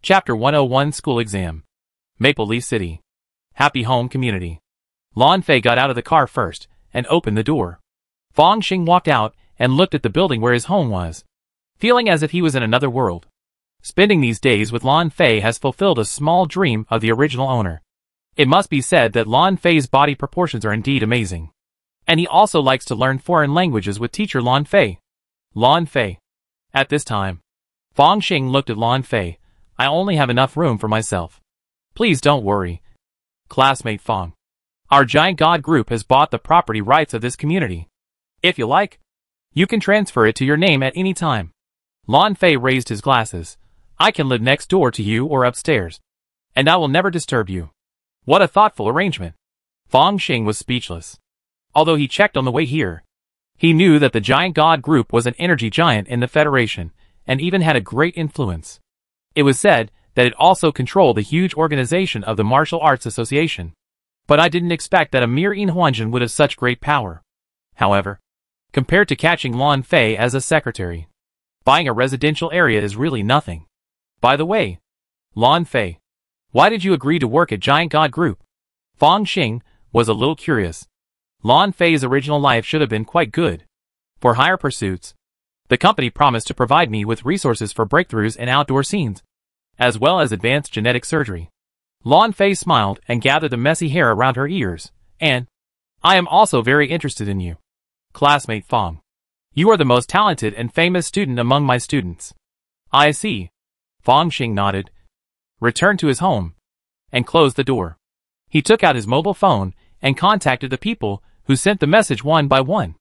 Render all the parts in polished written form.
Chapter 101 School Exam. Maple Leaf City. Happy Home Community. Lan Fei got out of the car first and opened the door. Fang Xing walked out and looked at the building where his home was, feeling as if he was in another world. Spending these days with Lan Fei has fulfilled a small dream of the original owner. It must be said that Lan Fei's body proportions are indeed amazing. And he also likes to learn foreign languages with teacher Lan Fei. Lan Fei. At this time, Fang Xing looked at Lan Fei. I only have enough room for myself. Please don't worry. Classmate Fang. Our giant god group has bought the property rights of this community. If you like, you can transfer it to your name at any time. Lan Fei raised his glasses. I can live next door to you or upstairs, and I will never disturb you. What a thoughtful arrangement. Fang Xing was speechless. Although he checked on the way here, he knew that the giant god group was an energy giant in the Federation, and even had a great influence. It was said that it also controlled the huge organization of the Martial Arts Association. But I didn't expect that a mere Inhuanjin would have such great power. However, compared to catching Lan Fei as a secretary, buying a residential area is really nothing. By the way, Lan Fei, why did you agree to work at Giant God Group? Fang Xing was a little curious. Lan Fei's original life should have been quite good. For higher pursuits, the company promised to provide me with resources for breakthroughs in outdoor scenes, as well as advanced genetic surgery. Lan Fei smiled and gathered the messy hair around her ears, and I am also very interested in you. Classmate Fang. You are the most talented and famous student among my students. I see. Fang Xing nodded, returned to his home, and closed the door. He took out his mobile phone and contacted the people who sent the message one by one.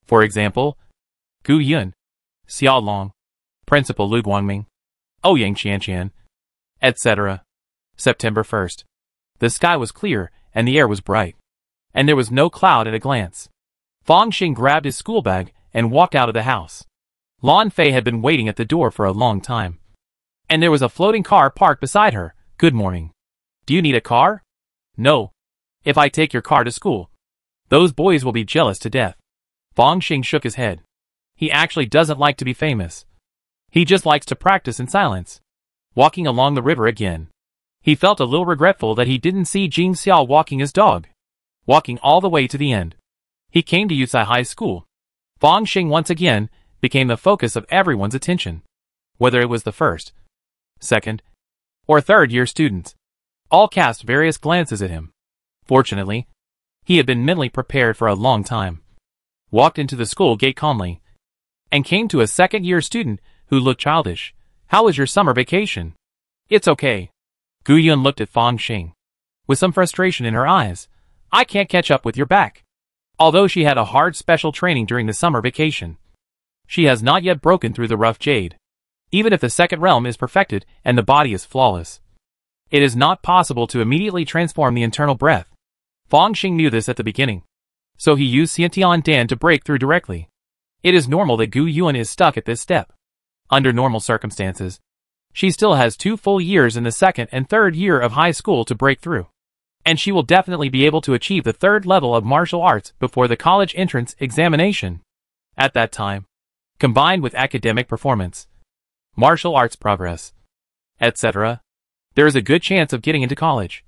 For example, Gu Yun, Xiao Long, Principal Lu Guangming, Ouyang Qianqian, etc. September 1st. The sky was clear and the air was bright, and there was no cloud at a glance. Fang Xing grabbed his school bag and walked out of the house. Lan Fei had been waiting at the door for a long time, and there was a floating car parked beside her. Good morning. Do you need a car? No. If I take your car to school, those boys will be jealous to death. Fang Xing shook his head. He actually doesn't like to be famous. He just likes to practice in silence. Walking along the river again, he felt a little regretful that he didn't see Jing Xiao walking his dog. Walking all the way to the end, he came to Yusai High School. Fang Xing once again became the focus of everyone's attention. Whether it was the first, second, or third-year students, all cast various glances at him. Fortunately, he had been mentally prepared for a long time. Walked into the school gate calmly, and came to a second-year student who looked childish. How was your summer vacation? It's okay. Gu Yun looked at Fang Xing with some frustration in her eyes. I can't catch up with your back. Although she had a hard special training during the summer vacation, she has not yet broken through the rough jade. Even if the second realm is perfected and the body is flawless, it is not possible to immediately transform the internal breath. Fang Xing knew this at the beginning, so he used Xiantian Dan to break through directly. It is normal that Gu Yun is stuck at this step. Under normal circumstances, she still has 2 full years in the second and third year of high school to break through, and she will definitely be able to achieve the third level of martial arts before the college entrance examination. At that time, combined with academic performance, martial arts progress, etc., there is a good chance of getting into college,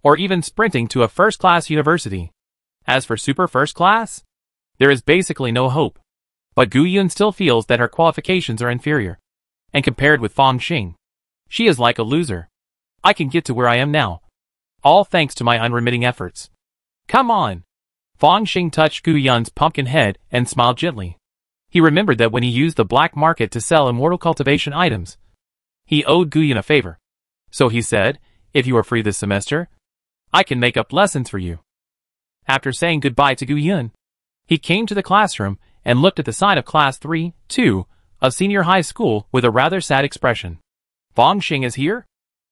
or even sprinting to a first-class university. As for super first class, there is basically no hope. But Gu Yun still feels that her qualifications are inferior, and compared with Fang Xing, she is like a loser. I can get to where I am now, all thanks to my unremitting efforts. Come on! Fang Xing touched Gu Yun's pumpkin head and smiled gently. He remembered that when he used the black market to sell immortal cultivation items, he owed Gu Yun a favor. So he said, if you are free this semester, I can make up lessons for you. After saying goodbye to Gu Yun, he came to the classroom and looked at the sign of Class 3-2 of senior high school with a rather sad expression. Fang Xing is here?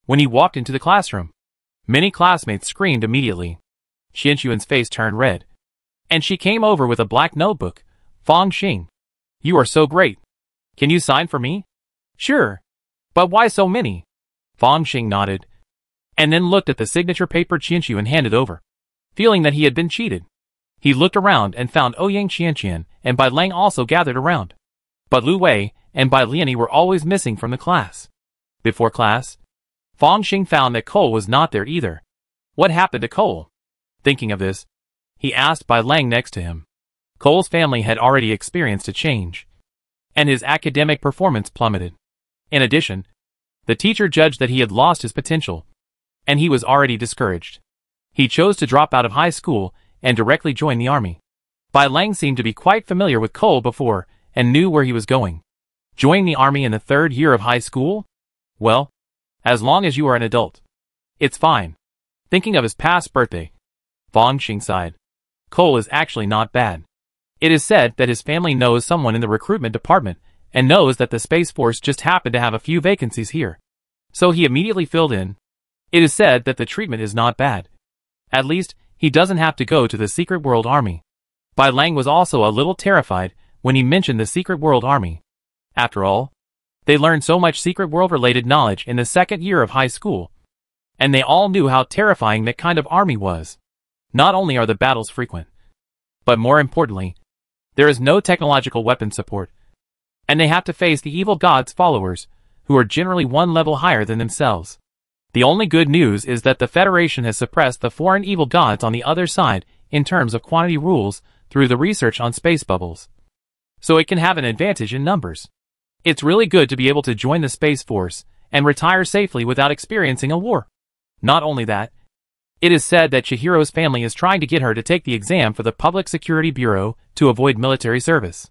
When he walked into the classroom, many classmates screamed immediately. Xianxuan's face turned red, and she came over with a black notebook. Fang Xing, you are so great. Can you sign for me? Sure. But why so many? Fang Xing nodded, and then looked at the signature paper Xianxuan handed over. Feeling that he had been cheated, he looked around and found Ouyang Qianqian and Bai Lang also gathered around. But Lu Wei and Bai Liani were always missing from the class. Before class, Fong Xing found that Cole was not there either. What happened to Cole? Thinking of this, he asked Bai Lang next to him. Cole's family had already experienced a change, and his academic performance plummeted. In addition, the teacher judged that he had lost his potential, and he was already discouraged. He chose to drop out of high school and directly join the army. Bai Lang seemed to be quite familiar with Cole before and knew where he was going. Join the army in the 3rd year of high school? Well, as long as you are an adult, it's fine. Thinking of his past birthday, Fong Xing sighed. Cole is actually not bad. It is said that his family knows someone in the recruitment department and knows that the Space Force just happened to have a few vacancies here. So he immediately filled in. It is said that the treatment is not bad. At least, he doesn't have to go to the Secret World Army. Bai Lang was also a little terrified when he mentioned the Secret World Army. After all, they learned so much Secret World-related knowledge in the 2nd year of high school, and they all knew how terrifying that kind of army was. Not only are the battles frequent, but more importantly, there is no technological weapon support, and they have to face the evil gods' followers, who are generally one level higher than themselves. The only good news is that the Federation has suppressed the foreign evil gods on the other side in terms of quantity rules through the research on space bubbles, so it can have an advantage in numbers. It's really good to be able to join the Space Force and retire safely without experiencing a war. Not only that, it is said that Chihiro's family is trying to get her to take the exam for the Public Security Bureau to avoid military service.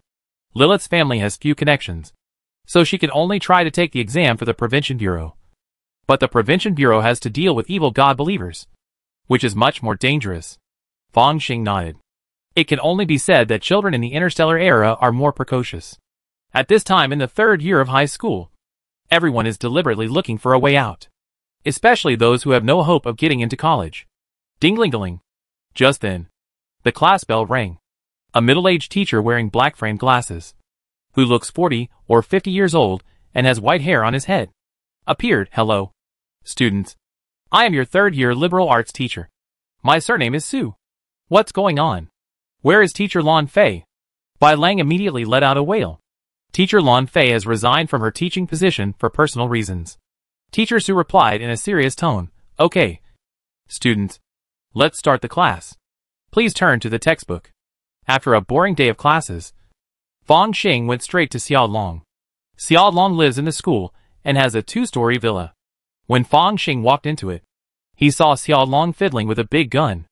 Lilith's family has few connections, so she can only try to take the exam for the Prevention Bureau. But the Prevention Bureau has to deal with evil god believers, which is much more dangerous. Fong Xing nodded. It can only be said that children in the interstellar era are more precocious. At this time in the 3rd year of high school, everyone is deliberately looking for a way out, especially those who have no hope of getting into college. Ding-ling-a-ling. Just then, the class bell rang. A middle-aged teacher wearing black-framed glasses, who looks 40 or 50 years old and has white hair on his head, appeared. Hello, students. I am your 3rd-year liberal arts teacher. My surname is Su. What's going on? Where is Teacher Lan Fei? Bai Lang immediately let out a wail. Teacher Lan Fei has resigned from her teaching position for personal reasons. Teacher Su replied in a serious tone. Okay. Students, let's start the class. Please turn to the textbook. After a boring day of classes, Fong Xing went straight to Xiao Long. Xiao Long lives in the school and has a 2-story villa. When Fong Xing walked into it, he saw Xiao Long fiddling with a big gun.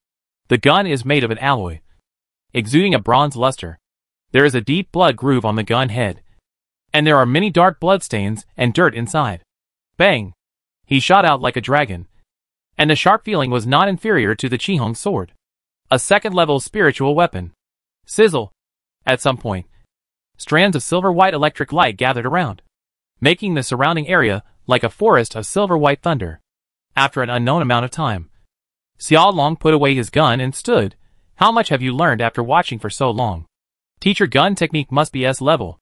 The gun is made of an alloy, exuding a bronze luster. There is a deep blood groove on the gun head, and there are many dark bloodstains and dirt inside. Bang! He shot out like a dragon, and the sharp feeling was not inferior to the Qihong sword, a 2nd-level spiritual weapon. Sizzle! At some point, strands of silver-white electric light gathered around, making the surrounding area like a forest of silver-white thunder. After an unknown amount of time, Xiao Long put away his gun and stood. How much have you learned after watching for so long? Teacher, gun technique must be S-level,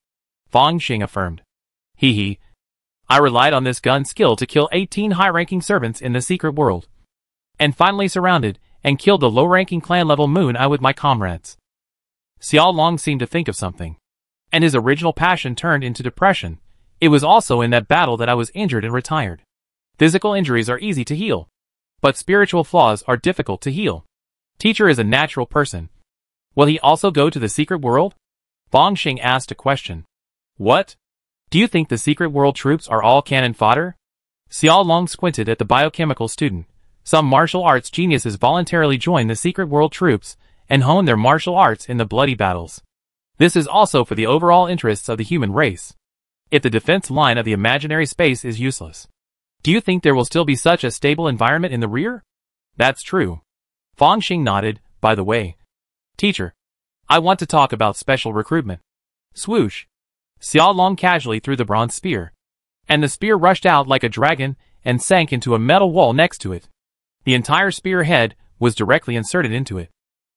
Fong Xing affirmed. Hee. I relied on this gun skill to kill 18 high-ranking servants in the secret world, and finally surrounded and killed the low-ranking clan-level Moon Eye with my comrades. Xiao Long seemed to think of something, and his original passion turned into depression. It was also in that battle that I was injured and retired. Physical injuries are easy to heal, but spiritual flaws are difficult to heal. Teacher is a natural person. Will he also go to the secret world? Fong Xing asked a question. What? Do you think the secret world troops are all cannon fodder? Xiao Long squinted at the biochemical student. Some martial arts geniuses voluntarily join the secret world troops and hone their martial arts in the bloody battles. This is also for the overall interests of the human race. If the defense line of the imaginary space is useless, do you think there will still be such a stable environment in the rear? That's true. Fong Xing nodded. By the way, teacher, I want to talk about special recruitment. Swoosh. Xiao Long casually threw the bronze spear, and the spear rushed out like a dragon and sank into a metal wall next to it. The entire spear head was directly inserted into it,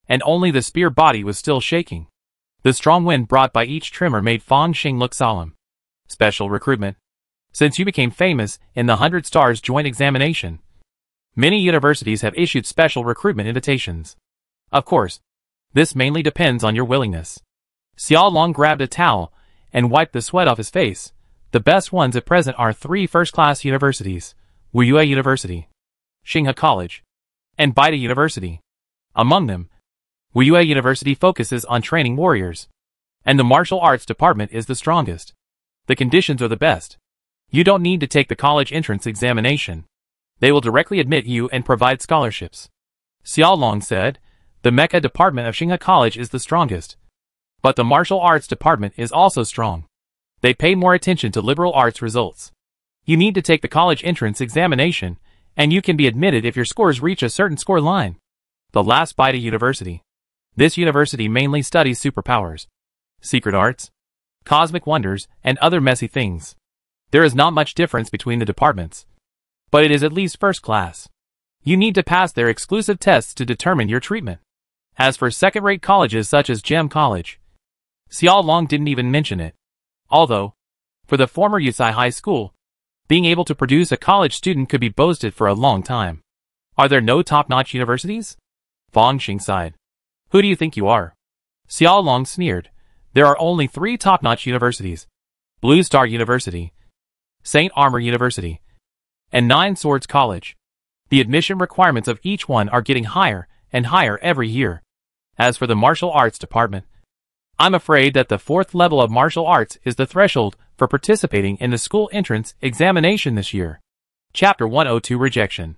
and only the spear body was still shaking. The strong wind brought by each tremor made Fong Xing look solemn. Special recruitment. Since you became famous in the 100 Stars joint examination, many universities have issued special recruitment invitations. Of course, this mainly depends on your willingness. Xiao Long grabbed a towel and wiped the sweat off his face. The best ones at present are 3 first-class universities, Wuyue University, Tsinghua College, and Baida University. Among them, Wuyue University focuses on training warriors, and the martial arts department is the strongest. The conditions are the best. You don't need to take the college entrance examination. They will directly admit you and provide scholarships. Xiaolong said, the mecha department of Tsinghua College is the strongest. But the martial arts department is also strong. They pay more attention to liberal arts results. You need to take the college entrance examination, and you can be admitted if your scores reach a certain score line. The last Baida University. This university mainly studies superpowers, secret arts, cosmic wonders, and other messy things. There is not much difference between the departments, but it is at least first class. You need to pass their exclusive tests to determine your treatment. As for second-rate colleges such as Gem College, Xiaolong didn't even mention it. Although, for the former Yusai High School, being able to produce a college student could be boasted for a long time. Are there no top-notch universities? Fang Xing sighed. Who do you think you are? Xiaolong sneered. There are only 3 top-notch universities. Blue Star University, Saint Armor University, and Nine Swords College. The admission requirements of each one are getting higher and higher every year. As for the martial arts department, I'm afraid that the 4th level of martial arts is the threshold for participating in the school entrance examination this year. Chapter 102 Rejection.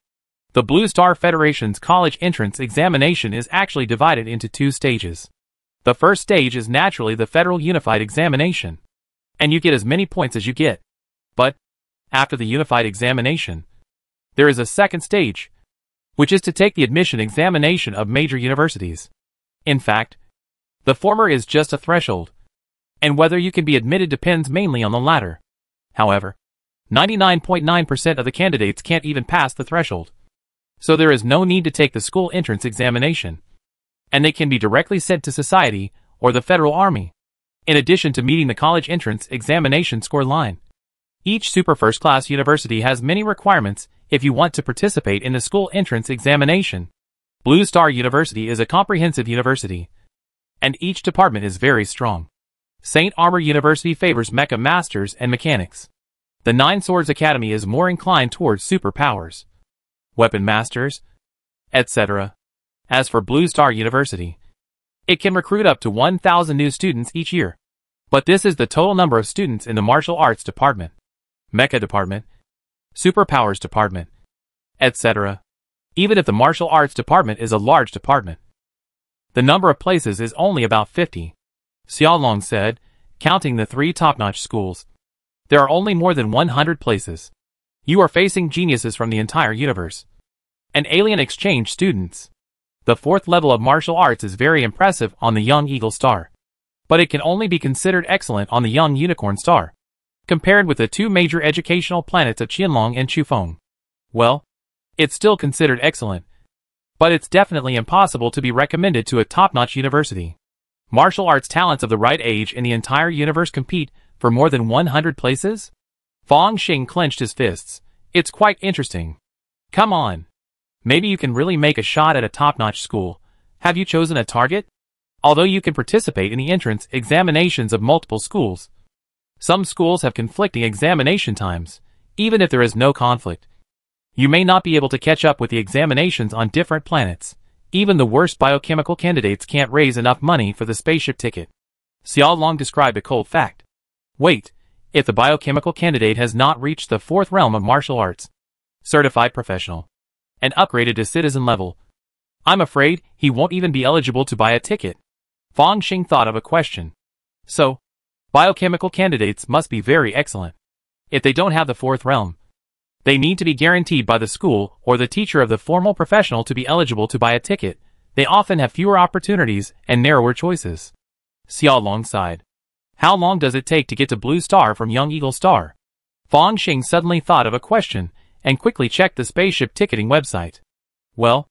The Blue Star Federation's college entrance examination is actually divided into 2 stages. The first stage is naturally the Federal Unified Examination, and you get as many points as you get. But, after the Unified Examination, there is a second stage, which is to take the admission examination of major universities. In fact, the former is just a threshold, and whether you can be admitted depends mainly on the latter. However, 99.9% of the candidates can't even pass the threshold, so there is no need to take the school entrance examination, and they can be directly sent to society or the Federal Army, in addition to meeting the college entrance examination score line. Each super first-class university has many requirements if you want to participate in the school entrance examination. Blue Star University is a comprehensive university, and each department is very strong. Saint Armor University favors mecha masters and mechanics. The Nine Swords Academy is more inclined towards superpowers, weapon masters, etc. As for Blue Star University, it can recruit up to 1,000 new students each year. But this is the total number of students in the martial arts department, mecha department, superpowers department, etc. Even if the martial arts department is a large department, the number of places is only about 50. Xiaolong said, counting the 3 top-notch schools. There are only more than 100 places. You are facing geniuses from the entire universe, and alien exchange students. The 4th level of martial arts is very impressive on the Young Eagle Star, but it can only be considered excellent on the Young Unicorn Star, compared with the 2 major educational planets of Qianlong and Chufeng. Well, it's still considered excellent, but it's definitely impossible to be recommended to a top-notch university. Martial arts talents of the right age in the entire universe compete for more than 100 places? Fang Xing clenched his fists. It's quite interesting. Come on. Maybe you can really make a shot at a top-notch school. Have you chosen a target? Although you can participate in the entrance examinations of multiple schools, some schools have conflicting examination times. Even if there is no conflict, you may not be able to catch up with the examinations on different planets. Even the worst biochemical candidates can't raise enough money for the spaceship ticket. Xiaolong described a cold fact. Wait, if the biochemical candidate has not reached the 4th realm of martial arts, certified professional, and upgraded to citizen level, I'm afraid he won't even be eligible to buy a ticket. Fang Xing thought of a question. So, biochemical candidates must be very excellent. If they don't have the 4th realm, they need to be guaranteed by the school or the teacher of the formal professional to be eligible to buy a ticket. They often have fewer opportunities and narrower choices. Xiaolong sighed. How long does it take to get to Blue Star from Young Eagle Star? Fang Xing suddenly thought of a question and quickly checked the spaceship ticketing website. Well,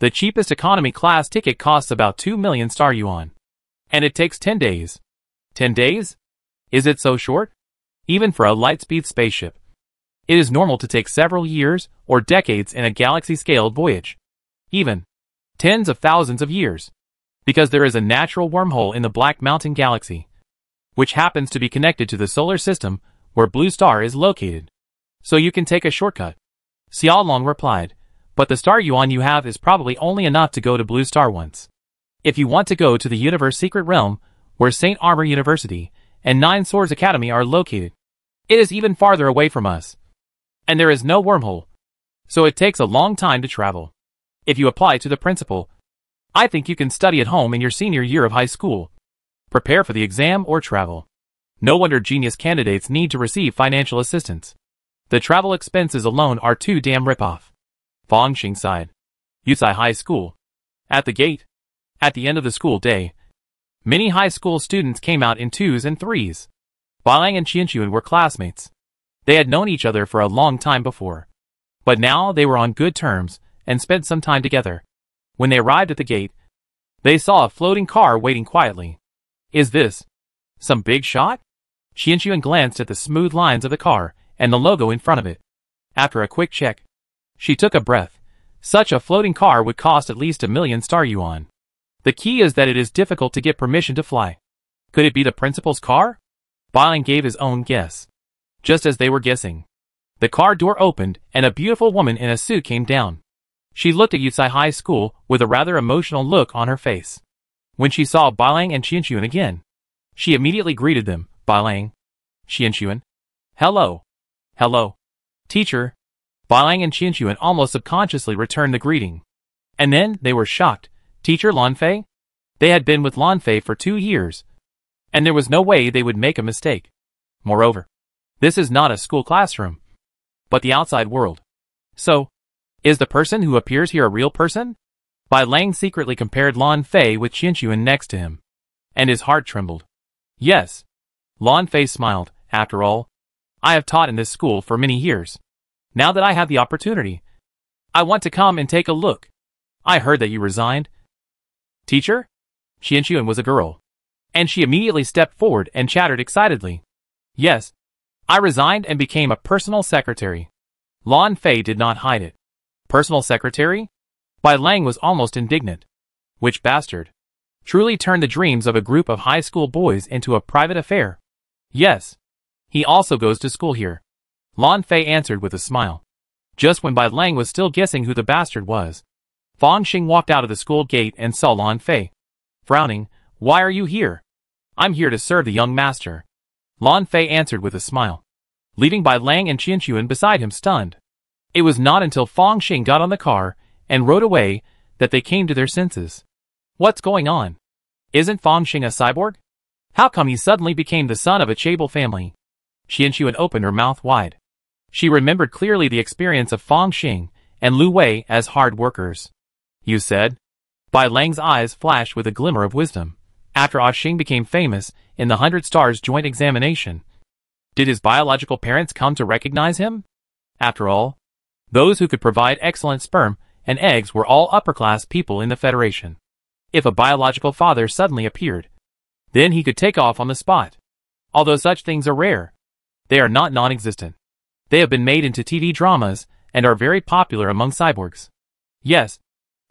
the cheapest economy class ticket costs about 2 million star yuan. And it takes 10 days. 10 days? Is it so short? Even for a light-speed spaceship, it is normal to take several years or decades in a galaxy-scaled voyage. Even tens of thousands of years. Because there is a natural wormhole in the Black Mountain Galaxy, which happens to be connected to the solar system where Blue Star is located. So you can take a shortcut. Xiao Long replied, but the star yuan you have is probably only enough to go to Blue Star once. If you want to go to the Universe Secret Realm, where Saint Armor University and Nine Swords Academy are located, it is even farther away from us. And there is no wormhole. So it takes a long time to travel. If you apply to the principal, I think you can study at home in your senior year of high school. Prepare for the exam or travel. No wonder genius candidates need to receive financial assistance. The travel expenses alone are too damn rip-off. Fong Xing sighed. Yusai High School. At the gate. At the end of the school day, many high school students came out in 2s and 3s. Balang and Qianxuan were classmates. They had known each other for a long time before. But now they were on good terms and spent some time together. When they arrived at the gate, they saw a floating car waiting quietly. Is this some big shot? Qianxuan glanced at the smooth lines of the car and the logo in front of it. After a quick check, she took a breath. Such a floating car would cost at least 1,000,000 star yuan. The key is that it is difficult to get permission to fly. Could it be the principal's car? Balang gave his own guess. Just as they were guessing, the car door opened and a beautiful woman in a suit came down. She looked at Yusai High School with a rather emotional look on her face. When she saw Balang and Qianxuan again, she immediately greeted them. Balang. Qianxuan. Hello. Hello. Teacher. Balang and Qianxuan almost subconsciously returned the greeting. And then they were shocked. Teacher Lanfei? They had been with Lanfei for 2 years, and there was no way they would make a mistake. Moreover, this is not a school classroom, but the outside world. So, is the person who appears here a real person? Bai Lang secretly compared Lanfei with Qianxuan next to him, and his heart trembled. Yes. Lanfei smiled. After all, I have taught in this school for many years. Now that I have the opportunity, I want to come and take a look. I heard that you resigned. Teacher? Qianxuan was a girl, and she immediately stepped forward and chattered excitedly. Yes, I resigned and became a personal secretary. Lanfei did not hide it. Personal secretary? Bai Lang was almost indignant. Which bastard? Truly turned the dreams of a group of high school boys into a private affair. Yes. He also goes to school here. Lanfei answered with a smile. Just when Bai Lang was still guessing who the bastard was, Fong Xing walked out of the school gate and saw Lanfei. Frowning, why are you here? I'm here to serve the young master. Lanfei answered with a smile, leaving Bai Lang and Qianxuan beside him stunned. It was not until Fong Xing got on the car and rode away that they came to their senses. What's going on? Isn't Fong Xing a cyborg? How come he suddenly became the son of a chaebol family? Qianxuan opened her mouth wide. She remembered clearly the experience of Fong Xing and Lu Wei as hard workers. You said? Bai Lang's eyes flashed with a glimmer of wisdom. After Xing became famous in the 100 Stars joint examination, did his biological parents come to recognize him? After all, those who could provide excellent sperm and eggs were all upper-class people in the Federation. If a biological father suddenly appeared, then he could take off on the spot. Although such things are rare, they are not non-existent. They have been made into TV dramas and are very popular among cyborgs. Yes,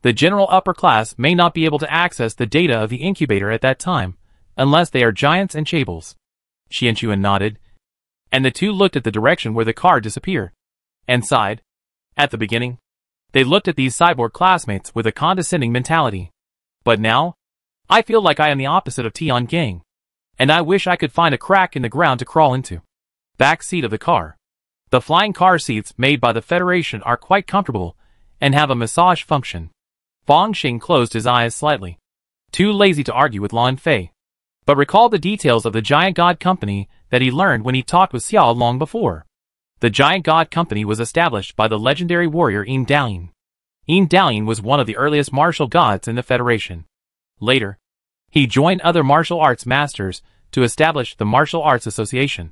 the general upper class may not be able to access the data of the incubator at that time, unless they are giants and chaebols. Qianxuan nodded, and the two looked at the direction where the car disappeared, and sighed. At the beginning, they looked at these cyborg classmates with a condescending mentality. But now, I feel like I am the opposite of Tian Gang, and I wish I could find a crack in the ground to crawl into. Back seat of the car. The flying car seats made by the Federation are quite comfortable and have a massage function. Fong Xing closed his eyes slightly, too lazy to argue with Lanfei, but recalled the details of the Giant God Company that he learned when he talked with Xiao long before. The Giant God Company was established by the legendary warrior Yin Dalian. Yin Dalian was one of the earliest martial gods in the Federation. Later, he joined other martial arts masters to establish the Martial Arts Association,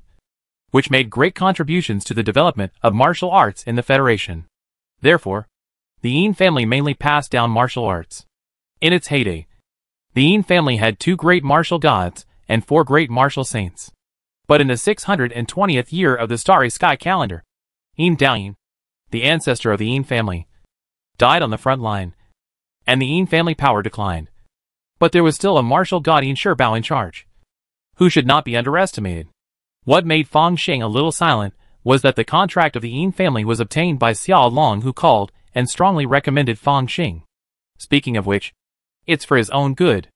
which made great contributions to the development of martial arts in the Federation. Therefore, the Yin family mainly passed down martial arts. In its heyday, the Yin family had 2 great martial gods and 4 great martial saints. But in the 620th year of the Starry Sky calendar, Yin Dalian, the ancestor of the Yin family, died on the front line, and the Yin family power declined. But there was still a martial god Yin Shirbao in charge, who should not be underestimated. What made Fong Xing a little silent was that the contract of the Yin family was obtained by Xiao Long, who called and strongly recommended Fang Xing. Speaking of which, it's for his own good.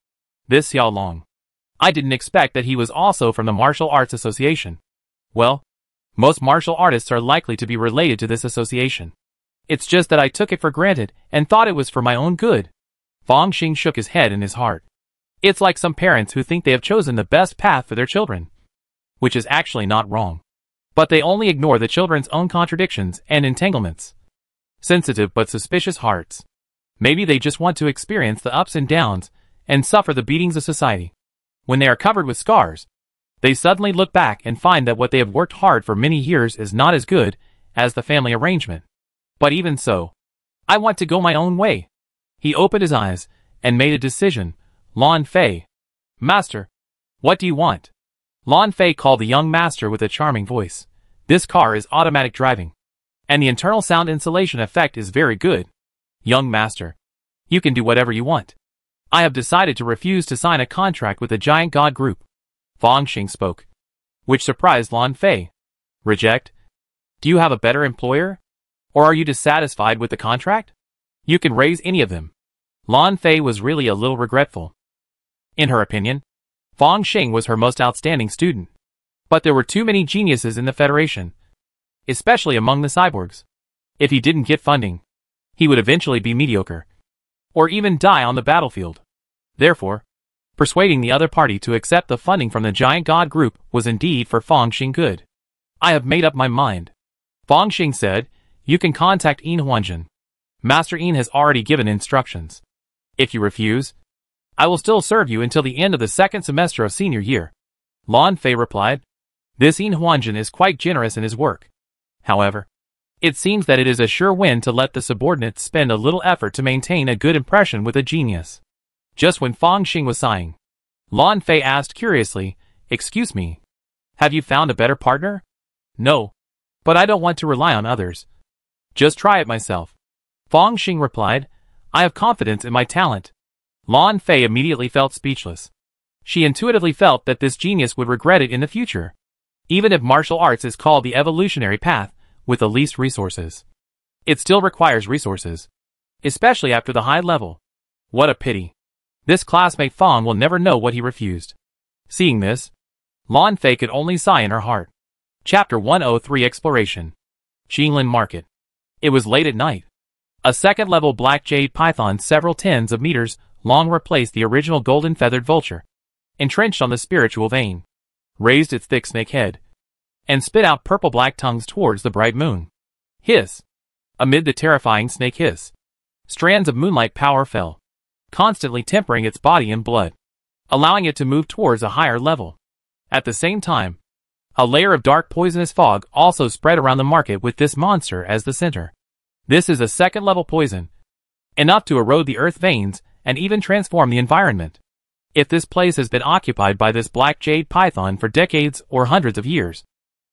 This Xiao Long. I didn't expect that he was also from the Martial Arts Association. Well, most martial artists are likely to be related to this association. It's just that I took it for granted and thought it was for my own good. Fang Xing shook his head in his heart. It's like some parents who think they have chosen the best path for their children. Which is actually not wrong. But they only ignore the children's own contradictions and entanglements. Sensitive but suspicious hearts. Maybe they just want to experience the ups and downs and suffer the beatings of society. When they are covered with scars, they suddenly look back and find that what they have worked hard for many years is not as good as the family arrangement. But even so, I want to go my own way. He opened his eyes and made a decision. Lan Fei. Master. What do you want? Lan Fei called the young master with a charming voice. This car is automatic driving, and the internal sound insulation effect is very good. Young master, you can do whatever you want. I have decided to refuse to sign a contract with the Giant God Group. Fang Xing spoke, which surprised Lan Fei. Reject? Do you have a better employer? Or are you dissatisfied with the contract? You can raise any of them. Lan Fei was really a little regretful. In her opinion, Fang Xing was her most outstanding student. But there were too many geniuses in the Federation, especially among the cyborgs. If he didn't get funding, he would eventually be mediocre, or even die on the battlefield. Therefore, persuading the other party to accept the funding from the Giant God Group was indeed for Fang Xing good. I have made up my mind. Fang Xing said, you can contact Yin Huanjun. Master Yin has already given instructions. If you refuse, I will still serve you until the end of the second semester of senior year. Lan Fei replied. This Yin Huanjun is quite generous in his work. However, it seems that it is a sure win to let the subordinates spend a little effort to maintain a good impression with a genius. Just when Fang Xing was sighing, Lan Fei asked curiously, excuse me, have you found a better partner? No, but I don't want to rely on others. Just try it myself. Fang Xing replied, I have confidence in my talent. Lan Fei immediately felt speechless. She intuitively felt that this genius would regret it in the future. Even if martial arts is called the evolutionary path with the least resources, it still requires resources, especially after the high level. What a pity. This classmate Fang will never know what he refused. Seeing this, Lan Fei could only sigh in her heart. Chapter 103 Exploration. Qinglin Market. It was late at night. A second-level black jade python several tens of meters long replaced the original golden-feathered vulture, entrenched on the spiritual vein, raised its thick snake head, and spit out purple-black tongues towards the bright moon. Hiss! Amid the terrifying snake hiss, strands of moonlight power fell, constantly tempering its body and blood, allowing it to move towards a higher level. At the same time, a layer of dark poisonous fog also spread around the market with this monster as the center. This is a second-level poison, enough to erode the earth veins and even transform the environment. If this place has been occupied by this black jade python for decades or hundreds of years,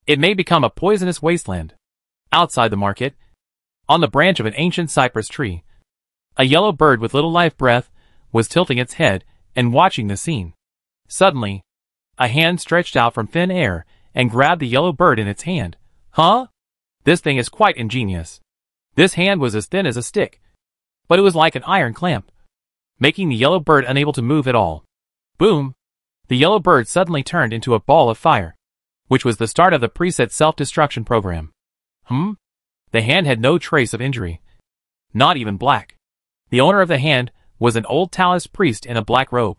it may become a poisonous wasteland. Outside the market, on the branch of an ancient cypress tree, a yellow bird with little life breath was tilting its head and watching the scene. Suddenly, a hand stretched out from thin air and grabbed the yellow bird in its hand. Huh? This thing is quite ingenious. This hand was as thin as a stick, but it was like an iron clamp, making the yellow bird unable to move at all. Boom! The yellow bird suddenly turned into a ball of fire, which was the start of the preset self-destruction program. The hand had no trace of injury. Not even black. The owner of the hand was an old Taoist priest in a black robe,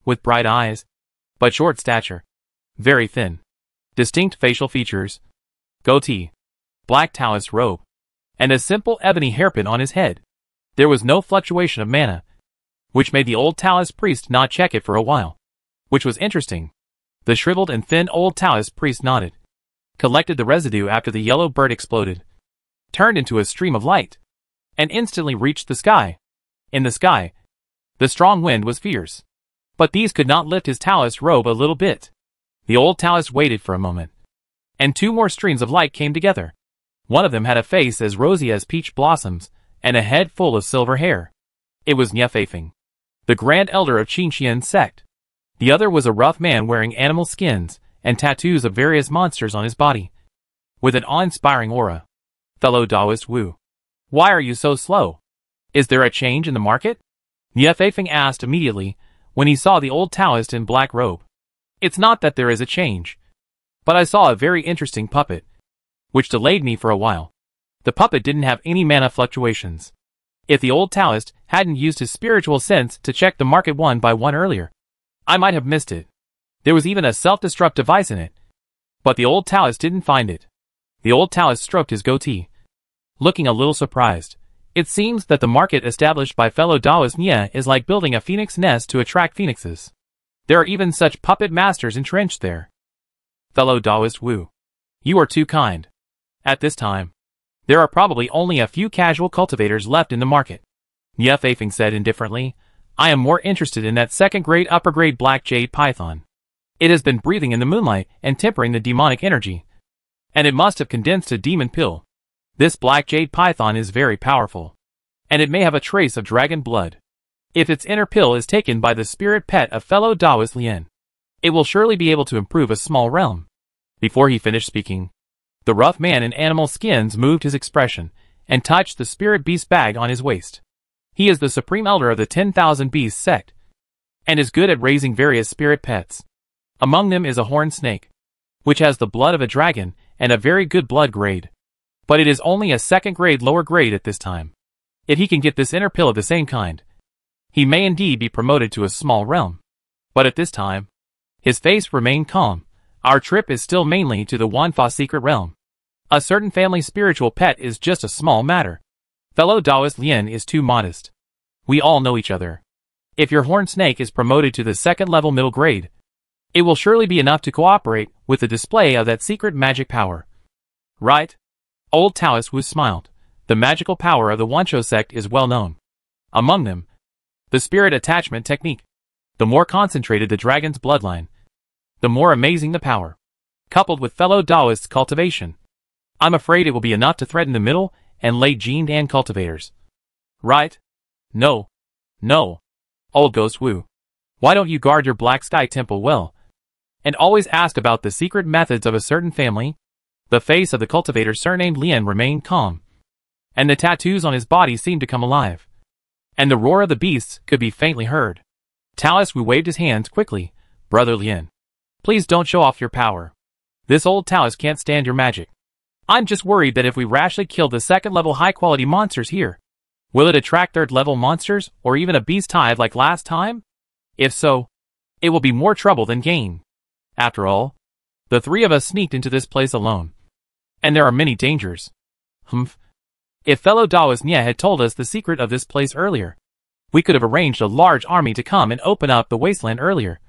with bright eyes, but short stature, very thin, distinct facial features, goatee, black Taoist robe, and a simple ebony hairpin on his head. There was no fluctuation of mana, which made the old Taoist priest not check it for a while, which was interesting. The shriveled and thin old Taoist priest nodded, collected the residue after the yellow bird exploded, turned into a stream of light, and instantly reached the sky. In the sky, the strong wind was fierce, but these could not lift his Taoist robe a little bit. The old Taoist waited for a moment, and two more streams of light came together. One of them had a face as rosy as peach blossoms, and a head full of silver hair. It was Nye Feifeng, the Grand Elder of Qingxian's sect. The other was a rough man wearing animal skins and tattoos of various monsters on his body, with an awe-inspiring aura. Fellow Taoist Wu. Why are you so slow? Is there a change in the market? Nie Feifeng asked immediately when he saw the old Taoist in black robe. It's not that there is a change, but I saw a very interesting puppet, which delayed me for a while. The puppet didn't have any mana fluctuations. If the old Taoist hadn't used his spiritual sense to check the market one by one earlier, I might have missed it. There was even a self-destruct device in it, but the old Taoist didn't find it. The old Taoist stroked his goatee, looking a little surprised. It seems that the market established by fellow Taoist Nie is like building a phoenix nest to attract phoenixes. There are even such puppet masters entrenched there. Fellow Taoist Wu. You are too kind. At this time, there are probably only a few casual cultivators left in the market. Nie Feifeng said indifferently, I am more interested in that second-grade upper-grade black jade python. It has been breathing in the moonlight and tempering the demonic energy, and it must have condensed a demon pill. This black jade python is very powerful, and it may have a trace of dragon blood. If its inner pill is taken by the spirit pet of fellow Taoist Lien, it will surely be able to improve a small realm. Before he finished speaking, the rough man in animal skins moved his expression and touched the spirit beast bag on his waist. He is the supreme elder of the 10,000 Beasts sect, and is good at raising various spirit pets. Among them is a horned snake, which has the blood of a dragon and a very good blood grade. But it is only a second grade lower grade at this time. If he can get this inner pill of the same kind, he may indeed be promoted to a small realm. But at this time, his face remained calm. Our trip is still mainly to the Wanfa secret realm. A certain family spiritual pet is just a small matter. Fellow Taoist Lien is too modest. We all know each other. If your horned snake is promoted to the second level middle grade, it will surely be enough to cooperate with the display of that secret magic power. Right? Old Taoist Wu smiled. The magical power of the Wancho sect is well known. Among them, the spirit attachment technique. The more concentrated the dragon's bloodline, the more amazing the power. Coupled with fellow Taoists' cultivation, I'm afraid it will be enough to threaten the middle and late Jin Dan cultivators. Right? No. No. Old Ghost Wu. Why don't you guard your Black Sky Temple well, and always ask about the secret methods of a certain family? The face of the cultivator surnamed Lien remained calm, and the tattoos on his body seemed to come alive, and the roar of the beasts could be faintly heard. Taoist Wu waved his hands quickly. Brother Lien, please don't show off your power. This old Taoist can't stand your magic. I'm just worried that if we rashly kill the second-level high-quality monsters here, will it attract third-level monsters or even a beast hive like last time? If so, it will be more trouble than gain. After all, the three of us sneaked into this place alone, and there are many dangers. Humph. If fellow Taoist Nie had told us the secret of this place earlier, we could have arranged a large army to come and open up the wasteland earlier,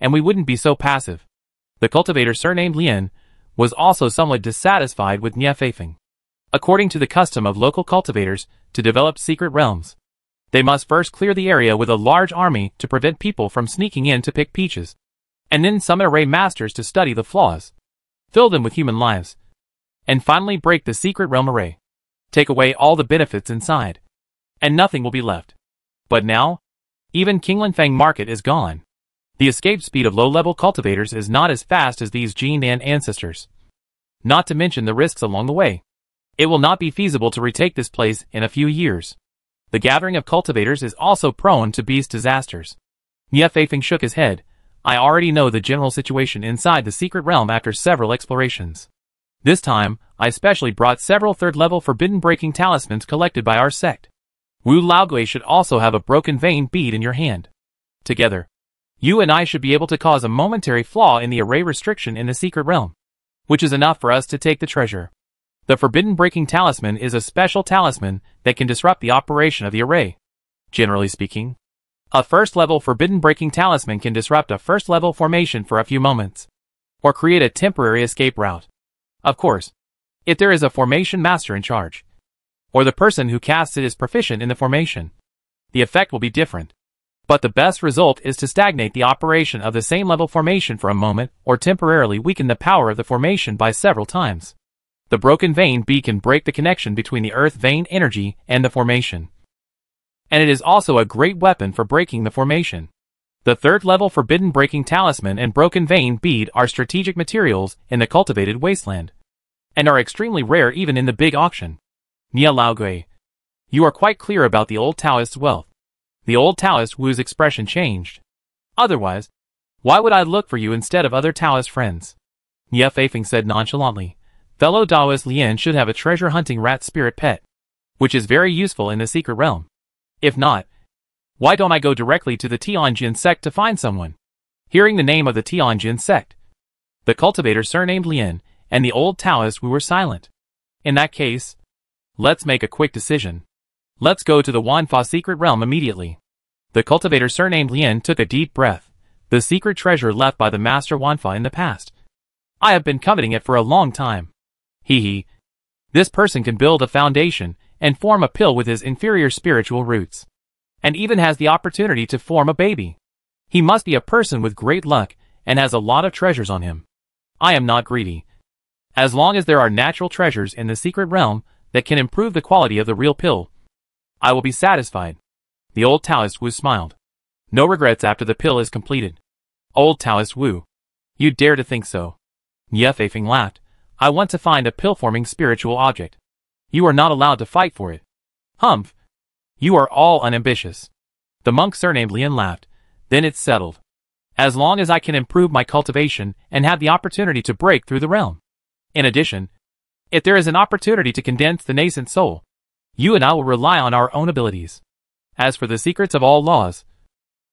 and we wouldn't be so passive. The cultivator surnamed Lien was also somewhat dissatisfied with Nie Feifeng. According to the custom of local cultivators to develop secret realms, they must first clear the area with a large army to prevent people from sneaking in to pick peaches, and then summon array masters to study the flaws, fill them with human lives, and finally break the secret realm array. Take away all the benefits inside, and nothing will be left. But now, even Qinglanfang Market is gone. The escape speed of low-level cultivators is not as fast as these Jinan ancestors. Not to mention the risks along the way. It will not be feasible to retake this place in a few years. The gathering of cultivators is also prone to beast disasters. Nie Feifeng shook his head. I already know the general situation inside the secret realm after several explorations. This time, I specially brought several third-level forbidden-breaking talismans collected by our sect. Wu Laogui should also have a broken vein bead in your hand. Together, you and I should be able to cause a momentary flaw in the array restriction in the secret realm, which is enough for us to take the treasure. The forbidden-breaking talisman is a special talisman that can disrupt the operation of the array. Generally speaking, a first-level forbidden-breaking talisman can disrupt a first-level formation for a few moments, or create a temporary escape route. Of course, if there is a formation master in charge, or the person who casts it is proficient in the formation, the effect will be different. But the best result is to stagnate the operation of the same level formation for a moment or temporarily weaken the power of the formation by several times. The broken vein bead can break the connection between the earth vein energy and the formation. And it is also a great weapon for breaking the formation. The third level forbidden breaking talisman and broken vein bead are strategic materials in the cultivated wasteland. and are extremely rare even in the big auction. Nia Laogui. You are quite clear about the old Taoist's wealth. The old Taoist Wu's expression changed. Otherwise, why would I look for you instead of other Taoist friends? Nia Feifeng said nonchalantly. Fellow Taoist Lian should have a treasure-hunting rat spirit pet, which is very useful in the secret realm. If not, why don't I go directly to the Tianjin sect to find someone? Hearing the name of the Tianjin sect, the cultivator surnamed Lian and the old Taoist Wu were silent. In that case, let's make a quick decision. Let's go to the Wanfa secret realm immediately. The cultivator surnamed Lian took a deep breath. The secret treasure left by the master Wanfa in the past. I have been coveting it for a long time. Hee. This person can build a foundation and form a pill with his inferior spiritual roots. And even has the opportunity to form a baby. He must be a person with great luck and has a lot of treasures on him. I am not greedy. As long as there are natural treasures in the secret realm that can improve the quality of the real pill, I will be satisfied. The old Taoist Wu smiled. No regrets after the pill is completed. Old Taoist Wu. You dare to think so? Nia Feifeng laughed. I want to find a pill-forming spiritual object. You are not allowed to fight for it. Humph. You are all unambitious. The monk surnamed Lian laughed. Then it's settled. As long as I can improve my cultivation and have the opportunity to break through the realm. In addition, if there is an opportunity to condense the nascent soul, you and I will rely on our own abilities. As for the secrets of all laws,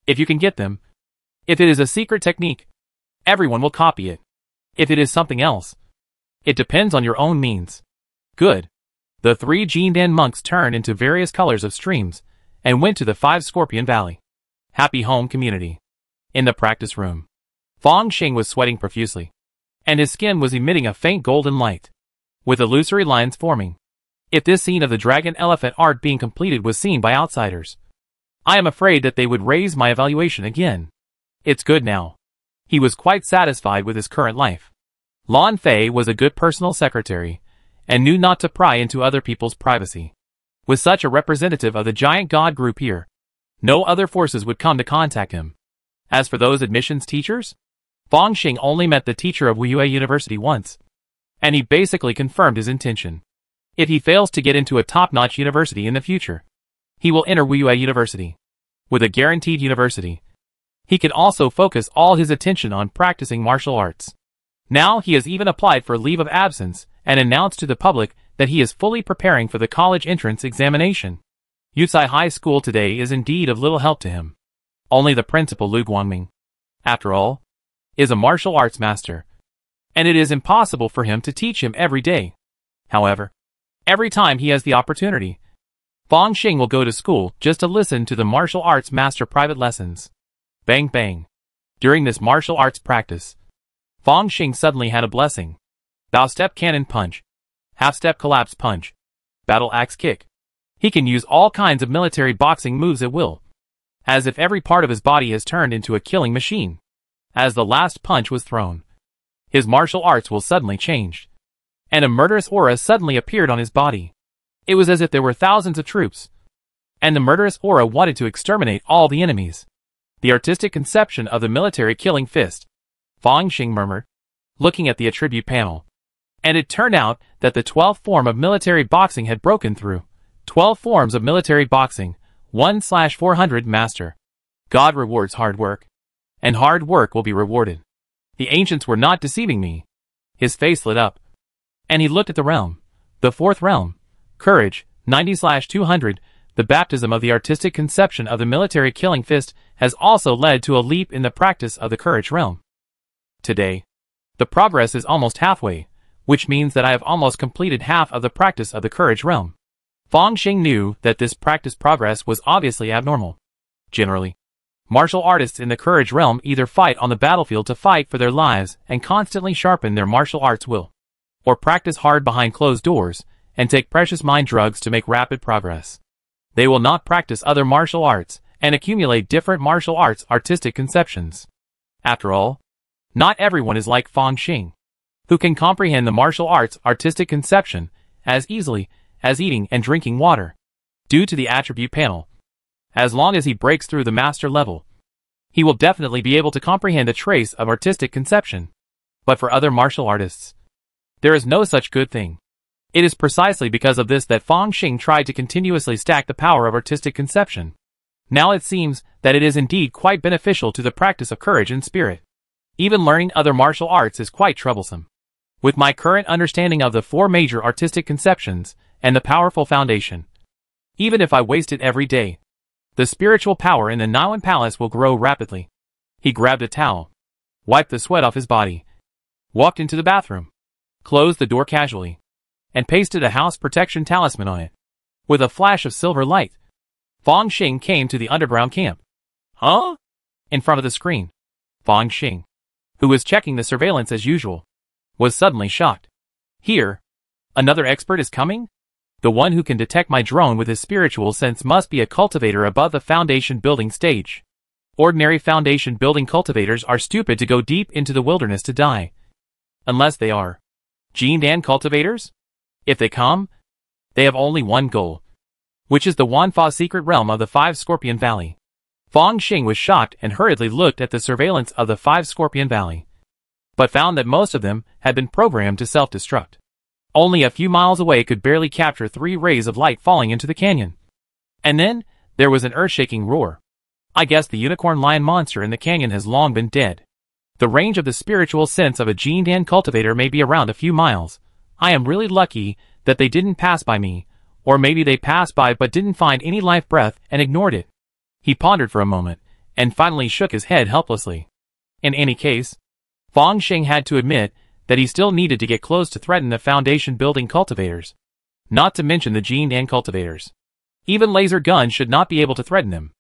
if you can get them, if it is a secret technique, everyone will copy it. If it is something else, it depends on your own means. Good. The 3 Jindan monks turned into various colors of streams and went to the 5 Scorpion Valley. Happy home community. In the practice room, Fong Xing was sweating profusely, and his skin was emitting a faint golden light, with illusory lines forming. If this scene of the dragon elephant art being completed was seen by outsiders, I am afraid that they would raise my evaluation again. It's good now. He was quite satisfied with his current life. Lan Fei was a good personal secretary, and knew not to pry into other people's privacy. With such a representative of the giant god group here, no other forces would come to contact him. As for those admissions teachers, Fong Xing only met the teacher of Wuyue University once, and he basically confirmed his intention. If he fails to get into a top-notch university in the future, he will enter Wuyue University. With a guaranteed university, he can also focus all his attention on practicing martial arts. Now he has even applied for leave of absence and announced to the public that he is fully preparing for the college entrance examination. Yusai High School today is indeed of little help to him. Only the principal Lu Guangming, after all, is a martial arts master, and it is impossible for him to teach him every day. However, every time he has the opportunity, Fong Xing will go to school just to listen to the martial arts master private lessons. Bang bang. During this martial arts practice, Fong Xing suddenly had a blessing. Bow step cannon punch, half step collapse punch, battle axe kick. He can use all kinds of military boxing moves at will, as if every part of his body has turned into a killing machine. As the last punch was thrown, his martial arts will suddenly change, and a murderous aura suddenly appeared on his body. It was as if there were thousands of troops, and the murderous aura wanted to exterminate all the enemies. The artistic conception of the military killing fist, Fong Xing murmured, looking at the attribute panel. And it turned out that the 12th form of military boxing had broken through. 12 forms of military boxing, 1/400 master. God rewards hard work, and hard work will be rewarded. The ancients were not deceiving me. His face lit up, and he looked at the realm. The 4th realm, courage, 90/200. The baptism of the artistic conception of the military killing fist has also led to a leap in the practice of the courage realm. Today, the progress is almost halfway, which means that I have almost completed half of the practice of the courage realm. Fong Xing knew that this practice progress was obviously abnormal. Generally, martial artists in the courage realm either fight on the battlefield to fight for their lives and constantly sharpen their martial arts will, or practice hard behind closed doors and take precious mind drugs to make rapid progress. They will not practice other martial arts and accumulate different martial arts artistic conceptions. After all, not everyone is like Fong Xing, who can comprehend the martial arts artistic conception as easily as eating and drinking water. Due to the attribute panel, as long as he breaks through the master level, he will definitely be able to comprehend a trace of artistic conception. But for other martial artists, There is no such good thing. It is precisely because of this that Fong Xing tried to continuously stack the power of artistic conception. Now it seems that it is indeed quite beneficial to the practice of courage and spirit. Even learning other martial arts is quite troublesome. With my current understanding of the four major artistic conceptions and the powerful foundation, even if I waste it every day, the spiritual power in the Niwen Palace will grow rapidly. He grabbed a towel, wiped the sweat off his body, walked into the bathroom, closed the door casually, and pasted a house protection talisman on it. With a flash of silver light, Fong Xing came to the underground camp. Huh? In front of the screen, Fong Xing, who was checking the surveillance as usual, was suddenly shocked. Here, another expert is coming? The one who can detect my drone with his spiritual sense must be a cultivator above the foundation building stage. Ordinary foundation building cultivators are stupid to go deep into the wilderness to die. Unless they are Jindan cultivators? If they come, they have only one goal, which is the Wanfa secret realm of the Five Scorpion Valley. Fong Xing was shocked and hurriedly looked at the surveillance of the Five Scorpion Valley, but found that most of them had been programmed to self-destruct. Only a few miles away could barely capture 3 rays of light falling into the canyon. And then, there was an earth-shaking roar. I guess the unicorn lion monster in the canyon has long been dead. The range of the spiritual sense of a Jindan cultivator may be around a few miles. I am really lucky that they didn't pass by me, or maybe they passed by but didn't find any life breath and ignored it. He pondered for a moment, and finally shook his head helplessly. In any case, Fong Xing had to admit that he still needed to get close to threaten the foundation building cultivators, not to mention the Jindan cultivators. Even laser guns should not be able to threaten them.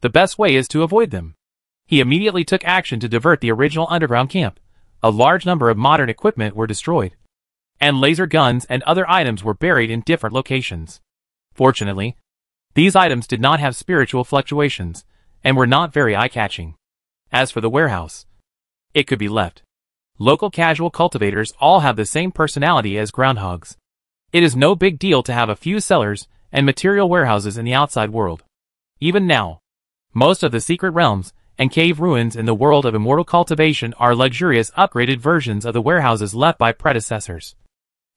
The best way is to avoid them. He immediately took action to divert the original underground camp. A large number of modern equipment were destroyed, and laser guns and other items were buried in different locations. Fortunately, these items did not have spiritual fluctuations, and were not very eye-catching. As for the warehouse, it could be left. Local casual cultivators all have the same personality as groundhogs. It is no big deal to have a few cellars and material warehouses in the outside world. Even now, most of the secret realms and cave ruins in the world of immortal cultivation are luxurious upgraded versions of the warehouses left by predecessors.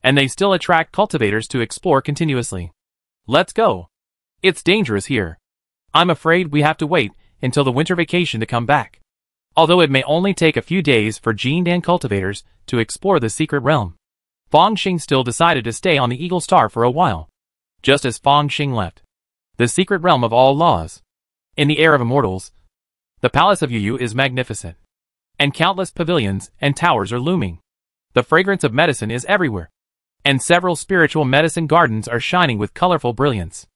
And they still attract cultivators to explore continuously. Let's go. It's dangerous here. I'm afraid we have to wait until the winter vacation to come back. Although it may only take a few days for Jindan cultivators to explore the secret realm, Fong Xing still decided to stay on the Eagle Star for a while. Just as Fong Xing left the secret realm of all laws, in the air of immortals, the palace of Yu is magnificent, and countless pavilions and towers are looming. The fragrance of medicine is everywhere, and several spiritual medicine gardens are shining with colorful brilliance.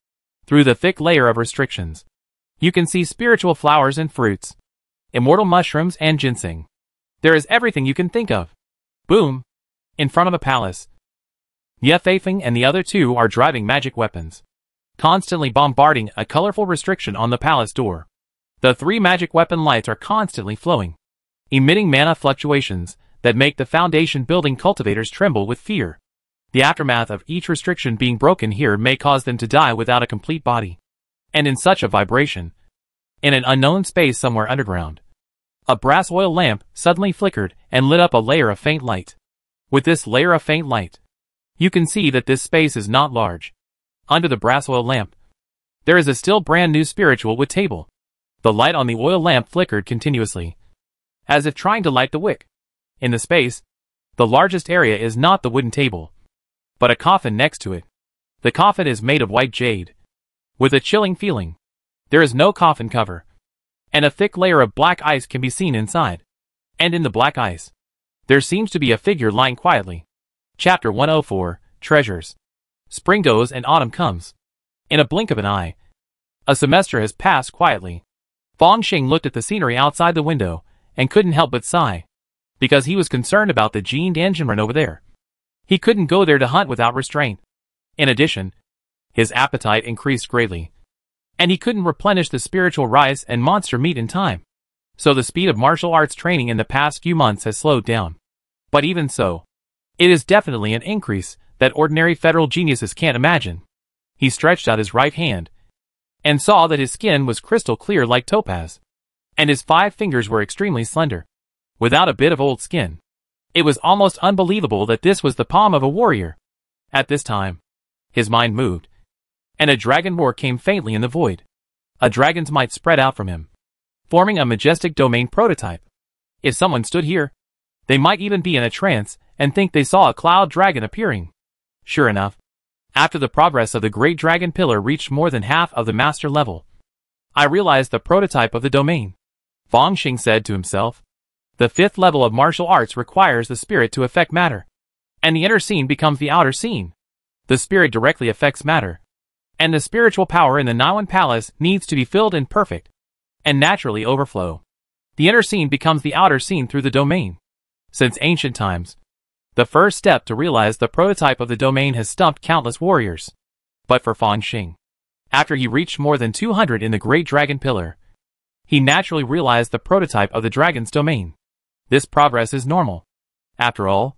Through the thick layer of restrictions, you can see spiritual flowers and fruits, immortal mushrooms and ginseng. There is everything you can think of. Boom! In front of the palace, Ye Feifeng and the other two are driving magic weapons, constantly bombarding a colorful restriction on the palace door. The 3 magic weapon lights are constantly flowing, emitting mana fluctuations that make the foundation building cultivators tremble with fear. The aftermath of each restriction being broken here may cause them to die without a complete body. And in such a vibration, in an unknown space somewhere underground, a brass oil lamp suddenly flickered and lit up a layer of faint light. With this layer of faint light, you can see that this space is not large. Under the brass oil lamp, there is a still brand new spiritual wood table. The light on the oil lamp flickered continuously, as if trying to light the wick. In the space, the largest area is not the wooden table, but a coffin next to it. The coffin is made of white jade, with a chilling feeling. There is no coffin cover, and a thick layer of black ice can be seen inside. And in the black ice, there seems to be a figure lying quietly. Chapter 104, Treasures. Spring goes and autumn comes. In a blink of an eye, a semester has passed quietly. Fong Xing looked at the scenery outside the window, and couldn't help but sigh, because he was concerned about the Jindan Jinren over there. He couldn't go there to hunt without restraint. In addition, his appetite increased greatly, and he couldn't replenish the spiritual rice and monster meat in time. So the speed of martial arts training in the past few months has slowed down. But even so, it is definitely an increase that ordinary federal geniuses can't imagine. He stretched out his right hand, and saw that his skin was crystal clear like topaz, and his 5 fingers were extremely slender, without a bit of old skin. It was almost unbelievable that this was the palm of a warrior. At this time, his mind moved, and a dragon roar came faintly in the void. A dragon's might spread out from him, forming a majestic domain prototype. If someone stood here, they might even be in a trance and think they saw a cloud dragon appearing. Sure enough, after the progress of the great dragon pillar reached more than half of the master level, I realized the prototype of the domain. Fang Xing said to himself, the 5th level of martial arts requires the spirit to affect matter, and the inner scene becomes the outer scene. The spirit directly affects matter, and the spiritual power in the Niwen Palace needs to be filled in perfect, and naturally overflow. The inner scene becomes the outer scene through the domain. Since ancient times, the first step to realize the prototype of the domain has stumped countless warriors. But for Fang Xing, after he reached more than 200 in the Great Dragon Pillar, he naturally realized the prototype of the dragon's domain. This progress is normal. After all,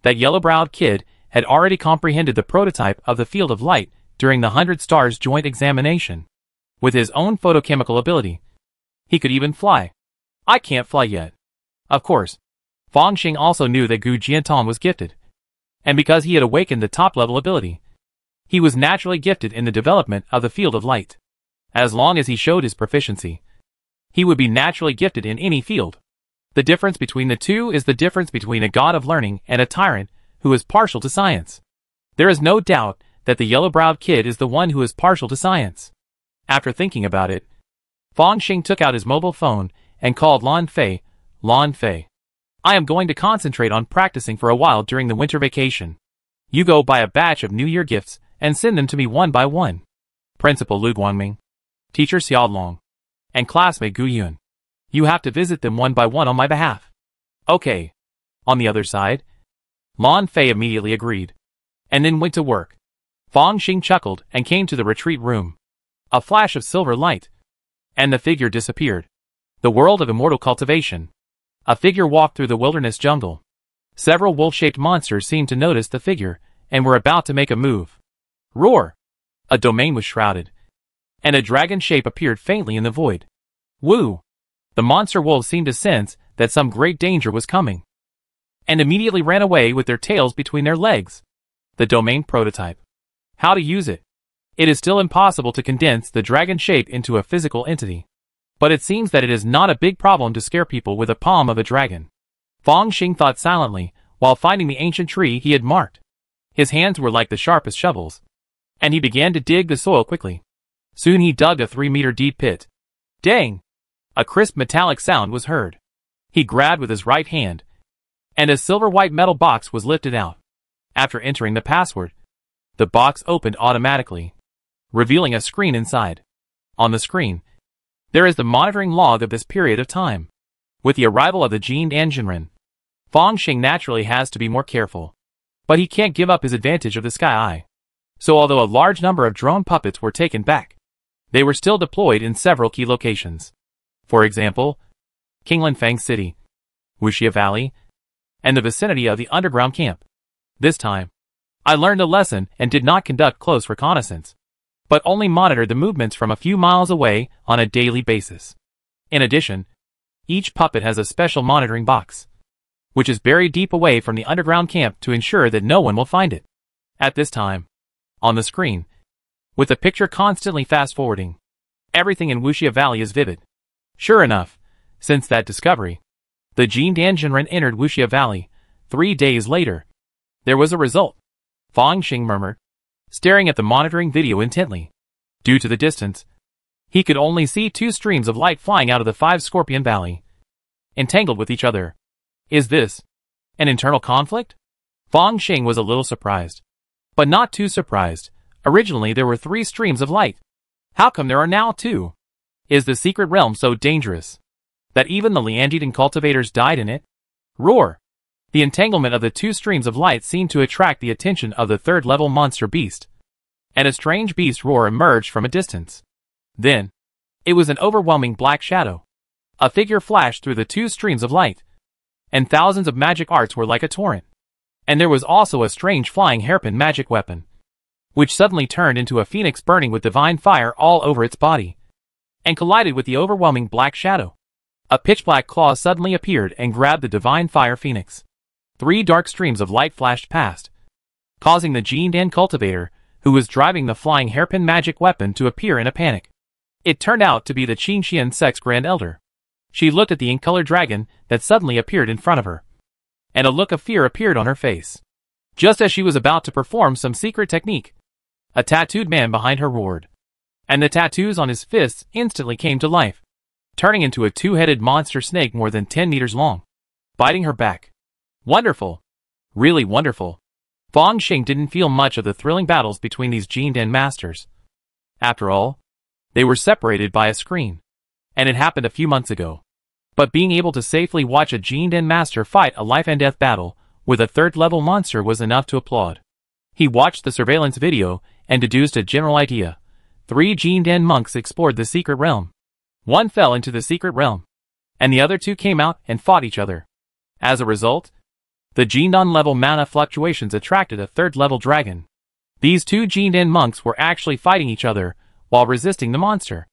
that yellow-browed kid had already comprehended the prototype of the field of light during the 100 Stars joint examination. With his own photochemical ability, he could even fly. I can't fly yet. Of course, Fang Xing also knew that Gu Jiantong was gifted, and because he had awakened the top-level ability, he was naturally gifted in the development of the field of light. As long as he showed his proficiency, he would be naturally gifted in any field. The difference between the two is the difference between a god of learning and a tyrant who is partial to science. There is no doubt that the yellow-browed kid is the one who is partial to science. After thinking about it, Fang Xing took out his mobile phone and called Lan Fei. Lan Fei, I am going to concentrate on practicing for a while during the winter vacation. You go buy a batch of New Year gifts and send them to me one by one. Principal Lu Guangming, Teacher Xiaolong, and classmate Gu Yun. You have to visit them one by one on my behalf. Okay. On the other side, Lan Fei immediately agreed, and then went to work. Fang Xing chuckled and came to the retreat room. A flash of silver light, and the figure disappeared. The world of immortal cultivation. A figure walked through the wilderness jungle. Several wolf-shaped monsters seemed to notice the figure, and were about to make a move. Roar! A domain was shrouded, and a dragon shape appeared faintly in the void. Woo! The monster wolves seemed to sense that some great danger was coming, and immediately ran away with their tails between their legs. The domain prototype. How to use it? It is still impossible to condense the dragon shape into a physical entity, but it seems that it is not a big problem to scare people with the palm of a dragon. Fang Xing thought silently while finding the ancient tree he had marked. His hands were like the sharpest shovels, and he began to dig the soil quickly. Soon he dug a 3-meter deep pit. Dang! A crisp metallic sound was heard. He grabbed with his right hand, and a silver-white metal box was lifted out. After entering the password, the box opened automatically, revealing a screen inside. On the screen, there is the monitoring log of this period of time. With the arrival of the Jin Anjinren, Fang Xing naturally has to be more careful, but he can't give up his advantage of the Sky Eye. So although a large number of drone puppets were taken back, they were still deployed in several key locations. For example, Qinglanfang City, Wuxia Valley, and the vicinity of the underground camp. This time, I learned a lesson and did not conduct close reconnaissance, but only monitored the movements from a few miles away on a daily basis. In addition, each puppet has a special monitoring box, which is buried deep away from the underground camp to ensure that no one will find it. At this time, on the screen, with the picture constantly fast-forwarding, everything in Wuxia Valley is vivid. Sure enough, since that discovery, the Jin Danjinren entered Wuxia Valley. 3 days later, there was a result. Fang Xing murmured, staring at the monitoring video intently. Due to the distance, he could only see 2 streams of light flying out of the 5 Scorpion Valley, entangled with each other. Is this an internal conflict? Fang Xing was a little surprised, but not too surprised. Originally there were 3 streams of light. How come there are now 2? Is the secret realm so dangerous that even the Lianjian cultivators died in it? Roar! The entanglement of the 2 streams of light seemed to attract the attention of the 3rd-level monster beast, and a strange beast roar emerged from a distance. Then, it was an overwhelming black shadow. A figure flashed through the 2 streams of light, and thousands of magic arts were like a torrent. And there was also a strange flying hairpin magic weapon, which suddenly turned into a phoenix burning with divine fire all over its body, and collided with the overwhelming black shadow. A pitch-black claw suddenly appeared and grabbed the divine fire phoenix. 3 dark streams of light flashed past, causing the Jindan cultivator, who was driving the flying hairpin magic weapon, to appear in a panic. It turned out to be the Qingxian sect's Grand Elder. She looked at the ink-colored dragon that suddenly appeared in front of her, and a look of fear appeared on her face. Just as she was about to perform some secret technique, a tattooed man behind her roared, and the tattoos on his fists instantly came to life, turning into a 2-headed monster snake more than 10 meters long, biting her back. Wonderful. Really wonderful. Fang Xing didn't feel much of the thrilling battles between these Jindan masters. After all, they were separated by a screen, and it happened a few months ago. But being able to safely watch a Jindan master fight a life-and-death battle with a third-level monster was enough to applaud. He watched the surveillance video and deduced a general idea. 3 Jindan monks explored the secret realm. One fell into the secret realm, and the other 2 came out and fought each other. As a result, the Jindan level mana fluctuations attracted a third-level dragon. These 2 Jindan monks were actually fighting each other while resisting the monster.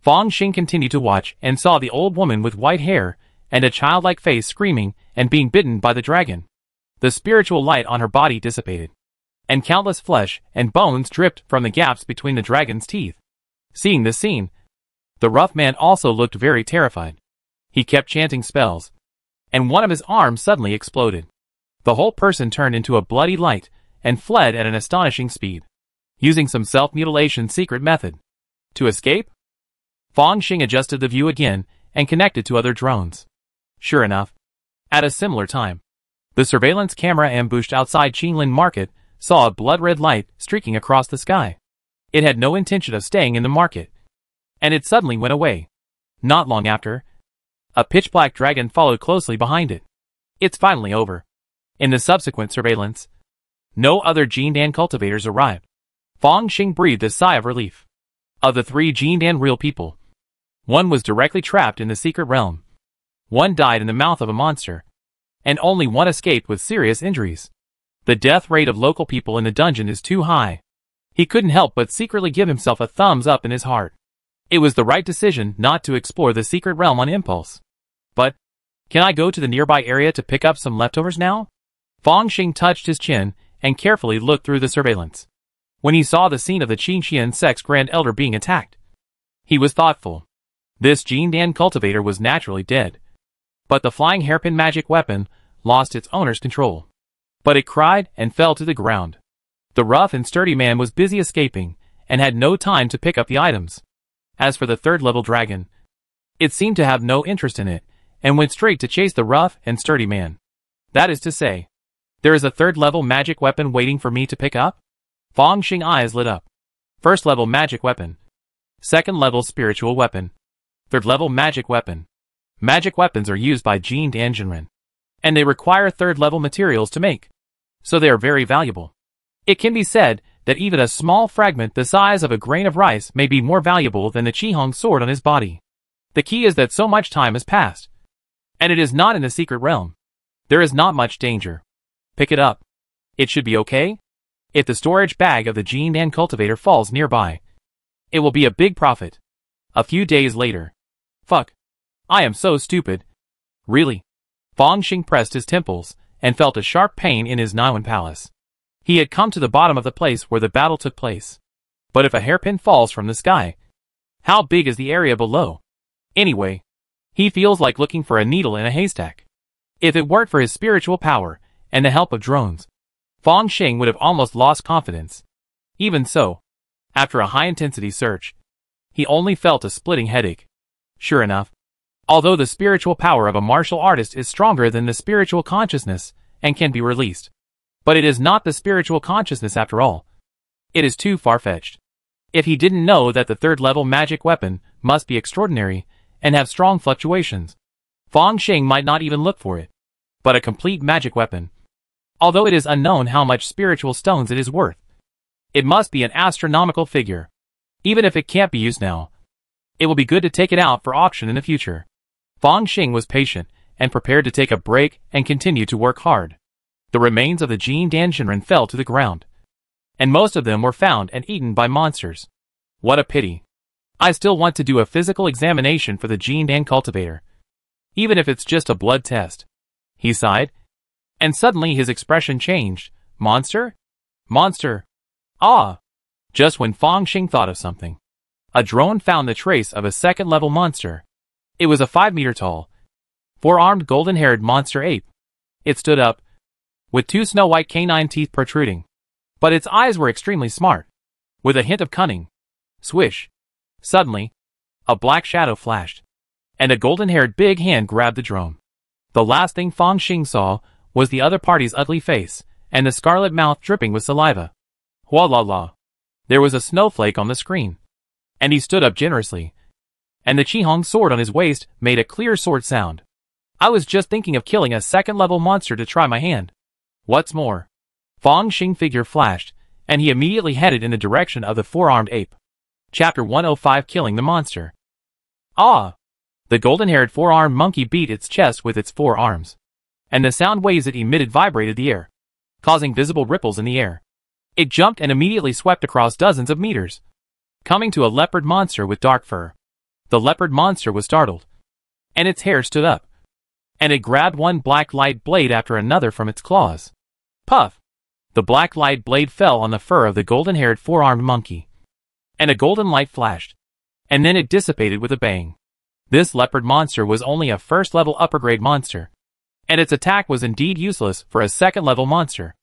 Fang Xing continued to watch and saw the old woman with white hair and a childlike face screaming and being bitten by the dragon. The spiritual light on her body dissipated, and countless flesh and bones dripped from the gaps between the dragon's teeth. Seeing this scene, the rough man also looked very terrified. He kept chanting spells, and one of his arms suddenly exploded. The whole person turned into a bloody light and fled at an astonishing speed, using some self-mutilation secret method. To escape, Fang Xing adjusted the view again and connected to other drones. Sure enough, at a similar time, the surveillance camera ambushed outside Qinglin Market saw a blood-red light streaking across the sky. It had no intention of staying in the market, and it suddenly went away. Not long after, a pitch-black dragon followed closely behind it. It's finally over. In the subsequent surveillance, no other Jindan cultivators arrived. Fang Xing breathed a sigh of relief. Of the 3 Jindan real people, one was directly trapped in the secret realm. One died in the mouth of a monster, and only one escaped with serious injuries. The death rate of local people in the dungeon is too high. He couldn't help but secretly give himself a thumbs up in his heart. It was the right decision not to explore the secret realm on impulse. But, can I go to the nearby area to pick up some leftovers now? Fang Xing touched his chin and carefully looked through the surveillance. When he saw the scene of the Qingxian sect's Grand Elder being attacked, he was thoughtful. This Jindan cultivator was naturally dead, but the flying hairpin magic weapon lost its owner's control. But it cried and fell to the ground. The rough and sturdy man was busy escaping and had no time to pick up the items. As for the third-level dragon, it seemed to have no interest in it and went straight to chase the rough and sturdy man. That is to say, there is a third-level magic weapon waiting for me to pick up? Fang Xing eyes lit up. First-level magic weapon. Second-level spiritual weapon. Third-level magic weapon. Magic weapons are used by Jindan Jinren, and they require third-level materials to make, so they are very valuable. It can be said that even a small fragment the size of a grain of rice may be more valuable than the Qihong sword on his body. The key is that so much time has passed, and it is not in the secret realm. There is not much danger. Pick it up. It should be okay. If the storage bag of the Jindan cultivator falls nearby, it will be a big profit. A few days later. Fuck. I am so stupid. Really? Fang Xing pressed his temples and felt a sharp pain in his Niwen palace. He had come to the bottom of the place where the battle took place. But if a hairpin falls from the sky, how big is the area below? Anyway, he feels like looking for a needle in a haystack. If it weren't for his spiritual power and the help of drones, Fang Xing would have almost lost confidence. Even so, after a high-intensity search, he only felt a splitting headache. Sure enough, although the spiritual power of a martial artist is stronger than the spiritual consciousness and can be released, but it is not the spiritual consciousness after all. It is too far-fetched. If he didn't know that the third-level magic weapon must be extraordinary and have strong fluctuations, Fang Xing might not even look for it. But a complete magic weapon, although it is unknown how much spiritual stones it is worth, it must be an astronomical figure. Even if it can't be used now, it will be good to take it out for auction in the future. Fang Xing was patient and prepared to take a break and continue to work hard. The remains of the Jindan Jinren fell to the ground, and most of them were found and eaten by monsters. What a pity. I still want to do a physical examination for the Jindan cultivator, even if it's just a blood test. He sighed, And suddenly his expression changed. Monster? Monster. Ah! Just when Fang Xing thought of something, a drone found the trace of a second-level monster. It was a 5-meter tall, 4-armed golden-haired monster ape. It stood up, with 2 snow-white canine teeth protruding. But its eyes were extremely smart, with a hint of cunning. Swish! Suddenly, a black shadow flashed, and a golden-haired big hand grabbed the drone. The last thing Fang Xing saw was the other party's ugly face, and the scarlet mouth dripping with saliva. Hua la la. There was a snowflake on the screen, and he stood up generously, and the Qihong sword on his waist made a clear sword sound. I was just thinking of killing a second-level monster to try my hand. What's more, Fang Xing figure flashed, and he immediately headed in the direction of the 4-armed ape. Chapter 105 Killing the Monster. Ah! The golden-haired 4-armed monkey beat its chest with its 4 arms, and the sound waves it emitted vibrated the air, causing visible ripples in the air. It jumped and immediately swept across dozens of meters, coming to a leopard monster with dark fur. The leopard monster was startled, and its hair stood up, and it grabbed one black light blade after another from its claws. Puff! The black light blade fell on the fur of the golden-haired 4-armed monkey, and a golden light flashed, and then it dissipated with a bang. This leopard monster was only a first-level upper-grade monster, and its attack was indeed useless for a second-level monster.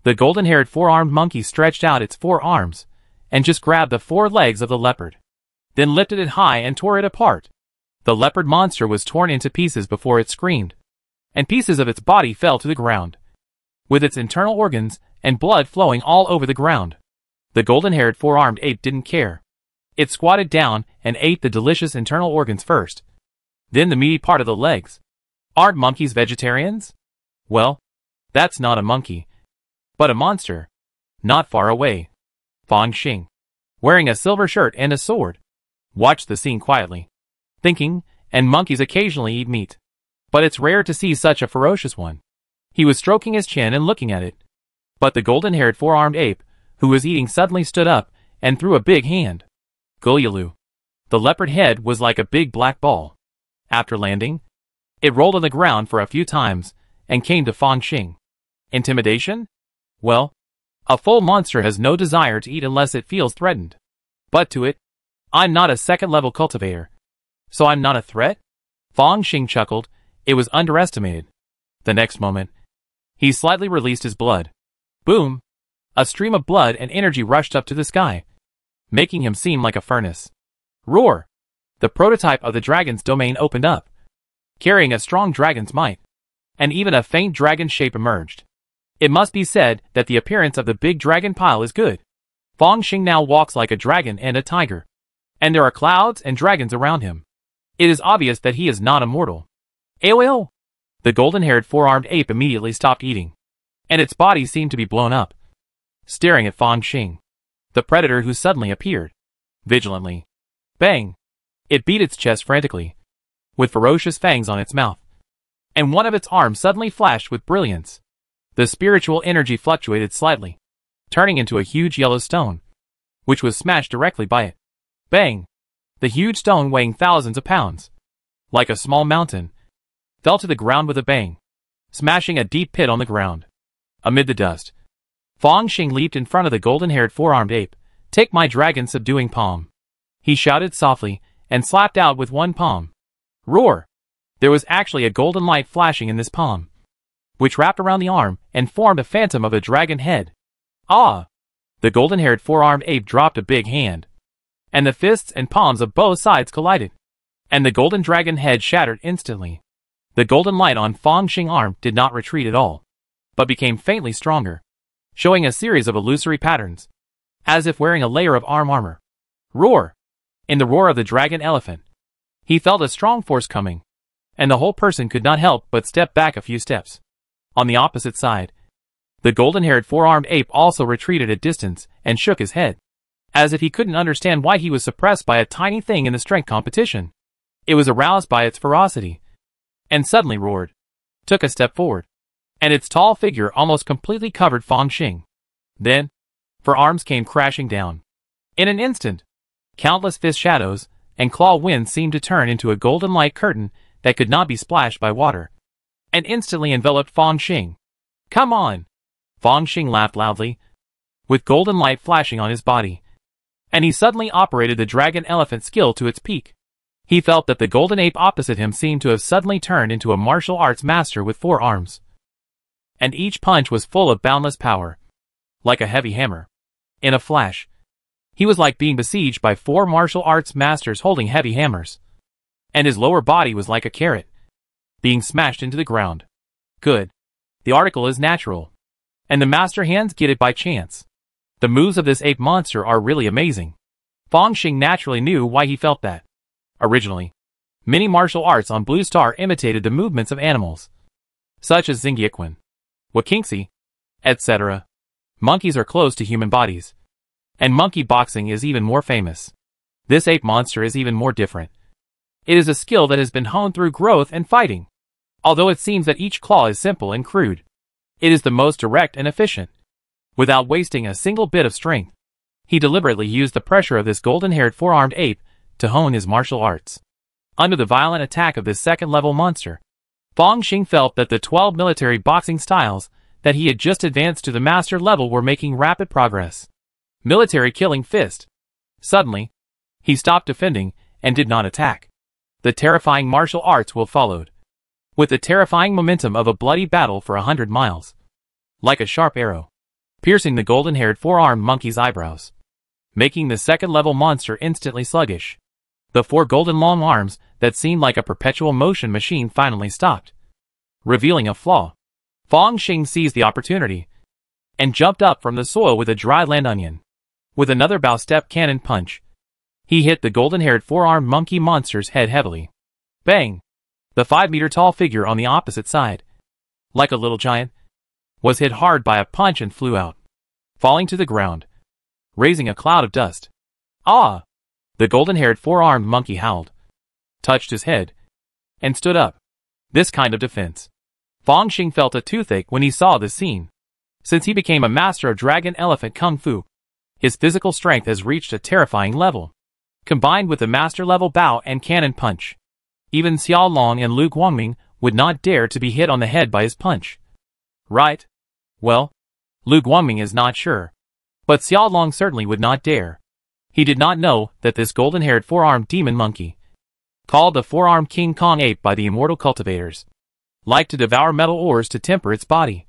The golden-haired 4-armed monkey stretched out its 4 arms, and just grabbed the 4 legs of the leopard, then lifted it high and tore it apart. The leopard monster was torn into pieces before it screamed, and pieces of its body fell to the ground, with its internal organs and blood flowing all over the ground. The golden-haired 4-armed ape didn't care. It squatted down and ate the delicious internal organs first, then the meaty part of the legs. Aren't monkeys vegetarians? Well, that's not a monkey, but a monster. Not far away, Fang Xing, wearing a silver shirt and a sword, watched the scene quietly, thinking, and monkeys occasionally eat meat, but it's rare to see such a ferocious one. He was stroking his chin and looking at it. But the golden-haired 4-armed ape, who was eating, suddenly stood up and threw a big hand. Gulyalu. The leopard head was like a big black ball. After landing, it rolled on the ground for a few times and came to Fang Xing. Intimidation? Well, a full monster has no desire to eat unless it feels threatened. But to it, I'm not a second-level cultivator, so I'm not a threat? Fang Xing chuckled. It was underestimated. The next moment, he slightly released his blood. Boom! A stream of blood and energy rushed up to the sky, making him seem like a furnace. Roar! The prototype of the dragon's domain opened up, carrying a strong dragon's might, and even a faint dragon shape emerged. It must be said that the appearance of the big dragon pile is good. Fang Xing now walks like a dragon and a tiger, and there are clouds and dragons around him. It is obvious that he is not immortal. Ayo! The golden-haired 4-armed ape immediately stopped eating, and its body seemed to be blown up, staring at Fang Xing, the predator who suddenly appeared, vigilantly. Bang! It beat its chest frantically, with ferocious fangs on its mouth, and one of its arms suddenly flashed with brilliance. The spiritual energy fluctuated slightly, turning into a huge yellow stone, which was smashed directly by it. Bang! The huge stone, weighing thousands of pounds, like a small mountain, fell to the ground with a bang, smashing a deep pit on the ground. Amid the dust, Fang Xing leaped in front of the golden-haired 4-armed ape. Take my dragon-subduing palm, he shouted softly, and slapped out with one palm. Roar! There was actually a golden light flashing in this palm, which wrapped around the arm and formed a phantom of a dragon head. Ah! The golden-haired 4-armed ape dropped a big hand, and the fists and palms of both sides collided, and the golden dragon head shattered instantly. The golden light on Fang Xing's arm did not retreat at all, but became faintly stronger, showing a series of illusory patterns, as if wearing a layer of arm armor. Roar! In the roar of the dragon elephant, he felt a strong force coming, and the whole person could not help but step back a few steps. On the opposite side, the golden-haired 4-armed ape also retreated a distance and shook his head, as if he couldn't understand why he was suppressed by a tiny thing in the strength competition. It was aroused by its ferocity, and suddenly roared, took a step forward, and its tall figure almost completely covered Fang Xing. Then, her arms came crashing down. In an instant, countless fist shadows and claw winds seemed to turn into a golden light curtain that could not be splashed by water, and instantly enveloped Fang Xing. Come on! Fong Xing laughed loudly, with golden light flashing on his body. And he suddenly operated the dragon elephant skill to its peak. He felt that the golden ape opposite him seemed to have suddenly turned into a martial arts master with 4 arms. And each punch was full of boundless power, like a heavy hammer. In a flash, he was like being besieged by 4 martial arts masters holding heavy hammers. And his lower body was like a carrot, being smashed into the ground. Good. The article is natural, and the master hands get it by chance. The moves of this ape monster are really amazing. Fong Xing naturally knew why he felt that. Originally, many martial arts on Blue Star imitated the movements of animals, such as Xingyiquan, Wakingxi, etc. Monkeys are close to human bodies, and monkey boxing is even more famous. This ape monster is even more different. It is a skill that has been honed through growth and fighting. Although it seems that each claw is simple and crude, it is the most direct and efficient. Without wasting a single bit of strength, he deliberately used the pressure of this golden-haired 4-armed ape to hone his martial arts. Under the violent attack of this second-level monster, Fong Xing felt that the 12 military boxing styles that he had just advanced to the master level were making rapid progress. Military killing fist. Suddenly, he stopped defending and did not attack. The terrifying martial arts will followed, with the terrifying momentum of a bloody battle for 100 miles. Like a sharp arrow, piercing the golden-haired 4-armed monkey's eyebrows, making the second-level monster instantly sluggish. The 4 golden long arms that seemed like a perpetual motion machine finally stopped, revealing a flaw. Fong Xing seized the opportunity and jumped up from the soil with a dry land onion. With another bow step cannon punch, he hit the golden-haired 4-armed monkey monster's head heavily. Bang! The 5-meter-tall figure on the opposite side, like a little giant, was hit hard by a punch and flew out, falling to the ground, raising a cloud of dust. Ah! The golden-haired 4-armed monkey howled, touched his head, and stood up. This kind of defense. Fong Xing felt a toothache when he saw this scene. Since he became a master of dragon elephant kung fu, his physical strength has reached a terrifying level. Combined with the master-level bow and cannon punch, even Xiao Long and Lu Guangming would not dare to be hit on the head by his punch. Right? Well, Lu Guangming is not sure, but Xiao Long certainly would not dare. He did not know that this golden-haired 4-armed demon monkey, called the 4-armed King Kong ape by the immortal cultivators, liked to devour metal ores to temper its body,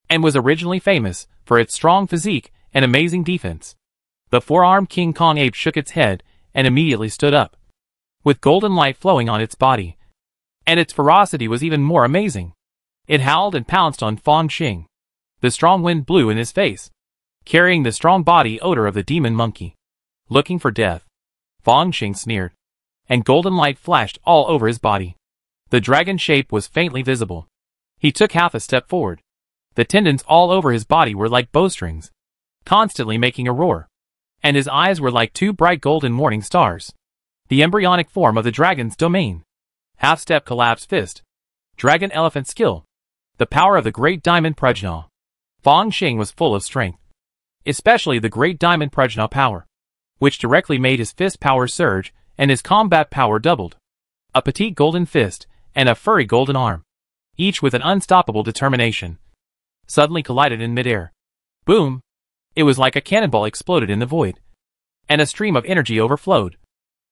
and was originally famous for its strong physique and amazing defense. The 4-armed King Kong ape shook its head and immediately stood up, with golden light flowing on its body, and its ferocity was even more amazing. It howled and pounced on Fong Xing. The strong wind blew in his face, carrying the strong body odor of the demon monkey. Looking for death, Fong Xing sneered, and golden light flashed all over his body. The dragon shape was faintly visible. He took half a step forward. The tendons all over his body were like bowstrings, constantly making a roar, and his eyes were like 2 bright golden morning stars. The embryonic form of the dragon's domain. Half-step collapse fist. Dragon elephant skill. The power of the great diamond prajna. Fong Xing was full of strength, especially the great diamond prajna power, which directly made his fist power surge and his combat power doubled. A petite golden fist and a furry golden arm, each with an unstoppable determination, suddenly collided in midair. Boom! It was like a cannonball exploded in the void, and a stream of energy overflowed,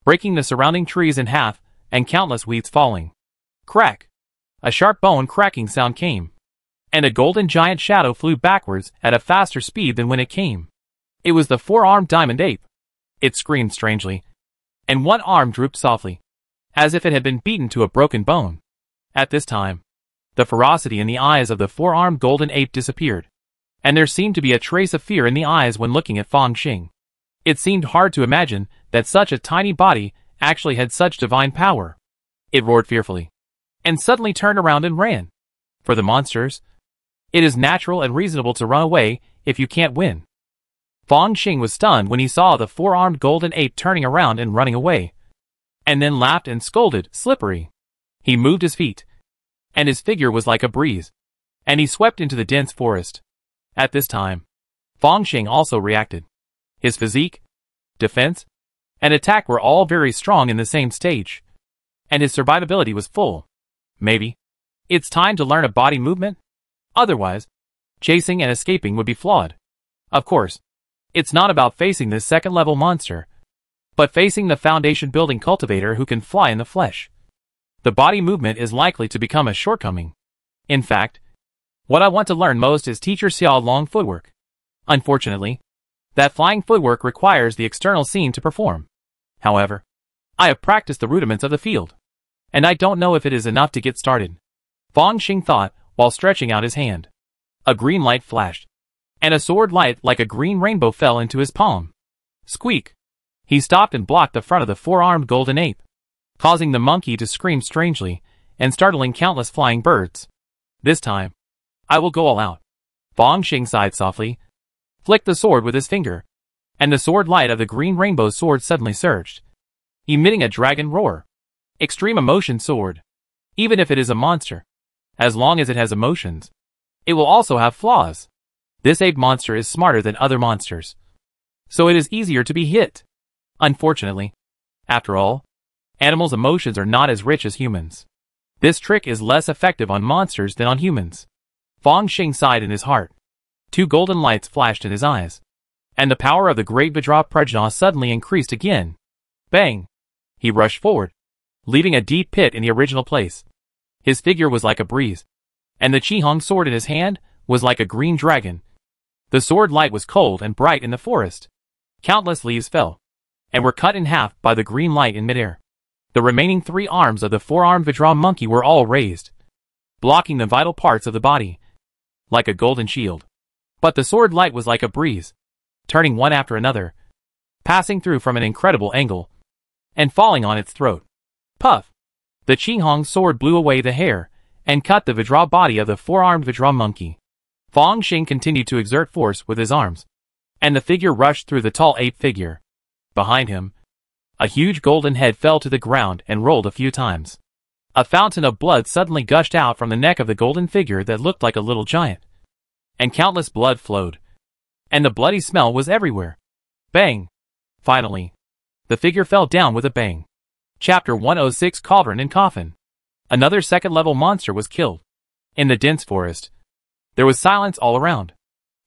breaking the surrounding trees in half and countless weeds falling. Crack! A sharp bone cracking sound came, and a golden giant shadow flew backwards at a faster speed than when it came. It was the 4-armed diamond ape. It screamed strangely, and one arm drooped softly, as if it had been beaten to a broken bone. At this time, the ferocity in the eyes of the 4-armed golden ape disappeared, and there seemed to be a trace of fear in the eyes when looking at Fong Xing. It seemed hard to imagine that such a tiny body actually had such divine power. It roared fearfully, and suddenly turned around and ran. For the monsters, it is natural and reasonable to run away if you can't win. Fong Xing was stunned when he saw the 4-armed golden ape turning around and running away, and then laughed and scolded, "Slippery." He moved his feet, and his figure was like a breeze, and he swept into the dense forest. At this time, Fong Xing also reacted. His physique, defense, and attack were all very strong in the same stage, and his survivability was full. Maybe it's time to learn a body movement? Otherwise, chasing and escaping would be flawed. Of course, it's not about facing this second-level monster, but facing the foundation-building cultivator who can fly in the flesh. The body movement is likely to become a shortcoming. In fact, what I want to learn most is Teacher Xiao Long footwork. Unfortunately, that flying footwork requires the external scene to perform. However, I have practiced the rudiments of the field, and I don't know if it is enough to get started. Fang Xing thought while stretching out his hand. A green light flashed, and a sword light like a green rainbow fell into his palm. Squeak! He stopped and blocked the front of the four-armed golden ape, causing the monkey to scream strangely and startling countless flying birds. This time, I will go all out. Fang Xing sighed softly, flicked the sword with his finger, and the sword light of the green rainbow sword suddenly surged, emitting a dragon roar. Extreme emotion sword. Even if it is a monster, as long as it has emotions, it will also have flaws. This ape monster is smarter than other monsters, so it is easier to be hit. Unfortunately, after all, animals' emotions are not as rich as humans. This trick is less effective on monsters than on humans. Fang Xing sighed in his heart. Two golden lights flashed in his eyes, and the power of the great Vajra Prajna suddenly increased again. Bang! He rushed forward, leaving a deep pit in the original place. His figure was like a breeze, and the Qihong sword in his hand was like a green dragon. The sword light was cold and bright in the forest. Countless leaves fell, and were cut in half by the green light in midair. The remaining three arms of the four-armed Vajra monkey were all raised, blocking the vital parts of the body, like a golden shield. But the sword light was like a breeze, turning one after another, passing through from an incredible angle, and falling on its throat. Puff! The Qihong sword blew away the hair, and cut the Vajra body of the four-armed Vajra monkey. Fang Xing continued to exert force with his arms, and the figure rushed through the tall ape figure. Behind him, a huge golden head fell to the ground and rolled a few times. A fountain of blood suddenly gushed out from the neck of the golden figure that looked like a little giant, and countless blood flowed, and the bloody smell was everywhere. Bang! Finally, the figure fell down with a bang. Chapter 106 Cauldron and Coffin. Another second-level monster was killed. In the dense forest, there was silence all around.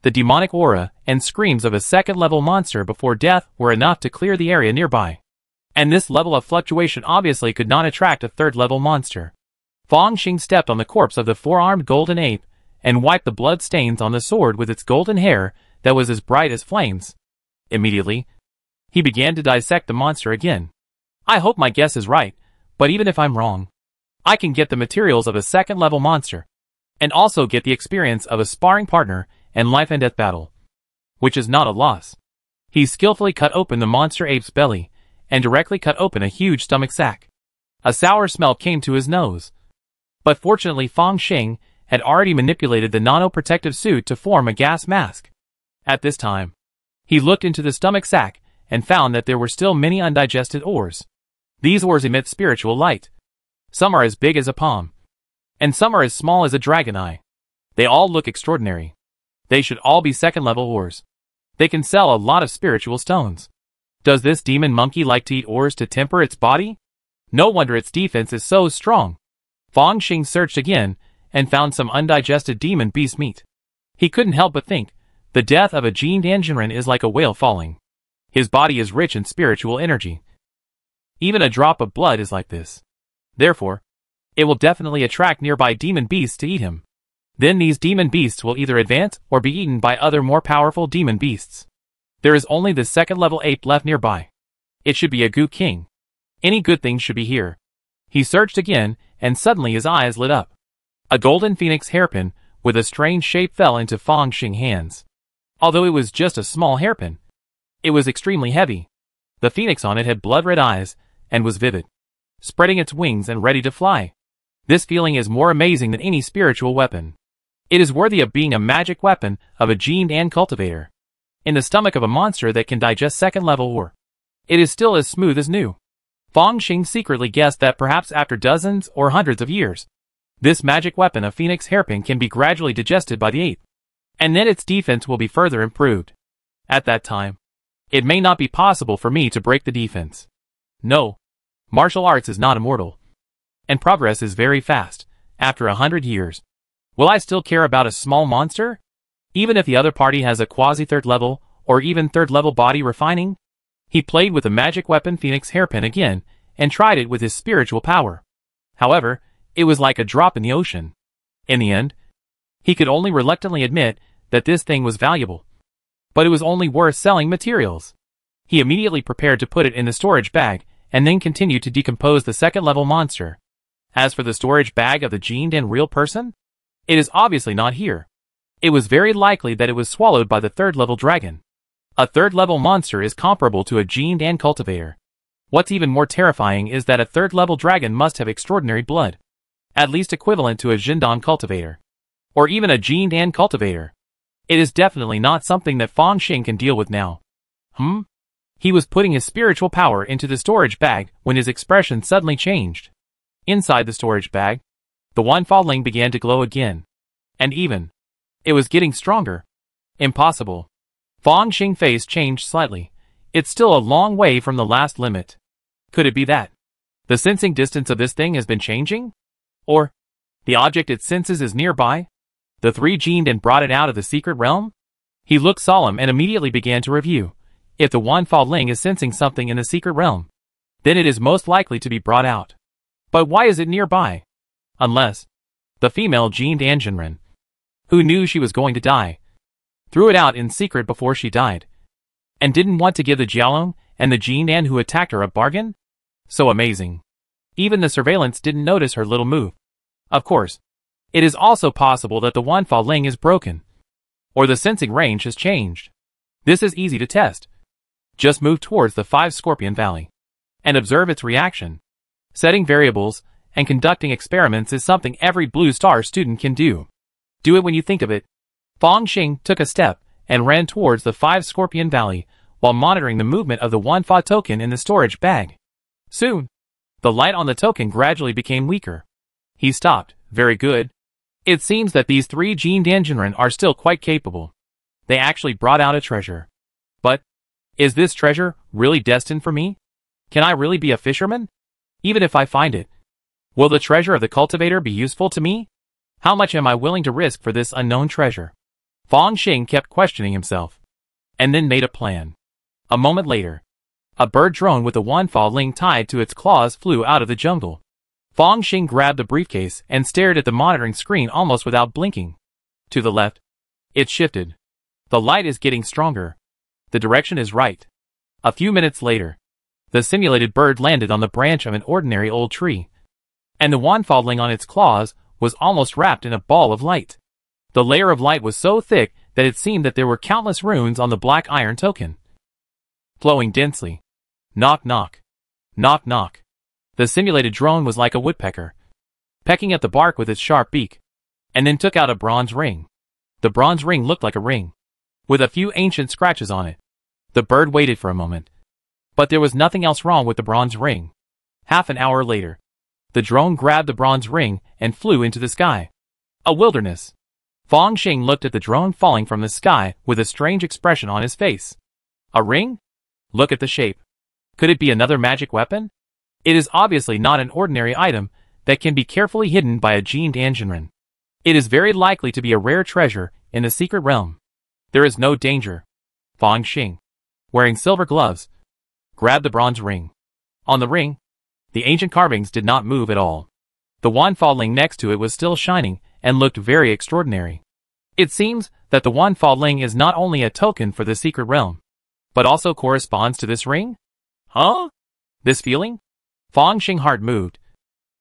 The demonic aura and screams of a second-level monster before death were enough to clear the area nearby. And this level of fluctuation obviously could not attract a third-level monster. Fang Xing stepped on the corpse of the four-armed golden ape and wiped the blood stains on the sword with its golden hair that was as bright as flames. Immediately, he began to dissect the monster again. I hope my guess is right, but even if I'm wrong, I can get the materials of a second-level monster, and also get the experience of a sparring partner and life-and-death battle, which is not a loss. He skillfully cut open the monster ape's belly, and directly cut open a huge stomach sac. A sour smell came to his nose. But fortunately Fang Xing had already manipulated the nano-protective suit to form a gas mask. At this time, he looked into the stomach sac and found that there were still many undigested ores. These ores emit spiritual light. Some are as big as a palm, and some are as small as a dragon eye. They all look extraordinary. They should all be second-level ores. They can sell a lot of spiritual stones. Does this demon monkey like to eat ores to temper its body? No wonder its defense is so strong. Fang Xing searched again and found some undigested demon beast meat. He couldn't help but think, the death of a Jin Danjinren is like a whale falling. His body is rich in spiritual energy. Even a drop of blood is like this. Therefore, it will definitely attract nearby demon beasts to eat him. Then these demon beasts will either advance or be eaten by other more powerful demon beasts. There is only the second-level ape left nearby. It should be a Gu King. Any good thing should be here. He searched again, and suddenly his eyes lit up. A golden phoenix hairpin with a strange shape fell into Fang Xing's hands. Although it was just a small hairpin, it was extremely heavy. The phoenix on it had blood-red eyes and was vivid, spreading its wings and ready to fly. This feeling is more amazing than any spiritual weapon. It is worthy of being a magic weapon of a Jin Dan cultivator. In the stomach of a monster that can digest second-level ore, it is still as smooth as new. Fang Xing secretly guessed that perhaps after dozens or hundreds of years, this magic weapon of phoenix hairpin can be gradually digested by the ape, and then its defense will be further improved. At that time, it may not be possible for me to break the defense. No, martial arts is not immortal, and progress is very fast. After 100 years, will I still care about a small monster? Even if the other party has a quasi-third level, or even third level body refining? He played with the magic weapon Phoenix Hairpin again, and tried it with his spiritual power. However, it was like a drop in the ocean. In the end, he could only reluctantly admit that this thing was valuable. But it was only worth selling materials. He immediately prepared to put it in the storage bag, and then continued to decompose the second-level monster. As for the storage bag of the gened and real person, it is obviously not here. It was very likely that it was swallowed by the third-level dragon. A third-level monster is comparable to a gened and cultivator. What's even more terrifying is that a third-level dragon must have extraordinary blood, at least equivalent to a Jindan cultivator, or even a gened and cultivator. It is definitely not something that Fang Xing can deal with now. He was putting his spiritual power into the storage bag when his expression suddenly changed. Inside the storage bag, the one falling began to glow again. And even, it was getting stronger. Impossible. Fang Xing's face changed slightly. It's still a long way from the last limit. Could it be that the sensing distance of this thing has been changing? Or the object it senses is nearby? The three gened and brought it out of the secret realm? He looked solemn and immediately began to review. If the Wan Fa Ling is sensing something in the secret realm, then it is most likely to be brought out. But why is it nearby? Unless the female gened Anjinren, who knew she was going to die, threw it out in secret before she died, and didn't want to give the Jialong and the gened An who attacked her a bargain? So amazing. Even the surveillance didn't notice her little move. Of course, it is also possible that the Wan Fa Ling is broken, or the sensing range has changed. This is easy to test. Just move towards the 5 Scorpion Valley and observe its reaction. Setting variables and conducting experiments is something every Blue Star student can do. Do it when you think of it. Fang Xing took a step and ran towards the 5 Scorpion Valley while monitoring the movement of the Wan Fa token in the storage bag. Soon, the light on the token gradually became weaker. He stopped. Very good. It seems that these three gened Anjinren are still quite capable. They actually brought out a treasure. But is this treasure really destined for me? Can I really be a fisherman? Even if I find it, will the treasure of the cultivator be useful to me? How much am I willing to risk for this unknown treasure? Fang Xing kept questioning himself, and then made a plan. A moment later, a bird drone with a Wan Fa Ling tied to its claws flew out of the jungle. Fang Xing grabbed the briefcase and stared at the monitoring screen almost without blinking. To the left, it shifted. The light is getting stronger. The direction is right. A few minutes later, the simulated bird landed on the branch of an ordinary old tree, and the Wan Fa Ling on its claws was almost wrapped in a ball of light. The layer of light was so thick that it seemed that there were countless runes on the black iron token, flowing densely. Knock knock. Knock knock. The simulated drone was like a woodpecker, pecking at the bark with its sharp beak, and then took out a bronze ring. The bronze ring looked like a ring, with a few ancient scratches on it. The bird waited for a moment, but there was nothing else wrong with the bronze ring. Half an hour later, the drone grabbed the bronze ring and flew into the sky. A wilderness. Fang Xing looked at the drone falling from the sky with a strange expression on his face. A ring? Look at the shape. Could it be another magic weapon? It is obviously not an ordinary item that can be carefully hidden by a gened Anjinren. It is very likely to be a rare treasure in the secret realm. There is no danger. Fang Xing, wearing silver gloves, grabbed the bronze ring. On the ring, the ancient carvings did not move at all. The Wan Fa Ling next to it was still shining and looked very extraordinary. It seems that the Wan Fa Ling is not only a token for the secret realm, but also corresponds to this ring? Huh? This feeling? Fang Xing's heart moved,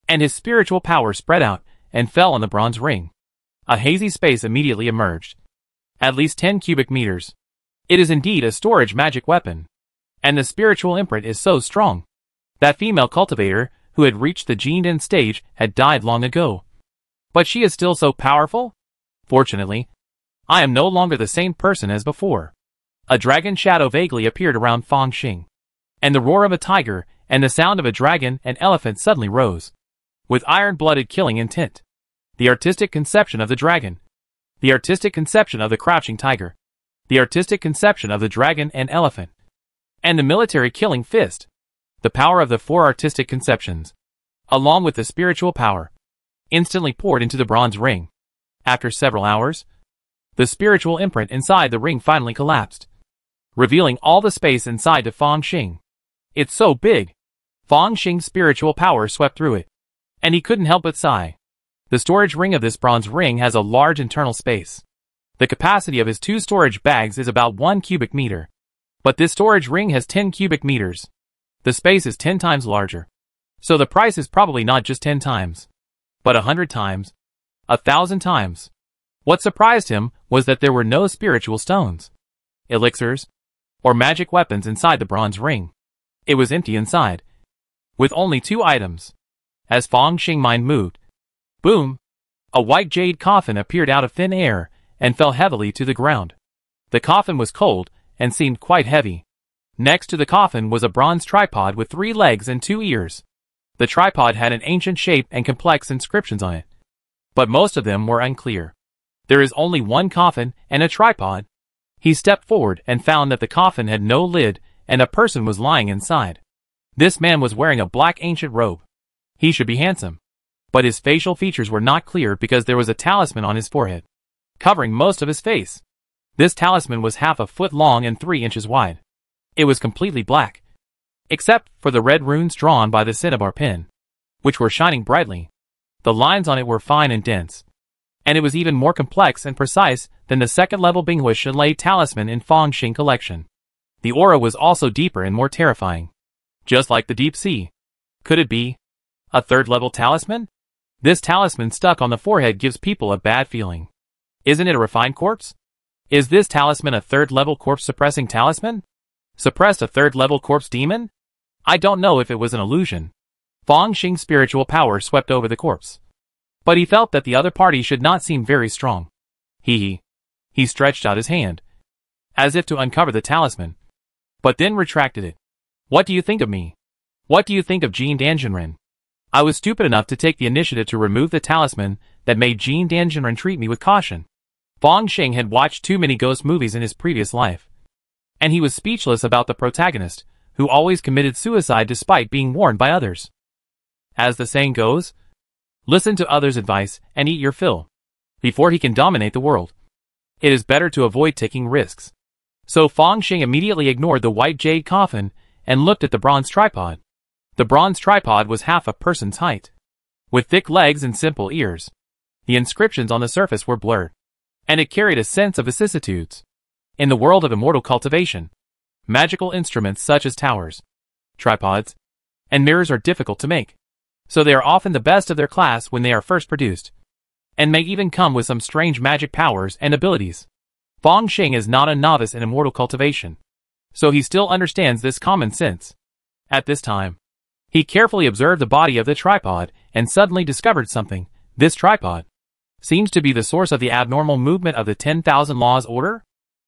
and his spiritual power spread out and fell on the bronze ring. A hazy space immediately emerged. At least 10 cubic meters. It is indeed a storage magic weapon. And the spiritual imprint is so strong. That female cultivator, who had reached the gened N stage, had died long ago. But she is still so powerful? Fortunately, I am no longer the same person as before. A dragon shadow vaguely appeared around Fang Xing, and the roar of a tiger and the sound of a dragon and elephant suddenly rose, with iron-blooded killing intent. The artistic conception of the dragon, the artistic conception of the crouching tiger, the artistic conception of the dragon and elephant, and the military killing fist. The power of the 4 artistic conceptions, along with the spiritual power, instantly poured into the bronze ring. After several hours, The spiritual imprint inside the ring finally collapsed, revealing all the space inside to Fang Xing. It's so big. Fang Xing's spiritual power swept through it, and he couldn't help but sigh. The storage ring of this bronze ring has a large internal space. The capacity of his 2 storage bags is about 1 cubic meter. But this storage ring has 10 cubic meters. The space is 10 times larger. So the price is probably not just 10 times, but 100 times, 1,000 times. What surprised him was that there were no spiritual stones, elixirs, or magic weapons inside the bronze ring. It was empty inside, with only 2 items. As Fang Xing's mind moved, boom! A white jade coffin appeared out of thin air and fell heavily to the ground. The coffin was cold and seemed quite heavy. Next to the coffin was a bronze tripod with 3 legs and 2 ears. The tripod had an ancient shape and complex inscriptions on it, but most of them were unclear. There is only 1 coffin and a tripod. He stepped forward and found that the coffin had no lid and a person was lying inside. This man was wearing a black ancient robe. He should be handsome, but his facial features were not clear because there was a talisman on his forehead, covering most of his face. This talisman was half a foot long and 3 inches wide. It was completely black, except for the red runes drawn by the cinnabar pen, which were shining brightly. The lines on it were fine and dense, and it was even more complex and precise than the second-level Binghui Shenlei talisman in Fang Xing collection. The aura was also deeper and more terrifying, just like the deep sea. Could it be a third-level talisman? This talisman stuck on the forehead gives people a bad feeling. Isn't it a refined corpse? Is this talisman a third-level corpse-suppressing talisman? Suppressed a third-level corpse demon? I don't know if it was an illusion. Fang Xing's spiritual power swept over the corpse, but he felt that the other party should not seem very strong. He stretched out his hand, as if to uncover the talisman, but then retracted it. What do you think of me? What do you think of Jean Danjinren? I was stupid enough to take the initiative to remove the talisman that made Jean Danjinren treat me with caution. Fang Xing had watched too many ghost movies in his previous life, and he was speechless about the protagonist, who always committed suicide despite being warned by others. As the saying goes, listen to others' advice and eat your fill before he can dominate the world. It is better to avoid taking risks. So Fang Xing immediately ignored the white jade coffin and looked at the bronze tripod. The bronze tripod was half a person's height, with thick legs and simple ears. The inscriptions on the surface were blurred, and it carried a sense of vicissitudes. In the world of immortal cultivation, magical instruments such as towers, tripods, and mirrors are difficult to make, so they are often the best of their class when they are first produced, and may even come with some strange magic powers and abilities. Fang Xing is not a novice in immortal cultivation, so he still understands this common sense. At this time, he carefully observed the body of the tripod and suddenly discovered something. This tripod seems to be the source of the abnormal movement of the 10,000 Laws Order?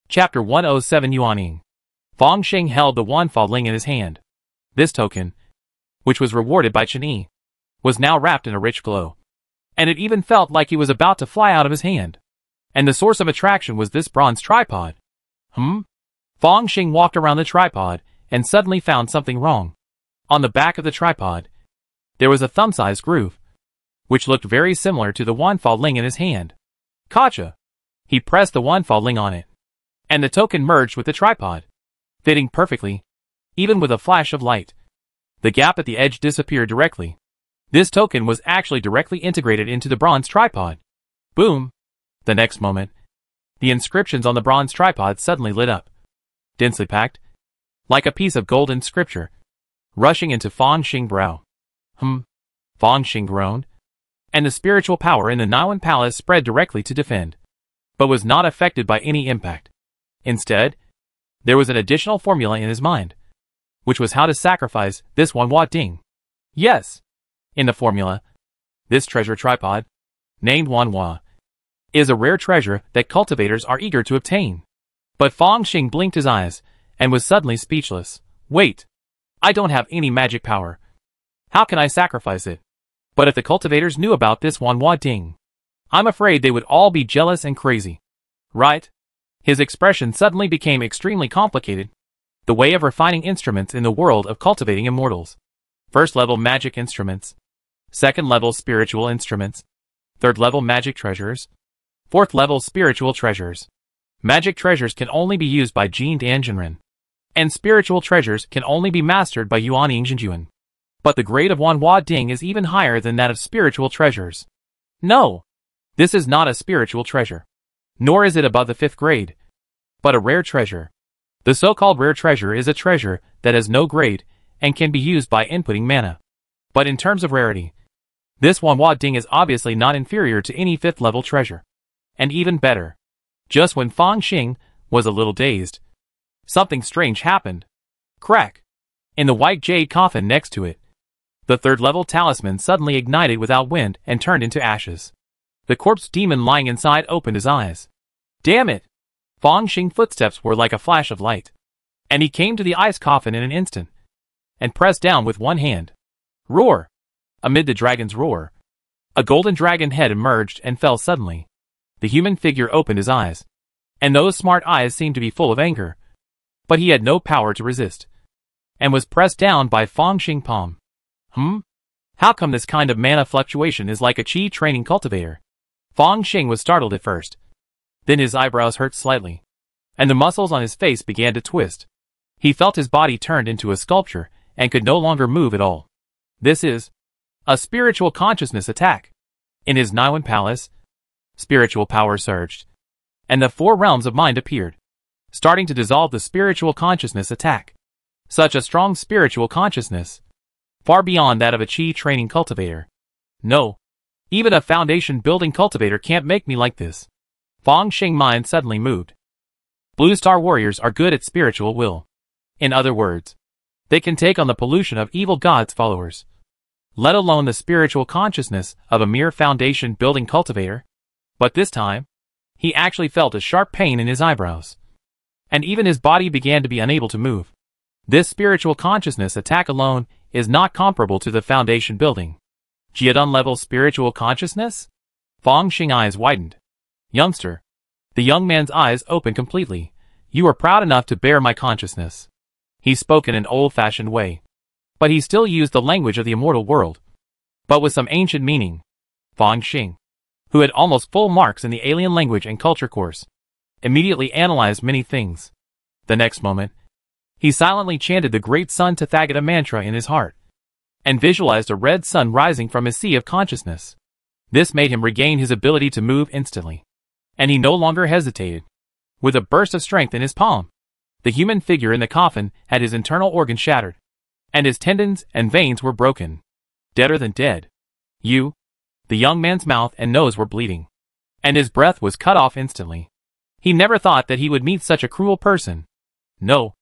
Chapter 107 Yuaning. Fang Xing held the Wanfa Ling in his hand. This token, which was rewarded by Chen, was now wrapped in a rich glow, and it even felt like he was about to fly out of his hand. And the source of attraction was this bronze tripod. Fang Xing walked around the tripod and suddenly found something wrong. On the back of the tripod, there was a thumb-sized groove, which looked very similar to the Wanfa Ling in his hand. Gotcha! He pressed the Wanfa Ling on it, and the token merged with the tripod, fitting perfectly, even with a flash of light. The gap at the edge disappeared directly. This token was actually directly integrated into the bronze tripod. Boom! The next moment, the inscriptions on the bronze tripod suddenly lit up, densely packed, like a piece of golden scripture, rushing into Fang Xing's brow. Fang Xing groaned, and the spiritual power in the Niwen Palace spread directly to defend, but was not affected by any impact. Instead, there was an additional formula in his mind, which was how to sacrifice this Wanhua Ding. Yes! In the formula, this treasure tripod, named Wanhua, is a rare treasure that cultivators are eager to obtain. But Fang Xing blinked his eyes, and was suddenly speechless. Wait! I don't have any magic power. How can I sacrifice it? But if the cultivators knew about this Wanhua Ding, I'm afraid they would all be jealous and crazy. Right? His expression suddenly became extremely complicated. The way of refining instruments in the world of cultivating immortals. First-level magic instruments. Second-level spiritual instruments. Third-level magic treasures. 4th level spiritual treasures. Magic treasures can only be used by Jin Danjinren. And spiritual treasures can only be mastered by Yuan Yingzhenjuan. But the grade of Wanhua Ding is even higher than that of spiritual treasures. No! This is not a spiritual treasure. Nor is it above the 5th grade. But a rare treasure. The so-called rare treasure is a treasure that has no grade and can be used by inputting mana. But in terms of rarity, this Wanhua Ding is obviously not inferior to any 5th level treasure. And even better. Just when Fang Xing was a little dazed, something strange happened. Crack! In the white jade coffin next to it, the 3rd level talisman suddenly ignited without wind and turned into ashes. The corpse demon lying inside opened his eyes. Damn it! Fang Xing's footsteps were like a flash of light. And he came to the ice coffin in an instant, and pressed down with one hand. Roar! Amid the dragon's roar, a golden dragon head emerged and fell suddenly. The human figure opened his eyes, and those smart eyes seemed to be full of anger. But he had no power to resist, and was pressed down by Fang Xing's palm. How come this kind of mana fluctuation is like a chi training cultivator? Fang Xing was startled at first. Then his eyebrows hurt slightly, and the muscles on his face began to twist. He felt his body turned into a sculpture and could no longer move at all. This is a spiritual consciousness attack. In his Niwen palace, spiritual power surged, and the 4 realms of mind appeared, starting to dissolve the spiritual consciousness attack. Such a strong spiritual consciousness, far beyond that of a chi training cultivator. No, even a foundation building cultivator can't make me like this. Fang Xing's mind suddenly moved. Blue Star warriors are good at spiritual will. In other words, they can take on the pollution of evil gods' followers, let alone the spiritual consciousness of a mere foundation building cultivator. But this time, he actually felt a sharp pain in his eyebrows, and even his body began to be unable to move. This spiritual consciousness attack alone is not comparable to the foundation building. Jiadun level spiritual consciousness? Fang Xing's eyes widened. Youngster. The young man's eyes opened completely. You are proud enough to bear my consciousness. He spoke in an old-fashioned way, but he still used the language of the immortal world, but with some ancient meaning. Fang Xing, who had almost full marks in the alien language and culture course, immediately analyzed many things. The next moment, he silently chanted the great Sun Tathagata mantra in his heart, and visualized a red sun rising from his sea of consciousness. This made him regain his ability to move instantly, and he no longer hesitated. With a burst of strength in his palm, the human figure in the coffin had his internal organs shattered, and his tendons and veins were broken. Deader than dead. The young man's mouth and nose were bleeding, and his breath was cut off instantly. He never thought that he would meet such a cruel person. No,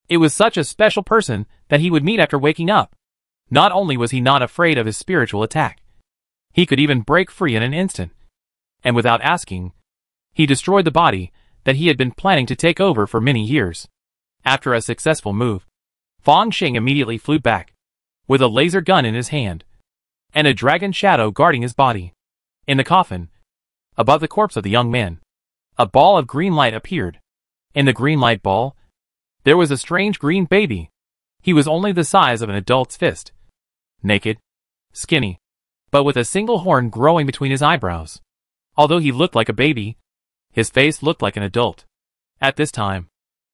it was such a special person that he would meet after waking up. Not only was he not afraid of his spiritual attack, he could even break free in an instant. And without asking, he destroyed the body that he had been planning to take over for many years. After a successful move, Fang Xing immediately flew back, with a laser gun in his hand, and a dragon shadow guarding his body. In the coffin, above the corpse of the young man, a ball of green light appeared. In the green light ball, there was a strange green baby. He was only the size of an adult's fist. Naked, skinny, but with a single horn growing between his eyebrows. Although he looked like a baby, his face looked like an adult. At this time,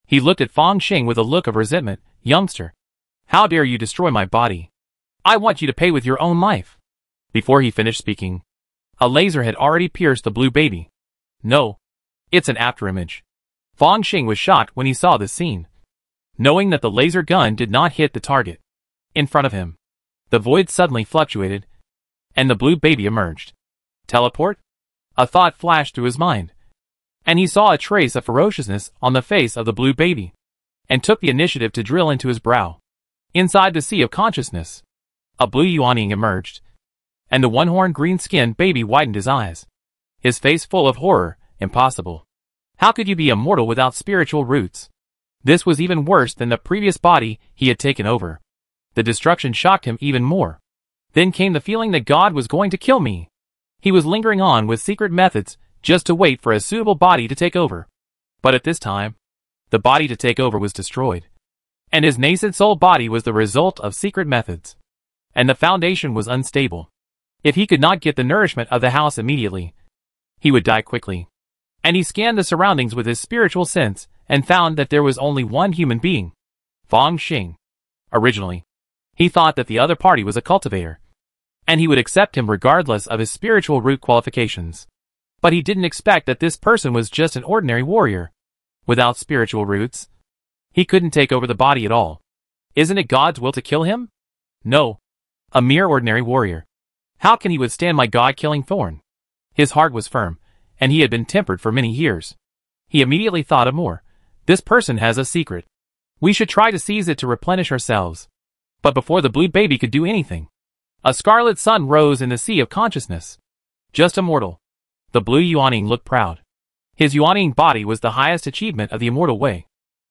he looked at Fang Xing with a look of resentment. Youngster, how dare you destroy my body? I want you to pay with your own life. Before he finished speaking, a laser had already pierced the blue baby. No, it's an afterimage. Fang Xing was shocked when he saw this scene, knowing that the laser gun did not hit the target. In front of him, the void suddenly fluctuated, and the blue baby emerged. Teleport? A thought flashed through his mind, and he saw a trace of ferociousness on the face of the blue baby, and took the initiative to drill into his brow. Inside the sea of consciousness, a blue Yuaning emerged, and the one-horned green-skinned baby widened his eyes, his face full of horror. Impossible. How could you be immortal without spiritual roots? This was even worse than the previous body he had taken over. The destruction shocked him even more. Then came the feeling that God was going to kill me. He was lingering on with secret methods just to wait for a suitable body to take over. But at this time, the body to take over was destroyed, and his nascent soul body was the result of secret methods. And the foundation was unstable. If he could not get the nourishment of the house immediately, he would die quickly. And he scanned the surroundings with his spiritual sense and found that there was only one human being, Fong Xing. Originally, he thought that the other party was a cultivator, and he would accept him regardless of his spiritual root qualifications. But he didn't expect that this person was just an ordinary warrior. Without spiritual roots, he couldn't take over the body at all. Isn't it God's will to kill him? No. A mere ordinary warrior. How can he withstand my God-killing thorn? His heart was firm, and he had been tempered for many years. He immediately thought of more. This person has a secret. We should try to seize it to replenish ourselves. But before the blue baby could do anything, a scarlet sun rose in the sea of consciousness. Just a mortal. The blue Yuaning looked proud. His Yuaning body was the highest achievement of the immortal way.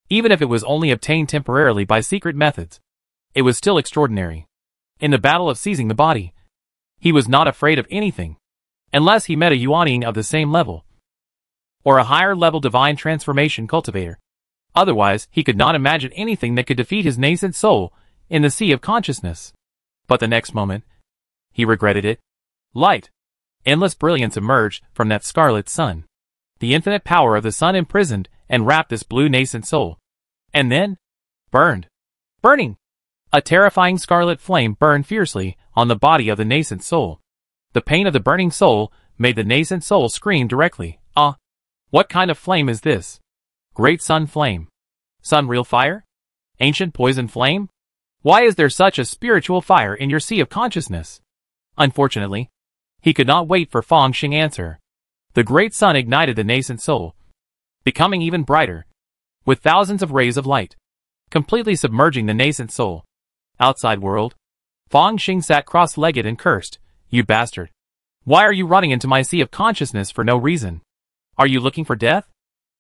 Even if it was only obtained temporarily by secret methods, it was still extraordinary. In the battle of seizing the body, he was not afraid of anything, unless he met a Yuaning of the same level, or a higher level divine transformation cultivator. Otherwise, he could not imagine anything that could defeat his nascent soul in the sea of consciousness. But the next moment, he regretted it. Light, endless brilliance emerged from that scarlet sun. The infinite power of the sun imprisoned and wrapped this blue nascent soul. And then, burned. Burning! A terrifying scarlet flame burned fiercely on the body of the nascent soul. The pain of the burning soul made the nascent soul scream directly. Ah! What kind of flame is this? Great sun flame. Sun real fire? Ancient poison flame? Why is there such a spiritual fire in your sea of consciousness? Unfortunately, he could not wait for Fong Xing's answer. The great sun ignited the nascent soul, becoming even brighter, with thousands of rays of light, completely submerging the nascent soul. Outside world, Fong Xing sat cross-legged and cursed. You bastard. Why are you running into my sea of consciousness for no reason? Are you looking for death?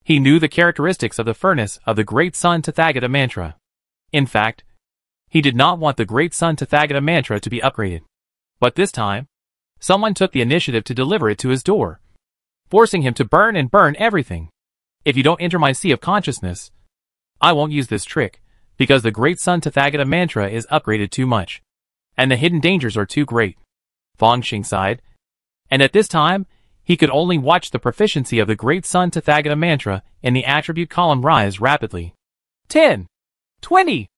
He knew the characteristics of the furnace of the great sun Tathagata mantra. In fact, he did not want the great sun Tathagata mantra to be upgraded. But this time, someone took the initiative to deliver it to his door, forcing him to burn and burn everything. If you don't enter my sea of consciousness, I won't use this trick, because the great sun Tathagata mantra is upgraded too much, and the hidden dangers are too great. Fong Xing sighed, and at this time, he could only watch the proficiency of the great sun Tathagata mantra in the attribute column rise rapidly. 10, 20,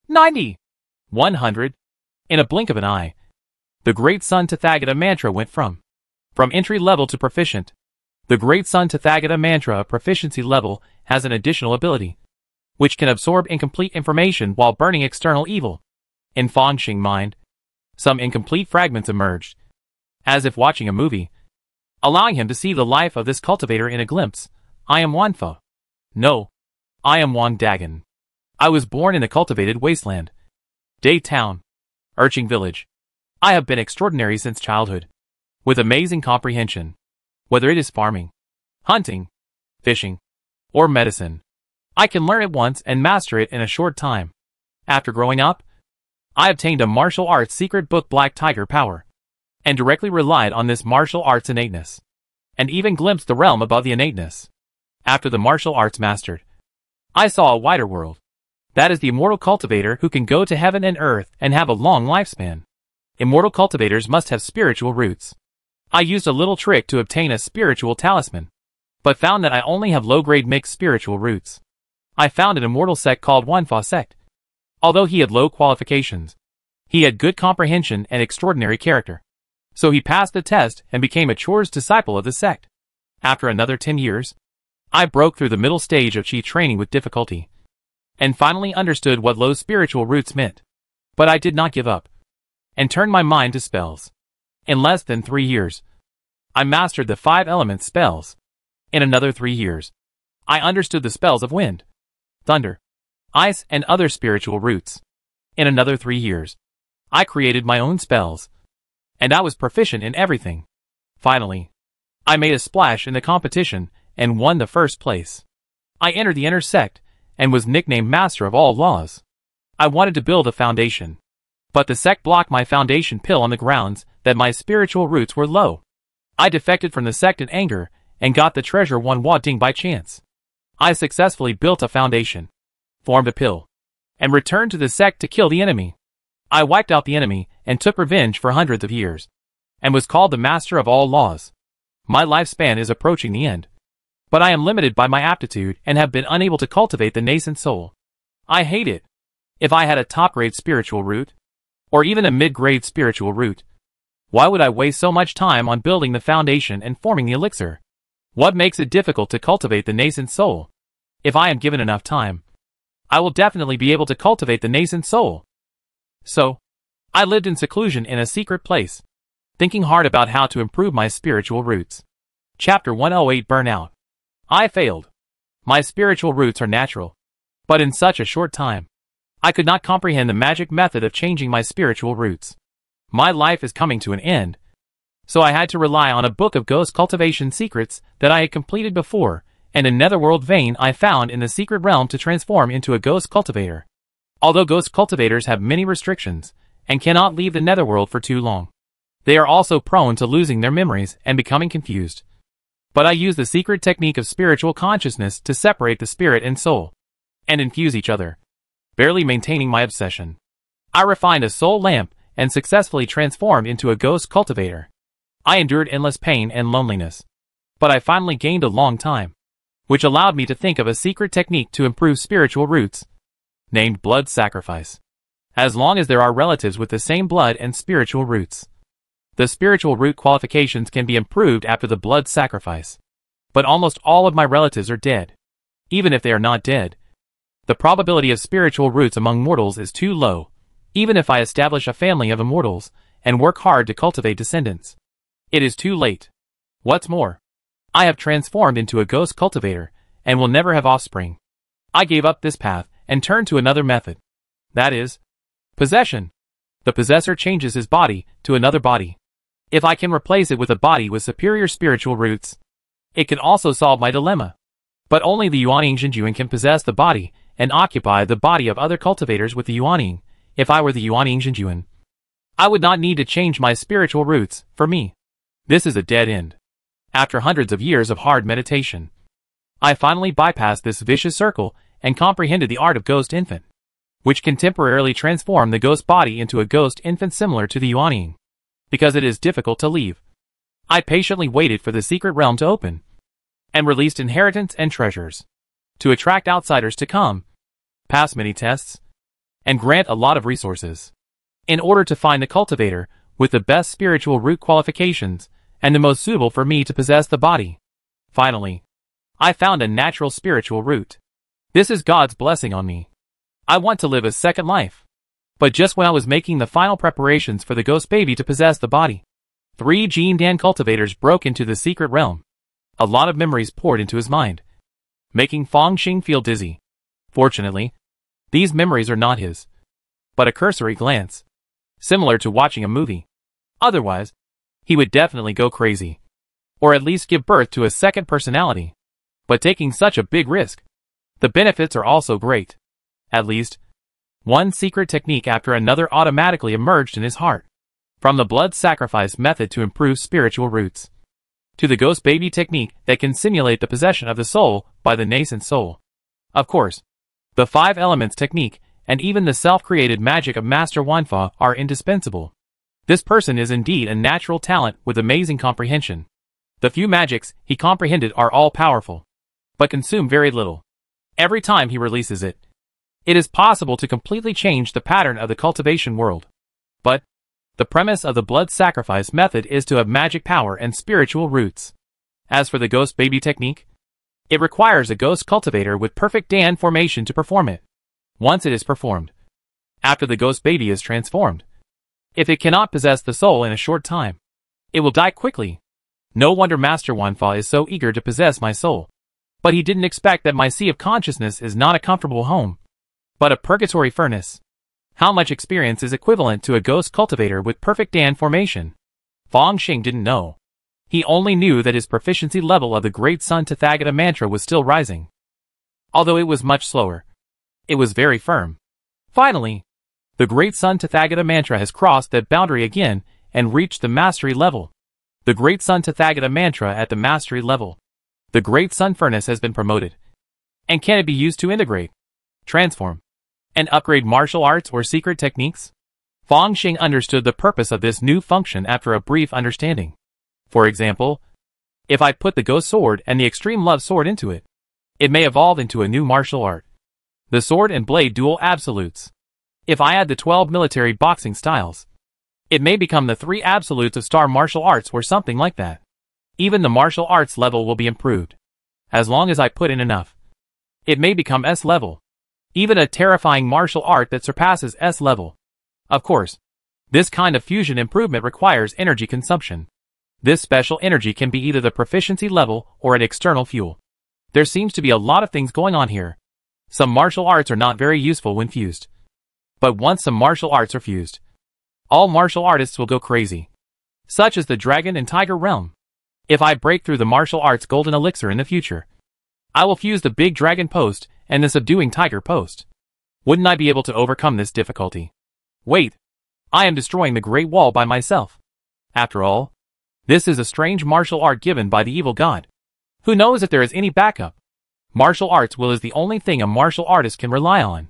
90, 100. In a blink of an eye, the great sun Tathagata mantra went from entry level to proficient. The great sun Tathagata mantra proficiency level has an additional ability, which can absorb incomplete information while burning external evil. In Fong Xing's mind, some incomplete fragments emerged, as if watching a movie, allowing him to see the life of this cultivator in a glimpse. I am Wanfa. No, I am Wang Dagan. I was born in the cultivated wasteland. Day Town. Urching Village. I have been extraordinary since childhood, with amazing comprehension. Whether it is farming, hunting, fishing, or medicine, I can learn it once and master it in a short time. After growing up, I obtained a martial arts secret book Black Tiger Power, and directly relied on this martial arts innateness, and even glimpsed the realm above the innateness. After the martial arts mastered, I saw a wider world. That is the immortal cultivator who can go to heaven and earth and have a long lifespan. Immortal cultivators must have spiritual roots. I used a little trick to obtain a spiritual talisman, but found that I only have low-grade mixed spiritual roots. I found an immortal sect called Wanfa sect. Although he had low qualifications, he had good comprehension and extraordinary character. So he passed the test and became a Chor's disciple of the sect. After another 10 years, I broke through the middle stage of Qi training with difficulty, and finally understood what low spiritual roots meant. But I did not give up, and turned my mind to spells. In less than 3 years, I mastered the 5 element spells. In another 3 years, I understood the spells of wind, thunder, ice, and other spiritual roots. In another 3 years, I created my own spells, and I was proficient in everything. Finally, I made a splash in the competition and won the first place. I entered the inner sect and was nicknamed Master of All Laws. I wanted to build a foundation, but the sect blocked my foundation pill on the grounds that my spiritual roots were low. I defected from the sect in anger and got the treasure one Ding by chance. I successfully built a foundation, formed a pill, and returned to the sect to kill the enemy. I wiped out the enemy and took revenge for hundreds of years, and was called the Master of All Laws. My lifespan is approaching the end. But I am limited by my aptitude and have been unable to cultivate the nascent soul. I hate it. If I had a top-grade spiritual root, or even a mid-grade spiritual root, why would I waste so much time on building the foundation and forming the elixir? What makes it difficult to cultivate the nascent soul? If I am given enough time, I will definitely be able to cultivate the nascent soul. So, I lived in seclusion in a secret place, thinking hard about how to improve my spiritual roots. Chapter 108 Burnout. I failed. My spiritual roots are natural, but in such a short time, I could not comprehend the magic method of changing my spiritual roots. My life is coming to an end, so I had to rely on a book of ghost cultivation secrets that I had completed before, and a netherworld vein I found in the secret realm to transform into a ghost cultivator. Although ghost cultivators have many restrictions, and cannot leave the netherworld for too long, they are also prone to losing their memories and becoming confused. But I use the secret technique of spiritual consciousness to separate the spirit and soul, and infuse each other, barely maintaining my obsession. I refined a soul lamp and successfully transformed into a ghost cultivator. I endured endless pain and loneliness, but I finally gained a long time, which allowed me to think of a secret technique to improve spiritual roots, named blood sacrifice. As long as there are relatives with the same blood and spiritual roots, the spiritual root qualifications can be improved after the blood sacrifice. But almost all of my relatives are dead. Even if they are not dead, the probability of spiritual roots among mortals is too low, even if I establish a family of immortals and work hard to cultivate descendants. It is too late. What's more, I have transformed into a ghost cultivator and will never have offspring. I gave up this path and turned to another method. That is, possession. The possessor changes his body to another body. If I can replace it with a body with superior spiritual roots, it can also solve my dilemma. But only the Yuanying Zhenjuan can possess the body and occupy the body of other cultivators with the Yuanying. If I were the Yuanying Zhenjuan, I would not need to change my spiritual roots. For me, this is a dead end. After hundreds of years of hard meditation, I finally bypassed this vicious circle and comprehended the art of ghost infant, which can temporarily transform the ghost body into a ghost infant similar to the Yuanying. Because it is difficult to leave, I patiently waited for the secret realm to open, and released inheritance and treasures, to attract outsiders to come, pass many tests, and grant a lot of resources, in order to find the cultivator with the best spiritual root qualifications and the most suitable for me to possess the body. Finally, I found a natural spiritual root. This is God's blessing on me. I want to live a second life. But just when I was making the final preparations for the ghost baby to possess the body, 3 Gene Dan cultivators broke into the secret realm. A lot of memories poured into his mind, making Fong Xing feel dizzy. Fortunately, these memories are not his, but a cursory glance, similar to watching a movie. Otherwise, he would definitely go crazy, or at least give birth to a second personality. But taking such a big risk, the benefits are also great. At least, one secret technique after another automatically emerged in his heart. From the blood sacrifice method to improve spiritual roots, to the ghost baby technique that can simulate the possession of the soul by the nascent soul. Of course, the 5 elements technique and even the self-created magic of Master Wanfa are indispensable. This person is indeed a natural talent with amazing comprehension. The few magics he comprehended are all powerful, but consume very little. Every time he releases it, it is possible to completely change the pattern of the cultivation world. But the premise of the blood sacrifice method is to have magic power and spiritual roots. As for the ghost baby technique, it requires a ghost cultivator with perfect Dan formation to perform it. Once it is performed, after the ghost baby is transformed, if it cannot possess the soul in a short time, it will die quickly. No wonder Master Wanfa is so eager to possess my soul. But he didn't expect that my sea of consciousness is not a comfortable home, but a purgatory furnace. How much experience is equivalent to a ghost cultivator with perfect Dan formation? Fong Xing didn't know. He only knew that his proficiency level of the Great Sun Tathagata mantra was still rising. Although it was much slower, it was very firm. Finally, the Great Sun Tathagata mantra has crossed that boundary again and reached the mastery level. The Great Sun Tathagata mantra at the mastery level. The Great Sun Furnace has been promoted. And can it be used to integrate, transform, and upgrade martial arts or secret techniques? Fong Xing understood the purpose of this new function after a brief understanding. For example, If I put the Ghost Sword and the Extreme Love Sword into it, it may evolve into a new martial art. The Sword and Blade Dual Absolutes. If I add the 12 military boxing styles, it may become the 3 absolutes of Star Martial Arts or something like that. Even the martial arts level will be improved. As long as I put in enough. It may become S level. Even a terrifying martial art that surpasses S level. Of course, this kind of fusion improvement requires energy consumption. This special energy can be either the proficiency level or an external fuel. There seems to be a lot of things going on here. Some martial arts are not very useful when fused. But once some martial arts are fused, all martial artists will go crazy. Such as the Dragon and Tiger realm. If I break through the martial arts golden elixir in the future, I will fuse the big dragon post and the subduing tiger post. Wouldn't I be able to overcome this difficulty? Wait, I am destroying the Great Wall by myself. After all, this is a strange martial art given by the evil god. Who knows if there is any backup? Martial arts will is the only thing a martial artist can rely on.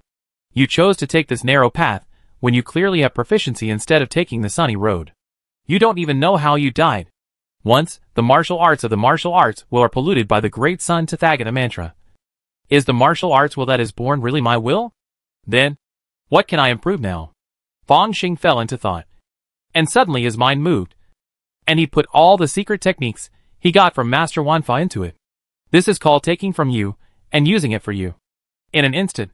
You chose to take this narrow path when you clearly have proficiency instead of taking the sunny road. You don't even know how you died. Once, the martial arts of the martial arts will are polluted by the great sun Tathagata mantra. Is the martial arts will that is born really my will? Then, what can I improve now? Fong Xing fell into thought. And suddenly his mind moved. And he put all the secret techniques he got from Master Wanfa into it. This is called taking from you and using it for you. In an instant,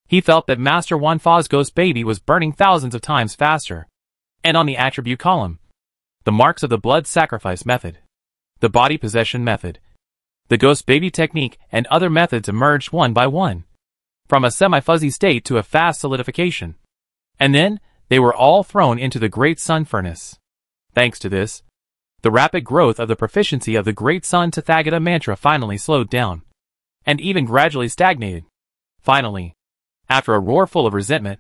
he felt that Master Wanfa's ghost baby was burning thousands of times faster. And on the attribute column, the marks of the blood sacrifice method, the body possession method, the ghost baby technique and other methods emerged one by one, from a semi-fuzzy state to a fast solidification. And then, they were all thrown into the Great Sun Furnace. Thanks to this, the rapid growth of the proficiency of the Great Sun Tathagata mantra finally slowed down, and even gradually stagnated. Finally, after a roar full of resentment,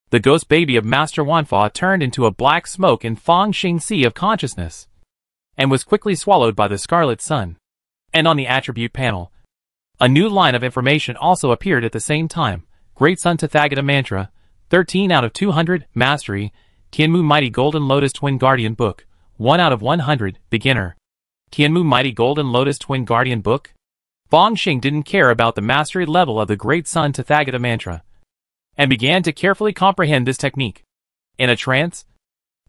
the ghost baby of Master Wanfa turned into a black smoke in Fong Xing Sea of consciousness, and was quickly swallowed by the scarlet sun. And on the attribute panel, a new line of information also appeared at the same time. Great Sun Tathagata Mantra, 13 out of 200, Mastery, Tianmu Mighty Golden Lotus Twin Guardian Book, 1 out of 100, Beginner. Tianmu Mighty Golden Lotus Twin Guardian Book? Fong Xing didn't care about the mastery level of the Great Sun Tathagata Mantra, and began to carefully comprehend this technique. In a trance,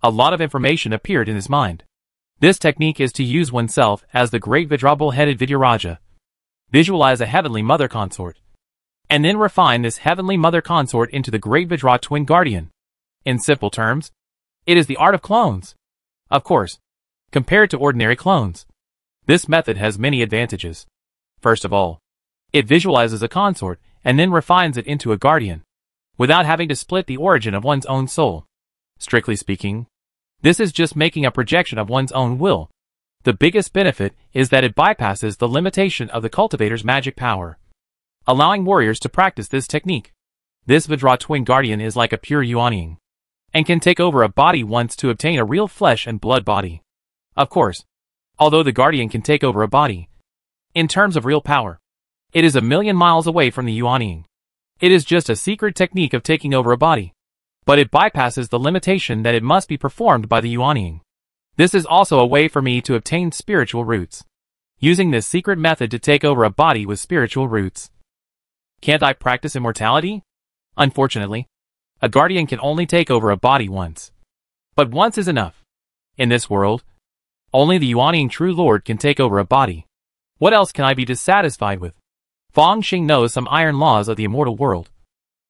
a lot of information appeared in his mind. This technique is to use oneself as the great Vajra-bull-headed Vidyaraja. Visualize a heavenly mother consort, and then refine this heavenly mother consort into the great Vajra twin guardian. In simple terms, it is the art of clones. Of course, compared to ordinary clones, this method has many advantages. First of all, it visualizes a consort and then refines it into a guardian, without having to split the origin of one's own soul. Strictly speaking, this is just making a projection of one's own will. The biggest benefit is that it bypasses the limitation of the cultivator's magic power, allowing warriors to practice this technique. This Vajra twin guardian is like a pure Yuanying, and can take over a body once to obtain a real flesh and blood body. Of course, although the guardian can take over a body, in terms of real power, it is a million miles away from the Yuanying. It is just a secret technique of taking over a body, but it bypasses the limitation that it must be performed by the Yuanying. This is also a way for me to obtain spiritual roots, using this secret method to take over a body with spiritual roots. Can't I practice immortality? Unfortunately, a guardian can only take over a body once. But once is enough. In this world, only the Yuanying true lord can take over a body. What else can I be dissatisfied with? Fong Xing knows some iron laws of the immortal world,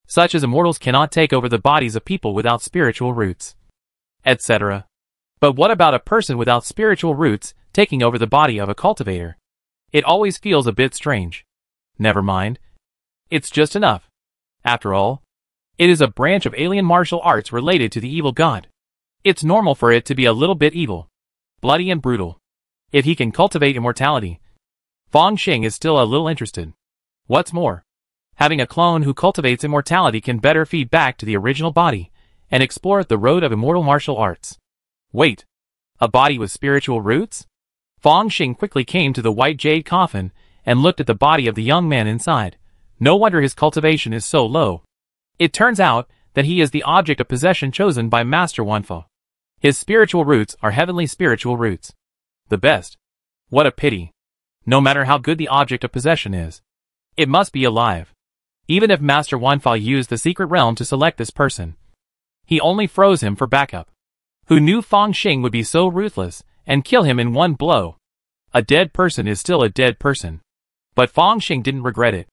such as immortals cannot take over the bodies of people without spiritual roots, etc. But what about a person without spiritual roots taking over the body of a cultivator? It always feels a bit strange. Never mind. It's just enough. After all, it is a branch of alien martial arts related to the evil god. It's normal for it to be a little bit evil, bloody and brutal. If he can cultivate immortality, Fong Xing is still a little interested. What's more, having a clone who cultivates immortality can better feed back to the original body and explore the road of immortal martial arts. Wait, a body with spiritual roots? Fong Xing quickly came to the white jade coffin and looked at the body of the young man inside. No wonder his cultivation is so low. It turns out that he is the object of possession chosen by Master Wanfa. His spiritual roots are heavenly spiritual roots. The best. What a pity. No matter how good the object of possession is, it must be alive. Even if Master Wanfa used the secret realm to select this person, he only froze him for backup. Who knew Fang Xing would be so ruthless and kill him in one blow? A dead person is still a dead person. But Fang Xing didn't regret it.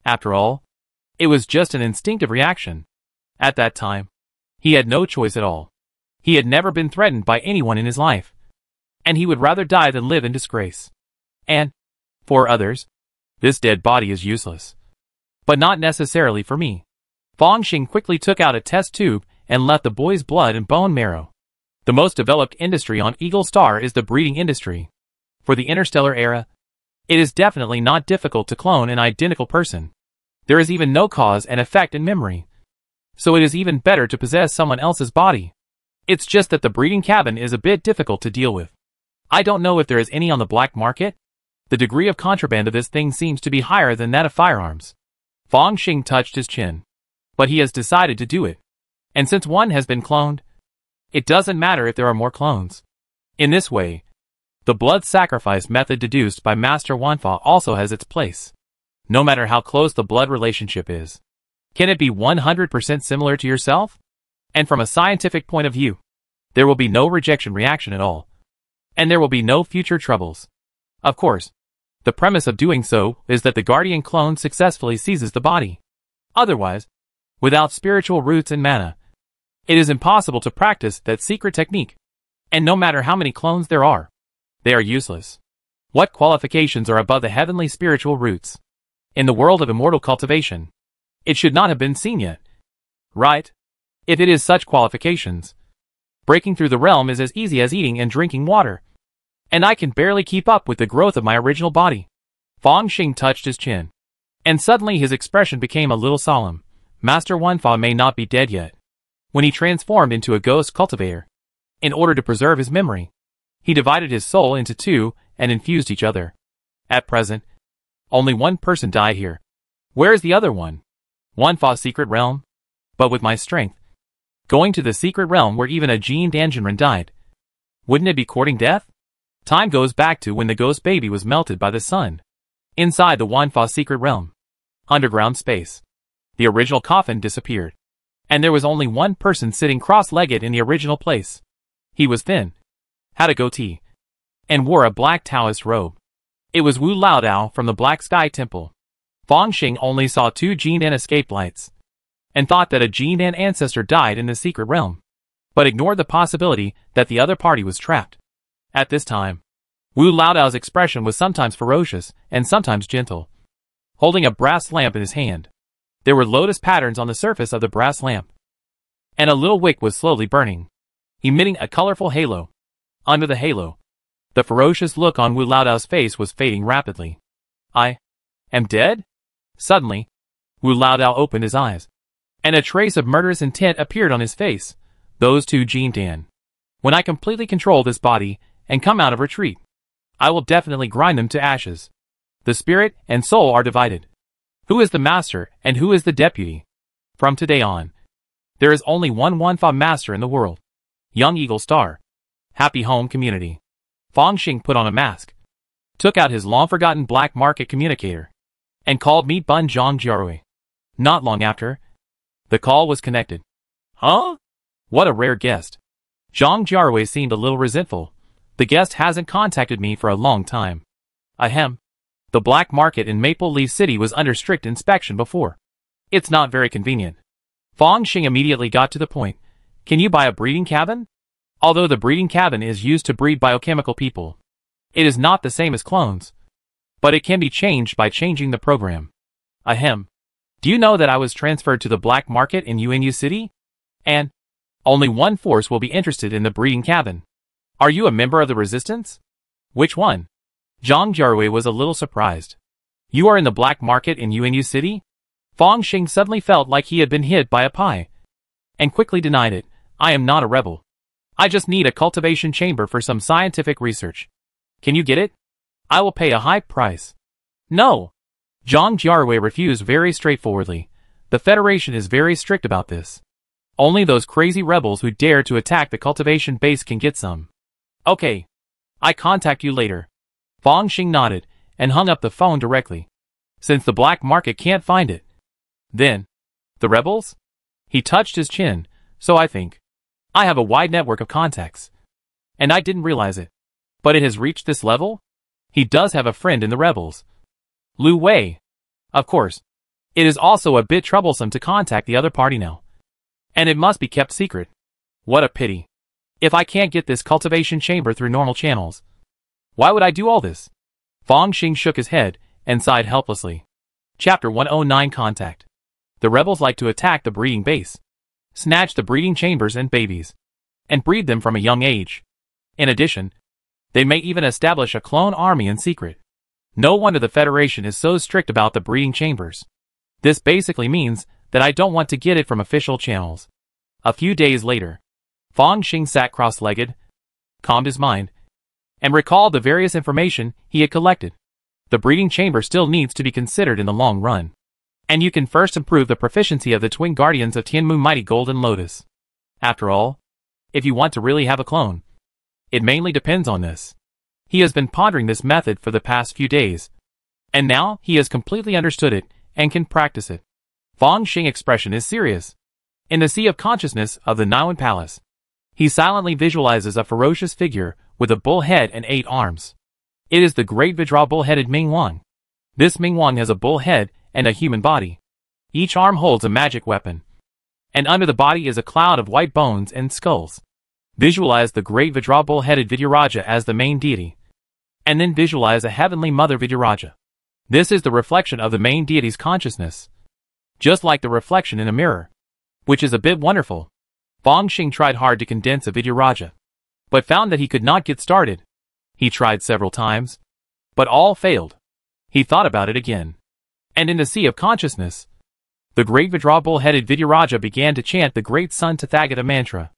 After all, it was just an instinctive reaction. At that time, he had no choice at all. He had never been threatened by anyone in his life, and he would rather die than live in disgrace. And, for others, this dead body is useless. But not necessarily for me. Fang Xing quickly took out a test tube and left the boy's blood and bone marrow. The most developed industry on Eagle Star is the breeding industry. For the interstellar era, it is definitely not difficult to clone an identical person. There is even no cause and effect in memory. So it is even better to possess someone else's body. It's just that the breeding cabin is a bit difficult to deal with. I don't know if there is any on the black market. The degree of contraband of this thing seems to be higher than that of firearms. Fang Xing touched his chin. But he has decided to do it. And since one has been cloned, it doesn't matter if there are more clones. In this way, the blood sacrifice method deduced by Master Wanfa also has its place. No matter how close the blood relationship is, can it be 100% similar to yourself? And from a scientific point of view, there will be no rejection reaction at all. And there will be no future troubles. Of course, the premise of doing so is that the guardian clone successfully seizes the body. Otherwise, without spiritual roots and mana, it is impossible to practice that secret technique. And no matter how many clones there are, they are useless. What qualifications are above the heavenly spiritual roots? In the world of immortal cultivation, it should not have been seen yet. Right? If it is such qualifications, breaking through the realm is as easy as eating and drinking water. And I can barely keep up with the growth of my original body. Fang Xing touched his chin. And suddenly his expression became a little solemn. Master Wanfa may not be dead yet. When he transformed into a ghost cultivator, in order to preserve his memory, he divided his soul into two and infused each other. At present, only one person died here. Where is the other one? Wanfa's secret realm? But with my strength, going to the secret realm where even a Jin Danjinren died, wouldn't it be courting death? Time goes back to when the ghost baby was melted by the sun. Inside the Wanfa secret realm, underground space, the original coffin disappeared. And there was only one person sitting cross-legged in the original place. He was thin, had a goatee, and wore a black Taoist robe. It was Wu Laodao from the Black Sky Temple. Fang Xing only saw 2 Jindan escape lights, and thought that a Jindan ancestor died in the secret realm, but ignored the possibility that the other party was trapped. At this time, Wu Laodao's expression was sometimes ferocious and sometimes gentle. Holding a brass lamp in his hand, there were lotus patterns on the surface of the brass lamp, and a little wick was slowly burning, emitting a colorful halo. Under the halo, the ferocious look on Wu Laodao's face was fading rapidly. I am dead? Suddenly, Wu Laodao opened his eyes, and a trace of murderous intent appeared on his face. Those 2 Jindan. When I completely control this body and come out of retreat, I will definitely grind them to ashes. The spirit and soul are divided. Who is the master and who is the deputy? From today on, there is only one Wanfa master in the world. Young Eagle Star. Happy home community. Fang Xing put on a mask, took out his long-forgotten black market communicator, and called me Bun Zhang Jiarui. Not long after, the call was connected. Huh? What a rare guest. Zhang Jiarui seemed a little resentful. The guest hasn't contacted me for a long time. Ahem. The black market in Maple Leaf City was under strict inspection before. It's not very convenient. Fang Xing immediately got to the point. Can you buy a breeding cabin? Although the breeding cabin is used to breed biochemical people, it is not the same as clones. But it can be changed by changing the program. Ahem. Do you know that I was transferred to the black market in UNU City? And only one force will be interested in the breeding cabin. Are you a member of the resistance? Which one? Zhang Jiarui was a little surprised. You are in the black market in UNU City? Fang Xing suddenly felt like he had been hit by a pie, and quickly denied it. I am not a rebel. I just need a cultivation chamber for some scientific research. Can you get it? I will pay a high price. No. Zhang Jiarui refused very straightforwardly. The Federation is very strict about this. Only those crazy rebels who dare to attack the cultivation base can get some. Okay. I contact you later. Fong Xing nodded and hung up the phone directly. Since the black market can't find it. Then, the rebels? He touched his chin, so I think. I have a wide network of contacts. And I didn't realize it. But it has reached this level? He does have a friend in the rebels. Lu Wei. Of course. It is also a bit troublesome to contact the other party now. And it must be kept secret. What a pity. If I can't get this cultivation chamber through normal channels. Why would I do all this? Fong Xing shook his head and sighed helplessly. Chapter 109 Contact. The rebels like to attack the breeding base, snatch the breeding chambers and babies, and breed them from a young age. In addition, they may even establish a clone army in secret. No wonder the Federation is so strict about the breeding chambers. This basically means that I don't want to get it from official channels. A few days later, Fong Xing sat cross-legged, calmed his mind, and recalled the various information he had collected. The breeding chamber still needs to be considered in the long run. And you can first improve the proficiency of the twin guardians of Tianmu Mighty Golden Lotus. After all, if you want to really have a clone, it mainly depends on this. He has been pondering this method for the past few days, and now he has completely understood it and can practice it. Fong Xing's expression is serious. In the sea of consciousness of the Niwen Palace, he silently visualizes a ferocious figure with a bull head and 8 arms. It is the great Vidra bull-headed Ming Wang. This Ming Wang has a bull head and a human body. Each arm holds a magic weapon. And under the body is a cloud of white bones and skulls. Visualize the great Vidra bull-headed Vidyaraja as the main deity. And then visualize a heavenly mother Vidyaraja. This is the reflection of the main deity's consciousness. Just like the reflection in a mirror. Which is a bit wonderful. Fong Xing tried hard to condense a Vidyaraja, but found that he could not get started. He tried several times, but all failed. He thought about it again. And in the sea of consciousness, the great Vidra bull-headed Vidyaraja began to chant the great Sun Tathagata mantra.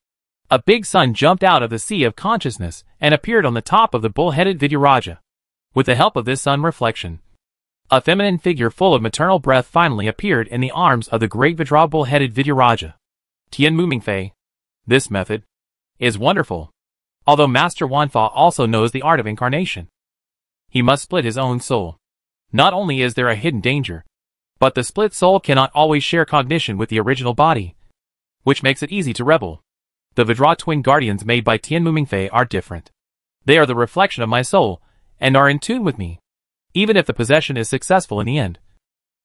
A big sun jumped out of the sea of consciousness and appeared on the top of the bull-headed Vidyaraja. With the help of this sun reflection, a feminine figure full of maternal breath finally appeared in the arms of the great Vidra bull-headed Vidyaraja. Tianmu Mingfei. This method is wonderful. Although Master Wanfa also knows the art of incarnation. He must split his own soul. Not only is there a hidden danger, but the split soul cannot always share cognition with the original body, which makes it easy to rebel. The Vidra twin guardians made by Tianmu Mingfei are different. They are the reflection of my soul, and are in tune with me. Even if the possession is successful in the end,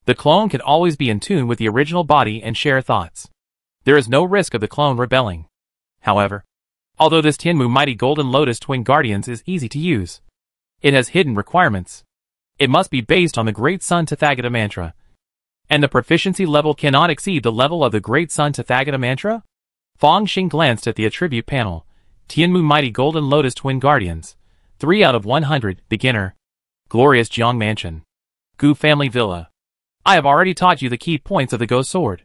the clone can always be in tune with the original body and share thoughts. There is no risk of the clone rebelling. However, although this Tianmu Mighty Golden Lotus Twin Guardians is easy to use, it has hidden requirements. It must be based on the Great Sun Tathagata Mantra. And the proficiency level cannot exceed the level of the Great Sun Tathagata Mantra? Fong Xing glanced at the attribute panel. Tianmu Mighty Golden Lotus Twin Guardians. 3 out of 100, Beginner. Glorious Jiang Mansion. Gu Family Villa. I have already taught you the key points of the Ghost Sword.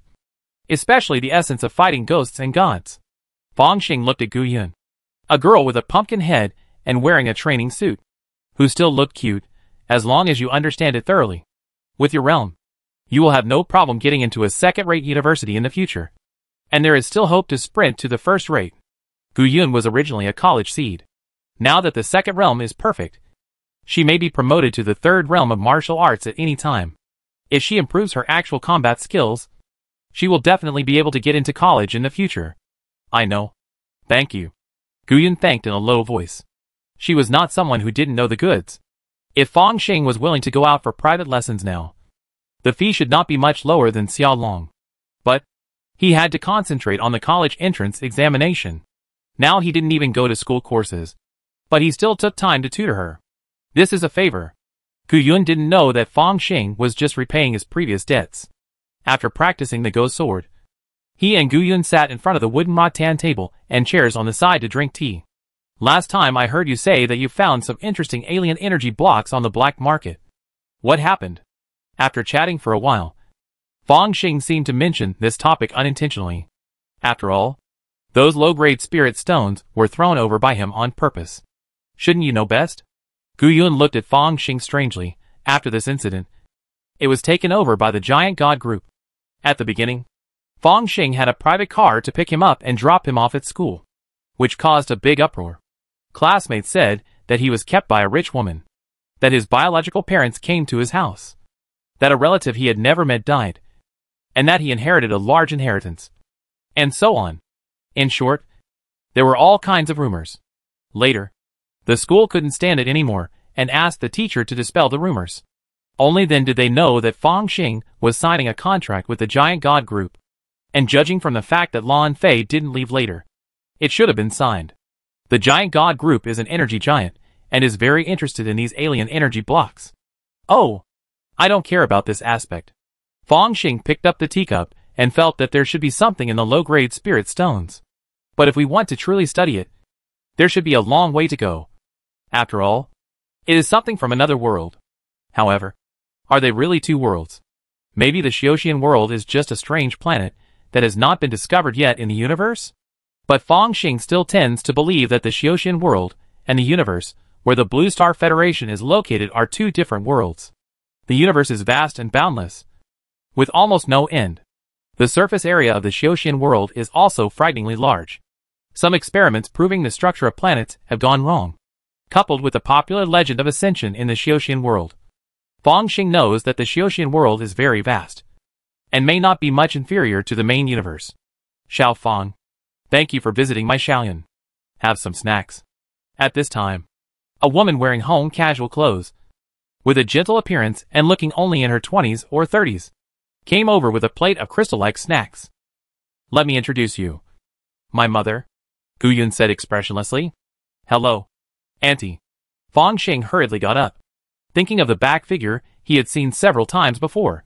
Especially the essence of fighting ghosts and gods. Fong Xing looked at Gu Yun, a girl with a pumpkin head and wearing a training suit, who still looked cute, as long as you understand it thoroughly. With your realm, you will have no problem getting into a second-rate university in the future. And there is still hope to sprint to the first rate. Gu Yun was originally a college seed. Now that the second realm is perfect, she may be promoted to the third realm of martial arts at any time. If she improves her actual combat skills, she will definitely be able to get into college in the future. I know. Thank you. Gu Yun thanked in a low voice. She was not someone who didn't know the goods. If Fong Xing was willing to go out for private lessons now, the fee should not be much lower than Xiao Long. But he had to concentrate on the college entrance examination. Now he didn't even go to school courses, but he still took time to tutor her. This is a favor. Gu Yun didn't know that Fong Xing was just repaying his previous debts. After practicing the Ghost Sword, he and Gu Yun sat in front of the wooden rattan table and chairs on the side to drink tea. Last time I heard you say that you found some interesting alien energy blocks on the black market. What happened? After chatting for a while, Fong Xing seemed to mention this topic unintentionally. After all, those low-grade spirit stones were thrown over by him on purpose. Shouldn't you know best? Gu Yun looked at Fong Xing strangely. After this incident, it was taken over by the giant god group. At the beginning, Fong Xing had a private car to pick him up and drop him off at school, which caused a big uproar. Classmates said that he was kept by a rich woman. that his biological parents came to his house, that a relative he had never met died, and that he inherited a large inheritance, and so on. In short, there were all kinds of rumors. Later, the school couldn't stand it anymore and asked the teacher to dispel the rumors. Only then did they know that Fong Xing was signing a contract with the Giant God Group, and judging from the fact that Lan Fei didn't leave later, it should have been signed. The Giant God Group is an energy giant, and is very interested in these alien energy blocks. Oh, I don't care about this aspect. Fong Xing picked up the teacup and felt that there should be something in the low-grade spirit stones. But if we want to truly study it, there should be a long way to go. After all, it is something from another world. However, are they really two worlds? Maybe the Xiaoxian world is just a strange planet that has not been discovered yet in the universe? But Fong Xing still tends to believe that the Xiaoxian world and the universe, where the Blue Star Federation is located, are two different worlds. The universe is vast and boundless, with almost no end. The surface area of the Xiaoxian world is also frighteningly large. Some experiments proving the structure of planets have gone wrong, coupled with the popular legend of ascension in the Xiaoxian world. Fong Xing knows that the Xiaoxian world is very vast, and may not be much inferior to the main universe. Xiao Fong, thank you for visiting my Xiaoyan. Have some snacks. At this time, a woman wearing home casual clothes, with a gentle appearance and looking only in her 20s or 30s, came over with a plate of crystal-like snacks. Let me introduce you. My mother, Gu Yun said expressionlessly. Hello, Auntie. Fong Xing hurriedly got up, thinking of the back figure he had seen several times before,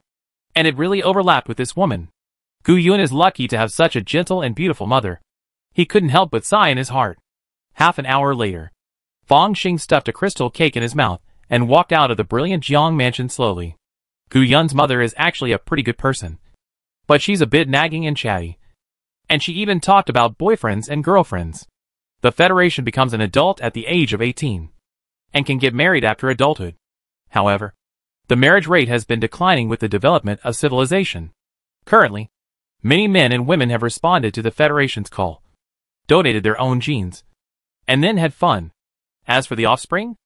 and it really overlapped with this woman. Gu Yun is lucky to have such a gentle and beautiful mother. He couldn't help but sigh in his heart. Half an hour later, Fong Xing stuffed a crystal cake in his mouth and walked out of the brilliant Jiang mansion slowly. Gu Yun's mother is actually a pretty good person, but she's a bit nagging and chatty, and she even talked about boyfriends and girlfriends. The Federation becomes an adult at the age of 18, and can get married after adulthood. However, the marriage rate has been declining with the development of civilization. Currently, many men and women have responded to the Federation's call, donated their own genes, and then had fun. As for the offspring,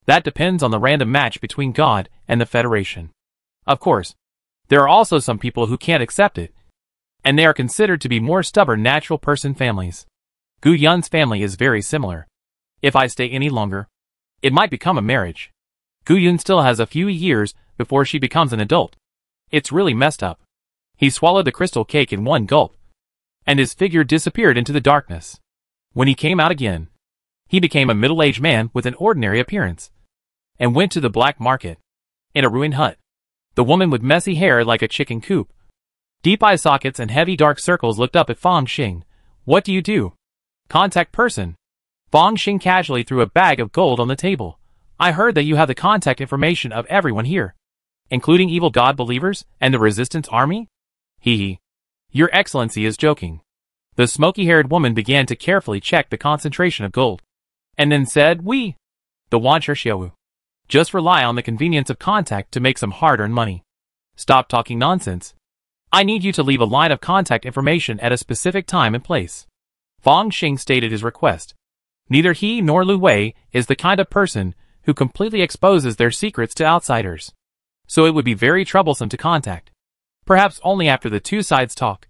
that depends on the random match between God and the Federation. Of course, there are also some people who can't accept it, and they are considered to be more stubborn natural person families. Gu Yun's family is very similar. If I stay any longer, it might become a marriage. Gu Yun still has a few years before she becomes an adult. It's really messed up. He swallowed the crystal cake in one gulp, and his figure disappeared into the darkness. When he came out again, he became a middle-aged man with an ordinary appearance, and went to the black market. In a ruined hut, the woman with messy hair like a chicken coop, deep eye sockets and heavy dark circles looked up at Fong Xing. What do you do? Contact person. Fong Xing casually threw a bag of gold on the table. I heard that you have the contact information of everyone here, including evil god believers and the resistance army? Hee hee. Your Excellency is joking. The smoky-haired woman began to carefully check the concentration of gold, and then said, We, the Wancher Xiaowu, just rely on the convenience of contact to make some hard-earned money. Stop talking nonsense. I need you to leave a line of contact information at a specific time and place. Fong Xing stated his request. Neither he nor Lu Wei is the kind of person who completely exposes their secrets to outsiders, so it would be very troublesome to contact. Perhaps only after the two sides talk,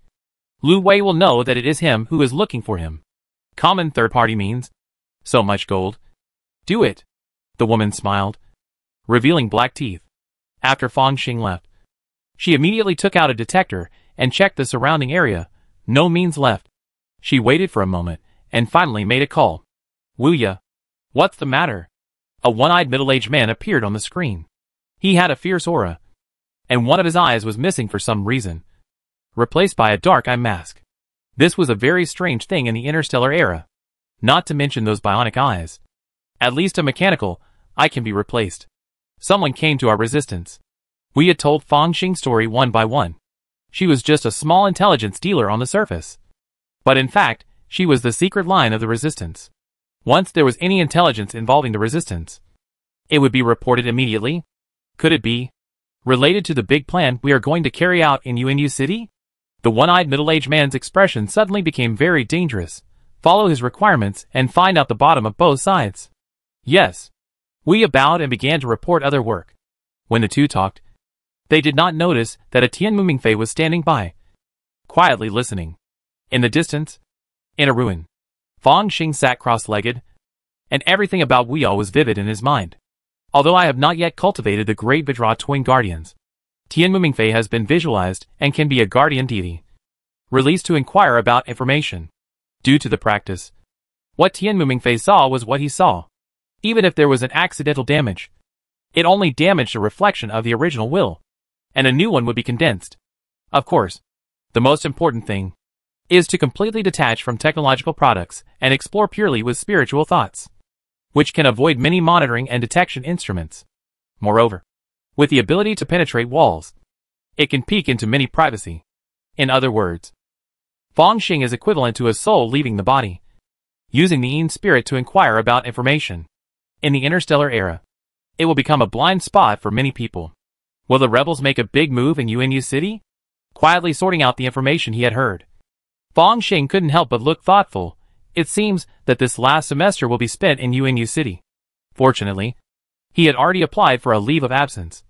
Lu Wei will know that it is him who is looking for him. Common third-party means. So much gold. Do it. The woman smiled, revealing black teeth. After Fong Xing left, she immediately took out a detector and checked the surrounding area. No means left. She waited for a moment and finally made a call. Wu Ya. What's the matter? A one-eyed middle-aged man appeared on the screen. He had a fierce aura, and one of his eyes was missing for some reason, replaced by a dark eye mask. This was a very strange thing in the interstellar era, not to mention those bionic eyes. At least a mechanical eye can be replaced. Someone came to our resistance. We had told Fong Xing's story one by one. She was just a small intelligence dealer on the surface, but in fact, she was the secret line of the resistance. Once there was any intelligence involving the resistance, it would be reported immediately. Could it be related to the big plan we are going to carry out in Yuanyu City? The one-eyed middle-aged man's expression suddenly became very dangerous. Follow his requirements and find out the bottom of both sides. Yes. Wu bowed and began to report other work. When the two talked, they did not notice that a Tian Mumingfei was standing by, quietly listening. In the distance, in a ruin, Fang Xing sat cross-legged, and everything about Wu was vivid in his mind. Although I have not yet cultivated the great Vajra twin guardians, Tian Mumingfei has been visualized and can be a guardian deity, released to inquire about information. Due to the practice, what Tian Mumingfei saw was what he saw. Even if there was an accidental damage, it only damaged a reflection of the original will, and a new one would be condensed. Of course, the most important thing is to completely detach from technological products and explore purely with spiritual thoughts, which can avoid many monitoring and detection instruments. Moreover, with the ability to penetrate walls, it can peek into many privacy. In other words, Fang Xing is equivalent to a soul leaving the body, using the Yin spirit to inquire about information. In the interstellar era, it will become a blind spot for many people. Will the rebels make a big move in Yuanyu City? Quietly sorting out the information he had heard, Fang Xing couldn't help but look thoughtful. It seems that this last semester will be spent in Yuanyu City. Fortunately, he had already applied for a leave of absence,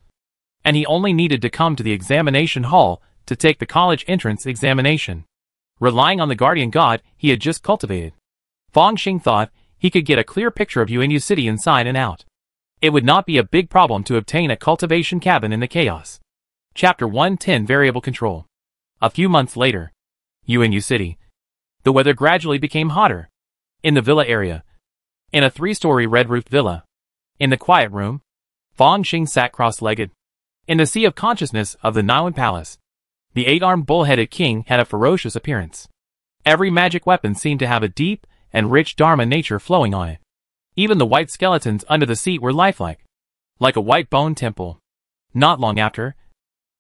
and he only needed to come to the examination hall to take the college entrance examination. Relying on the guardian god he had just cultivated, Fang Xing thought he could get a clear picture of Yuanyu City inside and out. It would not be a big problem to obtain a cultivation cabin in the chaos. Chapter 110 Variable Control. A few months later, Yuanyu City. The weather gradually became hotter. In the villa area, in a 3-story red-roofed villa, in the quiet room, Fang Xing sat cross-legged. In the sea of consciousness of the Niwen Palace, the 8-armed bull-headed king had a ferocious appearance. Every magic weapon seemed to have a deep and rich Dharma nature flowing on it. Even the white skeletons under the seat were lifelike, like a white bone temple. Not long after,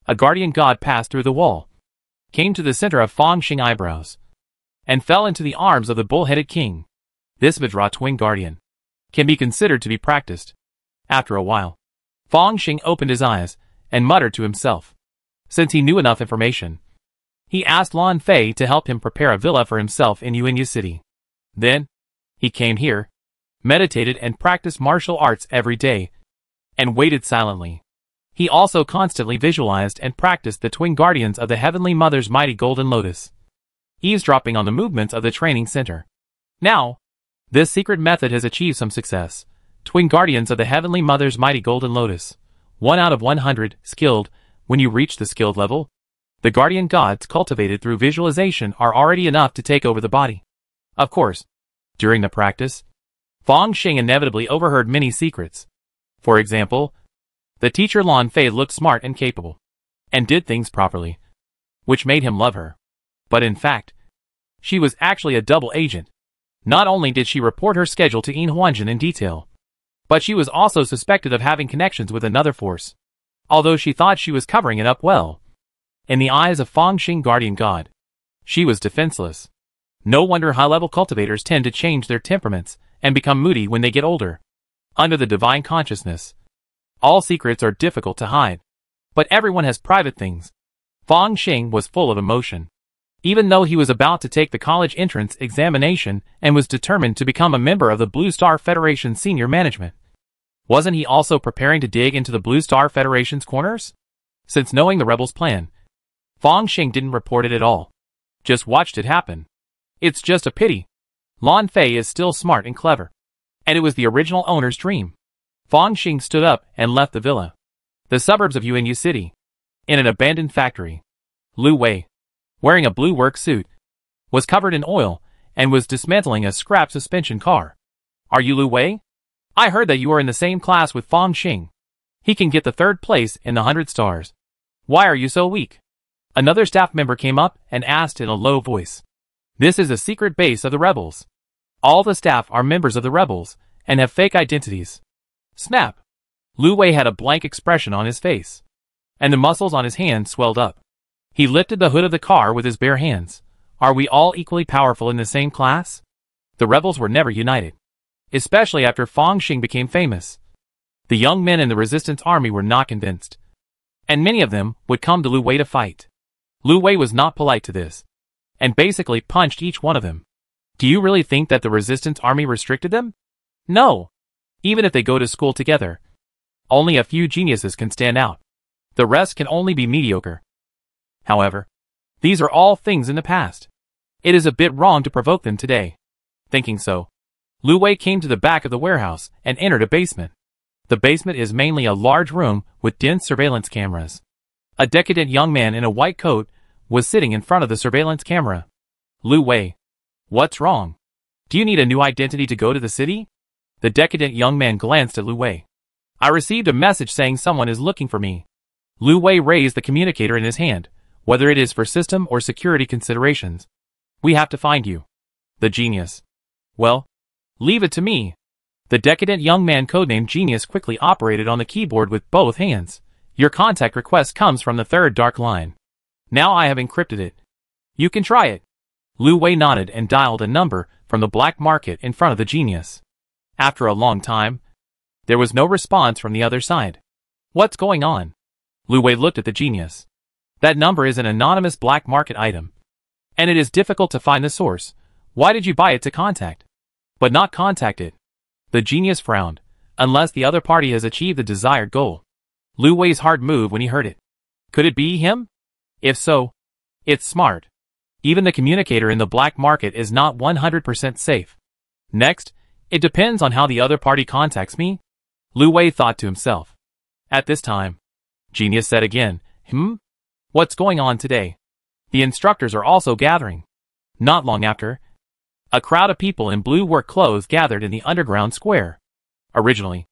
a guardian god passed through the wall, came to the center of Fang Xing eyebrows, and fell into the arms of the bull-headed king. This Vajra twin guardian can be considered to be practiced. After a while, Fang Xing opened his eyes and muttered to himself. Since he knew enough information, he asked Lan Fei to help him prepare a villa for himself in Yuanyu City. Then, he came here, meditated and practiced martial arts every day, and waited silently. He also constantly visualized and practiced the twin guardians of the Heavenly Mother's mighty golden lotus, eavesdropping on the movements of the training center. Now, this secret method has achieved some success. Twin guardians of the Heavenly Mother's mighty golden lotus. 1 out of 100, skilled. When you reach the skilled level, the guardian gods cultivated through visualization are already enough to take over the body. Of course, during the practice, Fang Xing inevitably overheard many secrets. For example, the teacher Lan Fei looked smart and capable, and did things properly, which made him love her. But in fact, she was actually a double agent. Not only did she report her schedule to Yin Huanjin in detail, but she was also suspected of having connections with another force, although she thought she was covering it up well. In the eyes of Fang Xing guardian god, she was defenseless. No wonder high-level cultivators tend to change their temperaments and become moody when they get older. Under the divine consciousness, all secrets are difficult to hide, but everyone has private things. Fang Xing was full of emotion. Even though he was about to take the college entrance examination and was determined to become a member of the Blue Star Federation senior management, wasn't he also preparing to dig into the Blue Star Federation's corners? Since knowing the rebels' plan, Fang Xing didn't report it at all, just watched it happen. It's just a pity. Lan Fei is still smart and clever, and it was the original owner's dream. Fang Xing stood up and left the villa. The suburbs of Yuanyu City. In an abandoned factory, Lu Wei, wearing a blue work suit, was covered in oil and was dismantling a scrap suspension car. Are you Lu Wei? I heard that you are in the same class with Fang Xing. He can get the 3rd place in the 100 stars. Why are you so weak? Another staff member came up and asked in a low voice. This is a secret base of the rebels. All the staff are members of the rebels and have fake identities. Snap! Lu Wei had a blank expression on his face, and the muscles on his hands swelled up. He lifted the hood of the car with his bare hands. Are we all equally powerful in the same class? The rebels were never united, especially after Fang Xing became famous. The young men in the resistance army were not convinced, and many of them would come to Lu Wei to fight. Lu Wei was not polite to this, and basically punched each one of them. Do you really think that the resistance army restricted them? No. Even if they go to school together, only a few geniuses can stand out. The rest can only be mediocre. However, these are all things in the past. It is a bit wrong to provoke them today. Thinking so, Lu Wei came to the back of the warehouse and entered a basement. The basement is mainly a large room with dense surveillance cameras. A decadent young man in a white coat was sitting in front of the surveillance camera. Lu Wei. What's wrong? Do you need a new identity to go to the city? The decadent young man glanced at Lu Wei. I received a message saying someone is looking for me. Lu Wei raised the communicator in his hand, whether it is for system or security considerations. We have to find you. The genius. Well, leave it to me. The decadent young man codenamed Genius quickly operated on the keyboard with both hands. Your contact request comes from the third dark line. Now I have encrypted it. You can try it. Lu Wei nodded and dialed a number from the black market in front of the Genius. After a long time, there was no response from the other side. What's going on? Lu Wei looked at the Genius. That number is an anonymous black market item, and it is difficult to find the source. Why did you buy it to contact, but not contact it? The Genius frowned. Unless the other party has achieved the desired goal. Lu Wei's heart moved when he heard it. Could it be him? If so, it's smart. Even the communicator in the black market is not 100% safe. Next, it depends on how the other party contacts me. Lu Wei thought to himself. At this time, Genius said again, What's going on today? The instructors are also gathering. Not long after, a crowd of people in blue work clothes gathered in the underground square. Originally,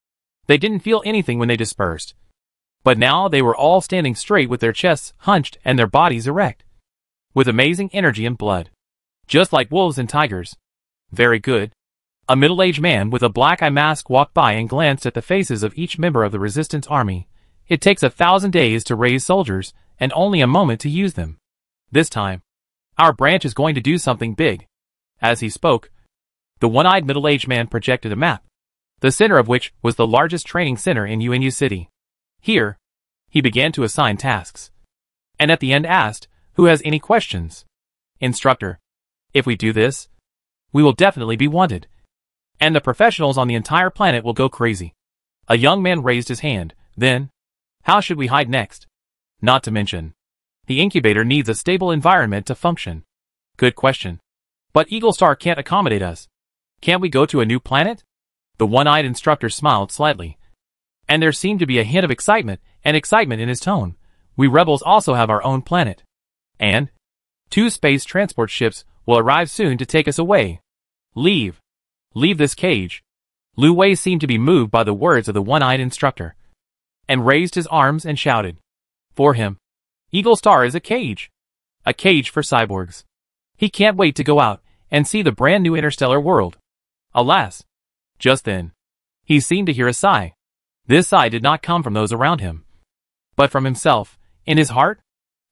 they didn't feel anything when they dispersed. But now they were all standing straight with their chests hunched and their bodies erect. With amazing energy and blood. Just like wolves and tigers. Very good. A middle-aged man with a black eye mask walked by and glanced at the faces of each member of the resistance army. It takes 1,000 days to raise soldiers, and only a moment to use them. This time, our branch is going to do something big. As he spoke, the one-eyed middle-aged man projected a map, the center of which was the largest training center in UNU City. Here, he began to assign tasks. And at the end asked, who has any questions? Instructor, if we do this, we will definitely be wanted. And the professionals on the entire planet will go crazy. A young man raised his hand. Then, how should we hide next? Not to mention, the incubator needs a stable environment to function. Good question. But Eagle Star can't accommodate us. Can't we go to a new planet? The one-eyed instructor smiled slightly. And there seemed to be a hint of excitement in his tone. We rebels also have our own planet. And 2 space transport ships will arrive soon to take us away. Leave. Leave this cage. Lu Wei seemed to be moved by the words of the one-eyed instructor, and raised his arms and shouted. For him, Eagle Star is a cage. A cage for cyborgs. He can't wait to go out and see the brand new interstellar world. Alas. Just then, he seemed to hear a sigh. This sigh did not come from those around him, but from himself, in his heart.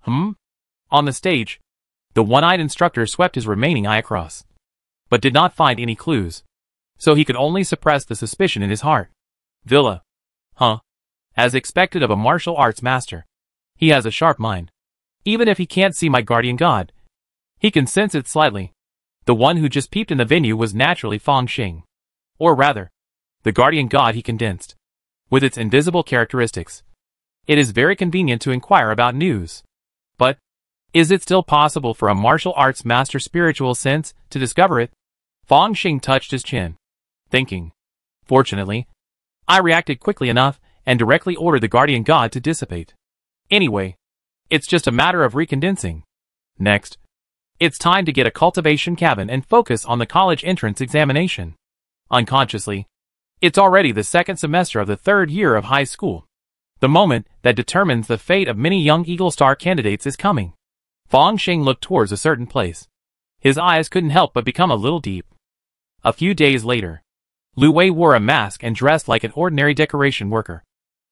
On the stage, the one-eyed instructor swept his remaining eye across, but did not find any clues, so he could only suppress the suspicion in his heart. Villa. As expected of a martial arts master. He has a sharp mind. Even if he can't see my guardian god, he can sense it slightly. The one who just peeped in the venue was naturally Fong Xing. Or rather, the guardian god he condensed. With its invisible characteristics, it is very convenient to inquire about news. But, is it still possible for a martial arts master spiritual sense to discover it? Fong Xing touched his chin, thinking. Fortunately, I reacted quickly enough and directly ordered the guardian god to dissipate. Anyway, it's just a matter of recondensing. Next, it's time to get a cultivation cabin and focus on the college entrance examination. Unconsciously, it's already the 2nd semester of the 3rd year of high school. The moment that determines the fate of many young Eagle Star candidates is coming. Fong Xing looked towards a certain place. His eyes couldn't help but become a little deep. A few days later, Lu Wei wore a mask and dressed like an ordinary decoration worker,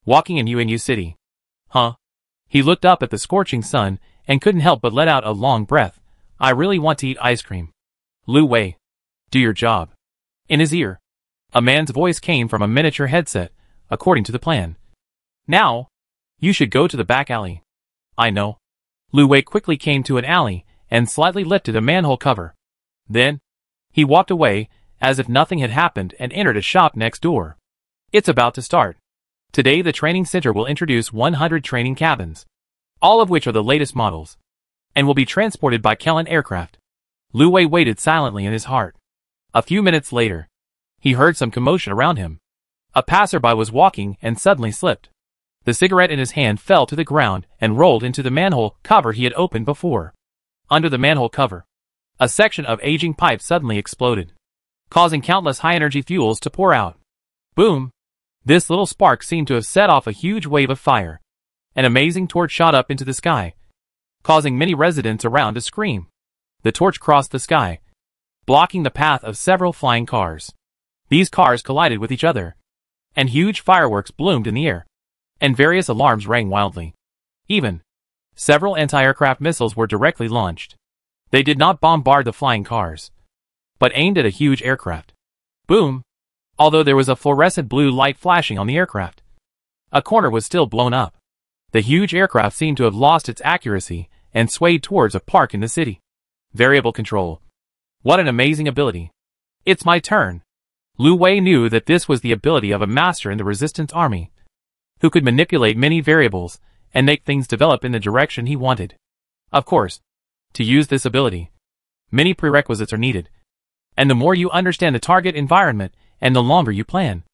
walking in UNU City. He looked up at the scorching sun and couldn't help but let out a long breath. I really want to eat ice cream. Lu Wei, do your job. In his ear, a man's voice came from a miniature headset, according to the plan. Now, you should go to the back alley. I know. Lu Wei quickly came to an alley and slightly lifted a manhole cover. Then, he walked away, as if nothing had happened, and entered a shop next door. It's about to start. Today the training center will introduce 100 training cabins, all of which are the latest models, and will be transported by Kellen aircraft. Lu Wei waited silently in his heart. A few minutes later, he heard some commotion around him. A passerby was walking and suddenly slipped. The cigarette in his hand fell to the ground and rolled into the manhole cover he had opened before. Under the manhole cover, a section of aging pipe suddenly exploded, causing countless high-energy fuels to pour out. Boom! This little spark seemed to have set off a huge wave of fire. An amazing torch shot up into the sky, causing many residents around to scream. The torch crossed the sky, blocking the path of several flying cars. These cars collided with each other, and huge fireworks bloomed in the air, and various alarms rang wildly. Even several anti-aircraft missiles were directly launched. They did not bombard the flying cars, but aimed at a huge aircraft. Boom! Although there was a fluorescent blue light flashing on the aircraft, a corner was still blown up. The huge aircraft seemed to have lost its accuracy and swayed towards a park in the city. Variable control. What an amazing ability. It's my turn. Lu Wei knew that this was the ability of a master in the resistance army, who could manipulate many variables and make things develop in the direction he wanted. Of course, to use this ability, many prerequisites are needed, and the more you understand the target environment and the longer you plan,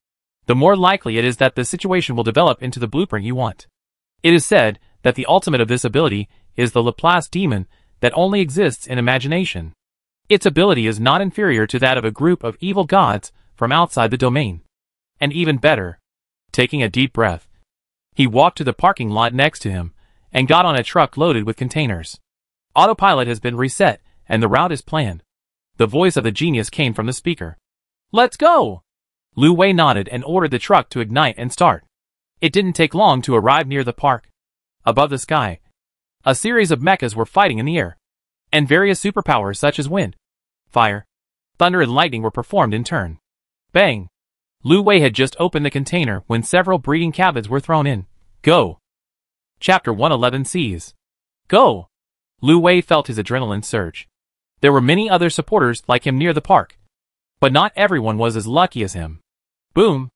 the more likely it is that the situation will develop into the blueprint you want. It is said that the ultimate of this ability is the Laplace demon that only exists in imagination. Its ability is not inferior to that of a group of evil gods from outside the domain. And even better, taking a deep breath, he walked to the parking lot next to him and got on a truck loaded with containers. Autopilot has been reset and the route is planned. The voice of the genius came from the speaker. Let's go! Lu Wei nodded and ordered the truck to ignite and start. It didn't take long to arrive near the park. Above the sky, a series of mechas were fighting in the air, and various superpowers such as wind, fire, thunder and lightning were performed in turn. Bang! Lu Wei had just opened the container when several breeding cabins were thrown in. Go! Chapter 111 Seize. Go! Lu Wei felt his adrenaline surge. There were many other supporters like him near the park, but not everyone was as lucky as him. Boom!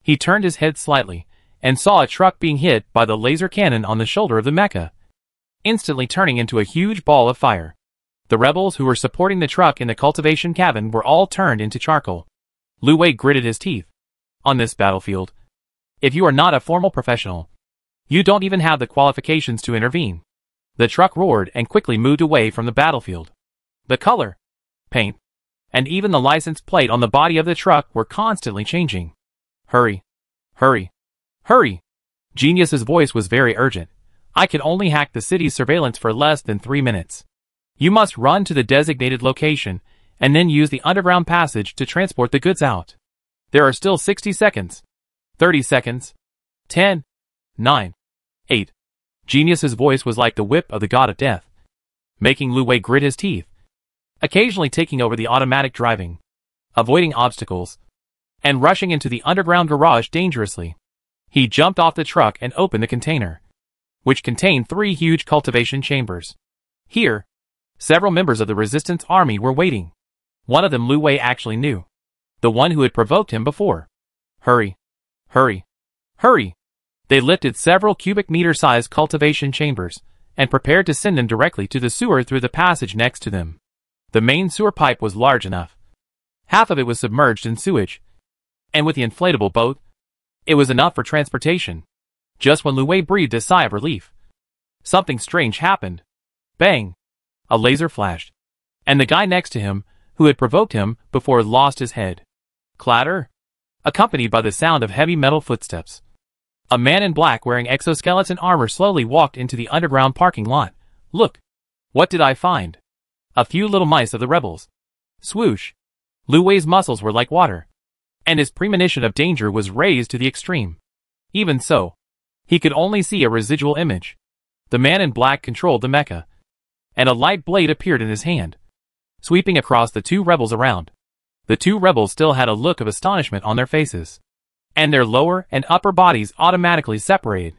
He turned his head slightly and saw a truck being hit by the laser cannon on the shoulder of the mecha, instantly turning into a huge ball of fire. The rebels who were supporting the truck in the cultivation cabin were all turned into charcoal. Lu Wei gritted his teeth. On this battlefield, if you are not a formal professional, you don't even have the qualifications to intervene. The truck roared and quickly moved away from the battlefield. The color, paint, and even the license plate on the body of the truck were constantly changing. Hurry! Hurry! Hurry! Genius's voice was very urgent. I can only hack the city's surveillance for less than 3 minutes. You must run to the designated location and then use the underground passage to transport the goods out. There are still 60 seconds. 30 seconds. 10. 9. 8. Genius's voice was like the whip of the god of death, making Lu Wei grit his teeth, occasionally taking over the automatic driving, avoiding obstacles, and rushing into the underground garage dangerously. He jumped off the truck and opened the container, which contained 3 huge cultivation chambers. Here, several members of the resistance army were waiting. One of them Lu Wei actually knew, the one who had provoked him before. Hurry! Hurry! Hurry! They lifted several cubic meter-sized cultivation chambers and prepared to send them directly to the sewer through the passage next to them. The main sewer pipe was large enough. Half of it was submerged in sewage, and with the inflatable boat, it was enough for transportation. Just when Lu Wei breathed a sigh of relief, something strange happened. Bang! A laser flashed, and the guy next to him, who had provoked him before, lost his head. Clatter! Accompanied by the sound of heavy metal footsteps, a man in black wearing exoskeleton armor slowly walked into the underground parking lot. Look! What did I find? A few little mice of the rebels. Swoosh! Lu Wei's muscles were like water, and his premonition of danger was raised to the extreme. Even so, he could only see a residual image. The man in black controlled the mecha, and a light blade appeared in his hand, sweeping across the 2 rebels around. The 2 rebels still had a look of astonishment on their faces, and their lower and upper bodies automatically separated.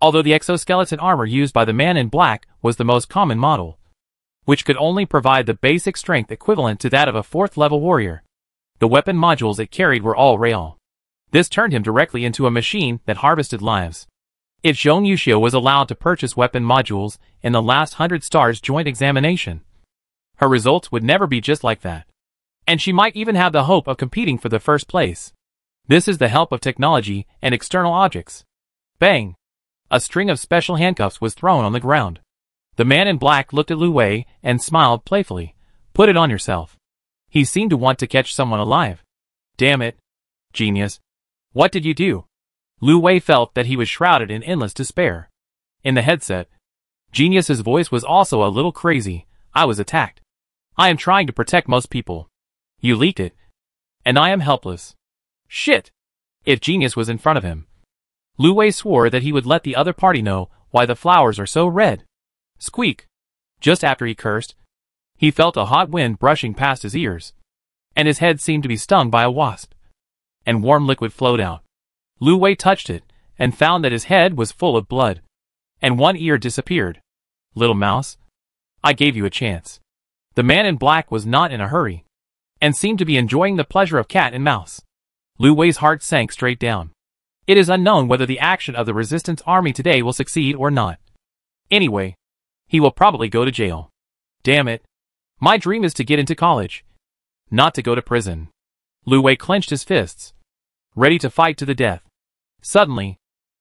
Although the exoskeleton armor used by the man in black was the most common model, which could only provide the basic strength equivalent to that of a 4th-level warrior, the weapon modules it carried were all rail. This turned him directly into a machine that harvested lives. If Zhong Yuxiu was allowed to purchase weapon modules in the last 100 stars joint examination, her results would never be just like that. And she might even have the hope of competing for the first place. This is the help of technology and external objects. Bang! A string of special handcuffs was thrown on the ground. The man in black looked at Lu Wei and smiled playfully. Put it on yourself. He seemed to want to catch someone alive. Damn it. Genius. What did you do? Lu Wei felt that he was shrouded in endless despair. In the headset, Genius's voice was also a little crazy. I was attacked. I am trying to protect most people. You leaked it. And I am helpless. Shit! If Genius was in front of him. Lu Wei swore that he would let the other party know why the flowers are so red. Squeak! Just after he cursed, he felt a hot wind brushing past his ears. And his head seemed to be stung by a wasp. And warm liquid flowed out. Lu Wei touched it, and found that his head was full of blood. And one ear disappeared. Little mouse, I gave you a chance. The man in black was not in a hurry, and seemed to be enjoying the pleasure of cat and mouse. Lu Wei's heart sank straight down. It is unknown whether the action of the resistance army today will succeed or not. Anyway, he will probably go to jail. Damn it. My dream is to get into college, not to go to prison. Lu Wei clenched his fists, ready to fight to the death. Suddenly,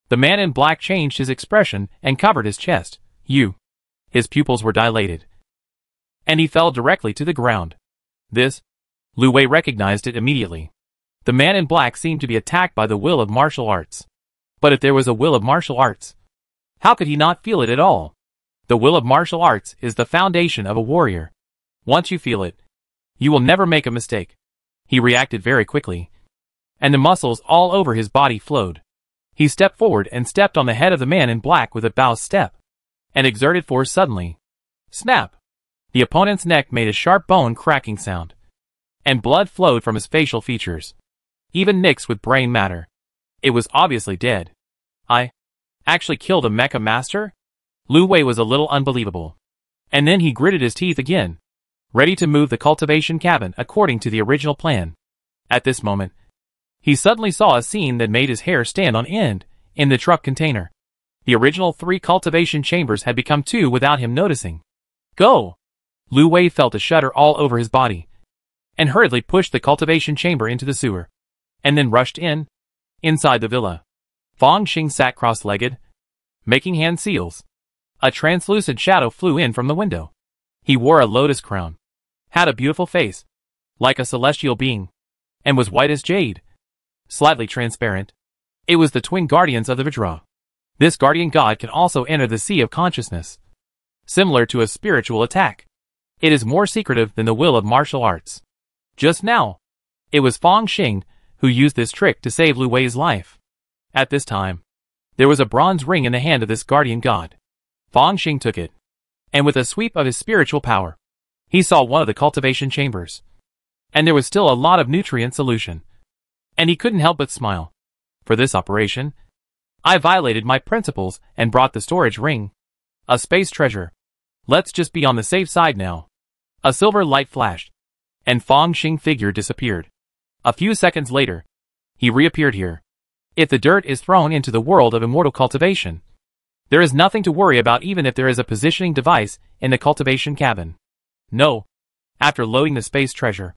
the man in black changed his expression and covered his chest. His pupils were dilated. And he fell directly to the ground. This, Lu Wei recognized it immediately. The man in black seemed to be attacked by the will of martial arts. But if there was a will of martial arts, how could he not feel it at all? The will of martial arts is the foundation of a warrior. Once you feel it, you will never make a mistake. He reacted very quickly, and the muscles all over his body flowed. He stepped forward and stepped on the head of the man in black with a bow step, and exerted force suddenly. Snap! The opponent's neck made a sharp bone cracking sound, and blood flowed from his facial features, even mixed with brain matter. It was obviously dead. I actually killed a mecha master? Lu Wei was a little unbelievable. And then he gritted his teeth again, ready to move the cultivation cabin according to the original plan. At this moment, he suddenly saw a scene that made his hair stand on end. In the truck container, the original 3 cultivation chambers had become 2 without him noticing. Go! Lu Wei felt a shudder all over his body, and hurriedly pushed the cultivation chamber into the sewer, and then rushed inside the villa. Fong Xing sat cross-legged, making hand seals. A translucent shadow flew in from the window. He wore a lotus crown, had a beautiful face, like a celestial being, and was white as jade, slightly transparent. It was the twin guardians of the Vajra. This guardian god can also enter the sea of consciousness, similar to a spiritual attack. It is more secretive than the will of martial arts. Just now, it was Fong Xing who used this trick to save Lu Wei's life. At this time, there was a bronze ring in the hand of this guardian god. Fong Xing took it, and with a sweep of his spiritual power, he saw one of the cultivation chambers. And there was still a lot of nutrient solution. And he couldn't help but smile. For this operation, I violated my principles and brought the storage ring. A space treasure. Let's just be on the safe side now. A silver light flashed, and Fong Xing figure disappeared. A few seconds later, he reappeared here. If the dirt is thrown into the world of immortal cultivation, there is nothing to worry about even if there is a positioning device in the cultivation cabin. No. After loading the space treasure,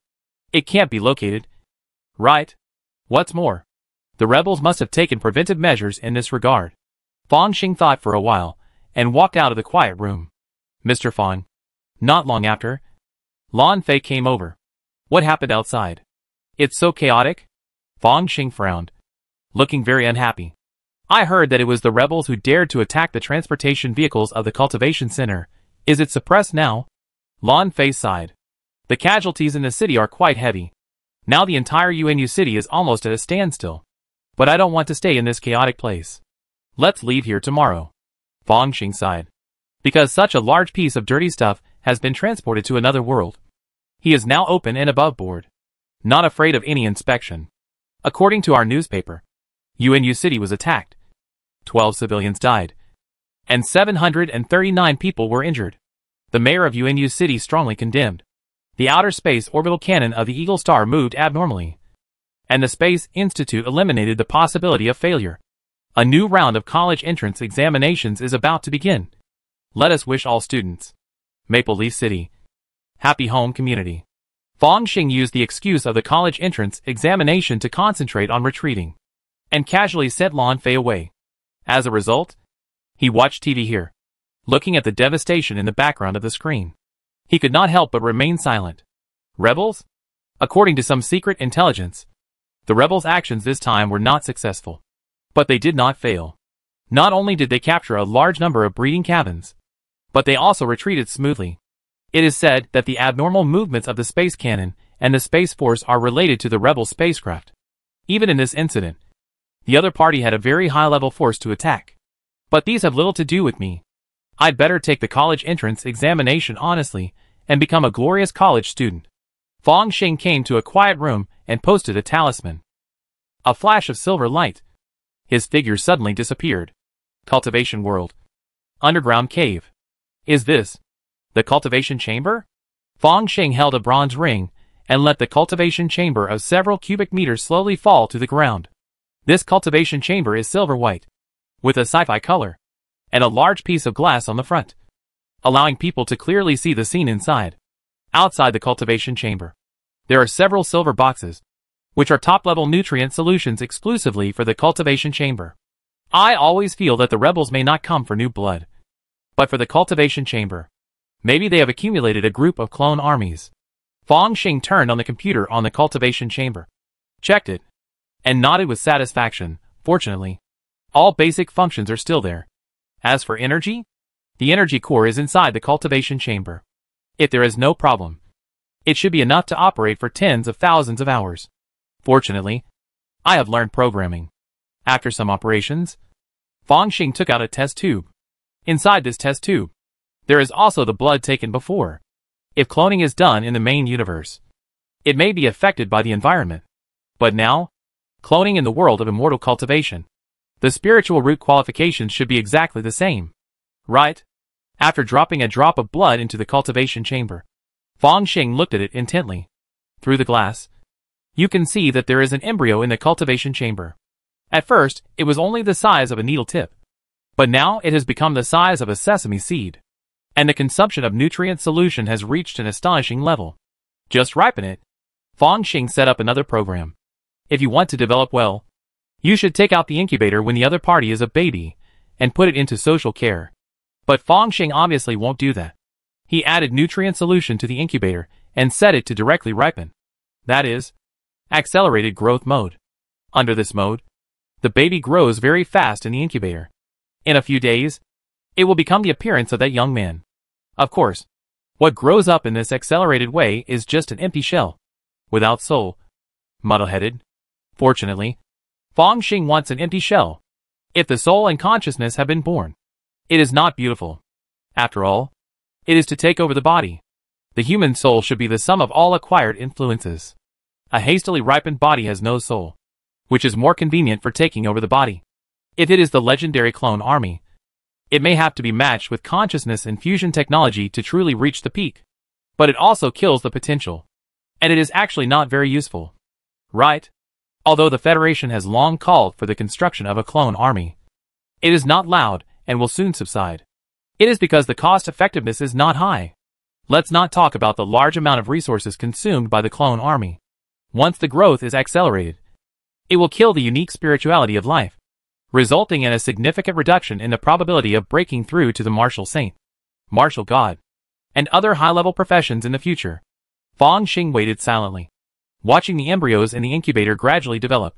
it can't be located. Right? What's more, the rebels must have taken preventive measures in this regard. Fong Xing thought for a while, and walked out of the quiet room. Mr. Fong. Not long after, Lan Fei came over. What happened outside? It's so chaotic? Fong Xing frowned, looking very unhappy. I heard that it was the rebels who dared to attack the transportation vehicles of the cultivation center. Is it suppressed now? Lan Fei sighed. The casualties in the city are quite heavy. Now the entire UNU city is almost at a standstill. But I don't want to stay in this chaotic place. Let's leave here tomorrow. Fong Xing sighed. Because such a large piece of dirty stuff has been transported to another world. He is now open and above board, not afraid of any inspection. According to our newspaper, UNU city was attacked. 12 civilians died, and 739 people were injured. The mayor of UNU city strongly condemned. The outer space orbital cannon of the Eagle Star moved abnormally, and the Space Institute eliminated the possibility of failure. A new round of college entrance examinations is about to begin. Let us wish all students, Maple Leaf City, happy home community. Fong Xing used the excuse of the college entrance examination to concentrate on retreating, and casually sent Lan Fei away. As a result, he watched TV here, looking at the devastation in the background of the screen. He could not help but remain silent. Rebels? According to some secret intelligence, the rebels' actions this time were not successful. But they did not fail. Not only did they capture a large number of breeding cabins, but they also retreated smoothly. It is said that the abnormal movements of the space cannon and the Space Force are related to the rebel spacecraft. Even in this incident, the other party had a very high-level force to attack. But these have little to do with me. I'd better take the college entrance examination honestly and become a glorious college student. Fong Xing came to a quiet room and posted a talisman. A flash of silver light. His figure suddenly disappeared. Cultivation world. Underground cave. Is this the cultivation chamber? Fong Xing held a bronze ring and let the cultivation chamber of several cubic meters slowly fall to the ground. This cultivation chamber is silver white, with a sci-fi color, and a large piece of glass on the front, allowing people to clearly see the scene inside. Outside the cultivation chamber, there are several silver boxes, which are top-level nutrient solutions exclusively for the cultivation chamber. I always feel that the rebels may not come for new blood, but for the cultivation chamber. Maybe they have accumulated a group of clone armies. Fong Xing turned on the computer on the cultivation chamber, checked it, and nodded with satisfaction. Fortunately, all basic functions are still there. As for energy, the energy core is inside the cultivation chamber. If there is no problem, it should be enough to operate for tens of thousands of hours. Fortunately, I have learned programming. After some operations, Fong Xing took out a test tube. Inside this test tube, there is also the blood taken before. If cloning is done in the main universe, it may be affected by the environment. But now, cloning in the world of immortal cultivation, the spiritual root qualifications should be exactly the same. Right? After dropping a drop of blood into the cultivation chamber, Fong Xing looked at it intently. Through the glass, you can see that there is an embryo in the cultivation chamber. At first, it was only the size of a needle tip. But now it has become the size of a sesame seed. And the consumption of nutrient solution has reached an astonishing level. Just ripen it. Fong Xing set up another program. If you want to develop well, you should take out the incubator when the other party is a baby, and put it into social care. But Fong Xing obviously won't do that. He added nutrient solution to the incubator, and set it to directly ripen. That is, accelerated growth mode. Under this mode, the baby grows very fast in the incubator. In a few days, it will become the appearance of that young man. Of course, what grows up in this accelerated way is just an empty shell, without soul. Muddle-headed. Fortunately, Fong Xing wants an empty shell. If the soul and consciousness have been born, it is not beautiful. After all, it is to take over the body. The human soul should be the sum of all acquired influences. A hastily ripened body has no soul, which is more convenient for taking over the body. If it is the legendary clone army, it may have to be matched with consciousness and fusion technology to truly reach the peak. But it also kills the potential. And it is actually not very useful. Right? Although the Federation has long called for the construction of a clone army, it is not loud and will soon subside. It is because the cost effectiveness is not high. Let's not talk about the large amount of resources consumed by the clone army. Once the growth is accelerated, it will kill the unique spirituality of life, resulting in a significant reduction in the probability of breaking through to the martial saint, martial god, and other high-level professions in the future. Fong Xing waited silently, watching the embryos in the incubator gradually develop,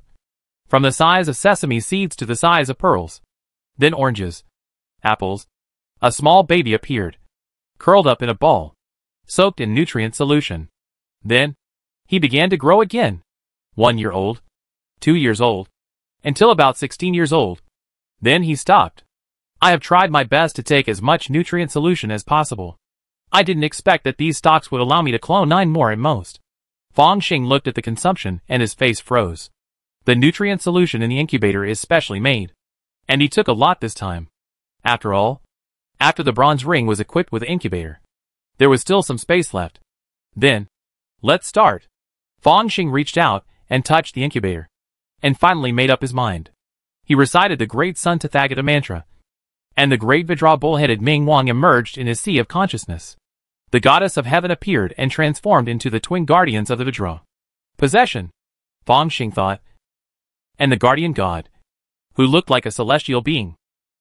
from the size of sesame seeds to the size of pearls, then oranges, apples. A small baby appeared, curled up in a ball, soaked in nutrient solution. Then, he began to grow again. 1 year old, 2 years old, until about 16 years old. Then he stopped. I have tried my best to take as much nutrient solution as possible. I didn't expect that these stocks would allow me to clone 9 more at most. Fong Xing looked at the consumption and his face froze. The nutrient solution in the incubator is specially made, and he took a lot this time. After all, after the bronze ring was equipped with the incubator, there was still some space left. Then, let's start. Fong Xing reached out and touched the incubator, and finally made up his mind. He recited the great Sun Tathagata mantra, and the great Vidra bull-headed Ming Wang emerged in his sea of consciousness. The goddess of heaven appeared and transformed into the twin guardians of the Vidra. Possession, Fang Xing thought. And the guardian god, who looked like a celestial being,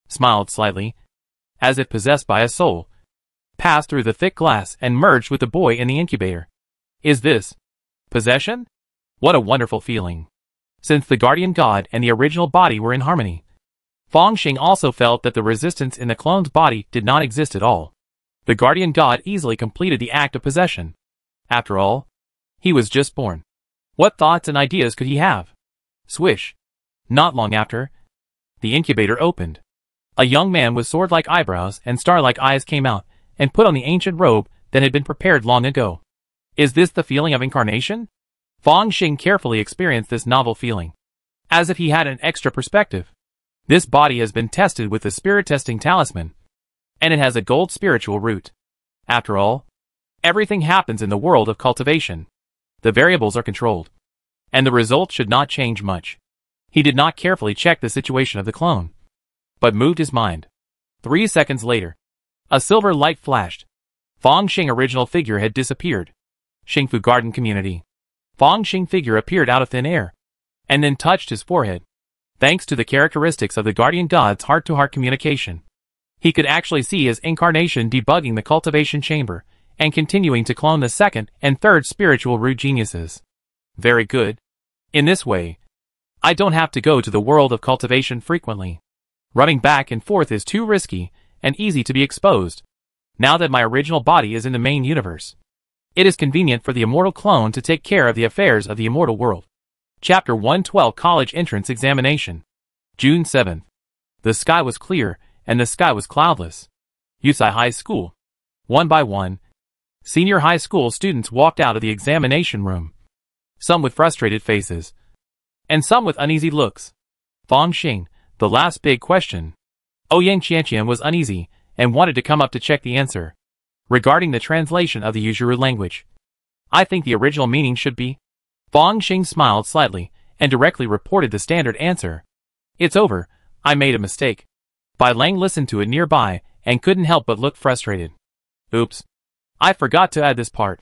smiled slightly, as if possessed by a soul, passed through the thick glass and merged with the boy in the incubator. Is this possession? What a wonderful feeling. Since the guardian god and the original body were in harmony, Fang Xing also felt that the resistance in the clone's body did not exist at all. The guardian god easily completed the act of possession. After all, he was just born. What thoughts and ideas could he have? Swish. Not long after, the incubator opened. A young man with sword-like eyebrows and star-like eyes came out and put on the ancient robe that had been prepared long ago. Is this the feeling of incarnation? Fang Xing carefully experienced this novel feeling, as if he had an extra perspective. This body has been tested with the spirit testing talisman, and it has a gold spiritual root. After all, everything happens in the world of cultivation. The variables are controlled, and the result should not change much. He did not carefully check the situation of the clone, but moved his mind. 3 seconds later, a silver light flashed. Fang Xing original figure had disappeared. Xingfu Garden Community. Fang Xing figure appeared out of thin air, and then touched his forehead. Thanks to the characteristics of the guardian god's heart-to-heart communication, he could actually see his incarnation debugging the cultivation chamber and continuing to clone the second and third spiritual root geniuses. Very good. In this way, I don't have to go to the world of cultivation frequently. Running back and forth is too risky and easy to be exposed. Now that my original body is in the main universe, it is convenient for the immortal clone to take care of the affairs of the immortal world. Chapter 112 College Entrance Examination. June 7th. The sky was clear, and the sky was cloudless. Yusai High School. One by one, senior high school students walked out of the examination room. Some with frustrated faces, and some with uneasy looks. Fang Xing, the last big question. Ouyang Qianqian was uneasy, and wanted to come up to check the answer. Regarding the translation of the Yuzhuru language, I think the original meaning should be. Fang Xing smiled slightly, and directly reported the standard answer. It's over, I made a mistake. Bai Lang listened to it nearby, and couldn't help but look frustrated. Oops. I forgot to add this part.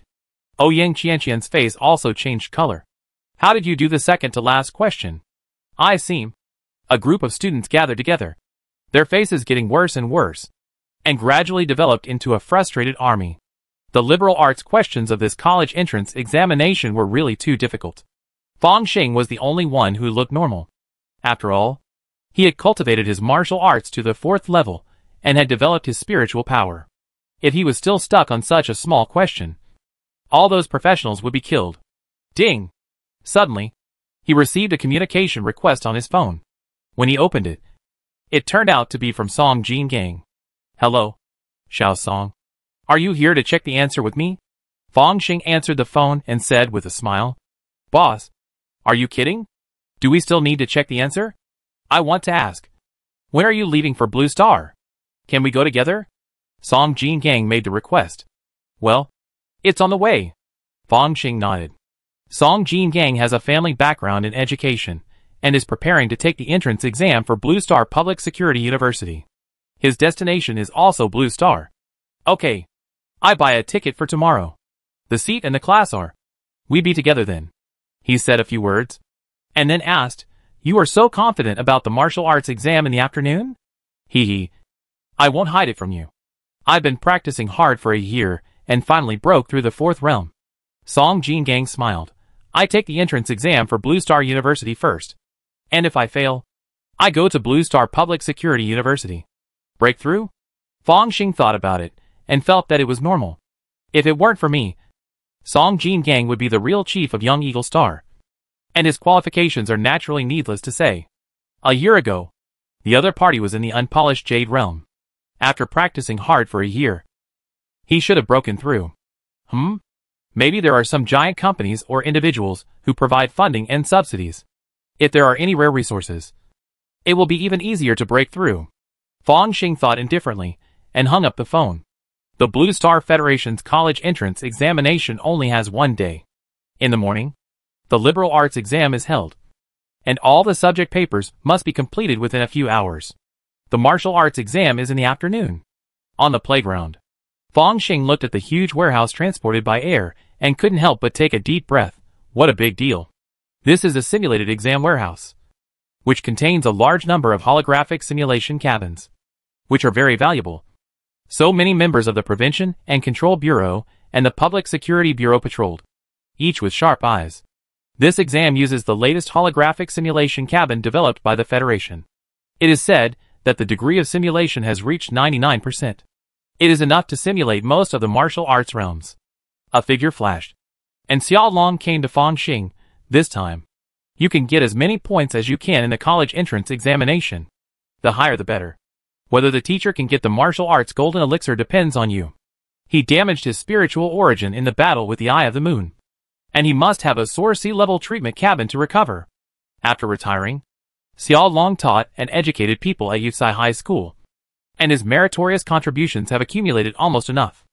Ouyang Qianqian's face also changed color. How did you do the second to last question? I seem. A group of students gathered together, their faces getting worse and worse, and gradually developed into a frustrated army. The liberal arts questions of this college entrance examination were really too difficult. Fang Xing was the only one who looked normal. After all, he had cultivated his martial arts to the 4th level, and had developed his spiritual power. If he was still stuck on such a small question, all those professionals would be killed. Ding! Suddenly, he received a communication request on his phone. When he opened it, it turned out to be from Song Jin Gang. Hello, Xiao Song. Are you here to check the answer with me? Fang Xing answered the phone and said with a smile. Boss, are you kidding? Do we still need to check the answer? I want to ask. When are you leaving for Blue Star? Can we go together? Song Jin Gang made the request. Well, it's on the way. Fang Xing nodded. Song Jin Gang has a family background in education, and is preparing to take the entrance exam for Blue Star Public Security University. His destination is also Blue Star. Okay. I buy a ticket for tomorrow. The seat and the class are. We be together then. He said a few words, and then asked, You are so confident about the martial arts exam in the afternoon? Hee. I won't hide it from you. I've been practicing hard for a year, and finally broke through the 4th realm. Song Jin Gang smiled. I take the entrance exam for Blue Star University first. And if I fail, I go to Blue Star Public Security University. Breakthrough? Fang Xing thought about it, and felt that it was normal. If it weren't for me, Song Jin Gang would be the real chief of Young Eagle Star. And his qualifications are naturally needless to say. A year ago, the other party was in the unpolished Jade realm. After practicing hard for a year, he should have broken through. Maybe there are some giant companies or individuals who provide funding and subsidies. If there are any rare resources, it will be even easier to break through. Fang Xing thought indifferently, and hung up the phone. The Blue Star Federation's college entrance examination only has one day. In the morning, the liberal arts exam is held, and all the subject papers must be completed within a few hours. The martial arts exam is in the afternoon. On the playground, Fong Xing looked at the huge warehouse transported by air and couldn't help but take a deep breath. What a big deal. This is a simulated exam warehouse, which contains a large number of holographic simulation cabins, which are very valuable. So many members of the Prevention and Control Bureau and the Public Security Bureau patrolled, each with sharp eyes. This exam uses the latest holographic simulation cabin developed by the Federation. It is said that the degree of simulation has reached 99%. It is enough to simulate most of the martial arts realms. A figure flashed, and Xiao Long came to Fong Xing. This time, you can get as many points as you can in the college entrance examination. The higher the better. Whether the teacher can get the martial arts golden elixir depends on you. He damaged his spiritual origin in the battle with the Eye of the Moon, and he must have a Soar C-level treatment cabin to recover. After retiring, Xiao Long taught and educated people at Yusai High School, and his meritorious contributions have accumulated almost enough.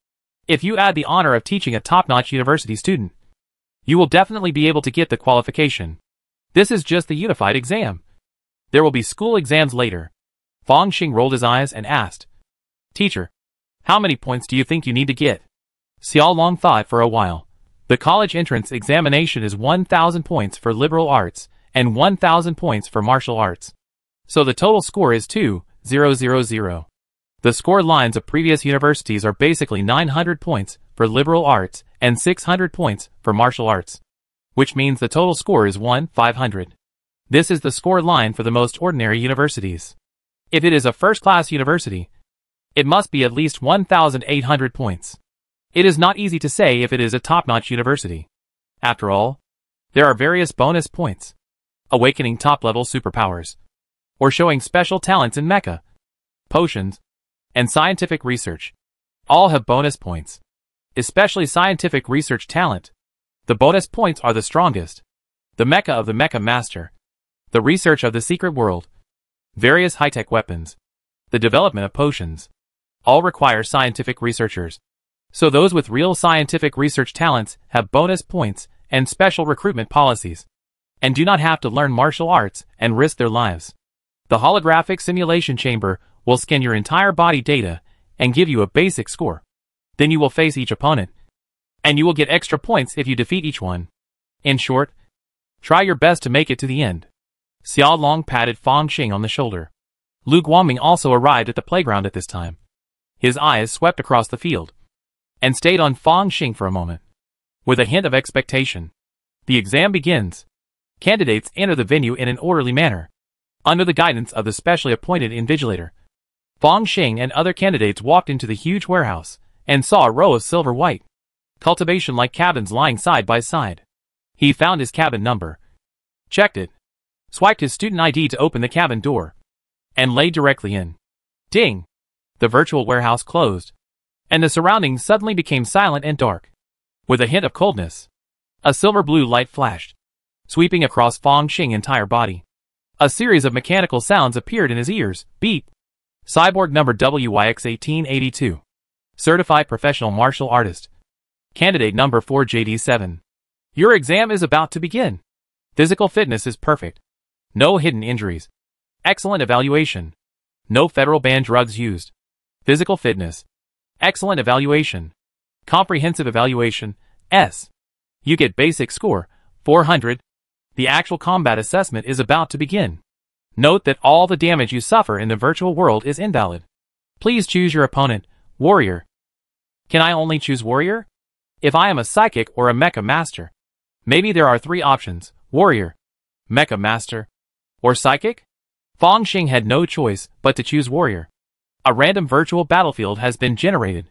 If you add the honor of teaching a top-notch university student, you will definitely be able to get the qualification. This is just the unified exam. There will be school exams later. Fong Xing rolled his eyes and asked, "Teacher, how many points do you think you need to get?" Xiao Long thought for a while. The college entrance examination is 1,000 points for liberal arts and 1,000 points for martial arts. So the total score is 2,000. The score lines of previous universities are basically 900 points for liberal arts and 600 points for martial arts, which means the total score is 1,500. This is the score line for the most ordinary universities. If it is a first-class university, it must be at least 1,800 points. It is not easy to say if it is a top-notch university. After all, there are various bonus points, awakening top-level superpowers, or showing special talents in mecha, potions, and scientific research. All have bonus points, especially scientific research talent. The bonus points are the strongest. The mecha of the mecha master, the research of the secret world, various high-tech weapons, the development of potions, all require scientific researchers. So those with real scientific research talents have bonus points and special recruitment policies, and do not have to learn martial arts and risk their lives. The holographic simulation chamber will scan your entire body data and give you a basic score. Then you will face each opponent, and you will get extra points if you defeat each one. In short, try your best to make it to the end. Xiao Long patted Fong Xing on the shoulder. Lu Guangming also arrived at the playground at this time. His eyes swept across the field, and stayed on Fong Xing for a moment. With a hint of expectation, the exam begins. Candidates enter the venue in an orderly manner, under the guidance of the specially appointed invigilator. Fong Xing and other candidates walked into the huge warehouse, and saw a row of silver-white, cultivation-like cabins lying side by side. He found his cabin number, checked it, swiped his student ID to open the cabin door, and lay directly in. Ding! The virtual warehouse closed, and the surroundings suddenly became silent and dark. With a hint of coldness, a silver-blue light flashed, sweeping across Fong Xing's entire body. A series of mechanical sounds appeared in his ears. Beep! Cyborg number WYX1882. Certified Professional Martial Artist. Candidate number 4JD7. Your exam is about to begin. Physical fitness is perfect. No hidden injuries. Excellent evaluation. No federal banned drugs used. Physical fitness. Excellent evaluation. Comprehensive evaluation. S. You get basic score, 400. The actual combat assessment is about to begin. Note that all the damage you suffer in the virtual world is invalid. Please choose your opponent, warrior. Can I only choose warrior? If I am a psychic or a mecha master, maybe there are 3 options: warrior, mecha master, or psychic? Fong Xing had no choice but to choose warrior. A random virtual battlefield has been generated.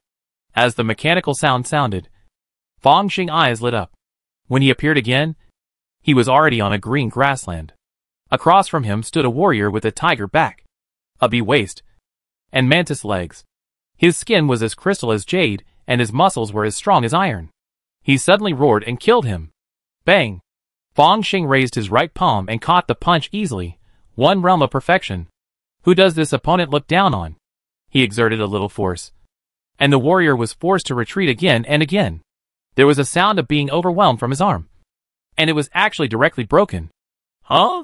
As the mechanical sound sounded, Fong Xing's eyes lit up. When he appeared again, he was already on a green grassland. Across from him stood a warrior with a tiger back, a bee waist, and mantis legs. His skin was as crystal as jade, and his muscles were as strong as iron. He suddenly roared and killed him. Bang! Fong Xing raised his right palm and caught the punch easily. One realm of perfection. Who does this opponent look down on? He exerted a little force, and the warrior was forced to retreat again and again. There was a sound of being overwhelmed from his arm. And it was actually directly broken. Huh?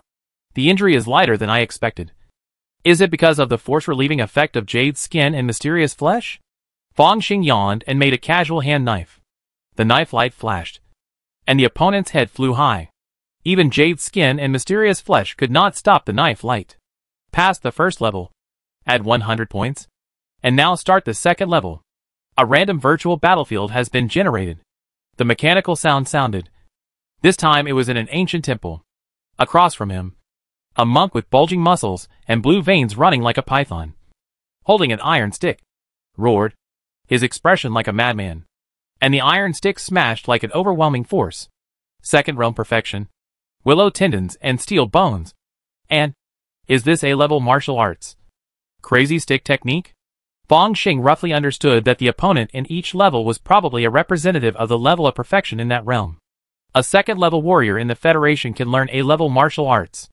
The injury is lighter than I expected. Is it because of the force-relieving effect of Jade's skin and mysterious flesh? Fong Xing yawned and made a casual hand knife. The knife light flashed, and the opponent's head flew high. Even Jade's skin and mysterious flesh could not stop the knife light. Past the first level. Add 100 points. And now start the second level. A random virtual battlefield has been generated. The mechanical sound sounded. This time it was in an ancient temple. Across from him, a monk with bulging muscles and blue veins running like a python, holding an iron stick, roared, his expression like a madman. And the iron stick smashed like an overwhelming force. Second realm perfection. Willow tendons and steel bones. And, is this A-level martial arts? Crazy stick technique? Fong Xing roughly understood that the opponent in each level was probably a representative of the level of perfection in that realm. A second-level warrior in the Federation can learn A-level martial arts.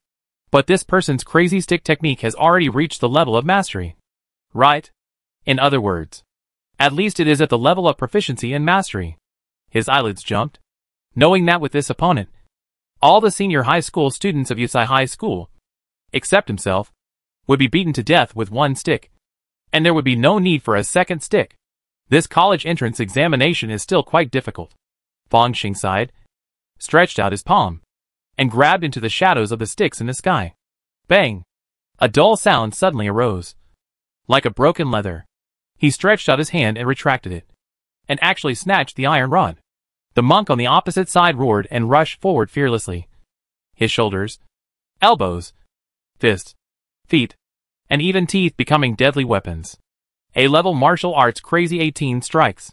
But this person's crazy stick technique has already reached the level of mastery. Right? In other words, at least it is at the level of proficiency and mastery. His eyelids jumped, knowing that with this opponent, all the senior high school students of Yusai High School, except himself, would be beaten to death with one stick. And there would be no need for a second stick. This college entrance examination is still quite difficult. Fong Xing sighed, stretched out his palm, and grabbed into the shadows of the sticks in the sky. Bang! A dull sound suddenly arose. Like a broken leather. He stretched out his hand and retracted it, and actually snatched the iron rod. The monk on the opposite side roared and rushed forward fearlessly. His shoulders, elbows, fists, feet, and even teeth becoming deadly weapons. A-level martial arts crazy 18 strikes.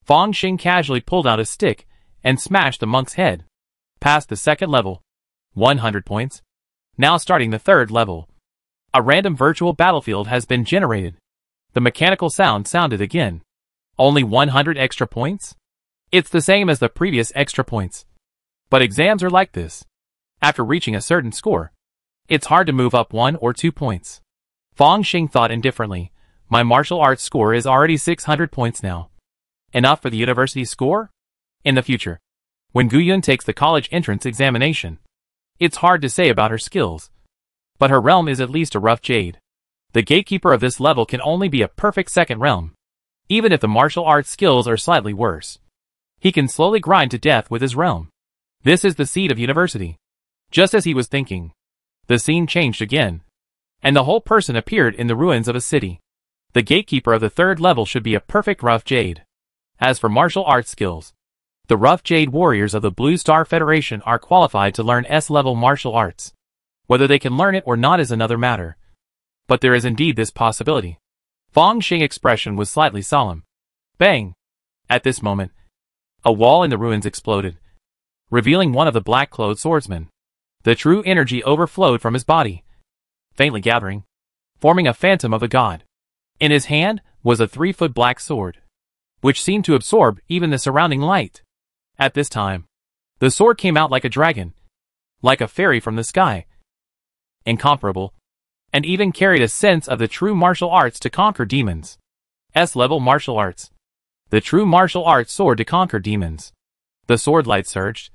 Fong Xing casually pulled out a stick and smashed the monk's head. Past the second level. 100 points. Now starting the third level. A random virtual battlefield has been generated. The mechanical sound sounded again. Only 100 extra points? It's the same as the previous extra points. But exams are like this. After reaching a certain score, it's hard to move up 1 or 2 points. Fong Xing thought indifferently. My martial arts score is already 600 points now. Enough for the university score? In the future, when Guyun takes the college entrance examination, it's hard to say about her skills. But her realm is at least a rough jade. The gatekeeper of this level can only be a perfect second realm. Even if the martial arts skills are slightly worse, he can slowly grind to death with his realm. This is the seat of university. Just as he was thinking, the scene changed again, and the whole person appeared in the ruins of a city. The gatekeeper of the third level should be a perfect rough jade. As for martial arts skills, the rough jade warriors of the Blue Star Federation are qualified to learn S-level martial arts. Whether they can learn it or not is another matter. But there is indeed this possibility. Fong Xing's expression was slightly solemn. Bang! At this moment, a wall in the ruins exploded, revealing one of the black-clothed swordsmen. The true energy overflowed from his body, faintly gathering, forming a phantom of a god. In his hand was a 3-foot black sword, which seemed to absorb even the surrounding light. At this time, the sword came out like a dragon, like a fairy from the sky. Incomparable, and even carried a sense of the true martial arts to conquer demons. S-level martial arts. The true martial arts sword to conquer demons. The sword light surged,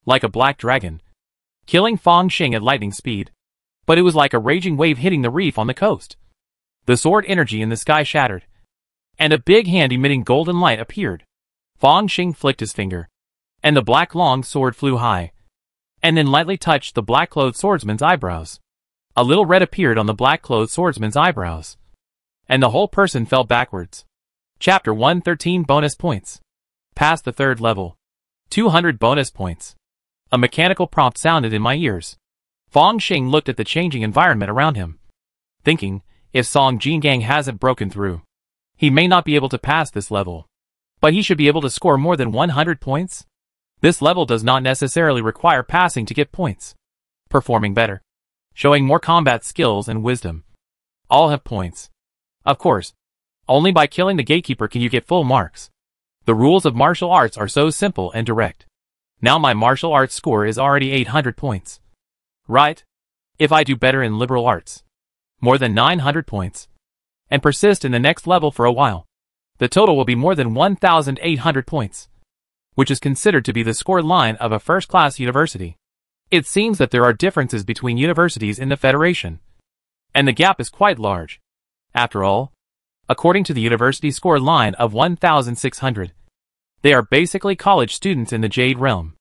like a black dragon, killing Fong Xing at lightning speed. But it was like a raging wave hitting the reef on the coast. The sword energy in the sky shattered, and a big hand emitting golden light appeared. Fong Xing flicked his finger, and the black long sword flew high, and then lightly touched the black-clothed swordsman's eyebrows. A little red appeared on the black-clothed swordsman's eyebrows, and the whole person fell backwards. Chapter 113 Bonus Points. Past the third level. 200 bonus points. A mechanical prompt sounded in my ears. Fong Xing looked at the changing environment around him, thinking, if Song Jingang hasn't broken through, he may not be able to pass this level. But he should be able to score more than 100 points? This level does not necessarily require passing to get points. Performing better, showing more combat skills and wisdom, all have points. Of course, only by killing the gatekeeper can you get full marks. The rules of martial arts are so simple and direct. Now my martial arts score is already 800 points. Right? If I do better in liberal arts, more than 900 points, and persist in the next level for a while, the total will be more than 1,800 points. which is considered to be the score line of a first-class university. It seems that there are differences between universities in the Federation, and the gap is quite large. After all, according to the university score line of 1,600, they are basically college students in the Jade realm.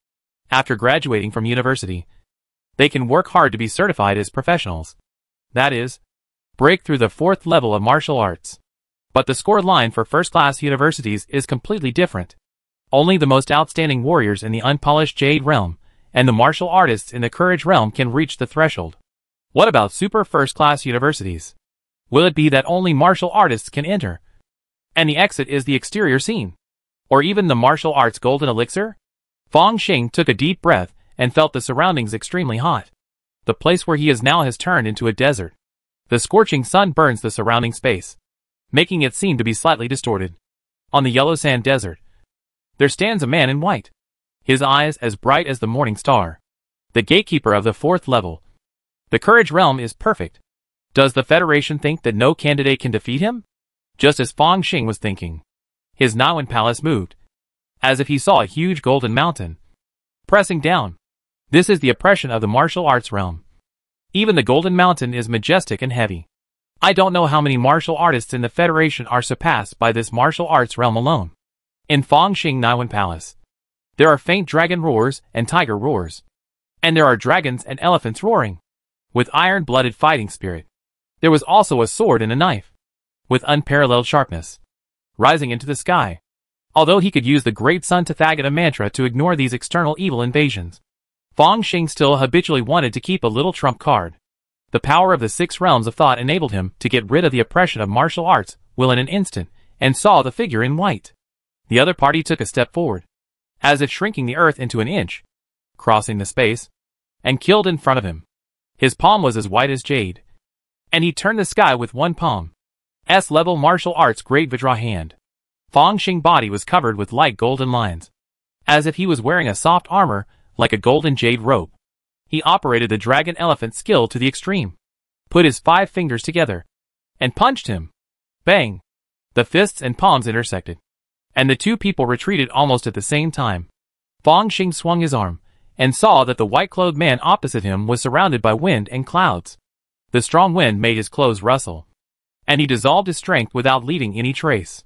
After graduating from university, they can work hard to be certified as professionals. That is, break through the 4th level of martial arts. But the score line for first-class universities is completely different. Only the most outstanding warriors in the unpolished Jade realm and the martial artists in the Courage realm can reach the threshold. What about super first-class universities? Will it be that only martial artists can enter, and the exit is the exterior scene? Or even the martial arts golden elixir? Fong Xing took a deep breath and felt the surroundings extremely hot. The place where he is now has turned into a desert. The scorching sun burns the surrounding space, making it seem to be slightly distorted. On the yellow sand desert, there stands a man in white, his eyes as bright as the morning star. The gatekeeper of the 4th level. The Courage realm is perfect. Does the Federation think that no candidate can defeat him? Just as Fong Xing was thinking, his Nawan palace moved, as if he saw a huge golden mountain pressing down. This is the oppression of the martial arts realm. Even the golden mountain is majestic and heavy. I don't know how many martial artists in the Federation are surpassed by this martial arts realm alone. In Fong Xing Nawan Palace, there are faint dragon roars and tiger roars. And there are dragons and elephants roaring, with iron-blooded fighting spirit. There was also a sword and a knife, with unparalleled sharpness, rising into the sky. Although he could use the Great Sun Tathagata mantra to ignore these external evil invasions, Fong Xing still habitually wanted to keep a little trump card. The power of the 6 realms of thought enabled him to get rid of the oppression of martial arts will in an instant, and saw the figure in white. The other party took a step forward, as if shrinking the earth into an inch, crossing the space, and killed in front of him. His palm was as white as jade, and he turned the sky with one palm. S-level martial arts great Vajra hand. Fong Xing's body was covered with light golden lines, as if he was wearing a soft armor like a golden jade robe. He operated the dragon elephant skill to the extreme, put his 5 fingers together, and punched him. Bang! The fists and palms intersected, and the 2 people retreated almost at the same time. Fong Xing swung his arm, and saw that the white-clothed man opposite him was surrounded by wind and clouds. The strong wind made his clothes rustle, and he dissolved his strength without leaving any trace.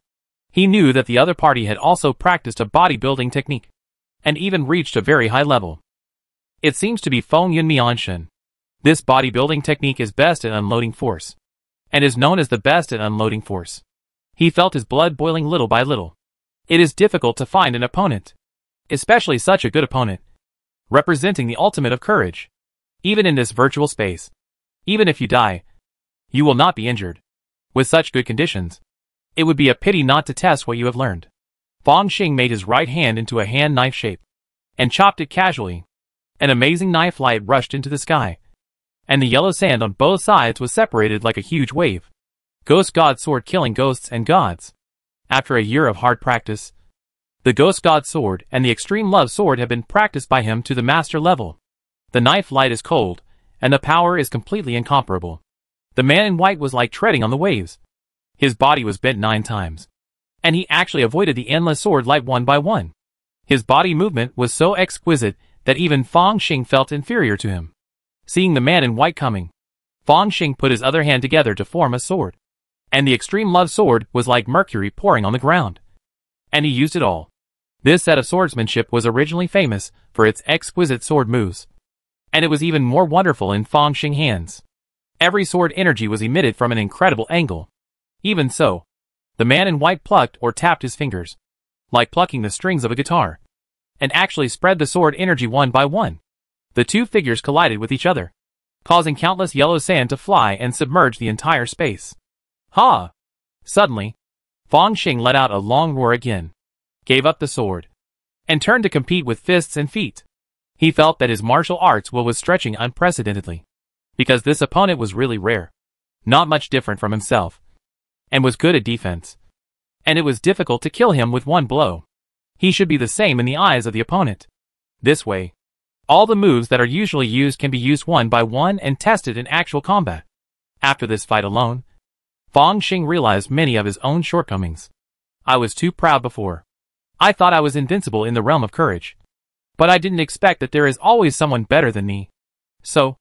He knew that the other party had also practiced a bodybuilding technique, and even reached a very high level. It seems to be Feng Yun Mianshen. This bodybuilding technique is best at unloading force, and is known as the best at unloading force. He felt his blood boiling little by little. It is difficult to find an opponent, especially such a good opponent, representing the ultimate of courage. Even in this virtual space, even if you die, you will not be injured. With such good conditions, it would be a pity not to test what you have learned. Fong Xing made his right hand into a hand knife shape, and chopped it casually. An amazing knife light rushed into the sky, and the yellow sand on both sides was separated like a huge wave. Ghost God Sword killing ghosts and gods. After a year of hard practice, the Ghost God Sword and the Extreme Love Sword have been practiced by him to the master level. The knife light is cold, and the power is completely incomparable. The man in white was like treading on the waves. His body was bent 9 times, and he actually avoided the endless sword light one by one. His body movement was so exquisite that even Fong Xing felt inferior to him. Seeing the man in white coming, Fong Xing put his other hand together to form a sword, and the Extreme Love Sword was like mercury pouring on the ground, and he used it all. This set of swordsmanship was originally famous for its exquisite sword moves, and it was even more wonderful in Fong Xing's hands. Every sword energy was emitted from an incredible angle. Even so, the man in white plucked or tapped his fingers, like plucking the strings of a guitar, and actually spread the sword energy one by one. The 2 figures collided with each other, causing countless yellow sand to fly and submerge the entire space. Ha! Suddenly, Fong Xing let out a long roar again, gave up the sword, and turned to compete with fists and feet. He felt that his martial arts will was stretching unprecedentedly, because this opponent was really rare, not much different from himself, and was good at defense, and it was difficult to kill him with one blow. He should be the same in the eyes of the opponent. This way, all the moves that are usually used can be used one by one and tested in actual combat. After this fight alone, Fong Xing realized many of his own shortcomings. I was too proud before. I thought I was invincible in the realm of courage. But I didn't expect that there is always someone better than me. So,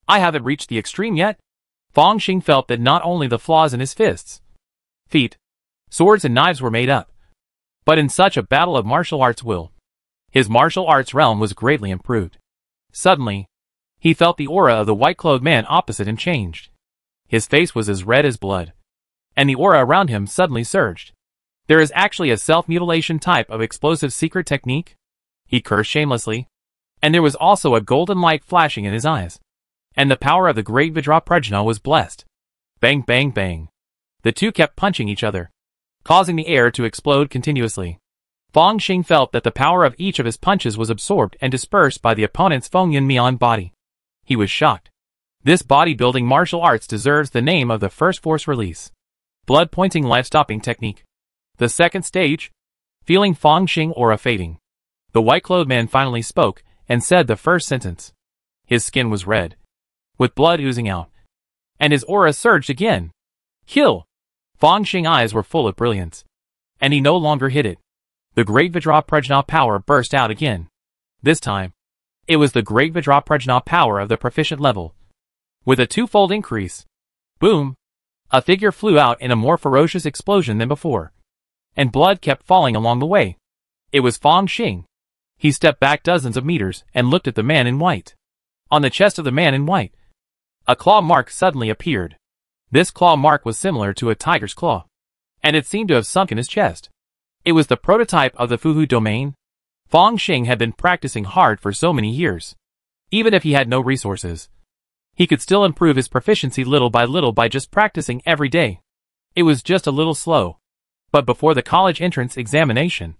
I haven't reached the extreme yet? Fong Xing felt that not only the flaws in his fists, feet, swords and knives were made up, but in such a battle of martial arts will, his martial arts realm was greatly improved. Suddenly, he felt the aura of the white-clothed man opposite him changed. His face was as red as blood, and the aura around him suddenly surged. There is actually a self-mutilation type of explosive secret technique? He cursed shamelessly, and there was also a golden light flashing in his eyes. And the power of the great Vajra Prajna was blessed. Bang bang bang. The two kept punching each other, causing the air to explode continuously. Fong Xing felt that the power of each of his punches was absorbed and dispersed by the opponent's Fengyan Mian body. He was shocked. This bodybuilding martial arts deserves the name of the first force release. Blood-pointing life-stopping technique. The second stage? Feeling Fong Xing aura fading, the white-clothed man finally spoke and said the first sentence. His skin was red, with blood oozing out, and his aura surged again. Kill! Fong Xing's eyes were full of brilliance, and he no longer hid it. The great Vajra Prajna power burst out again. This time, it was the great Vajra Prajna power of the proficient level. With a twofold increase. Boom! A figure flew out in a more ferocious explosion than before, and blood kept falling along the way. It was Fong Xing. He stepped back dozens of meters and looked at the man in white. On the chest of the man in white, a claw mark suddenly appeared. This claw mark was similar to a tiger's claw, and it seemed to have sunk in his chest. It was the prototype of the Fuhu domain. Fong Xing had been practicing hard for so many years. Even if he had no resources, he could still improve his proficiency little by just practicing every day. It was just a little slow, but before the college entrance examination,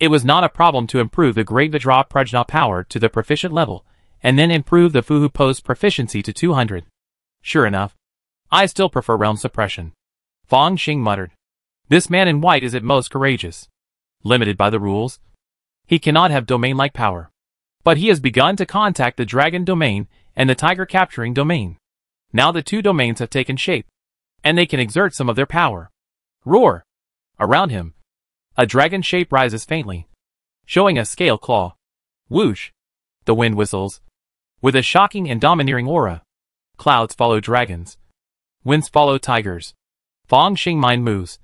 it was not a problem to improve the great Vajra Prajna power to the proficient level, and then improve the Fuhu Post proficiency to 200. Sure enough, I still prefer realm suppression. Fong Xing muttered. This man in white is at most courageous. Limited by the rules, he cannot have domain-like power. But he has begun to contact the dragon domain and the tiger capturing domain. Now the two domains have taken shape, and they can exert some of their power. Roar! Around him, a dragon shape rises faintly, showing a scale claw. Whoosh! The wind whistles. With a shocking and domineering aura, clouds follow dragons. Winds follow tigers. Fong Xing mind moves,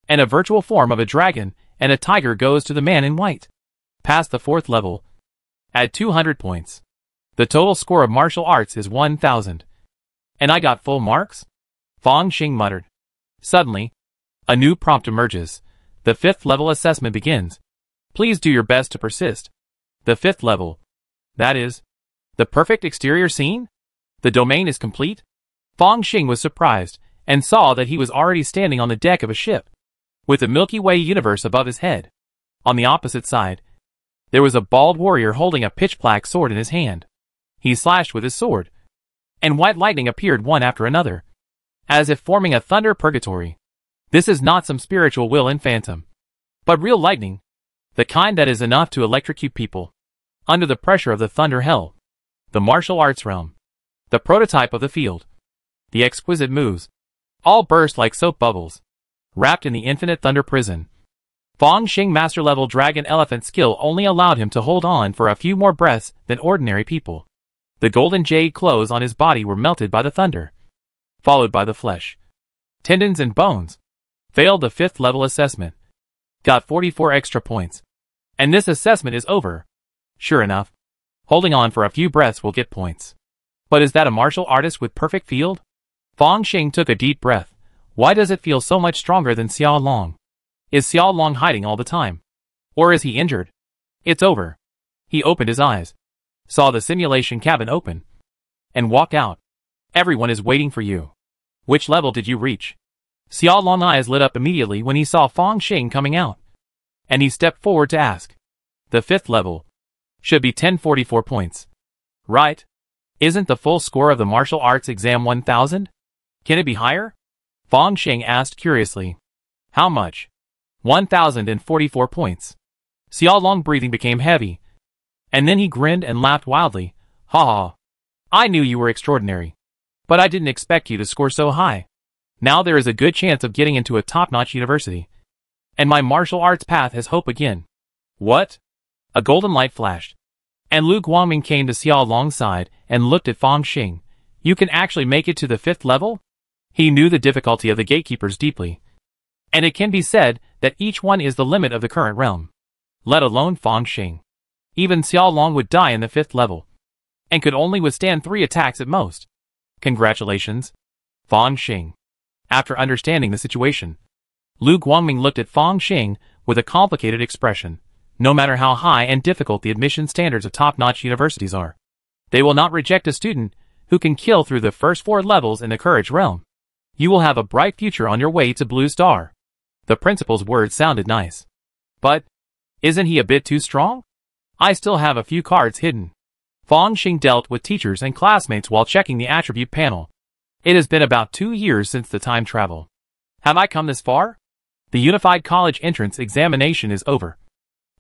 and a virtual form of a dragon and a tiger goes to the man in white. Past the 4th level. Add 200 points. The total score of martial arts is 1000. And I got full marks? Fong Xing muttered. Suddenly, a new prompt emerges. The 5th level assessment begins. Please do your best to persist. The 5th level. That is, the perfect exterior scene? The domain is complete? Fong Xing was surprised, and saw that he was already standing on the deck of a ship, with the Milky Way universe above his head. On the opposite side, there was a bald warrior holding a pitch-black sword in his hand. He slashed with his sword, and white lightning appeared one after another, as if forming a thunder purgatory. This is not some spiritual will and phantom, but real lightning, the kind that is enough to electrocute people, under the pressure of the thunder hell. The martial arts realm, the prototype of the field, the exquisite moves, all burst like soap bubbles, wrapped in the infinite thunder prison. Fong Xing master-level dragon elephant skill only allowed him to hold on for a few more breaths than ordinary people. The golden jade clothes on his body were melted by the thunder, followed by the flesh, tendons and bones. Failed the 5th level assessment. Got 44 extra points. And this assessment is over. Sure enough, holding on for a few breaths will get points. But is that a martial artist with perfect field? Fong Xing took a deep breath. Why does it feel so much stronger than Xiao Long? Is Xiao Long hiding all the time? Or is he injured? It's over. He opened his eyes, saw the simulation cabin open, and walked out. Everyone is waiting for you. Which level did you reach? Xiao Long's eyes lit up immediately when he saw Fong Xing coming out, and he stepped forward to ask. The 5th level. Should be 1044 points. Right? Isn't the full score of the martial arts exam 1000? Can it be higher? Fong Xing asked curiously. How much? 1044 points. Xiao Long breathing became heavy, and then he grinned and laughed wildly. Ha ha. I knew you were extraordinary, but I didn't expect you to score so high. Now there is a good chance of getting into a top-notch university. and my martial arts path has hope again. What? A golden light flashed, and Lu Guangming came to Xiao Long's side and looked at Fang Xing. You can actually make it to the 5th level? He knew the difficulty of the gatekeepers deeply, and it can be said that each one is the limit of the current realm, let alone Fang Xing. Even Xiao Long would die in the 5th level, and could only withstand 3 attacks at most. Congratulations, Fang Xing. After understanding the situation, Lu Guangming looked at Fang Xing with a complicated expression. No matter how high and difficult the admission standards of top-notch universities are, they will not reject a student who can kill through the first 4 levels in the courage realm. You will have a bright future on your way to Blue Star. The principal's words sounded nice. But, isn't he a bit too strong? I still have a few cards hidden. Fang Xing dealt with teachers and classmates while checking the attribute panel. It has been about 2 years since the time travel. Have I come this far? The Unified College entrance examination is over,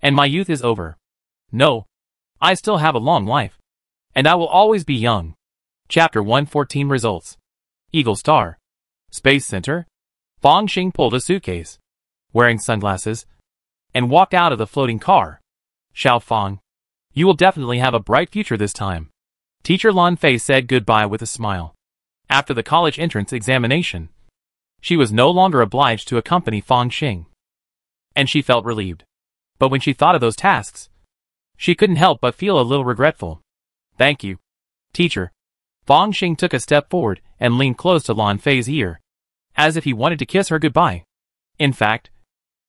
and my youth is over. No, I still have a long life, and I will always be young. Chapter 114 Results. Eagle Star. Space Center. Fang Xing pulled a suitcase, wearing sunglasses, and walked out of the floating car. Xiao Fang, you will definitely have a bright future this time. Teacher Lan Fei said goodbye with a smile. After the college entrance examination, she was no longer obliged to accompany Fang Xing, and she felt relieved. But when she thought of those tasks, she couldn't help but feel a little regretful. Thank you, teacher. Fang Xing took a step forward and leaned close to Lan Fei's ear, as if he wanted to kiss her goodbye. In fact,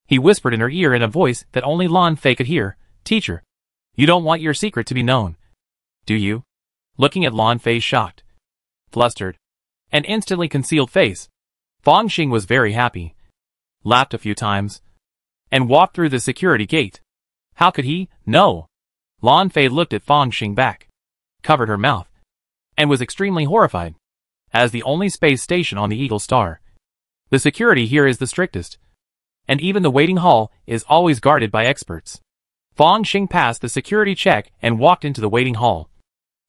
he whispered in her ear in a voice that only Lan Fei could hear, Teacher, you don't want your secret to be known, do you? Looking at Lan Fei's shocked, flustered, and instantly concealed face, Fang Xing was very happy, laughed a few times, and walked through the security gate. How could he? No. Lan Fei looked at Fang Xing back, covered her mouth, and was extremely horrified. As the only space station on the Eagle Star, the security here is the strictest, and even the waiting hall is always guarded by experts. Fang Xing passed the security check and walked into the waiting hall,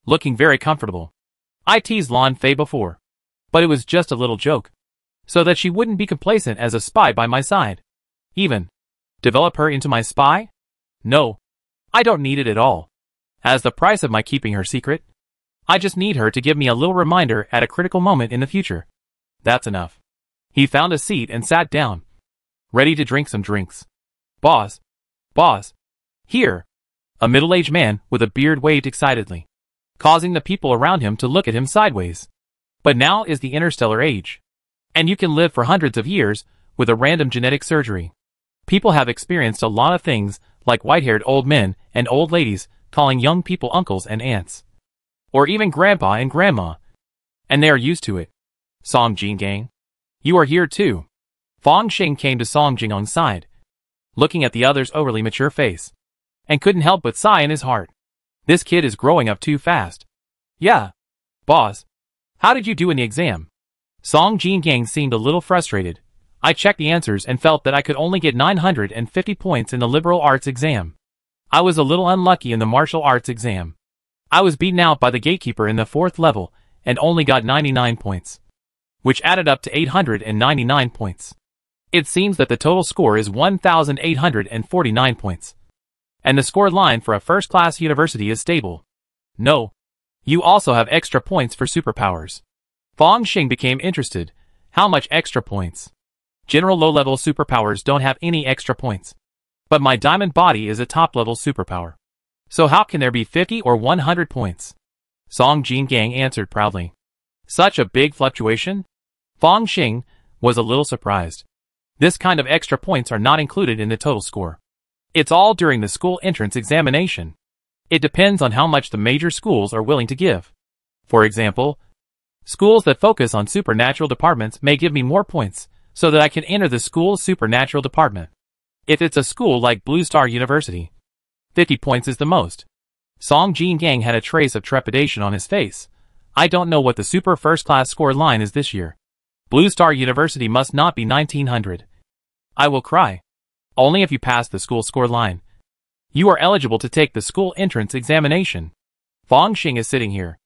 looking very comfortable. I teased Lan Fei before, but it was just a little joke, so that she wouldn't be complacent as a spy by my side. Even develop her into my spy? No, I don't need it at all. As the price of my keeping her secret, I just need her to give me a little reminder at a critical moment in the future. That's enough. He found a seat and sat down, ready to drink some drinks. Boss, here. A middle-aged man with a beard waved excitedly, causing the people around him to look at him sideways. But now is the interstellar age, and you can live for hundreds of years with a random genetic surgery. People have experienced a lot of things, like white-haired old men and old ladies calling young people uncles and aunts, or even grandpa and grandma, and they are used to it. Song Jingang, you are here too. Fang Xing came to Song Jingang's side, looking at the other's overly mature face, and couldn't help but sigh in his heart. This kid is growing up too fast. Yeah. Boss, how did you do in the exam? Song Jingang seemed a little frustrated. I checked the answers and felt that I could only get 950 points in the liberal arts exam. I was a little unlucky in the martial arts exam. I was beaten out by the gatekeeper in the 4th level and only got 99 points, which added up to 899 points. It seems that the total score is 1,849 points, and the score line for a first-class university is stable. No, you also have extra points for superpowers. Fang Xing became interested. How much extra points? General low-level superpowers don't have any extra points, but my diamond body is a top-level superpower. So how can there be 50 or 100 points? Song Jingang answered proudly. Such a big fluctuation? Fang Xing was a little surprised. This kind of extra points are not included in the total score. It's all during the school entrance examination. It depends on how much the major schools are willing to give. For example, schools that focus on supernatural departments may give me more points so that I can enter the school's supernatural department. If it's a school like Blue Star University, 50 points is the most. Song Jingang had a trace of trepidation on his face. I don't know what the super first-class score line is this year. Blue Star University must not be 1900. I will cry. Only if you pass the school score line. You are eligible to take the school entrance examination. Fang Xing is sitting here,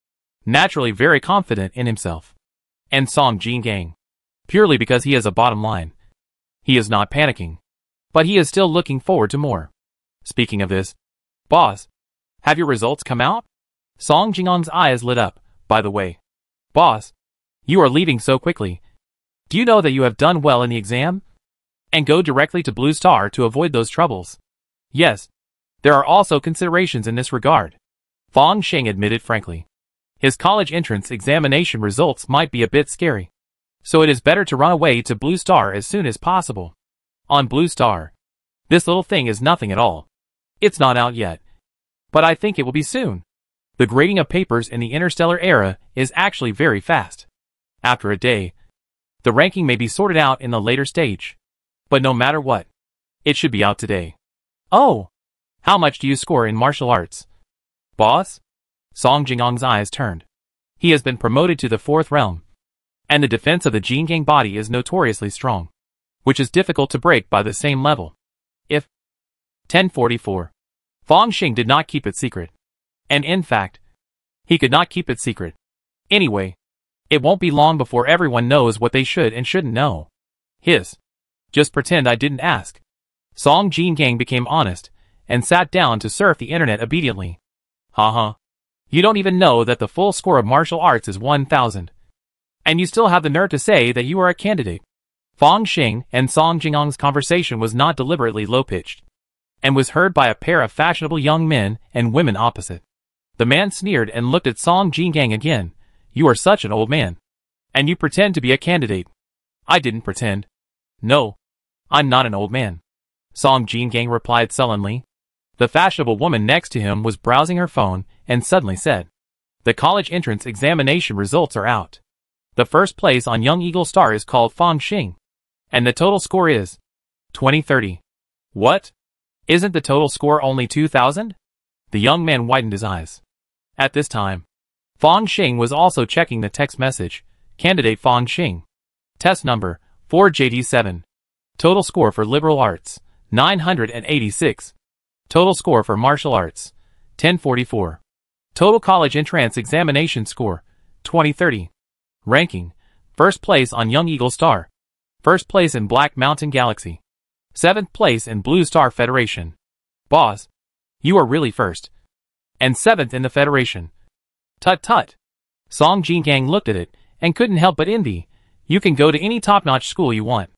naturally very confident in himself. And Song Jingang, purely because he has a bottom line. He is not panicking, but he is still looking forward to more. Speaking of this, boss, have your results come out? Song Jingong's eyes lit up. By the way, boss, you are leaving so quickly. Do you know that you have done well in the exam? And go directly to Blue Star to avoid those troubles. Yes, there are also considerations in this regard, Fong Xing admitted frankly. His college entrance examination results might be a bit scary, so it is better to run away to Blue Star as soon as possible. On Blue Star, this little thing is nothing at all. It's not out yet, but I think it will be soon. The grading of papers in the interstellar era is actually very fast. After a day, the ranking may be sorted out in the later stage. But no matter what, it should be out today. Oh! How much do you score in martial arts? Boss? Song Jingong's eyes turned. He has been promoted to the 4th realm, and the defense of the Jingang body is notoriously strong, which is difficult to break by the same level. If 1044. Fong Xing did not keep it secret. And in fact, he could not keep it secret. Anyway, it won't be long before everyone knows what they should and shouldn't know. Just pretend I didn't ask. Song Jingang became honest, and sat down to surf the internet obediently. Haha. You don't even know that the full score of martial arts is 1000. And you still have the nerve to say that you are a candidate. Fong Xing and Song Jingong's conversation was not deliberately low-pitched, and was heard by a pair of fashionable young men and women opposite. The man sneered and looked at Song Jingang again. You are such an old man. And you pretend to be a candidate. I didn't pretend. No, I'm not an old man. Song Jingang replied sullenly. The fashionable woman next to him was browsing her phone and suddenly said, the college entrance examination results are out. The first place on Young Eagle Star is called Fong Xing, and the total score is 2030. What? Isn't the total score only 2000? The young man widened his eyes. At this time, Fong Xing was also checking the text message. Candidate Fong Xing. Test number 4JD7. Total score for liberal arts 986. Total score for martial arts 1044. Total college entrance examination score 2030. Ranking: first place on Young Eagle Star. First place in Black Mountain Galaxy. 7th place in Blue Star Federation. Boss, you are really first. And 7th in the Federation. Tut tut. Song Jingang looked at it, and couldn't help but envy. You can go to any top-notch school you want.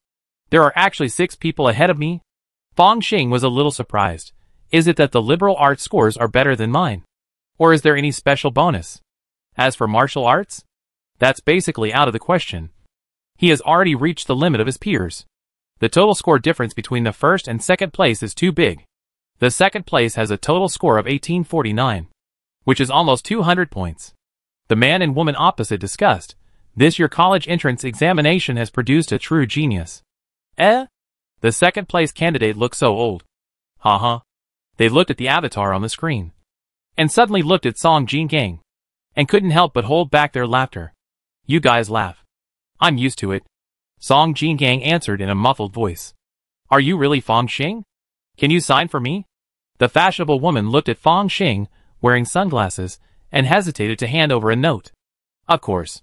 There are actually 6 people ahead of me. Fong Xing was a little surprised. Is it that the liberal arts scores are better than mine? Or is there any special bonus? As for martial arts, that's basically out of the question. He has already reached the limit of his peers. The total score difference between the first and second place is too big. The second place has a total score of 1849, which is almost 200 points. The man and woman opposite discussed. This year college entrance examination has produced a true genius. The second place candidate looked so old. Haha. They looked at the avatar on the screen, and suddenly looked at Song Jingang, and couldn't help but hold back their laughter. You guys laugh. I'm used to it. Song Jingang answered in a muffled voice. Are you really Fong Xing? Can you sign for me? The fashionable woman looked at Fong Xing, wearing sunglasses, and hesitated to hand over a note. Of course.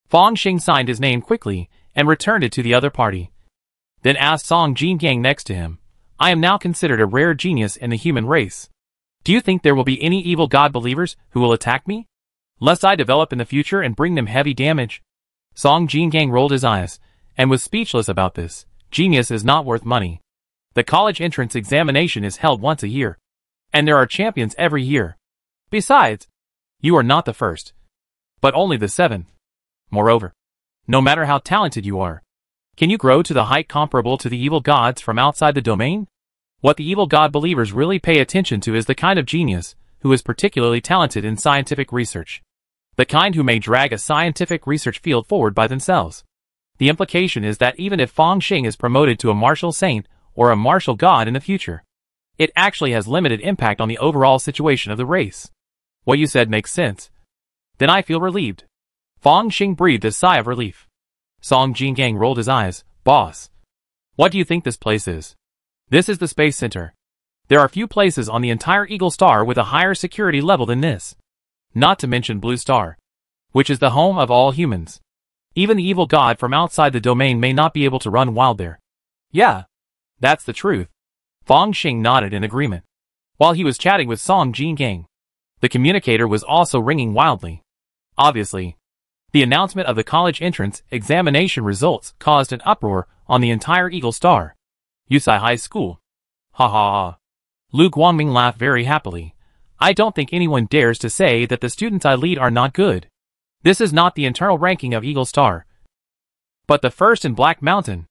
Fong Xing signed his name quickly, and returned it to the other party. Then asked Song Jingang next to him, I am now considered a rare genius in the human race. Do you think there will be any evil god believers who will attack me, lest I develop in the future and bring them heavy damage? Song Jingang rolled his eyes, and was speechless about this. Genius is not worth money. The college entrance examination is held once a year, and there are champions every year. Besides, you are not the first, but only the 7th. Moreover, no matter how talented you are, can you grow to the height comparable to the evil gods from outside the domain? What the evil god believers really pay attention to is the kind of genius who is particularly talented in scientific research. The kind who may drag a scientific research field forward by themselves. The implication is that even if Fong Xing is promoted to a martial saint or a martial god in the future, it actually has limited impact on the overall situation of the race. What you said makes sense. Then I feel relieved. Fong Xing breathed a sigh of relief. Song Jingang rolled his eyes. Boss, what do you think this place is? This is the Space Center. There are few places on the entire Eagle Star with a higher security level than this. Not to mention Blue Star, which is the home of all humans. Even the evil god from outside the domain may not be able to run wild there. Yeah, that's the truth. Fong Xing nodded in agreement. While he was chatting with Song Jingang, the communicator was also ringing wildly. Obviously, the announcement of the college entrance examination results caused an uproar on the entire Eagle Star Yusai High School. Ha ha ha. Lu Guangming laughed very happily. I don't think anyone dares to say that the students I lead are not good. This is not the internal ranking of Eagle Star, but the first in Black Mountain,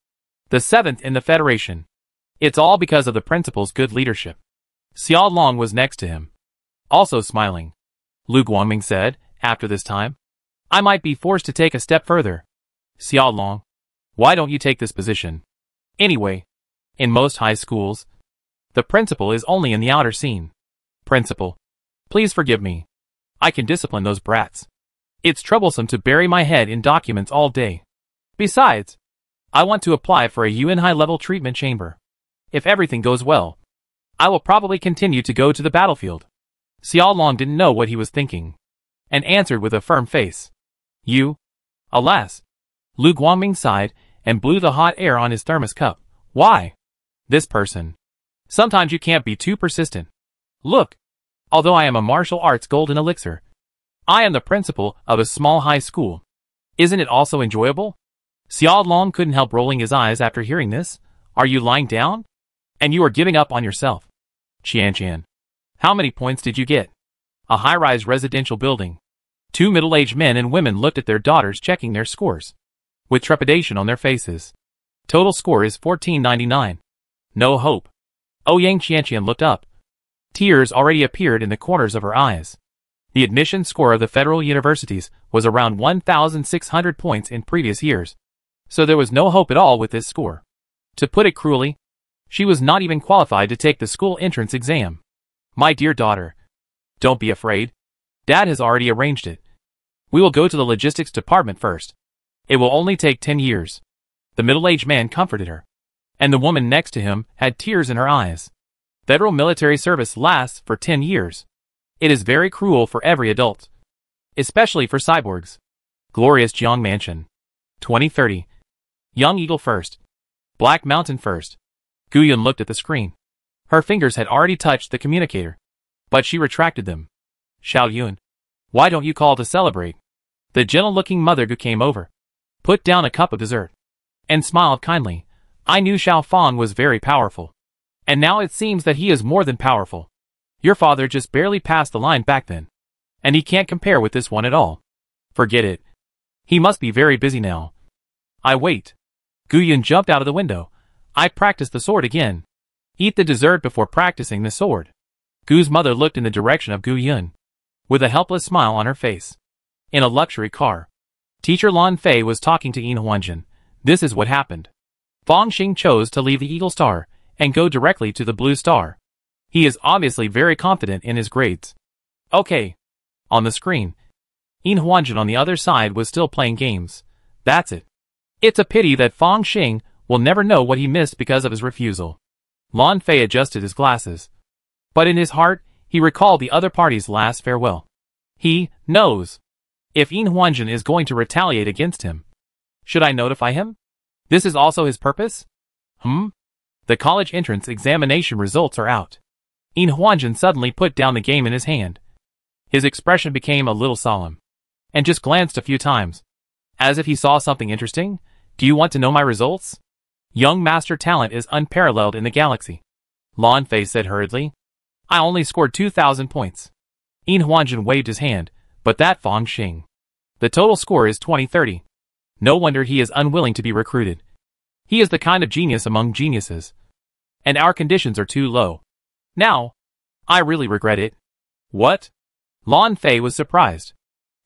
the 7th in the Federation. It's all because of the principal's good leadership. Xiao Long was next to him, also smiling. Lu Guangming said, after this time, I might be forced to take a step further. Xiao Long, why don't you take this position? Anyway, in most high schools, the principal is only in the outer scene. Principal, please forgive me. I can discipline those brats. It's troublesome to bury my head in documents all day. Besides, I want to apply for a UN high-level treatment chamber. If everything goes well, I will probably continue to go to the battlefield. Xiao Long didn't know what he was thinking, and answered with a firm face. You? Alas. Lu Guangming sighed and blew the hot air on his thermos cup. Why? This person. Sometimes you can't be too persistent. Look, although I am a martial arts golden elixir, I am the principal of a small high school. Isn't it also enjoyable? Xiao Long couldn't help rolling his eyes after hearing this. Are you lying down? And you are giving up on yourself. Qian. How many points did you get? A high-rise residential building. Two middle-aged men and women looked at their daughters checking their scores, with trepidation on their faces. Total score is 1499. No hope. Ouyang Qianqian looked up. Tears already appeared in the corners of her eyes. The admission score of the federal universities was around 1,600 points in previous years, so there was no hope at all with this score. To put it cruelly, she was not even qualified to take the school entrance exam. My dear daughter, don't be afraid. Dad has already arranged it. We will go to the logistics department first. It will only take 10 years. The middle-aged man comforted her, and the woman next to him had tears in her eyes. Federal military service lasts for 10 years. It is very cruel for every adult, especially for cyborgs. Glorious Jiang Mansion. 2030. Young Eagle first. Black Mountain first. Guyun looked at the screen. Her fingers had already touched the communicator, but she retracted them. Xiao Yun, why don't you call to celebrate? The gentle-looking mother Gu came over, put down a cup of dessert, and smiled kindly. I knew Xiao Fang was very powerful, and now it seems that he is more than powerful. Your father just barely passed the line back then, and he can't compare with this one at all. Forget it. He must be very busy now. I wait. Guyun jumped out of the window. I practiced the sword again. Eat the dessert before practicing the sword. Gu's mother looked in the direction of Guyun, with a helpless smile on her face. In a luxury car, teacher Lan Fei was talking to Yin Huanjin. This is what happened. Fong Xing chose to leave the Eagle Star and go directly to the Blue Star. He is obviously very confident in his grades. Okay. On the screen, Yin Huanjin on the other side was still playing games. That's it. It's a pity that Fong Xing will never know what he missed because of his refusal. Lan Fei adjusted his glasses, but in his heart, he recalled the other party's last farewell. He knows if Yin Huanjin is going to retaliate against him. Should I notify him? This is also his purpose? The college entrance examination results are out. Yin Huanjin suddenly put down the game in his hand. His expression became a little solemn, and just glanced a few times, as if he saw something interesting. Do you want to know my results? Young master talent is unparalleled in the galaxy. Lan Fei said hurriedly. I only scored 2,000 points. Yin Huanjin waved his hand, but that Fong Xing. The total score is 2030. No wonder he is unwilling to be recruited. He is the kind of genius among geniuses. And our conditions are too low. Now, I really regret it. What? Lan Fei was surprised.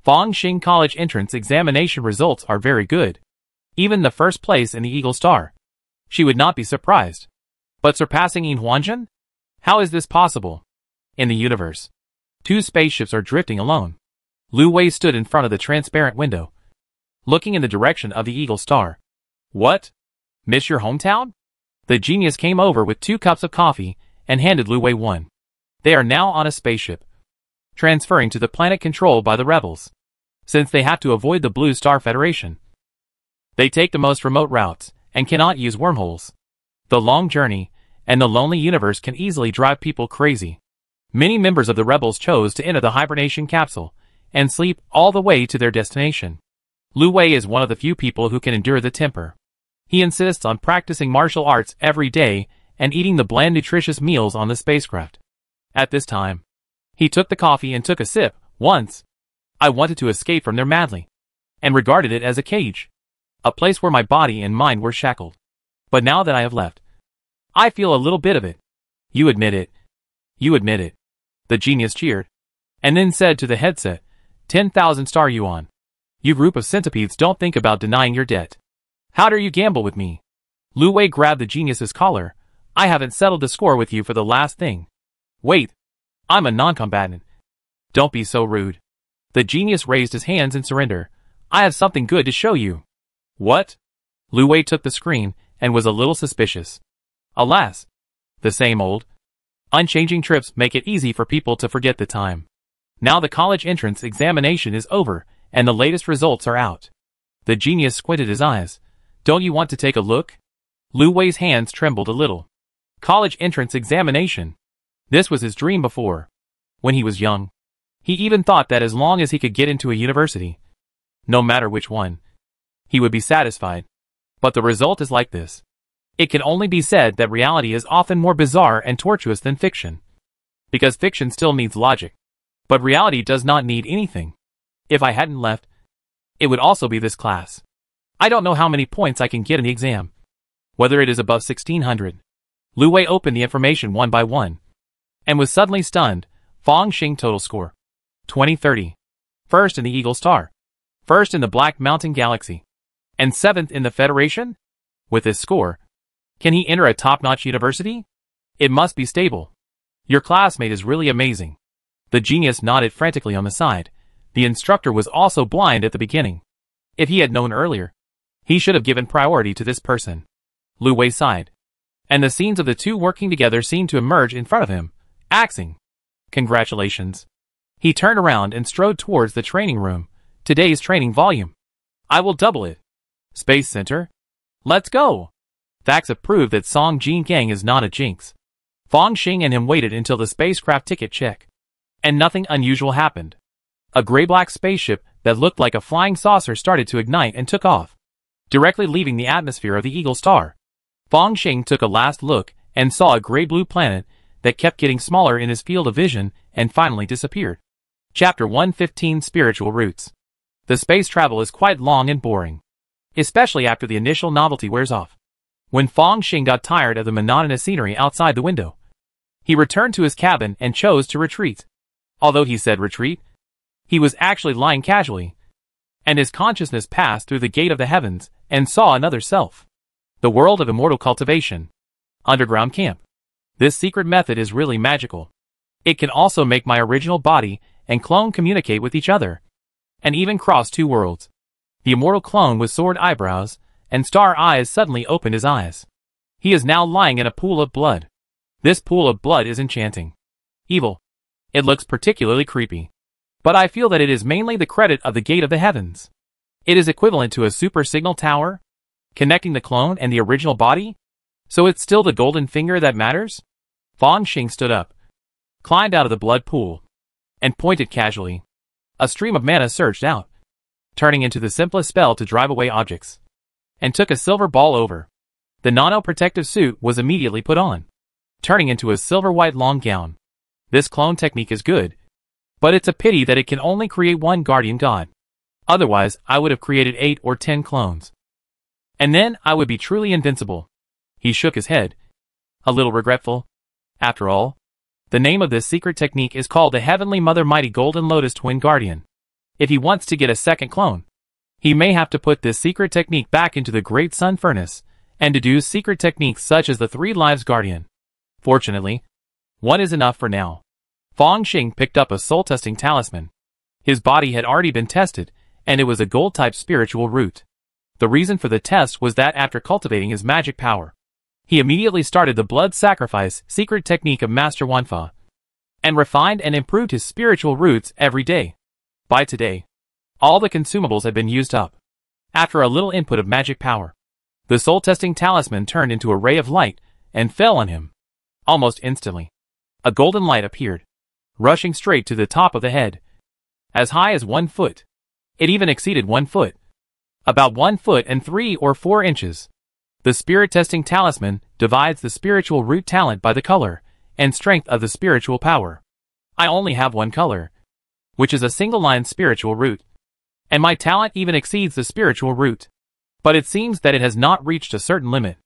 Fong Xing college entrance examination results are very good. Even the first place in the Eagle Star. She would not be surprised. But surpassing Yin Huanjin? How is this possible? In the universe, two spaceships are drifting alone. Lu Wei stood in front of the transparent window, looking in the direction of the Eagle Star. What? Miss your hometown? The genius came over with 2 cups of coffee and handed Lu Wei one. They are now on a spaceship, transferring to the planet controlled by the rebels. Since they have to avoid the Blue Star Federation, they take the most remote routes and cannot use wormholes. The long journey, and the lonely universe can easily drive people crazy. Many members of the rebels chose to enter the hibernation capsule and sleep all the way to their destination. Lu Wei is one of the few people who can endure the temper. He insists on practicing martial arts every day and eating the bland nutritious meals on the spacecraft. At this time, he took the coffee and took a sip. Once, I wanted to escape from there madly, and regarded it as a cage, a place where my body and mind were shackled. But now that I have left, I feel a little bit of it. You admit it. You admit it. The genius cheered, and then said to the headset, 10,000 star yuan. You group of centipedes don't think about denying your debt. How dare you gamble with me? Lu Wei grabbed the genius's collar. I haven't settled the score with you for the last thing. Wait. I'm a non-combatant. Don't be so rude. The genius raised his hands in surrender. I have something good to show you. What? Lu Wei took the screen and was a little suspicious. Alas. The same old. Unchanging trips make it easy for people to forget the time. Now the college entrance examination is over and the latest results are out. The genius squinted his eyes. Don't you want to take a look? Lu Wei's hands trembled a little. College entrance examination. This was his dream before. When he was young, he even thought that as long as he could get into a university, no matter which one, he would be satisfied. But the result is like this. It can only be said that reality is often more bizarre and tortuous than fiction. Because fiction still needs logic. But reality does not need anything. If I hadn't left, it would also be this class. I don't know how many points I can get in the exam. Whether it is above 1600. Lu Wei opened the information one by one, and was suddenly stunned. Fong Xing total score. 2030. First in the Eagle Star. First in the Black Mountain Galaxy. And 7th in the Federation? With this score, can he enter a top-notch university? It must be stable. Your classmate is really amazing. The genius nodded frantically on the side. The instructor was also blind at the beginning. If he had known earlier, he should have given priority to this person. Lu Wei sighed. And the scenes of the two working together seemed to emerge in front of him. Axing. Congratulations. He turned around and strode towards the training room. Today's training volume. I will double it. Space Center. Let's go. Facts have proved that Song Jin Gang is not a jinx. Fong Xing and him waited until the spacecraft ticket check. And nothing unusual happened. A gray-black spaceship that looked like a flying saucer started to ignite and took off, directly leaving the atmosphere of the Eagle Star. Fong Xing took a last look and saw a gray-blue planet that kept getting smaller in his field of vision and finally disappeared. Chapter 115 Spiritual Roots. The space travel is quite long and boring, especially after the initial novelty wears off. When Fong Xing got tired of the monotonous scenery outside the window, he returned to his cabin and chose to retreat. Although he said retreat, he was actually lying casually, and his consciousness passed through the gate of the heavens and saw another self. The world of immortal cultivation. Underground camp. This secret method is really magical. It can also make my original body and clone communicate with each other, and even cross two worlds. The immortal clone with sword eyebrows and star eyes suddenly opened his eyes. He is now lying in a pool of blood. This pool of blood is enchanting. Evil. It looks particularly creepy. But I feel that it is mainly the credit of the gate of the heavens. It is equivalent to a super signal tower, connecting the clone and the original body? So it's still the golden finger that matters? Fong Xing stood up, climbed out of the blood pool, and pointed casually. A stream of mana surged out, turning into the simplest spell to drive away objects, and took a silver ball over. The nano-protective suit was immediately put on, turning into a silver-white long gown. This clone technique is good, but it's a pity that it can only create one guardian god. Otherwise, I would have created 8 or 10 clones. And then I would be truly invincible. He shook his head, a little regretful. After all, the name of this secret technique is called the Heavenly Mother Mighty Golden Lotus Twin Guardian. If he wants to get a second clone, he may have to put this secret technique back into the Great Sun Furnace, and deduce secret techniques such as the 3 Lives Guardian. Fortunately, one is enough for now. Fong Xing picked up a soul-testing talisman. His body had already been tested, and it was a gold-type spiritual root. The reason for the test was that after cultivating his magic power, he immediately started the blood sacrifice secret technique of Master Wanfa, and refined and improved his spiritual roots every day. By today, all the consumables had been used up. After a little input of magic power, the soul-testing talisman turned into a ray of light and fell on him. Almost instantly, a golden light appeared, rushing straight to the top of the head. As high as 1 foot. It even exceeded 1 foot. About 1 foot and 3 or 4 inches. The spirit testing talisman divides the spiritual root talent by the color and strength of the spiritual power. I only have one color, which is a single-line spiritual root. And my talent even exceeds the spiritual root. But it seems that it has not reached a certain limit.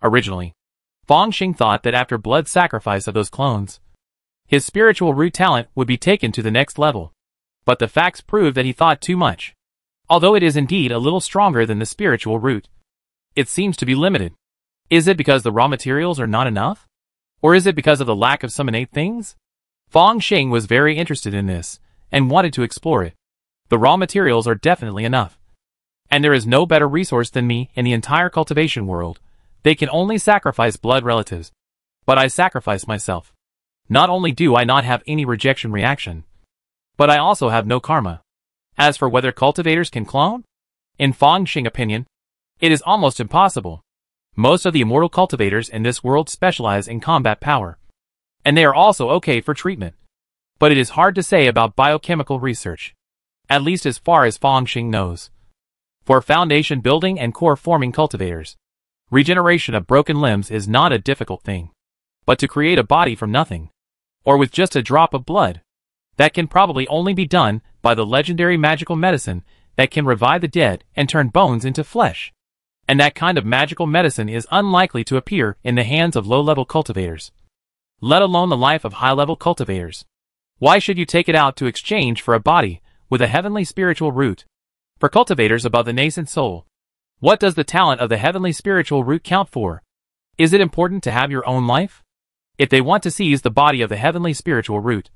Originally, Feng Xing thought that after blood sacrifice of those clones, his spiritual root talent would be taken to the next level. But the facts prove that he thought too much. Although it is indeed a little stronger than the spiritual root, it seems to be limited. Is it because the raw materials are not enough? Or is it because of the lack of some innate things? Feng Xing was very interested in this, and wanted to explore it. The raw materials are definitely enough. And there is no better resource than me in the entire cultivation world. They can only sacrifice blood relatives. But I sacrifice myself. Not only do I not have any rejection reaction, but I also have no karma. As for whether cultivators can clone, in Feng Xing opinion, it is almost impossible. Most of the immortal cultivators in this world specialize in combat power, and they are also okay for treatment. But it is hard to say about biochemical research, at least as far as Feng Xing knows. For foundation building and core forming cultivators, regeneration of broken limbs is not a difficult thing. But to create a body from nothing, or with just a drop of blood, that can probably only be done by the legendary magical medicine that can revive the dead and turn bones into flesh. And that kind of magical medicine is unlikely to appear in the hands of low-level cultivators, let alone the life of high-level cultivators. Why should you take it out to exchange for a body with a heavenly spiritual root? For cultivators above the nascent soul, what does the talent of the heavenly spiritual root count for? Is it important to have your own life? If they want to seize the body of the heavenly spiritual root,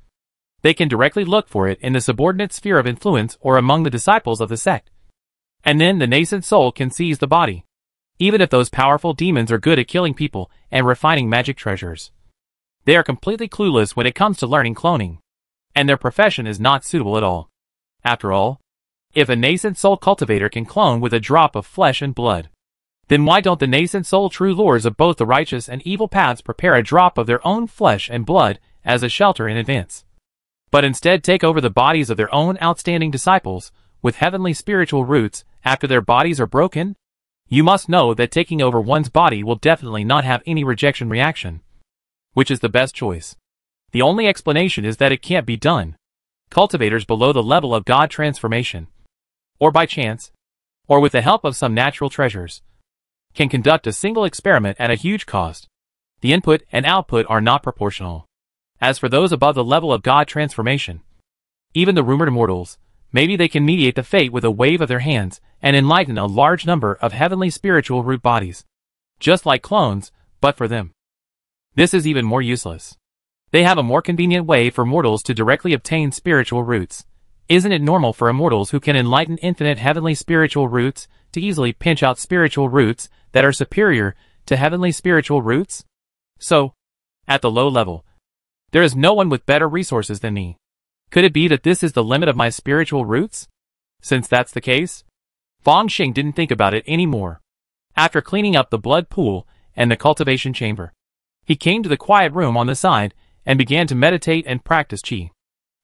they can directly look for it in the subordinate sphere of influence or among the disciples of the sect. And then the nascent soul can seize the body. Even if those powerful demons are good at killing people and refining magic treasures, they are completely clueless when it comes to learning cloning, and their profession is not suitable at all. After all, if a nascent soul cultivator can clone with a drop of flesh and blood, then why don't the nascent soul true lords of both the righteous and evil paths prepare a drop of their own flesh and blood as a shelter in advance? But instead take over the bodies of their own outstanding disciples with heavenly spiritual roots after their bodies are broken? You must know that taking over one's body will definitely not have any rejection reaction. Which is the best choice? The only explanation is that it can't be done. Cultivators below the level of God transformation, or by chance, or with the help of some natural treasures, can conduct a single experiment at a huge cost. The input and output are not proportional. As for those above the level of God transformation, even the rumored immortals, maybe they can mediate the fate with a wave of their hands and enlighten a large number of heavenly spiritual root bodies. Just like clones, but for them. This is even more useless. They have a more convenient way for mortals to directly obtain spiritual roots. Isn't it normal for immortals who can enlighten infinite heavenly spiritual roots to easily pinch out spiritual roots that are superior to heavenly spiritual roots? So, at the low level, there is no one with better resources than me. Could it be that this is the limit of my spiritual roots? Since that's the case, Feng Xing didn't think about it anymore. After cleaning up the blood pool and the cultivation chamber, he came to the quiet room on the side and began to meditate and practice qi.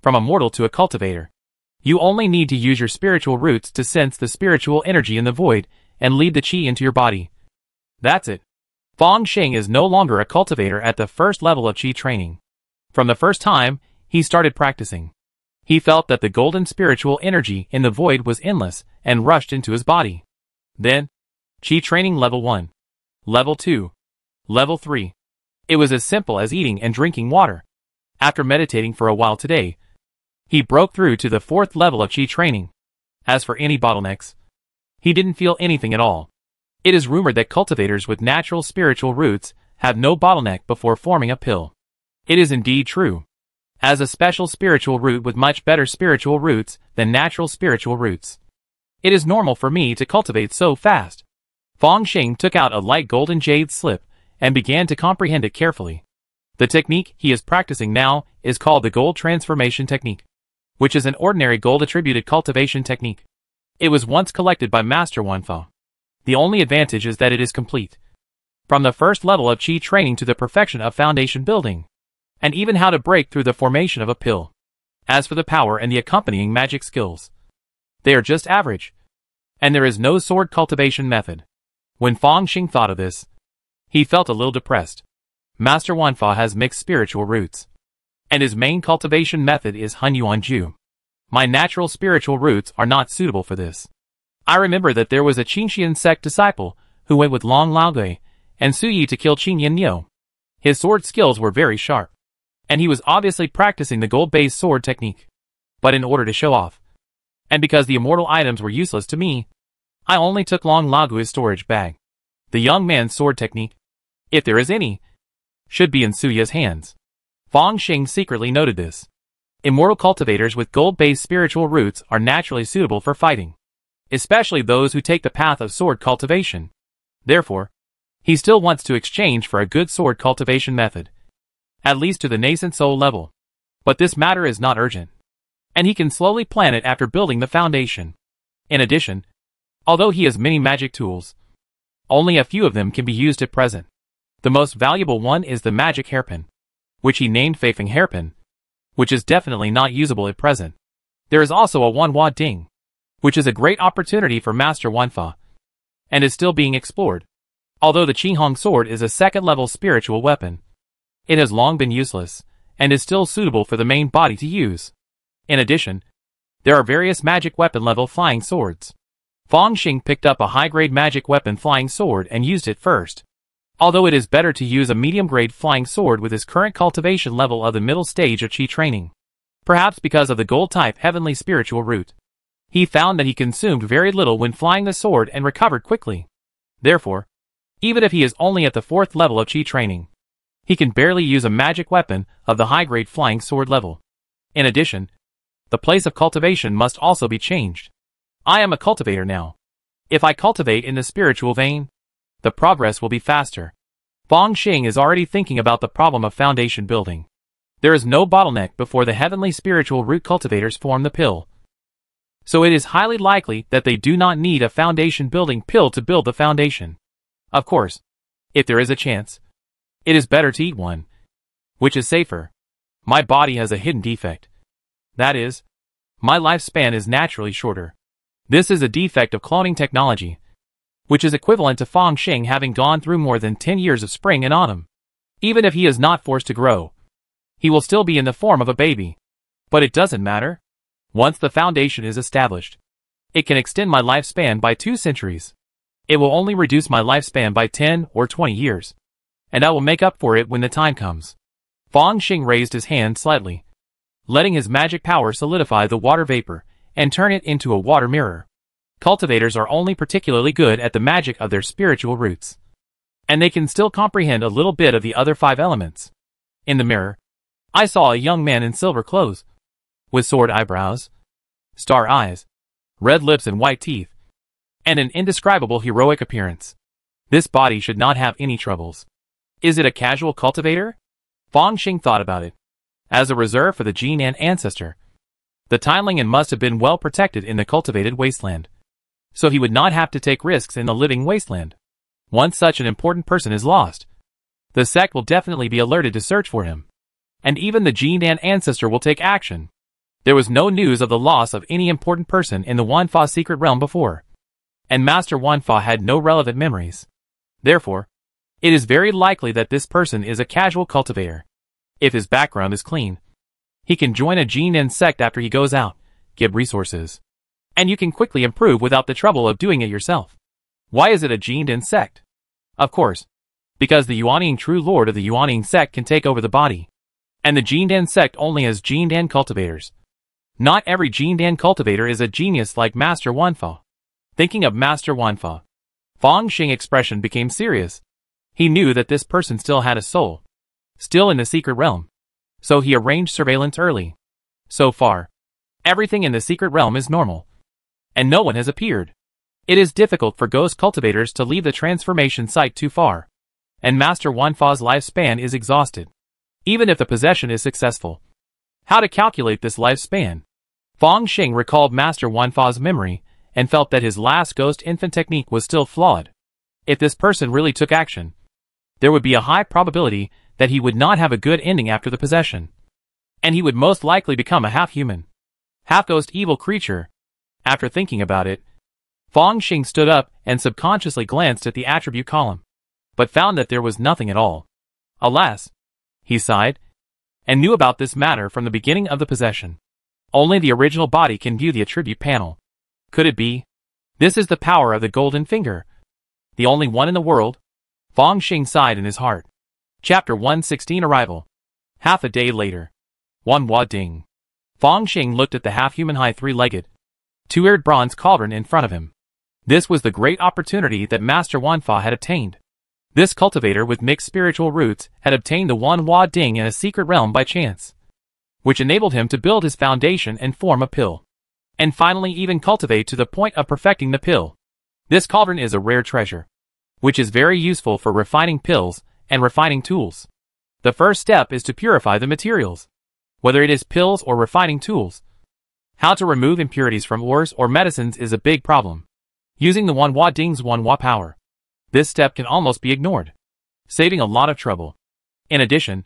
From a mortal to a cultivator, you only need to use your spiritual roots to sense the spiritual energy in the void and lead the qi into your body. That's it. Feng Xing is no longer a cultivator at the first level of qi training. From the first time he started practicing, he felt that the golden spiritual energy in the void was endless and rushed into his body. Then, qi training level 1, level 2, level 3. It was as simple as eating and drinking water. After meditating for a while today, he broke through to the 4th level of qi training. As for any bottlenecks, he didn't feel anything at all. It is rumored that cultivators with natural spiritual roots have no bottleneck before forming a pill. It is indeed true. As a special spiritual root with much better spiritual roots than natural spiritual roots, it is normal for me to cultivate so fast. Feng Xing took out a light golden jade slip and began to comprehend it carefully. The technique he is practicing now is called the gold transformation technique, which is an ordinary gold-attributed cultivation technique. It was once collected by Master Wanfo. The only advantage is that it is complete. from the first level of Qi training to the perfection of foundation building, and even how to break through the formation of a pill. As for the power and the accompanying magic skills, they are just average, and there is no sword cultivation method. When Fang Xing thought of this, he felt a little depressed. Master Wanfa has mixed spiritual roots, and his main cultivation method is Hunyuanju. My natural spiritual roots are not suitable for this. I remember that there was a Qinxian sect disciple who went with Long Laogui and Suyi to kill Qinyan Niu. His sword skills were very sharp, and he was obviously practicing the gold-based sword technique. But in order to show off, and because the immortal items were useless to me, I only took Long Laogui's storage bag. The young man's sword technique, if there is any, should be in Suya's hands. Fang Xing secretly noted this. Immortal cultivators with gold-based spiritual roots are naturally suitable for fighting, especially those who take the path of sword cultivation. Therefore, he still wants to exchange for a good sword cultivation method, at least to the nascent soul level. But this matter is not urgent, and he can slowly plan it after building the foundation. In addition, although he has many magic tools, only a few of them can be used at present. The most valuable one is the magic hairpin, which he named Feifeng Hairpin, which is definitely not usable at present. There is also a Wanhua Ding, which is a great opportunity for Master Wanfa, and is still being explored. Although the Qinghong sword is a second-level spiritual weapon, it has long been useless, and is still suitable for the main body to use. In addition, there are various magic weapon-level flying swords. Fang Xing picked up a high-grade magic weapon flying sword and used it first. Although it is better to use a medium-grade flying sword with his current cultivation level of the middle stage of Qi training. Perhaps because of the gold-type heavenly spiritual root, he found that he consumed very little when flying the sword and recovered quickly. Therefore, even if he is only at the 4th level of Qi training, he can barely use a magic weapon of the high-grade flying sword level. In addition, the place of cultivation must also be changed. I am a cultivator now. If I cultivate in the spiritual vein, the progress will be faster. Fang Xing is already thinking about the problem of foundation building. There is no bottleneck before the heavenly spiritual root cultivators form the pill. So it is highly likely that they do not need a foundation building pill to build the foundation. Of course, if there is a chance, it is better to eat one, which is safer. My body has a hidden defect. That is, my lifespan is naturally shorter. This is a defect of cloning technology, which is equivalent to Fang Xing having gone through more than 10 years of spring and autumn. Even if he is not forced to grow, he will still be in the form of a baby. But it doesn't matter. Once the foundation is established, it can extend my lifespan by 2 centuries. It will only reduce my lifespan by 10 or 20 years, and I will make up for it when the time comes. Fang Xing raised his hand slightly, letting his magic power solidify the water vapor and turn it into a water mirror. Cultivators are only particularly good at the magic of their spiritual roots, and they can still comprehend a little bit of the other 5 elements. In the mirror, I saw a young man in silver clothes, with sword eyebrows, star eyes, red lips and white teeth, and an indescribable heroic appearance. This body should not have any troubles. Is it a casual cultivator? Fang Xing thought about it. As a reserve for the Jinan ancestor, the Tianlingen must have been well protected in the cultivated wasteland, so he would not have to take risks in the living wasteland. Once such an important person is lost, the sect will definitely be alerted to search for him, and even the Jinan ancestor will take action. There was no news of the loss of any important person in the Wanfa secret realm before, and Master Wanfa had no relevant memories. Therefore, it is very likely that this person is a casual cultivator. If his background is clean, he can join a Jinan sect after he goes out, give resources, and you can quickly improve without the trouble of doing it yourself. Why is it a Jinan sect? Of course, because the Yuanning true lord of the Yuanning sect can take over the body, and the Jinan sect only has Jinan cultivators. Not every Jinan cultivator is a genius like Master Wanfa. Thinking of Master Wanfa, Fang Xing's expression became serious. He knew that this person still had a soul, still in the secret realm, so he arranged surveillance early. So far, everything in the secret realm is normal, and no one has appeared. It is difficult for ghost cultivators to leave the transformation site too far, and Master Wanfa's lifespan is exhausted, even if the possession is successful. How to calculate this lifespan? Fang Xing recalled Master Wanfa's memory and felt that his last ghost infant technique was still flawed. If this person really took action, there would be a high probability that he would not have a good ending after the possession. And he would most likely become a half-human, half-ghost evil creature. After thinking about it, Fong Xing stood up and subconsciously glanced at the attribute column, but found that there was nothing at all. Alas, he sighed, and knew about this matter from the beginning of the possession. Only the original body can view the attribute panel. Could it be? This is the power of the golden finger. The only one in the world? Fong Xing sighed in his heart. Chapter 116 Arrival. Half a day later. Wanhua Ding. Fong Xing looked at the half-human high three-legged, two-eared bronze cauldron in front of him. This was the great opportunity that Master Wanfa had obtained. This cultivator with mixed spiritual roots had obtained the Wanhua Ding in a secret realm by chance, which enabled him to build his foundation and form a pill, and finally even cultivate to the point of perfecting the pill. This cauldron is a rare treasure, which is very useful for refining pills and refining tools. The first step is to purify the materials, whether it is pills or refining tools. How to remove impurities from ores or medicines is a big problem. Using the Wanhua Ding's Wanhua power, this step can almost be ignored, saving a lot of trouble. In addition,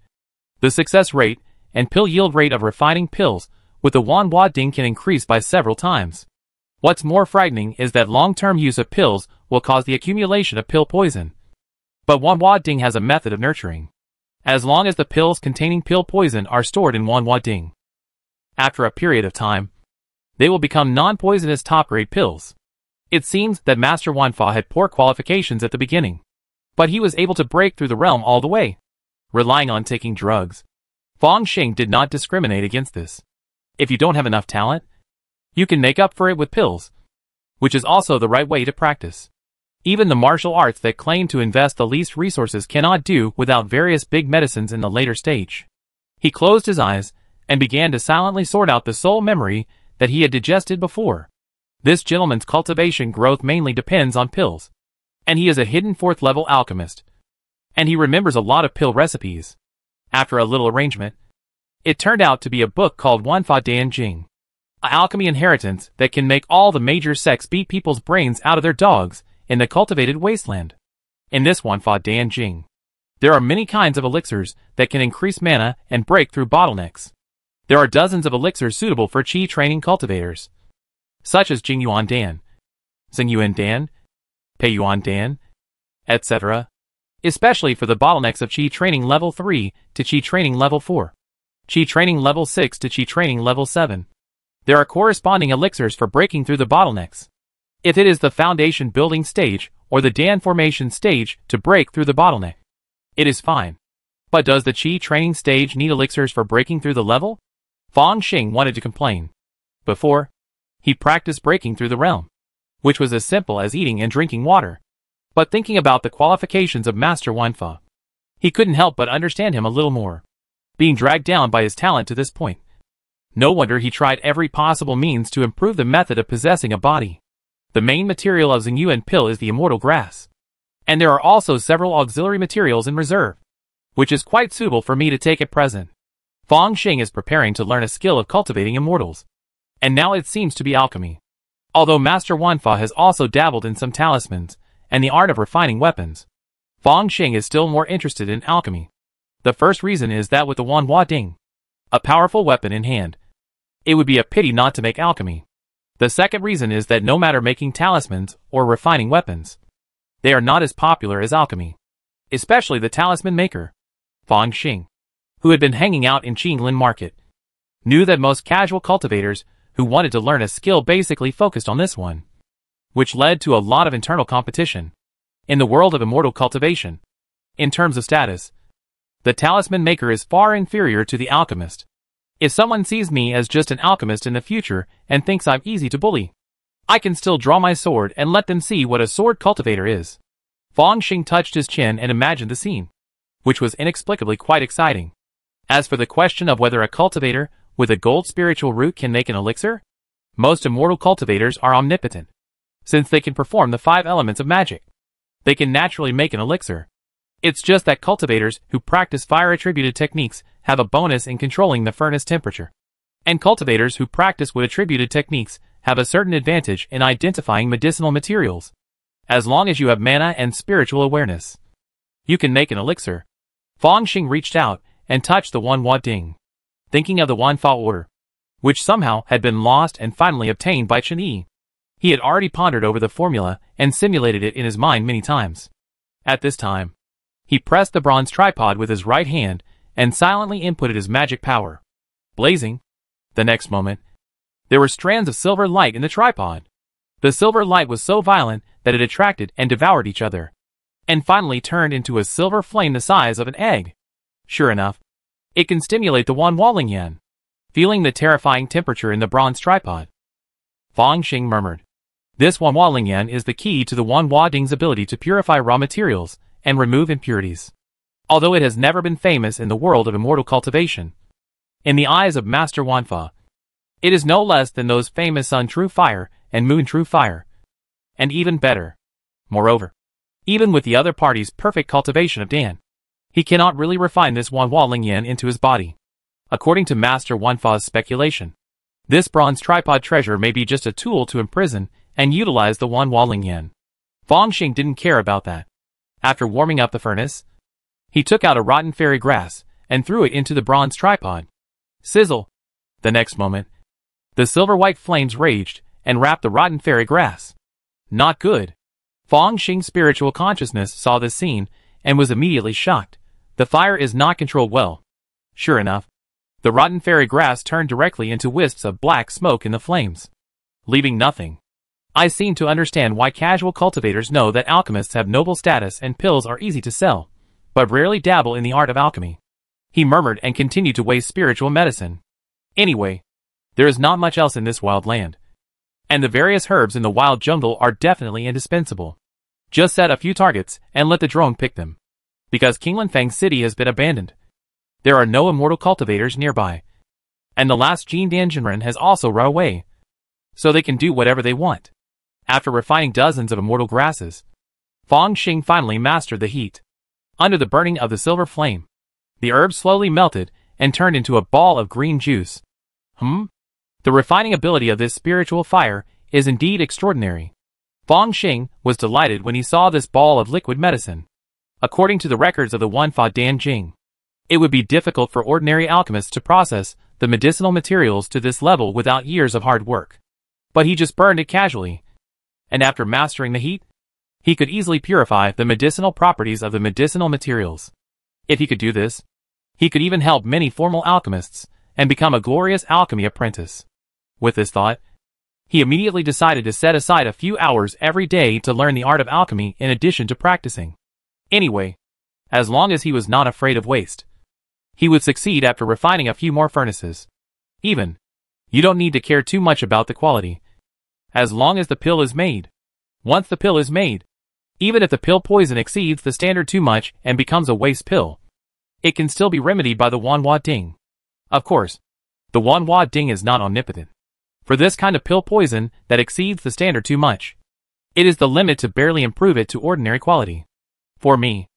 the success rate and pill yield rate of refining pills with the Wanhua Ding can increase by several times. What's more frightening is that long-term use of pills will cause the accumulation of pill poison. But Wanhua Ding has a method of nurturing, as long as the pills containing pill poison are stored in Wanhua Ding. After a period of time, they will become non-poisonous top-grade pills. It seems that Master Wanfa had poor qualifications at the beginning, but he was able to break through the realm all the way, relying on taking drugs. Fong Xing did not discriminate against this. If you don't have enough talent, you can make up for it with pills, which is also the right way to practice. Even the martial arts that claim to invest the least resources cannot do without various big medicines in the later stage. He closed his eyes and began to silently sort out the soul memory that he had digested before. This gentleman's cultivation growth mainly depends on pills, and he is a hidden 4th-level alchemist, and he remembers a lot of pill recipes. After a little arrangement, it turned out to be a book called Wanfa Dan Jing, an alchemy inheritance that can make all the major sects beat people's brains out of their dogs in the cultivated wasteland. In this Wanfa Dan Jing, there are many kinds of elixirs that can increase mana and break through bottlenecks. There are dozens of elixirs suitable for Qi training cultivators, such as Jingyuan Dan, Xingyuan Dan, Peiyuan Dan, etc., especially for the bottlenecks of Qi training level 3 to Qi training level 4, Qi training level 6 to Qi training level 7. There are corresponding elixirs for breaking through the bottlenecks. If it is the foundation building stage or the Dan formation stage to break through the bottleneck, it is fine. But does the Qi training stage need elixirs for breaking through the level? Fong Xing wanted to complain. Before, he practiced breaking through the realm, which was as simple as eating and drinking water. But thinking about the qualifications of Master Wanfa, he couldn't help but understand him a little more, being dragged down by his talent to this point. No wonder he tried every possible means to improve the method of possessing a body. The main material of Xingyuan pill is the immortal grass, and there are also several auxiliary materials in reserve, which is quite suitable for me to take at present. Fong Xing is preparing to learn a skill of cultivating immortals, and now it seems to be alchemy. Although Master Wanfa has also dabbled in some talismans and the art of refining weapons, Fong Xing is still more interested in alchemy. The first reason is that with the Wanhua Ding, a powerful weapon in hand, it would be a pity not to make alchemy. The second reason is that no matter making talismans or refining weapons, they are not as popular as alchemy, especially the talisman maker. Fong Xing, who had been hanging out in Qinglin Market, knew that most casual cultivators who wanted to learn a skill basically focused on this one, which led to a lot of internal competition. In the world of immortal cultivation, in terms of status, the talisman maker is far inferior to the alchemist. If someone sees me as just an alchemist in the future and thinks I'm easy to bully, I can still draw my sword and let them see what a sword cultivator is. Fong Xing touched his chin and imagined the scene, which was inexplicably quite exciting. As for the question of whether a cultivator with a gold spiritual root can make an elixir, most immortal cultivators are omnipotent. Since they can perform the 5 elements of magic, they can naturally make an elixir. It's just that cultivators who practice fire-attributed techniques have a bonus in controlling the furnace temperature, and cultivators who practice wood-attributed techniques have a certain advantage in identifying medicinal materials, as long as you have mana and spiritual awareness. You can make an elixir. Fang Xing reached out and touched the Wanhua Ding, thinking of the Wanfa order, which somehow had been lost and finally obtained by Chen Yi. He had already pondered over the formula and simulated it in his mind many times. At this time, he pressed the bronze tripod with his right hand and silently inputted his magic power. Blazing. The next moment, there were strands of silver light in the tripod. The silver light was so violent that it attracted and devoured each other, and finally turned into a silver flame the size of an egg. Sure enough, it can stimulate the Wanhua Yan. Feeling the terrifying temperature in the bronze tripod, Fang Xing murmured, "This Wanhua Yan is the key to the Wanhua Ding's ability to purify raw materials and remove impurities. Although it has never been famous in the world of immortal cultivation, in the eyes of Master Wanfa, it is no less than those famous Sun True Fire and Moon True Fire, and even better. Moreover, even with the other party's perfect cultivation of Dan, he cannot really refine this Wanhua Yan into his body. According to Master Wanfa's speculation, this bronze tripod treasure may be just a tool to imprison and utilize the Wanhua Yan." Fang Xing didn't care about that. After warming up the furnace, he took out a rotten fairy grass and threw it into the bronze tripod. Sizzle! The next moment, the silver-white flames raged and wrapped the rotten fairy grass. Not good. Fang Xing's spiritual consciousness saw this scene and was immediately shocked. The fire is not controlled well. Sure enough, the rotten fairy grass turned directly into wisps of black smoke in the flames, leaving nothing. I seem to understand why casual cultivators know that alchemists have noble status and pills are easy to sell, but rarely dabble in the art of alchemy. He murmured and continued to waste spiritual medicine. Anyway, there is not much else in this wild land, and the various herbs in the wild jungle are definitely indispensable. Just set a few targets and let the drone pick them. Because Qinglanfang City has been abandoned, there are no immortal cultivators nearby, and the last Jin Danjinren has also run away, so they can do whatever they want. After refining dozens of immortal grasses, Fang Xing finally mastered the heat. Under the burning of the silver flame, the herbs slowly melted and turned into a ball of green juice. The refining ability of this spiritual fire is indeed extraordinary. Fang Xing was delighted when he saw this ball of liquid medicine. According to the records of the Wanfa Dan Jing, it would be difficult for ordinary alchemists to process the medicinal materials to this level without years of hard work. But he just burned it casually, and after mastering the heat, he could easily purify the medicinal properties of the medicinal materials. If he could do this, he could even help many formal alchemists and become a glorious alchemy apprentice. With this thought, he immediately decided to set aside a few hours every day to learn the art of alchemy in addition to practicing. Anyway, as long as he was not afraid of waste, he would succeed after refining a few more furnaces. You don't need to care too much about the quality, as long as the pill is made. Once the pill is made, even if the pill poison exceeds the standard too much and becomes a waste pill, it can still be remedied by the Wanhua Ding. Of course, the Wanhua Ding is not omnipotent. For this kind of pill poison that exceeds the standard too much, it is the limit to barely improve it to ordinary quality. For me,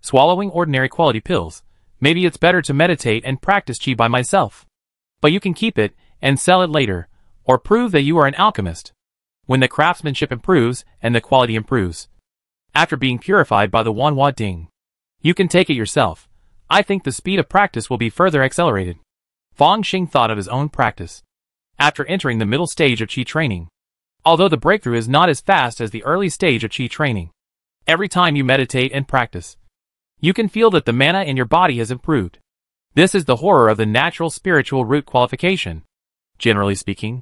swallowing ordinary quality pills, maybe it's better to meditate and practice qi by myself. But you can keep it and sell it later, or prove that you are an alchemist. When the craftsmanship improves and the quality improves, after being purified by the Wanhua Ding, you can take it yourself. I think the speed of practice will be further accelerated. Fang Xing thought of his own practice after entering the middle stage of qi training. Although the breakthrough is not as fast as the early stage of qi training, every time you meditate and practice, you can feel that the mana in your body has improved. This is the horror of the natural spiritual root qualification. Generally speaking,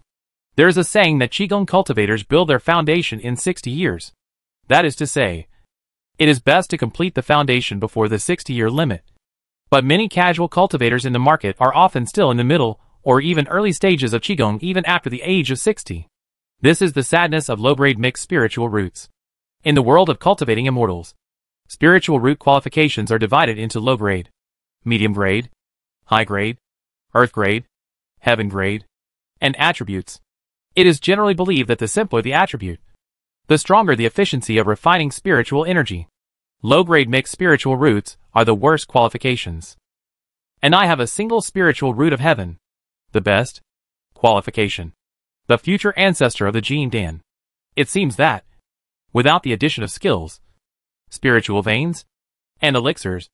there is a saying that Qigong cultivators build their foundation in 60 years. That is to say, it is best to complete the foundation before the 60-year limit. But many casual cultivators in the market are often still in the middle or even early stages of Qigong even after the age of 60. This is the sadness of low-grade mixed spiritual roots. In the world of cultivating immortals, spiritual root qualifications are divided into low grade, medium grade, high grade, earth grade, heaven grade, and attributes. It is generally believed that the simpler the attribute, the stronger the efficiency of refining spiritual energy. Low-grade mixed spiritual roots are the worst qualifications. And I have a single spiritual root of heaven, the best qualification, the future ancestor of the Jin Dan. It seems that, without the addition of skills, spiritual veins, and elixirs.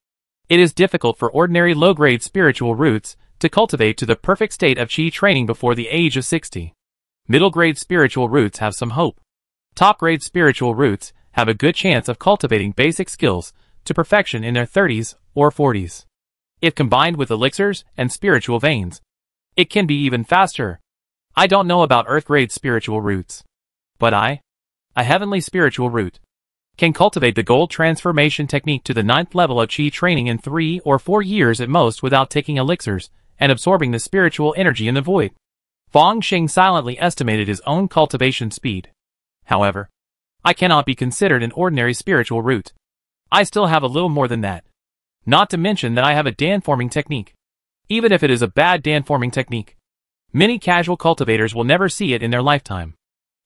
It is difficult for ordinary low-grade spiritual roots to cultivate to the perfect state of chi training before the age of 60. Middle-grade spiritual roots have some hope. Top-grade spiritual roots have a good chance of cultivating basic skills to perfection in their 30s or 40s. If combined with elixirs and spiritual veins, it can be even faster. I don't know about earth-grade spiritual roots, but a heavenly spiritual root, can cultivate the gold transformation technique to the 9th level of chi training in 3 or 4 years at most without taking elixirs and absorbing the spiritual energy in the void. Feng Xing silently estimated his own cultivation speed. However, I cannot be considered an ordinary spiritual root. I still have a little more than that. Not to mention that I have a Dan-forming technique. Even if it is a bad Dan-forming technique, many casual cultivators will never see it in their lifetime.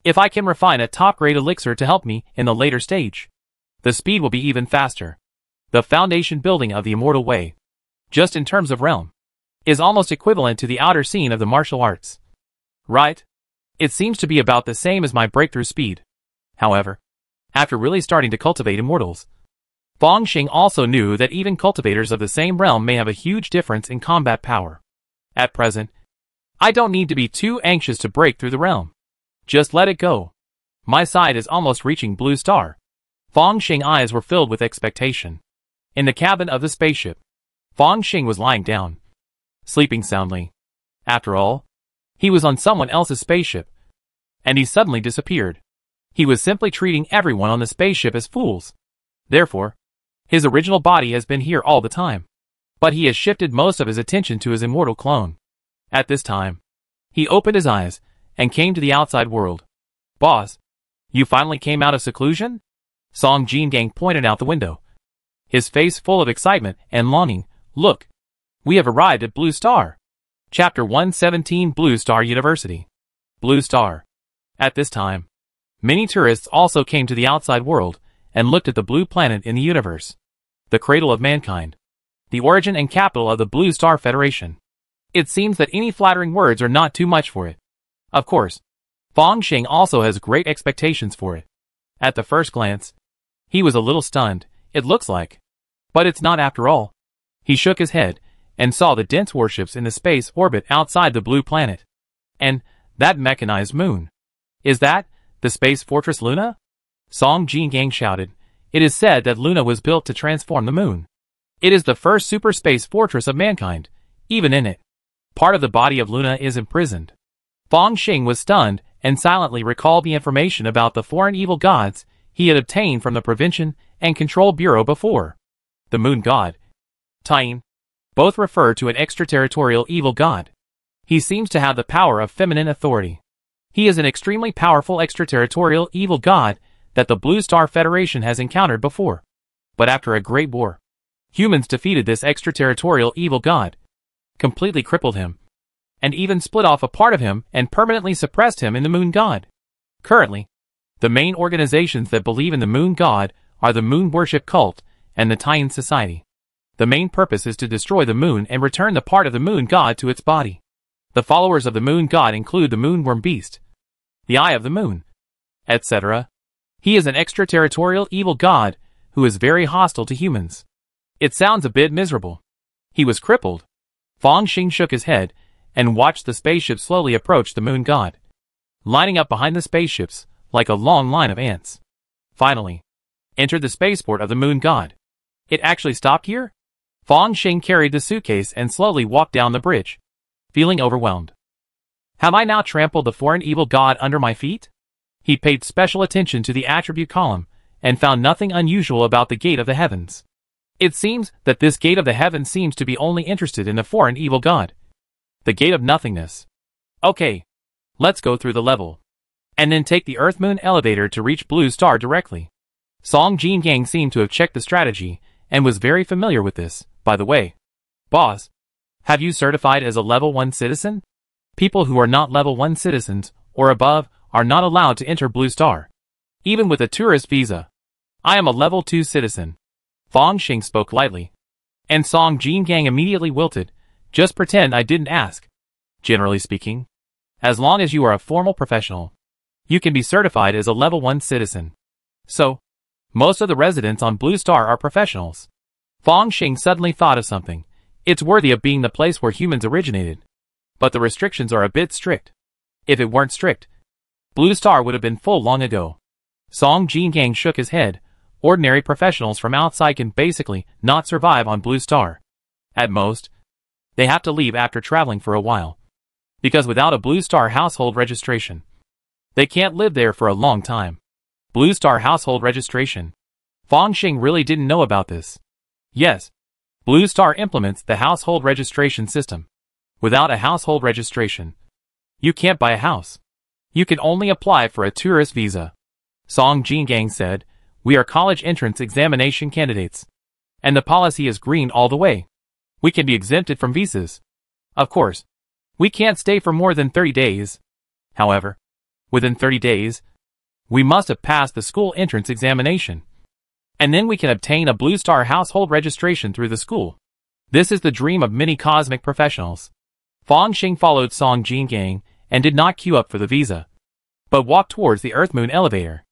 If I can refine a top-grade elixir to help me in the later stage, the speed will be even faster. The foundation building of the immortal way, just in terms of realm, is almost equivalent to the outer scene of the martial arts. Right? It seems to be about the same as my breakthrough speed. However, after really starting to cultivate immortals, Feng Xing also knew that even cultivators of the same realm may have a huge difference in combat power. At present, I don't need to be too anxious to break through the realm. Just let it go. My side is almost reaching Blue Star. Feng Xing's eyes were filled with expectation. In the cabin of the spaceship, Feng Xing was lying down, sleeping soundly. After all, he was on someone else's spaceship, and he suddenly disappeared. He was simply treating everyone on the spaceship as fools. Therefore, his original body has been here all the time, but he has shifted most of his attention to his immortal clone. At this time, he opened his eyes and came to the outside world. Boss, you finally came out of seclusion? Song Jingang pointed out the window, his face full of excitement and longing. Look, we have arrived at Blue Star. Chapter 117 Blue Star University. Blue Star. At this time, many tourists also came to the outside world and looked at the blue planet in the universe, the cradle of mankind, the origin and capital of the Blue Star Federation. It seems that any flattering words are not too much for it. Of course, Feng Xing also has great expectations for it. At the first glance, he was a little stunned, it looks like. But it's not after all. He shook his head and saw the dense warships in the space orbit outside the blue planet. And that mechanized moon. Is that the space fortress Luna? Song Jingang shouted. It is said that Luna was built to transform the moon. It is the first super space fortress of mankind. Even in it, part of the body of Luna is imprisoned. Feng Xing was stunned and silently recalled the information about the foreign evil gods he had obtained from the Prevention and Control Bureau before. The moon god, Tian, both refer to an extraterritorial evil god. He seems to have the power of feminine authority. He is an extremely powerful extraterritorial evil god that the Blue Star Federation has encountered before. But after a great war, humans defeated this extraterritorial evil god, completely crippled him, and even split off a part of him and permanently suppressed him in the moon god. Currently, the main organizations that believe in the moon god are the Moon Worship Cult and the Tian Society. The main purpose is to destroy the moon and return the part of the moon god to its body. The followers of the moon god include the moonworm beast, the eye of the moon, etc. He is an extraterritorial evil god who is very hostile to humans. It sounds a bit miserable. He was crippled. Feng Xing shook his head and watched the spaceship slowly approach the moon god, lining up behind the spaceships like a long line of ants. Finally, entered the spaceport of the moon god. It actually stopped here? Feng Xing carried the suitcase and slowly walked down the bridge, feeling overwhelmed. Have I now trampled the foreign evil god under my feet? He paid special attention to the attribute column and found nothing unusual about the gate of the heavens. It seems that this gate of the heavens seems to be only interested in the foreign evil god. The gate of nothingness. Okay, let's go through the level, and then take the Earth-Moon elevator to reach Blue Star directly. Song Jingang seemed to have checked the strategy and was very familiar with this. By the way, boss, have you certified as a level 1 citizen? People who are not level 1 citizens or above are not allowed to enter Blue Star, even with a tourist visa. I am a level 2 citizen. Feng Xing spoke lightly, and Song Jingang immediately wilted. Just pretend I didn't ask. Generally speaking, as long as you are a formal professional, you can be certified as a level 1 citizen. So, most of the residents on Blue Star are professionals. Fong Xing suddenly thought of something. It's worthy of being the place where humans originated. But the restrictions are a bit strict. If it weren't strict, Blue Star would have been full long ago. Song Jingang shook his head. Ordinary professionals from outside can basically not survive on Blue Star. At most, they have to leave after traveling for a while. Because without a Blue Star household registration, they can't live there for a long time. Blue Star household registration. Fong Xing really didn't know about this. Yes, Blue Star implements the household registration system. Without a household registration, you can't buy a house. You can only apply for a tourist visa. Song Jingang said, "We are college entrance examination candidates. And the policy is green all the way. We can be exempted from visas. Of course, we can't stay for more than 30 days. However, within 30 days, we must have passed the school entrance examination. And then we can obtain a Blue Star household registration through the school. This is the dream of many cosmic professionals." Fong Xing followed Song Jingang and did not queue up for the visa, but walked towards the Earth-Moon elevator.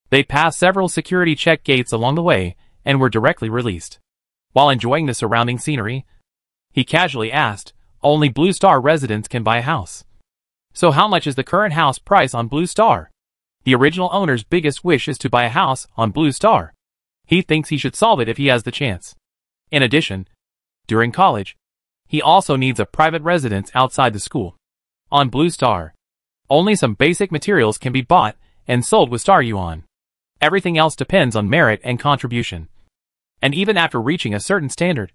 They passed several security check gates along the way and were directly released. While enjoying the surrounding scenery, he casually asked, "Only Blue Star residents can buy a house. So how much is the current house price on Blue Star?" The original owner's biggest wish is to buy a house on Blue Star. He thinks he should solve it if he has the chance. In addition, during college, he also needs a private residence outside the school. On Blue Star, only some basic materials can be bought and sold with Star Yuan. Everything else depends on merit and contribution. And even after reaching a certain standard,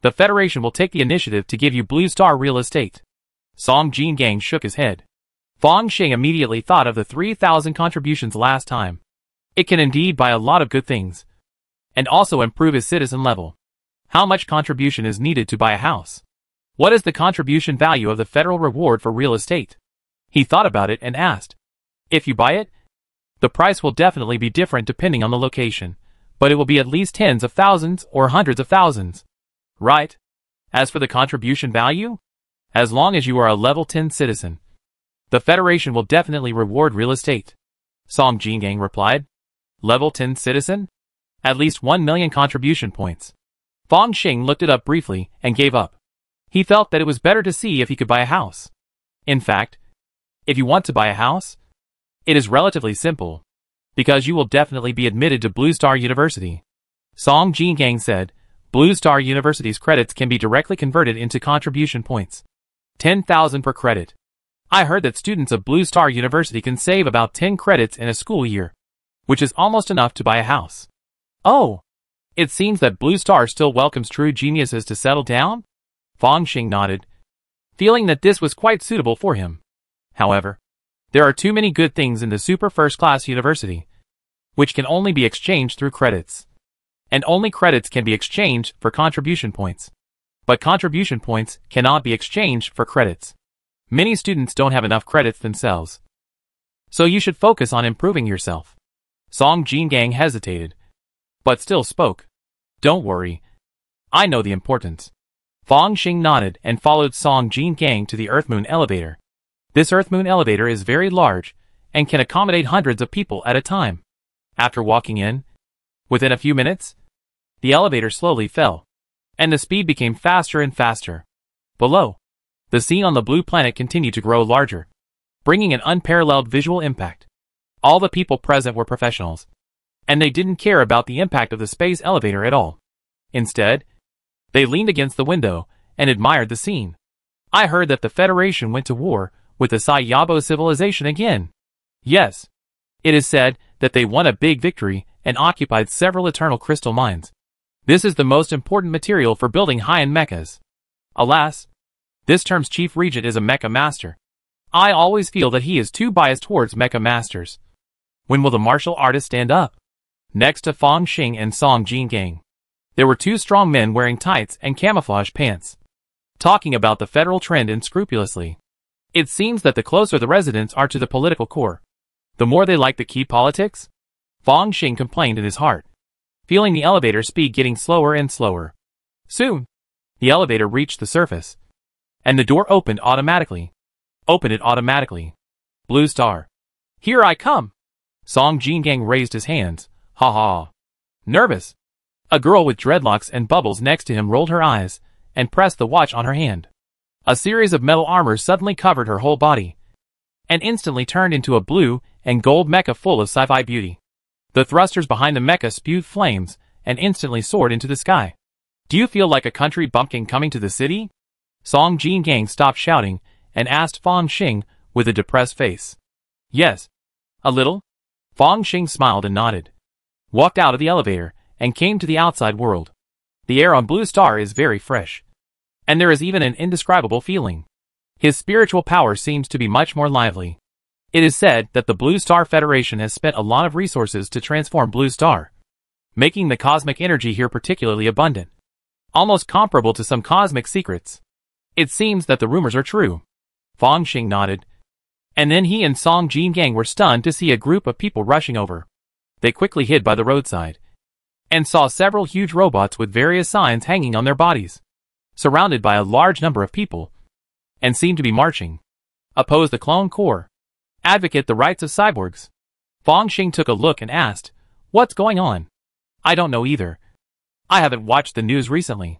the Federation will take the initiative to give you Blue Star real estate. Song Jingang shook his head. Fong Xing immediately thought of the 3,000 contributions last time. It can indeed buy a lot of good things, and also improve his citizen level. How much contribution is needed to buy a house? What is the contribution value of the federal reward for real estate? He thought about it and asked. If you buy it, the price will definitely be different depending on the location, but it will be at least tens of thousands or hundreds of thousands. Right? As for the contribution value, as long as you are a level 10 citizen, the Federation will definitely reward real estate. Song Jingang replied. Level 10 citizen? At least 1 million contribution points. Fong Xing looked it up briefly and gave up. He felt that it was better to see if he could buy a house. In fact, if you want to buy a house, it is relatively simple, because you will definitely be admitted to Blue Star University. Song Jingang said, Blue Star University's credits can be directly converted into contribution points. 10,000 per credit. I heard that students of Blue Star University can save about 10 credits in a school year, which is almost enough to buy a house. Oh, it seems that Blue Star still welcomes true geniuses to settle down? Fong Xing nodded, feeling that this was quite suitable for him. However, there are too many good things in the super first-class university, which can only be exchanged through credits. And only credits can be exchanged for contribution points. But contribution points cannot be exchanged for credits. Many students don't have enough credits themselves. So you should focus on improving yourself. Song Jingang hesitated, but still spoke. Don't worry. I know the importance. Fong Xing nodded and followed Song Jingang to the Earth-Moon elevator. This Earth-Moon elevator is very large and can accommodate hundreds of people at a time. After walking in, within a few minutes, the elevator slowly fell, and the speed became faster and faster. Below, the scene on the blue planet continued to grow larger, bringing an unparalleled visual impact. All the people present were professionals, and they didn't care about the impact of the space elevator at all. Instead, they leaned against the window and admired the scene. I heard that the Federation went to war with the Sayabo civilization again. Yes, it is said that they won a big victory and occupied several eternal crystal mines. This is the most important material for building high-end mechas. Alas, this term's chief regent is a mecha master. I always feel that he is too biased towards mecha masters. When will the martial artist stand up? Next to Fong Xing and Song Jingang, there were two strong men wearing tights and camouflage pants, talking about the federal trend unscrupulously. It seems that the closer the residents are to the political core, the more they like the key politics. Fong Xing complained in his heart, feeling the elevator speed getting slower and slower. Soon, the elevator reached the surface, and the door opened automatically. Open it automatically. Blue Star. Here I come. Song Jingang raised his hands. Ha ha. Nervous. A girl with dreadlocks and bubbles next to him rolled her eyes and pressed the watch on her hand. A series of metal armor suddenly covered her whole body and instantly turned into a blue and gold mecha full of sci-fi beauty. The thrusters behind the mecha spewed flames and instantly soared into the sky. Do you feel like a country bumpkin coming to the city? Song Jin-gang stopped shouting and asked Fang Xing with a depressed face. Yes. A little? Fang Xing smiled and nodded. Walked out of the elevator and came to the outside world. The air on Blue Star is very fresh. And there is even an indescribable feeling. His spiritual power seems to be much more lively. It is said that the Blue Star Federation has spent a lot of resources to transform Blue Star, making the cosmic energy here particularly abundant, almost comparable to some cosmic secrets. It seems that the rumors are true. Fang Xing nodded. And then he and Song Jin-gang were stunned to see a group of people rushing over. They quickly hid by the roadside and saw several huge robots with various signs hanging on their bodies, surrounded by a large number of people, and seemed to be marching. Oppose the Clone Corps. Advocate the rights of cyborgs. Fang Xing took a look and asked, "What's going on?" "I don't know either. I haven't watched the news recently,"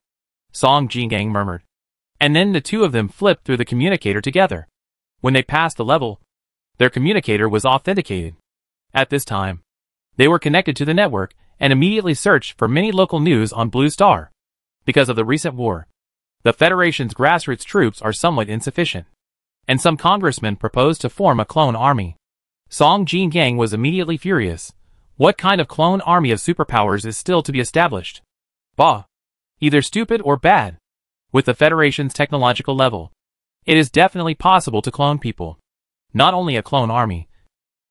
Song Jin-gang murmured. And then the two of them flipped through the communicator together. When they passed the level, their communicator was authenticated. At this time, they were connected to the network and immediately searched for many local news on Blue Star. Because of the recent war, the Federation's grassroots troops are somewhat insufficient, and some congressmen proposed to form a clone army. Song Jin-gang was immediately furious. What kind of clone army of superpowers is still to be established? Bah! Either stupid or bad. With the Federation's technological level, it is definitely possible to clone people. Not only a clone army,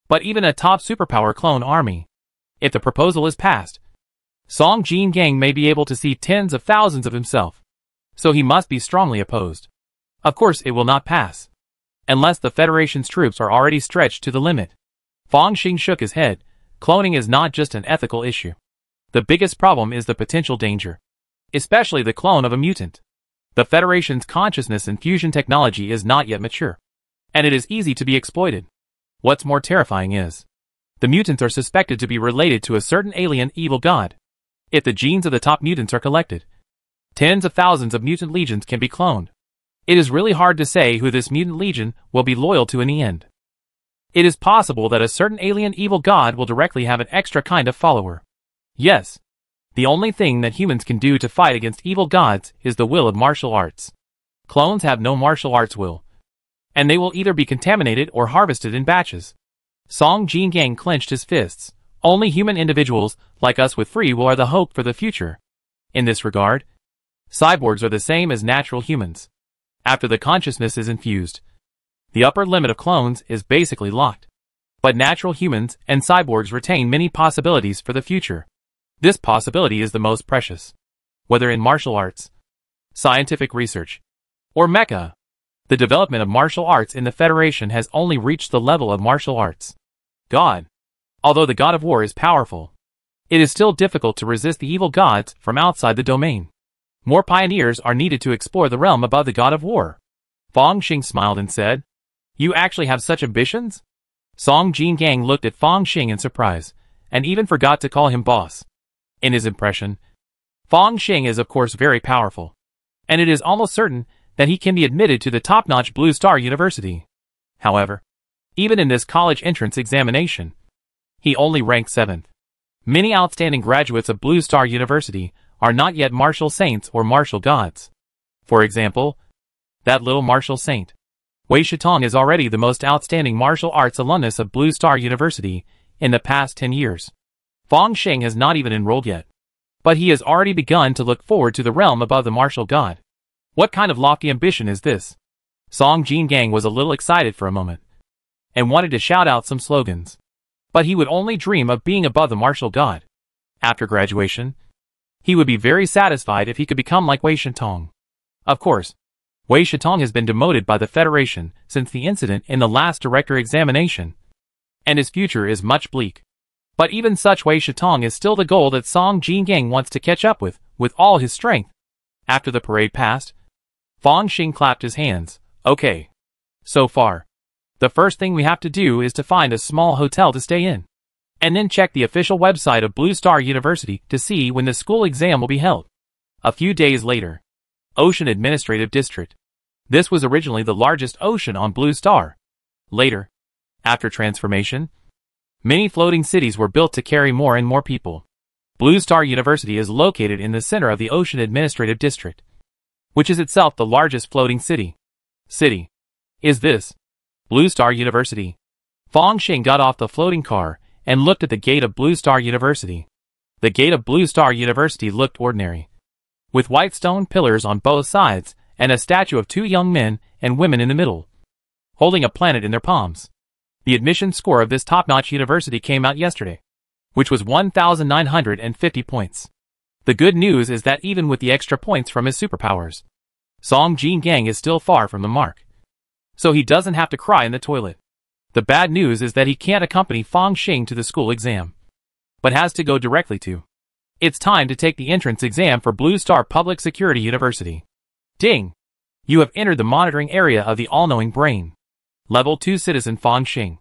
but even a top superpower clone army. If the proposal is passed, Song Jin-gang may be able to see tens of thousands of himself, so he must be strongly opposed. Of course it will not pass, unless the Federation's troops are already stretched to the limit. Fang Xing shook his head. Cloning is not just an ethical issue. The biggest problem is the potential danger, especially the clone of a mutant. The Federation's consciousness and fusion technology is not yet mature, and it is easy to be exploited. What's more terrifying is, the mutants are suspected to be related to a certain alien evil god. If the genes of the top mutants are collected, tens of thousands of mutant legions can be cloned. It is really hard to say who this mutant legion will be loyal to in the end. It is possible that a certain alien evil god will directly have an extra kind of follower. Yes. The only thing that humans can do to fight against evil gods is the will of martial arts. Clones have no martial arts will, and they will either be contaminated or harvested in batches. Song Jin-gang clenched his fists. Only human individuals like us with free will are the hope for the future. In this regard, cyborgs are the same as natural humans. After the consciousness is infused, the upper limit of clones is basically locked. But natural humans and cyborgs retain many possibilities for the future. This possibility is the most precious. Whether in martial arts, scientific research, or mecha, the development of martial arts in the Federation has only reached the level of martial arts. God. Although the god of war is powerful, it is still difficult to resist the evil gods from outside the domain. More pioneers are needed to explore the realm above the god of war. Fang Xing smiled and said, "You actually have such ambitions?" Song Jin-gang looked at Fang Xing in surprise, and even forgot to call him boss. In his impression, Fang Xing is of course very powerful, and it is almost certain that he can be admitted to the top-notch Blue Star University. However, even in this college entrance examination, he only ranked 7th. Many outstanding graduates of Blue Star University are not yet martial saints or martial gods. For example, that little martial saint, Wei Shitong, is already the most outstanding martial arts alumnus of Blue Star University in the past 10 years. Fang Xing has not even enrolled yet, but he has already begun to look forward to the realm above the martial god. What kind of lofty ambition is this? Song Jin-gang was a little excited for a moment, and wanted to shout out some slogans. But he would only dream of being above the martial god. After graduation, he would be very satisfied if he could become like Wei Shitong. Of course, Wei Shitong has been demoted by the Federation since the incident in the last director examination, and his future is much bleak. But even such Wei Shitong is still the goal that Song Jin-gang wants to catch up with all his strength. After the parade passed, Fang Xing clapped his hands. Okay. So far, the first thing we have to do is to find a small hotel to stay in. and then check the official website of Blue Star University to see when the school exam will be held. A few days later, Ocean Administrative District. This was originally the largest ocean on Blue Star. Later, after transformation, many floating cities were built to carry more and more people. Blue Star University is located in the center of the Ocean Administrative District, which is itself the largest floating city. Is this Blue Star University? Fong Xing got off the floating car and looked at the gate of Blue Star University. The gate of Blue Star University looked ordinary, with white stone pillars on both sides and a statue of two young men and women in the middle, holding a planet in their palms. The admission score of this top-notch university came out yesterday, which was 1,950 points. The good news is that even with the extra points from his superpowers, Song Jin Gang is still far from the mark, so he doesn't have to cry in the toilet. The bad news is that he can't accompany Fong Xing to the school exam, but has to go directly to. It's time to take the entrance exam for Blue Star Public Security University. Ding! You have entered the monitoring area of the all-knowing brain. Level 2 Citizen Fong Xing.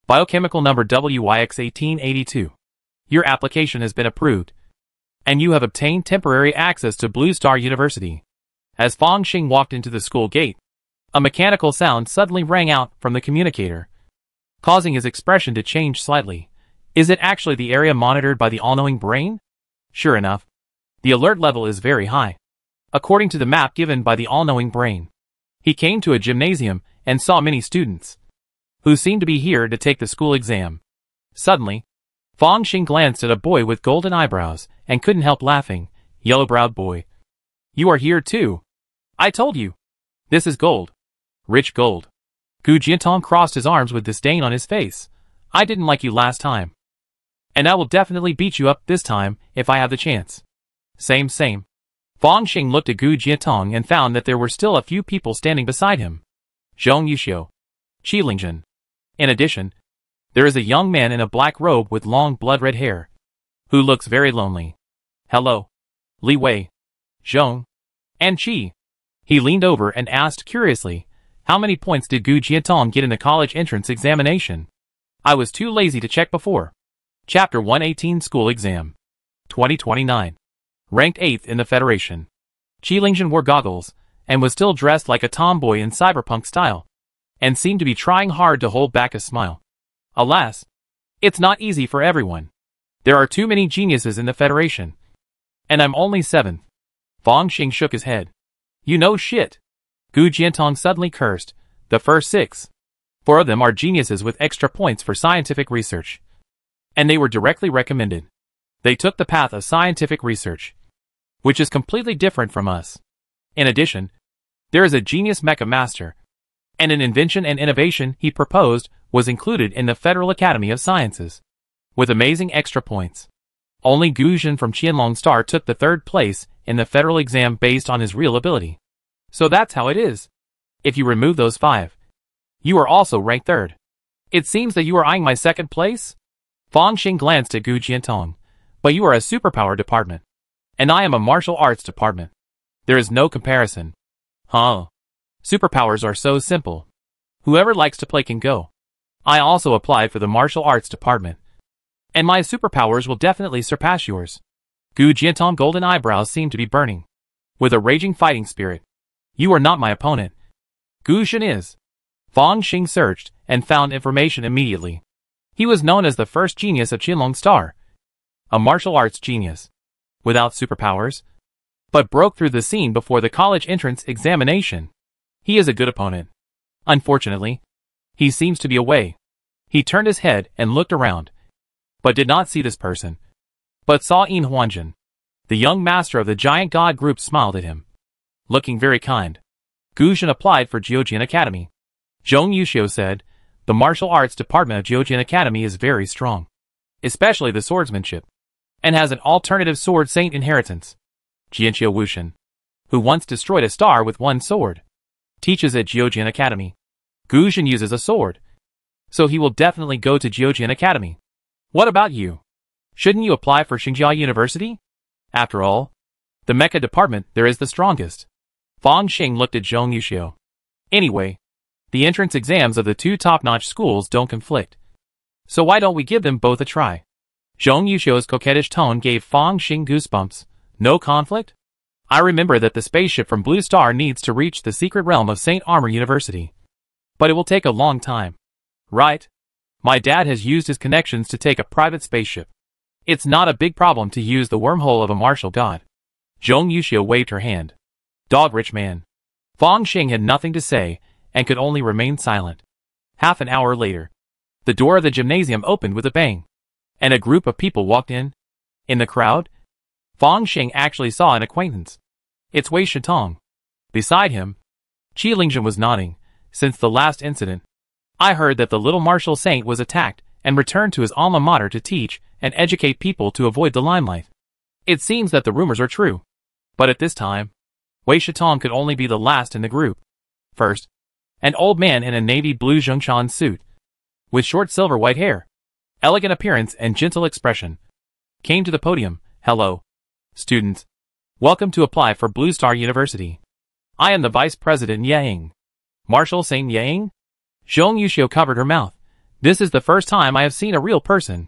Biochemical number WYX1882. Your application has been approved, and you have obtained temporary access to Blue Star University. As Fong Xing walked into the school gate, a mechanical sound suddenly rang out from the communicator, causing his expression to change slightly. Is it actually the area monitored by the all-knowing brain? Sure enough, the alert level is very high, according to the map given by the all-knowing brain. He came to a gymnasium and saw many students, who seemed to be here to take the school exam. Suddenly, Fong Xing glanced at a boy with golden eyebrows and couldn't help laughing. Yellow-browed boy. You are here too. I told you. This is gold. Rich gold. Gu Jiantong crossed his arms with disdain on his face. I didn't like you last time, and I will definitely beat you up this time if I have the chance. Same. Fong Xing looked at Gu Jiantong and found that there were still a few people standing beside him. Zhong Yuxiu. Qi Lingjun. In addition, there is a young man in a black robe with long blood-red hair, who looks very lonely. Hello. Li Wei. Zhong. And Qi. He leaned over and asked curiously, how many points did Gu Jiantong get in the college entrance examination? I was too lazy to check before. Chapter 118 School Exam. 2029. Ranked 8th in the Federation. Qi Lingjun wore goggles, and was still dressed like a tomboy in cyberpunk style, and seemed to be trying hard to hold back a smile. Alas, it's not easy for everyone. There are too many geniuses in the Federation, and I'm only 7th. Fong Xing shook his head. You know shit. Gu Jiantong suddenly cursed. The first 6. 4 of them are geniuses with extra points for scientific research, and they were directly recommended. They took the path of scientific research, which is completely different from us. In addition, there is a genius mecha master, and an invention and innovation he proposed was included in the Federal Academy of Sciences, with amazing extra points. Only Gu Jin from Qianlong Star took the 3rd place in the federal exam based on his real ability. So that's how it is. If you remove those 5, you are also ranked 3rd. It seems that you are eyeing my 2nd place? Fong Xing glanced at Gu Jiantong. But you are a superpower department, and I am a martial arts department. There is no comparison. Huh. Superpowers are so simple. Whoever likes to play can go. I also applied for the martial arts department, and my superpowers will definitely surpass yours. Gu Jiantong's golden eyebrows seemed to be burning with a raging fighting spirit. You are not my opponent. Gu Shen is. Fong Xing searched and found information immediately. He was known as the first genius of Qianlong Star, a martial arts genius, without superpowers, but broke through the scene before the college entrance examination. He is a good opponent. Unfortunately, he seems to be away. He turned his head and looked around, but did not see this person, but saw Yin Huanjun. The young master of the giant god group smiled at him, looking very kind. Gu Jin applied for Jiujin Academy. Zhong Yuxiu said, the martial arts department of Jiujin Academy is very strong, especially the swordsmanship, and has an alternative sword saint inheritance. Jianqiu Wushan, who once destroyed a star with one sword, teaches at Jiujin Academy. Gu Jin uses a sword, so he will definitely go to Jiujin Academy. What about you? Shouldn't you apply for Xingjia University? After all, the mecha department there is the strongest. Fong Xing looked at Zhong Yuxiu. Anyway, the entrance exams of the 2 top-notch schools don't conflict, so why don't we give them both a try? Zhong Yuxiu's coquettish tone gave Fang Xing goosebumps. No conflict? I remember that the spaceship from Blue Star needs to reach the secret realm of St. Armor University. But it will take a long time. Right? My dad has used his connections to take a private spaceship. It's not a big problem to use the wormhole of a martial god. Zhong Yuxiu waved her hand. Dog rich man. Fang Xing had nothing to say, and could only remain silent. Half an hour later, the door of the gymnasium opened with a bang, and a group of people walked in. In the crowd, Fang Xing actually saw an acquaintance. It's Wei Shitong. Beside him, Qi Lingjun was nodding. Since the last incident, I heard that the little martial saint was attacked and returned to his alma mater to teach and educate people to avoid the limelight. It seems that the rumors are true. But at this time, Wei Shitong could only be the last in the group. First, an old man in a navy blue Zhongshan suit, with short silver white hair, elegant appearance and gentle expression, came to the podium. Hello, students. Welcome to apply for Blue Star University. I am the Vice President Yang. Marshal Saint Yang? Zhong Yuxiu covered her mouth. This is the first time I have seen a real person.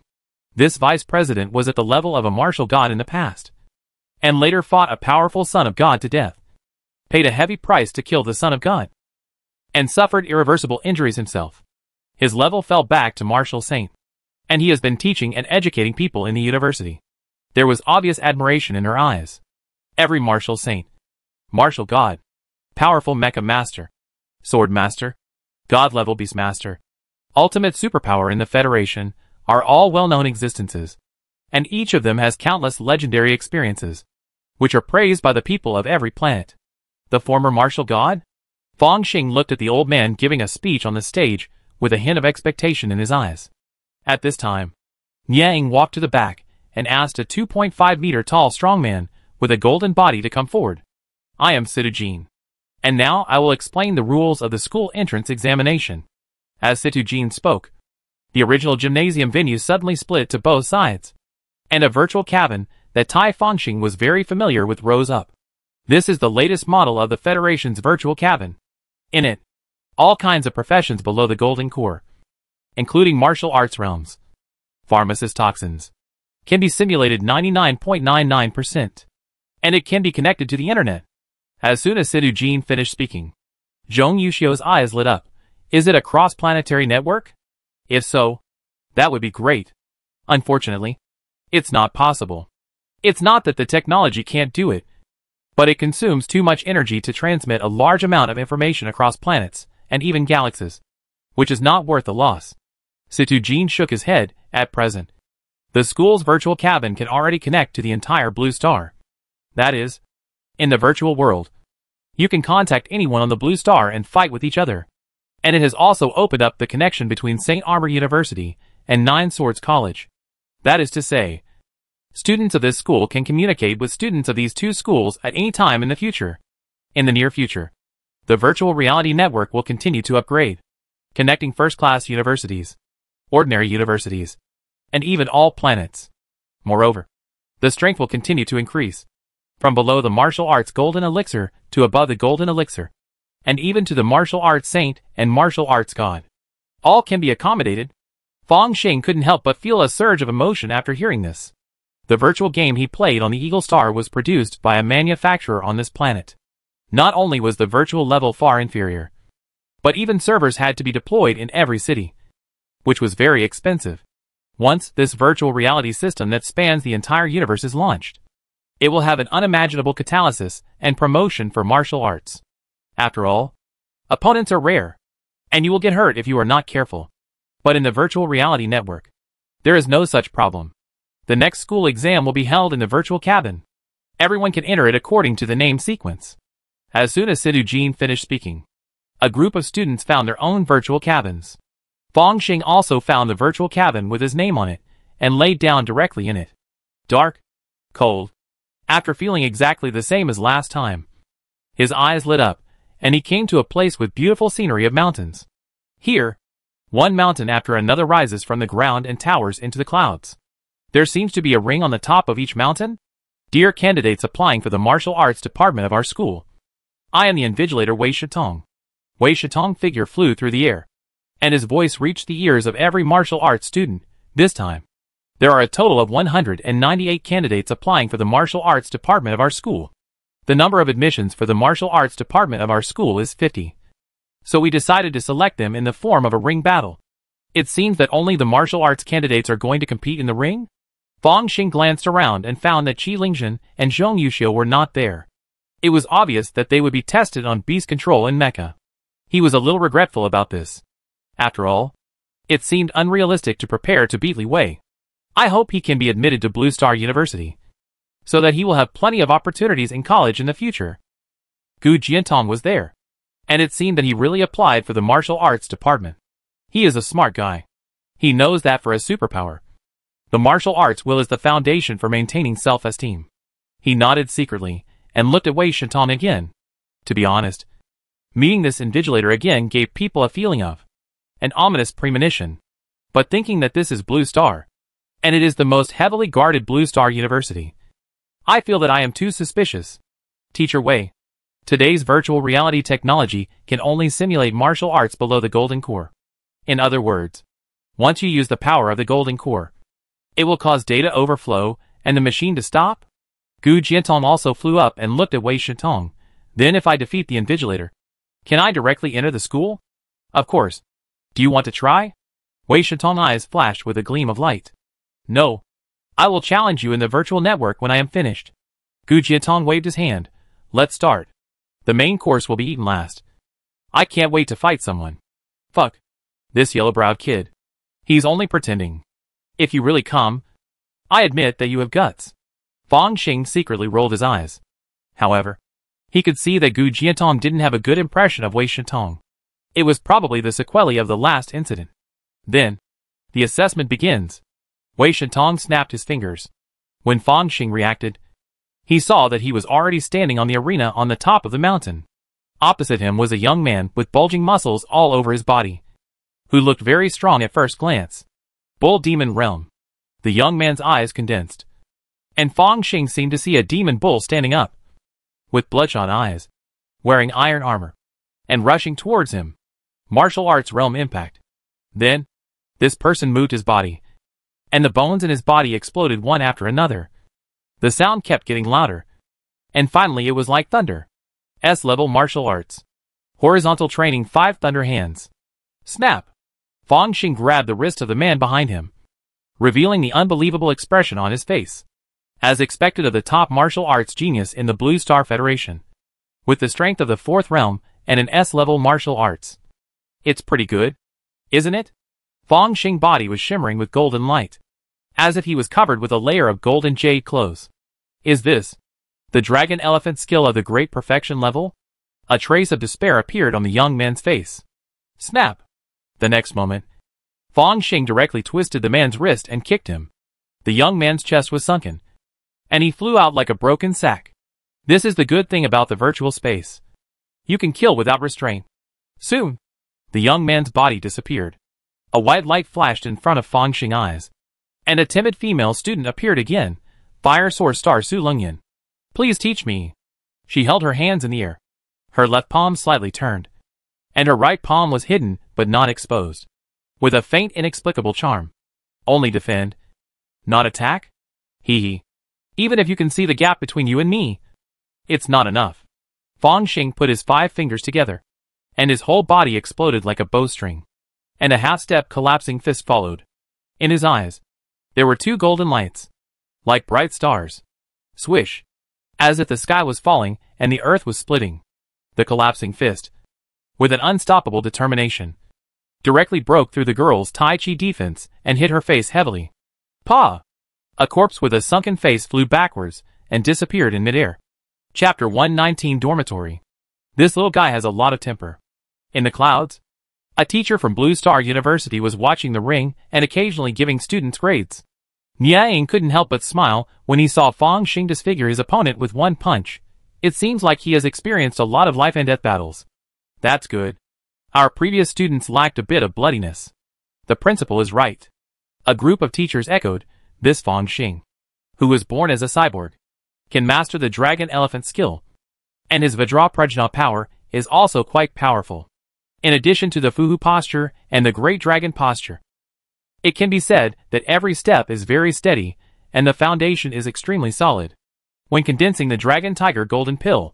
This vice president was at the level of a martial god in the past, and later fought a powerful son of God to death, paid a heavy price to kill the son of God, and suffered irreversible injuries himself. His level fell back to martial saint, and he has been teaching and educating people in the university. There was obvious admiration in her eyes. Every martial saint, martial god, powerful mecha master, sword master, god-level beast master, ultimate superpower in the Federation, are all well-known existences, and each of them has countless legendary experiences, which are praised by the people of every planet. The former martial god? Fang Xing looked at the old man giving a speech on the stage with a hint of expectation in his eyes. At this time, Yang walked to the back and asked a 2.5-meter tall strongman with a golden body to come forward. I am Situ Jin. And now I will explain the rules of the school entrance examination. As Situ Jin spoke, the original gymnasium venue suddenly split to both sides, and a virtual cabin that Tai Fangxing was very familiar with rose up. This is the latest model of the Federation's virtual cabin. In it, all kinds of professions below the golden core, including martial arts realms, pharmacist toxins, can be simulated 99.99%, and it can be connected to the internet. As soon as Situ Jin finished speaking, Zhong Yuxiu's eyes lit up. Is it a cross-planetary network? If so, that would be great. Unfortunately, it's not possible. It's not that the technology can't do it, but it consumes too much energy to transmit a large amount of information across planets, and even galaxies, which is not worth the loss. Situ Jin shook his head. At present, the school's virtual cabin can already connect to the entire Blue Star. That is, in the virtual world, you can contact anyone on the Blue Star and fight with each other. And it has also opened up the connection between St. Armor University and Nine Swords College. That is to say, students of this school can communicate with students of these two schools at any time in the future. In the near future, the virtual reality network will continue to upgrade, connecting first-class universities, ordinary universities, and even all planets. Moreover, the strength will continue to increase, from below the martial arts golden elixir to above the golden elixir, and even to the martial arts saint and martial arts god. All can be accommodated. Fang Xing couldn't help but feel a surge of emotion after hearing this. The virtual game he played on the Eagle Star was produced by a manufacturer on this planet. Not only was the virtual level far inferior, but even servers had to be deployed in every city, which was very expensive. Once this virtual reality system that spans the entire universe is launched, it will have an unimaginable catalysis and promotion for martial arts. After all, opponents are rare, and you will get hurt if you are not careful. But in the virtual reality network, there is no such problem. The next school exam will be held in the virtual cabin. Everyone can enter it according to the name sequence. As soon as Situ Jin finished speaking, a group of students found their own virtual cabins. Fang Xing also found the virtual cabin with his name on it, and laid down directly in it. Dark, cold. After feeling exactly the same as last time, his eyes lit up, and he came to a place with beautiful scenery of mountains. Here, one mountain after another rises from the ground and towers into the clouds. There seems to be a ring on the top of each mountain. Dear candidates applying for the martial arts department of our school, I am the invigilator Wei Shitong. Wei Shitong figure flew through the air, and his voice reached the ears of every martial arts student. This time, There are a total of 198 candidates applying for the martial arts department of our school. The number of admissions for the martial arts department of our school is 50. So we decided to select them in the form of a ring battle. It seems that only the martial arts candidates are going to compete in the ring? Fong Xing glanced around and found that Qi Lingzhen and Zhong Yuxiu were not there. It was obvious that they would be tested on beast control in Mecha. He was a little regretful about this. After all, it seemed unrealistic to prepare to beat Li Wei. I hope he can be admitted to Blue Star University, so that he will have plenty of opportunities in college in the future. Gu Jiantong was there, and it seemed that he really applied for the martial arts department. He is a smart guy. He knows that for a superpower, the martial arts will is the foundation for maintaining self-esteem. He nodded secretly and looked at Wei Shintong again. To be honest, meeting this invigilator again gave people a feeling of an ominous premonition. But thinking that this is Blue Star, and it is the most heavily guarded Blue Star University, I feel that I am too suspicious. Teacher Wei, today's virtual reality technology can only simulate martial arts below the golden core. In other words, once you use the power of the golden core, it will cause data overflow and the machine to stop? Gu Jiantong also flew up and looked at Wei Shintong. Then if I defeat the invigilator, can I directly enter the school? Of course. Do you want to try? Wei Shintong's eyes flashed with a gleam of light. No. I will challenge you in the virtual network when I am finished. Gu Jiantong waved his hand. Let's start. The main course will be eaten last. I can't wait to fight someone. Fuck. This yellow-browed kid. He's only pretending. If you really come, I admit that you have guts. Fong Xing secretly rolled his eyes. However, he could see that Gu Jiantong didn't have a good impression of Wei Shintong. It was probably the sequelae of the last incident. Then, the assessment begins. Wei Shintong snapped his fingers. When Fong Xing reacted, he saw that he was already standing on the arena on the top of the mountain. Opposite him was a young man with bulging muscles all over his body, who looked very strong at first glance. Bull Demon Realm. The young man's eyes condensed, and Fong Xing seemed to see a demon bull standing up, with bloodshot eyes, wearing iron armor, and rushing towards him. Martial arts realm impact. Then, this person moved his body, and the bones in his body exploded one after another. The sound kept getting louder, and finally it was like thunder. S-level martial arts. Horizontal training 5 thunder hands. Snap! Fong Xing grabbed the wrist of the man behind him, revealing the unbelievable expression on his face. As expected of the top martial arts genius in the Blue Star Federation, with the strength of the 4th realm and an S-level martial arts. It's pretty good, isn't it? Fong Xing's body was shimmering with golden light, as if he was covered with a layer of golden jade clothes. Is this the dragon elephant skill of the great perfection level? A trace of despair appeared on the young man's face. Snap! The next moment, Fong Xing directly twisted the man's wrist and kicked him. The young man's chest was sunken, and he flew out like a broken sack. This is the good thing about the virtual space. You can kill without restraint. Soon, the young man's body disappeared. A white light flashed in front of Fong Xing's eyes, and a timid female student appeared again, Fire Source Star Su Lungyan. Please teach me. She held her hands in the air. Her left palm slightly turned, and her right palm was hidden but not exposed, with a faint inexplicable charm. Only defend, not attack? Hee hee. Even if you can see the gap between you and me, it's not enough. Fong Xing put his 5 fingers together, and his whole body exploded like a bowstring, and a half-step collapsing fist followed. In his eyes, there were 2 golden lights, like bright stars. Swish! As if the sky was falling and the earth was splitting. The collapsing fist, with an unstoppable determination, directly broke through the girl's Tai Chi defense and hit her face heavily. Pa! A corpse with a sunken face flew backwards and disappeared in midair. Chapter 119 Dormitory. This little guy has a lot of temper. In the clouds, a teacher from Blue Star University was watching the ring and occasionally giving students grades. Niang couldn't help but smile when he saw Fong Xing disfigure his opponent with one punch. It seems like he has experienced a lot of life and death battles. That's good. Our previous students lacked a bit of bloodiness. The principal is right. A group of teachers echoed. This Fong Xing, who was born as a cyborg, can master the dragon elephant skill, and his Vajra Prajna power is also quite powerful, in addition to the Fuhu posture and the great dragon posture. It can be said that every step is very steady, and the foundation is extremely solid. When condensing the Dragon Tiger Golden Pill,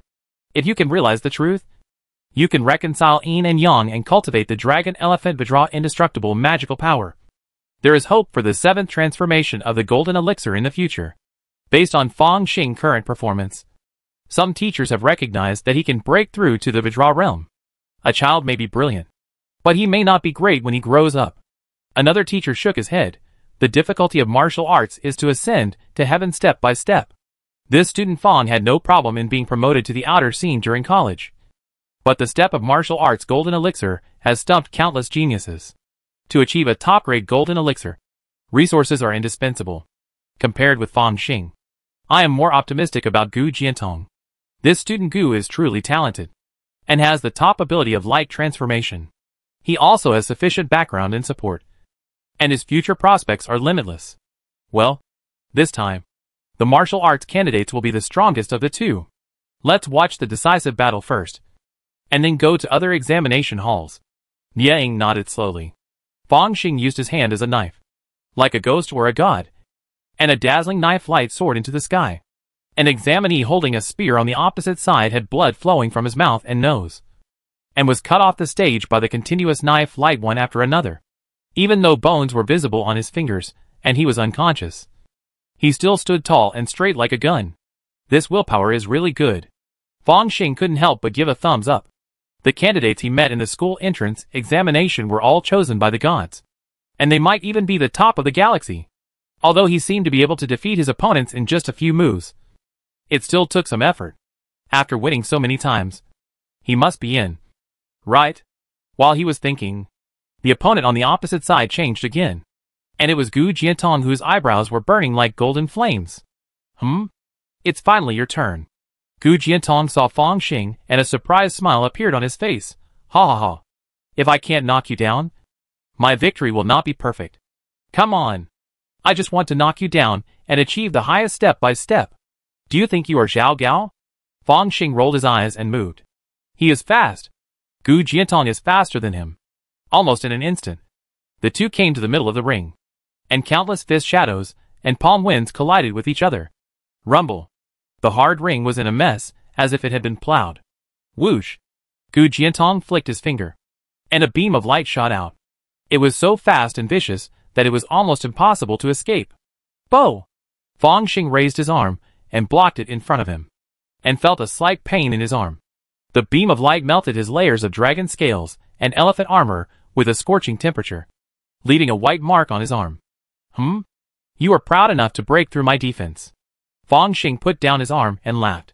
if you can realize the truth, you can reconcile yin and yang and cultivate the Dragon Elephant Vajra indestructible magical power. There is hope for the 7th transformation of the Golden Elixir in the future. Based on Fang Xing's current performance, some teachers have recognized that he can break through to the Vajra realm. A child may be brilliant, but he may not be great when he grows up. Another teacher shook his head. The difficulty of martial arts is to ascend to heaven step by step. This student Fang had no problem in being promoted to the outer scene during college. But the step of martial arts Golden Elixir has stumped countless geniuses. To achieve a top-grade Golden Elixir, resources are indispensable. Compared with Fang Xing, I am more optimistic about Gu Jiantong. This student Gu is truly talented, and has the top ability of light transformation. He also has sufficient background and support, and his future prospects are limitless. Well, this time, the martial arts candidates will be the strongest of the two. Let's watch the decisive battle first, and then go to other examination halls. Niang nodded slowly. Fang Xing used his hand as a knife, like a ghost or a god, and a dazzling knife light soared into the sky. An examinee holding a spear on the opposite side had blood flowing from his mouth and nose, and was cut off the stage by the continuous knife light one after another. Even though bones were visible on his fingers, and he was unconscious, he still stood tall and straight like a gun. This willpower is really good. Fang Xing couldn't help but give a thumbs up. The candidates he met in the school entrance examination were all chosen by the gods, and they might even be the top of the galaxy. Although he seemed to be able to defeat his opponents in just a few moves, it still took some effort. After winning so many times, he must be in. Right? While he was thinking, the opponent on the opposite side changed again, and it was Gu Jiantong whose eyebrows were burning like golden flames. It's finally your turn. Gu Jiantong saw Fang Xing, and a surprised smile appeared on his face. Ha ha ha. If I can't knock you down, my victory will not be perfect. Come on. I just want to knock you down and achieve the highest step by step. Do you think you are Zhao Gao? Fang Xing rolled his eyes and moved. He is fast. Gu Jiantong is faster than him. Almost in an instant, the two came to the middle of the ring, and countless fist shadows and palm winds collided with each other. Rumble. The hard ring was in a mess, as if it had been plowed. Whoosh. Gu Jiantong flicked his finger, and a beam of light shot out. It was so fast and vicious that it was almost impossible to escape. Bo! Fang Xing raised his arm and blocked it in front of him, and felt a slight pain in his arm. The beam of light melted his layers of dragon scales and elephant armor with a scorching temperature, leaving a white mark on his arm. You are proud enough to break through my defense. Fang Xing put down his arm and laughed.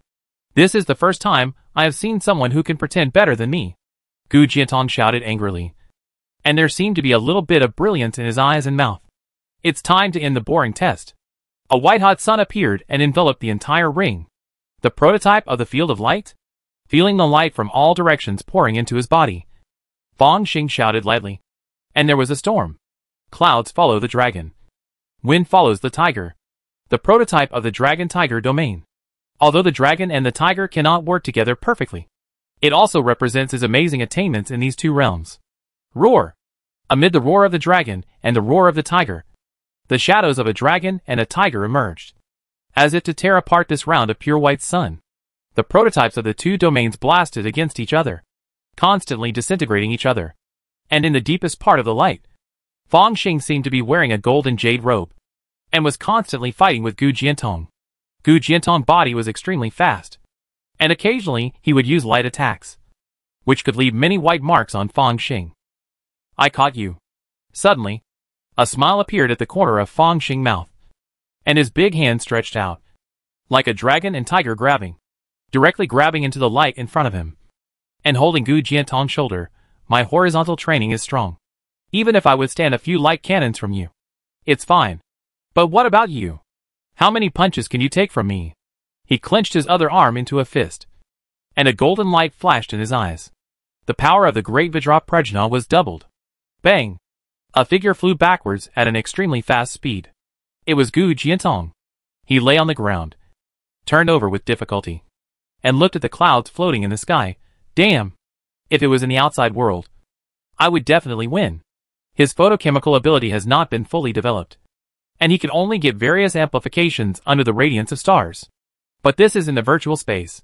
This is the first time I have seen someone who can pretend better than me. Gu Jiantong shouted angrily, and there seemed to be a little bit of brilliance in his eyes and mouth. It's time to end the boring test. A white-hot sun appeared and enveloped the entire ring. The prototype of the field of light? Feeling the light from all directions pouring into his body, Fang Xing shouted lightly. And there was a storm. Clouds follow the dragon. Wind follows the tiger. The prototype of the Dragon Tiger domain. Although the dragon and the tiger cannot work together perfectly, it also represents his amazing attainments in these two realms. Roar! Amid the roar of the dragon and the roar of the tiger, the shadows of a dragon and a tiger emerged, as if to tear apart this round of pure white sun. The prototypes of the two domains blasted against each other, constantly disintegrating each other. And in the deepest part of the light, Fang Xing seemed to be wearing a golden jade robe, and was constantly fighting with Gu Jiantong. Gu Jiantong's body was extremely fast, and occasionally he would use light attacks, which could leave many white marks on Fang Xing. I caught you. Suddenly, a smile appeared at the corner of Fang Xing's mouth, and his big hand stretched out, like a dragon and tiger directly grabbing into the light in front of him, and holding Gu Jiantong's shoulder. My horizontal training is strong. Even if I withstand a few light cannons from you, it's fine. But what about you? How many punches can you take from me? He clenched his other arm into a fist, and a golden light flashed in his eyes. The power of the great Vajra Prajna was doubled. Bang! A figure flew backwards at an extremely fast speed. It was Gu Jiantong. He lay on the ground, turned over with difficulty, and looked at the clouds floating in the sky. Damn! If it was in the outside world, I would definitely win. His photochemical ability has not been fully developed, and he can only get various amplifications under the radiance of stars. But this is in the virtual space,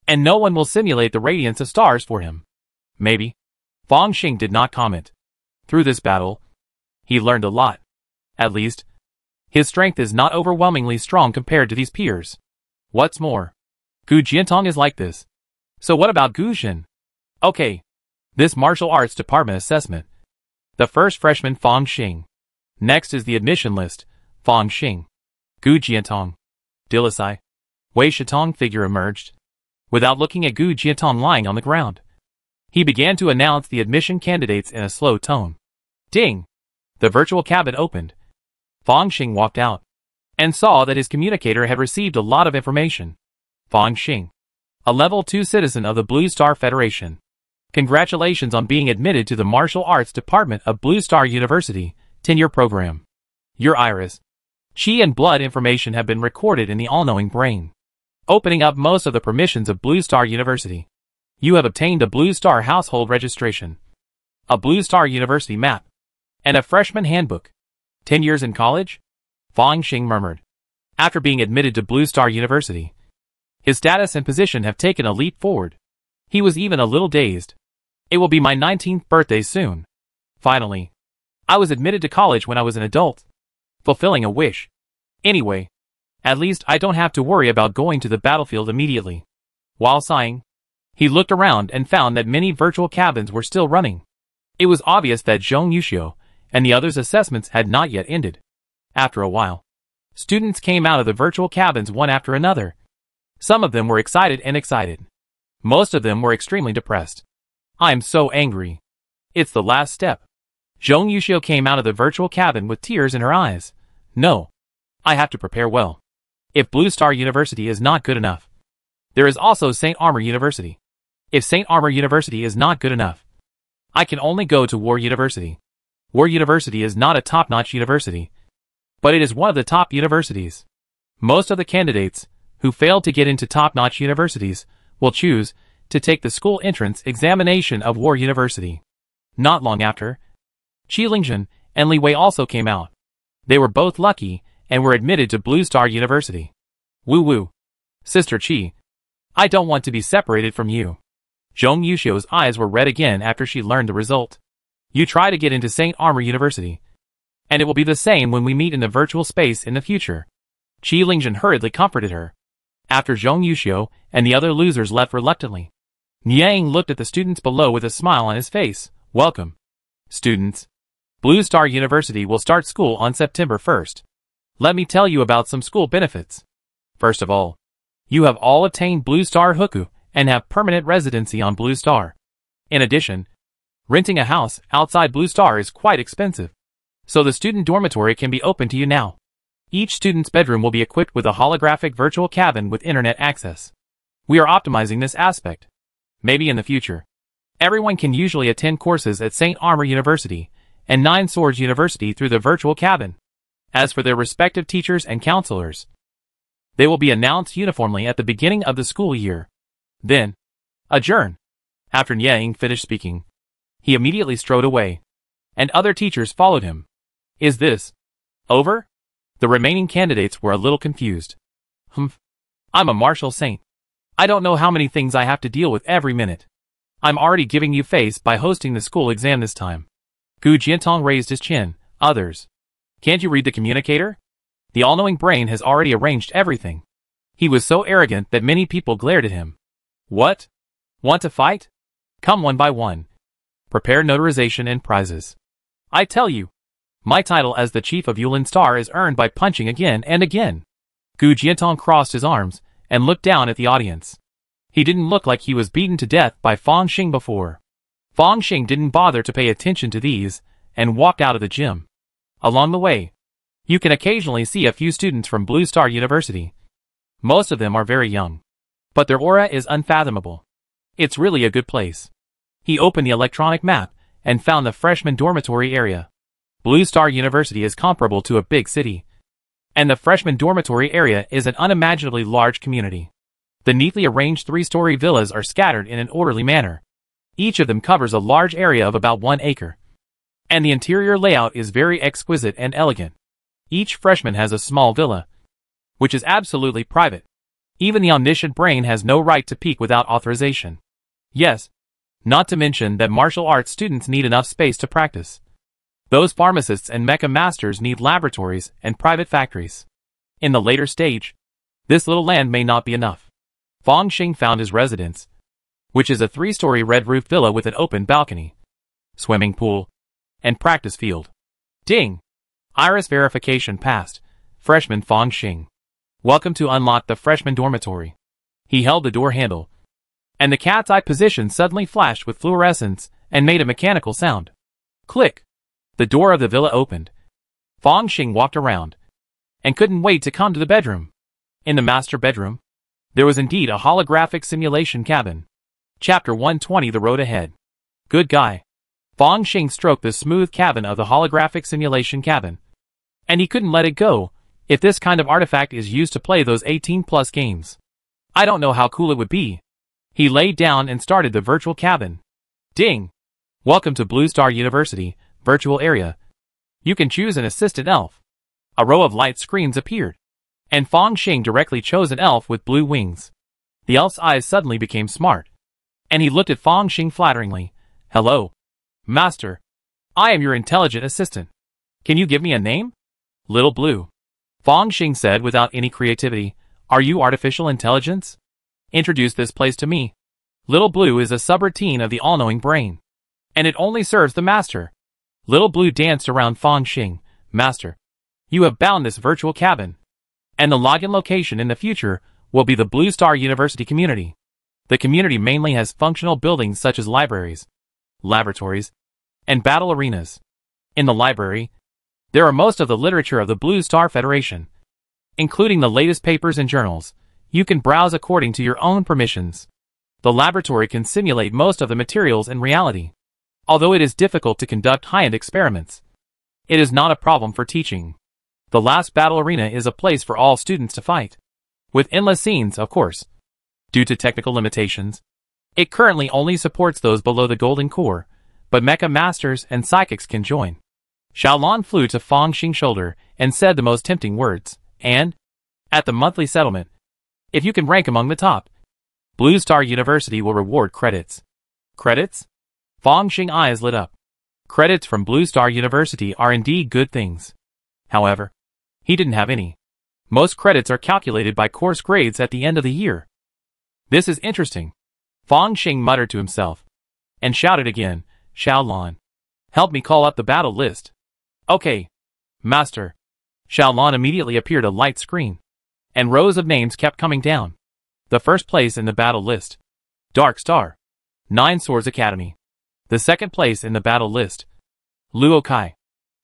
and no one will simulate the radiance of stars for him. Maybe. Fang Xing did not comment. Through this battle, he learned a lot. At least, his strength is not overwhelmingly strong compared to these peers. What's more, Gu Jiantong is like this. So what about Gu Xin? Okay. This martial arts department assessment. The first freshman Fang Xing. Next is the admission list. Fang Xing. Gu Jiantong. Dilisai. Wei Shitong figure emerged. Without looking at Gu Jiantong lying on the ground, he began to announce the admission candidates in a slow tone. Ding! The virtual cabin opened. Fang Xing walked out and saw that his communicator had received a lot of information. Fang Xing, a level 2 citizen of the Blue Star Federation. Congratulations on being admitted to the Martial Arts Department of Blue Star University, 10-year program. Your iris, chi and blood information have been recorded in the all-knowing brain, opening up most of the permissions of Blue Star University. You have obtained a Blue Star household registration, a Blue Star University map, and a freshman handbook. 10 years in college? Fang Xing murmured. After being admitted to Blue Star University, his status and position have taken a leap forward. He was even a little dazed. It will be my 19th birthday soon. Finally, I was admitted to college when I was an adult, fulfilling a wish. Anyway, at least I don't have to worry about going to the battlefield immediately. While sighing, he looked around and found that many virtual cabins were still running. It was obvious that Zhong Yuxiu and the others' assessments had not yet ended. After a while, students came out of the virtual cabins one after another. Some of them were excited. Most of them were extremely depressed. I am so angry. It's the last step. Zhong Yuxiu came out of the virtual cabin with tears in her eyes. No. I have to prepare well. If Blue Star University is not good enough, there is also St. Armor University. If St. Armor University is not good enough, I can only go to War University. War University is not a top-notch university, but it is one of the top universities. Most of the candidates who failed to get into top-notch universities will choose to take the school entrance examination of War University. Not long after, Qi Lingzhen and Li Wei also came out. They were both lucky and were admitted to Blue Star University. Woo woo. Sister Qi, I don't want to be separated from you. Zhong Yuxiu's eyes were red again after she learned the result. You try to get into St. Armor University, and it will be the same when we meet in the virtual space in the future. Qi Lingzhen hurriedly comforted her. After Zhong Yuxiu and the other losers left reluctantly, Niang looked at the students below with a smile on his face. Welcome, students. Blue Star University will start school on September 1st. Let me tell you about some school benefits. First of all, you have all obtained Blue Star Huku and have permanent residency on Blue Star. In addition, renting a house outside Blue Star is quite expensive, so the student dormitory can be open to you now. Each student's bedroom will be equipped with a holographic virtual cabin with internet access. We are optimizing this aspect. Maybe in the future, everyone can usually attend courses at St. Armor University and Nine Swords University through the virtual cabin. As for their respective teachers and counselors, they will be announced uniformly at the beginning of the school year. Then, adjourn. After Niang finished speaking, he immediately strode away, and other teachers followed him. Is this over? The remaining candidates were a little confused. I'm a martial saint. I don't know how many things I have to deal with every minute. I'm already giving you face by hosting the school exam this time. Gu Jiantong raised his chin. Others. Can't you read the communicator? The all-knowing brain has already arranged everything. He was so arrogant that many people glared at him. What? Want to fight? Come one by one. Prepare notarization and prizes. I tell you, my title as the chief of Yulin Star is earned by punching again and again. Gu Jiantong crossed his arms and looked down at the audience. He didn't look like he was beaten to death by Fang Xing before. Fang Xing didn't bother to pay attention to these and walked out of the gym. Along the way, you can occasionally see a few students from Blue Star University. Most of them are very young, but their aura is unfathomable. It's really a good place. He opened the electronic map and found the freshman dormitory area. Blue Star University is comparable to a big city, and the freshman dormitory area is an unimaginably large community. The neatly arranged three-story villas are scattered in an orderly manner. Each of them covers a large area of about 1 acre. And the interior layout is very exquisite and elegant. Each freshman has a small villa, which is absolutely private. Even the omniscient brain has no right to peek without authorization. Yes, not to mention that martial arts students need enough space to practice. Those pharmacists and mecha masters need laboratories and private factories. In the later stage, this little land may not be enough. Fong Xing found his residence, which is a 3-story red-roofed villa with an open balcony, swimming pool, and practice field. Ding! Iris verification passed. Freshman Fong Xing. Welcome to unlock the freshman dormitory. He held the door handle, and the cat's eye position suddenly flashed with fluorescence and made a mechanical sound. Click! The door of the villa opened. Fong Xing walked around, and couldn't wait to come to the bedroom. In the master bedroom, there was indeed a holographic simulation cabin. Chapter 120 The Road Ahead. Good guy. Fong Xing stroked the smooth cabin of the holographic simulation cabin. And he couldn't let it go, if this kind of artifact is used to play those 18+ games. I don't know how cool it would be. He laid down and started the virtual cabin. Ding! Welcome to Blue Star University, virtual area. You can choose an assistant elf. A row of light screens appeared, and Fong Xing directly chose an elf with blue wings. The elf's eyes suddenly became smart, and he looked at Fong Xing flatteringly. Hello, Master. I am your intelligent assistant. Can you give me a name? Little Blue. Fong Xing said without any creativity. Are you artificial intelligence? Introduce this place to me. Little Blue is a subroutine of the all-knowing brain, and it only serves the master. Little Blue danced around Fong Xing. Master, you have bound this virtual cabin, and the login location in the future will be the Blue Star University community. The community mainly has functional buildings such as libraries, laboratories, and battle arenas. In the library, there are most of the literature of the Blue Star Federation, including the latest papers and journals. You can browse according to your own permissions. The laboratory can simulate most of the materials in reality. Although it is difficult to conduct high-end experiments, it is not a problem for teaching. The last battle arena is a place for all students to fight, with endless scenes, of course. Due to technical limitations, it currently only supports those below the golden core, but mecha masters and psychics can join. Xiaolon flew to Fong Xing's shoulder and said the most tempting words, and, at the monthly settlement, if you can rank among the top, Blue Star University will reward credits. Credits? Fong Xing's eyes lit up. Credits from Blue Star University are indeed good things. However, he didn't have any. Most credits are calculated by course grades at the end of the year. This is interesting. Fong Xing muttered to himself, and shouted again, Xiaolon, help me call up the battle list. Okay, Master. Xiaolon immediately appeared a light screen, and rows of names kept coming down. The first place in the battle list, Dark Star, 9 Swords Academy. The second place in the battle list, Luo Kai,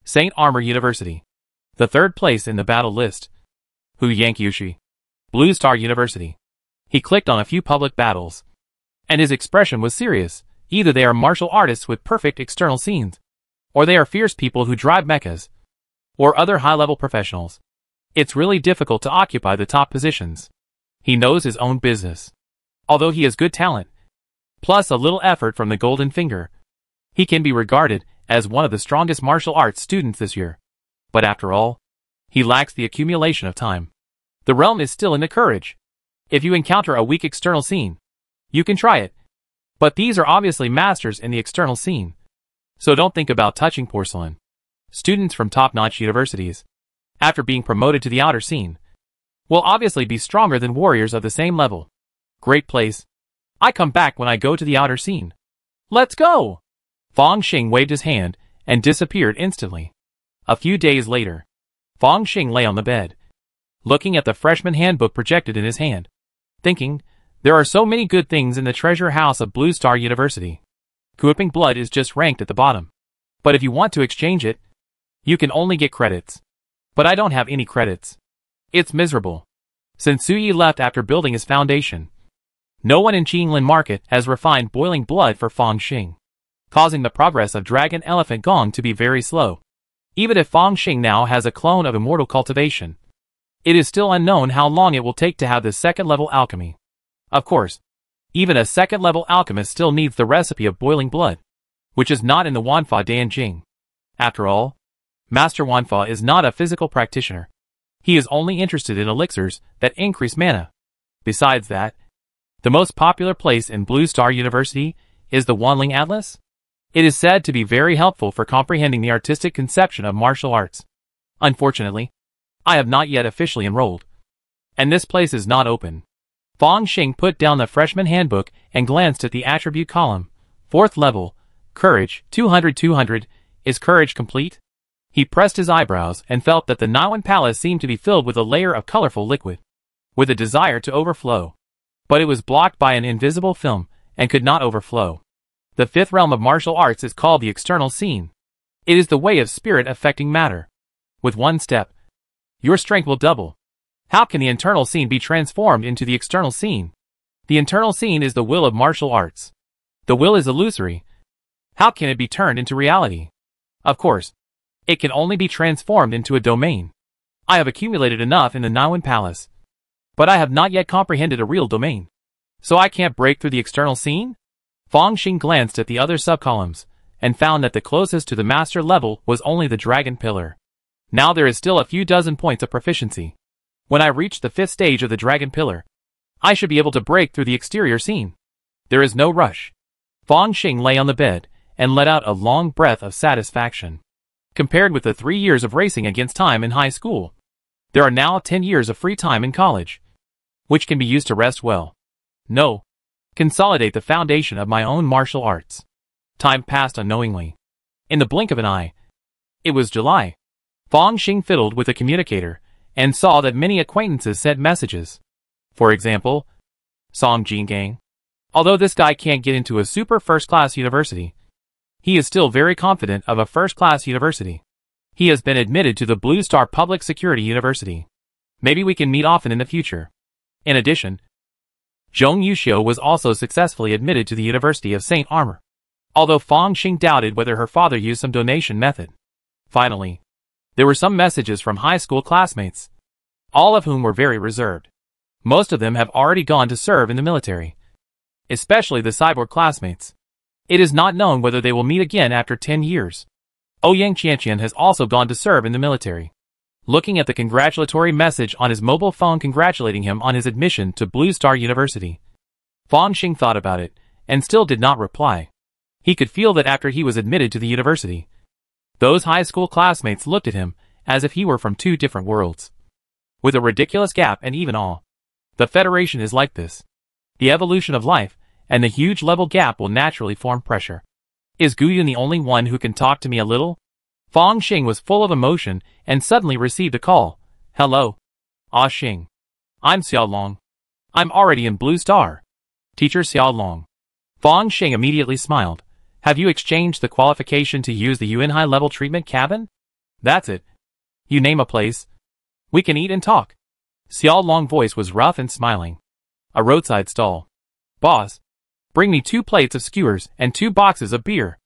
Saint Armor University. The third place in the battle list, Hu Yankyushi, Blue Star University. He clicked on a few public battles, and his expression was serious. Either they are martial artists with perfect external scenes, or they are fierce people who drive mechas, or other high-level professionals. It's really difficult to occupy the top positions. He knows his own business. Although he has good talent, plus a little effort from the Golden Finger, he can be regarded as one of the strongest martial arts students this year. But after all, he lacks the accumulation of time. The realm is still in the courage. If you encounter a weak external scene, you can try it. But these are obviously masters in the external scene, so don't think about touching porcelain. Students from top-notch universities, after being promoted to the outer scene, will obviously be stronger than warriors of the same level. Great place. I come back when I go to the outer scene. Let's go! Fong Xing waved his hand and disappeared instantly. A few days later, Fong Xing lay on the bed, looking at the freshman handbook projected in his hand, thinking, there are so many good things in the treasure house of Blue Star University. Cooping blood is just ranked at the bottom. But if you want to exchange it, you can only get credits. But I don't have any credits. It's miserable. Since Suyi left after building his foundation, no one in Qinglin Market has refined boiling blood for Fong Xing, causing the progress of Dragon Elephant Gong to be very slow. Even if Fong Xing now has a clone of immortal cultivation, it is still unknown how long it will take to have the second-level alchemy. Of course, even a second-level alchemist still needs the recipe of boiling blood, which is not in the Wanfa Danjing. After all, Master Wanfa is not a physical practitioner. He is only interested in elixirs that increase mana. Besides that, the most popular place in Blue Star University is the Wanling Atlas. It is said to be very helpful for comprehending the artistic conception of martial arts. Unfortunately, I have not yet officially enrolled, and this place is not open. Fong Xing put down the freshman handbook and glanced at the attribute column. 4th level, Courage, 200. Is courage complete? He pressed his eyebrows and felt that the Naiwan Palace seemed to be filled with a layer of colorful liquid, with a desire to overflow. But it was blocked by an invisible film and could not overflow. The 5th realm of martial arts is called the external scene. It is the way of spirit affecting matter. With one step, your strength will double. How can the internal scene be transformed into the external scene? The internal scene is the will of martial arts. The will is illusory. How can it be turned into reality? Of course, it can only be transformed into a domain. I have accumulated enough in the Naiwan Palace, but I have not yet comprehended a real domain. So I can't break through the external scene? Fong Xing glanced at the other subcolumns, and found that the closest to the master level was only the dragon pillar. Now there is still a few dozen points of proficiency. When I reach the 5th stage of the dragon pillar, I should be able to break through the exterior scene. There is no rush. Fong Xing lay on the bed, and let out a long breath of satisfaction. Compared with the 3 years of racing against time in high school, there are now 10 years of free time in college, which can be used to rest well. No. Consolidate the foundation of my own martial arts. Time passed unknowingly. In the blink of an eye, it was July. Fong Xing fiddled with the communicator, and saw that many acquaintances sent messages. For example, Song Jingang. Although this guy can't get into a super first-class university, he is still very confident of a first-class university. He has been admitted to the Blue Star Public Security University. Maybe we can meet often in the future. In addition, Zhong Yuxiu was also successfully admitted to the University of St. Armor, although Fong Xing doubted whether her father used some donation method. Finally, there were some messages from high school classmates, all of whom were very reserved. Most of them have already gone to serve in the military, especially the cyborg classmates. It is not known whether they will meet again after 10 years. Ouyang Qianqian has also gone to serve in the military. Looking at the congratulatory message on his mobile phone congratulating him on his admission to Blue Star University, Fong Xing thought about it, and still did not reply. He could feel that after he was admitted to the university, those high school classmates looked at him as if he were from 2 different worlds, with a ridiculous gap and even all. The Federation is like this. The evolution of life and the huge level gap will naturally form pressure. Is Guyun the only one who can talk to me a little? Fong Xing was full of emotion and suddenly received a call. Hello. Ah Xing. I'm Xiao Long. I'm already in Blue Star. Teacher Xiao Long. Fong Xing immediately smiled. Have you exchanged the qualification to use the Yuan high level treatment cabin? That's it. You name a place. We can eat and talk. Xiao Long's voice was rough and smiling. A roadside stall. Boss, bring me 2 plates of skewers and 2 boxes of beer.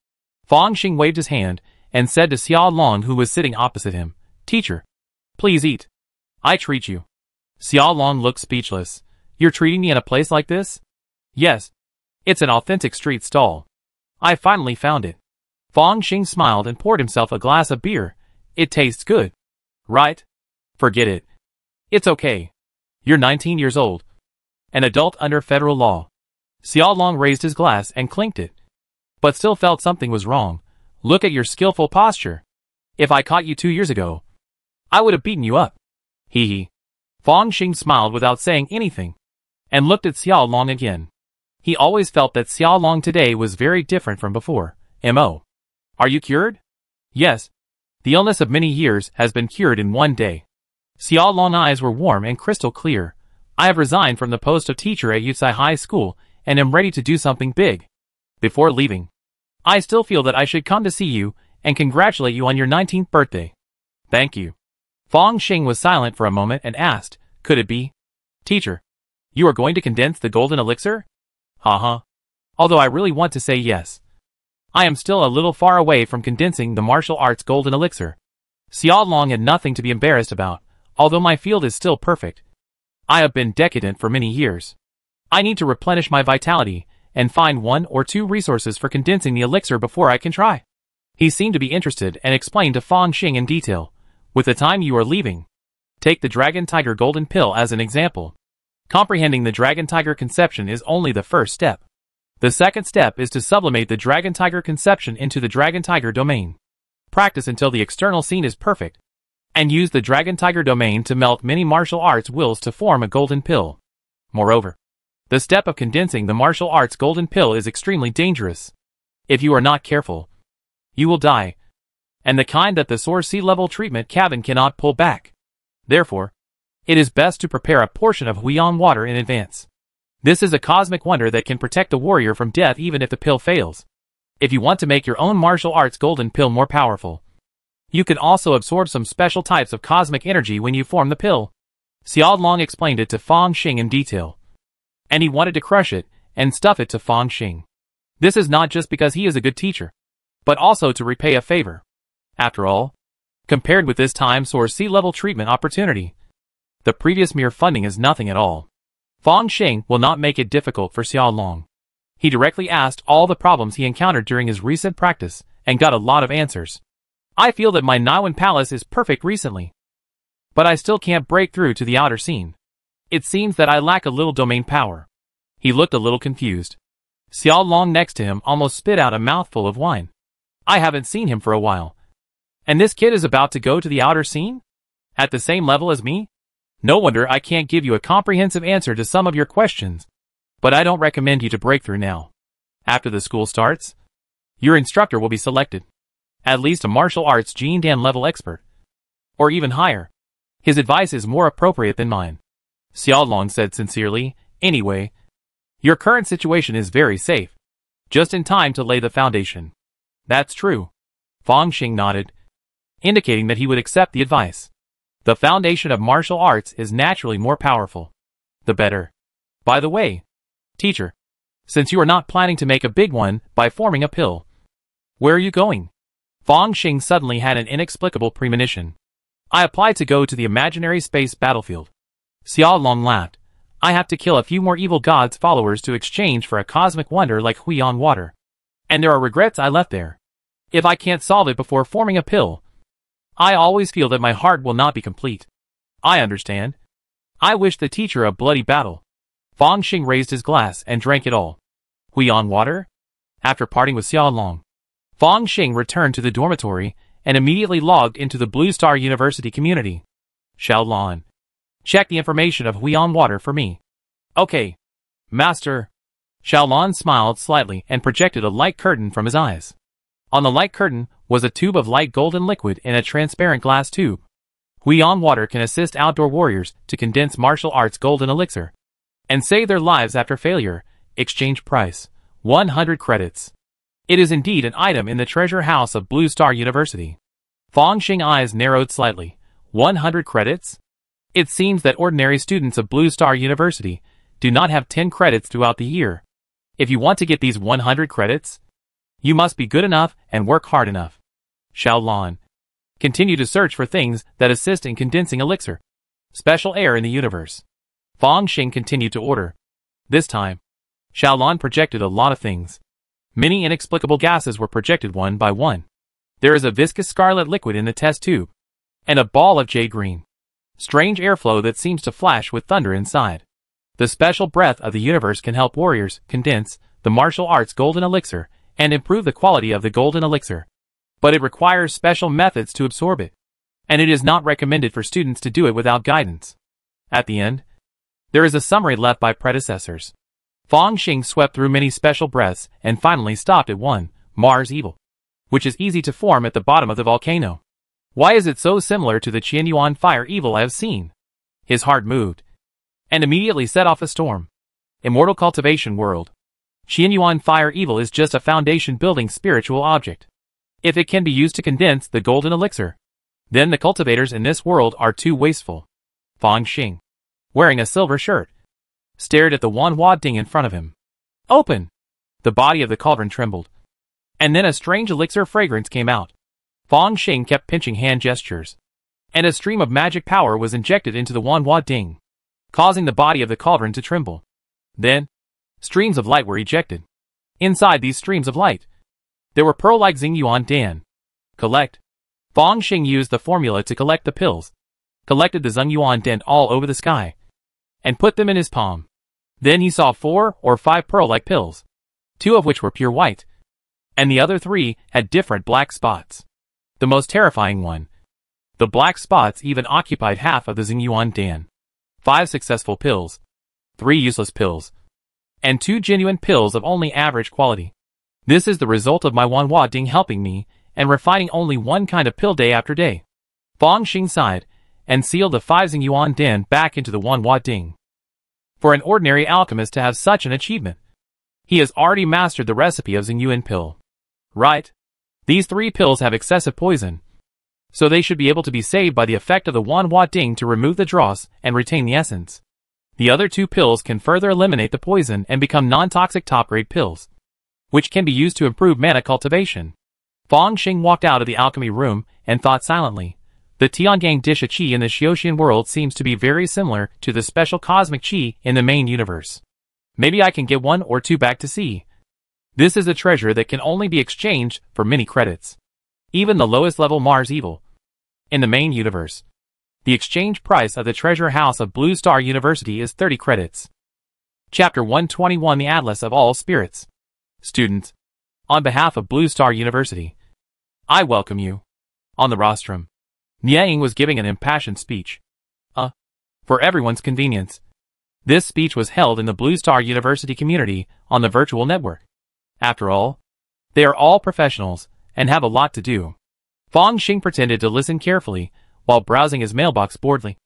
Fong Xing waved his hand and said to Xiao Long, who was sitting opposite him, Teacher, please eat. I treat you. Xiao Long looked speechless. You're treating me in a place like this? Yes. It's an authentic street stall. I finally found it. Fong Xing smiled and poured himself a glass of beer. It tastes good. Right? Forget it. It's okay. You're 19 years old. An adult under federal law. Xiao Long raised his glass and clinked it, but still felt something was wrong. Look at your skillful posture. If I caught you 2 years ago, I would have beaten you up. Hee hee. Fong Xing smiled without saying anything, and looked at Xiao Long again. He always felt that Xiao Long today was very different from before. M.O. Are you cured? Yes. The illness of many years has been cured in 1 day. Xiao Long's eyes were warm and crystal clear. I have resigned from the post of teacher at Yusai High School and am ready to do something big. Before leaving, I still feel that I should come to see you and congratulate you on your 19th birthday. Thank you. Fong Xing was silent for a moment and asked, could it be? Teacher, you are going to condense the golden elixir? Haha. Although I really want to say yes. I am still a little far away from condensing the martial arts golden elixir. Xiao Long had nothing to be embarrassed about, although my field is still perfect. I have been decadent for many years. I need to replenish my vitality and find 1 or 2 resources for condensing the elixir before I can try. He seemed to be interested and explained to Fang Xing in detail. With the time you are leaving, take the Dragon Tiger Golden Pill as an example. Comprehending the Dragon Tiger conception is only the first step. The second step is to sublimate the Dragon Tiger conception into the Dragon Tiger domain. Practice until the external scene is perfect, and use the Dragon Tiger domain to melt many martial arts wills to form a golden pill. Moreover, the step of condensing the martial arts golden pill is extremely dangerous. If you are not careful, you will die, and the kind that the source sea level treatment cabin cannot pull back. Therefore, it is best to prepare a portion of Huion water in advance. This is a cosmic wonder that can protect the warrior from death even if the pill fails. If you want to make your own martial arts golden pill more powerful, you can also absorb some special types of cosmic energy when you form the pill. Xiao Long explained it to Fang Xing in detail, and he wanted to crush it and stuff it to Fang Xing. This is not just because he is a good teacher, but also to repay a favor. After all, compared with this time source sea level treatment opportunity, the previous mere funding is nothing at all. Fang Xing will not make it difficult for Xiao Long. He directly asked all the problems he encountered during his recent practice and got a lot of answers. I feel that my Naiwan palace is perfect recently, but I still can't break through to the outer scene. It seems that I lack a little domain power. He looked a little confused. Xiao Long next to him almost spit out a mouthful of wine. I haven't seen him for a while. And this kid is about to go to the outer scene? At the same level as me? No wonder I can't give you a comprehensive answer to some of your questions. But I don't recommend you to break through now. After the school starts, your instructor will be selected. At least a martial arts Jin Dan level expert. Or even higher. His advice is more appropriate than mine. Xiao Long said sincerely, anyway, your current situation is very safe. Just in time to lay the foundation. That's true. Fang Xing nodded, indicating that he would accept the advice. The foundation of martial arts is naturally more powerful. The better. By the way, teacher, since you are not planning to make a big one by forming a pill, where are you going? Fang Xing suddenly had an inexplicable premonition. I applied to go to the imaginary space battlefield. Xiao Long laughed. I have to kill a few more evil gods' followers to exchange for a cosmic wonder like Huion water. And there are regrets I left there. If I can't solve it before forming a pill, I always feel that my heart will not be complete. I understand. I wish the teacher a bloody battle. Fang Xing raised his glass and drank it all. Huion water? After parting with Xiao Long, Fang Xing returned to the dormitory and immediately logged into the Blue Star University community. Xiao Long, check the information of Huion water for me. Okay, master. Xiao Long smiled slightly and projected a light curtain from his eyes. On the light curtain was a tube of light golden liquid in a transparent glass tube. Huion water can assist outdoor warriors to condense martial arts golden elixir and save their lives after failure. Exchange price, 100 credits. It is indeed an item in the treasure house of Blue Star University. Fang Xing's eyes narrowed slightly. 100 credits? It seems that ordinary students of Blue Star University do not have 10 credits throughout the year. If you want to get these 100 credits, you must be good enough and work hard enough. Xiao Long, continue to search for things that assist in condensing elixir. Special air in the universe. Fang Xing continued to order. This time, Xiao Long projected a lot of things. Many inexplicable gases were projected one by one. There is a viscous scarlet liquid in the test tube, and a ball of jade green. Strange airflow that seems to flash with thunder inside. The special breath of the universe can help warriors condense the martial arts golden elixir and improve the quality of the golden elixir. But it requires special methods to absorb it, and it is not recommended for students to do it without guidance. At the end, there is a summary left by predecessors. Fang Xing swept through many special breaths and finally stopped at one, Mars Evil, which is easy to form at the bottom of the volcano. Why is it so similar to the Qianyuan fire evil I have seen? His heart moved, and immediately set off a storm. Immortal Cultivation World. Qianyuan fire evil is just a foundation-building spiritual object. If it can be used to condense the golden elixir, then the cultivators in this world are too wasteful. Fang Xing, wearing a silver shirt, stared at the Wanhua Ding in front of him. Open! The body of the cauldron trembled, and then a strange elixir fragrance came out. Fang Xing kept pinching hand gestures, and a stream of magic power was injected into the Wanhua Ding, causing the body of the cauldron to tremble. Then, streams of light were ejected. Inside these streams of light, there were pearl-like Xingyuan Dan, Collect. Fong Xing used the formula to collect the pills, collected the Zhengyuan dent all over the sky, and put them in his palm. Then he saw 4 or 5 pearl-like pills, 2 of which were pure white, and the other 3 had different black spots. The most terrifying one. The black spots even occupied half of the Zhengyuan Dan. 5 successful pills, 3 useless pills, and 2 genuine pills of only average quality. This is the result of my Wanhua Ding helping me and refining only one kind of pill day after day. Fong Xing sighed and sealed the 5 Zhengyuan Dan back into the Wanhua Ding. For an ordinary alchemist to have such an achievement, he has already mastered the recipe of Zhengyuan pill. Right? These 3 pills have excessive poison, so they should be able to be saved by the effect of the Wanhua Ding to remove the dross and retain the essence. The other 2 pills can further eliminate the poison and become non-toxic top-grade pills, which can be used to improve mana cultivation. Fong Xing walked out of the alchemy room and thought silently. The Tiangang dish of qi in the Xiuxian world seems to be very similar to the special cosmic qi in the main universe. Maybe I can get 1 or 2 back to see. This is a treasure that can only be exchanged for many credits. Even the lowest level Mars Evil. In the main universe, the exchange price of the treasure house of Blue Star University is 30 credits. Chapter 121 The Atlas of All Spirits. Students, on behalf of Blue Star University, I welcome you. On the rostrum, Niang was giving an impassioned speech. For everyone's convenience, this speech was held in the Blue Star University community on the virtual network. After all, they are all professionals and have a lot to do. Fong Xing pretended to listen carefully while browsing his mailbox boredly.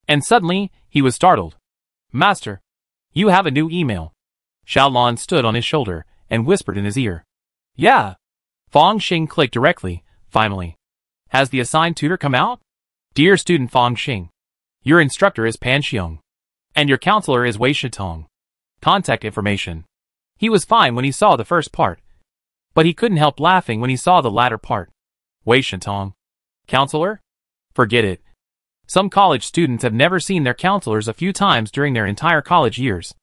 And suddenly, he was startled. Master, you have a new email. Xiaolon stood on his shoulder and whispered in his ear. Yeah. Fong Xing clicked directly, finally. Has the assigned tutor come out? Dear student Fong Xing, your instructor is Pan Xiong, and your counselor is Wei Shitong. Contact information. He was fine when he saw the first part, but he couldn't help laughing when he saw the latter part. Wei Shitong. Counselor? Forget it. Some college students have never seen their counselors a few times during their entire college years.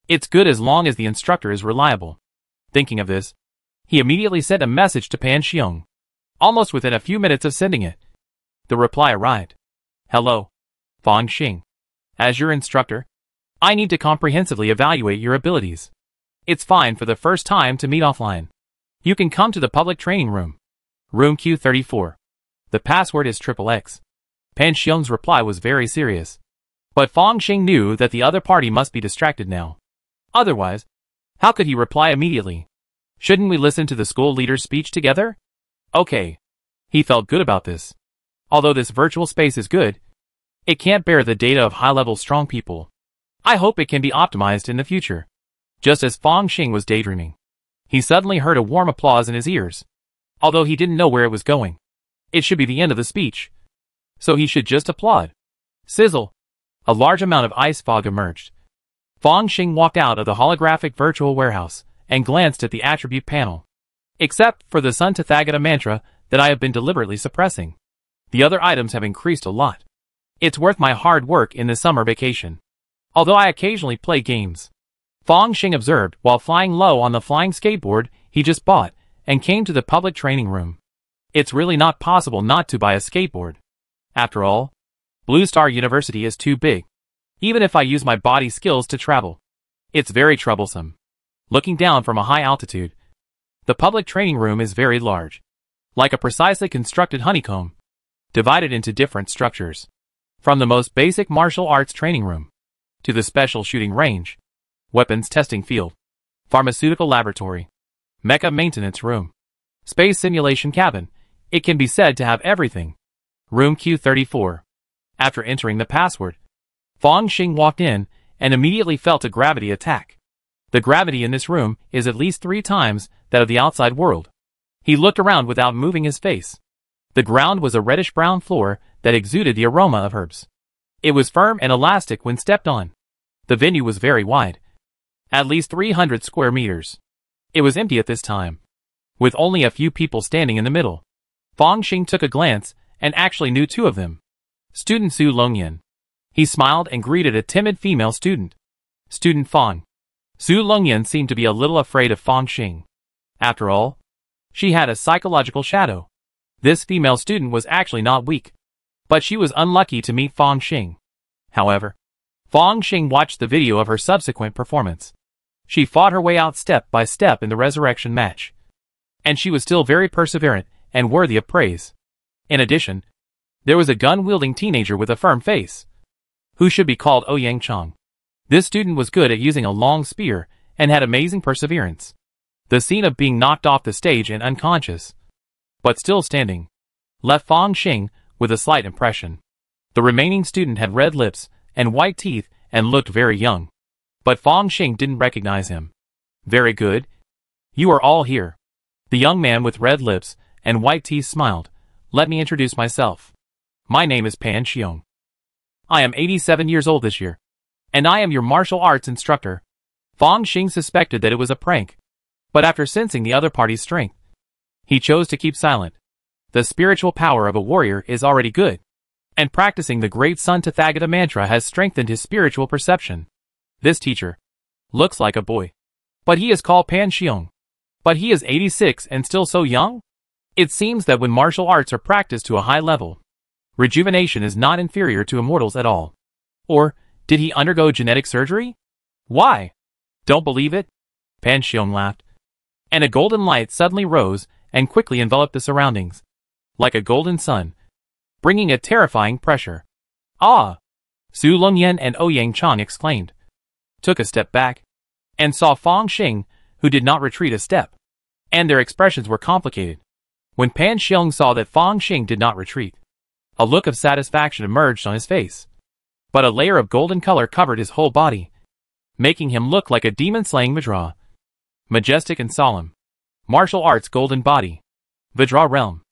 It's good as long as the instructor is reliable. Thinking of this, he immediately sent a message to Pan Xiong. Almost within a few minutes of sending it, the reply arrived. Hello, Fong Xing. As your instructor, I need to comprehensively evaluate your abilities. It's fine for the first time to meet offline. You can come to the public training room. Room Q34. The password is XXX. Pan Xiong's reply was very serious. But Fong Xing knew that the other party must be distracted now. Otherwise, how could he reply immediately? Shouldn't we listen to the school leader's speech together? Okay. He felt good about this. Although this virtual space is good, it can't bear the data of high-level strong people. I hope it can be optimized in the future. Just as Fong Xing was daydreaming, he suddenly heard a warm applause in his ears. Although he didn't know where it was going. It should be the end of the speech, so he should just applaud. Sizzle. A large amount of ice fog emerged. Fong Xing walked out of the holographic virtual warehouse and glanced at the attribute panel. Except for the Sun Tathagata mantra that I have been deliberately suppressing, the other items have increased a lot. It's worth my hard work in the summer vacation. Although I occasionally play games. Fong Xing observed while flying low on the flying skateboard he just bought and came to the public training room. It's really not possible not to buy a skateboard. After all, Blue Star University is too big. Even if I use my body skills to travel, it's very troublesome. Looking down from a high altitude, the public training room is very large. Like a precisely constructed honeycomb, divided into different structures. From the most basic martial arts training room, to the special shooting range, weapons testing field, pharmaceutical laboratory, mecha maintenance room, space simulation cabin, it can be said to have everything. Room Q34. After entering the password, Fong Xing walked in and immediately felt a gravity attack. The gravity in this room is at least 3 times that of the outside world. He looked around without moving his face. The ground was a reddish-brown floor that exuded the aroma of herbs. It was firm and elastic when stepped on. The venue was very wide, at least 300 square meters. It was empty at this time, with only a few people standing in the middle. Fong Xing took a glance and actually knew 2 of them. Student Su Longyan. He smiled and greeted a timid female student. Student Fong. Su Longyan seemed to be a little afraid of Fong Xing. After all, she had a psychological shadow. This female student was actually not weak, but she was unlucky to meet Fang Xing. However, Fang Xing watched the video of her subsequent performance. She fought her way out step by step in the resurrection match, and she was still very perseverant and worthy of praise. In addition, there was a gun-wielding teenager with a firm face, who should be called Ouyang Chang. This student was good at using a long spear and had amazing perseverance. The scene of being knocked off the stage and unconscious, but still standing, left Fang Xing with a slight impression. The remaining student had red lips and white teeth and looked very young, but Fang Xing didn't recognize him. Very good. You are all here. The young man with red lips and white teeth smiled. Let me introduce myself. My name is Pan Xiong. I am 87 years old this year, and I am your martial arts instructor. Fang Xing suspected that it was a prank, but after sensing the other party's strength, he chose to keep silent. The spiritual power of a warrior is already good, and practicing the great Sun Tathagata mantra has strengthened his spiritual perception. This teacher looks like a boy, but he is called Pan Xiong. But he is 86 and still so young? It seems that when martial arts are practiced to a high level, rejuvenation is not inferior to immortals at all. Or, did he undergo genetic surgery? Why? Don't believe it? Pan Xiong laughed. And a golden light suddenly rose and quickly enveloped the surroundings, like a golden sun, bringing a terrifying pressure. Ah! Su Longyan and Ouyang Chang exclaimed, took a step back, and saw Fang Xing, who did not retreat a step, and their expressions were complicated. When Pan Xiong saw that Fang Xing did not retreat, a look of satisfaction emerged on his face, but a layer of golden color covered his whole body, making him look like a demon-slaying Vajra. Majestic and solemn. Martial arts golden body. Vajra realm.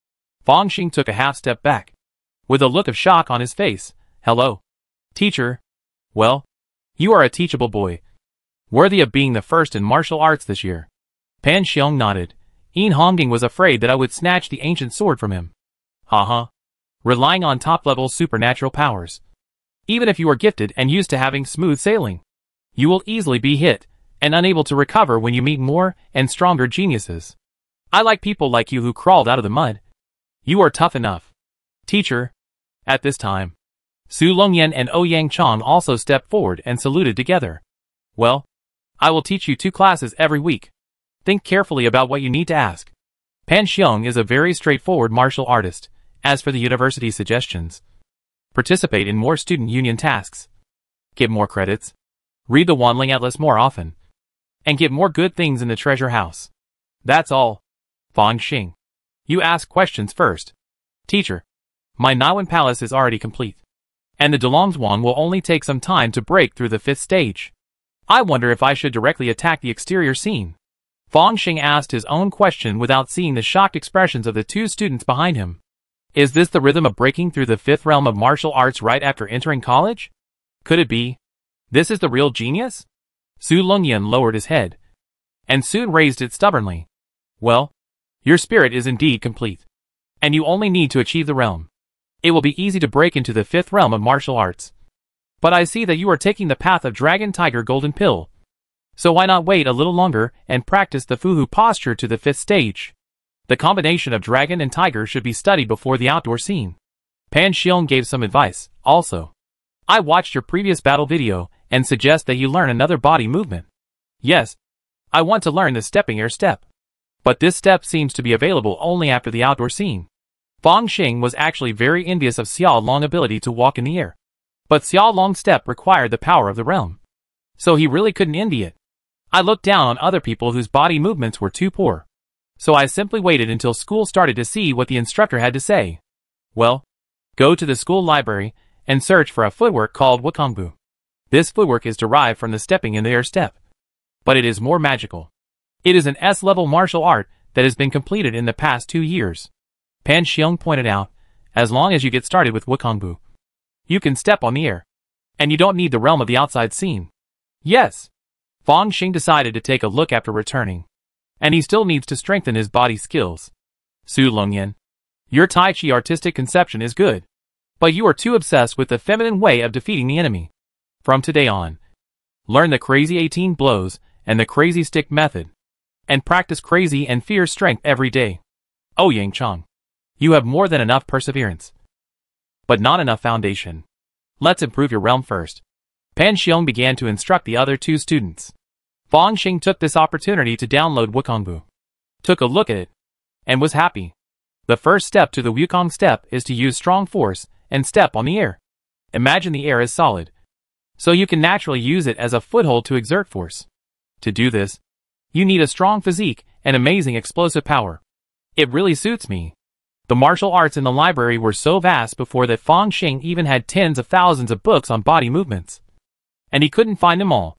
Fang Xing took a half-step back, with a look of shock on his face. Hello, teacher. Well, you are a teachable boy, worthy of being the first in martial arts this year. Pan Xiong nodded. Yin Hongjing was afraid that I would snatch the ancient sword from him. Haha. Relying on top-level supernatural powers. Even if you are gifted and used to having smooth sailing, you will easily be hit and unable to recover when you meet more and stronger geniuses. I like people like you who crawled out of the mud. You are tough enough, teacher. At this time, Su Longyan and Ouyang Chang also stepped forward and saluted together. Well, I will teach you 2 classes every week. Think carefully about what you need to ask. Pan Xiong is a very straightforward martial artist. As for the university suggestions, participate in more student union tasks, get more credits, read the Wanling Atlas more often, and get more good things in the treasure house. That's all. Fang Xing, you ask questions first. Teacher, my Naiwan Palace is already complete, and the Delongzhuang will only take some time to break through the 5th stage. I wonder if I should directly attack the exterior scene. Fang Xing asked his own question without seeing the shocked expressions of the 2 students behind him. Is this the rhythm of breaking through the 5th realm of martial arts right after entering college? Could it be? This is the real genius? Su Longyan lowered his head, and soon raised it stubbornly. Well, your spirit is indeed complete, and you only need to achieve the realm. It will be easy to break into the 5th realm of martial arts. But I see that you are taking the path of Dragon Tiger Golden Pill. So why not wait a little longer and practice the Fuhu posture to the 5th stage? The combination of dragon and tiger should be studied before the outdoor scene. Pan Xiong gave some advice, also. I watched your previous battle video and suggest that you learn another body movement. Yes, I want to learn the stepping air step. But this step seems to be available only after the outdoor scene. Fang Xing was actually very envious of Xiao Long's ability to walk in the air. But Xiao Long's step required the power of the realm, so he really couldn't envy it. I looked down on other people whose body movements were too poor. So I simply waited until school started to see what the instructor had to say. Well, go to the school library and search for a footwork called Wukongbu. This footwork is derived from the stepping in the air step, but it is more magical. It is an S-level martial art that has been completed in the past 2 years. Pan Xiong pointed out, as long as you get started with Wukongbu, you can step on the air, and you don't need the realm of the outside scene. Yes. Fang Xing decided to take a look after returning, and he still needs to strengthen his body skills. Su Longyan, your Tai Chi artistic conception is good, but you are too obsessed with the feminine way of defeating the enemy. From today on, learn the crazy 18 blows and the crazy stick method, and practice crazy and fierce strength every day. Ouyang Chang, You have more than enough perseverance, but not enough foundation. Let's improve your realm first. Pan Xiong began to instruct the other two students. Fang Xing took this opportunity to download Wukongbu, took a look at it, and was happy. The first step to the Wukong step is to use strong force and step on the air. Imagine the air is solid, so you can naturally use it as a foothold to exert force. To do this, you need a strong physique and amazing explosive power. It really suits me. The martial arts in the library were so vast before that Fang Xing even had tens of thousands of books on body movements, and he couldn't find them all.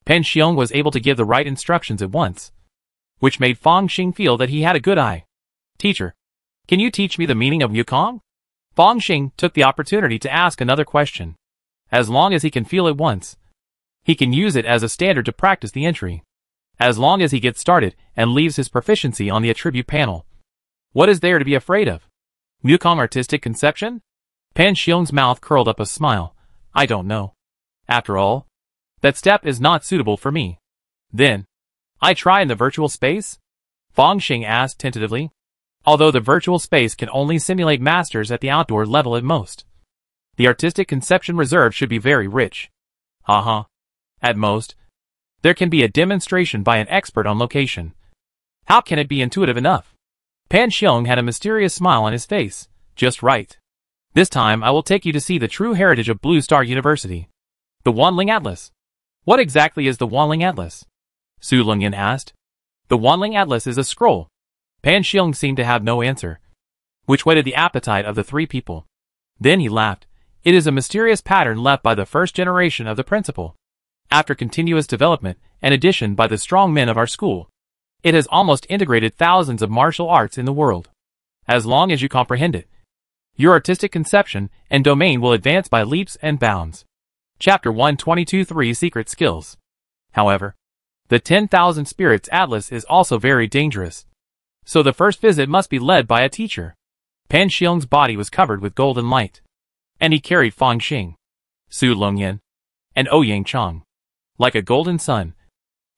Pan Xiong was able to give the right instructions at once, which made Fang Xing feel that he had a good eye. Teacher, can you teach me the meaning of Wukong? Fang Xing took the opportunity to ask another question. As long as he can feel it once, he can use it as a standard to practice the entry. As long as he gets started and leaves his proficiency on the attribute panel. What is there to be afraid of? Wukong artistic conception? Pan Xiong's mouth curled up a smile. I don't know. After all, that step is not suitable for me. Then, I try in the virtual space? Fang Xing asked tentatively. Although the virtual space can only simulate masters at the outdoor level at most, the artistic conception reserve should be very rich. At most, there can be a demonstration by an expert on location. How can it be intuitive enough? Pan Xiong had a mysterious smile on his face. Just right. This time I will take you to see the true heritage of Blue Star University. The Wanling Atlas. What exactly is the Wanling Atlas? Su Longyan asked. The Wanling Atlas is a scroll. Pan Xiong seemed to have no answer, which whetted the appetite of the three people. Then he laughed. It is a mysterious pattern left by the first generation of the principal. After continuous development and addition by the strong men of our school, it has almost integrated thousands of martial arts in the world. As long as you comprehend it, your artistic conception and domain will advance by leaps and bounds. Chapter 122 3 Secret Skills. However, the 10,000 Spirits Atlas is also very dangerous, so the first visit must be led by a teacher. Pan Xiong's body was covered with golden light, and he carried Fang Xing, Su Longyan, and Ouyang Chang, like a golden sun,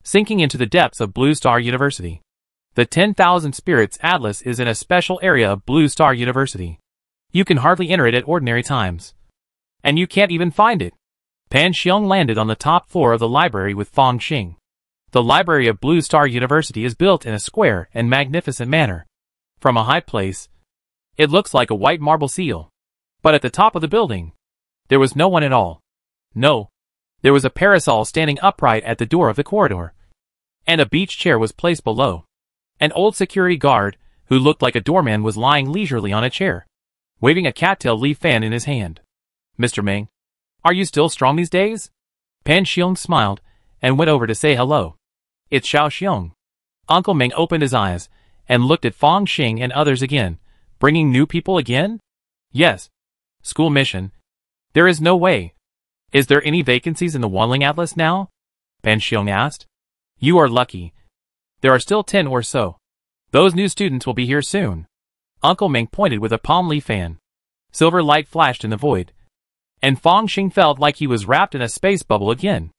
sinking into the depths of Blue Star University. The 10,000 Spirits Atlas is in a special area of Blue Star University. You can hardly enter it at ordinary times, and you can't even find it. Pan Xiong landed on the top floor of the library with Fang Xing. The library of Blue Star University is built in a square and magnificent manner. From a high place, it looks like a white marble seal. But at the top of the building, there was no one at all. No, there was a parasol standing upright at the door of the corridor, and a beach chair was placed below. An old security guard, who looked like a doorman, was lying leisurely on a chair, waving a cattail leaf fan in his hand. Mr. Meng, are you still strong these days? Pan Xiong smiled and went over to say hello. It's Xiao Xiong. Uncle Meng opened his eyes and looked at Fang Xing and others again. Bringing new people again? Yes. School mission. There is no way. Is there any vacancies in the Wanling Atlas now? Pan Xiong asked. You are lucky. There are still 10 or so. Those new students will be here soon. Uncle Meng pointed with a palm leaf fan. Silver light flashed in the void, and Fang Xing felt like he was wrapped in a space bubble again.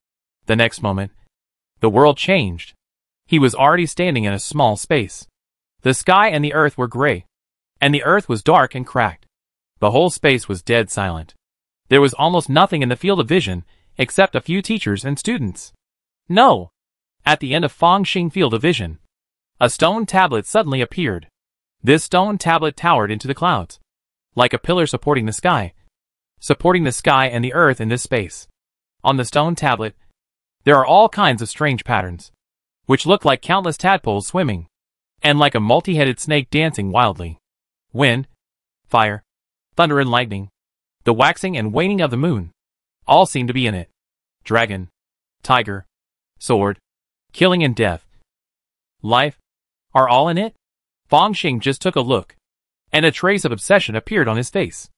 The next moment, the world changed. He was already standing in a small space. The sky and the earth were gray, and the earth was dark and cracked. The whole space was dead silent. There was almost nothing in the field of vision, except a few teachers and students. No! At the end of Fang Xing field of vision, a stone tablet suddenly appeared. This stone tablet towered into the clouds, like a pillar supporting the sky and the earth in this space. On the stone tablet, there are all kinds of strange patterns, which look like countless tadpoles swimming, and like a multi-headed snake dancing wildly. Wind, fire, thunder and lightning, the waxing and waning of the moon, all seem to be in it. Dragon, tiger, sword, killing and death, life, are all in it? Fang Xing just took a look, and a trace of obsession appeared on his face.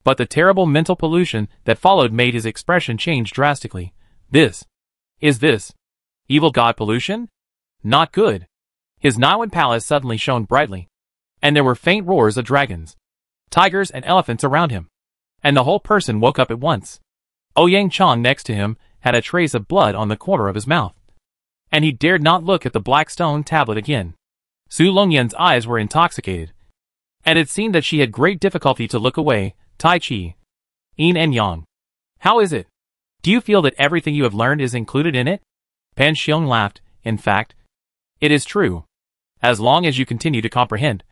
But the terrible mental pollution that followed made his expression change drastically. Is this evil god pollution? Not good. His Naiwan palace suddenly shone brightly, and there were faint roars of dragons, tigers and elephants around him, and the whole person woke up at once. Ouyang Chang next to him had a trace of blood on the corner of his mouth, and he dared not look at the black stone tablet again. Su Longyan's eyes were intoxicated, and it seemed that she had great difficulty to look away. Tai Chi. Yin and Yang. How is it? Do you feel that everything you have learned is included in it? Pan Xiong laughed. In fact, it is true. As long as you continue to comprehend,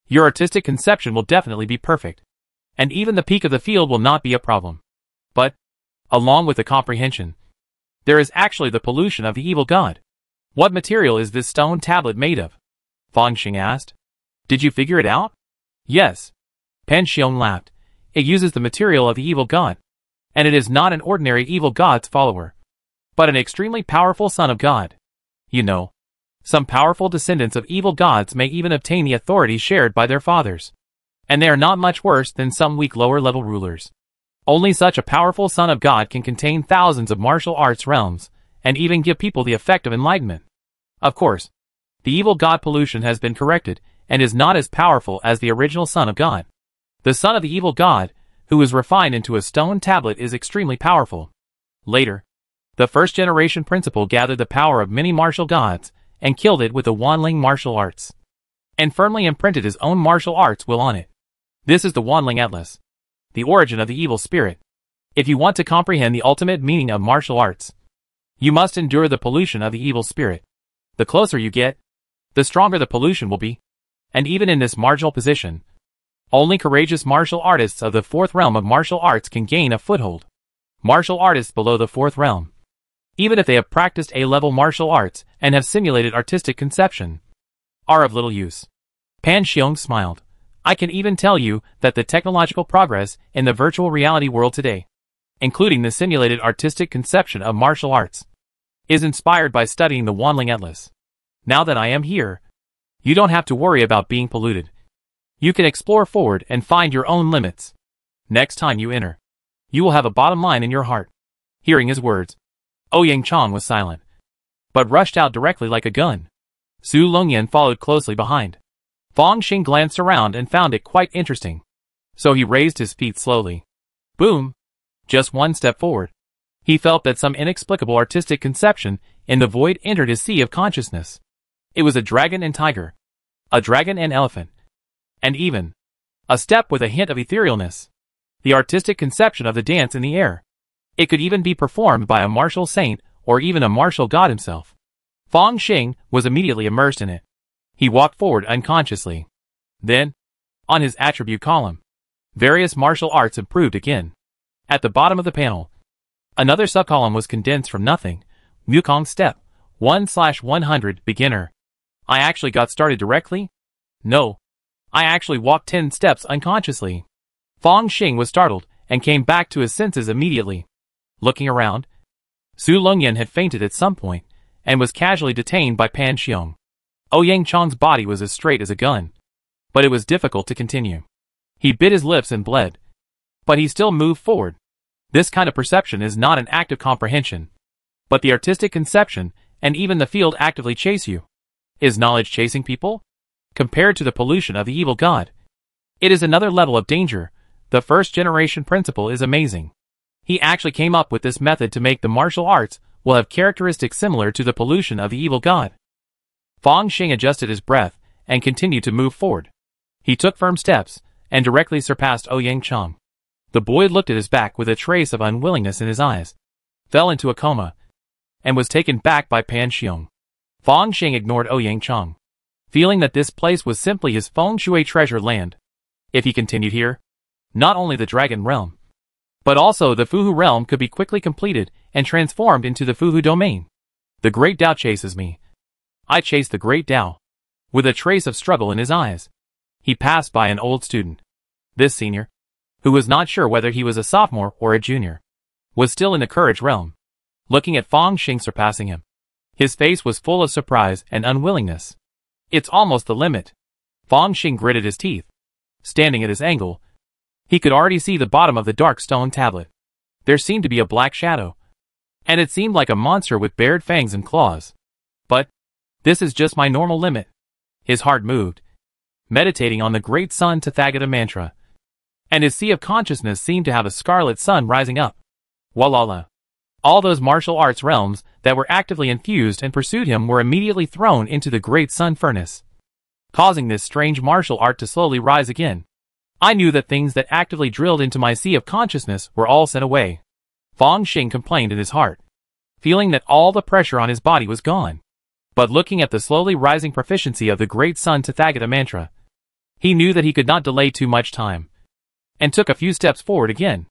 your artistic conception will definitely be perfect. And even the peak of the field will not be a problem. But, along with the comprehension, there is actually the pollution of the evil god. What material is this stone tablet made of? Fang Xing asked. Did you figure it out? Yes. Pan Xiong laughed. It uses the material of the evil god. And it is not an ordinary evil god's follower, but an extremely powerful son of God. You know, some powerful descendants of evil gods may even obtain the authority shared by their fathers. And they are not much worse than some weak lower-level rulers. Only such a powerful son of God can contain thousands of martial arts realms, and even give people the effect of enlightenment. Of course, the evil god pollution has been corrected, and is not as powerful as the original son of God. The son of the evil god, who is refined into a stone tablet, is extremely powerful. Later, the first generation principle gathered the power of many martial gods, and killed it with the Wanling martial arts, and firmly imprinted his own martial arts will on it. This is the Wanling Atlas, the origin of the evil spirit. If you want to comprehend the ultimate meaning of martial arts, you must endure the pollution of the evil spirit. The closer you get, the stronger the pollution will be. And even in this marginal position, only courageous martial artists of the fourth realm of martial arts can gain a foothold. Martial artists below the fourth realm, even if they have practiced A-level martial arts and have simulated artistic conception, are of little use. Pan Xiong smiled. I can even tell you that the technological progress in the virtual reality world today, including the simulated artistic conception of martial arts, is inspired by studying the Wanling Atlas. Now that I am here, you don't have to worry about being polluted. You can explore forward and find your own limits. Next time you enter, you will have a bottom line in your heart. Hearing his words, Ouyang Chong was silent, but rushed out directly like a gun. Su Longyan followed closely behind. Fang Xing glanced around and found it quite interesting. So he raised his feet slowly. Boom! Just one step forward. He felt that some inexplicable artistic conception in the void entered his sea of consciousness. It was a dragon and tiger, a dragon and elephant, and even a step with a hint of etherealness. The artistic conception of the dance in the air. It could even be performed by a martial saint or even a martial god himself. Fang Xing was immediately immersed in it. He walked forward unconsciously. Then, on his attribute column, various martial arts improved again. At the bottom of the panel, another subcolumn was condensed from nothing. Wukong step, 1/100 beginner. I actually got started directly? No. I actually walked 10 steps unconsciously. Fang Xing was startled and came back to his senses immediately. Looking around, Su Longyan had fainted at some point and was casually detained by Pan Xiong. Ouyang Chong's body was as straight as a gun, but it was difficult to continue. He bit his lips and bled, but he still moved forward. This kind of perception is not an active comprehension, but the artistic conception and even the field actively chase you. Is knowledge chasing people? Compared to the pollution of the evil god, it is another level of danger. The first generation principle is amazing. He actually came up with this method to make the martial arts will have characteristics similar to the pollution of the evil god. Fang Xing adjusted his breath and continued to move forward. He took firm steps and directly surpassed Ouyang Chong. The boy looked at his back with a trace of unwillingness in his eyes, fell into a coma, and was taken back by Pan Xiong. Fang Xing ignored Ouyang Chong, feeling that this place was simply his feng shui treasure land. If he continued here, not only the Dragon Realm, but also the Fuhu Realm could be quickly completed and transformed into the Fuhu Domain. The Great Tao chases me. I chase the Great Tao. With a trace of struggle in his eyes, he passed by an old student. This senior, who was not sure whether he was a sophomore or a junior, was still in the Courage Realm, looking at Fang Xing surpassing him. His face was full of surprise and unwillingness. It's almost the limit. Fang Xing gritted his teeth. Standing at his angle, he could already see the bottom of the dark stone tablet. There seemed to be a black shadow, and it seemed like a monster with bared fangs and claws. But this is just my normal limit. His heart moved, meditating on the great sun Tathagata mantra, and his sea of consciousness seemed to have a scarlet sun rising up. Walala. All those martial arts realms that were actively infused and pursued him were immediately thrown into the great sun furnace. causing this strange martial art to slowly rise again. I knew that things that actively drilled into my sea of consciousness were all sent away. Fang Xing complained in his heart, feeling that all the pressure on his body was gone. But looking at the slowly rising proficiency of the Great Sun Tathagata mantra, he knew that he could not delay too much time, and took a few steps forward again.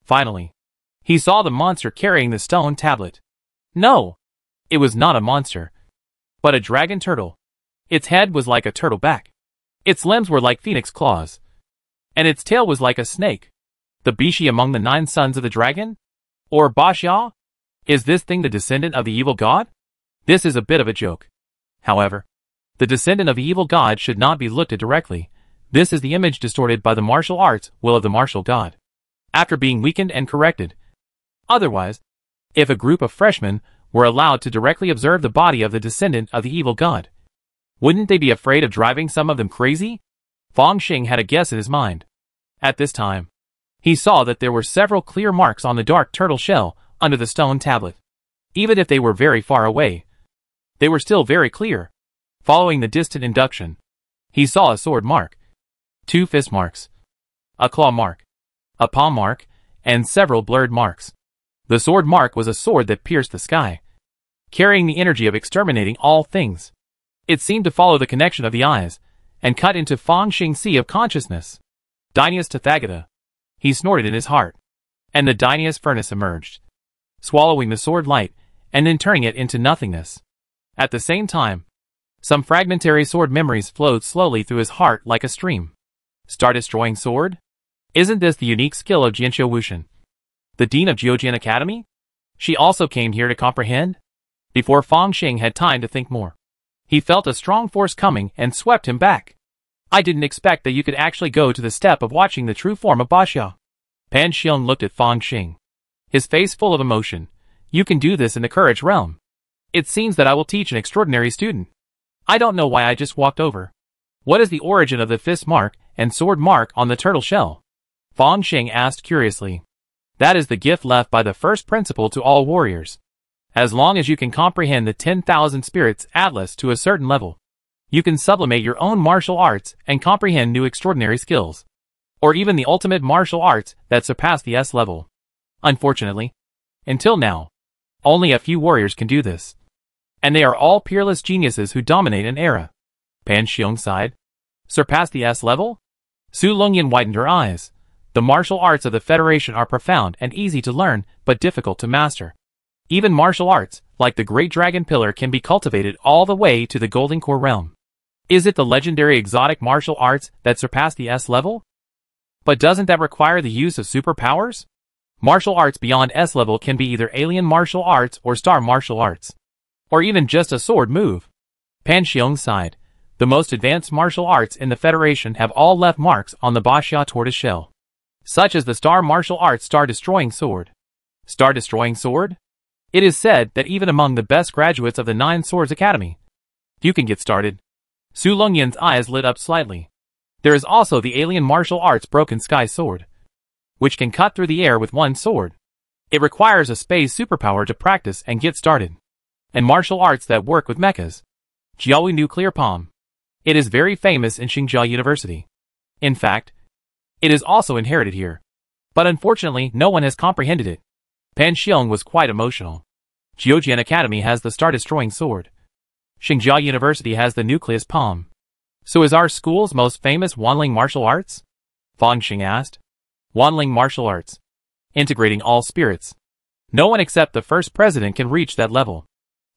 Finally, he saw the monster carrying the stone tablet. No, it was not a monster, but a dragon turtle. Its head was like a turtle back. Its limbs were like phoenix claws, and its tail was like a snake. The Bishi among the 9 sons of the dragon? Or Bashya? Is this thing the descendant of the evil god? This is a bit of a joke. However, the descendant of the evil god should not be looked at directly. This is the image distorted by the martial arts will of the martial god, after being weakened and corrected. Otherwise, if a group of freshmen were allowed to directly observe the body of the descendant of the evil god, wouldn't they be afraid of driving some of them crazy? Fang Xing had a guess in his mind. At this time, he saw that there were several clear marks on the dark turtle shell under the stone tablet. Even if they were very far away, they were still very clear. Following the distant induction, he saw a sword mark, 2 fist marks, a claw mark, a palm mark, and several blurred marks. The sword mark was a sword that pierced the sky, carrying the energy of exterminating all things. It seemed to follow the connection of the eyes, and cut into Fang Xing's sea of consciousness. Dynast Tathagata. He snorted in his heart, and the Dynast furnace emerged, swallowing the sword light, and then turning it into nothingness. At the same time, some fragmentary sword memories flowed slowly through his heart like a stream. Star-destroying sword? Isn't this the unique skill of Jianqiu Wuxian, the dean of Jiujian Academy? She also came here to comprehend? Before Fang Xing had time to think more, he felt a strong force coming and swept him back. I didn't expect that you could actually go to the step of watching the true form of Bashya. Pan Xiong looked at Fang Xing, his face full of emotion. You can do this in the courage realm. It seems that I will teach an extraordinary student. I don't know why I just walked over. What is the origin of the fist mark and sword mark on the turtle shell? Fang Xing asked curiously. That is the gift left by the first principle to all warriors. As long as you can comprehend the 10,000 spirits atlas to a certain level, you can sublimate your own martial arts and comprehend new extraordinary skills, or even the ultimate martial arts that surpass the S level. Unfortunately, until now, only a few warriors can do this, and they are all peerless geniuses who dominate an era. Pan Xiong sighed. Surpass the S level? Su Longyan widened her eyes. The martial arts of the Federation are profound and easy to learn, but difficult to master. Even martial arts, like the Great Dragon Pillar, can be cultivated all the way to the Golden Core realm. Is it the legendary exotic martial arts that surpass the S level? But doesn't that require the use of superpowers? Martial arts beyond S level can be either alien martial arts or star martial arts, or even just a sword move. Pan Xiong sighed. The most advanced martial arts in the Federation have all left marks on the Bashya tortoise shell, such as the star martial arts star-destroying sword. Star-destroying sword? It is said that even among the best graduates of the 9 Swords Academy, you can get started. Su Longyan's eyes lit up slightly. There is also the alien martial arts Broken Sky Sword, which can cut through the air with one sword. It requires a space superpower to practice and get started. And martial arts that work with mechas. Jiaowu Nuclear Palm. It is very famous in Xinjiang University. In fact, it is also inherited here. But unfortunately, no one has comprehended it. Pan Xiong was quite emotional. Jiujian Academy has the star-destroying sword. Xinjiang University has the nucleus palm. So is our school's most famous Wanling martial arts? Fang Xing asked. Wanling martial arts, integrating all spirits. No one except the first president can reach that level.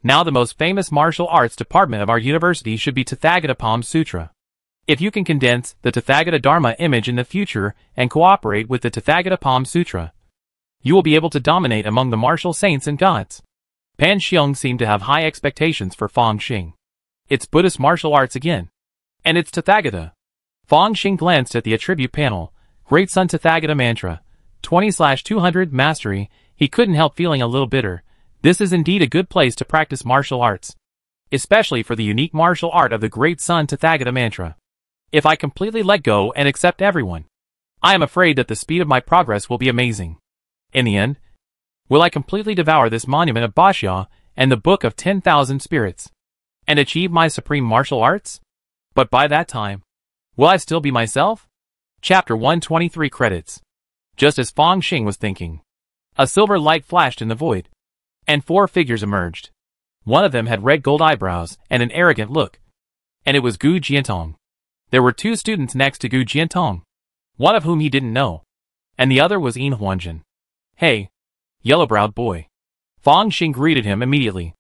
Now the most famous martial arts department of our university should be Tathagata Palm Sutra. If you can condense the Tathagata Dharma image in the future and cooperate with the Tathagata Palm Sutra, you will be able to dominate among the martial saints and gods. Pan Xiong seemed to have high expectations for Fang Xing. It's Buddhist martial arts again. And it's Tathagata. Fang Xing glanced at the attribute panel. Great Sun Tathagata Mantra. 20/200 Mastery. He couldn't help feeling a little bitter. This is indeed a good place to practice martial arts, especially for the unique martial art of the Great Sun Tathagata Mantra. If I completely let go and accept everyone, I am afraid that the speed of my progress will be amazing. In the end, will I completely devour this monument of Bashya and the Book of 10,000 Spirits, and achieve my supreme martial arts? But by that time, will I still be myself? Chapter 123 Credits. Just as Fang Xing was thinking, a silver light flashed in the void, and 4 figures emerged. One of them had red gold eyebrows and an arrogant look, and it was Gu Jiantong. There were 2 students next to Gu Jiantong, one of whom he didn't know, and the other was Yin Huanjun. Hey, yellow-browed boy. Fang Xing greeted him immediately.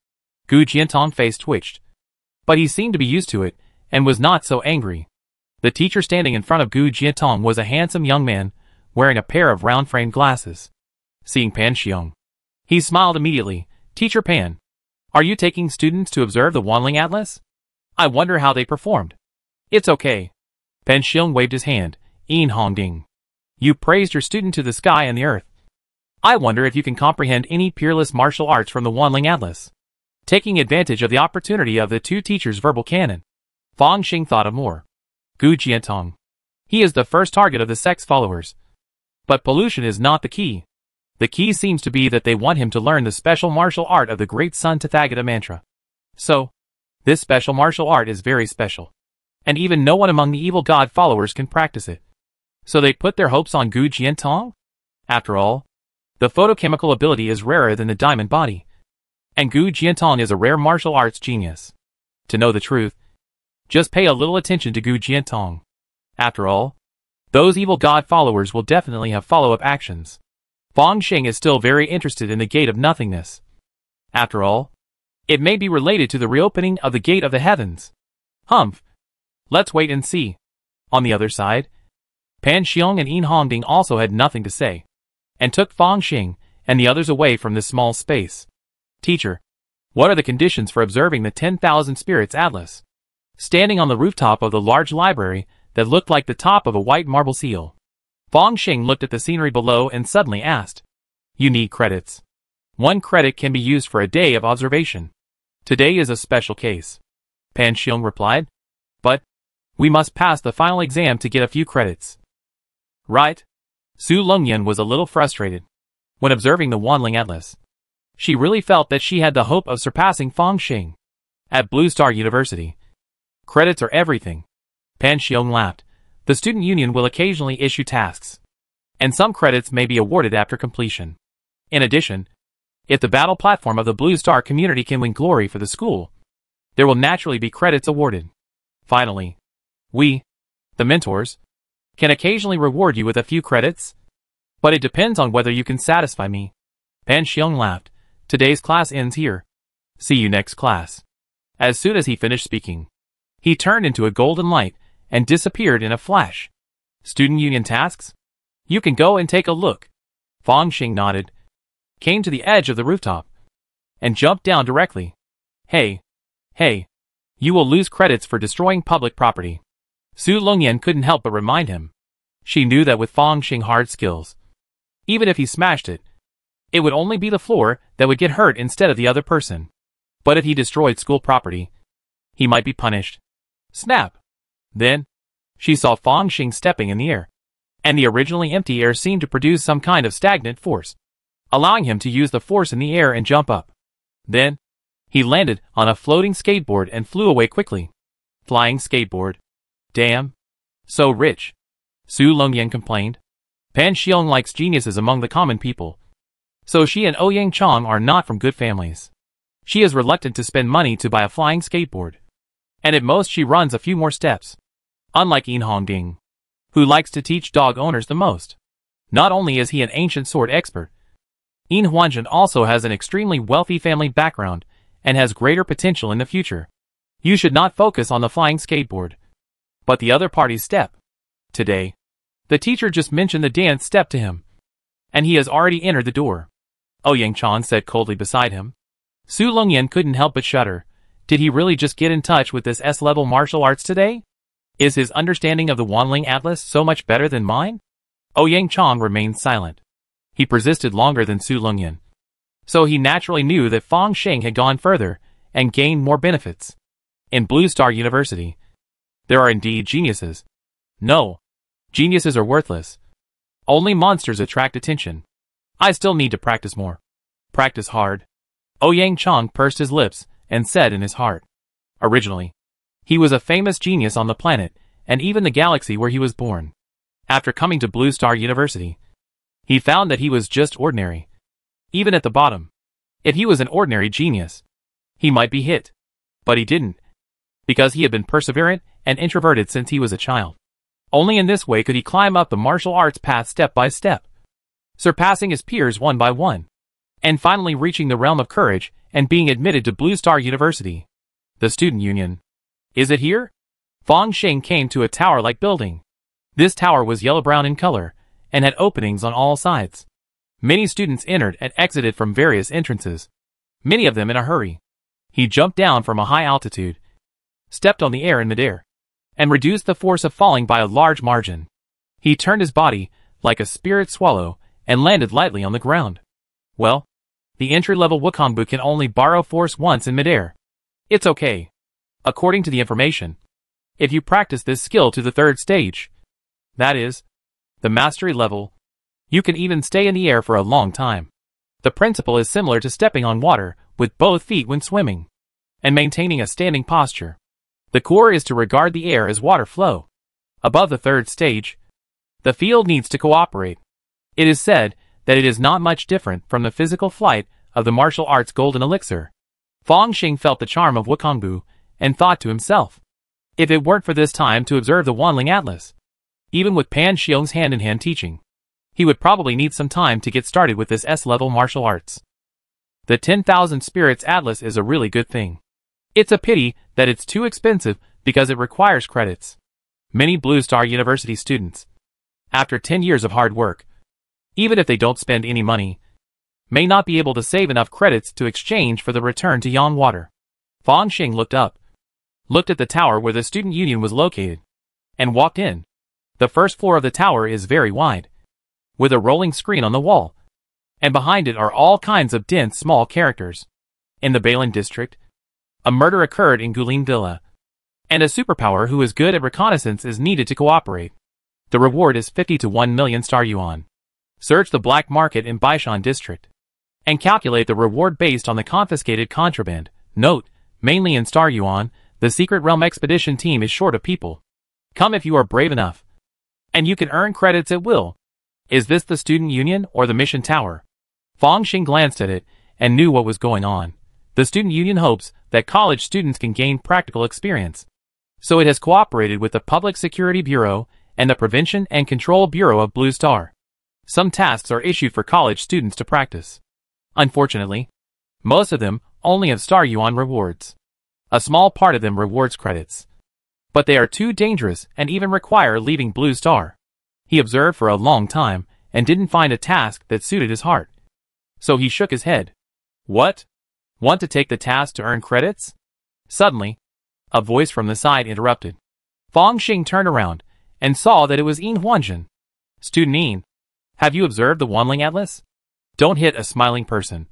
Gu Jiantong's face twitched, but he seemed to be used to it, and was not so angry. The teacher standing in front of Gu Jiantong was a handsome young man, wearing a pair of round-framed glasses. Seeing Pan Xiong, he smiled immediately. Teacher Pan, are you taking students to observe the Wanling Atlas? I wonder how they performed. It's okay. Pan Xiong waved his hand. Yin Hongding, you praised your student to the sky and the earth. I wonder if you can comprehend any peerless martial arts from the Wanling Atlas. Taking advantage of the opportunity of the 2 teachers' verbal cannon, Fang Xing thought of more. Gu Jiantong. He is the first target of the sect's followers. But pollution is not the key. The key seems to be that they want him to learn the special martial art of the Great Sun Tathagata mantra. So, this special martial art is very special, and even no one among the evil god followers can practice it. So they put their hopes on Gu Jiantong? After all, the photochemical ability is rarer than the diamond body, and Gu Jiantong is a rare martial arts genius. To know the truth, just pay a little attention to Gu Jiantong. After all, those evil god followers will definitely have follow-up actions. Fang Xing is still very interested in the Gate of Nothingness. After all, it may be related to the reopening of the Gate of the Heavens. Humph. Let's wait and see. On the other side, Pan Xiong and Yin Hongding also had nothing to say, and took Fang Xing and the others away from this small space. Teacher, what are the conditions for observing the 10,000 Spirits Atlas? Standing on the rooftop of the large library that looked like the top of a white marble seal, Fang Xing looked at the scenery below and suddenly asked, You need credits. 1 credit can be used for a day of observation. Today is a special case. Pan Xiong replied, But we must pass the final exam to get a few credits. Right? Su Longyan was a little frustrated. When observing the Wanling Atlas, she really felt that she had the hope of surpassing Fang Xing. At Blue Star University, credits are everything. Pan Xiong laughed. The student union will occasionally issue tasks, and some credits may be awarded after completion. In addition, if the battle platform of the Blue Star community can win glory for the school, there will naturally be credits awarded. Finally, we, the mentors, can occasionally reward you with a few credits, but it depends on whether you can satisfy me. Pan Xiong laughed. Today's class ends here. See you next class. As soon as he finished speaking, he turned into a golden light and disappeared in a flash. Student union tasks? You can go and take a look. Fang Xing nodded, came to the edge of the rooftop, and jumped down directly. Hey, you will lose credits for destroying public property. Su Longyan couldn't help but remind him. She knew that with Fang Xing's hard skills, even if he smashed it, it would only be the floor that would get hurt instead of the other person. But if he destroyed school property, he might be punished. Snap! Then, she saw Fang Xing stepping in the air, and the originally empty air seemed to produce some kind of stagnant force, allowing him to use the force in the air and jump up. Then, he landed on a floating skateboard and flew away quickly. Flying skateboard. Damn. So rich. Su Longyan complained. Pan Xiong likes geniuses among the common people, so she and Ouyang Chong are not from good families. She is reluctant to spend money to buy a flying skateboard, and at most she runs a few more steps. Unlike Yin Hongding, who likes to teach dog owners the most. Not only is he an ancient sword expert, Yin Huanjun also has an extremely wealthy family background and has greater potential in the future. You should not focus on the flying skateboard, but the other party's step. Today, the teacher just mentioned the dance step to him, and he has already entered the door. Ouyang Chong said coldly beside him. Su Longyan couldn't help but shudder. Did he really just get in touch with this S-level martial arts today? Is his understanding of the Wanling Atlas so much better than mine? Ouyang Chong remained silent. He persisted longer than Su Longyan, so he naturally knew that Fang Xing had gone further and gained more benefits. In Blue Star University, there are indeed geniuses. No, geniuses are worthless. Only monsters attract attention. I still need to practice more. Practice hard. Ouyang Chong pursed his lips and said in his heart. Originally, He was a famous genius on the planet, and even the galaxy where he was born. After coming to Blue Star University, he found that he was just ordinary. Even at the bottom. If he was an ordinary genius, he might be hit. But he didn't. Because he had been perseverant and introverted since he was a child. Only in this way could he climb up the martial arts path step by step, surpassing his peers one by one, and finally reaching the realm of courage and being admitted to Blue Star University. The student union. Is it here? Fong Xing came to a tower-like building. This tower was yellow-brown in color, and had openings on all sides. Many students entered and exited from various entrances, many of them in a hurry. He jumped down from a high altitude, stepped on the air in midair, and reduced the force of falling by a large margin. He turned his body, like a spirit swallow, and landed lightly on the ground. Well, the entry-level Wukongbu can only borrow force once in midair. It's okay. According to the information, if you practice this skill to the third stage, that is, the mastery level, you can even stay in the air for a long time. The principle is similar to stepping on water with both feet when swimming, and maintaining a standing posture. The core is to regard the air as water flow. Above the third stage, the field needs to cooperate. It is said that it is not much different from the physical flight of the martial arts golden elixir. Fong Xing felt the charm of Wukongbu, and thought to himself, if it weren't for this time to observe the Wanling Atlas, even with Pan Xiong's hand-in-hand teaching, he would probably need some time to get started with this S-level martial arts. The 10,000 Spirits Atlas is a really good thing. It's a pity that it's too expensive because it requires credits. Many Blue Star University students, after 10 years of hard work, even if they don't spend any money, may not be able to save enough credits to exchange for the return to Yan Water. Fong Xing looked at the tower where the student union was located, and walked in. The first floor of the tower is very wide, with a rolling screen on the wall, and behind it are all kinds of dense small characters. In the Bailin district, a murder occurred in Guilin Villa, and a superpower who is good at reconnaissance is needed to cooperate. The reward is 50 to 1 million star yuan. Search the black market in Baishan district, and calculate the reward based on the confiscated contraband. Note, mainly in star yuan, the Secret Realm Expedition team is short of people. Come if you are brave enough, and you can earn credits at will. Is this the student union or the mission tower? Fong Xing glanced at it, and knew what was going on. The student union hopes that college students can gain practical experience. So it has cooperated with the Public Security Bureau and the Prevention and Control Bureau of Blue Star. Some tasks are issued for college students to practice. Unfortunately, most of them only have star yuan rewards. A small part of them rewards credits. But they are too dangerous and even require leaving Blue Star. He observed for a long time and didn't find a task that suited his heart. So he shook his head. What? Want to take the task to earn credits? Suddenly, a voice from the side interrupted. Fong Xing turned around and saw that it was Yin Huanjun. Student Yin, have you observed the Wanling Atlas? Don't hit a smiling person.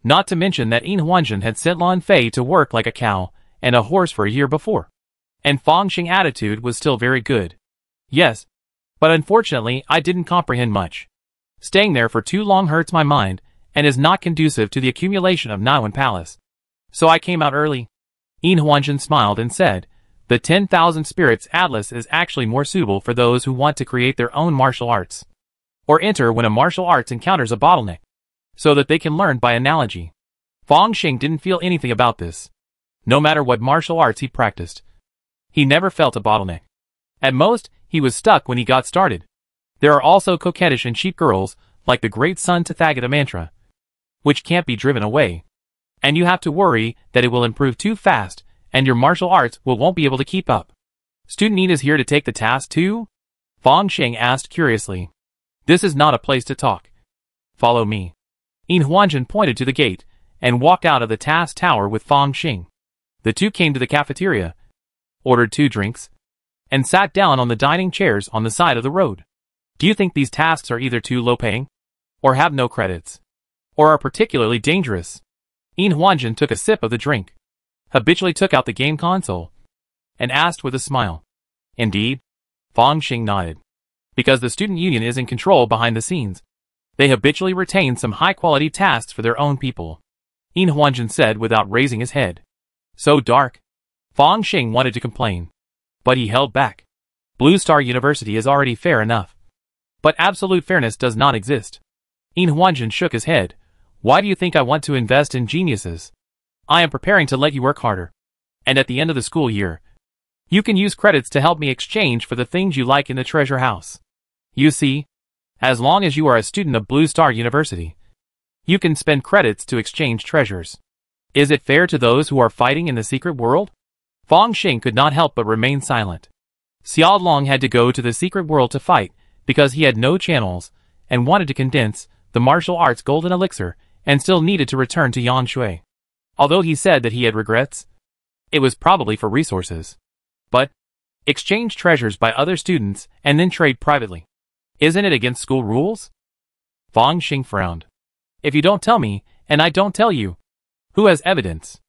Not to mention that Yin Huanjun had sent Lan Fei to work like a cow and a horse for a year before. And Fong Xing's attitude was still very good. Yes, but unfortunately I didn't comprehend much. Staying there for too long hurts my mind and is not conducive to the accumulation of Naiwan Palace. So I came out early. Yin Huanjun smiled and said, the 10,000 Spirits Atlas is actually more suitable for those who want to create their own martial arts, or enter when a martial arts encounters a bottleneck, so that they can learn by analogy. Fong Xing didn't feel anything about this. No matter what martial arts he practiced, he never felt a bottleneck. At most, he was stuck when he got started. There are also coquettish and cheap girls, like the great Sun Tathagata mantra, which can't be driven away. And you have to worry that it will improve too fast, and your martial arts won't be able to keep up. Student Yin is here to take the task too? Fong Xing asked curiously. This is not a place to talk. Follow me. Yin Huanjun pointed to the gate, and walked out of the task tower with Fong Xing. The two came to the cafeteria, ordered 2 drinks, and sat down on the dining chairs on the side of the road. Do you think these tasks are either too low-paying, or have no credits, or are particularly dangerous? Yin Huanjun took a sip of the drink, habitually took out the game console, and asked with a smile. Indeed, Fong Xing nodded. Because the student union is in control behind the scenes, they habitually retain some high-quality tasks for their own people. Yin Huanjun said without raising his head. So dark. Fong Xing wanted to complain, but he held back. Blue Star University is already fair enough. But absolute fairness does not exist. Yin Huanjun shook his head. Why do you think I want to invest in geniuses? I am preparing to let you work harder. And at the end of the school year, you can use credits to help me exchange for the things you like in the treasure house. You see, as long as you are a student of Blue Star University, you can spend credits to exchange treasures. Is it fair to those who are fighting in the secret world? Fong Xing could not help but remain silent. Xiao Long had to go to the secret world to fight because he had no channels and wanted to condense the martial arts golden elixir and still needed to return to Yanshui. Although he said that he had regrets, it was probably for resources. But exchange treasures by other students and then trade privately. Isn't it against school rules? Fong Xing frowned. If you don't tell me, and I don't tell you, who has evidence?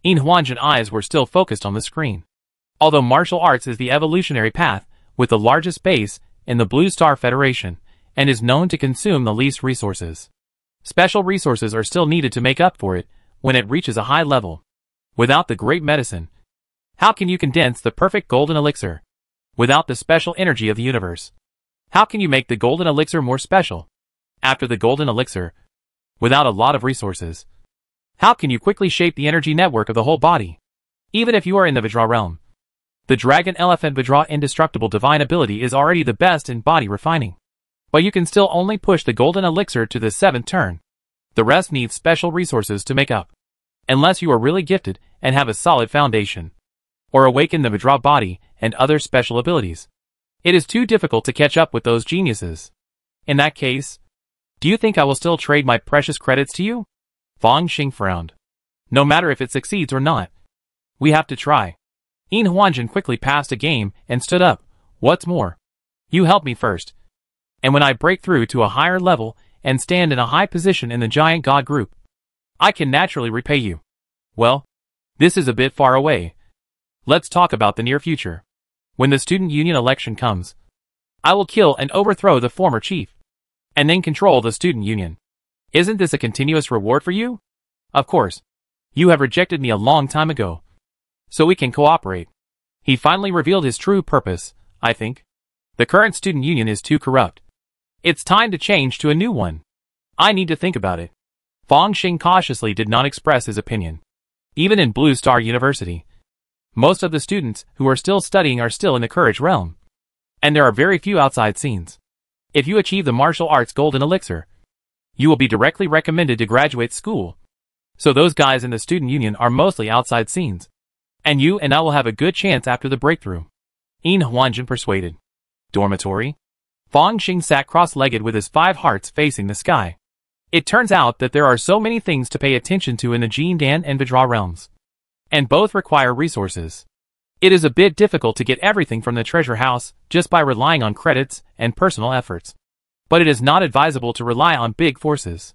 Yin Huanjun's eyes were still focused on the screen. Although martial arts is the evolutionary path with the largest base in the Blue Star Federation and is known to consume the least resources, special resources are still needed to make up for it when it reaches a high level. Without the great medicine, how can you condense the perfect golden elixir? Without the special energy of the universe, how can you make the golden elixir more special? After the golden elixir, without a lot of resources, how can you quickly shape the energy network of the whole body? Even if you are in the Vajra realm, the Dragon Elephant Vajra indestructible divine ability is already the best in body refining. But you can still only push the golden elixir to the 7th turn. The rest needs special resources to make up. Unless you are really gifted and have a solid foundation, or awaken the Vajra body and other special abilities, it is too difficult to catch up with those geniuses. In that case, do you think I will still trade my precious credits to you? Fong Xing frowned. No matter if it succeeds or not, we have to try. Yin Huanjun quickly passed a game and stood up. What's more, you help me first. And when I break through to a higher level and stand in a high position in the giant god group, I can naturally repay you. Well, this is a bit far away. Let's talk about the near future. When the student union election comes, I will kill and overthrow the former chief, and then control the student union. Isn't this a continuous reward for you? Of course. You have rejected me a long time ago, so we can cooperate. He finally revealed his true purpose, I think. The current student union is too corrupt. It's time to change to a new one. I need to think about it. Fong Xing cautiously did not express his opinion. Even in Blue Star University, most of the students who are still studying are still in the courage realm. And there are very few outside scenes. If you achieve the martial arts golden elixir, you will be directly recommended to graduate school. So those guys in the student union are mostly outside scenes. And you and I will have a good chance after the breakthrough. Yin Huanjun persuaded. Dormitory? Fong Xing sat cross-legged with his 5 hearts facing the sky. It turns out that there are so many things to pay attention to in the Jindan and Vajra realms. And both require resources. It is a bit difficult to get everything from the treasure house just by relying on credits and personal efforts. But it is not advisable to rely on big forces.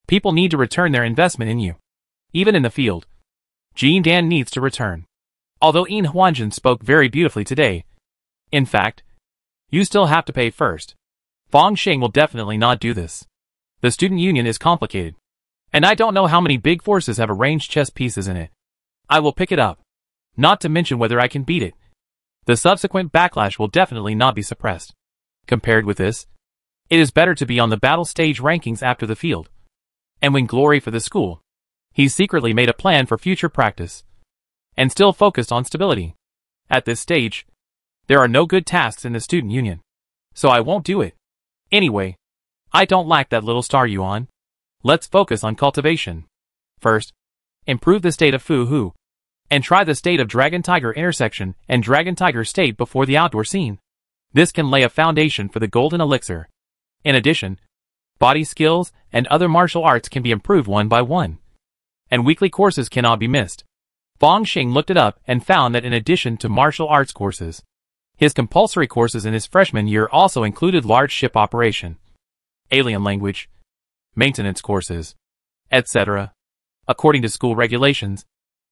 People need to return their investment in you. Even in the field, Jindan needs to return. Although Yin Huanjun spoke very beautifully today, in fact, you still have to pay first. Fong Xing will definitely not do this. The student union is complicated, and I don't know how many big forces have arranged chess pieces in it. I will pick it up, not to mention whether I can beat it. The subsequent backlash will definitely not be suppressed. Compared with this, it is better to be on the battle stage rankings after the field, and win glory for the school. He secretly made a plan for future practice, and still focused on stability. At this stage, there are no good tasks in the student union, so I won't do it. Anyway, I don't lack that little star yuan. Let's focus on cultivation. First, improve the state of Fu Hu, and try the state of Dragon Tiger intersection and Dragon Tiger state before the outdoor scene. This can lay a foundation for the golden elixir. In addition, body skills and other martial arts can be improved one by one, and weekly courses cannot be missed. Fong Xing looked it up and found that in addition to martial arts courses, his compulsory courses in his freshman year also included large ship operation, alien language, maintenance courses, etc. According to school regulations,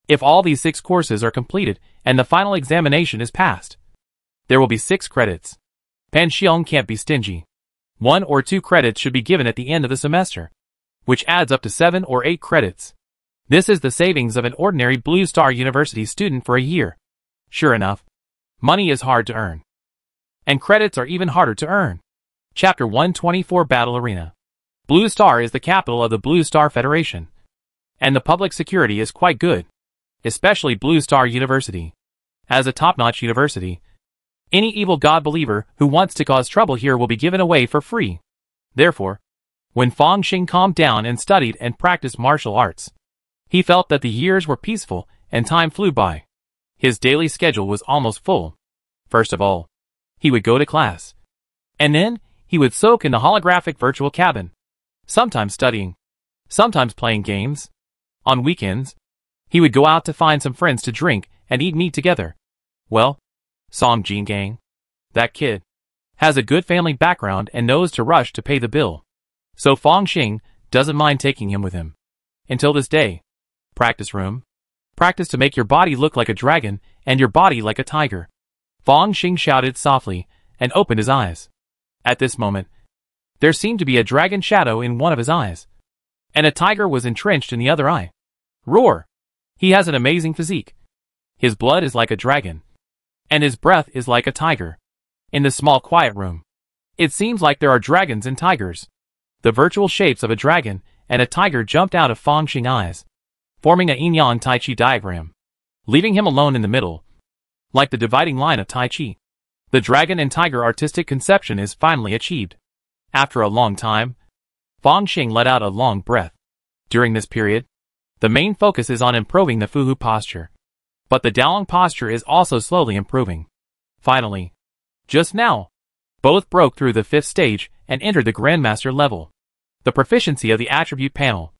if all these 6 courses are completed and the final examination is passed, there will be 6 credits. Pension can't be stingy. 1 or 2 credits should be given at the end of the semester, which adds up to 7 or 8 credits. This is the savings of an ordinary Blue Star University student for a year. Sure enough, money is hard to earn. And credits are even harder to earn. Chapter 124 Battle Arena. Blue Star is the capital of the Blue Star Federation. And the public security is quite good. Especially Blue Star University. As a top-notch university, any evil god believer who wants to cause trouble here will be given away for free. Therefore, when Fong Xing calmed down and studied and practiced martial arts, he felt that the years were peaceful and time flew by. His daily schedule was almost full. First of all, he would go to class. And then, he would soak in the holographic virtual cabin. Sometimes studying. Sometimes playing games. On weekends, he would go out to find some friends to drink and eat meat together. Well, Song Jin Gang, that kid, has a good family background and knows to rush to pay the bill. So Fong Xing doesn't mind taking him with him. Until this day. Practice room. Practice to make your body look like a dragon and your body like a tiger. Fong Xing shouted softly and opened his eyes. At this moment, there seemed to be a dragon shadow in one of his eyes. And a tiger was entrenched in the other eye. Roar! He has an amazing physique. His blood is like a dragon. And his breath is like a tiger. In the small quiet room, it seems like there are dragons and tigers. The virtual shapes of a dragon and a tiger jumped out of Fong Xing's eyes, forming a yin-yang Tai Chi diagram, leaving him alone in the middle, like the dividing line of Tai Chi. The dragon and tiger artistic conception is finally achieved. After a long time, Fong Xing let out a long breath. During this period, the main focus is on improving the Fuhu posture. But the Daolong posture is also slowly improving. Finally, just now, both broke through the 5th stage and entered the Grandmaster level. The proficiency of the attribute panel.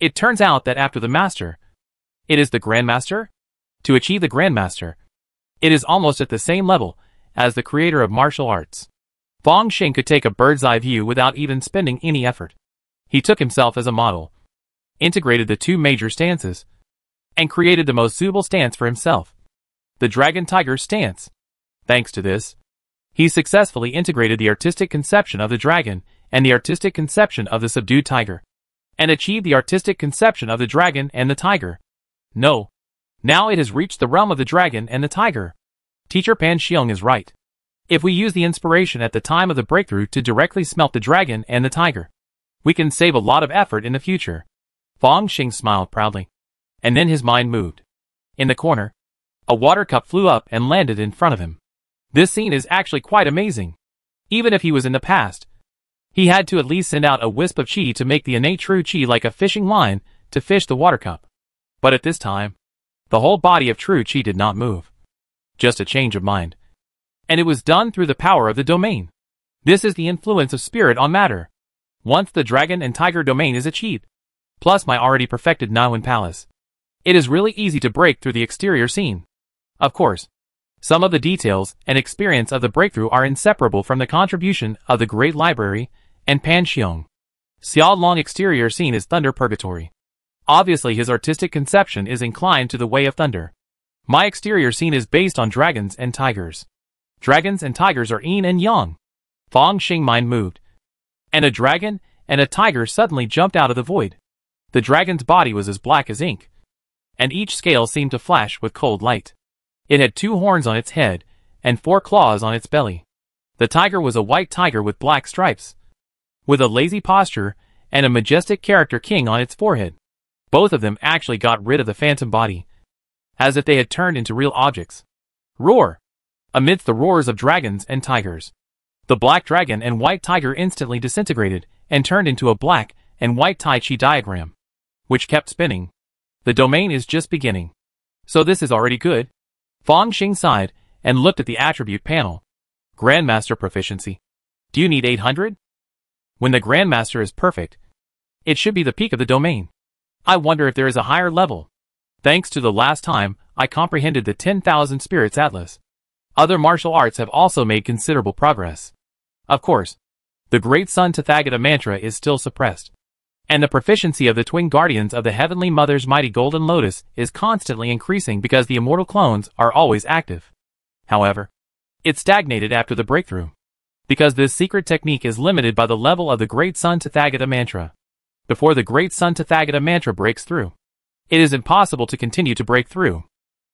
It turns out that after the Master, it is the Grandmaster? To achieve the Grandmaster, it is almost at the same level as the creator of martial arts. Fong Xing could take a bird's-eye view without even spending any effort. He took himself as a model, integrated the 2 major stances, and created the most suitable stance for himself. The Dragon-Tiger stance. Thanks to this, he successfully integrated the artistic conception of the dragon and the artistic conception of the subdued tiger, and achieved the artistic conception of the dragon and the tiger. No. Now it has reached the realm of the dragon and the tiger. Teacher Pan Xiong is right. If we use the inspiration at the time of the breakthrough to directly smelt the dragon and the tiger, we can save a lot of effort in the future. Fong Xing smiled proudly. And then his mind moved. In the corner, a water cup flew up and landed in front of him. This scene is actually quite amazing. Even if he was in the past, he had to at least send out a wisp of chi to make the innate true chi like a fishing line to fish the water cup. But at this time, the whole body of true chi did not move. Just a change of mind. And it was done through the power of the domain. This is the influence of spirit on matter. Once the dragon and tiger domain is achieved, plus my already perfected Nawin Palace, it is really easy to break through the exterior scene. Of course, some of the details and experience of the breakthrough are inseparable from the contribution of the Great Library and Pan Xiong. Xiao Long exterior scene is Thunder Purgatory. Obviously his artistic conception is inclined to the way of thunder. My exterior scene is based on dragons and tigers. Dragons and tigers are yin and yang. Fong Xing mind moved. And a dragon and a tiger suddenly jumped out of the void. The dragon's body was as black as ink, and each scale seemed to flash with cold light. It had 2 horns on its head, and 4 claws on its belly. The tiger was a white tiger with black stripes, with a lazy posture, and a majestic character king on its forehead. Both of them actually got rid of the phantom body, as if they had turned into real objects. Roar! Amidst the roars of dragons and tigers, the black dragon and white tiger instantly disintegrated, and turned into a black and white Tai Chi diagram, which kept spinning. The domain is just beginning. So this is already good. Fong Xing sighed and looked at the attribute panel. Grandmaster proficiency. Do you need 800? When the Grandmaster is perfect, it should be the peak of the domain. I wonder if there is a higher level. Thanks to the last time I comprehended the 10,000 Spirits Atlas, other martial arts have also made considerable progress. Of course, the Great Sun Tathagata mantra is still suppressed, and the proficiency of the twin guardians of the Heavenly Mother's mighty Golden Lotus is constantly increasing because the immortal clones are always active. However, it stagnated after the breakthrough, because this secret technique is limited by the level of the Great Sun Tathagata mantra. Before the Great Sun Tathagata mantra breaks through, it is impossible to continue to break through.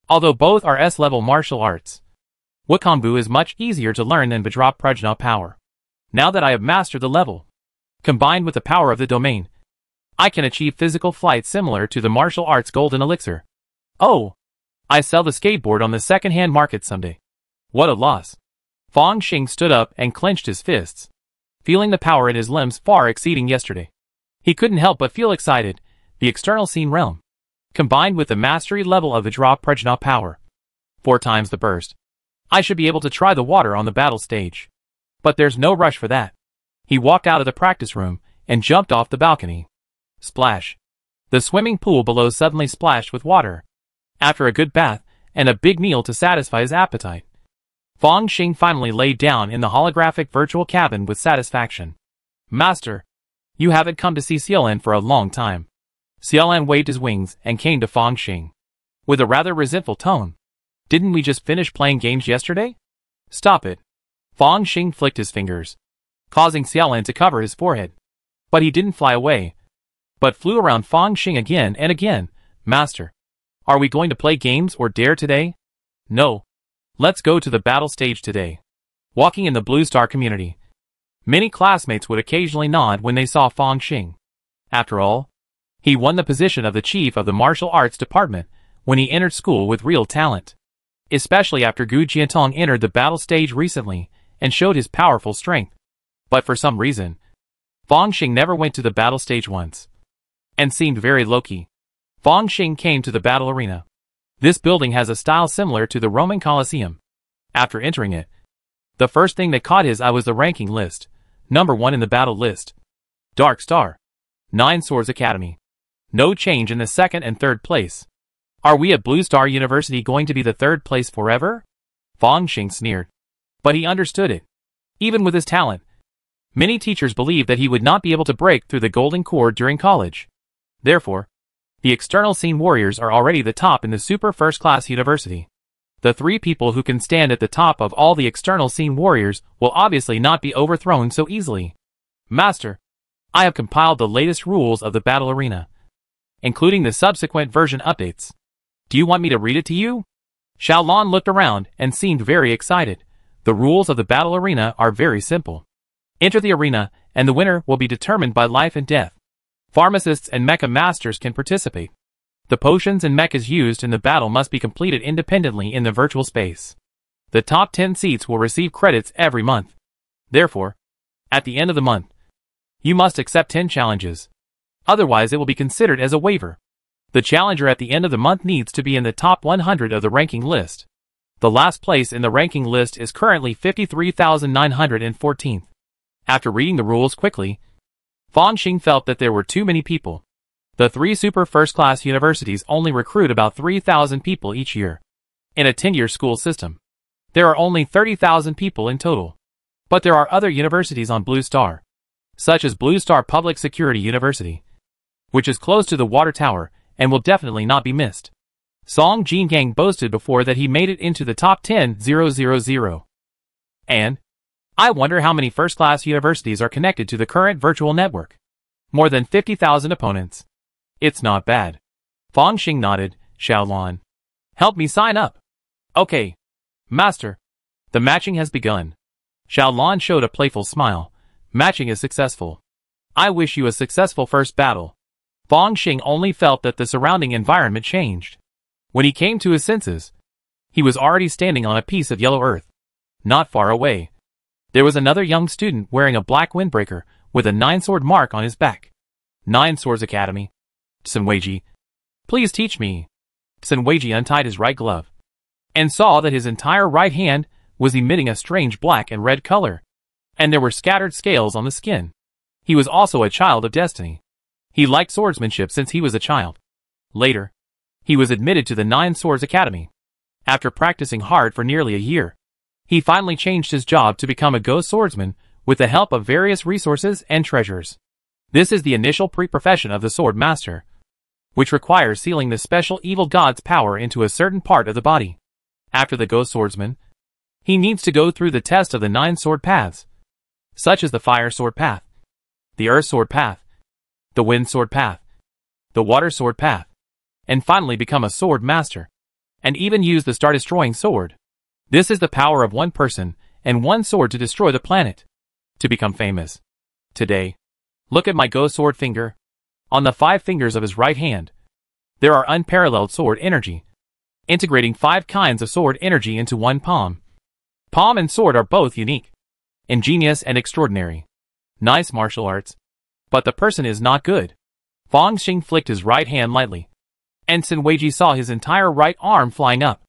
Although both are S-level martial arts, Wakambu is much easier to learn than Vajra Prajna power. Now that I have mastered the level, combined with the power of the domain, I can achieve physical flight similar to the martial arts golden elixir. Oh! I sell the skateboard on the second-hand market someday. What a loss. Fong Xing stood up and clenched his fists, feeling the power in his limbs far exceeding yesterday. He couldn't help but feel excited. The external scene realm, combined with the mastery level of Vajra Prajna power, 4 times the burst. I should be able to try the water on the battle stage. But there's no rush for that. He walked out of the practice room and jumped off the balcony. Splash. The swimming pool below suddenly splashed with water. After a good bath and a big meal to satisfy his appetite, Fong Xing finally laid down in the holographic virtual cabin with satisfaction. Master, you haven't come to see Xiaolan for a long time. Xiaolan waved his wings and came to Fong Xing with a rather resentful tone. Didn't we just finish playing games yesterday? Stop it. Fong Xing flicked his fingers, causing Xiaolan to cover his forehead. But he didn't fly away, but flew around Fong Xing again and again. Master, are we going to play games or dare today? No. Let's go to the battle stage today. Walking in the Blue Star community, many classmates would occasionally nod when they saw Fong Xing. After all, he won the position of the chief of the martial arts department when he entered school with real talent. Especially after Gu Jiantong entered the battle stage recently and showed his powerful strength. But for some reason, Fong Xing never went to the battle stage once, and seemed very low-key. Fong Xing came to the battle arena. This building has a style similar to the Roman Colosseum. After entering it, the first thing that caught his eye was the ranking list. Number 1 in the battle list. Dark Star. 9 Swords Academy. No change in the second and third place. Are we at Blue Star University going to be the third place forever? Fong Xing sneered. But he understood it. Even with his talent, many teachers believed that he would not be able to break through the golden cord during college. Therefore, the external scene warriors are already the top in the super first-class university. The 3 people who can stand at the top of all the external scene warriors will obviously not be overthrown so easily. Master, I have compiled the latest rules of the battle arena, including the subsequent version updates. Do you want me to read it to you? Xiaolan looked around and seemed very excited. The rules of the battle arena are very simple. Enter the arena, and the winner will be determined by life and death. Pharmacists and mecha masters can participate. The potions and mechas used in the battle must be completed independently in the virtual space. The top 10 seats will receive credits every month. Therefore, at the end of the month, you must accept 10 challenges. Otherwise it will be considered as a waiver. The challenger at the end of the month needs to be in the top 100 of the ranking list. The last place in the ranking list is currently 53,914th. After reading the rules quickly, Fong Xing felt that there were too many people. The 3 super first-class universities only recruit about 3,000 people each year. In a 10-year school system, there are only 30,000 people in total. But there are other universities on Blue Star, such as Blue Star Public Security University, which is close to the water tower and will definitely not be missed. Song Jingang boasted before that he made it into the top 10,000. And I wonder how many first-class universities are connected to the current virtual network. More than 50,000 opponents. It's not bad. Fong Xing nodded. Xiaolan, help me sign up. Okay. Master. The matching has begun. Xiaolan showed a playful smile. Matching is successful. I wish you a successful first battle. Fong Xing only felt that the surrounding environment changed. When he came to his senses, he was already standing on a piece of yellow earth. Not far away, there was another young student wearing a black windbreaker with a 9-sword mark on his back. 9 Swords Academy. Senweiji, please teach me. Senweiji untied his right glove and saw that his entire right hand was emitting a strange black and red color, and there were scattered scales on the skin. He was also a child of destiny. He liked swordsmanship since he was a child. Later, he was admitted to the 9 Swords Academy. After practicing hard for nearly a year, he finally changed his job to become a ghost swordsman with the help of various resources and treasures. This is the initial pre-profession of the sword master, which requires sealing the special evil god's power into a certain part of the body. After the ghost swordsman, he needs to go through the test of the 9 sword paths, such as the fire sword path, the earth sword path, the wind sword path, the water sword path, and finally become a sword master. and even used the star-destroying sword. This is the power of one person and one sword to destroy the planet. To become famous. Today, look at my ghost sword finger. On the 5 fingers of his right hand, there are unparalleled sword energy, integrating 5 kinds of sword energy into one palm. Palm and sword are both unique, ingenious and extraordinary. Nice martial arts. But the person is not good. Fong Xing flicked his right hand lightly, and Sun Weiji saw his entire right arm flying up.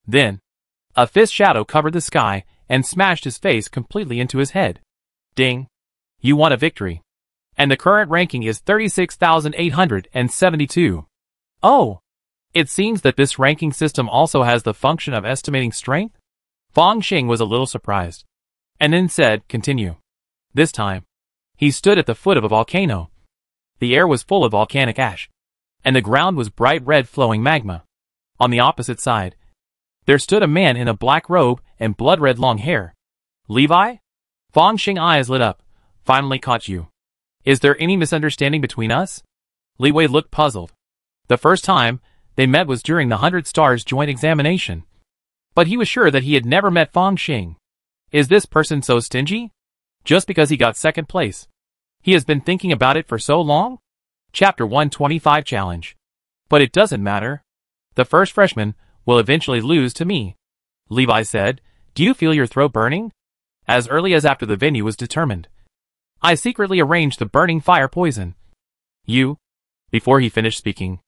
Then, a fist shadow covered the sky and smashed his face completely into his head. Ding! You won a victory. And the current ranking is 36,872. Oh! It seems that this ranking system also has the function of estimating strength? Fong Xing was a little surprised, and then said, continue. This time, he stood at the foot of a volcano. The air was full of volcanic ash, and the ground was bright red flowing magma. On the opposite side, there stood a man in a black robe and blood-red long hair. Levi? Fong Xing eyes lit up. Finally caught you. Is there any misunderstanding between us? Li Wei looked puzzled. The first time they met was during the 100 Stars joint examination. But he was sure that he had never met Fong Xing. Is this person so stingy? Just because he got second place. He has been thinking about it for so long? Chapter 125 Challenge. But it doesn't matter. The first freshman will eventually lose to me. Levi said, do you feel your throat burning? As early as after the venue was determined, I secretly arranged the burning fire poison. You? Before he finished speaking,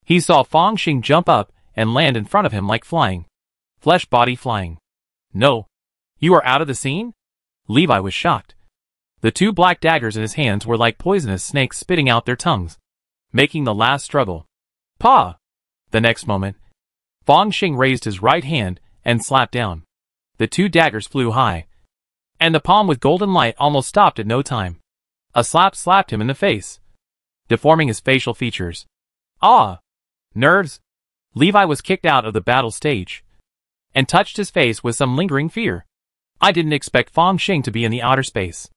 he saw Fong Xing jump up and land in front of him like flying. Flesh body flying. No. You are out of the scene? Levi was shocked. The 2 black daggers in his hands were like poisonous snakes spitting out their tongues, making the last struggle. Pa! The next moment, Fong Xing raised his right hand and slapped down. The 2 daggers flew high, and the palm with golden light almost stopped at no time. A slap slapped him in the face, deforming his facial features. Ah! Nerves! Levi was kicked out of the battle stage, and touched his face with some lingering fear. I didn't expect Fong Xing to be in the outer space.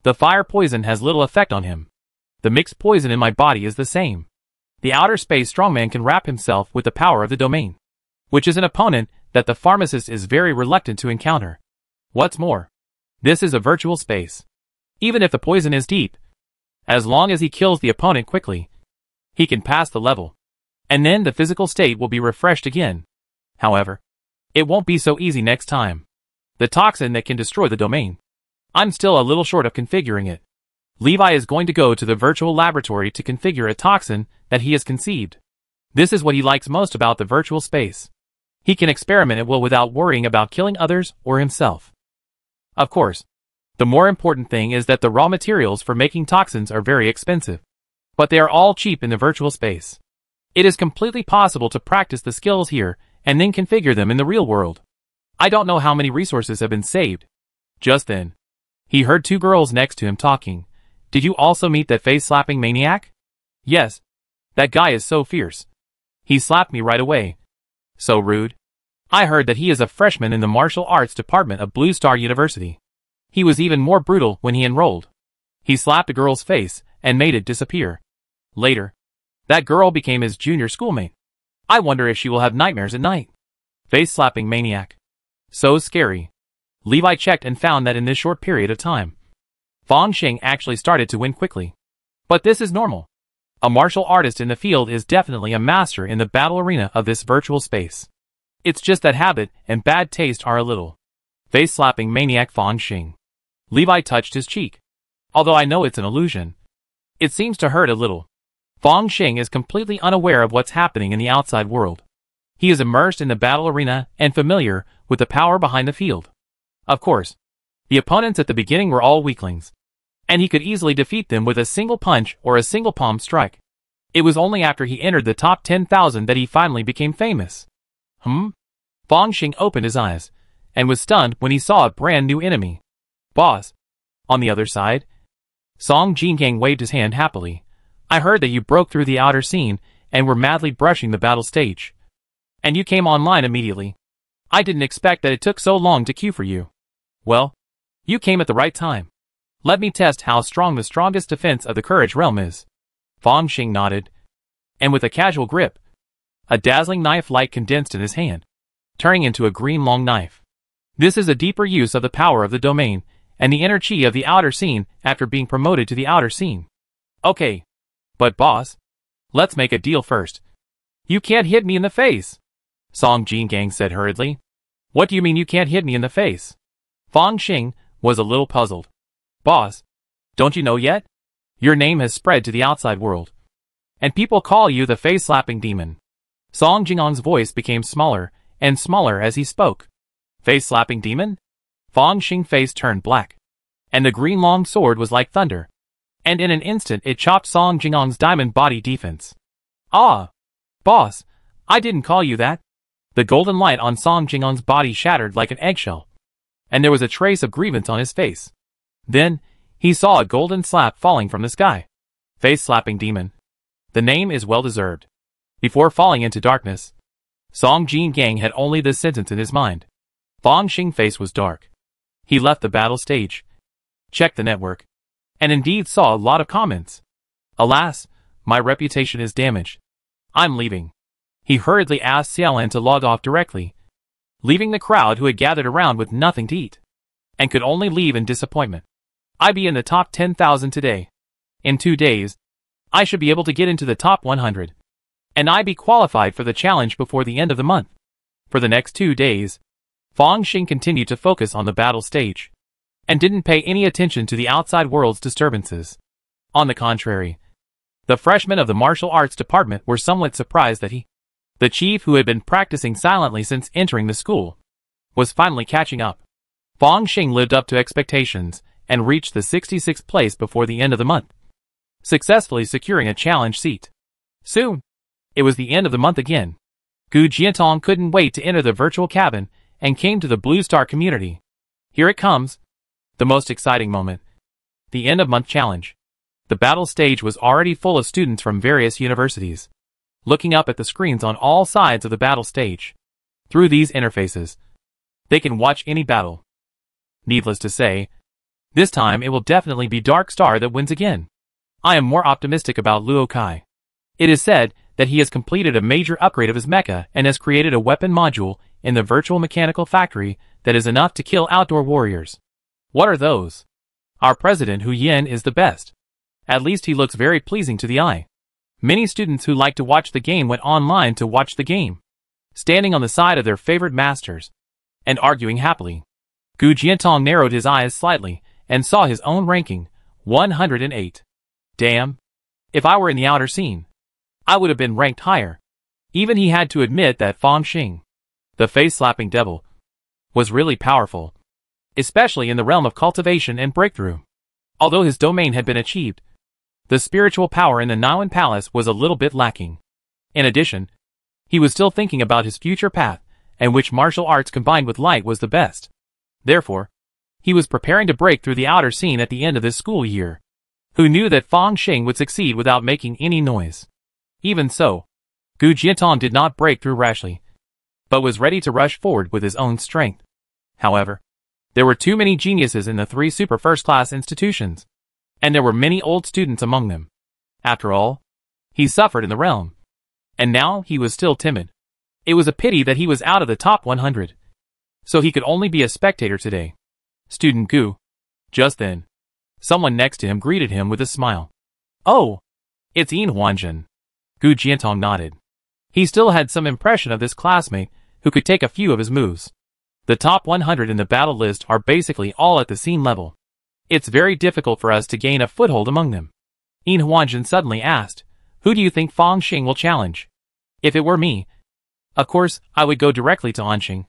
The fire poison has little effect on him. The mixed poison in my body is the same. The outer space strongman can wrap himself with the power of the domain, which is an opponent that the pharmacist is very reluctant to encounter. What's more, this is a virtual space. Even if the poison is deep, as long as he kills the opponent quickly, he can pass the level, and then the physical state will be refreshed again. However, it won't be so easy next time. The toxin that can destroy the domain. I'm still a little short of configuring it. Levi is going to go to the virtual laboratory to configure a toxin that he has conceived. This is what he likes most about the virtual space. He can experiment at will without worrying about killing others or himself. Of course, the more important thing is that the raw materials for making toxins are very expensive. But they are all cheap in the virtual space. It is completely possible to practice the skills here and then configure them in the real world. I don't know how many resources have been saved. Just then, he heard 2 girls next to him talking. Did you also meet that face-slapping maniac? Yes. That guy is so fierce. He slapped me right away. So rude. I heard that he is a freshman in the martial arts department of Blue Star University. He was even more brutal when he enrolled. He slapped a girl's face and made it disappear. Later, that girl became his junior schoolmate. I wonder if she will have nightmares at night. Face-slapping maniac. So scary. Levi checked and found that in this short period of time, Fong Xing actually started to win quickly. But this is normal. A martial artist in the field is definitely a master in the battle arena of this virtual space. It's just that habit and bad taste are a little. Face-slapping maniac Fong Xing. Levi touched his cheek. Although I know it's an illusion, it seems to hurt a little. Fong Xing is completely unaware of what's happening in the outside world. He is immersed in the battle arena and familiar with the power behind the field. Of course, the opponents at the beginning were all weaklings, and he could easily defeat them with a single punch or a single palm strike. It was only after he entered the top 10,000 that he finally became famous. Fong Xing opened his eyes, and was stunned when he saw a brand new enemy. Boss. On the other side, Song Jinkang waved his hand happily. I heard that you broke through the outer scene and were madly brushing the battle stage. And you came online immediately. I didn't expect that it took so long to queue for you. Well, you came at the right time. Let me test how strong the strongest defense of the courage realm is. Fong Xing nodded, and with a casual grip, A dazzling knife light condensed in his hand, turning into a green long knife. This is a deeper use of the power of the domain and the inner chi of the outer scene after being promoted to the outer scene. Okay. But boss, let's make a deal first. You can't hit me in the face, Song Jingang said hurriedly. What do you mean you can't hit me in the face? Fang Xing was a little puzzled. Boss, don't you know yet? Your name has spread to the outside world, and people call you the face-slapping demon. Song Jingang's voice became smaller and smaller as he spoke. Face-slapping demon? Fang Xing's face turned black, and the green long sword was like thunder, and in an instant it chopped Song Jingang's diamond body defense. Ah! Boss, I didn't call you that. The golden light on Song Jingang's body shattered like an eggshell, and there was a trace of grievance on his face. Then, he saw a golden slap falling from the sky. Face-slapping demon. The name is well-deserved. Before falling into darkness, Song Jingang had only this sentence in his mind. Fang Xing's face was dark. He left the battle stage, checked the network, and indeed saw a lot of comments. Alas, my reputation is damaged. I'm leaving. He hurriedly asked Xiaolan to log off directly, leaving the crowd who had gathered around with nothing to eat, and could only leave in disappointment. I be in the top 10,000 today. In 2 days, I should be able to get into the top 100. And I be qualified for the challenge before the end of the month. For the next 2 days, Fang Xing continued to focus on the battle stage, and didn't pay any attention to the outside world's disturbances. On the contrary, the freshmen of the martial arts department were somewhat surprised that he, the chief who had been practicing silently since entering the school, was finally catching up. Fang Xing lived up to expectations and reached the 66th place before the end of the month, successfully securing a challenge seat. Soon, it was the end of the month again. Gu Jiantong couldn't wait to enter the virtual cabin and came to the Blue Star community. Here it comes. The most exciting moment. The end of month challenge. The battle stage was already full of students from various universities, looking up at the screens on all sides of the battle stage. Through these interfaces, they can watch any battle. Needless to say, this time it will definitely be Dark Star that wins again. I am more optimistic about Luo Kai. It is said that he has completed a major upgrade of his mecha and has created a weapon module in the virtual mechanical factory that is enough to kill outdoor warriors. What are those? Our president Hu Yin is the best. At least he looks very pleasing to the eye. Many students who like to watch the game went online to watch the game, standing on the side of their favorite masters, and arguing happily. Gu Jiantong narrowed his eyes slightly, and saw his own ranking, 108. Damn. If I were in the outer scene, I would have been ranked higher. Even he had to admit that Fang Xing, the face-slapping devil, was really powerful, especially in the realm of cultivation and breakthrough. Although his domain had been achieved, the spiritual power in the Niwen Palace was a little bit lacking. In addition, he was still thinking about his future path, and which martial arts combined with light was the best. Therefore, he was preparing to break through the outer scene at the end of this school year. Who knew that Fang Xing would succeed without making any noise? Even so, Gu Jiantong did not break through rashly, but was ready to rush forward with his own strength. However, there were too many geniuses in the 3 super first-class institutions, and there were many old students among them. After all, he suffered in the realm, and now he was still timid. It was a pity that he was out of the top 100, so he could only be a spectator today. Student Gu. Just then, someone next to him greeted him with a smile. Oh, it's Yin Huanjun. Gu Jiantong nodded. He still had some impression of this classmate who could take a few of his moves. The top 100 in the battle list are basically all at the scene level. It's very difficult for us to gain a foothold among them. Yin Huanjun suddenly asked, who do you think Fang Xing will challenge? If it were me, of course, I would go directly to Anqing.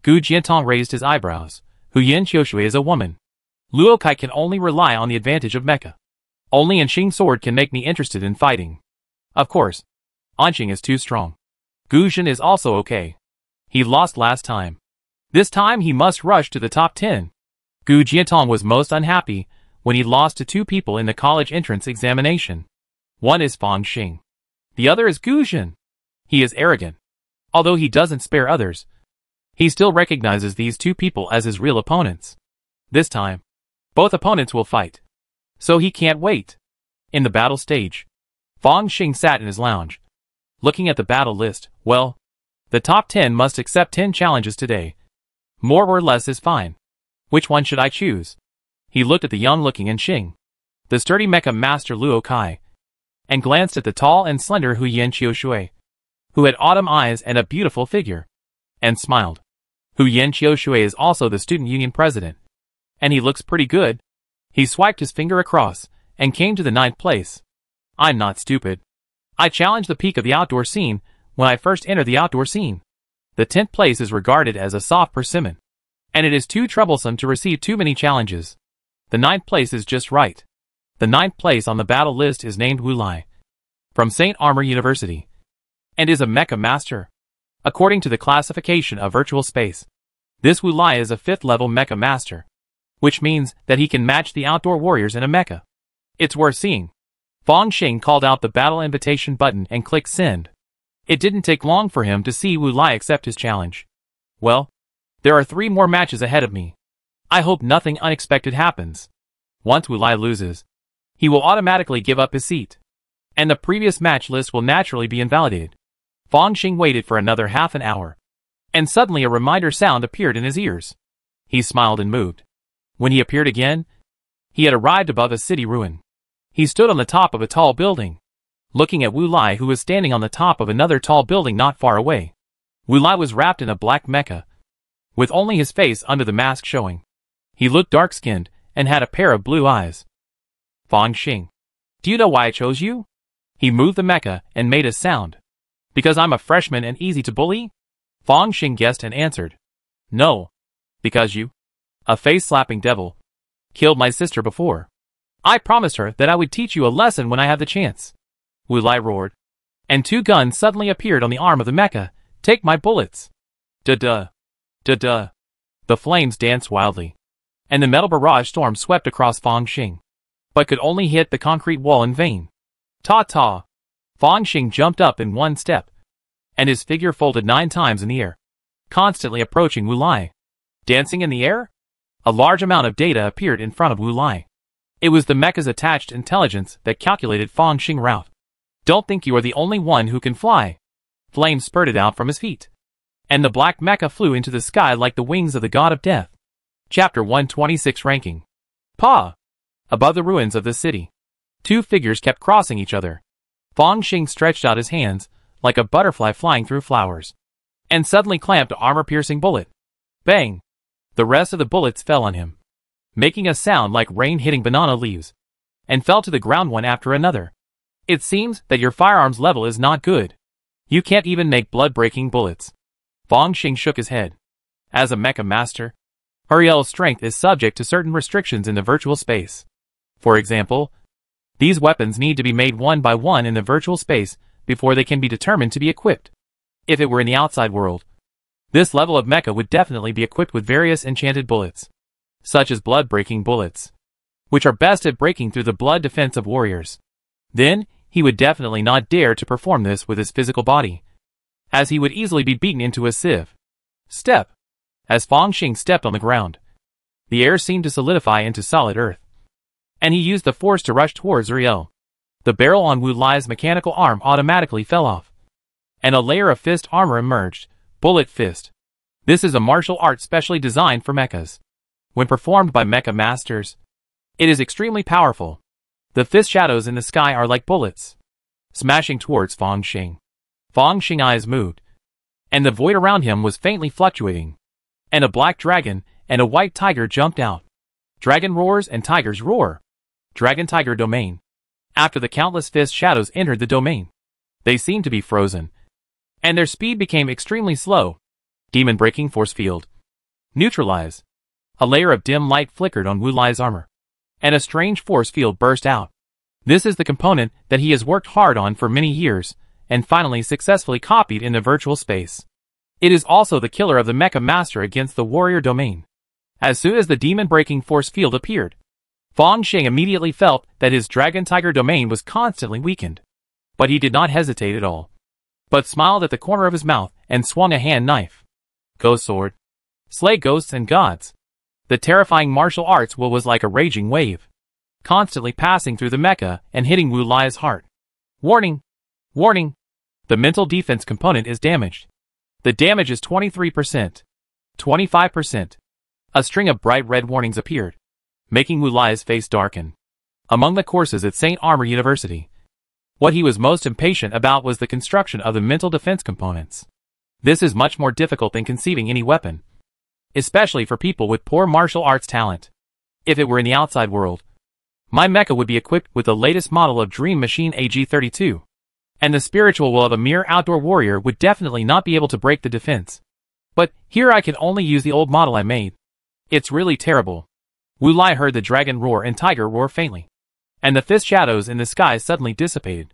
Gu Jiantong raised his eyebrows. Hu Yin Qiushui is a woman. Luo Kai can only rely on the advantage of mecha. Only Anqing's sword can make me interested in fighting. Of course, Anqing is too strong. Gu Zhen is also okay. He lost last time. This time he must rush to the top 10. Gu Jiantong was most unhappy when he lost to 2 people in the college entrance examination. One is Fang Xing. The other is Gu Zhen. He is arrogant. Although he doesn't spare others, he still recognizes these 2 people as his real opponents. This time, both opponents will fight, so he can't wait. In the battle stage, Fang Xing sat in his lounge, Looking at the battle list, well, the top 10 must accept 10 challenges today. More or less is fine. Which one should I choose? He looked at the young-looking Xing, the sturdy mecha master Luo Kai, and glanced at the tall and slender Hu Yan Qiushui, who had autumn eyes and a beautiful figure, and smiled. Hu Yan Qiushui is also the student union president, and he looks pretty good. He swiped his finger across, and came to the 9th place. I'm not stupid. I challenged the peak of the outdoor scene when I first entered the outdoor scene. The 10th place is regarded as a soft persimmon, and it is too troublesome to receive too many challenges. The 9th place is just right. The 9th place on the battle list is named Wu Lai, from St. Armor University, and is a mecha master. According to the classification of virtual space, this Wu Lai is a 5th level mecha master, which means that he can match the outdoor warriors in a mecha. It's worth seeing. Fong Xing called out the battle invitation button and clicked send. It didn't take long for him to see Wu Lai accept his challenge. Well, there are 3 more matches ahead of me. I hope nothing unexpected happens. Once Wu Lai loses, he will automatically give up his seat, and the previous match list will naturally be invalidated. Fong Xing waited for another half an hour, and suddenly a reminder sound appeared in his ears. He smiled and moved. When he appeared again, he had arrived above a city ruin. He stood on the top of a tall building, looking at Wu Lai, who was standing on the top of another tall building not far away. Wu Lai was wrapped in a black mecha, with only his face under the mask showing. He looked dark-skinned and had a pair of blue eyes. Fong Xing, do you know why I chose you? He moved the mecha and made a sound. Because I'm a freshman and easy to bully? Fong Xing guessed and answered. No. Because you, a face-slapping devil, killed my sister before. I promised her that I would teach you a lesson when I had the chance. Wu Lai roared, and 2 guns suddenly appeared on the arm of the mecha. Take my bullets. Da-da. Da-da. The flames danced wildly, and the metal barrage storm swept across Fong Xing, but could only hit the concrete wall in vain. Ta-ta. Fong Xing jumped up in 1 step, and his figure folded 9 times in the air, constantly approaching Wu Lai. Dancing in the air? A large amount of data appeared in front of Wu Lai. It was the mecha's attached intelligence that calculated Fong Xing's route. Don't think you are the only one who can fly. Flames spurted out from his feet, and the black mecha flew into the sky like the wings of the god of death. Chapter 126 Ranking. Pa! Above the ruins of the city, 2 figures kept crossing each other. Fong Xing stretched out his hands, like a butterfly flying through flowers, and suddenly clamped an armor-piercing bullet. Bang! The rest of the bullets fell on him, making a sound like rain hitting banana leaves, and fell to the ground one after another. It seems that your firearms level is not good. You can't even make blood-breaking bullets. Fong Xing shook his head. As a mecha master, Uriel's strength is subject to certain restrictions in the virtual space. For example, these weapons need to be made one by one in the virtual space before they can be determined to be equipped. If it were in the outside world, this level of mecha would definitely be equipped with various enchanted bullets, such as blood-breaking bullets, which are best at breaking through the blood defense of warriors. Then, he would definitely not dare to perform this with his physical body, as he would easily be beaten into a sieve. Step. As Fong Xing stepped on the ground, the air seemed to solidify into solid earth, and he used the force to rush towards Uriel. The barrel on Wu Lai's mechanical arm automatically fell off, and a layer of fist armor emerged. Bullet Fist. This is a martial art specially designed for mechas. When performed by mecha masters, it is extremely powerful. The fist shadows in the sky are like bullets, smashing towards Fong Xing. Fong Xing's eyes moved, and the void around him was faintly fluctuating, and a black dragon and a white tiger jumped out. Dragon roars and tigers roar. Dragon-tiger domain. After the countless fist shadows entered the domain, they seemed to be frozen, and their speed became extremely slow. Demon-breaking force field. Neutralize. A layer of dim light flickered on Wu Lai's armor, and a strange force field burst out. This is the component that he has worked hard on for many years, and finally successfully copied in the virtual space. It is also the killer of the mecha master against the warrior domain. As soon as the demon-breaking force field appeared, Fong Xing immediately felt that his dragon-tiger domain was constantly weakened. But he did not hesitate at all, but smiled at the corner of his mouth and swung a hand knife. Ghost sword. Slay ghosts and gods. The terrifying martial arts will was like a raging wave, constantly passing through the mecha and hitting Wu Lai's heart. Warning! Warning! The mental defense component is damaged. The damage is 23%. 25%. A string of bright red warnings appeared, making Wu Lai's face darken. Among the courses at St. Armor University, what he was most impatient about was the construction of the mental defense components. This is much more difficult than conceiving any weapon, especially for people with poor martial arts talent. If it were in the outside world, my mecha would be equipped with the latest model of Dream Machine AG-32, and the spiritual will of a mere outdoor warrior would definitely not be able to break the defense. But here I can only use the old model I made. It's really terrible. Wu Lai heard the dragon roar and tiger roar faintly, and the fist shadows in the sky suddenly dissipated.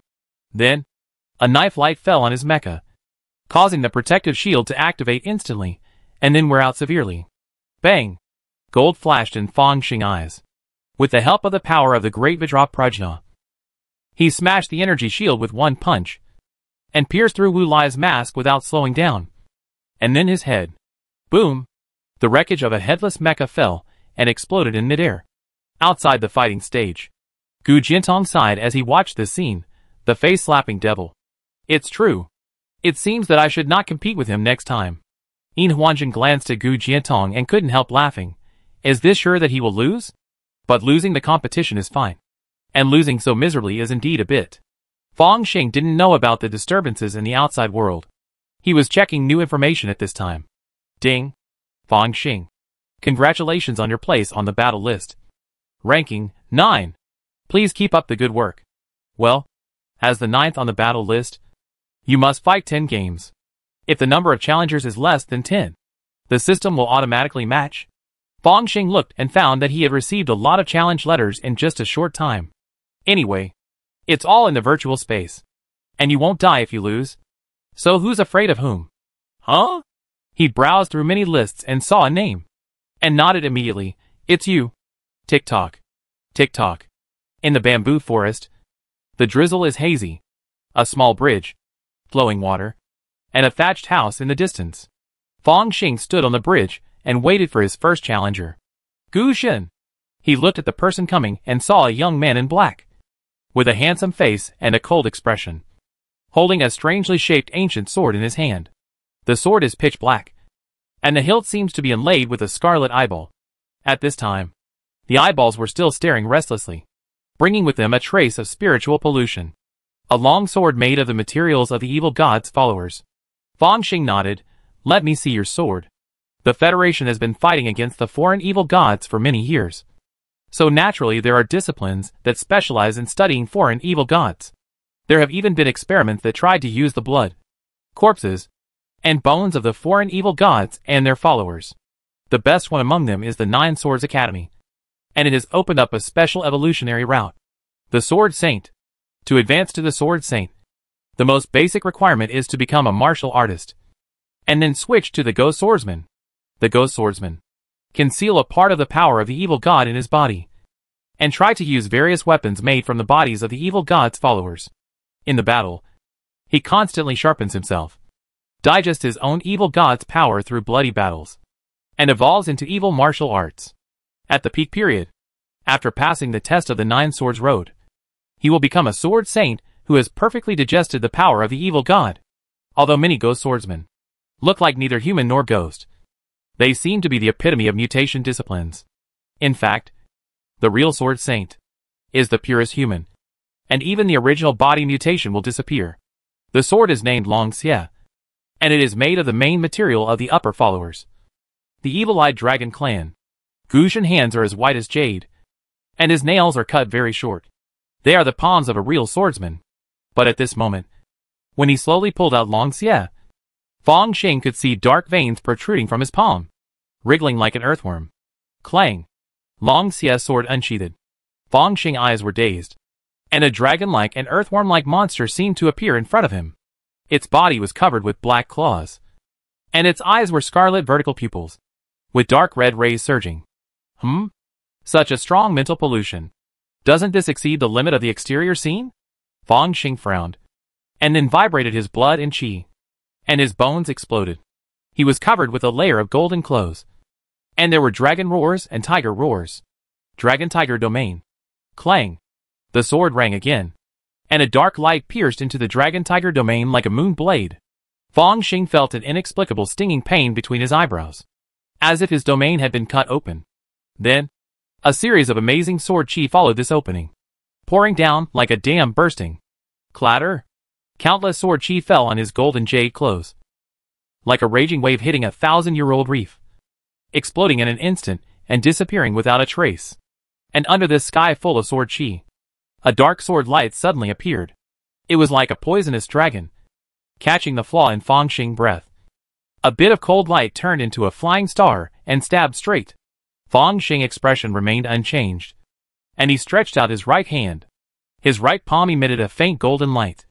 Then, a knife light fell on his mecha, causing the protective shield to activate instantly, and then wear out severely. Bang! Gold flashed in Fong Xing eyes. With the help of the power of the great Vajra Prajna, he smashed the energy shield with one punch, and pierced through Wu Lai's mask without slowing down. And then his head. Boom! The wreckage of a headless mecha fell, and exploded in midair. Outside the fighting stage, Gu Jiantong sighed as he watched this scene, the face-slapping devil. It's true. It seems that I should not compete with him next time. Yin Huanjin glanced at Gu Jiantong and couldn't help laughing. Is this sure that he will lose? But losing the competition is fine. And losing so miserably is indeed a bit. Fong Xing didn't know about the disturbances in the outside world. He was checking new information at this time. Ding. Fong Xing. Congratulations on your place on the battle list. Ranking 9. Please keep up the good work. Well, as the 9th on the battle list, you must fight 10 games. If the number of challengers is less than 10, the system will automatically match. Fong Xing looked and found that he had received a lot of challenge letters in just a short time. Anyway, it's all in the virtual space. And you won't die if you lose. So who's afraid of whom? Huh? He browsed through many lists and saw a name. And nodded immediately. It's you. Tick-tock. Tick-tock. In the bamboo forest, the drizzle is hazy. A small bridge, flowing water, and a thatched house in the distance. Fong Xing stood on the bridge and waited for his first challenger. Gu Shen. He looked at the person coming and saw a young man in black, with a handsome face and a cold expression, holding a strangely shaped ancient sword in his hand. The sword is pitch black, and the hilt seems to be inlaid with a scarlet eyeball. At this time, the eyeballs were still staring restlessly, bringing with them a trace of spiritual pollution. A long sword made of the materials of the evil god's followers. Fong Xing nodded. Let me see your sword. The Federation has been fighting against the foreign evil gods for many years. So naturally there are disciplines that specialize in studying foreign evil gods. There have even been experiments that tried to use the blood, corpses, and bones of the foreign evil gods and their followers. The best one among them is the Nine Swords Academy, and it has opened up a special evolutionary route. The Sword Saint. To advance to the Sword Saint, the most basic requirement is to become a martial artist, and then switch to the Ghost Swordsman. The Ghost Swordsman conceal a part of the power of the evil god in his body, and try to use various weapons made from the bodies of the evil god's followers. In the battle, he constantly sharpens himself, digests his own evil god's power through bloody battles, and evolves into evil martial arts. At the peak period, after passing the test of the Nine Swords Road, he will become a sword saint who has perfectly digested the power of the evil god. Although many ghost swordsmen look like neither human nor ghost, they seem to be the epitome of mutation disciplines. In fact, the real sword saint is the purest human, and even the original body mutation will disappear. The sword is named Long Xie, and it is made of the main material of the upper followers, the evil-eyed dragon clan. Gu Shen's hands are as white as jade, and his nails are cut very short. They are the palms of a real swordsman. But at this moment, when he slowly pulled out Long Xie, Fong Xing could see dark veins protruding from his palm, wriggling like an earthworm. Clang! Long Xie's sword unsheathed. Fong Xing's eyes were dazed, and a dragon-like and earthworm-like monster seemed to appear in front of him. Its body was covered with black claws, and its eyes were scarlet vertical pupils, with dark red rays surging. Such a strong mental pollution. Doesn't this exceed the limit of the exterior scene? Fong Xing frowned, and then vibrated his blood and qi, and his bones exploded. He was covered with a layer of golden clothes, and there were dragon roars and tiger roars. Dragon-tiger domain. Clang! The sword rang again, and a dark light pierced into the Dragon Tiger domain like a moon blade. Fang Xing felt an inexplicable stinging pain between his eyebrows, as if his domain had been cut open. Then, a series of amazing sword chi followed this opening, pouring down like a dam bursting. Clatter! Countless sword chi fell on his golden jade clothes, like a raging wave hitting a 1,000-year-old reef, exploding in an instant and disappearing without a trace. And under this sky full of sword chi, a dark sword light suddenly appeared. It was like a poisonous dragon, catching the flaw in Fang Xing's breath. A bit of cold light turned into a flying star and stabbed straight. Fang Xing's expression remained unchanged, and he stretched out his right hand. His right palm emitted a faint golden light,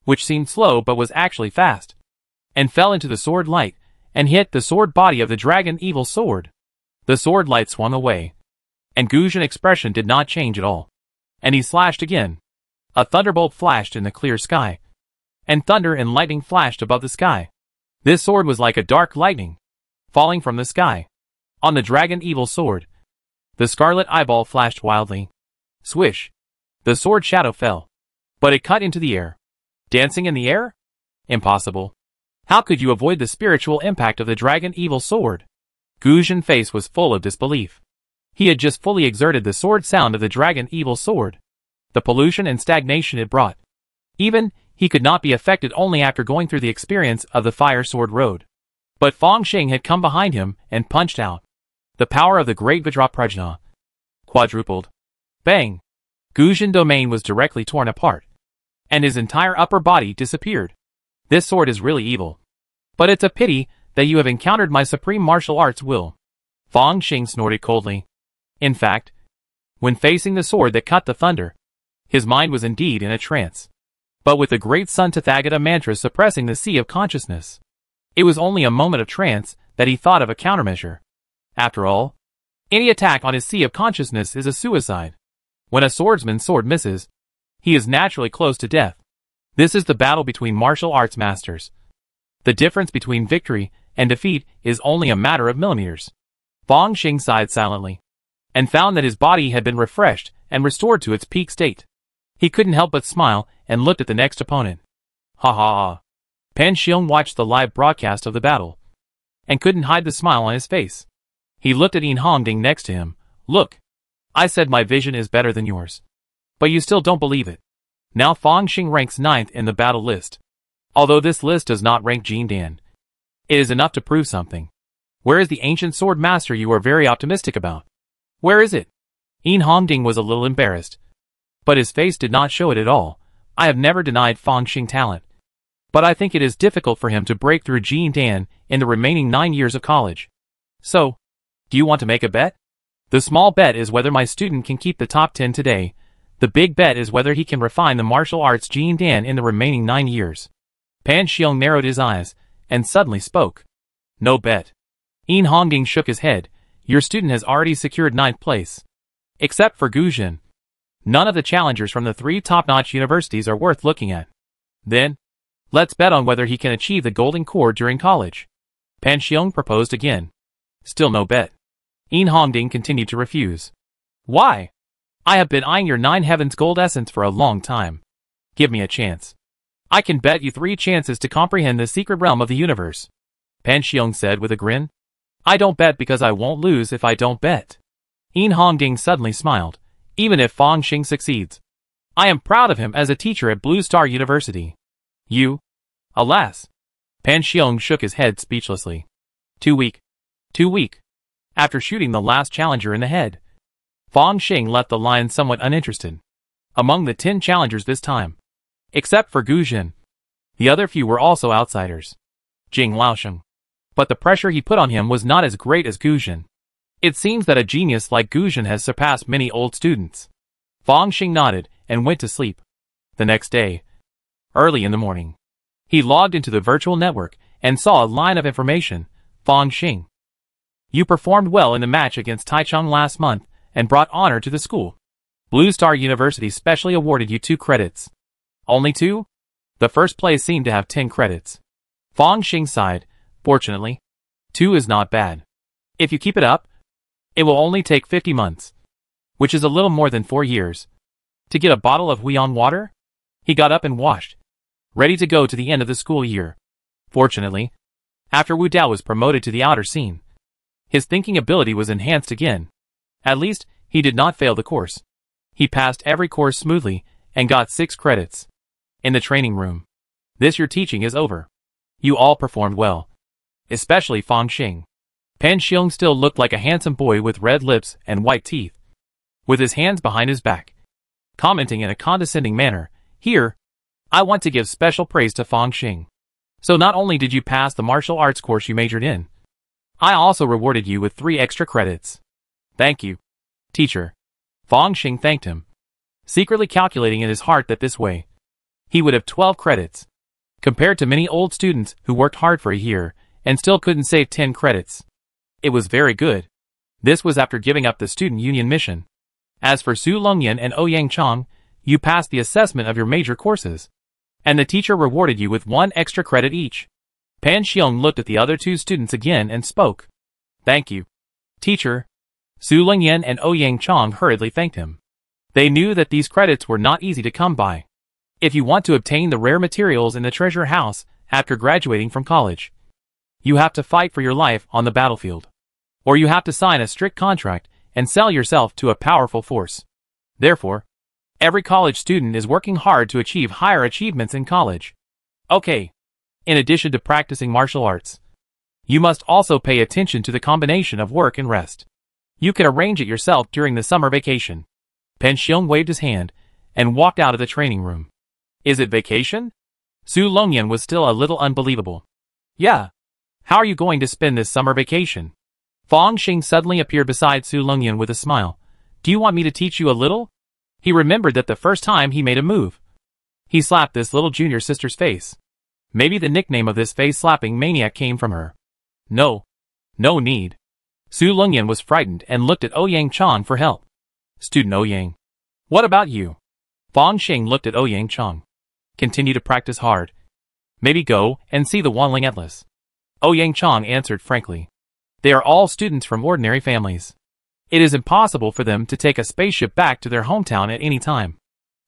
which seemed slow but was actually fast, and fell into the sword light and hit the sword body of the dragon evil sword. The sword light swung away, and Guzhen's expression did not change at all, and he slashed again. A thunderbolt flashed in the clear sky, and thunder and lightning flashed above the sky. This sword was like a dark lightning, falling from the sky. On the dragon evil sword, the scarlet eyeball flashed wildly. Swish! The sword shadow fell, but it cut into the air. Dancing in the air? Impossible. How could you avoid the spiritual impact of the dragon evil sword? Guzhen's face was full of disbelief. He had just fully exerted the sword sound of the dragon evil sword, the pollution and stagnation it brought. Even, he could not be affected only after going through the experience of the fire sword road. But Fang Xing had come behind him and punched out. The power of the great Vajraprajna quadrupled. Bang! Guzhen's domain was directly torn apart, and his entire upper body disappeared. This sword is really evil. But it's a pity that you have encountered my supreme martial arts will. Fang Xing snorted coldly. In fact, when facing the sword that cut the thunder, his mind was indeed in a trance. But with the great Sun Tathagata mantra suppressing the sea of consciousness, it was only a moment of trance that he thought of a countermeasure. After all, any attack on his sea of consciousness is a suicide. When a swordsman's sword misses, he is naturally close to death. This is the battle between martial arts masters. The difference between victory and defeat is only a matter of millimeters. Fang Xing sighed silently, and found that his body had been refreshed and restored to its peak state. He couldn't help but smile and looked at the next opponent. Ha ha ha. Pan Xiong watched the live broadcast of the battle, and couldn't hide the smile on his face. He looked at Yin Hongding next to him. Look, I said my vision is better than yours, but you still don't believe it. Now Fang Xing ranks 9th in the battle list. Although this list does not rank Jin Dan, it is enough to prove something. Where is the ancient sword master you are very optimistic about? Where is it? Yin Hongding was a little embarrassed, but his face did not show it at all. I have never denied Fang Xing talent, but I think it is difficult for him to break through Jin Dan in the remaining 9 years of college. So, do you want to make a bet? The small bet is whether my student can keep the top 10 today. The big bet is whether he can refine the martial arts Jin Dan in the remaining 9 years. Pan Xiong narrowed his eyes, and suddenly spoke. No bet. Yin Hongding shook his head. Your student has already secured 9th place. Except for Guzhen. None of the challengers from the 3 top-notch universities are worth looking at. Then, let's bet on whether he can achieve the golden core during college. Pan Xiong proposed again. Still no bet. Yin Hongding continued to refuse. Why? I have been eyeing your 9 heavens gold essence for a long time. Give me a chance. I can bet you 3 chances to comprehend the secret realm of the universe. Pan Xiong said with a grin. I don't bet because I won't lose if I don't bet. Yin Hongding suddenly smiled. Even if Fang Xing succeeds, I am proud of him as a teacher at Blue Star University. You? Alas. Pan Xiong shook his head speechlessly. Too weak. Too weak. After shooting the last challenger in the head, Fang Xing left the line somewhat uninterested. Among the 10 challengers this time, except for Guzhen, the other few were also outsiders. Jing Laosheng. But the pressure he put on him was not as great as Guzhen. It seems that a genius like Guzhen has surpassed many old students. Fang Xing nodded and went to sleep. The next day, early in the morning, he logged into the virtual network and saw a line of information. Fang Xing. You performed well in the match against Taichung last month and brought honor to the school. Blue Star University specially awarded you 2 credits. Only 2? The first place seemed to have 10 credits. Fang Xing sighed. Fortunately, 2 is not bad. If you keep it up, it will only take 50 months, which is a little more than 4 years, to get a bottle of Huion water? He got up and washed, ready to go to the end of the school year. Fortunately, after Wu Dao was promoted to the outer scene, his thinking ability was enhanced again. At least, he did not fail the course. He passed every course smoothly and got 6 credits. In the training room. This year teaching is over. You all performed well. Especially Fang Xing. Pan Xiong still looked like a handsome boy with red lips and white teeth, with his hands behind his back, commenting in a condescending manner, "Here, I want to give special praise to Fang Xing. So not only did you pass the martial arts course you majored in, I also rewarded you with 3 extra credits. Thank you, teacher." Fang Xing thanked him, secretly calculating in his heart that this way, he would have 12 credits, compared to many old students who worked hard for a year and still couldn't save 10 credits. It was very good. This was after giving up the student union mission. As for Su Longyan and Ouyang Chang, you passed the assessment of your major courses, and the teacher rewarded you with 1 extra credit each. Pan Xiong looked at the other 2 students again and spoke. "Thank you, teacher." Su Longyan and Ouyang Chang hurriedly thanked him. They knew that these credits were not easy to come by. If you want to obtain the rare materials in the treasure house after graduating from college, you have to fight for your life on the battlefield. Or you have to sign a strict contract and sell yourself to a powerful force. Therefore, every college student is working hard to achieve higher achievements in college. Okay. In addition to practicing martial arts, you must also pay attention to the combination of work and rest. You can arrange it yourself during the summer vacation. Pan Xiong waved his hand and walked out of the training room. Is it vacation? Su Longyan was still a little unbelievable. Yeah. How are you going to spend this summer vacation? Fang Xing suddenly appeared beside Su Longyan with a smile. Do you want me to teach you a little? He remembered that the first time he made a move, he slapped this little junior sister's face. Maybe the nickname of this face-slapping maniac came from her. No. No need. Su Longyan was frightened and looked at Ouyang Chang for help. Student Ouyang. What about you? Fang Xing looked at Ouyang Chang. Continue to practice hard. Maybe go and see the Wanling Atlas. Ouyang Chang answered frankly. They are all students from ordinary families. It is impossible for them to take a spaceship back to their hometown at any time.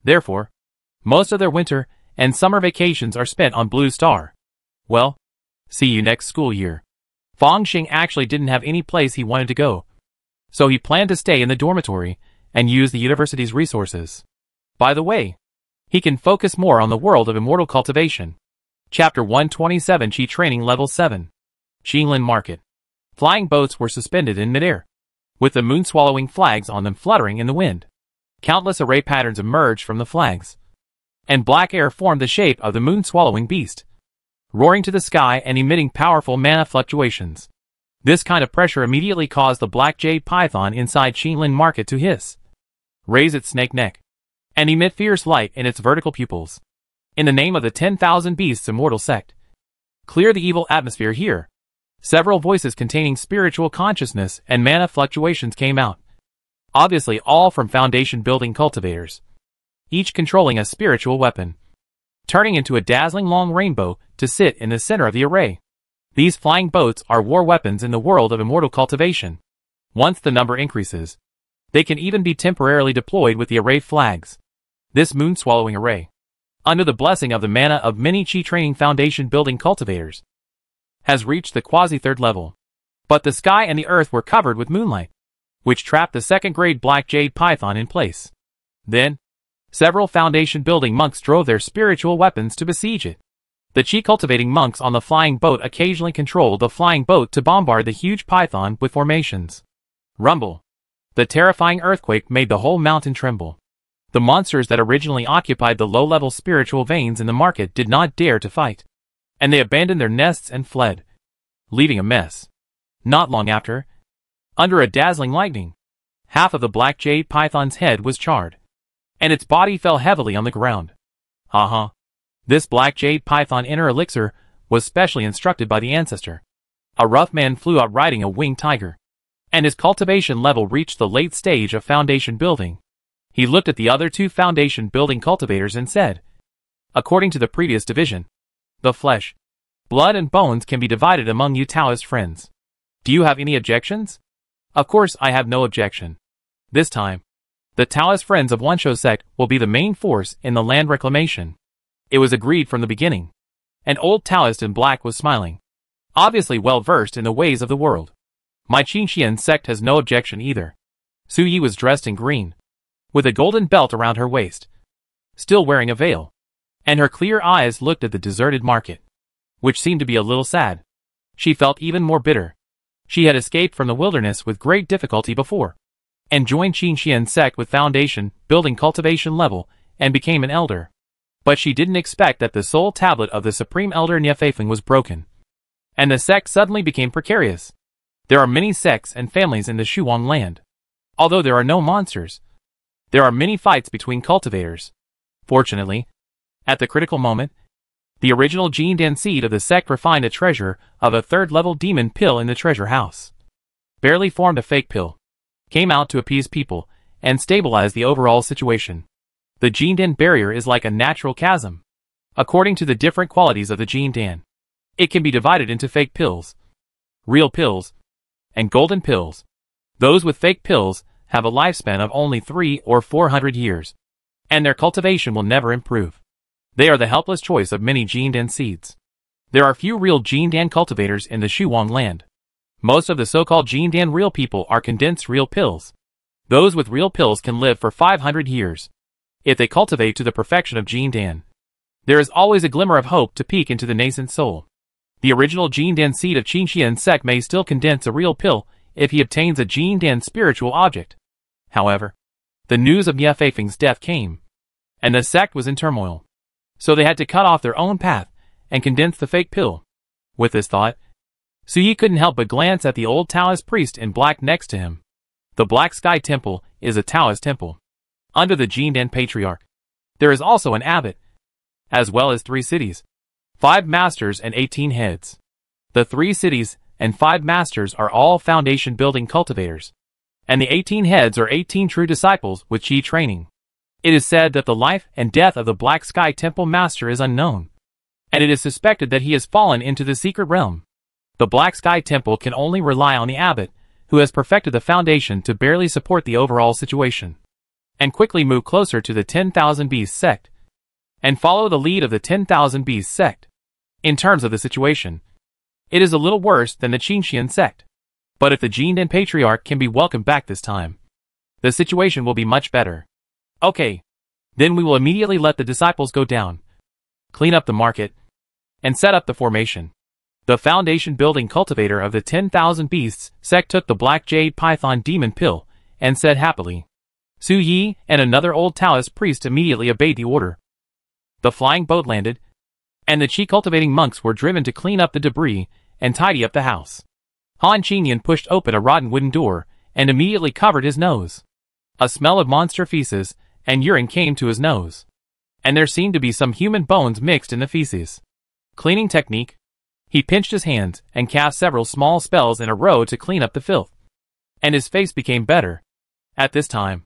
Therefore, most of their winter and summer vacations are spent on Blue Star. Well, see you next school year. Fang Xing actually didn't have any place he wanted to go, so he planned to stay in the dormitory and use the university's resources. By the way, he can focus more on the world of immortal cultivation. Chapter 127 Chi Training Level 7. Qinglin Market. Flying boats were suspended in midair, with the moon-swallowing flags on them fluttering in the wind. Countless array patterns emerged from the flags, and black air formed the shape of the moon-swallowing beast, roaring to the sky and emitting powerful mana fluctuations. This kind of pressure immediately caused the black jade python inside Qinglin Market to hiss, raise its snake neck, and emit fierce light in its vertical pupils. In the name of the 10,000 Beasts Immortal Sect, clear the evil atmosphere here. Several voices containing spiritual consciousness and mana fluctuations came out, obviously all from foundation building cultivators, each controlling a spiritual weapon, turning into a dazzling long rainbow to sit in the center of the array. These flying boats are war weapons in the world of immortal cultivation. Once the number increases, they can even be temporarily deployed with the array flags. This moon-swallowing array, under the blessing of the mana of many Chi Training Foundation building cultivators, has reached the quasi-3rd level. But the sky and the earth were covered with moonlight, which trapped the 2nd-grade black jade python in place. Then, several foundation building monks drove their spiritual weapons to besiege it. The Chi cultivating monks on the flying boat occasionally controlled the flying boat to bombard the huge python with formations. Rumble. The terrifying earthquake made the whole mountain tremble. The monsters that originally occupied the low-level spiritual veins in the market did not dare to fight, and they abandoned their nests and fled, leaving a mess. Not long after, under a dazzling lightning, half of the black jade python's head was charred, and its body fell heavily on the ground. This black jade python inner elixir was specially instructed by the ancestor. A rough man flew out riding a winged tiger, and his cultivation level reached the late stage of foundation building. He looked at the other 2 foundation building cultivators and said, according to the previous division, the flesh, blood and bones can be divided among you Taoist friends. Do you have any objections? Of course I have no objection. This time, The Taoist Friends of Wensho sect will be the main force in the land reclamation. It was agreed from the beginning. An old Taoist in black was smiling, obviously well versed in the ways of the world. My Qingxian sect has no objection either. Su Yi was dressed in green, with a golden belt around her waist, still wearing a veil, and her clear eyes looked at the deserted market, which seemed to be a little sad. She felt even more bitter. She had escaped from the wilderness with great difficulty before, and joined Qingxian sect with foundation, building cultivation level, and became an elder. But she didn't expect that the soul tablet of the Supreme Elder Niafeifeng was broken, and the sect suddenly became precarious. There are many sects and families in the Shuang land. Although there are no monsters, there are many fights between cultivators. Fortunately, at the critical moment, the original Jindan seed of the sect refined a treasure of a third-level demon pill in the treasure house. Barely formed a fake pill, came out to appease people, and stabilize the overall situation. The Jindan barrier is like a natural chasm. According to the different qualities of the Jindan, it can be divided into fake pills, real pills, and golden pills. Those with fake pills have a lifespan of only 300 or 400 years, and their cultivation will never improve. They are the helpless choice of many Jindan seeds. There are few real Jindan cultivators in the Shuang land. Most of the so-called Jindan real people are condensed real pills. Those with real pills can live for 500 years, if they cultivate to the perfection of Jindan. There is always a glimmer of hope to peek into the nascent soul. The original Jindan seed of Qingxian sect may still condense a real pill if he obtains a Jindan spiritual object. However, the news of Niafeifeng's death came, and the sect was in turmoil. So they had to cut off their own path and condense the fake pill. With this thought, Su Yi couldn't help but glance at the old Taoist priest in black next to him. The Black Sky Temple is a Taoist temple. Under the Jindan Patriarch, there is also an abbot, as well as 3 cities, 5 masters and 18 heads. The 3 cities and 5 masters are all foundation building cultivators, and the 18 heads are 18 true disciples with Qi training. It is said that the life and death of the Black Sky Temple Master is unknown, and it is suspected that he has fallen into the secret realm. The Black Sky Temple can only rely on the abbot, who has perfected the foundation to barely support the overall situation, and quickly move closer to the 10,000 Beast sect, and follow the lead of the 10,000 Beast sect. In terms of the situation, it is a little worse than the Qingxian sect. But if the Jindan Patriarch can be welcomed back this time, the situation will be much better. Okay, then we will immediately let the disciples go down, clean up the market, and set up the formation. The foundation building cultivator of the 10,000 Beasts sect took the Black Jade Python Demon Pill, and said happily. Su Yi and another old Taoist priest immediately obeyed the order. The flying boat landed, and the Qi cultivating monks were driven to clean up the debris and tidy up the house. Han Qingyan pushed open a rotten wooden door, and immediately covered his nose. A smell of monster feces and urine came to his nose, and there seemed to be some human bones mixed in the feces. Cleaning technique. He pinched his hands and cast several small spells in a row to clean up the filth, and his face became better. At this time,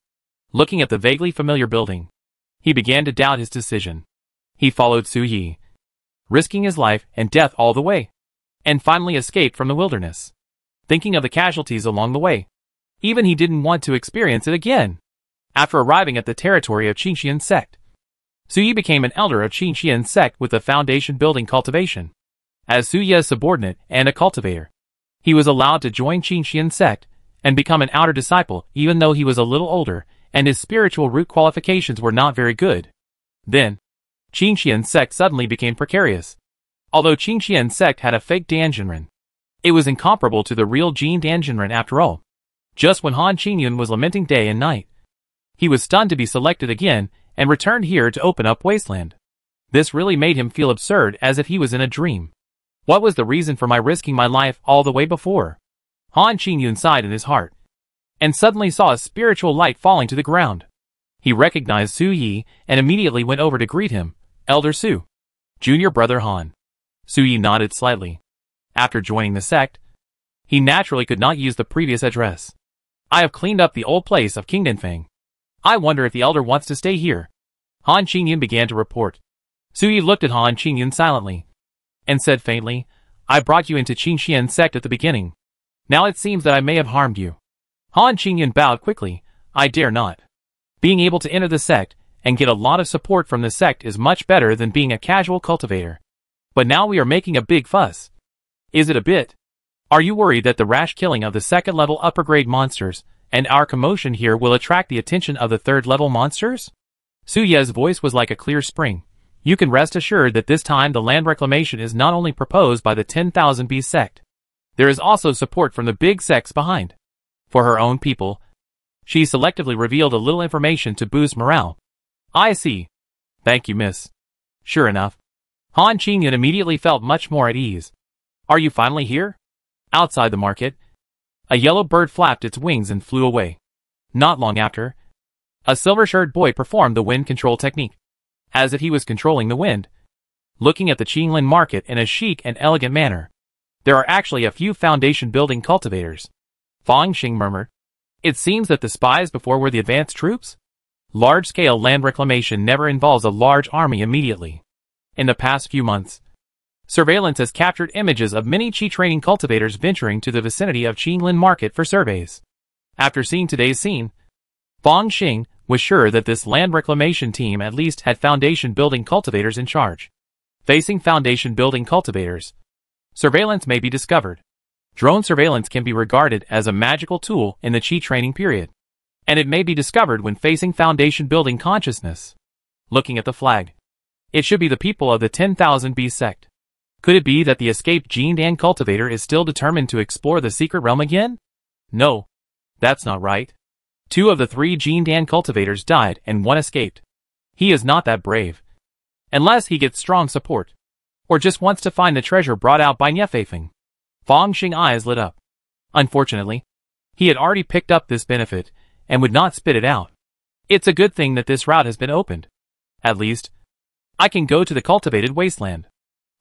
looking at the vaguely familiar building, he began to doubt his decision. He followed Su Yi, risking his life and death all the way, and finally escaped from the wilderness, thinking of the casualties along the way. Even he didn't want to experience it again. After arriving at the territory of Qingxian sect, Su Yi became an elder of Qingxian sect with the foundation building cultivation. As Su Yi's subordinate and a cultivator, he was allowed to join Qingxian sect and become an outer disciple even though he was a little older and his spiritual root qualifications were not very good. Then, Qingxian sect suddenly became precarious. Although Qingxian sect had a fake Danjinren, it was incomparable to the real Jin Danjinren after all. Just when Han Qingyun was lamenting day and night, he was stunned to be selected again and returned here to open up Wasteland. This really made him feel absurd, as if he was in a dream. What was the reason for my risking my life all the way before? Han Qingyun sighed in his heart, and suddenly saw a spiritual light falling to the ground. He recognized Su Yi and immediately went over to greet him. Elder Su. Junior brother Han. Su Yi nodded slightly. After joining the sect, he naturally could not use the previous address. I have cleaned up the old place of King Dinfeng. I wonder if the elder wants to stay here. Han Qingyun began to report. Su Yi looked at Han Qingyun silently, and said faintly, I brought you into Qingxian sect at the beginning. Now it seems that I may have harmed you. Han Qingyun bowed quickly. I dare not. Being able to enter the sect and get a lot of support from the sect is much better than being a casual cultivator. But now we are making a big fuss. Is it a bit? Are you worried that the rash killing of the second-level upper-grade monsters and our commotion here will attract the attention of the third-level monsters? Suye's voice was like a clear spring. You can rest assured that this time the land reclamation is not only proposed by the 10,000 Beast sect. There is also support from the big sects behind. For her own people, she selectively revealed a little information to boost morale. I see. Thank you, miss. Sure enough, Han Qingyun immediately felt much more at ease. Are you finally here? Outside the market, a yellow bird flapped its wings and flew away. Not long after, a silver-shirted boy performed the wind control technique, as if he was controlling the wind, looking at the Qinglin market in a chic and elegant manner. There are actually a few foundation-building cultivators. Fang Xing murmured. It seems that the spies before were the advanced troops? Large-scale land reclamation never involves a large army immediately. In the past few months, surveillance has captured images of many Qi training cultivators venturing to the vicinity of Qinglin Market for surveys. After seeing today's scene, Fang Xing was sure that this land reclamation team at least had foundation-building cultivators in charge. Facing foundation-building cultivators, surveillance may be discovered. Drone surveillance can be regarded as a magical tool in the Qi training period, and it may be discovered when facing foundation-building consciousness. Looking at the flag, it should be the people of the 10,000 Beast sect. Could it be that the escaped Jindan cultivator is still determined to explore the secret realm again? No, that's not right. 2 of the 3 Jindan cultivators died and 1 escaped. He is not that brave. Unless he gets strong support, or just wants to find the treasure brought out by Niefei. Fang Xing's eyes lit up. Unfortunately, he had already picked up this benefit and would not spit it out. It's a good thing that this route has been opened. At least, I can go to the cultivated wasteland.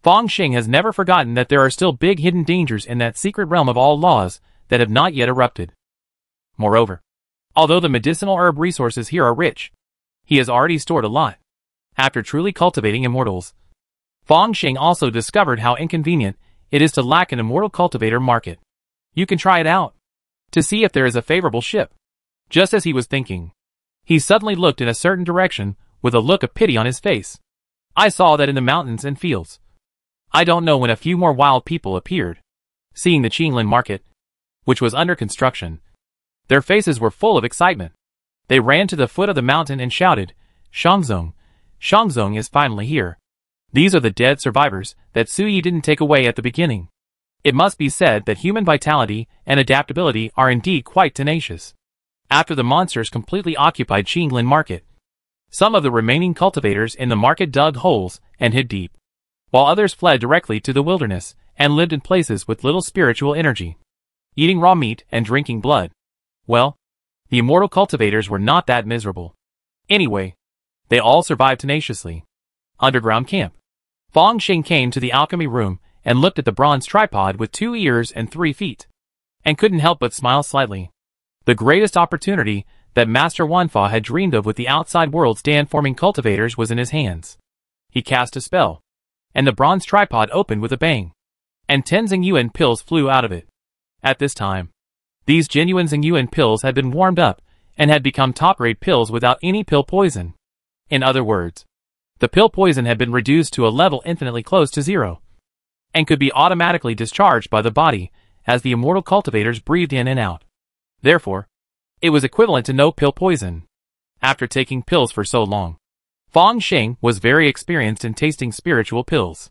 Fang Xing has never forgotten that there are still big hidden dangers in that secret realm of all laws that have not yet erupted. Moreover, although the medicinal herb resources here are rich, he has already stored a lot. After truly cultivating immortals, Fang Xing also discovered how inconvenient it is to lack an immortal cultivator market. You can try it out, to see if there is a favorable ship. Just as he was thinking, he suddenly looked in a certain direction with a look of pity on his face. I saw that in the mountains and fields. I don't know when a few more wild people appeared. Seeing the Qinglin market, which was under construction, their faces were full of excitement. They ran to the foot of the mountain and shouted, Shangzong, Shangzong is finally here. These are the dead survivors that Suyi didn't take away at the beginning. It must be said that human vitality and adaptability are indeed quite tenacious. After the monsters completely occupied Qinglin market, some of the remaining cultivators in the market dug holes and hid deep, while others fled directly to the wilderness and lived in places with little spiritual energy, eating raw meat and drinking blood. Well, the immortal cultivators were not that miserable. Anyway, they all survived tenaciously. Underground camp. Fang Xing came to the alchemy room and looked at the bronze tripod with 2 ears and 3 feet, and couldn't help but smile slightly. The greatest opportunity that Master Wanfa had dreamed of with the outside world's stand-forming cultivators was in his hands. He cast a spell, and the bronze tripod opened with a bang, and 10 Xingyuan pills flew out of it. At this time, these genuine Xingyuan pills had been warmed up and had become top-grade pills without any pill poison. In other words, the pill poison had been reduced to a level infinitely close to 0, and could be automatically discharged by the body as the immortal cultivators breathed in and out. Therefore, it was equivalent to no pill poison. After taking pills for so long, Fang Xing was very experienced in tasting spiritual pills.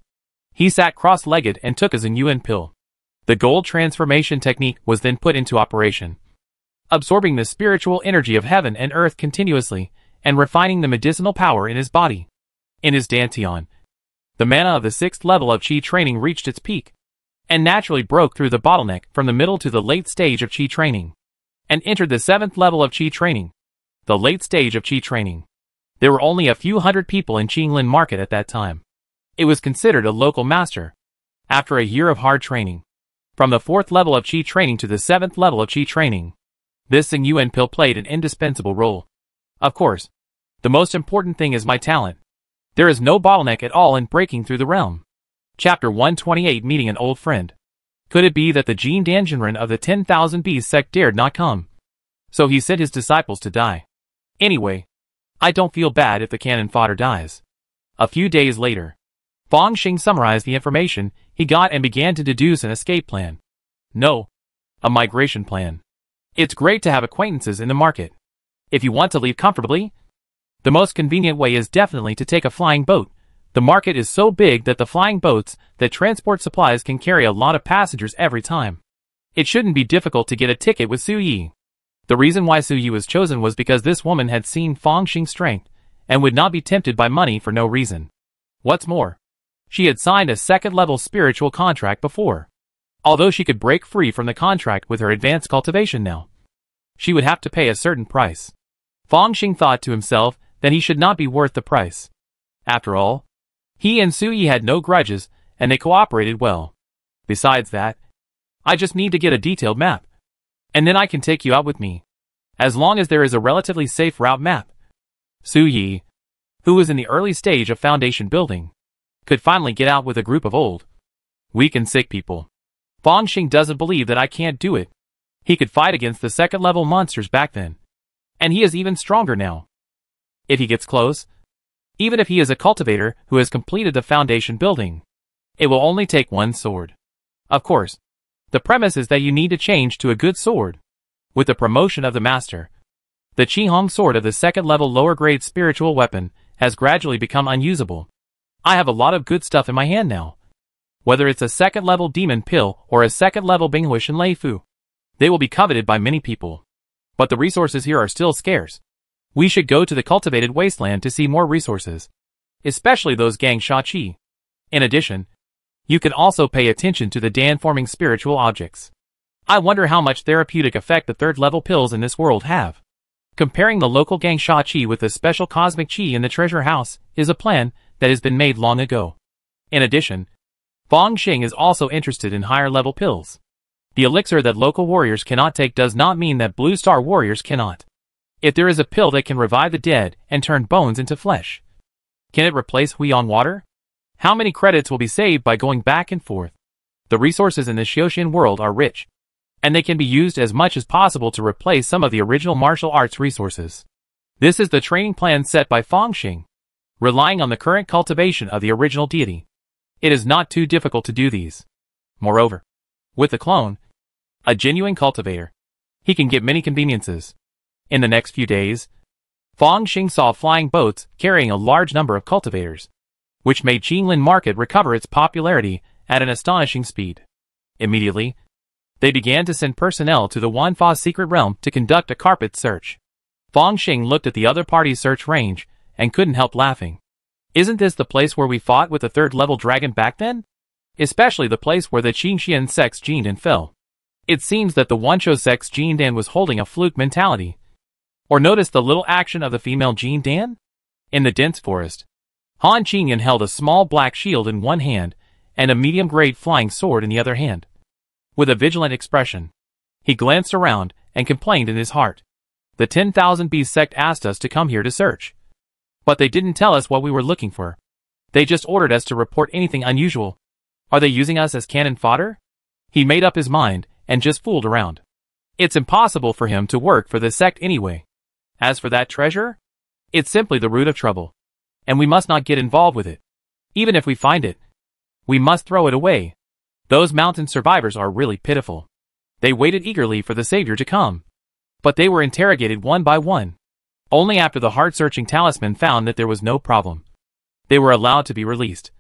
He sat cross-legged and took a Xingyuan pill. The gold transformation technique was then put into operation, absorbing the spiritual energy of heaven and earth continuously and refining the medicinal power in his body. In his dantian, the mana of the 6th level of Qi training reached its peak, and naturally broke through the bottleneck from the middle to the late stage of Qi training, and entered the 7th level of Qi training, the late stage of Qi training. There were only a few hundred people in Qinglin market at that time. It was considered a local master. After a year of hard training, from the 4th level of Qi training to the 7th level of Qi training, this Xingyuan pill played an indispensable role. Of course, the most important thing is my talent. There is no bottleneck at all in breaking through the realm. Chapter 128 Meeting an Old Friend. Could it be that the Jin Danjinren of the 10,000 Beast sect dared not come? So he sent his disciples to die. Anyway, I don't feel bad if the cannon fodder dies. A few days later, Fong Xing summarized the information he got and began to deduce an escape plan. No, a migration plan. It's great to have acquaintances in the market. If you want to leave comfortably, the most convenient way is definitely to take a flying boat. The market is so big that the flying boats that transport supplies can carry a lot of passengers every time. It shouldn't be difficult to get a ticket with Su Yi. The reason why Su Yi was chosen was because this woman had seen Fong Xing's strength and would not be tempted by money for no reason. What's more, she had signed a second-level spiritual contract before. Although she could break free from the contract with her advanced cultivation now, she would have to pay a certain price. Fong Xing thought to himself that he should not be worth the price. After all, he and Su Yi had no grudges, and they cooperated well. Besides that, I just need to get a detailed map. And then I can take you out with me. As long as there is a relatively safe route map. Su Yi, who was in the early stage of foundation building, could finally get out with a group of old, weak and sick people. Fong Xing doesn't believe that I can't do it. He could fight against the second-level monsters back then. And he is even stronger now. If he gets close, even if he is a cultivator who has completed the foundation building, it will only take one sword. Of course, the premise is that you need to change to a good sword. With the promotion of the master, the Qihong sword of the second-level lower-grade spiritual weapon has gradually become unusable. I have a lot of good stuff in my hand now. Whether it's a second-level demon pill or a second-level Binghui and Lei Fu, they will be coveted by many people. But the resources here are still scarce. We should go to the cultivated wasteland to see more resources, especially those Gang Sha Qi. In addition, you can also pay attention to the Dan-forming spiritual objects. I wonder how much therapeutic effect the third-level pills in this world have. Comparing the local Gang Sha Qi with the special cosmic Qi in the treasure house is a plan that has been made long ago. In addition, Fong Xing is also interested in higher-level pills. The elixir that local warriors cannot take does not mean that Blue Star warriors cannot. If there is a pill that can revive the dead and turn bones into flesh, can it replace Huion water? How many credits will be saved by going back and forth? The resources in the Xiaoxian world are rich, and they can be used as much as possible to replace some of the original martial arts resources. This is the training plan set by Fong Xing, relying on the current cultivation of the original deity. It is not too difficult to do these. Moreover, with the clone, a genuine cultivator, he can get many conveniences. In the next few days, Fong Xing saw flying boats carrying a large number of cultivators, which made Qinglin Market recover its popularity at an astonishing speed. Immediately, they began to send personnel to the Wanfa secret realm to conduct a carpet search. Fong Xing looked at the other party's search range and couldn't help laughing. Isn't this the place where we fought with the third-level dragon back then? Especially the place where the Qingxian sex Jindan fell. It seems that the Wancho sex Jindan was holding a fluke mentality. Or notice the little action of the female Jindan? In the dense forest, Han Qingyan held a small black shield in one hand and a medium-grade flying sword in the other hand. With a vigilant expression, he glanced around and complained in his heart. The 10,000 Beast sect asked us to come here to search. But they didn't tell us what we were looking for. They just ordered us to report anything unusual. Are they using us as cannon fodder? He made up his mind and just fooled around. It's impossible for him to work for the sect anyway. As for that treasure, it's simply the root of trouble, and we must not get involved with it. Even if we find it, we must throw it away. Those mountain survivors are really pitiful. They waited eagerly for the savior to come, but they were interrogated one by one. Only after the heart-searching talisman found that there was no problem, they were allowed to be released,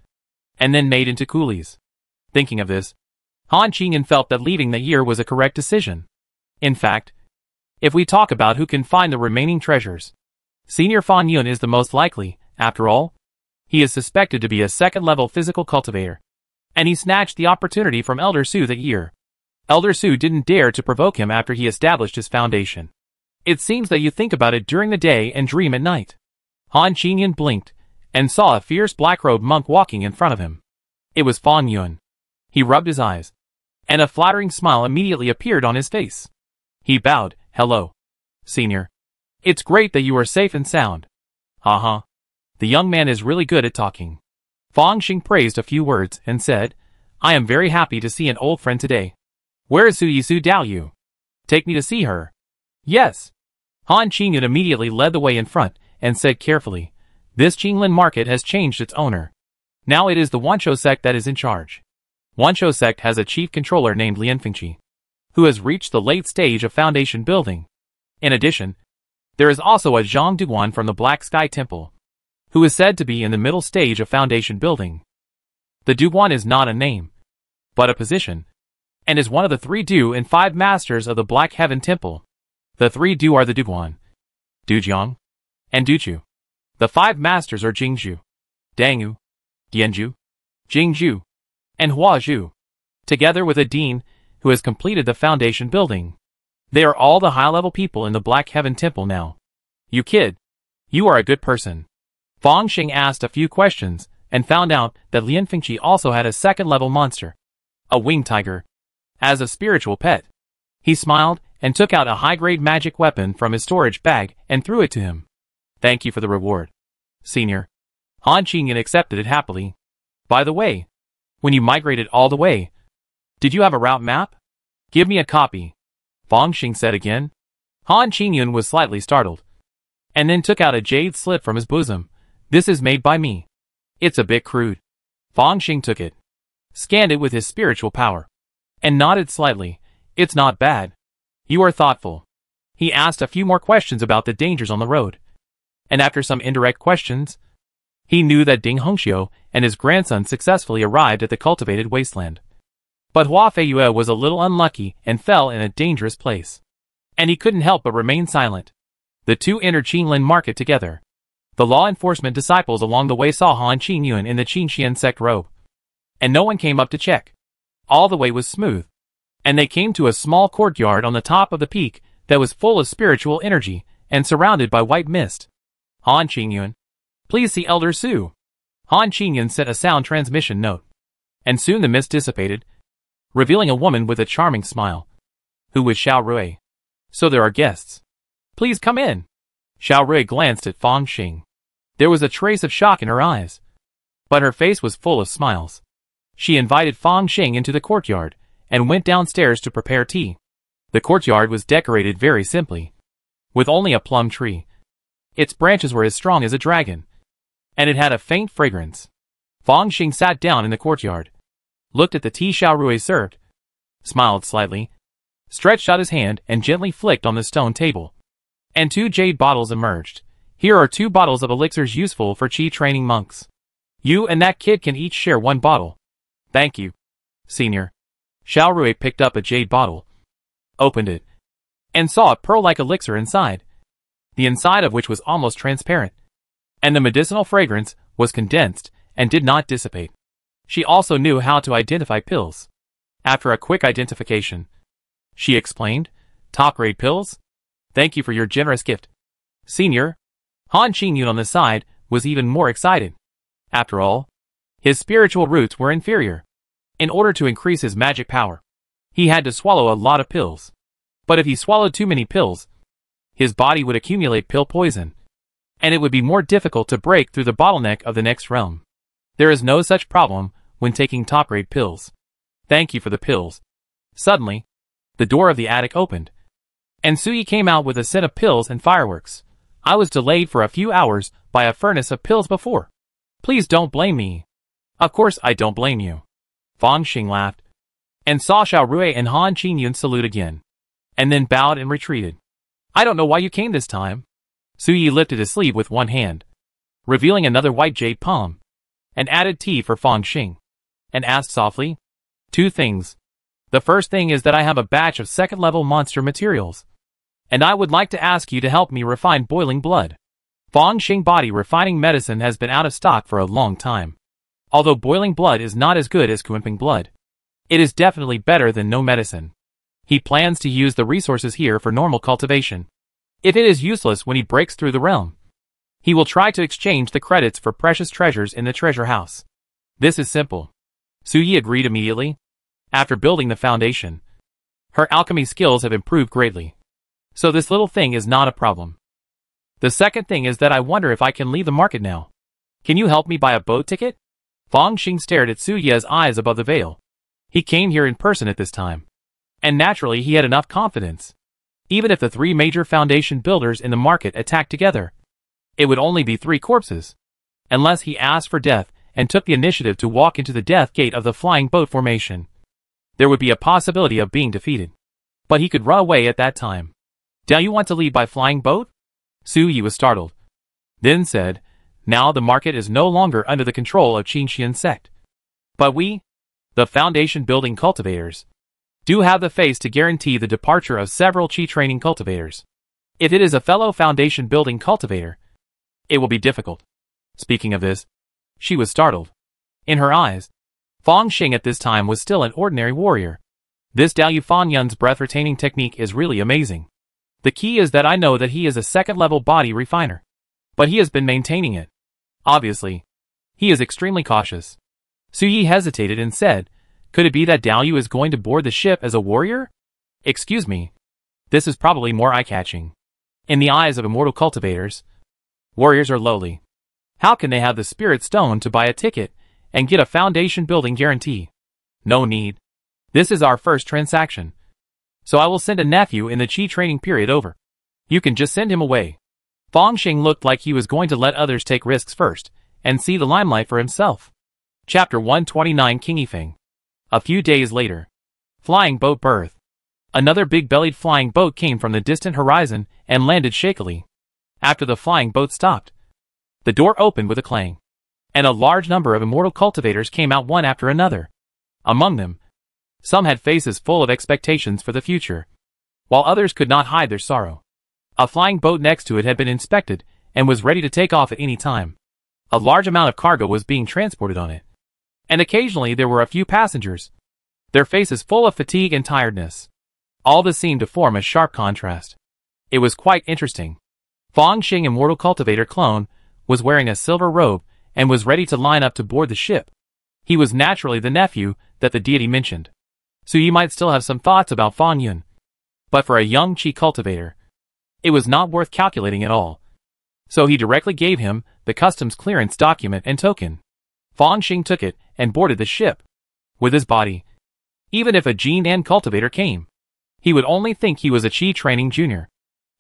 and then made into coolies. Thinking of this, Han Qingyan felt that leaving the year was a correct decision. In fact, if we talk about who can find the remaining treasures, Senior Fan Yun is the most likely. After all, he is suspected to be a second-level physical cultivator, and he snatched the opportunity from Elder Su that year. Elder Su didn't dare to provoke him after he established his foundation. It seems that you think about it during the day and dream at night. Han Qingyan blinked and saw a fierce black-robed monk walking in front of him. It was Fan Yun. He rubbed his eyes, and a flattering smile immediately appeared on his face. He bowed. Hello, Senior. It's great that you are safe and sound. Uh-huh. The young man is really good at talking. Fong Xing praised a few words and said, I am very happy to see an old friend today. Where is Su Dao Yu? Take me to see her. Yes. Han Qingyun immediately led the way in front and said carefully, "This Qinglin market has changed its owner. Now it is the Wanshou sect that is in charge. Wanshou sect has a chief controller named Lianfengqi, who has reached the late stage of foundation building. In addition, there is also a Zhang Duguan from the Black Sky Temple, who is said to be in the middle stage of foundation building. The Duguan is not a name, but a position, and is one of the 3 Du and 5 masters of the Black Heaven Temple. The 3 Du are the Duguan, Dujiang, and Duchu. The 5 masters are Jingzhu, Dangu, Dianzhu, Jingzhu, and Huazhu, together with a dean who has completed the foundation building. They are all the high-level people in the Black Heaven Temple now. You kid, you are a good person." Fang Xing asked a few questions and found out that Lianfengqi also had a second-level monster, a winged tiger, as a spiritual pet. He smiled and took out a high-grade magic weapon from his storage bag and threw it to him. "Thank you for the reward, Senior." Han Qingyun accepted it happily. "By the way, when you migrated all the way, did you have a route map? Give me a copy," Fang Xing said again. Han Qingyun was slightly startled, and then took out a jade slip from his bosom. "This is made by me. It's a bit crude." Fang Xing took it, scanned it with his spiritual power, and nodded slightly. "It's not bad. You are thoughtful." He asked a few more questions about the dangers on the road, and after some indirect questions, he knew that Ding Hongxiu and his grandson successfully arrived at the cultivated wasteland. But Hua Feiyue was a little unlucky and fell in a dangerous place, and he couldn't help but remain silent. The two entered Qinglin market together. The law enforcement disciples along the way saw Han Qingyun in the Qinxian sect robe, and no one came up to check. All the way was smooth, and they came to a small courtyard on the top of the peak that was full of spiritual energy and surrounded by white mist. "Han Qingyun, please see Elder Su." Han Qingyun sent a sound transmission note, and soon the mist dissipated, revealing a woman with a charming smile, who was Xiao Rui. "So there are guests. Please come in." Xiao Rui glanced at Fang Xing. There was a trace of shock in her eyes, but her face was full of smiles. She invited Fang Xing into the courtyard and went downstairs to prepare tea. The courtyard was decorated very simply, with only a plum tree. Its branches were as strong as a dragon, and it had a faint fragrance. Fang Xing sat down in the courtyard, looked at the tea Xiao Rui served, smiled slightly, stretched out his hand and gently flicked on the stone table, and 2 jade bottles emerged. "Here are 2 bottles of elixirs useful for Qi training monks. You and that kid can each share 1 bottle." "Thank you, Senior." Xiao Rui picked up a jade bottle, opened it, and saw a pearl-like elixir inside, the inside of which was almost transparent, and the medicinal fragrance was condensed and did not dissipate. She also knew how to identify pills. After a quick identification, she explained, "Top-grade pills? Thank you for your generous gift, Senior." Han Qingyun on the side was even more excited. After all, his spiritual roots were inferior. In order to increase his magic power, he had to swallow a lot of pills. But if he swallowed too many pills, his body would accumulate pill poison, and it would be more difficult to break through the bottleneck of the next realm. There is no such problem when taking top-grade pills. "Thank you for the pills." Suddenly, the door of the attic opened, and Suyi came out with a set of pills and fireworks. "I was delayed for a few hours by a furnace of pills before. Please don't blame me." "Of course I don't blame you." Fang Xing laughed, and saw Xiao Rui and Han Qingyun salute again, and then bowed and retreated. "I don't know why you came this time." Suyi lifted his sleeve with one hand, revealing another white jade palm, and added tea for Fang Xing, and asked softly, "2 things. The first thing is that I have a batch of second-level monster materials, and I would like to ask you to help me refine boiling blood. Fang Xing body refining medicine has been out of stock for a long time. Although boiling blood is not as good as Kunping blood, it is definitely better than no medicine. He plans to use the resources here for normal cultivation. If it is useless when he breaks through the realm, he will try to exchange the credits for precious treasures in the treasure house. This is simple." Suyi agreed immediately. After building the foundation, her alchemy skills have improved greatly, so this little thing is not a problem. "The second thing is that I wonder if I can leave the market now. Can you help me buy a boat ticket?" Fang Xing stared at Suyi's eyes above the veil. He came here in person at this time, and naturally he had enough confidence. Even if the three major foundation builders in the market attacked together, it would only be 3 corpses. Unless he asked for death and took the initiative to walk into the death gate of the flying boat formation, there would be a possibility of being defeated. But he could run away at that time. "Do you want to lead by flying boat?" Su Yi was startled. Then said, "Now the market is no longer under the control of Qinxian sect. But we, the foundation building cultivators, do have the face to guarantee the departure of several Qi training cultivators. If it is a fellow foundation building cultivator, it will be difficult." Speaking of this, she was startled. In her eyes, Fang Xing at this time was still an ordinary warrior. This Dao Fan Yun's breath-retaining technique is really amazing. The key is that I know that he is a second-level body refiner. But he has been maintaining it. Obviously, he is extremely cautious. Su Yi hesitated and said, "Could it be that Dao Yu is going to board the ship as a warrior?" "Excuse me. This is probably more eye-catching. In the eyes of immortal cultivators, warriors are lowly. How can they have the spirit stone to buy a ticket and get a foundation building guarantee? No need. This is our first transaction. So I will send a nephew in the Qi training period over. You can just send him away." Fang Xing looked like he was going to let others take risks first and see the limelight for himself. Chapter 129 King Yifeng. A few days later. Flying boat berth. Another big-bellied flying boat came from the distant horizon and landed shakily. After the flying boat stopped, the door opened with a clang, and a large number of immortal cultivators came out one after another. Among them, some had faces full of expectations for the future, while others could not hide their sorrow. A flying boat next to it had been inspected and was ready to take off at any time. A large amount of cargo was being transported on it, and occasionally there were a few passengers, their faces full of fatigue and tiredness. All this seemed to form a sharp contrast. It was quite interesting. Fang Xing, immortal cultivator clone, was wearing a silver robe and was ready to line up to board the ship. He was naturally the nephew that the deity mentioned. So you might still have some thoughts about Fang Yun. But for a young Qi cultivator, it was not worth calculating at all. So he directly gave him the customs clearance document and token. Fang Xing took it and boarded the ship. With his body, even if a Jinan cultivator came, he would only think he was a Qi training junior,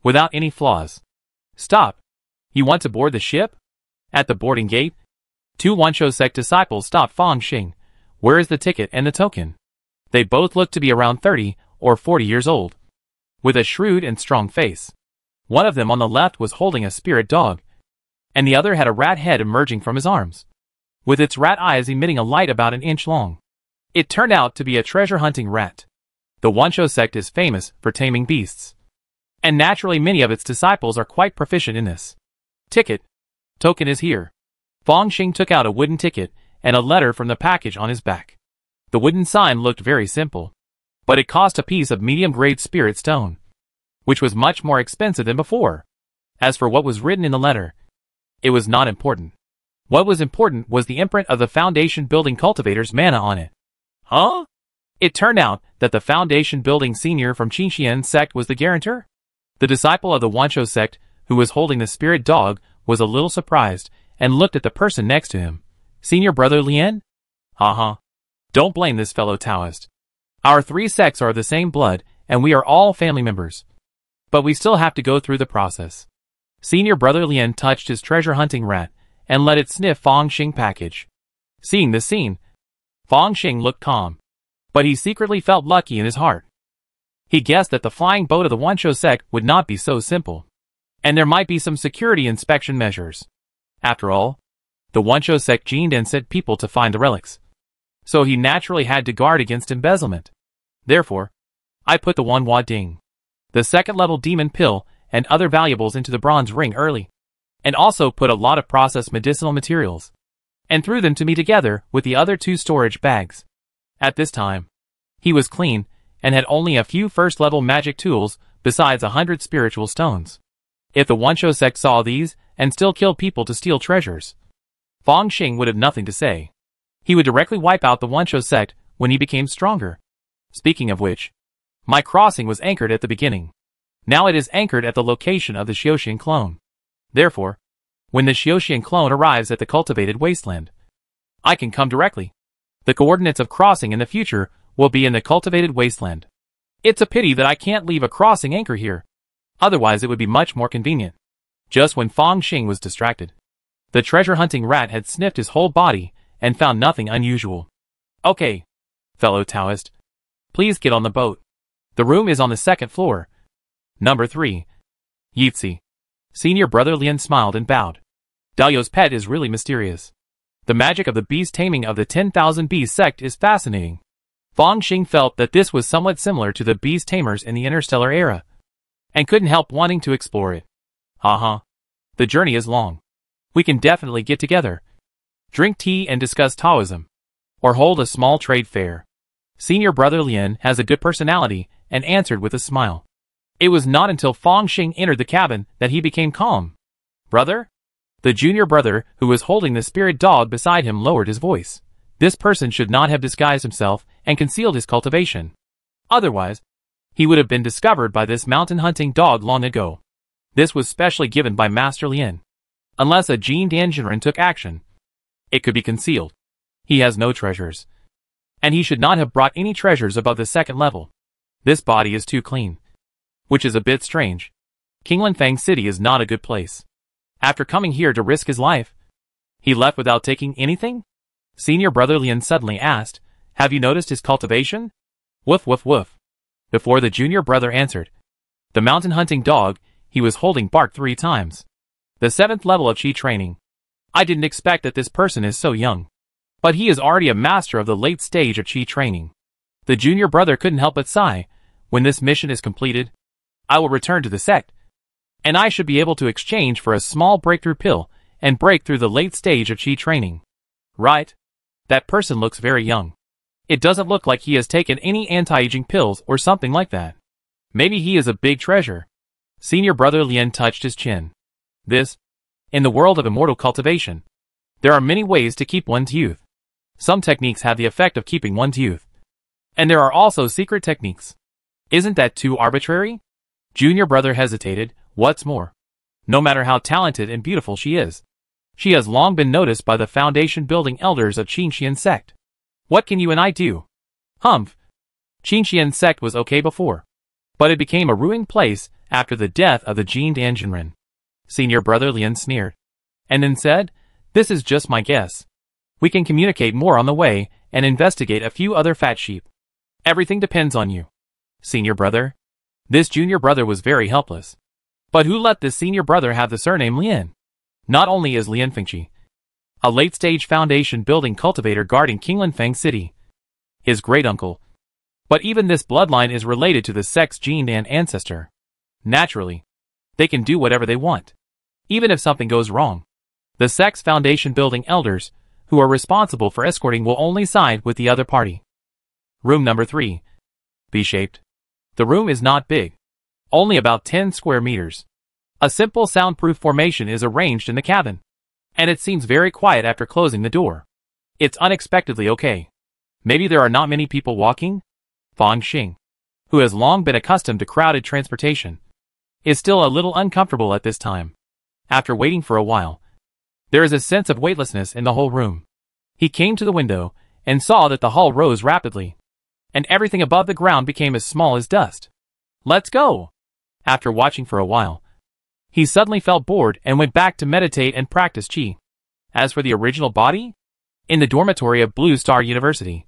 without any flaws. "Stop. You want to board the ship?" At the boarding gate, 2 Wanshou sect disciples stopped Fang Xing. "Where is the ticket and the token?" They both looked to be around 30 or 40 years old, with a shrewd and strong face. One of them on the left was holding a spirit dog, and the other had a rat head emerging from his arms, with its rat eyes emitting a light about an inch long. It turned out to be a treasure-hunting rat. The Wanshou sect is famous for taming beasts, and naturally many of its disciples are quite proficient in this. "Ticket. Token is here." Fang Xing took out a wooden ticket and a letter from the package on his back. The wooden sign looked very simple, but it cost a piece of medium-grade spirit stone, which was much more expensive than before. As for what was written in the letter, it was not important. What was important was the imprint of the foundation building cultivator's mana on it. Huh? It turned out that the foundation building senior from Qinxian sect was the guarantor. The disciple of the Wanshou sect, who was holding the spirit dog, was a little surprised and looked at the person next to him. "Senior brother Lien?" "Haha. Don't blame this fellow Taoist. Our 3 sects are of the same blood, and we are all family members. But we still have to go through the process." Senior brother Lien touched his treasure-hunting rat and let it sniff Fang Xing package. Seeing this scene, Fang Xing looked calm, but he secretly felt lucky in his heart. He guessed that the flying boat of the Wanshou sect would not be so simple, and there might be some security inspection measures. After all, the Wanshou sect gened and sent people to find the relics, so he naturally had to guard against embezzlement. Therefore, I put the 1 Hua Ding, the second-level demon pill, and other valuables into the bronze ring early, and also put a lot of processed medicinal materials, and threw them to me together with the other 2 storage bags. At this time, he was clean, and had only a few first-level magic tools besides 100 spiritual stones. If the Wanshou sect saw these and still killed people to steal treasures, Fang Xing would have nothing to say. He would directly wipe out the Wanshou sect when he became stronger. Speaking of which, my crossing was anchored at the beginning. Now it is anchored at the location of the Xiaoxian clone. Therefore, when the Xiaoxian clone arrives at the cultivated wasteland, I can come directly. The coordinates of crossing in the future will be in the cultivated wasteland. It's a pity that I can't leave a crossing anchor here. Otherwise it would be much more convenient. Just when Fong Xing was distracted, the treasure-hunting rat had sniffed his whole body and found nothing unusual. Okay, fellow Taoist, please get on the boat. The room is on the second floor. Number 3. Yeetzy. Senior brother Lien smiled and bowed. Dalio's pet is really mysterious. The magic of the beast taming of the 10,000 Beast sect is fascinating. Fong Xing felt that this was somewhat similar to the beast tamers in the interstellar era, and couldn't help wanting to explore it. The journey is long. We can definitely get together, drink tea and discuss Taoism, or hold a small trade fair. Senior brother Lien has a good personality and answered with a smile. It was not until Fong Xing entered the cabin that he became calm. Brother? The junior brother, who was holding the spirit dog beside him, lowered his voice. This person should not have disguised himself and concealed his cultivation. Otherwise, he would have been discovered by this mountain-hunting dog long ago. This was specially given by Master Lien. Unless a Jin Danjinren took action, it could be concealed. He has no treasures, and he should not have brought any treasures above the second level. This body is too clean, which is a bit strange. Qinglanfang City is not a good place. After coming here to risk his life, he left without taking anything? Senior brother Lien suddenly asked, have you noticed his cultivation? Woof woof woof. Before the junior brother answered, the mountain-hunting dog he was holding barked 3 times. The 7th level of Qi training. I didn't expect that this person is so young. But he is already a master of the late stage of Qi training. The junior brother couldn't help but sigh. When this mission is completed, I will return to the sect, and I should be able to exchange for a small breakthrough pill and break through the late stage of Qi training. Right? That person looks very young. It doesn't look like he has taken any anti-aging pills or something like that. Maybe he is a big treasure. Senior brother Lien touched his chin. In the world of immortal cultivation, there are many ways to keep one's youth. Some techniques have the effect of keeping one's youth. And there are also secret techniques. Isn't that too arbitrary? Junior brother hesitated. What's more, no matter how talented and beautiful she is, she has long been noticed by the foundation-building elders of Qingxian sect. What can you and I do? Humph. Qingxian sect was okay before, but it became a ruined place after the death of the Jin Danjinren. Senior brother Lien sneered, and then said, this is just my guess. We can communicate more on the way and investigate a few other fat sheep. Everything depends on you. Senior brother? This junior brother was very helpless. But who let this senior brother have the surname Lien? Not only is Lien Fengqi a late-stage foundation-building cultivator guarding Qinglanfang City, his great-uncle, but even this bloodline is related to the sect's Jindan ancestor. Naturally, they can do whatever they want, even if something goes wrong. The sect's foundation-building elders, who are responsible for escorting, will only side with the other party. Room number 3. B-shaped. The room is not big. Only about 10 square meters. A simple soundproof formation is arranged in the cabin, and it seems very quiet after closing the door. It's unexpectedly okay. Maybe there are not many people walking? Fong Xing, who has long been accustomed to crowded transportation, is still a little uncomfortable at this time. After waiting for a while, there is a sense of weightlessness in the whole room. He came to the window and saw that the hull rose rapidly, and everything above the ground became as small as dust. Let's go! After watching for a while, he suddenly felt bored and went back to meditate and practice Qi. As for the original body, in the dormitory of Blue Star University,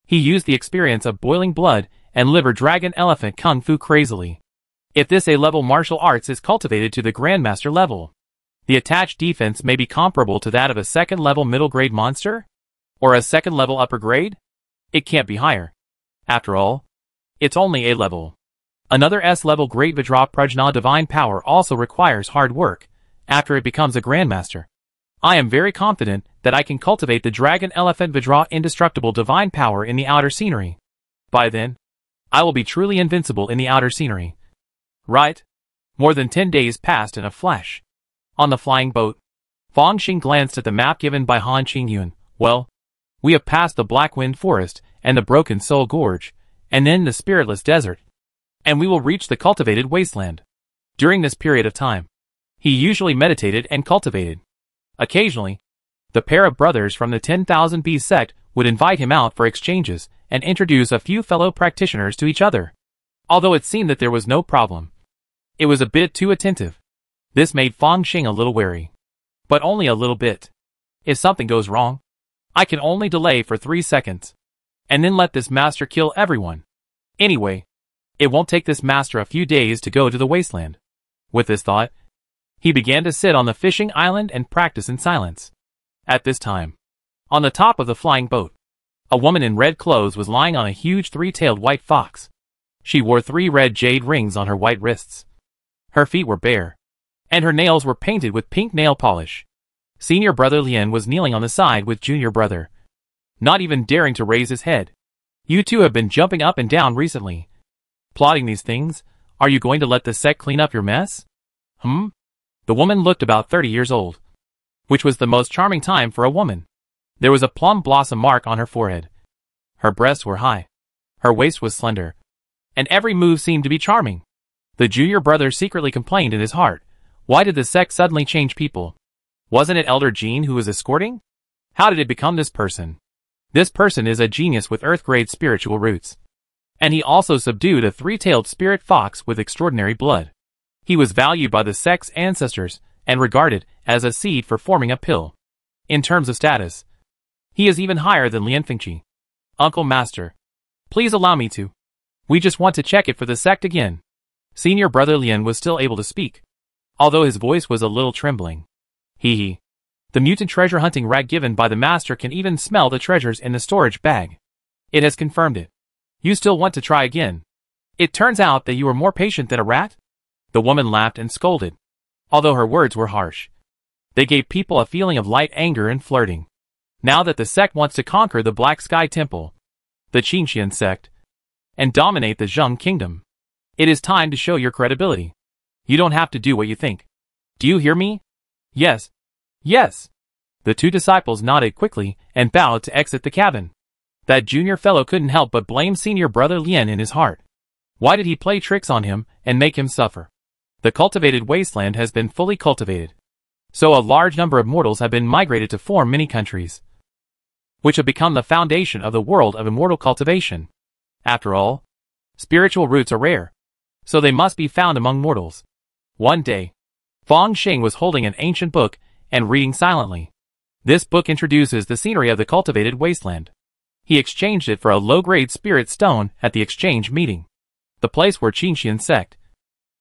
he used the experience of boiling blood and liver dragon elephant kung fu crazily. If this A-level martial arts is cultivated to the Grandmaster level, the attached defense may be comparable to that of a second-level middle-grade monster? Or a second-level upper grade? It can't be higher. After all, it's only A-level. Another S-level Great Vajra Prajna Divine Power also requires hard work after it becomes a Grandmaster. I am very confident that I can cultivate the Dragon Elephant Vajra Indestructible Divine Power in the outer scenery. By then, I will be truly invincible in the outer scenery. Right? More than 10 days passed in a flash. On the flying boat, Fong Xing glanced at the map given by Han Qingyun. Well, we have passed the Black Wind Forest and the Broken Soul Gorge, and then the Spiritless Desert, and we will reach the cultivated wasteland. During this period of time, he usually meditated and cultivated. Occasionally, the pair of brothers from the 10,000 Bees sect would invite him out for exchanges and introduce a few fellow practitioners to each other. Although it seemed that there was no problem, it was a bit too attentive. This made Fang Xing a little wary. But only a little bit. If something goes wrong, I can only delay for 3 seconds. And then let this master kill everyone. Anyway, it won't take this master a few days to go to the wasteland. With this thought, he began to sit on the fishing island and practice in silence. At this time, on the top of the flying boat, a woman in red clothes was lying on a huge 3-tailed white fox. She wore 3 red jade rings on her white wrists. Her feet were bare, and her nails were painted with pink nail polish. Senior brother Lien was kneeling on the side with junior brother, not even daring to raise his head. You two have been jumping up and down recently. Plotting these things, are you going to let the sect clean up your mess? The woman looked about 30 years old, which was the most charming time for a woman. There was a plum blossom mark on her forehead. Her breasts were high. Her waist was slender. And every move seemed to be charming. The junior brother secretly complained in his heart. Why did the sect suddenly change people? Wasn't it Elder Jean who was escorting? How did it become this person? This person is a genius with Earth-grade spiritual roots. And he also subdued a 3-tailed spirit fox with extraordinary blood. He was valued by the sect's ancestors and regarded as a seed for forming a pill. In terms of status, he is even higher than Lian Fengqi. Uncle Master, please allow me to. We just want to check it for the sect again. Senior brother Lien was still able to speak, although his voice was a little trembling. Hee. The mutant treasure hunting rag given by the master can even smell the treasures in the storage bag. It has confirmed it. You still want to try again? It turns out that you are more patient than a rat? The woman laughed and scolded, although her words were harsh. They gave people a feeling of light anger and flirting. Now that the sect wants to conquer the Black Sky Temple, the Qingxian sect, and dominate the Zheng Kingdom, it is time to show your credibility. You don't have to do what you think. Do you hear me? Yes. Yes. The 2 disciples nodded quickly and bowed to exit the cabin. That junior fellow couldn't help but blame senior brother Lien in his heart. Why did he play tricks on him and make him suffer? The cultivated wasteland has been fully cultivated. So a large number of mortals have been migrated to form many countries, which have become the foundation of the world of immortal cultivation. After all, spiritual roots are rare, so they must be found among mortals. One day, Fang Xing was holding an ancient book and reading silently. This book introduces the scenery of the cultivated wasteland. He exchanged it for a low-grade spirit stone at the exchange meeting. The place where Qingxian sect,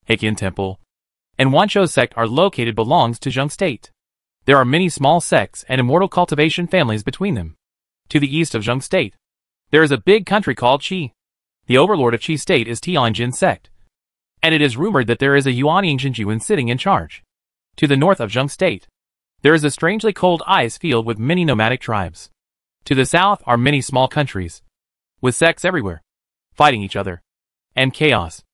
Heiqian Temple, and Wanshou sect are located belongs to Zheng State. There are many small sects and immortal cultivation families between them. To the east of Zheng State, there is a big country called Qi. The overlord of Qi State is Tianjin sect, and it is rumored that there is a Yuan Yingzhenjuan sitting in charge. To the north of Zheng State, there is a strangely cold ice field with many nomadic tribes. To the south are many small countries, with sects everywhere, fighting each other, and chaos,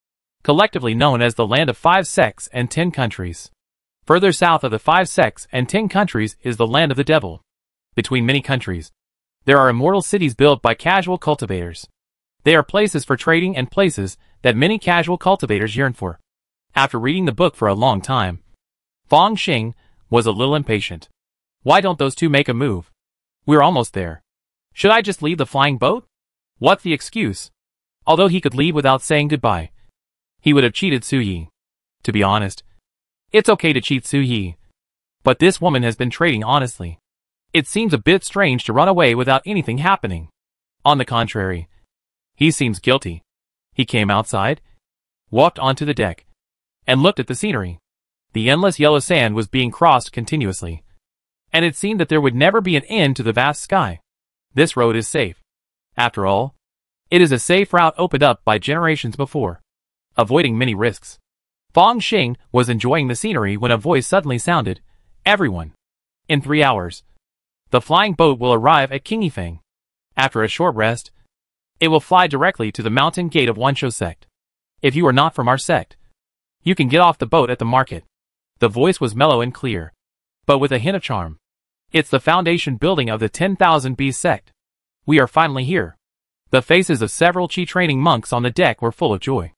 collectively known as the land of 5 sects and 10 countries. Further south of the 5 sects and 10 countries is the land of the devil. Between many countries, there are immortal cities built by casual cultivators. They are places for trading and places that many casual cultivators yearn for. After reading the book for a long time, Fang Xing was a little impatient. Why don't those 2 make a move? We're almost there. Should I just leave the flying boat? What's the excuse? Although he could leave without saying goodbye, he would have cheated Su Yi. To be honest, it's okay to cheat Su Yi, but this woman has been trading honestly. It seems a bit strange to run away without anything happening. On the contrary, he seems guilty. He came outside, walked onto the deck, and looked at the scenery. The endless yellow sand was being crossed continuously, and it seemed that there would never be an end to the vast sky. This road is safe. After all, it is a safe route opened up by generations before, avoiding many risks. Fang Xing was enjoying the scenery when a voice suddenly sounded. Everyone, in 3 hours, the flying boat will arrive at Qingifeng. After a short rest, it will fly directly to the mountain gate of Wanshou sect. If you are not from our sect, you can get off the boat at the market. The voice was mellow and clear, but with a hint of charm. It's the foundation building of the 10,000 Beast sect. We are finally here. The faces of several Qi training monks on the deck were full of joy.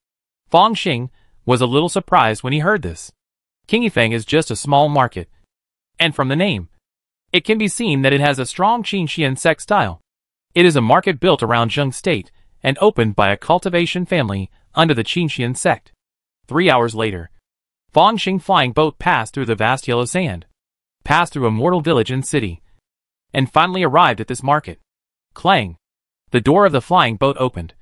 Fang Xing was a little surprised when he heard this. Qingifeng is just a small market, and from the name, it can be seen that it has a strong Qingxian sect style. It is a market built around Zheng State and opened by a cultivation family under the Qingxian sect. 3 hours later, Fangxing flying boat passed through the vast yellow sand, passed through a mortal village and city, and finally arrived at this market. Clang! The door of the flying boat opened,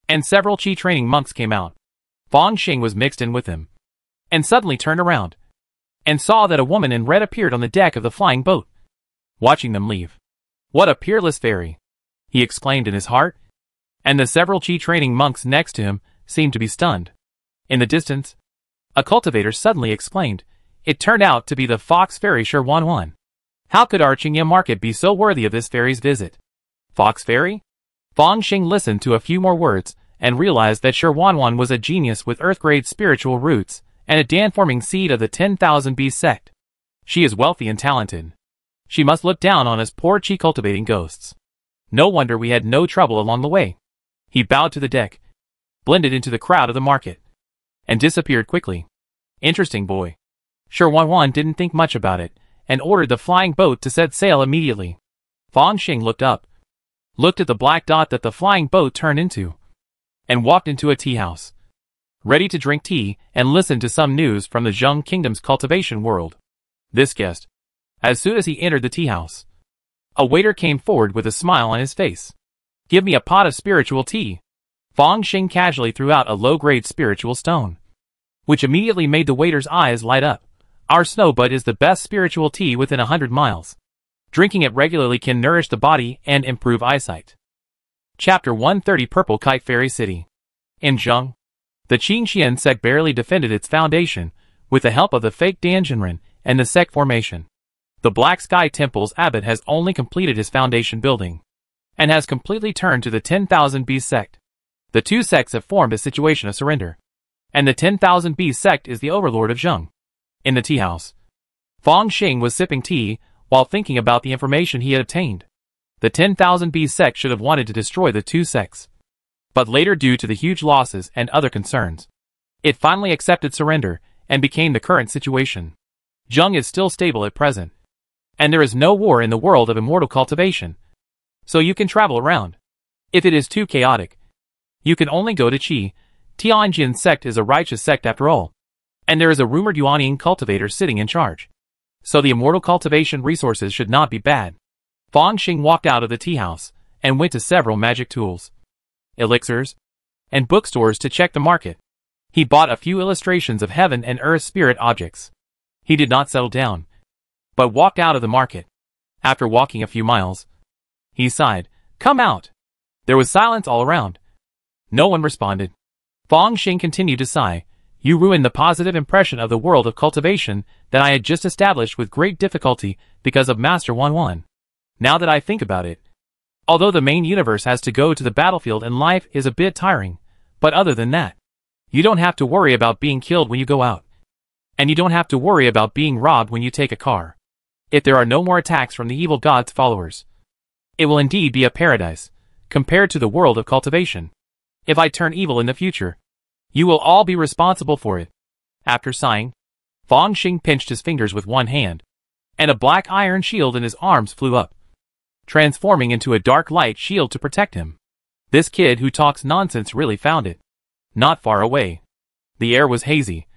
and several Qi training monks came out. Fangxing was mixed in with them, and suddenly turned around, and saw that a woman in red appeared on the deck of the flying boat, watching them leave. What a peerless fairy! He exclaimed in his heart, and the several Qi training monks next to him seemed to be stunned. In the distance, a cultivator suddenly exclaimed, it turned out to be the fox fairy 101. How could our Qingye market be so worthy of this fairy's visit? Fox fairy? Fangxing listened to a few more words, and realized that 101 was a genius with earth-grade spiritual roots, and a Dan-forming seed of the 10,000 Beast sect. She is wealthy and talented. She must look down on us poor Qi cultivating ghosts. No wonder we had no trouble along the way. He bowed to the deck, blended into the crowd of the market, and disappeared quickly. Interesting boy. 101 didn't think much about it, and ordered the flying boat to set sail immediately. Fangxing looked up, looked at the black dot that the flying boat turned into, and walked into a tea house, ready to drink tea and listen to some news from the Zheng Kingdom's cultivation world. This guest, as soon as he entered the tea house, a waiter came forward with a smile on his face. Give me a pot of spiritual tea. Fangxing casually threw out a low-grade spiritual stone, which immediately made the waiter's eyes light up. Our snowbud is the best spiritual tea within 100 miles. Drinking it regularly can nourish the body and improve eyesight. Chapter 130 Purple Kite Fairy City. In Zheng, the Qingxian sect barely defended its foundation, with the help of the fake Danjinren and the sect formation. The Black Sky Temple's abbot has only completed his foundation building, and has completely turned to the 10,000 Beast sect. The two sects have formed a situation of surrender, and the 10,000 Beast sect is the overlord of Zheng. In the tea house, Fangxing was sipping tea while thinking about the information he had obtained. The 10,000 Beast sect should have wanted to destroy the two sects, but later, due to the huge losses and other concerns, it finally accepted surrender and became the current situation. Zheng is still stable at present, and there is no war in the world of immortal cultivation, so you can travel around. If it is too chaotic, you can only go to Qi. Tianjin sect is a righteous sect after all, and there is a rumored Yuanying cultivator sitting in charge, so the immortal cultivation resources should not be bad. Fangxing walked out of the tea house and went to several magic tools, elixirs, and bookstores to check the market. He bought a few illustrations of heaven and earth spirit objects. He did not settle down, but walked out of the market. After walking a few miles, he sighed, "Come out." There was silence all around. No one responded. Fangxing continued to sigh. You ruined the positive impression of the world of cultivation that I had just established with great difficulty because of Master 101. Now that I think about it, although the main universe has to go to the battlefield and life is a bit tiring, but other than that, you don't have to worry about being killed when you go out, and you don't have to worry about being robbed when you take a car. If there are no more attacks from the evil god's followers, it will indeed be a paradise, compared to the world of cultivation. If I turn evil in the future, you will all be responsible for it. After sighing, Fangxing pinched his fingers with one hand, and a black iron shield in his arms flew up, transforming into a dark light shield to protect him. This kid who talks nonsense really found it. Not far away, the air was hazy,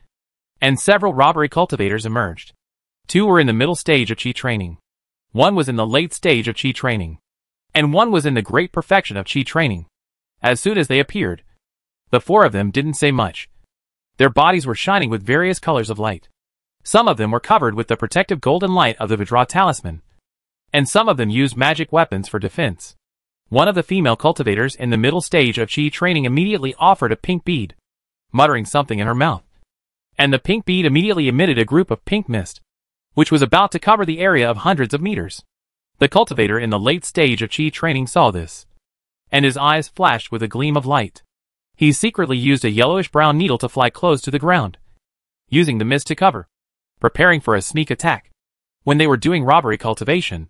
and several robbery cultivators emerged. Two were in the middle stage of Qi training. One was in the late stage of Qi training, and one was in the great perfection of Qi training. As soon as they appeared, the four of them didn't say much. Their bodies were shining with various colors of light. Some of them were covered with the protective golden light of the Vajra talisman, and some of them used magic weapons for defense. One of the female cultivators in the middle stage of Qi training immediately offered a pink bead, muttering something in her mouth, and the pink bead immediately emitted a group of pink mist, which was about to cover the area of hundreds of meters. The cultivator in the late stage of Qi training saw this, and his eyes flashed with a gleam of light. He secretly used a yellowish-brown needle to fly close to the ground, using the mist to cover, preparing for a sneak attack. When they were doing robbery cultivation,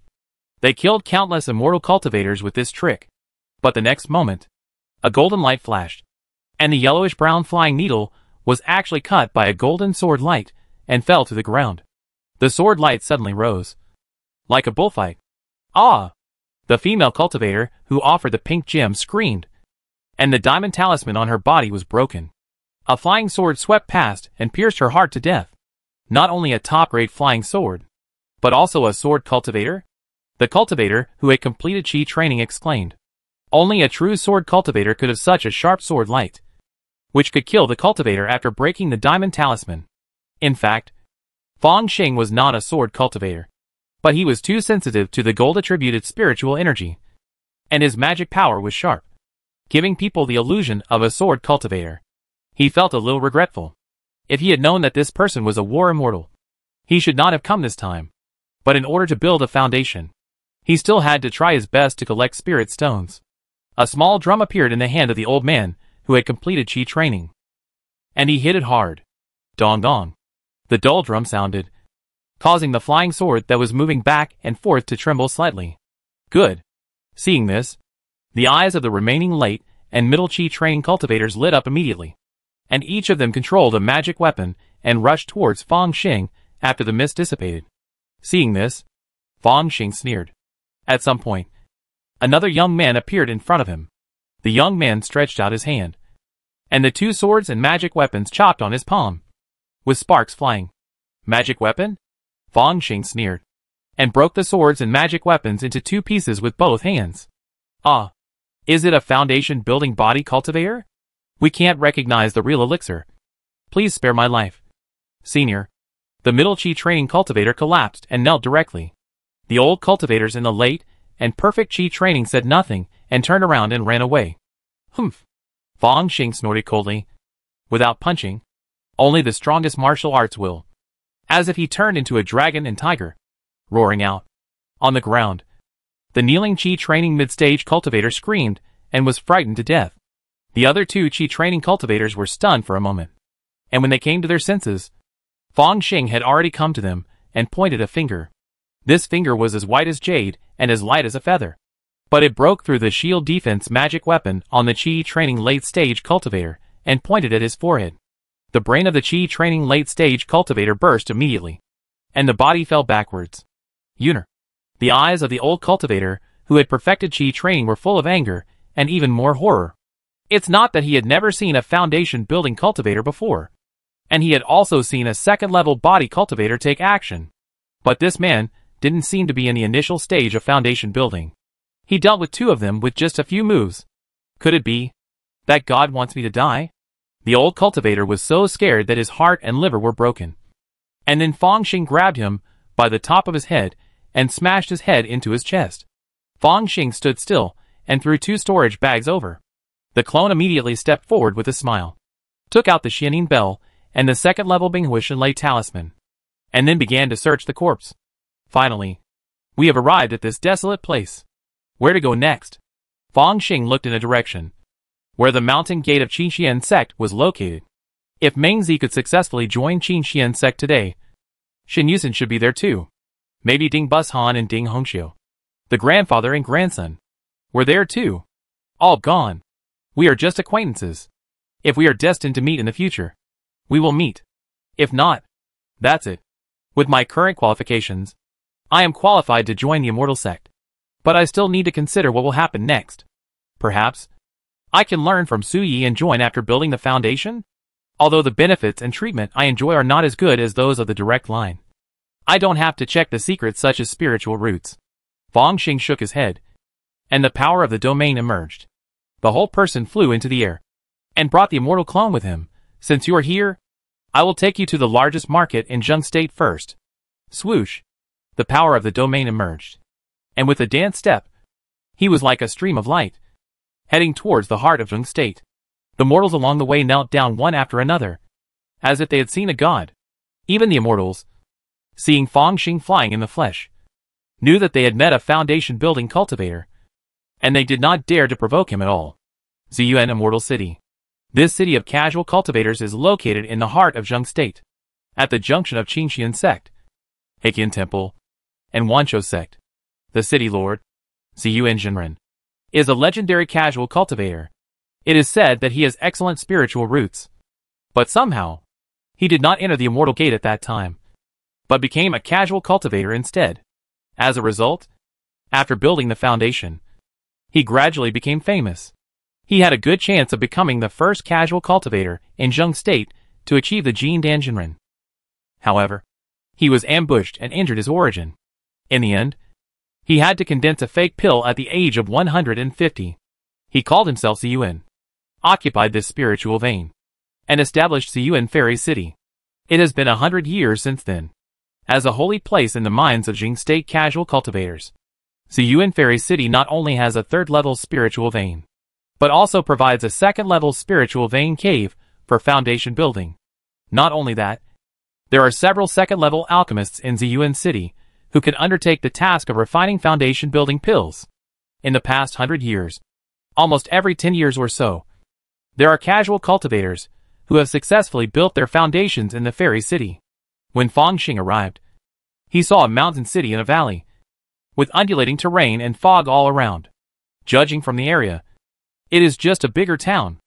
they killed countless immortal cultivators with this trick. But the next moment, a golden light flashed, and the yellowish-brown flying needle was actually cut by a golden sword light and fell to the ground. The sword light suddenly rose, like a bullfight. Ah! The female cultivator who offered the pink gem screamed, and the diamond talisman on her body was broken. A flying sword swept past and pierced her heart to death. Not only a top-grade flying sword, but also a sword cultivator? The cultivator, who had completed chi training, exclaimed. Only a true sword cultivator could have such a sharp sword light, which could kill the cultivator after breaking the diamond talisman. In fact, Fang Xing was not a sword cultivator, but he was too sensitive to the gold-attributed spiritual energy, and his magic power was sharp, giving people the illusion of a sword cultivator. He felt a little regretful. If he had known that this person was a war immortal, he should not have come this time. But in order to build a foundation, he still had to try his best to collect spirit stones. A small drum appeared in the hand of the old man who had completed chi training, and he hit it hard. Dong dong. The dull drum sounded, causing the flying sword that was moving back and forth to tremble slightly. Good. Seeing this, the eyes of the remaining late and middle chi training cultivators lit up immediately, and each of them controlled a magic weapon and rushed towards Fang Xing after the mist dissipated. Seeing this, Fang Xing sneered. At some point, another young man appeared in front of him. The young man stretched out his hand, and the two swords and magic weapons chopped on his palm, with sparks flying. Magic weapon? Fang Xing sneered, and broke the swords and magic weapons into two pieces with both hands. Ah, is it a foundation building body cultivator? We can't recognize the real elixir. Please spare my life. Senior. The middle chi training cultivator collapsed and knelt directly. The old cultivators in the late and perfect chi training said nothing and turned around and ran away. Humph. Fang Xing snorted coldly. Without punching, only the strongest martial arts will. As if he turned into a dragon and tiger, roaring out. On the ground, the kneeling chi training mid-stage cultivator screamed and was frightened to death. The other two chi training cultivators were stunned for a moment, and when they came to their senses, Fang Xing had already come to them and pointed a finger. This finger was as white as jade and as light as a feather, but it broke through the shield defense magic weapon on the chi training late-stage cultivator and pointed at his forehead. The brain of the chi training late-stage cultivator burst immediately, and the body fell backwards. Yuner. The eyes of the old cultivator, who had perfected chi training, were full of anger and even more horror. It's not that he had never seen a foundation-building cultivator before, and he had also seen a second-level body cultivator take action. But this man didn't seem to be in the initial stage of foundation building. He dealt with two of them with just a few moves. Could it be that God wants me to die? The old cultivator was so scared that his heart and liver were broken. And then Fang Xing grabbed him by the top of his head and smashed his head into his chest. Fang Xing stood still and threw two storage bags over. The clone immediately stepped forward with a smile, took out the Xianin bell and the second-level Binghui talisman, and then began to search the corpse. Finally, we have arrived at this desolate place. Where to go next? Fang Xing looked in a direction where the mountain gate of Qinxian sect was located. If Mengzi could successfully join Qinxian sect today, Shen Yusen should be there too. Maybe Ding Bushan and Ding Hongxiu, the grandfather and grandson, were there too. All gone. We are just acquaintances. If we are destined to meet in the future, we will meet. If not, that's it. With my current qualifications, I am qualified to join the immortal sect. But I still need to consider what will happen next. Perhaps I can learn from Su Yi and join after building the foundation? Although the benefits and treatment I enjoy are not as good as those of the direct line, I don't have to check the secrets such as spiritual roots. Fang Xing shook his head, and the power of the domain emerged. The whole person flew into the air, and brought the immortal clone with him. Since you are here, I will take you to the largest market in Zheng State first. Swoosh! The power of the domain emerged, and with a dance step, he was like a stream of light, heading towards the heart of Zheng State. The mortals along the way knelt down one after another, as if they had seen a god. Even the immortals, seeing Fang Xing flying in the flesh, knew that they had met a foundation-building cultivator, and they did not dare to provoke him at all. Ziyuan Immortal City. This city of casual cultivators is located in the heart of Zheng State, at the junction of Qinxian sect, Heiqian Temple, and Wanzhou sect. The city lord, Ziyuan Zhenren, is a legendary casual cultivator. It is said that he has excellent spiritual roots. But somehow, he did not enter the immortal gate at that time, but became a casual cultivator instead. As a result, after building the foundation, he gradually became famous. He had a good chance of becoming the first casual cultivator in Zheng State to achieve the Jin Danjinren. However, he was ambushed and injured his origin. In the end, he had to condense a fake pill at the age of 150. He called himself Ziyuan, occupied this spiritual vein, and established Ziyuan Fairy City. It has been 100 years since then, as a holy place in the minds of Jing State casual cultivators. Ziyuan Fairy City not only has a third-level spiritual vein, but also provides a second-level spiritual vein cave for foundation building. Not only that, there are several second-level alchemists in Ziyuan City who can undertake the task of refining foundation building pills. In the past 100 years, almost every 10 years or so, there are casual cultivators who have successfully built their foundations in the fairy city. When Fangxing arrived, he saw a mountain city in a valley, with undulating terrain and fog all around. Judging from the area, it is just a bigger town.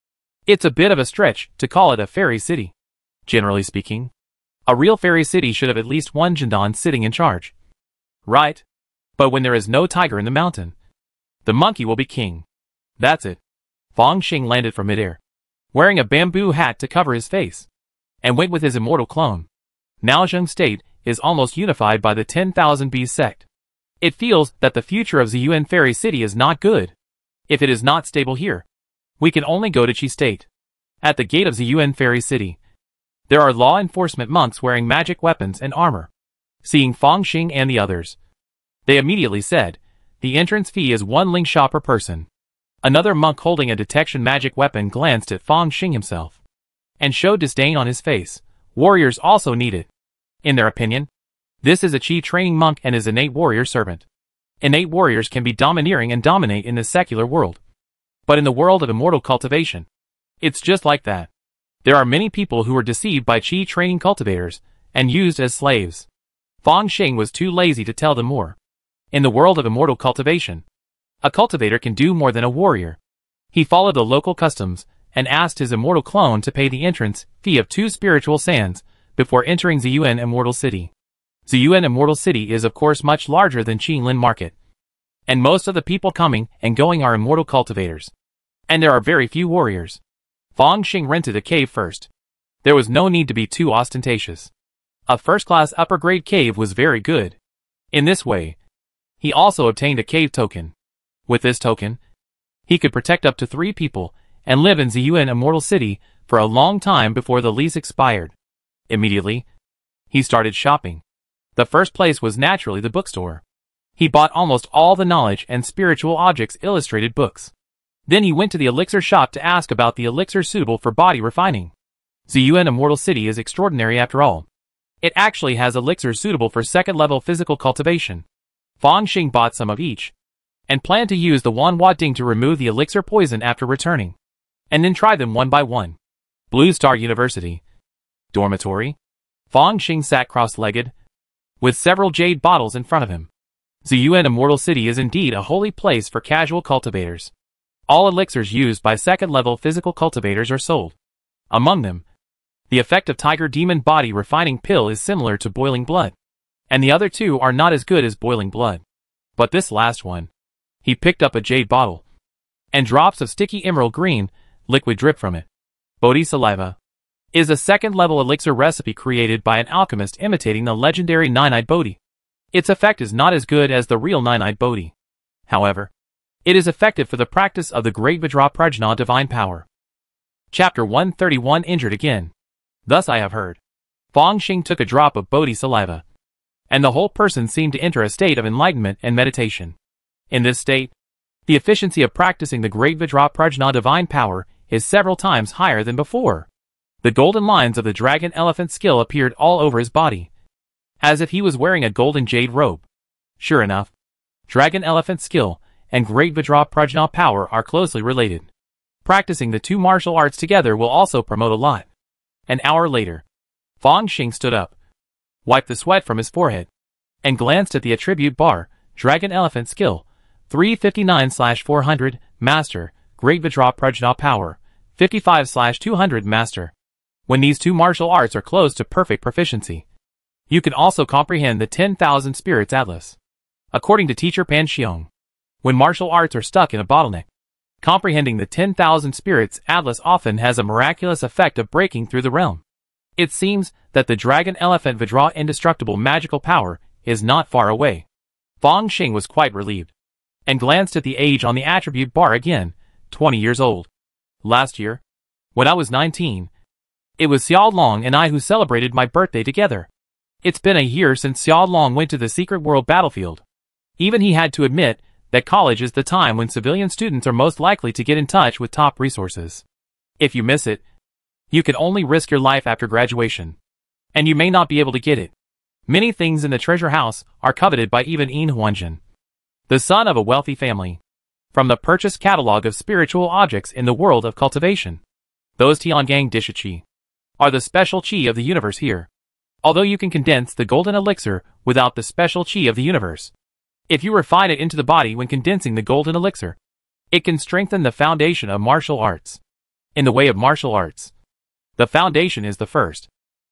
It's a bit of a stretch to call it a fairy city. Generally speaking, a real fairy city should have at least one Jindan sitting in charge. Right? But when there is no tiger in the mountain, the monkey will be king. That's it. Fangxing landed from midair, wearing a bamboo hat to cover his face, and went with his immortal clone. Now Zheng State is almost unified by the 10,000 Bees sect. It feels that the future of Ziyuan Fairy City is not good. If it is not stable here, we can only go to Qi State. At the gate of Ziyuan Fairy City, there are law enforcement monks wearing magic weapons and armor. Seeing Fangxing and the others, they immediately said, the entrance fee is 1 ling sha per person. Another monk holding a detection magic weapon glanced at Fangxing himself and showed disdain on his face. Warriors also need it. In their opinion, this is a Qi training monk and his innate warrior servant. Innate warriors can be domineering and dominate in the secular world. But in the world of immortal cultivation, it's just like that. There are many people who are deceived by Qi training cultivators and used as slaves. Fangxing was too lazy to tell them more. In the world of immortal cultivation, a cultivator can do more than a warrior. He followed the local customs and asked his immortal clone to pay the entrance fee of 2 spiritual sands before entering Ziyuan Immortal City. Ziyuan Immortal City is of course much larger than Qinlin Market, and most of the people coming and going are immortal cultivators. And there are very few warriors. Fangxing rented a cave first. There was no need to be too ostentatious. A first-class upper-grade cave was very good. In this way, he also obtained a cave token. With this token, he could protect up to 3 people and live in Ziyuan Immortal City for a long time before the lease expired. Immediately, he started shopping. The first place was naturally the bookstore. He bought almost all the knowledge and spiritual objects illustrated books. Then he went to the elixir shop to ask about the elixir suitable for body refining. Ziyuan Immortal City is extraordinary after all. It actually has elixirs suitable for second-level physical cultivation. Fangxing bought some of each, and planned to use the Wanhua Ding to remove the elixir poison after returning, and then try them one by one. Blue Star University dormitory. Fangxing sat cross-legged, with several jade bottles in front of him. Ziyuan Immortal City is indeed a holy place for casual cultivators. All elixirs used by second-level physical cultivators are sold. Among them, the effect of Tiger Demon Body Refining Pill is similar to boiling blood, and the other 2 are not as good as boiling blood. But this last one, he picked up a jade bottle, and drops of sticky emerald green liquid drip from it. Bodhi Saliva is a second-level elixir recipe created by an alchemist imitating the legendary nine-eyed Bodhi. Its effect is not as good as the real nine-eyed Bodhi. However, it is effective for the practice of the Great Vajra Prajna divine power. Chapter 131 Injured again. Thus I have heard. Fangxing took a drop of Bodhi saliva, and the whole person seemed to enter a state of enlightenment and meditation. In this state, the efficiency of practicing the Great Vajra Prajna divine power is several times higher than before. The golden lines of the dragon elephant skill appeared all over his body, as if he was wearing a golden jade robe. Sure enough, dragon elephant skill and Great Vajra Prajna power are closely related. Practicing the 2 martial arts together will also promote a lot. An hour later, Fangxing stood up, wiped the sweat from his forehead, and glanced at the attribute bar, Dragon Elephant Skill, 359/400, Master, Great Vajra Prajna Power, 55/200, Master. When these 2 martial arts are close to perfect proficiency, you can also comprehend the 10,000 Spirits Atlas. According to teacher Pan Xiong, when martial arts are stuck in a bottleneck, Comprehending the 10,000 spirits Atlas often has a miraculous effect of breaking through the realm. It seems that the dragon elephant Vidra indestructible magical power is not far away. Fang Xing was quite relieved, and glanced at the age on the attribute bar again, 20 years old. Last year, when I was 19, it was Xiao Long and I who celebrated my birthday together. It's been a year since Xiao Long went to the secret world battlefield. Even he had to admit that college is the time when civilian students are most likely to get in touch with top resources. If you miss it, you can only risk your life after graduation, and you may not be able to get it. Many things in the treasure house are coveted by even Yin Huanjin, the son of a wealthy family. From the purchase catalog of spiritual objects in the world of cultivation, those Tiangang Dishiqi are the special qi of the universe here. Although you can condense the golden elixir without the special qi of the universe, if you refine it into the body when condensing the golden elixir, it can strengthen the foundation of martial arts. In the way of martial arts, the foundation is the first.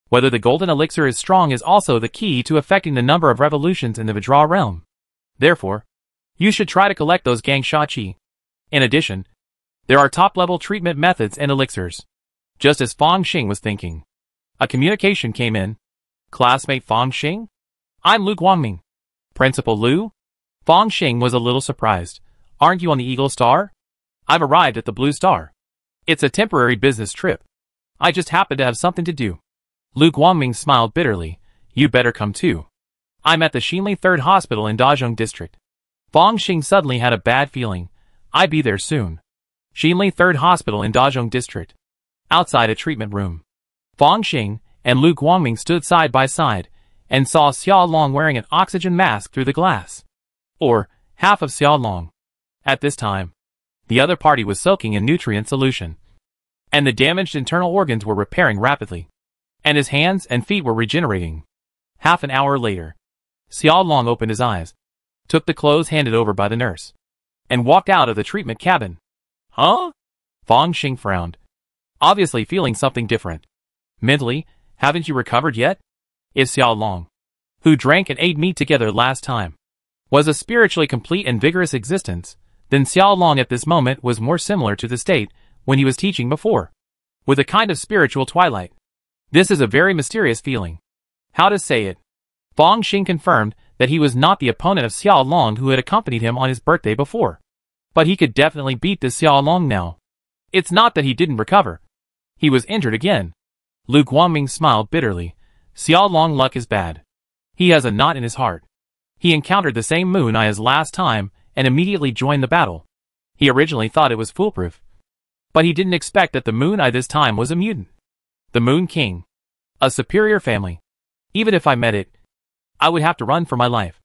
Whether the golden elixir is strong is also the key to affecting the number of revolutions in the Vidra realm. Therefore, you should try to collect those Gangsha qi. In addition, there are top-level treatment methods and elixirs. Just as Fang Xing was thinking, a communication came in. Classmate Fang Xing? I'm Lu Guangming. Principal Lu? Fang Xing was a little surprised. Aren't you on the Eagle Star? I've arrived at the Blue Star. It's a temporary business trip. I just happen to have something to do. Lu Guangming smiled bitterly. You better come too. I'm at the Xinli 3rd Hospital in Dazhong District. Fang Xing suddenly had a bad feeling. I'd be there soon. Xinli 3rd Hospital in Dazhong District. Outside a treatment room, Fang Xing and Lu Guangming stood side by side, and saw Xiao Long wearing an oxygen mask through the glass. Or, half of Xiao Long. At this time, the other party was soaking in nutrient solution, and the damaged internal organs were repairing rapidly, and his hands and feet were regenerating. Half an hour later, Xiao Long opened his eyes, took the clothes handed over by the nurse, and walked out of the treatment cabin. Huh? Fang Xing frowned, obviously feeling something different. Mentally, haven't you recovered yet? If Xiao Long, who drank and ate meat together last time, was a spiritually complete and vigorous existence, then Xiao Long at this moment was more similar to the state when he was teaching before, with a kind of spiritual twilight. This is a very mysterious feeling. How to say it? Fang Xing confirmed that he was not the opponent of Xiao Long who had accompanied him on his birthday before, but he could definitely beat this Xiao Long now. It's not that he didn't recover. He was injured again. Lu Guangming smiled bitterly. Xiao Long luck is bad. He has a knot in his heart. He encountered the same Moon Eye as last time and immediately joined the battle. He originally thought it was foolproof, but he didn't expect that the Moon Eye this time was a mutant. The Moon King. A superior family. Even if I met it, I would have to run for my life.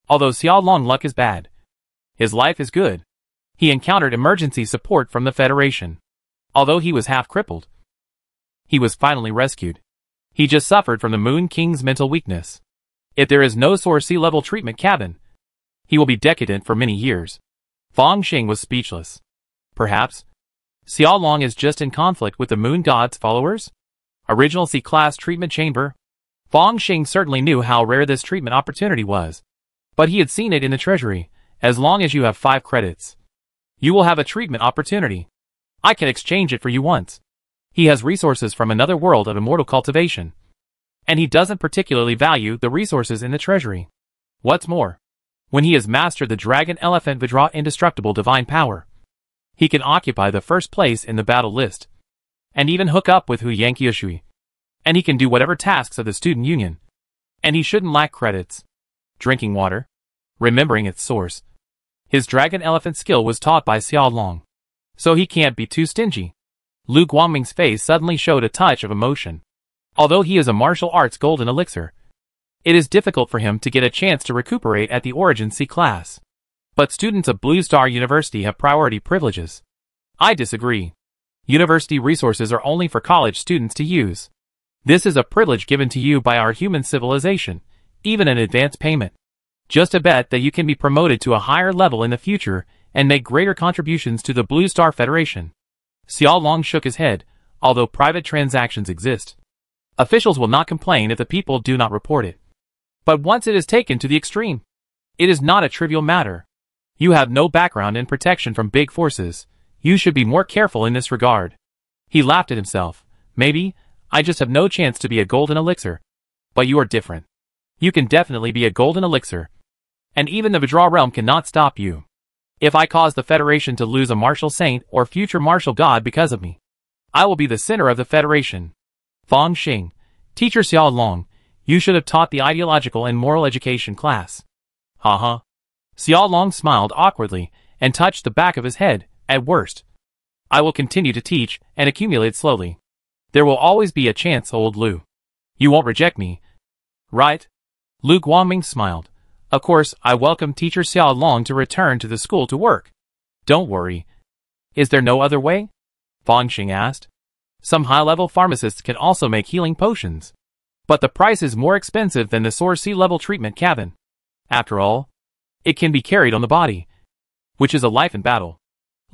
Although Xiao Long luck is bad, his life is good. He encountered emergency support from the Federation. Although he was half crippled, he was finally rescued. He just suffered from the Moon King's mental weakness. If there is no Source Sea-level treatment cabin, he will be decadent for many years. Fang Xing was speechless. Perhaps Xiao Long is just in conflict with the Moon God's followers? Original C-class treatment chamber? Fang Xing certainly knew how rare this treatment opportunity was, but he had seen it in the treasury. As long as you have 5 credits, you will have a treatment opportunity. I can exchange it for you once. He has resources from another world of immortal cultivation, and he doesn't particularly value the resources in the treasury. What's more, when he has mastered the Dragon Elephant Vidra indestructible divine power, he can occupy the first place in the battle list, and even hook up with Hu Yanqiushui. And he can do whatever tasks of the student union, and he shouldn't lack credits. Drinking water, remembering its source. His Dragon Elephant skill was taught by Xiao Long, so he can't be too stingy. Lu Guangming's face suddenly showed a touch of emotion. Although he is a martial arts golden elixir, it is difficult for him to get a chance to recuperate at the Origin C class. But students of Blue Star University have priority privileges. I disagree. University resources are only for college students to use. This is a privilege given to you by our human civilization, even an advance payment. Just a bet that you can be promoted to a higher level in the future and make greater contributions to the Blue Star Federation. Xiao Long shook his head. Although private transactions exist, officials will not complain if the people do not report it. But once it is taken to the extreme, it is not a trivial matter. You have no background in protection from big forces. You should be more careful in this regard. He laughed at himself. Maybe, I just have no chance to be a golden elixir. But you are different. You can definitely be a golden elixir. And even the Vajra realm cannot stop you. If I cause the Federation to lose a martial saint or future martial god because of me, I will be the center of the Federation. Fang Xing, Teacher Xiao Long, you should have taught the ideological and moral education class. Haha. Xiao Long smiled awkwardly and touched the back of his head. At worst, I will continue to teach and accumulate slowly. There will always be a chance, old Lu. You won't reject me, right? Lu Guangming smiled. Of course, I welcome Teacher Xiao Long to return to the school to work. Don't worry. Is there no other way? Fang Xing asked. Some high-level pharmacists can also make healing potions. But the price is more expensive than the Soar C-level treatment cabin. After all, it can be carried on the body, which is a life in battle.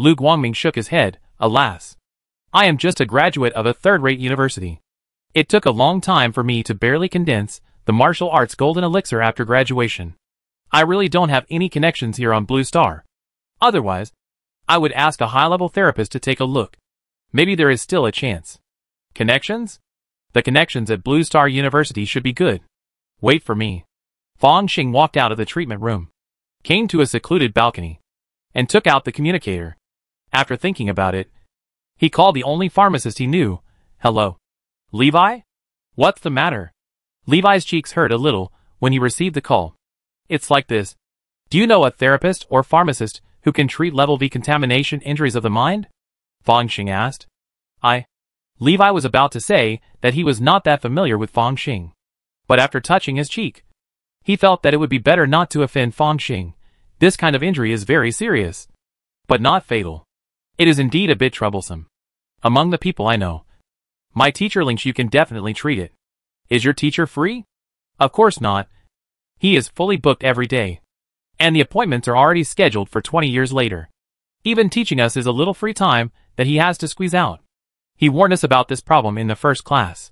Lu Guangming shook his head. Alas, I am just a graduate of a third-rate university. It took a long time for me to barely condense the martial arts golden elixir after graduation. I really don't have any connections here on Blue Star. Otherwise, I would ask a high-level therapist to take a look. Maybe there is still a chance. Connections? The connections at Blue Star University should be good. Wait for me. Fang Xing walked out of the treatment room, came to a secluded balcony, and took out the communicator. After thinking about it, he called the only pharmacist he knew. Hello. Levi? What's the matter? Levi's cheeks hurt a little when he received the call. It's like this. Do you know a therapist or pharmacist who can treat level V contamination injuries of the mind? Fang Xing asked. Levi was about to say that he was not that familiar with Fang Xing. But after touching his cheek, he felt that it would be better not to offend Fang Xing. This kind of injury is very serious, but not fatal. It is indeed a bit troublesome. Among the people I know, my teacher thinks you can definitely treat it. Is your teacher free? Of course not. He is fully booked every day, and the appointments are already scheduled for 20 years later. Even teaching us is a little free time that he has to squeeze out. He warned us about this problem in the first class,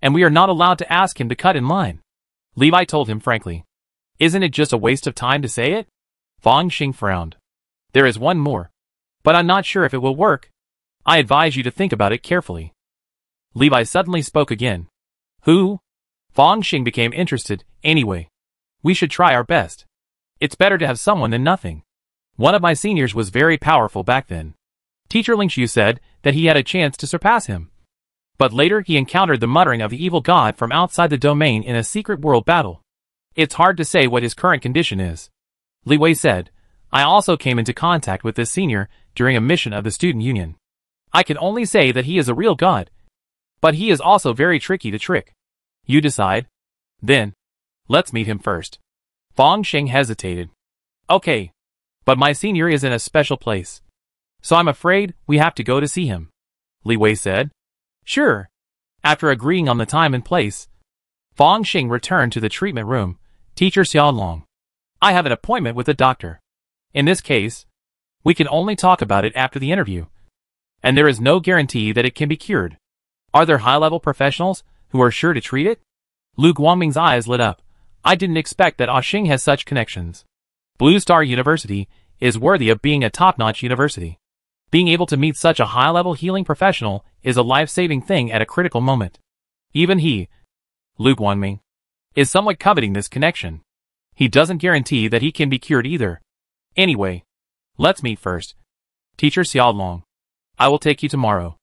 and we are not allowed to ask him to cut in line. Levi told him frankly. Isn't it just a waste of time to say it? Fang Xing frowned. There is one more, but I'm not sure if it will work. I advise you to think about it carefully. Levi suddenly spoke again. Who? Fang Xing became interested. Anyway, we should try our best. It's better to have someone than nothing. One of my seniors was very powerful back then. Teacher Lingshu said that he had a chance to surpass him. But later he encountered the muttering of the evil god from outside the domain in a secret world battle. It's hard to say what his current condition is. Li Wei said, I also came into contact with this senior during a mission of the student union. I can only say that he is a real god. But he is also very tricky to trick. You decide. Then, let's meet him first. Fang Xing hesitated. Okay, but my senior is in a special place, so I'm afraid we have to go to see him. Li Wei said. Sure. After agreeing on the time and place, Fang Xing returned to the treatment room. Teacher Xiao Long, I have an appointment with the doctor. In this case, we can only talk about it after the interview, and there is no guarantee that it can be cured. Are there high-level professionals who are sure to treat it? Lu Guangming's eyes lit up. I didn't expect that Xing has such connections. Blue Star University is worthy of being a top-notch university. Being able to meet such a high-level healing professional is a life-saving thing at a critical moment. Even he, Lu Guangming, is somewhat coveting this connection. He doesn't guarantee that he can be cured either. Anyway, let's meet first. Teacher Xiao Long, I will take you tomorrow.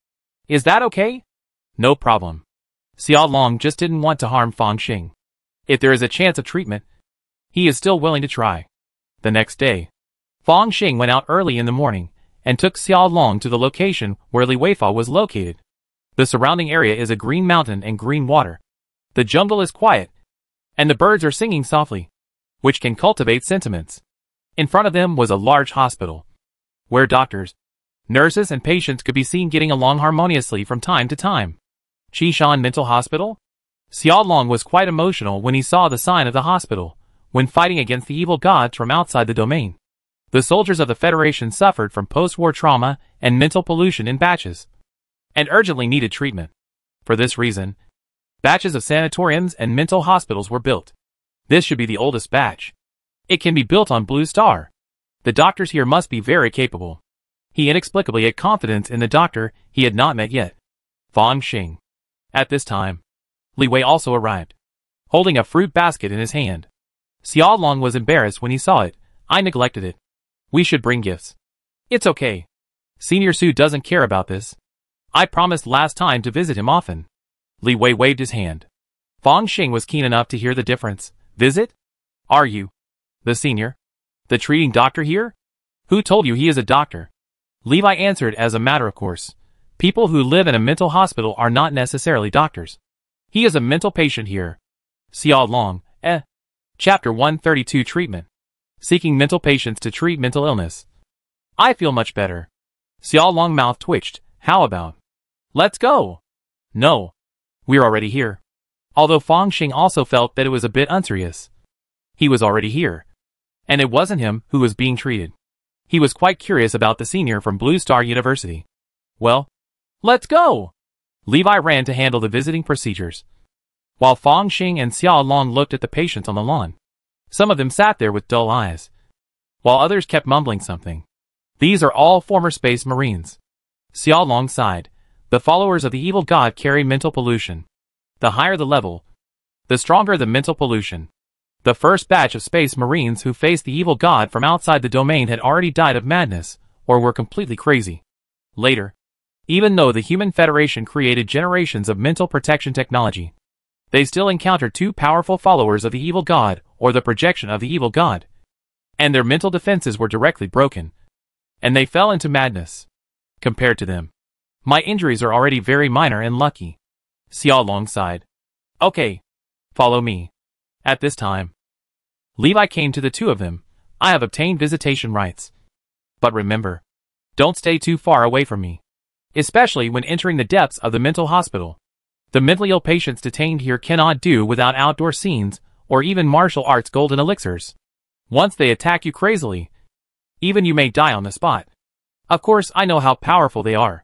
Is that okay? No problem. Xiao Long just didn't want to harm Fang Xing. If there is a chance of treatment, he is still willing to try. The next day, Fang Xing went out early in the morning and took Xiao Long to the location where Li Weifa was located. The surrounding area is a green mountain and green water. The jungle is quiet, and the birds are singing softly, which can cultivate sentiments. In front of them was a large hospital, where doctors, nurses and patients could be seen getting along harmoniously from time to time. Qishan Mental Hospital? Xiao Long was quite emotional when he saw the sign of the hospital, when fighting against the evil gods from outside the domain. The soldiers of the Federation suffered from post-war trauma and mental pollution in batches, and urgently needed treatment. For this reason, batches of sanatoriums and mental hospitals were built. This should be the oldest batch. It can be built on Blue Star. The doctors here must be very capable. He inexplicably had confidence in the doctor he had not met yet, Fang Xing. At this time, Li Wei also arrived, holding a fruit basket in his hand. Xiao Long was embarrassed when he saw it. I neglected it. We should bring gifts. It's okay. Senior Su doesn't care about this. I promised last time to visit him often. Li Wei waved his hand. Fang Xing was keen enough to hear the difference. Visit? Are you the senior? The treating doctor here? Who told you he is a doctor? Levi answered as a matter of course. People who live in a mental hospital are not necessarily doctors. He is a mental patient here. Xiao Long, Chapter 132 Treatment. Seeking mental patients to treat mental illness. I feel much better. Xiao Long mouth twitched. How about? Let's go. No. We're already here. Although Fang Xing also felt that it was a bit unserious. He was already here. And it wasn't him who was being treated. He was quite curious about the senior from Blue Star University. Well, let's go! Levi ran to handle the visiting procedures, while Fang Xing and Xiao Long looked at the patients on the lawn. Some of them sat there with dull eyes, while others kept mumbling something. These are all former space marines. Xiao Long sighed. The followers of the evil god carry mental pollution. The higher the level, the stronger the mental pollution. The first batch of space marines who faced the evil god from outside the domain had already died of madness, or were completely crazy. Later, even though the Human Federation created generations of mental protection technology, they still encountered two powerful followers of the evil god, or the projection of the evil god. And their mental defenses were directly broken. And they fell into madness. Compared to them, my injuries are already very minor and lucky. Xiao Long sighed. Okay. Follow me. At this time, Levi came to the two of them. I have obtained visitation rights. But remember, don't stay too far away from me. Especially when entering the depths of the mental hospital. The mentally ill patients detained here cannot do without outdoor scenes, or even martial arts golden elixirs. Once they attack you crazily, even you may die on the spot. Of course I know how powerful they are.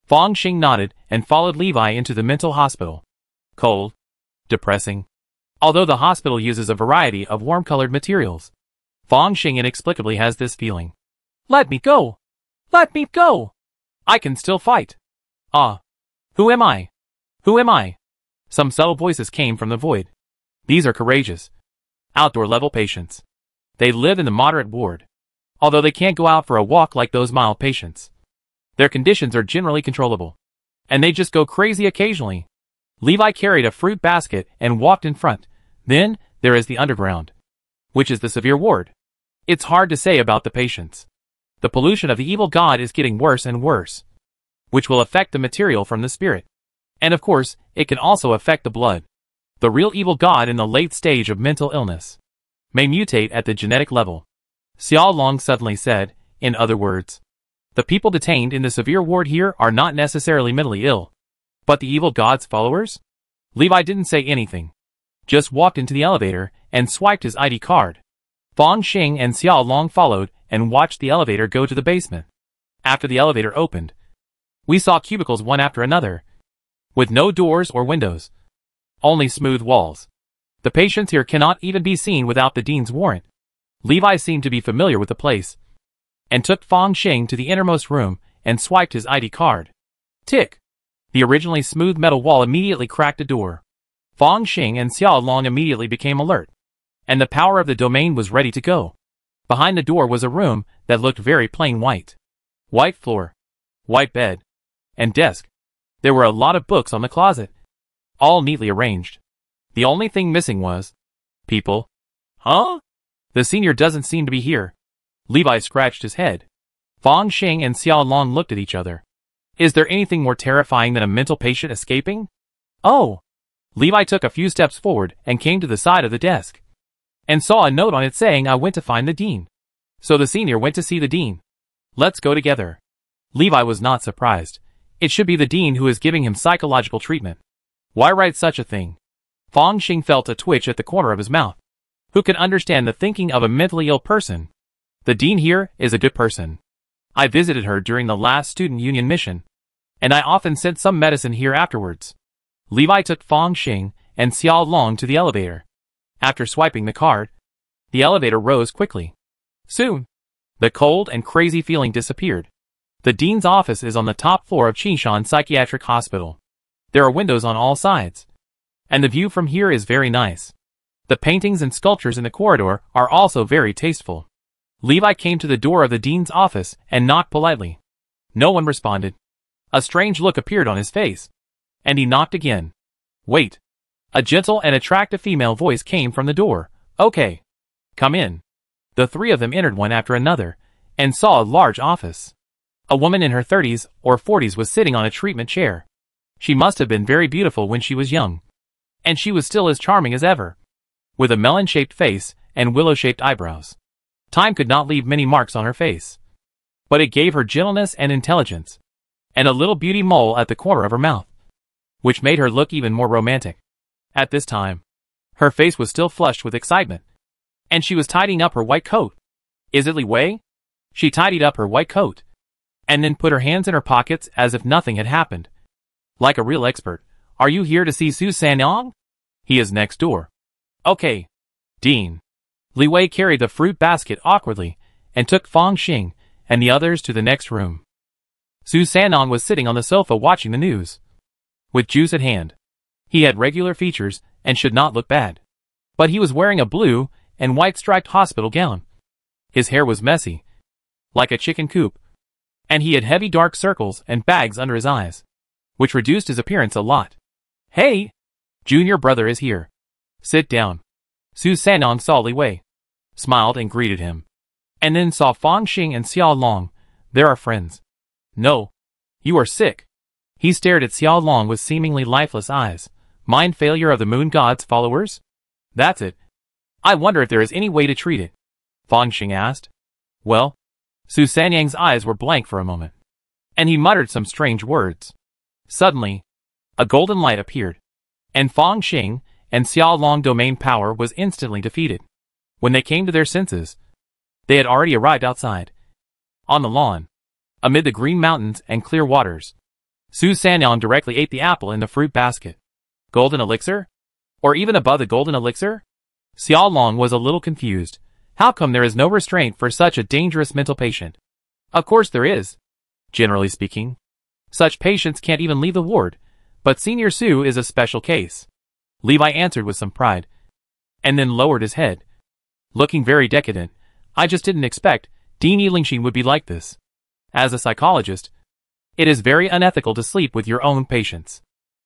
Fang Xing nodded and followed Levi into the mental hospital. Cold. Depressing. Although the hospital uses a variety of warm-colored materials, Fang Xing inexplicably has this feeling. Let me go! Let me go! I can still fight. Ah. Who am I? Who am I? Some subtle voices came from the void. These are courageous, outdoor-level patients. They live in the moderate ward, although they can't go out for a walk like those mild patients. Their conditions are generally controllable, and they just go crazy occasionally. Levi carried a fruit basket and walked in front. Then, there is the underground, which is the severe ward. It's hard to say about the patients. The pollution of the evil god is getting worse and worse, which will affect the material from the spirit. And of course, it can also affect the blood. The real evil god in the late stage of mental illness may mutate at the genetic level. Xiao Long suddenly said, in other words, the people detained in the severe ward here are not necessarily mentally ill, but the evil god's followers? Levi didn't say anything, just walked into the elevator and swiped his ID card. Fang Xing and Xiao Long followed and watched the elevator go to the basement. After the elevator opened, we saw cubicles one after another, with no doors or windows, only smooth walls. The patients here cannot even be seen without the dean's warrant. Levi seemed to be familiar with the place, and took Fang Xing to the innermost room and swiped his ID card. Tick! The originally smooth metal wall immediately cracked a door. Fang Xing and Xiao Long immediately became alert, and the power of the domain was ready to go. Behind the door was a room that looked very plain white. White floor, white bed, and desk. There were a lot of books on the closet, all neatly arranged. The only thing missing was people. Huh? The senior doesn't seem to be here. Levi scratched his head. Fang Xing and Xiao Long looked at each other. Is there anything more terrifying than a mental patient escaping? Oh! Levi took a few steps forward and came to the side of the desk, and saw a note on it saying I went to find the dean. So the senior went to see the dean. Let's go together. Levi was not surprised. It should be the dean who is giving him psychological treatment. Why write such a thing? Fang Xing felt a twitch at the corner of his mouth. Who can understand the thinking of a mentally ill person? The dean here is a good person. I visited her during the last student union mission, and I often sent some medicine here afterwards. Levi took Fang Xing and Xiao Long to the elevator. After swiping the card, the elevator rose quickly. Soon, the cold and crazy feeling disappeared. The dean's office is on the top floor of Qingshan Psychiatric Hospital. There are windows on all sides. And the view from here is very nice. The paintings and sculptures in the corridor are also very tasteful. Levi came to the door of the dean's office and knocked politely. No one responded. A strange look appeared on his face. And he knocked again. Wait. A gentle and attractive female voice came from the door. Okay. Come in. The three of them entered one after another, and saw a large office. A woman in her 30s or 40s was sitting on a treatment chair. She must have been very beautiful when she was young. And she was still as charming as ever, with a melon-shaped face and willow-shaped eyebrows. Time could not leave many marks on her face, but it gave her gentleness and intelligence, and a little beauty mole at the corner of her mouth, which made her look even more romantic. At this time, her face was still flushed with excitement, and she was tidying up her white coat. Is it Li Wei? She tidied up her white coat, and then put her hands in her pockets as if nothing had happened. Like a real expert. Are you here to see Su Sanyang? He is next door. Okay. Dean. Li Wei carried the fruit basket awkwardly, and took Fang Xing and the others to the next room. Su Sanyang was sitting on the sofa watching the news, with juice at hand. He had regular features and should not look bad. But he was wearing a blue and white striped hospital gown. His hair was messy, like a chicken coop, and he had heavy dark circles and bags under his eyes, which reduced his appearance a lot. Hey! Junior brother is here. Sit down. Su Sanyang saw Li Wei, smiled and greeted him, and then saw Fang Xing and Xiao Long. There are friends. No. You are sick. He stared at Xiao Long with seemingly lifeless eyes. Mind failure of the moon god's followers? That's it. I wonder if there is any way to treat it. Fang Xing asked. Well? Su Sanyang's eyes were blank for a moment, and he muttered some strange words. Suddenly, a golden light appeared, and Fang Xing and Xiao Long domain power was instantly defeated. When they came to their senses, they had already arrived outside, on the lawn, amid the green mountains and clear waters. Su Sanyang directly ate the apple in the fruit basket. Golden elixir? Or even above the golden elixir? Xiao Long was a little confused. How come there is no restraint for such a dangerous mental patient? Of course there is. Generally speaking, such patients can't even leave the ward, but Senior Su is a special case. Levi answered with some pride, and then lowered his head, looking very decadent. I just didn't expect Dean Yilingxin would be like this. As a psychologist, it is very unethical to sleep with your own patients.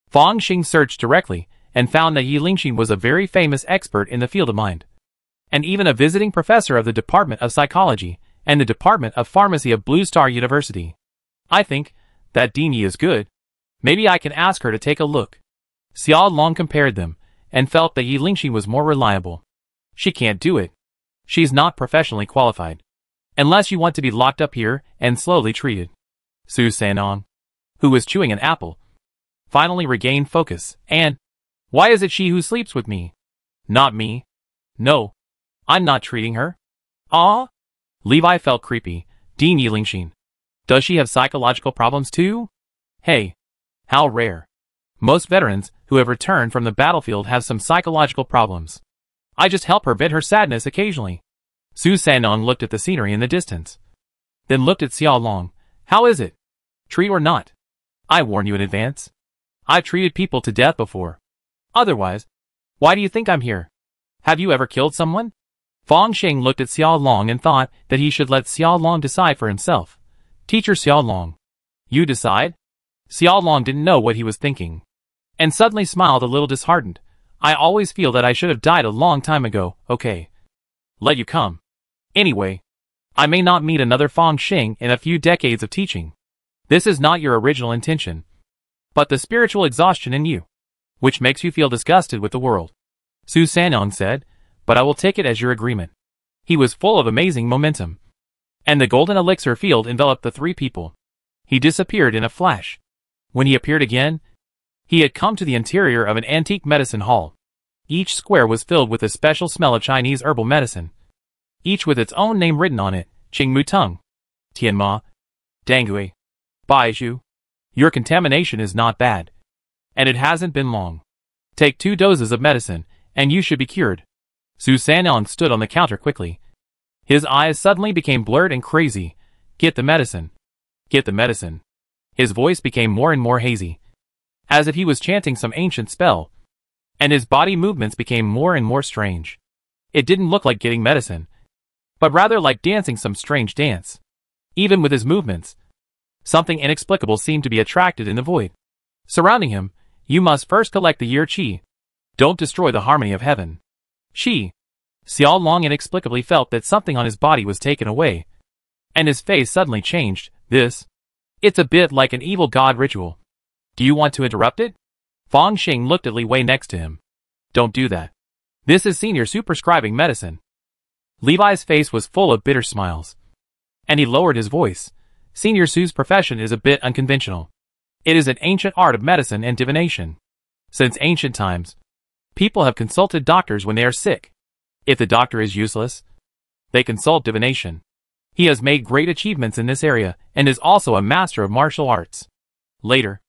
Fang Xing searched directly and found that Yilingxin was a very famous expert in the field of mind, and even a visiting professor of the Department of Psychology and the Department of Pharmacy of Blue Star University. I think that Dean Yi is good. Maybe I can ask her to take a look. Xiao Long compared them, and felt that Yilingxin was more reliable. She can't do it. She's not professionally qualified. Unless you want to be locked up here and slowly treated. Su Sanyang, who was chewing an apple, finally regained focus, and, why is it she who sleeps with me? Not me. No. I'm not treating her. Ah? Levi felt creepy. Dean Yilingxin. Does she have psychological problems too? Hey. How rare. Most veterans who have returned from the battlefield have some psychological problems. I just help her vent her sadness occasionally. Su Sanyang looked at the scenery in the distance, then looked at Xiao Long. How is it? Treat or not? I warn you in advance. I've treated people to death before. Otherwise, why do you think I'm here? Have you ever killed someone? Fang Xing looked at Xiao Long and thought that he should let Xiao Long decide for himself. Teacher Xiao Long. You decide? Xiao Long didn't know what he was thinking, and suddenly smiled a little disheartened. I always feel that I should have died a long time ago. Okay. Let you come. Anyway, I may not meet another Fang Xing in a few decades of teaching. This is not your original intention, but the spiritual exhaustion in you, which makes you feel disgusted with the world. Su Sanyang said, but I will take it as your agreement. He was full of amazing momentum, and the golden elixir field enveloped the three people. He disappeared in a flash. When he appeared again, he had come to the interior of an antique medicine hall. Each square was filled with a special smell of Chinese herbal medicine, each with its own name written on it. Qingmu Tung, Tianma, Dangui, Baizhu. Your contamination is not bad, and it hasn't been long. Take 2 doses of medicine, and you should be cured. Su Sanyang stood on the counter quickly. His eyes suddenly became blurred and crazy. Get the medicine. Get the medicine. His voice became more and more hazy, as if he was chanting some ancient spell, and his body movements became more and more strange. It didn't look like getting medicine, but rather like dancing some strange dance. Even with his movements, something inexplicable seemed to be attracted in the void surrounding him. You must first collect the year qi. Don't destroy the harmony of heaven. Qi. Xiao Long inexplicably felt that something on his body was taken away, and his face suddenly changed. It's a bit like an evil god ritual. Do you want to interrupt it? Fang Xing looked at Li Wei next to him. Don't do that. This is Senior Su prescribing medicine. Levi's face was full of bitter smiles, and he lowered his voice. Senior Su's profession is a bit unconventional. It is an ancient art of medicine and divination. Since ancient times, people have consulted doctors when they are sick. If the doctor is useless, they consult divination. He has made great achievements in this area and is also a master of martial arts. Later,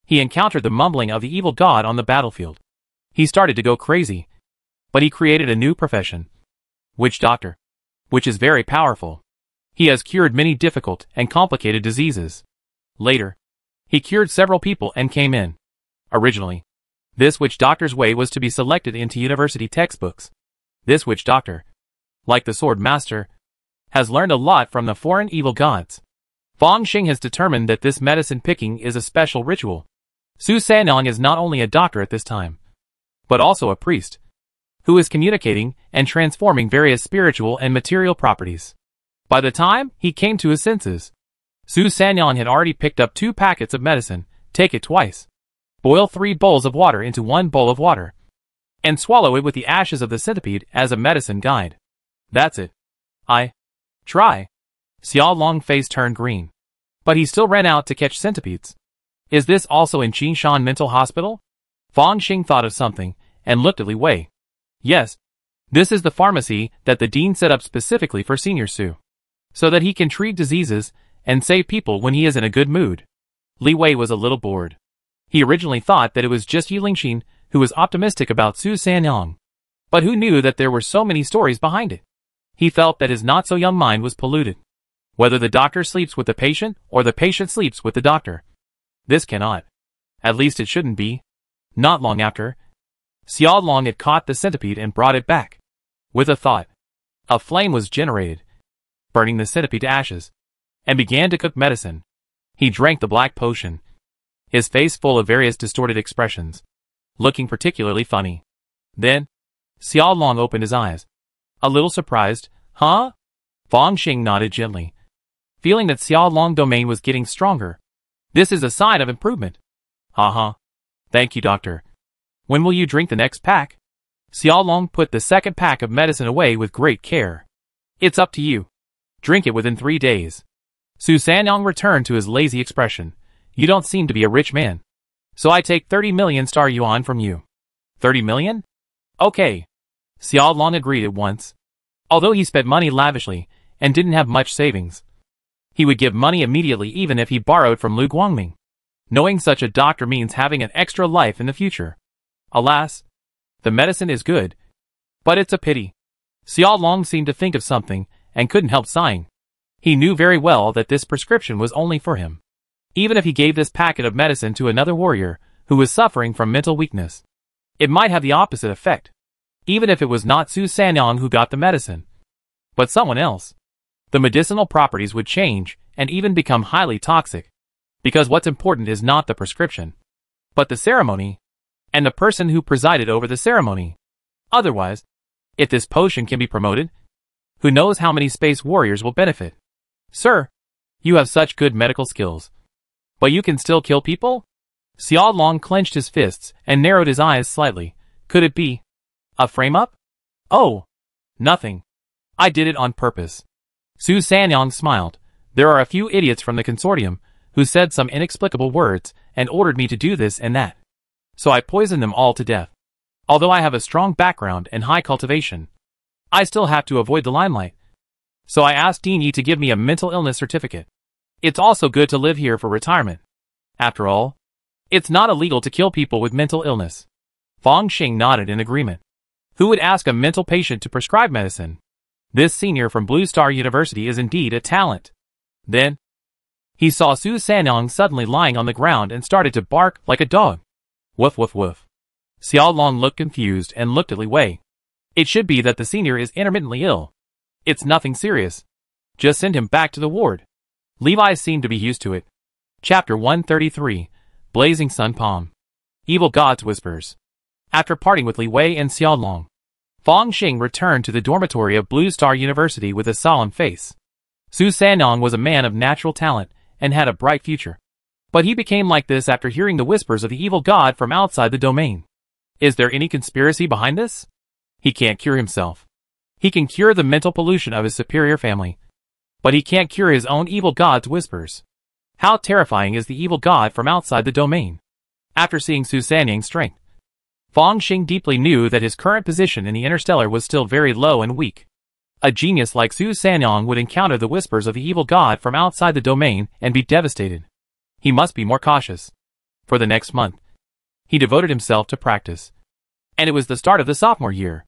he encountered the mumbling of the evil god on the battlefield. He started to go crazy, but he created a new profession. Witch doctor. Which is very powerful. He has cured many difficult and complicated diseases. Later, he cured several people and came in. Originally, this witch doctor's way was to be selected into university textbooks. This witch doctor, like the sword master, has learned a lot from the foreign evil gods. Fang Xing has determined that this medicine picking is a special ritual. Su Sanyang is not only a doctor at this time, but also a priest, who is communicating and transforming various spiritual and material properties. By the time he came to his senses, Su Sanyang had already picked up 2 packets of medicine. Take it twice. Boil 3 bowls of water into 1 bowl of water, and swallow it with the ashes of the centipede as a medicine guide. That's it. Try. Xiao Long's face turned green, but he still ran out to catch centipedes. Is this also in Qinshan Mental Hospital? Fang Xing thought of something and looked at Li Wei. Yes. This is the pharmacy that the dean set up specifically for Senior Su, so that he can treat diseases and save people when he is in a good mood. Li Wei was a little bored. He originally thought that it was just Yu Lingqin who was optimistic about Su Sanyang, but who knew that there were so many stories behind it? He felt that his not-so-young mind was polluted. Whether the doctor sleeps with the patient or the patient sleeps with the doctor. This cannot. At least it shouldn't be. Not long after, Xiao Long had caught the centipede and brought it back. With a thought, a flame was generated, burning the centipede to ashes, and began to cook medicine. He drank the black potion, his face full of various distorted expressions, looking particularly funny. Then, Xiao Long opened his eyes. A little surprised. Huh? Fang Xing nodded gently, feeling that Xiao Long domain was getting stronger. This is a sign of improvement. Thank you, doctor. When will you drink the next pack? Xiao Long put the second pack of medicine away with great care. It's up to you. Drink it within 3 days. Su Sanyang returned to his lazy expression. You don't seem to be a rich man, so I take 30 million star yuan from you. 30 million? Okay. Xiao Long agreed at once. Although he spent money lavishly and didn't have much savings, he would give money immediately even if he borrowed from Lu Guangming. Knowing such a doctor means having an extra life in the future. Alas, the medicine is good, but it's a pity. Xiao Long seemed to think of something and couldn't help sighing. He knew very well that this prescription was only for him. Even if he gave this packet of medicine to another warrior who was suffering from mental weakness, it might have the opposite effect. Even if it was not Su Sanyang who got the medicine, but someone else, the medicinal properties would change and even become highly toxic. Because what's important is not the prescription, but the ceremony, and the person who presided over the ceremony. Otherwise, if this potion can be promoted, who knows how many space warriors will benefit. Sir, you have such good medical skills, but you can still kill people? Xiao Long clenched his fists and narrowed his eyes slightly. Could it be a frame-up? Oh, nothing. I did it on purpose. Su Sanyang smiled. There are a few idiots from the consortium who said some inexplicable words and ordered me to do this and that. So I poisoned them all to death. Although I have a strong background and high cultivation, I still have to avoid the limelight. So I asked Dean Yi to give me a mental illness certificate. It's also good to live here for retirement. After all, it's not illegal to kill people with mental illness. Fang Xing nodded in agreement. Who would ask a mental patient to prescribe medicine? This senior from Blue Star University is indeed a talent. Then, He saw Su Sanyang suddenly lying on the ground and started to bark like a dog. Woof woof woof. Xiaolong looked confused and looked at Li Wei. It should be that the senior is intermittently ill. It's nothing serious. Just send him back to the ward. Levi seemed to be used to it. Chapter 133, Blazing Sun Palm. Evil Gods Whispers. After parting with Li Wei and Xiaolong, Fang Xing returned to the dormitory of Blue Star University with a solemn face. Su Sanyang was a man of natural talent and had a bright future. But he became like this after hearing the whispers of the evil god from outside the domain. Is there any conspiracy behind this? He can't cure himself. He can cure the mental pollution of his superior family. But he can't cure his own evil god's whispers. How terrifying is the evil god from outside the domain? After seeing Su Sanyang's strength, Fang Xing deeply knew that his current position in the interstellar was still very low and weak. A genius like Su Sanyang would encounter the whispers of the evil god from outside the domain and be devastated. He must be more cautious. For the next month, he devoted himself to practice. And it was the start of the sophomore year.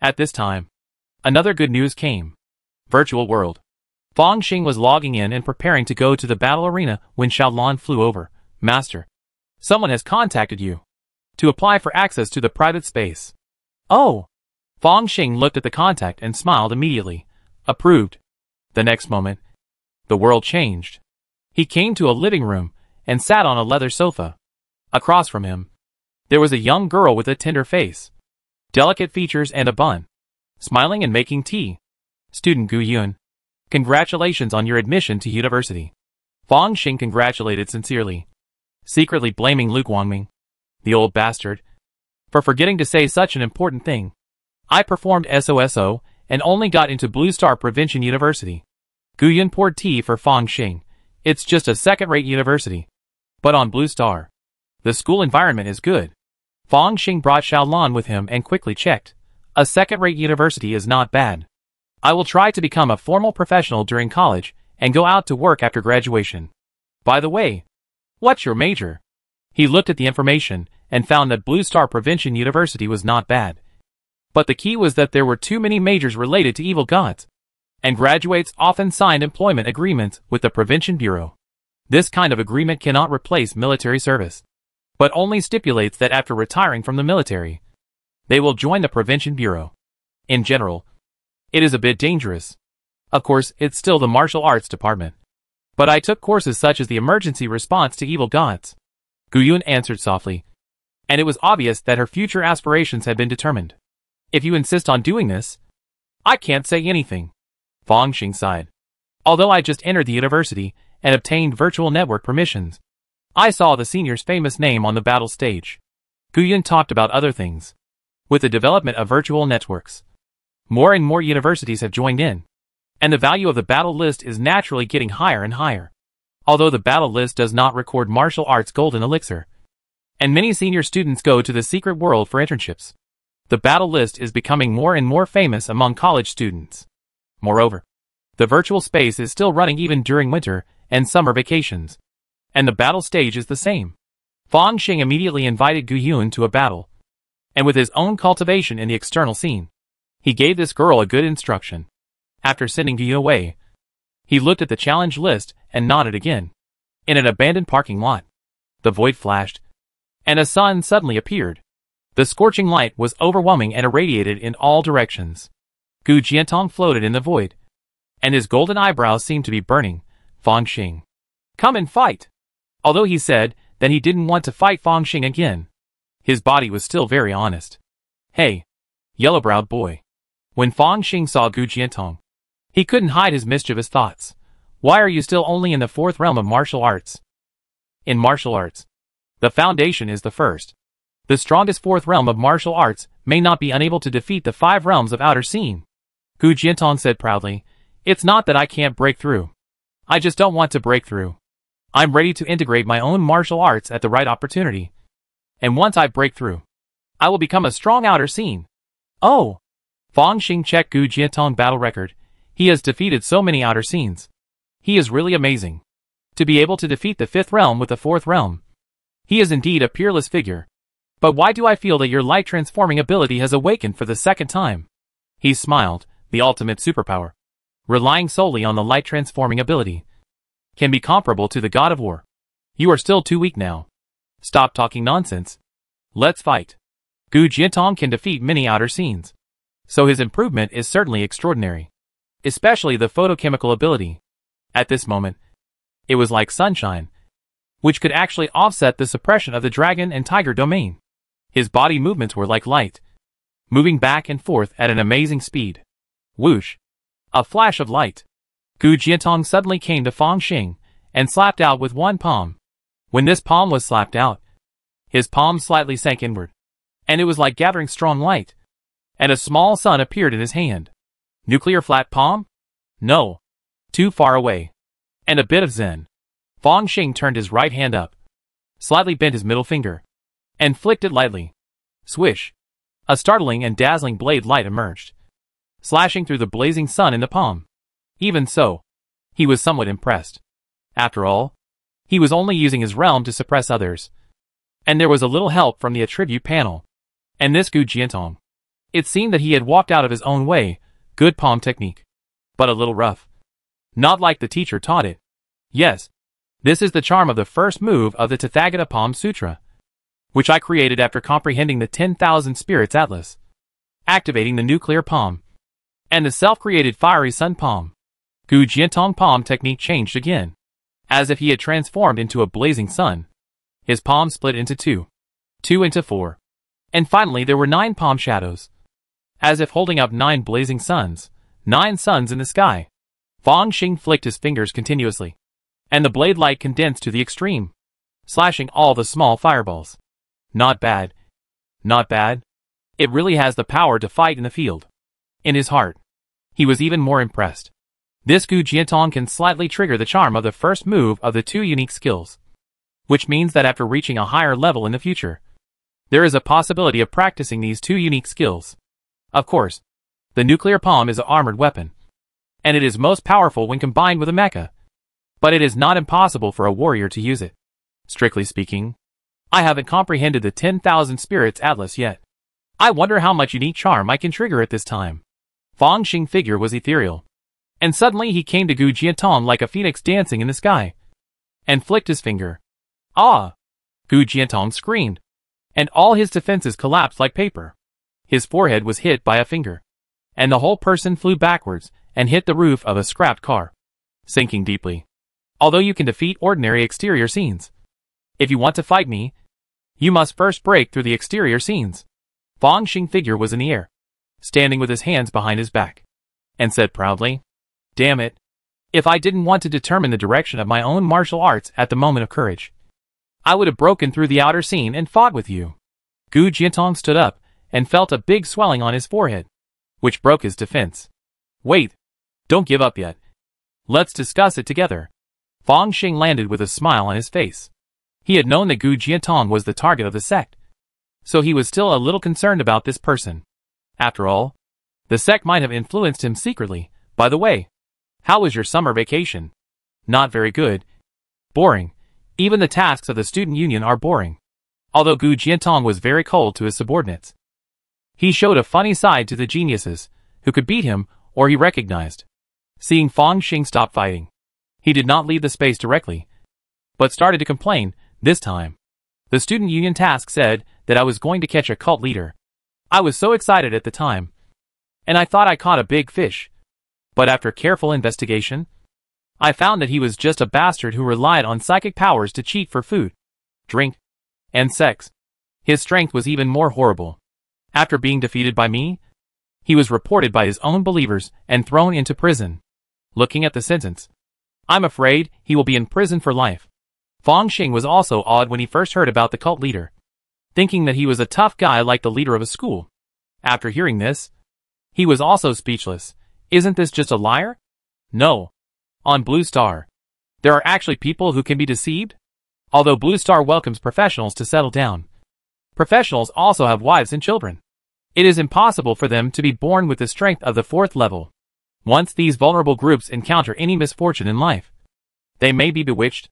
At this time, another good news came. Virtual world. Fang Xing was logging in and preparing to go to the battle arena when Xiaolong flew over. Master, someone has contacted you to apply for access to the private space. Oh! Fang Xing looked at the contact and smiled immediately. Approved. The next moment, the world changed. He came to a living room and sat on a leather sofa. Across from him, there was a young girl with a tender face, delicate features and a bun, smiling and making tea. Student Gu Yun, congratulations on your admission to university. Fang Xing congratulated sincerely, secretly blaming Lu Guangming, the old bastard, for forgetting to say such an important thing. I performed SOSO and only got into Blue Star Provincial University. Gu Yun poured tea for Fang Xing. It's just a second-rate university. But on Blue Star, the school environment is good. Fang Xing brought Xiaolong with him and quickly checked. A second-rate university is not bad. I will try to become a formal professional during college and go out to work after graduation. By the way, what's your major? He looked at the information and found that Blue Star Provincial University was not bad. But the key was that there were too many majors related to evil gods, and graduates often signed employment agreements with the Provincial Bureau. This kind of agreement cannot replace military service, but only stipulates that after retiring from the military, they will join the Provincial Bureau. In general, it is a bit dangerous. Of course, it's still the martial arts department. But I took courses such as the emergency response to evil gods. Gu Yun answered softly, and it was obvious that her future aspirations had been determined. If you insist on doing this, I can't say anything. Fang Xing sighed. Although I just entered the university and obtained virtual network permissions, I saw the senior's famous name on the battle stage. Gu Yun talked about other things. With the development of virtual networks, more and more universities have joined in, and the value of the battle list is naturally getting higher and higher. Although the battle list does not record martial arts golden elixir, and many senior students go to the secret world for internships, the battle list is becoming more and more famous among college students. Moreover, the virtual space is still running even during winter and summer vacations, and the battle stage is the same. Fang Xing immediately invited Gu Yun to a battle, and with his own cultivation in the external scene, he gave this girl a good instruction. After sending Gu Yun away, he looked at the challenge list and nodded again. In an abandoned parking lot, the void flashed, and a sun suddenly appeared. The scorching light was overwhelming and irradiated in all directions. Gu Jiantong floated in the void, and his golden eyebrows seemed to be burning. Fang Xing, come and fight! Although he said that he didn't want to fight Fang Xing again, his body was still very honest. Hey, yellow-browed boy. When Fang Xing saw Gu Jiantong, he couldn't hide his mischievous thoughts. Why are you still only in the fourth realm of martial arts? In martial arts, the foundation is the first. The strongest fourth realm of martial arts may not be unable to defeat the 5 realms of outer scene. Gu Jiantong said proudly, it's not that I can't break through. I just don't want to break through. I'm ready to integrate my own martial arts at the right opportunity. And once I break through, I will become a strong outer scene. Oh! Fang Xing checked Gu Jiantong battle record. He has defeated so many outer scenes. He is really amazing. To be able to defeat the 5th realm with the 4th realm. He is indeed a peerless figure. But why do I feel that your light transforming ability has awakened for the 2nd time? He smiled, the ultimate superpower, relying solely on the light transforming ability. can be comparable to the god of war. You are still too weak now. Stop talking nonsense. Let's fight. Gu Jiantong can defeat many outer scenes, so his improvement is certainly extraordinary, especially the photochemical ability. At this moment, it was like sunshine, which could actually offset the suppression of the dragon and tiger domain. His body movements were like light, moving back and forth at an amazing speed. Whoosh! A flash of light. Gu Jiantong suddenly came to Fang Xing and slapped out with one palm. When this palm was slapped out, his palm slightly sank inward, and it was like gathering strong light, and a small sun appeared in his hand. Nuclear flat palm? No. Too far away. And a bit of zen. Fang Xing turned his right hand up, slightly bent his middle finger, and flicked it lightly. Swish! A startling and dazzling blade light emerged, slashing through the blazing sun in the palm. Even so, he was somewhat impressed. After all, he was only using his realm to suppress others, and there was a little help from the attribute panel. And this Gu Jiantong, it seemed that he had walked out of his own way. Good palm technique, but a little rough. Not like the teacher taught it. Yes, this is the charm of the first move of the Tathagata Palm Sutra, which I created after comprehending the 10,000 Spirits Atlas, activating the nuclear palm, and the self-created fiery sun palm. Gu Jiantong palm technique changed again, as if he had transformed into a blazing sun. His palm split into two into four, and finally there were 9 palm shadows, as if holding up 9 blazing suns, 9 suns in the sky. Fang Xing flicked his fingers continuously, and the blade light condensed to the extreme, slashing all the small fireballs. Not bad. Not bad. It really has the power to fight in the field. In his heart, he was even more impressed. This Gu Jiantong can slightly trigger the charm of the first move of the 2 unique skills, which means that after reaching a higher level in the future, there is a possibility of practicing these 2 unique skills. Of course, the nuclear palm is an armored weapon, and it is most powerful when combined with a mecha, but it is not impossible for a warrior to use it. Strictly speaking, I haven't comprehended the 10,000 Spirits Atlas yet. I wonder how much unique charm I can trigger at this time. Fang Xing's figure was ethereal, and suddenly he came to Gu Jiantong like a phoenix dancing in the sky, and flicked his finger. Ah! Gu Jiantong screamed, and all his defenses collapsed like paper. His forehead was hit by a finger, and the whole person flew backwards and hit the roof of a scrapped car, sinking deeply. Although you can defeat ordinary exterior scenes, if you want to fight me, you must first break through the exterior scenes. Fang Xing's figure was in the air, standing with his hands behind his back, and said proudly, "Damn it. If I didn't want to determine the direction of my own martial arts at the moment of courage, I would have broken through the outer scene and fought with you." Gu Jiantong stood up and felt a big swelling on his forehead, which broke his defense. "Wait. Don't give up yet. Let's discuss it together." Fang Xing landed with a smile on his face. He had known that Gu Jiantong was the target of the sect, so he was still a little concerned about this person. After all, the sect might have influenced him secretly. By the way, how was your summer vacation? Not very good. Boring. Even the tasks of the student union are boring. Although Gu Jiantong was very cold to his subordinates, he showed a funny side to the geniuses, who could beat him, or he recognized. Seeing Fang Xing stop fighting, he did not leave the space directly, but started to complain. This time, the student union task said that I was going to catch a cult leader. I was so excited at the time, and I thought I caught a big fish. But after careful investigation, I found that he was just a bastard who relied on psychic powers to cheat for food, drink, and sex. His strength was even more horrible. After being defeated by me, he was reported by his own believers and thrown into prison. Looking at the sentence, I'm afraid he will be in prison for life. Fang Xing was also awed when he first heard about the cult leader, thinking that he was a tough guy like the leader of a school. After hearing this, he was also speechless. Isn't this just a liar? No. On Blue Star, there are actually people who can be deceived? Although Blue Star welcomes professionals to settle down, professionals also have wives and children. It is impossible for them to be born with the strength of the 4th level. Once these vulnerable groups encounter any misfortune in life, they may be bewitched.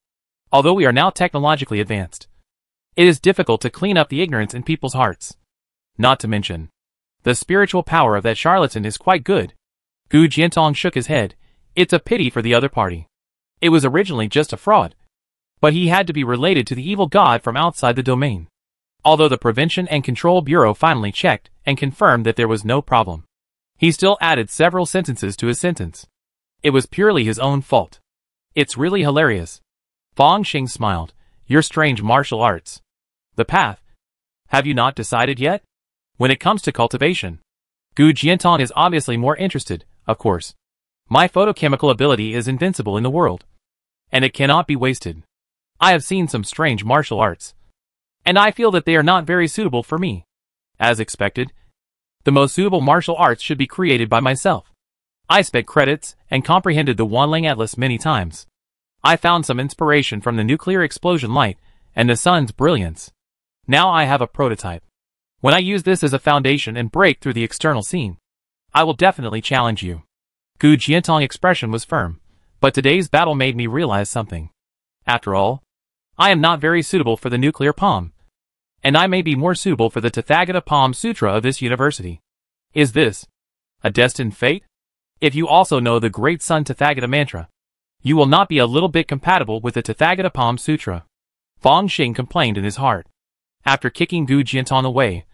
Although we are now technologically advanced, it is difficult to clean up the ignorance in people's hearts. Not to mention, the spiritual power of that charlatan is quite good. Gu Jiantong shook his head. It's a pity for the other party. It was originally just a fraud, but he had to be related to the evil god from outside the domain. Although the Prevention and Control Bureau finally checked and confirmed that there was no problem, he still added several sentences to his sentence. It was purely his own fault. It's really hilarious. Fong Xing smiled. Your strange martial arts. The path. Have you not decided yet? When it comes to cultivation, Gu Jiantong is obviously more interested, of course. My photochemical ability is invincible in the world, and it cannot be wasted. I have seen some strange martial arts, and I feel that they are not very suitable for me. As expected, the most suitable martial arts should be created by myself. I spent credits and comprehended the Wanling Atlas many times. I found some inspiration from the nuclear explosion light and the sun's brilliance. Now I have a prototype. When I use this as a foundation and break through the external scene, I will definitely challenge you. Gu Jiantong's expression was firm, but today's battle made me realize something. After all, I am not very suitable for the nuclear palm, and I may be more suitable for the Tathagata Palm Sutra of this university. Is this a destined fate? If you also know the Great Sun Tathagata Mantra, you will not be a little bit compatible with the Tathagata Palm Sutra. Fong Xing complained in his heart. After kicking Gu Jiantong away,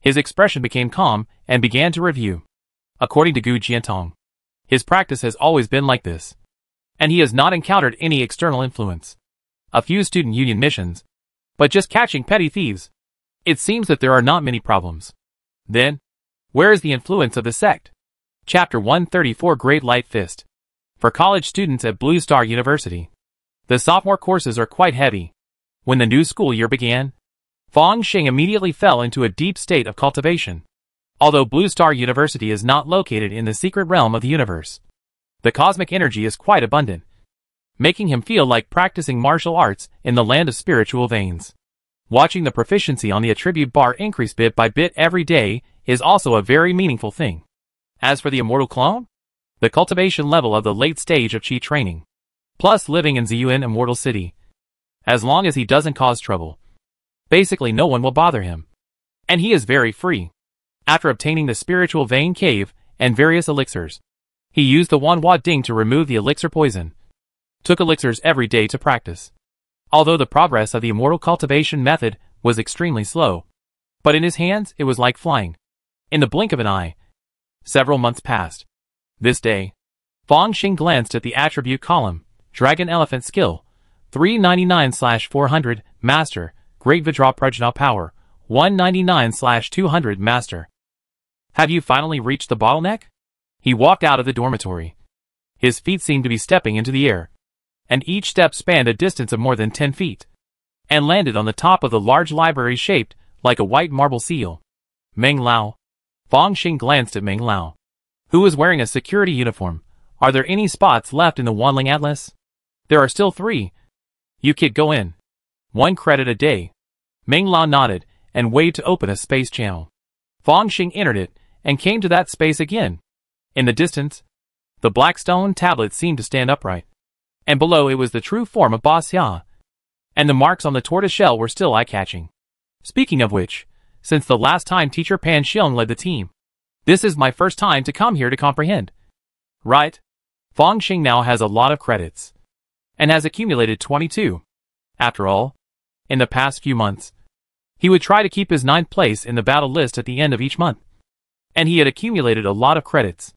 his expression became calm and began to review. According to Gu Jiantong, his practice has always been like this, and he has not encountered any external influence. A few student union missions, but just catching petty thieves. It seems that there are not many problems. Then, where is the influence of the sect? Chapter 134 Great Light Fist. For college students at Blue Star University, the sophomore courses are quite heavy. When the new school year began, Fong Xing immediately fell into a deep state of cultivation. Although Blue Star University is not located in the secret realm of the universe, the cosmic energy is quite abundant, making him feel like practicing martial arts in the land of spiritual veins. Watching the proficiency on the attribute bar increase bit by bit every day is also a very meaningful thing. As for the immortal clone, the cultivation level of the late stage of Qi training, plus living in Ziyuan Immortal City, as long as he doesn't cause trouble, basically no one will bother him, and he is very free. After obtaining the spiritual vein cave and various elixirs, he used the Wanhua Ding to remove the elixir poison. Took elixirs every day to practice. Although the progress of the immortal cultivation method was extremely slow, but in his hands it was like flying. In the blink of an eye, several months passed. This day, Fong Xing glanced at the attribute column. Dragon Elephant Skill 399/400 Master. Great Vajra Prajna Power 199/200 Master. Have you finally reached the bottleneck? He walked out of the dormitory. His feet seemed to be stepping into the air, and each step spanned a distance of more than 10 feet, and landed on the top of the large library shaped like a white marble seal. Meng Lao. Fong Xing glanced at Meng Lao, who was wearing a security uniform. Are there any spots left in the Wanling Atlas? There are still 3. You kid, go in. 1 credit a day. Meng Lao nodded and waved to open a space channel. Fong Xing entered it and came to that space again. In the distance, the black stone tablet seemed to stand upright, and below it was the true form of Ba Xia, and the marks on the tortoiseshell were still eye-catching. Speaking of which, since the last time Teacher Pan Xiong led the team, this is my first time to come here to comprehend. Right? Fong Xing now has a lot of credits, and has accumulated 22. After all, in the past few months, he would try to keep his 9th place in the battle list at the end of each month, and he had accumulated a lot of credits.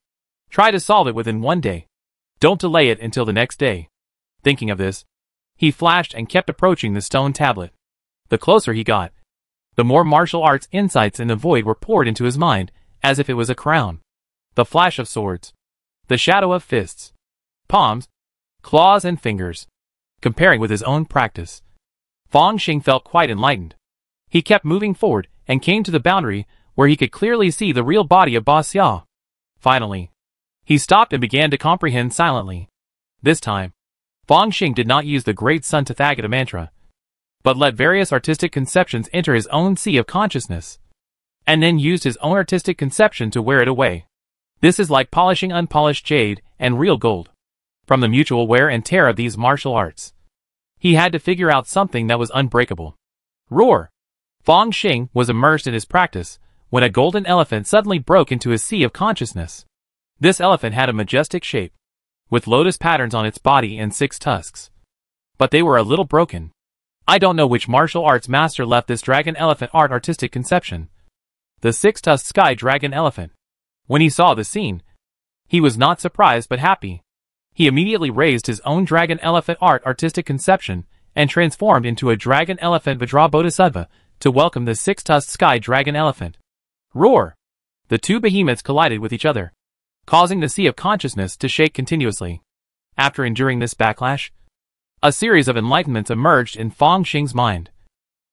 Try to solve it within 1 day. Don't delay it until the next day. Thinking of this, he flashed and kept approaching the stone tablet. The closer he got, the more martial arts insights in the void were poured into his mind, as if it was a crown. The flash of swords, the shadow of fists, palms, claws and fingers. Comparing with his own practice, Fong Xing felt quite enlightened. He kept moving forward and came to the boundary where he could clearly see the real body of Ba Xia. Finally, he stopped and began to comprehend silently. This time, Fong Xing did not use the Great Sun Tathagata mantra, but let various artistic conceptions enter his own sea of consciousness, and then used his own artistic conception to wear it away. This is like polishing unpolished jade and real gold. From the mutual wear and tear of these martial arts, he had to figure out something that was unbreakable. Roar! Fong Xing was immersed in his practice when a golden elephant suddenly broke into his sea of consciousness. This elephant had a majestic shape, with lotus patterns on its body and 6 tusks. But they were a little broken. I don't know which martial arts master left this dragon elephant art artistic conception. The 6-tusked sky dragon elephant. When he saw the scene, he was not surprised but happy. He immediately raised his own dragon elephant art artistic conception and transformed into a dragon elephant Vajra Bodhisattva to welcome the 6-tusked sky dragon elephant. Roar! The two behemoths collided with each other, causing the sea of consciousness to shake continuously. After enduring this backlash, a series of enlightenments emerged in Fong Xing's mind,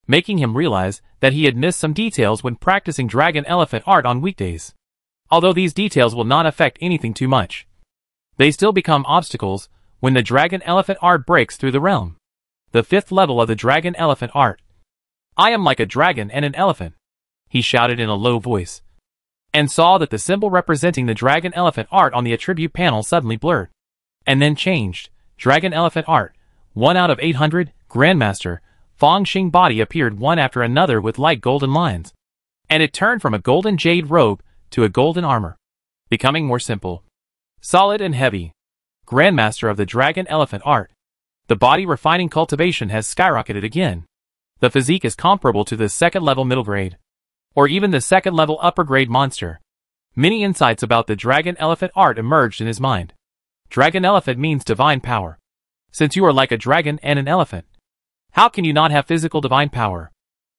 making him realize that he had missed some details when practicing dragon elephant art on weekdays. Although these details will not affect anything too much, they still become obstacles when the dragon elephant art breaks through the realm. The 5th level of the dragon elephant art. I am like a dragon and an elephant, he shouted in a low voice, and saw that the symbol representing the dragon elephant art on the attribute panel suddenly blurred, and then changed. Dragon elephant art, 1 out of 800, Grandmaster. Fong Xing body appeared one after another with light golden lines, and it turned from a golden jade robe to a golden armor, becoming more simple, solid and heavy. Grandmaster of the dragon elephant art. The body refining cultivation has skyrocketed again. The physique is comparable to the 2nd level middle grade, or even the 2nd level upper grade monster. Many insights about the dragon elephant art emerged in his mind. Dragon elephant means divine power. Since you are like a dragon and an elephant, how can you not have physical divine power?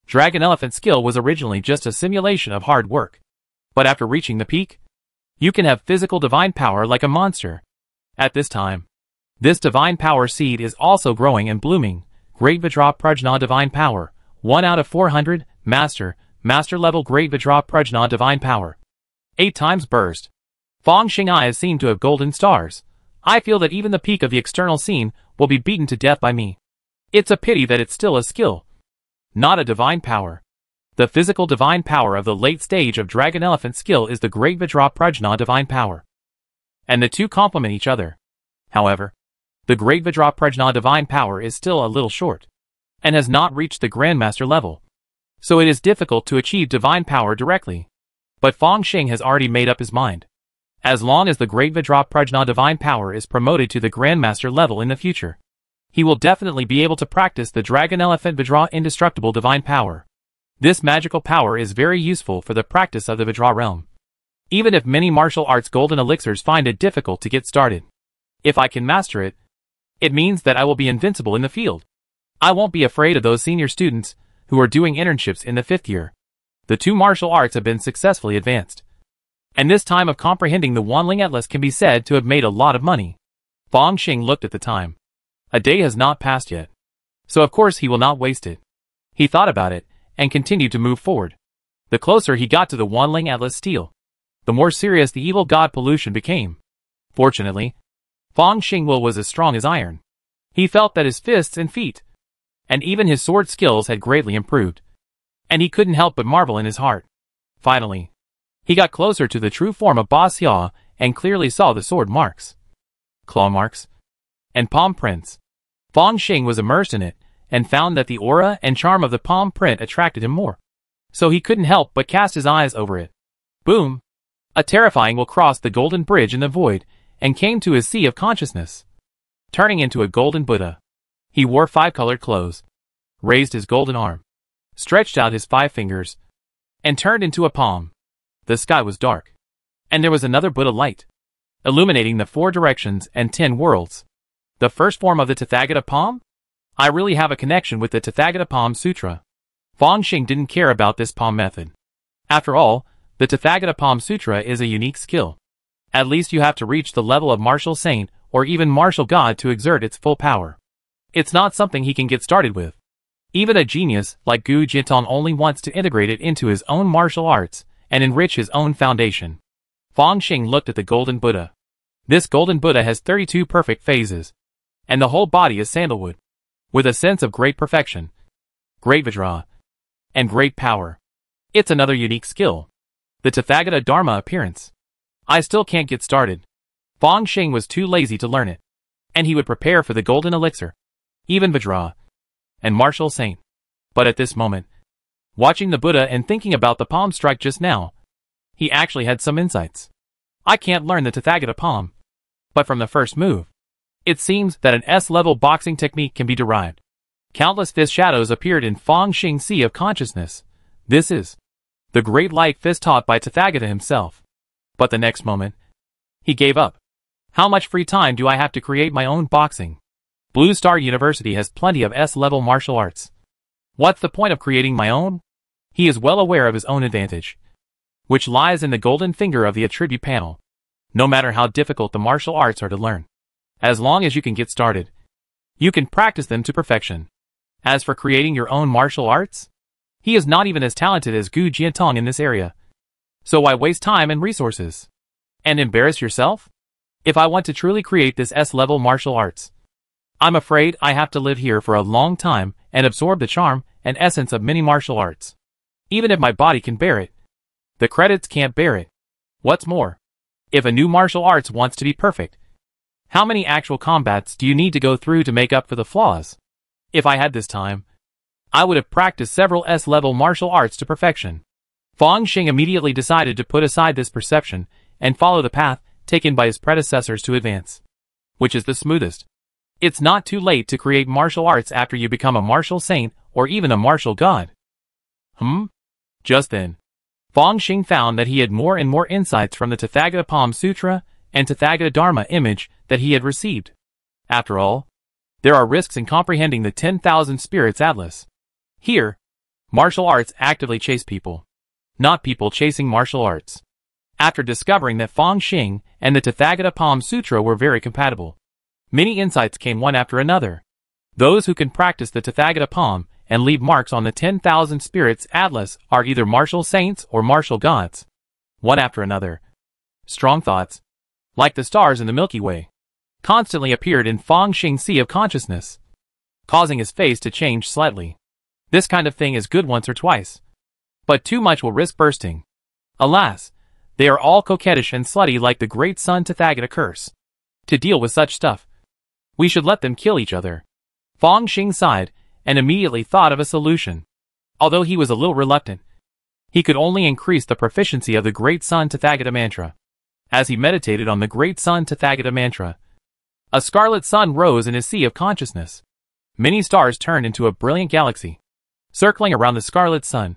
Dragon elephant skill was originally just a simulation of hard work. But after reaching the peak, you can have physical divine power like a monster. At this time, this divine power seed is also growing and blooming. Great Vajra Prajna divine power, 1 out of 400, master level Great Vajra Prajna divine power. 8 times burst. Fong Xing eyes seem to have golden stars. I feel that even the peak of the external scene will be beaten to death by me. It's a pity that it's still a skill, not a divine power. The physical divine power of the late stage of dragon elephant skill is the Great Vajra Prajna divine power, and the two complement each other. However, the Great Vajra Prajna divine power is still a little short, and has not reached the Grandmaster level, so it is difficult to achieve divine power directly. But Fong Xing has already made up his mind. As long as the Great Vajra Prajna divine power is promoted to the Grandmaster level in the future, he will definitely be able to practice the Dragon Elephant Vajra indestructible divine power. This magical power is very useful for the practice of the Vajra realm, even if many martial arts golden elixirs find it difficult to get started. If I can master it, it means that I will be invincible in the field. I won't be afraid of those senior students who are doing internships in the 5th year. The 2 martial arts have been successfully advanced, and this time of comprehending the Wanling Atlas can be said to have made a lot of money. Fong Xing looked at the time. A day has not passed yet, so of course he will not waste it. He thought about it, and continued to move forward. The closer he got to the Wanling Atlas steel, the more serious the evil god pollution became. Fortunately, Fong Xing will was as strong as iron. He felt that his fists and feet, and even his sword skills had greatly improved, and he couldn't help but marvel in his heart. Finally, he got closer to the true form of Ba Xia and clearly saw the sword marks, claw marks, and palm prints. Fong Xing was immersed in it, and found that the aura and charm of the palm print attracted him more, so he couldn't help but cast his eyes over it. Boom! A terrifying will crossed the golden bridge in the void, and came to his sea of consciousness, turning into a golden Buddha. He wore 5-colored clothes, raised his golden arm, stretched out his 5 fingers, and turned into a palm. The sky was dark, and there was another Buddha light, illuminating the 4 directions and 10 worlds. The first form of the Tathagata palm? I really have a connection with the Tathagata Palm Sutra. Fong Xing didn't care about this palm method. After all, the Tathagata Palm Sutra is a unique skill. At least you have to reach the level of martial saint or even martial god to exert its full power. It's not something he can get started with. Even a genius like Gu Jintong only wants to integrate it into his own martial arts and enrich his own foundation. Fong Xing looked at the golden Buddha. This golden Buddha has 32 perfect phases, and the whole body is sandalwood, with a sense of great perfection, great Vajra, and great power. It's another unique skill. The Tathagata Dharma appearance. I still can't get started. Fong Xing was too lazy to learn it, and he would prepare for the golden elixir, even Vajra, and martial saint. But at this moment, watching the Buddha and thinking about the palm strike just now, he actually had some insights. I can't learn the Tathagata palm, But from the first move, it seems that an S-level boxing technique can be derived. Countless fist shadows appeared in Fang Xing's sea of consciousness. This is the great light fist taught by Tathagata himself. But the next moment, he gave up. How much free time do I have to create my own boxing? Blue Star University has plenty of S-level martial arts. What's the point of creating my own? He is well aware of his own advantage, which lies in the golden finger of the attribute panel. No matter how difficult the martial arts are to learn, as long as you can get started, you can practice them to perfection. As for creating your own martial arts, he is not even as talented as Gu Jiantong in this area. So why waste time and resources? And embarrass yourself? If I want to truly create this S-level martial arts, I'm afraid I have to live here for a long time and absorb the charm and essence of many martial arts. Even if my body can bear it, the credits can't bear it. What's more, if a new martial arts wants to be perfect, how many actual combats do you need to go through to make up for the flaws? If I had this time, I would have practiced several S-level martial arts to perfection. Fang Xing immediately decided to put aside this perception and follow the path taken by his predecessors to advance, which is the smoothest. It's not too late to create martial arts after you become a martial saint or even a martial god. Just then, Fang Xing found that he had more and more insights from the Tathagata Palm Sutra and Tathagata Dharma image that he had received. After all, there are risks in comprehending the 10,000 Spirits Atlas. Here, martial arts actively chase people, not people chasing martial arts. After discovering that Fang Xing and the Tathagata Palm Sutra were very compatible, many insights came one after another. Those who can practice the Tathagata Palm and leave marks on the 10,000 Spirits Atlas are either martial saints or martial gods. One after another, strong thoughts, like the stars in the Milky Way, constantly appeared in Fang Xing's sea of consciousness, causing his face to change slightly. This kind of thing is good once or twice, but too much will risk bursting. Alas, they are all coquettish and slutty like the great sun Tathagata curse. To deal with such stuff, we should let them kill each other. Fang Xing sighed and immediately thought of a solution. Although he was a little reluctant, he could only increase the proficiency of the Great Sun Tathagata mantra. As he meditated on the Great Sun Tathagata mantra, a scarlet sun rose in his sea of consciousness. Many stars turned into a brilliant galaxy, circling around the scarlet sun,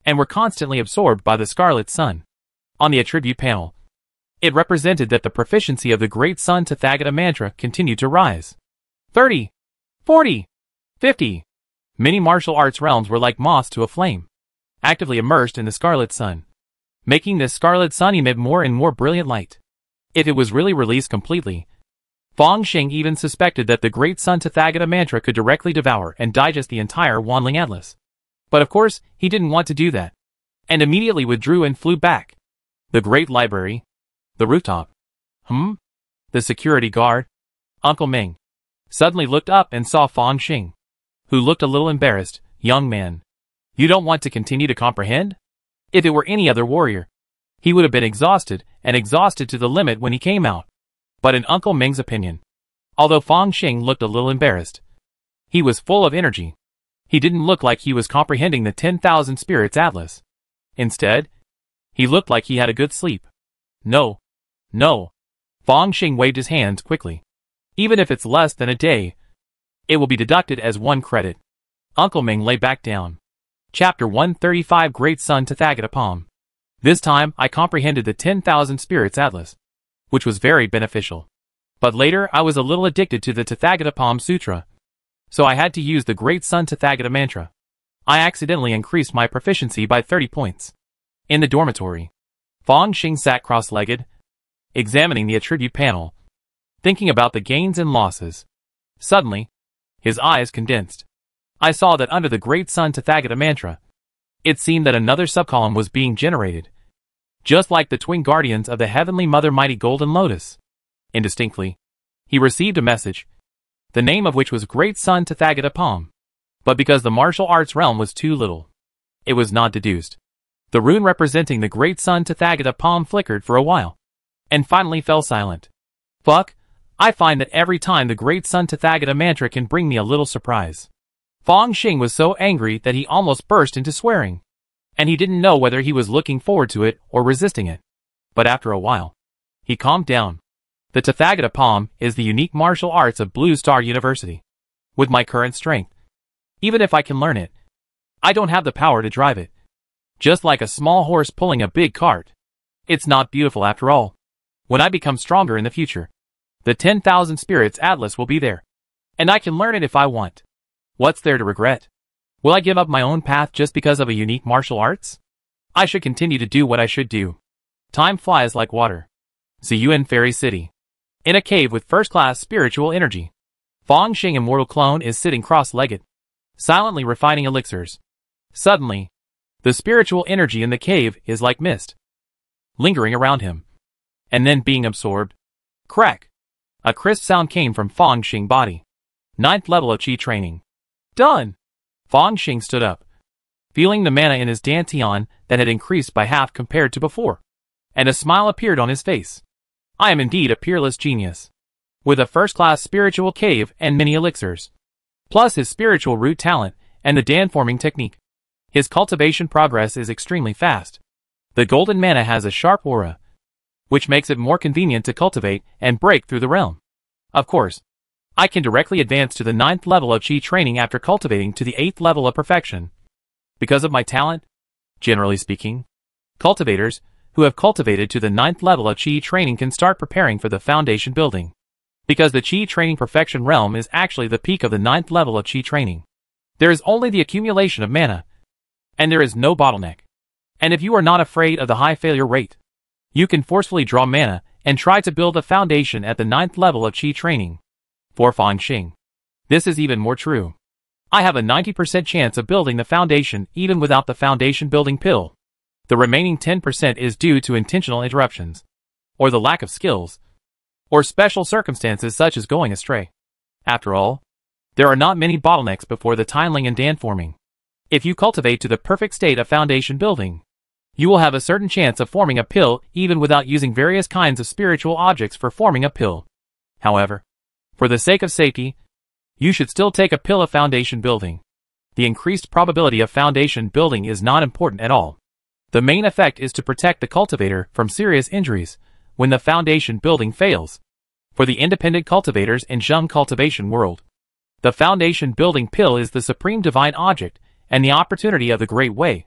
and were constantly absorbed by the scarlet sun. On the attribute panel, it represented that the proficiency of the Great Sun Tathagata mantra continued to rise. 30, 40, 50. Many martial arts realms were like moths to a flame, actively immersed in the scarlet sun, making this scarlet sun emit more and more brilliant light. If it was really released completely, Fang Xing even suspected that the Great Sun Tathagata mantra could directly devour and digest the entire Wanling Atlas. But of course, he didn't want to do that, and immediately withdrew and flew back. The Great Library, the rooftop. The security guard, Uncle Ming, suddenly looked up and saw Fang Xing, who looked a little embarrassed. Young man, you don't want to continue to comprehend? If it were any other warrior, he would have been exhausted to the limit when he came out. But in Uncle Ming's opinion, although Fang Xing looked a little embarrassed, he was full of energy. He didn't look like he was comprehending the 10,000 Spirits Atlas. Instead, he looked like he had a good sleep. No. Fang Xing waved his hands quickly. Even if it's less than a day, it will be deducted as 1 credit. Uncle Ming lay back down. Chapter 135 Great Sun Tathagata Palm. This time I comprehended the 10,000 Spirits Atlas, which was very beneficial. But later I was a little addicted to the Tathagata Palm Sutra, so I had to use the Great Sun Tathagata mantra. I accidentally increased my proficiency by 30 points. In the dormitory, Fang Xing sat cross-legged, examining the attribute panel, thinking about the gains and losses. Suddenly, his eyes condensed. I saw that under the Great Sun Tathagata mantra, it seemed that another subcolumn was being generated, just like the twin guardians of the Heavenly Mother Mighty Golden Lotus. Indistinctly, he received a message, the name of which was Great Sun Tathagata Palm. But because the martial arts realm was too little, it was not deduced. The rune representing the Great Sun Tathagata Palm flickered for a while, and finally fell silent. Fuck, I find that every time the Great Sun Tathagata mantra can bring me a little surprise. Fang Xing was so angry that he almost burst into swearing, and he didn't know whether he was looking forward to it or resisting it. But after a while, he calmed down. The Tathagata palm is the unique martial arts of Blue Star University. With my current strength, even if I can learn it, I don't have the power to drive it. Just like a small horse pulling a big cart. It's not beautiful after all. When I become stronger in the future, the 10,000 Spirits Atlas will be there. And I can learn it if I want. What's there to regret? Will I give up my own path just because of a unique martial arts? I should continue to do what I should do. Time flies like water. Ziyuan Fairy City. In a cave with first-class spiritual energy, Fong Xing Immortal Clone is sitting cross-legged, silently refining elixirs. Suddenly, the spiritual energy in the cave is like mist, lingering around him, and then being absorbed. Crack! A crisp sound came from Fong Xing's body. 9th level of Qi training. Done! Fong Xing stood up, feeling the mana in his dantian that had increased by half compared to before, and a smile appeared on his face. I am indeed a peerless genius, with a first-class spiritual cave and many elixirs, plus his spiritual root talent and the Dan-forming technique. His cultivation progress is extremely fast. The golden mana has a sharp aura, which makes it more convenient to cultivate and break through the realm. Of course, I can directly advance to the 9th level of Qi training after cultivating to the 8th level of perfection. Because of my talent, generally speaking, cultivators who have cultivated to the 9th level of Qi training can start preparing for the foundation building. Because the Qi training perfection realm is actually the peak of the 9th level of Qi training. There is only the accumulation of mana, and there is no bottleneck. And if you are not afraid of the high failure rate, you can forcefully draw mana and try to build a foundation at the 9th level of Qi training. For Fong Xing, this is even more true. I have a 90% chance of building the foundation even without the foundation building pill. The remaining 10% is due to intentional interruptions, or the lack of skills, or special circumstances such as going astray. After all, there are not many bottlenecks before the tiling and Dan forming. If you cultivate to the perfect state of foundation building, you will have a certain chance of forming a pill even without using various kinds of spiritual objects for forming a pill. However, for the sake of safety, you should still take a pill of foundation building. The increased probability of foundation building is not important at all. The main effect is to protect the cultivator from serious injuries when the foundation building fails. For the independent cultivators in Zheng cultivation world, the foundation building pill is the supreme divine object and the opportunity of the great way.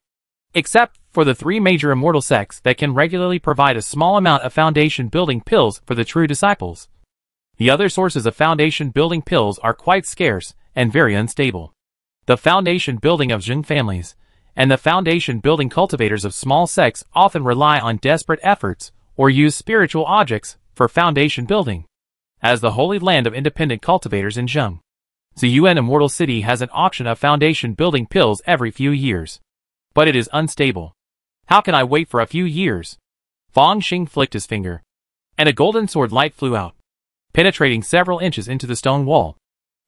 Except for the 3 major immortal sects that can regularly provide a small amount of foundation building pills for the true disciples. The other sources of foundation building pills are quite scarce and very unstable. The foundation building of Zheng families and the foundation building cultivators of small sects often rely on desperate efforts or use spiritual objects for foundation building. As the holy land of independent cultivators in Zheng, Ziyuan Immortal City has an auction of foundation building pills every few years. But it is unstable. How can I wait for a few years? Fong Xing flicked his finger, and a golden sword light flew out, penetrating several inches into the stone wall.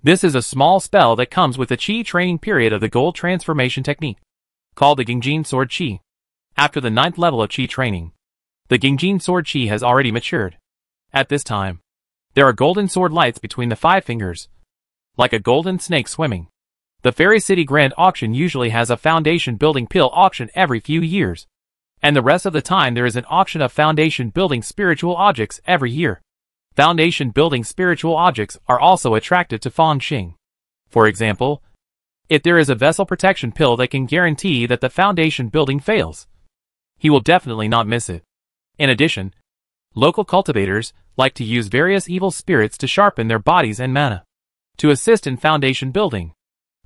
This is a small spell that comes with the Qi training period of the gold transformation technique, called the Gingjin Sword Qi. After the 9th level of Qi training, the Gingjin Sword Qi has already matured. At this time, there are golden sword lights between the 5 fingers, like a golden snake swimming. The Fairy City Grand Auction usually has a foundation building pill auction every few years, and the rest of the time there is an auction of foundation building spiritual objects every year. Foundation building spiritual objects are also attracted to Fong Xing. For example, if there is a vessel protection pill that can guarantee that the foundation building fails, he will definitely not miss it. In addition, local cultivators like to use various evil spirits to sharpen their bodies and mana, to assist in foundation building.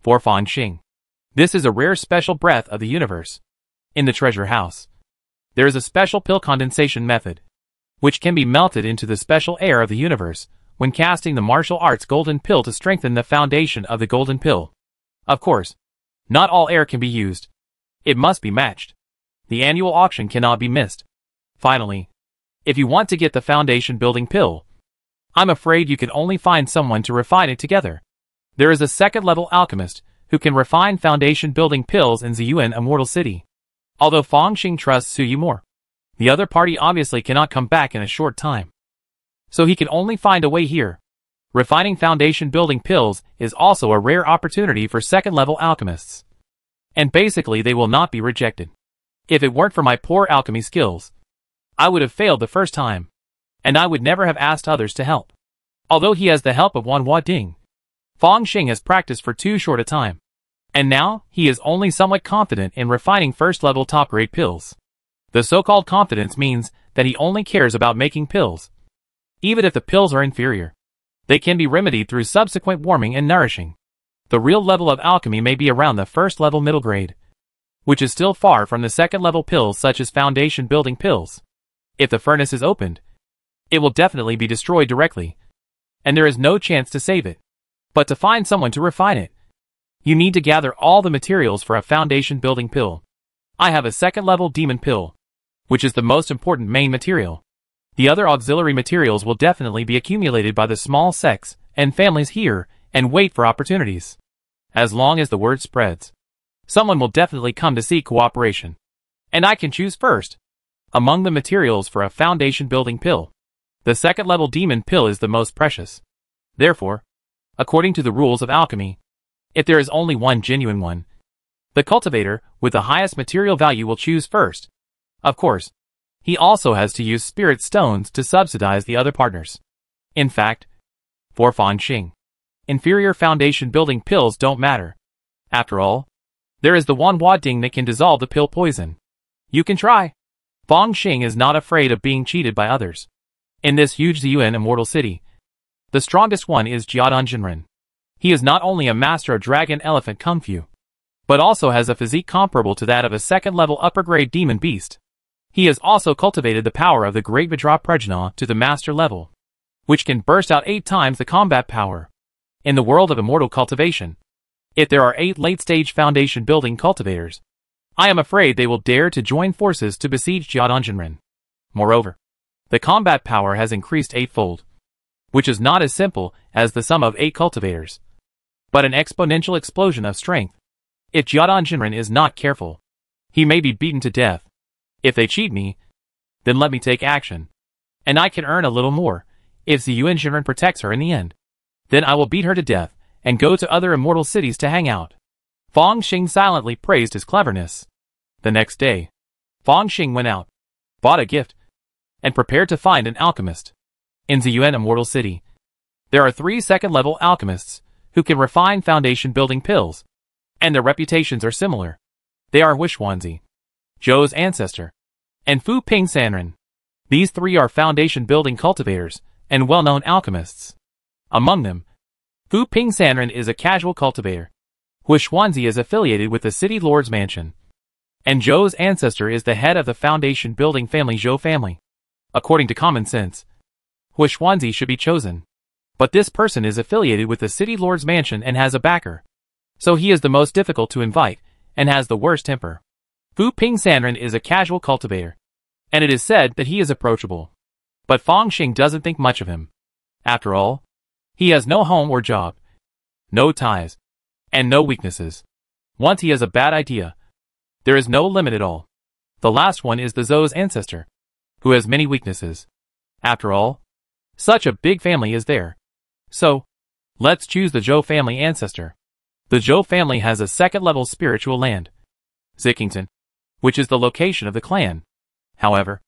For Fong Xing, this is a rare special breath of the universe. In the treasure house, there is a special pill condensation method, which can be melted into the special air of the universe when casting the martial arts golden pill to strengthen the foundation of the golden pill. Of course, not all air can be used. It must be matched. The annual auction cannot be missed. Finally, if you want to get the foundation building pill, I'm afraid you can only find someone to refine it together. There is a 2nd level alchemist who can refine foundation building pills in Ziyuan Immortal City. Although Fong Xing trusts Suyu more, the other party obviously cannot come back in a short time. So he can only find a way here. Refining foundation building pills is also a rare opportunity for 2nd level alchemists. And basically they will not be rejected. If it weren't for my poor alchemy skills, I would have failed the first time. and I would never have asked others to help. Although he has the help of Wan Hua Ding, Fong Xing has practiced for too short a time, and now he is only somewhat confident in refining first-level top-grade pills. The so-called confidence means that he only cares about making pills. Even if the pills are inferior, they can be remedied through subsequent warming and nourishing. The real level of alchemy may be around the first-level middle grade, which is still far from the second-level pills such as foundation-building pills. If the furnace is opened, it will definitely be destroyed directly, and there is no chance to save it. But to find someone to refine it, you need to gather all the materials for a foundation-building pill. I have a second-level demon pill, which is the most important main material. The other auxiliary materials will definitely be accumulated by the small sects and families here and wait for opportunities. As long as the word spreads, someone will definitely come to seek cooperation. And I can choose first. Among the materials for a foundation-building pill, the second-level demon pill is the most precious. Therefore, according to the rules of alchemy, if there is only one genuine one, the cultivator with the highest material value will choose first. Of course, he also has to use spirit stones to subsidize the other partners. In fact, for Fong Xing, inferior foundation-building pills don't matter. After all, there is the Wan Hua Ding that can dissolve the pill poison. You can try. Fong Xing is not afraid of being cheated by others. In this huge Ziyuan immortal city, the strongest one is Jiadan Jinren. He is not only a master of dragon elephant kung fu, but also has a physique comparable to that of a second-level upper-grade demon beast. He has also cultivated the power of the Great Vajra Prajna to the master level, which can burst out 8 times the combat power. In the world of immortal cultivation, if there are 8 late-stage foundation-building cultivators, I am afraid they will dare to join forces to besiege Jiadan Jinren. Moreover, the combat power has increased 8-fold, which is not as simple as the sum of 8 cultivators, but an exponential explosion of strength. If Jiadan Jinren is not careful, he may be beaten to death. If they cheat me, then let me take action, and I can earn a little more. If Ziyuan Jinren protects her in the end, then I will beat her to death and go to other immortal cities to hang out. Fong Xing silently praised his cleverness. The next day, Fong Xing went out, bought a gift, and prepared to find an alchemist. In Ziyuan Immortal City, there are 3 second-level alchemists who can refine foundation-building pills, and their reputations are similar. They are Huishuanzi, Zhou's ancestor, and Fu Ping Sanren. These 3 are foundation-building cultivators and well-known alchemists. Among them, Fu Ping Sanren is a casual cultivator. Huishuanzi is affiliated with the City Lord's Mansion, and Zhou's ancestor is the head of the foundation-building family Zhou family. According to common sense, Huishuanzi should be chosen. But this person is affiliated with the City Lord's Mansion and has a backer, so he is the most difficult to invite and has the worst temper. Fu Ping Sanren is a casual cultivator, and it is said that he is approachable. But Fong Xing doesn't think much of him. After all, he has no home or job, no ties, and no weaknesses. Once he has a bad idea, there is no limit at all. The last one is the Zhou's ancestor, who has many weaknesses. After all, such a big family is there. So, let's choose the Zhou family ancestor. The Zhou family has a second-level spiritual land, Zikington, which is the location of the clan. However,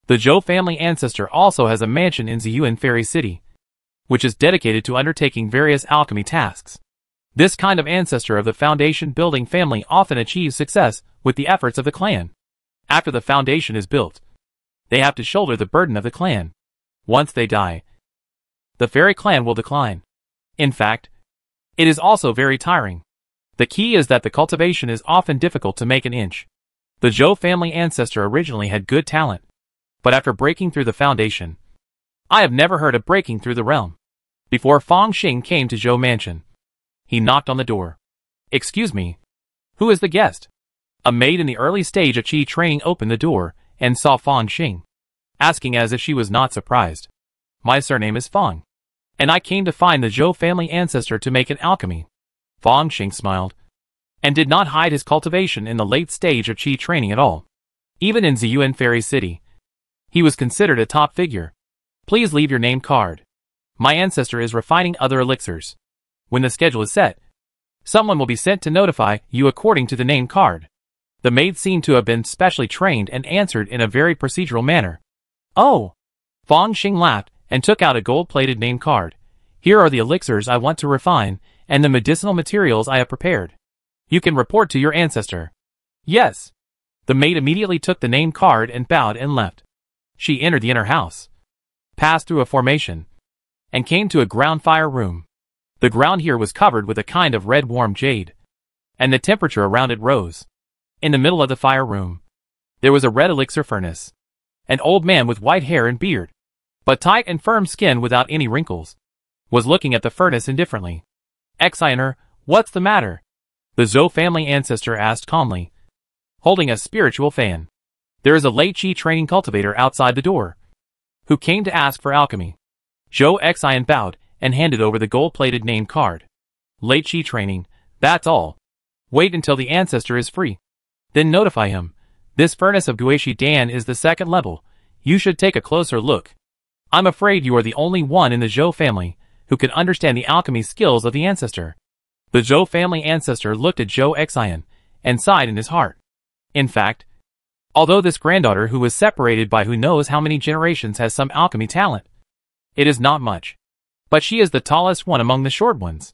the Zhou family ancestor also has a mansion in Ziyuan Fairy City, which is dedicated to undertaking various alchemy tasks. This kind of ancestor of the foundation-building family often achieves success with the efforts of the clan. After the foundation is built, they have to shoulder the burden of the clan. Once they die, the fairy clan will decline. In fact, it is also very tiring. The key is that the cultivation is often difficult to make an inch. The Zhou family ancestor originally had good talent, but after breaking through the foundation, I have never heard of breaking through the realm. Before Fong Xing came to Zhou Mansion, he knocked on the door. Excuse me, who is the guest? A maid in the early stage of Qi training opened the door and saw Fong Xing, asking as if she was not surprised. My surname is Fong, and I came to find the Zhou family ancestor to make an alchemy. Fong Xing smiled, and did not hide his cultivation in the late stage of Qi training at all. Even in Ziyuan Fairy City, he was considered a top figure. Please leave your name card. My ancestor is refining other elixirs. When the schedule is set, someone will be sent to notify you according to the name card. The maid seemed to have been specially trained and answered in a very procedural manner. Oh, Fong Xing laughed and took out a gold-plated name card. Here are the elixirs I want to refine, and the medicinal materials I have prepared. You can report to your ancestor. Yes. The maid immediately took the name card and bowed and left. She entered the inner house, passed through a formation, and came to a ground fire room. The ground here was covered with a kind of red warm jade, and the temperature around it rose. In the middle of the fire room, there was a red elixir furnace. An old man with white hair and beard, but tight and firm skin without any wrinkles, was looking at the furnace indifferently. Exiner, what's the matter? The Zhou family ancestor asked calmly, holding a spiritual fan. There is a Lei Qi training cultivator outside the door, who came to ask for alchemy. Zhou Xian bowed and handed over the gold-plated name card. Lei Qi training, that's all. Wait until the ancestor is free. Then notify him. This furnace of Guishi Dan is the second level. You should take a closer look. I'm afraid you are the only one in the Zhou family who can understand the alchemy skills of the ancestor. The Zhou family ancestor looked at Zhou Xian and sighed in his heart. In fact, although this granddaughter who was separated by who knows how many generations has some alchemy talent, it is not much. But she is the tallest one among the short ones.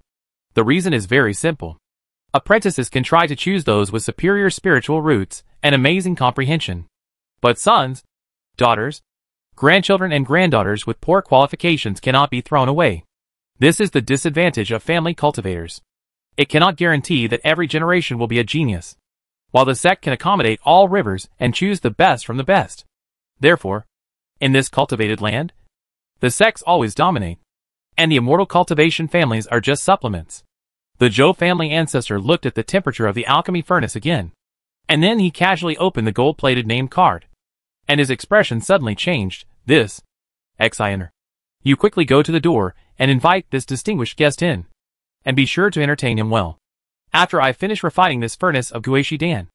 The reason is very simple. Apprentices can try to choose those with superior spiritual roots and amazing comprehension. But sons, daughters, grandchildren and granddaughters with poor qualifications cannot be thrown away. This is the disadvantage of family cultivators. It cannot guarantee that every generation will be a genius, while the sect can accommodate all rivers and choose the best from the best. Therefore, in this cultivated land, the sects always dominate, and the immortal cultivation families are just supplements. The Zhou family ancestor looked at the temperature of the alchemy furnace again, and then he casually opened the gold-plated name card, and his expression suddenly changed. This, Xiner. You quickly go to the door and invite this distinguished guest in, and be sure to entertain him well. After I finish refining this furnace of Guishi Dan,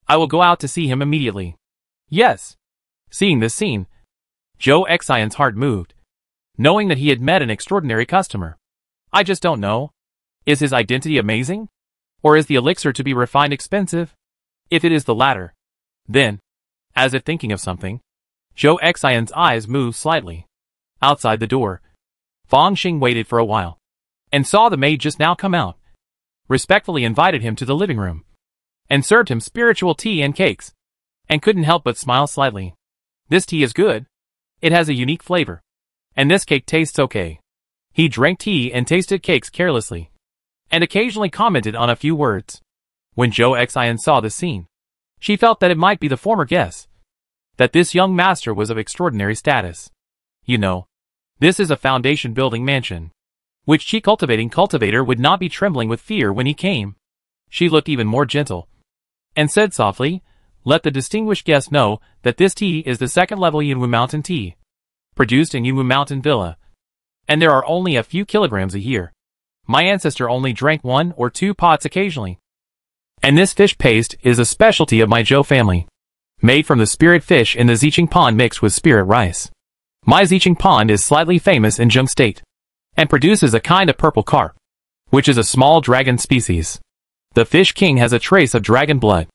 I will go out to see him immediately. Yes. Seeing this scene, Zhou Xian's heart moved, knowing that he had met an extraordinary customer. I just don't know. Is his identity amazing? Or is the elixir to be refined expensive? If it is the latter, then, as if thinking of something, Zhou Xian's eyes moved slightly. Outside the door, Fong Xing waited for a while, and saw the maid just now come out, respectfully invited him to the living room, and served him spiritual tea and cakes, and couldn't help but smile slightly. This tea is good. It has a unique flavor, and this cake tastes okay. He drank tea and tasted cakes carelessly, and occasionally commented on a few words. When Zhou Xian saw the scene, she felt that it might be the former guess, that this young master was of extraordinary status. You know, this is a foundation-building mansion, which Qi cultivating cultivator would not be trembling with fear when he came. She looked even more gentle, and said softly, let the distinguished guest know that this tea is the second-level Yunwu Mountain tea, produced in Yunwu Mountain Villa, and there are only a few kilograms a year. My ancestor only drank 1 or 2 pots occasionally. And this fish paste is a specialty of my Zhou family, made from the spirit fish in the Ziqing pond mixed with spirit rice. My Ziqing pond is slightly famous in Zheng State, and produces a kind of purple carp, which is a small dragon species. The fish king has a trace of dragon blood,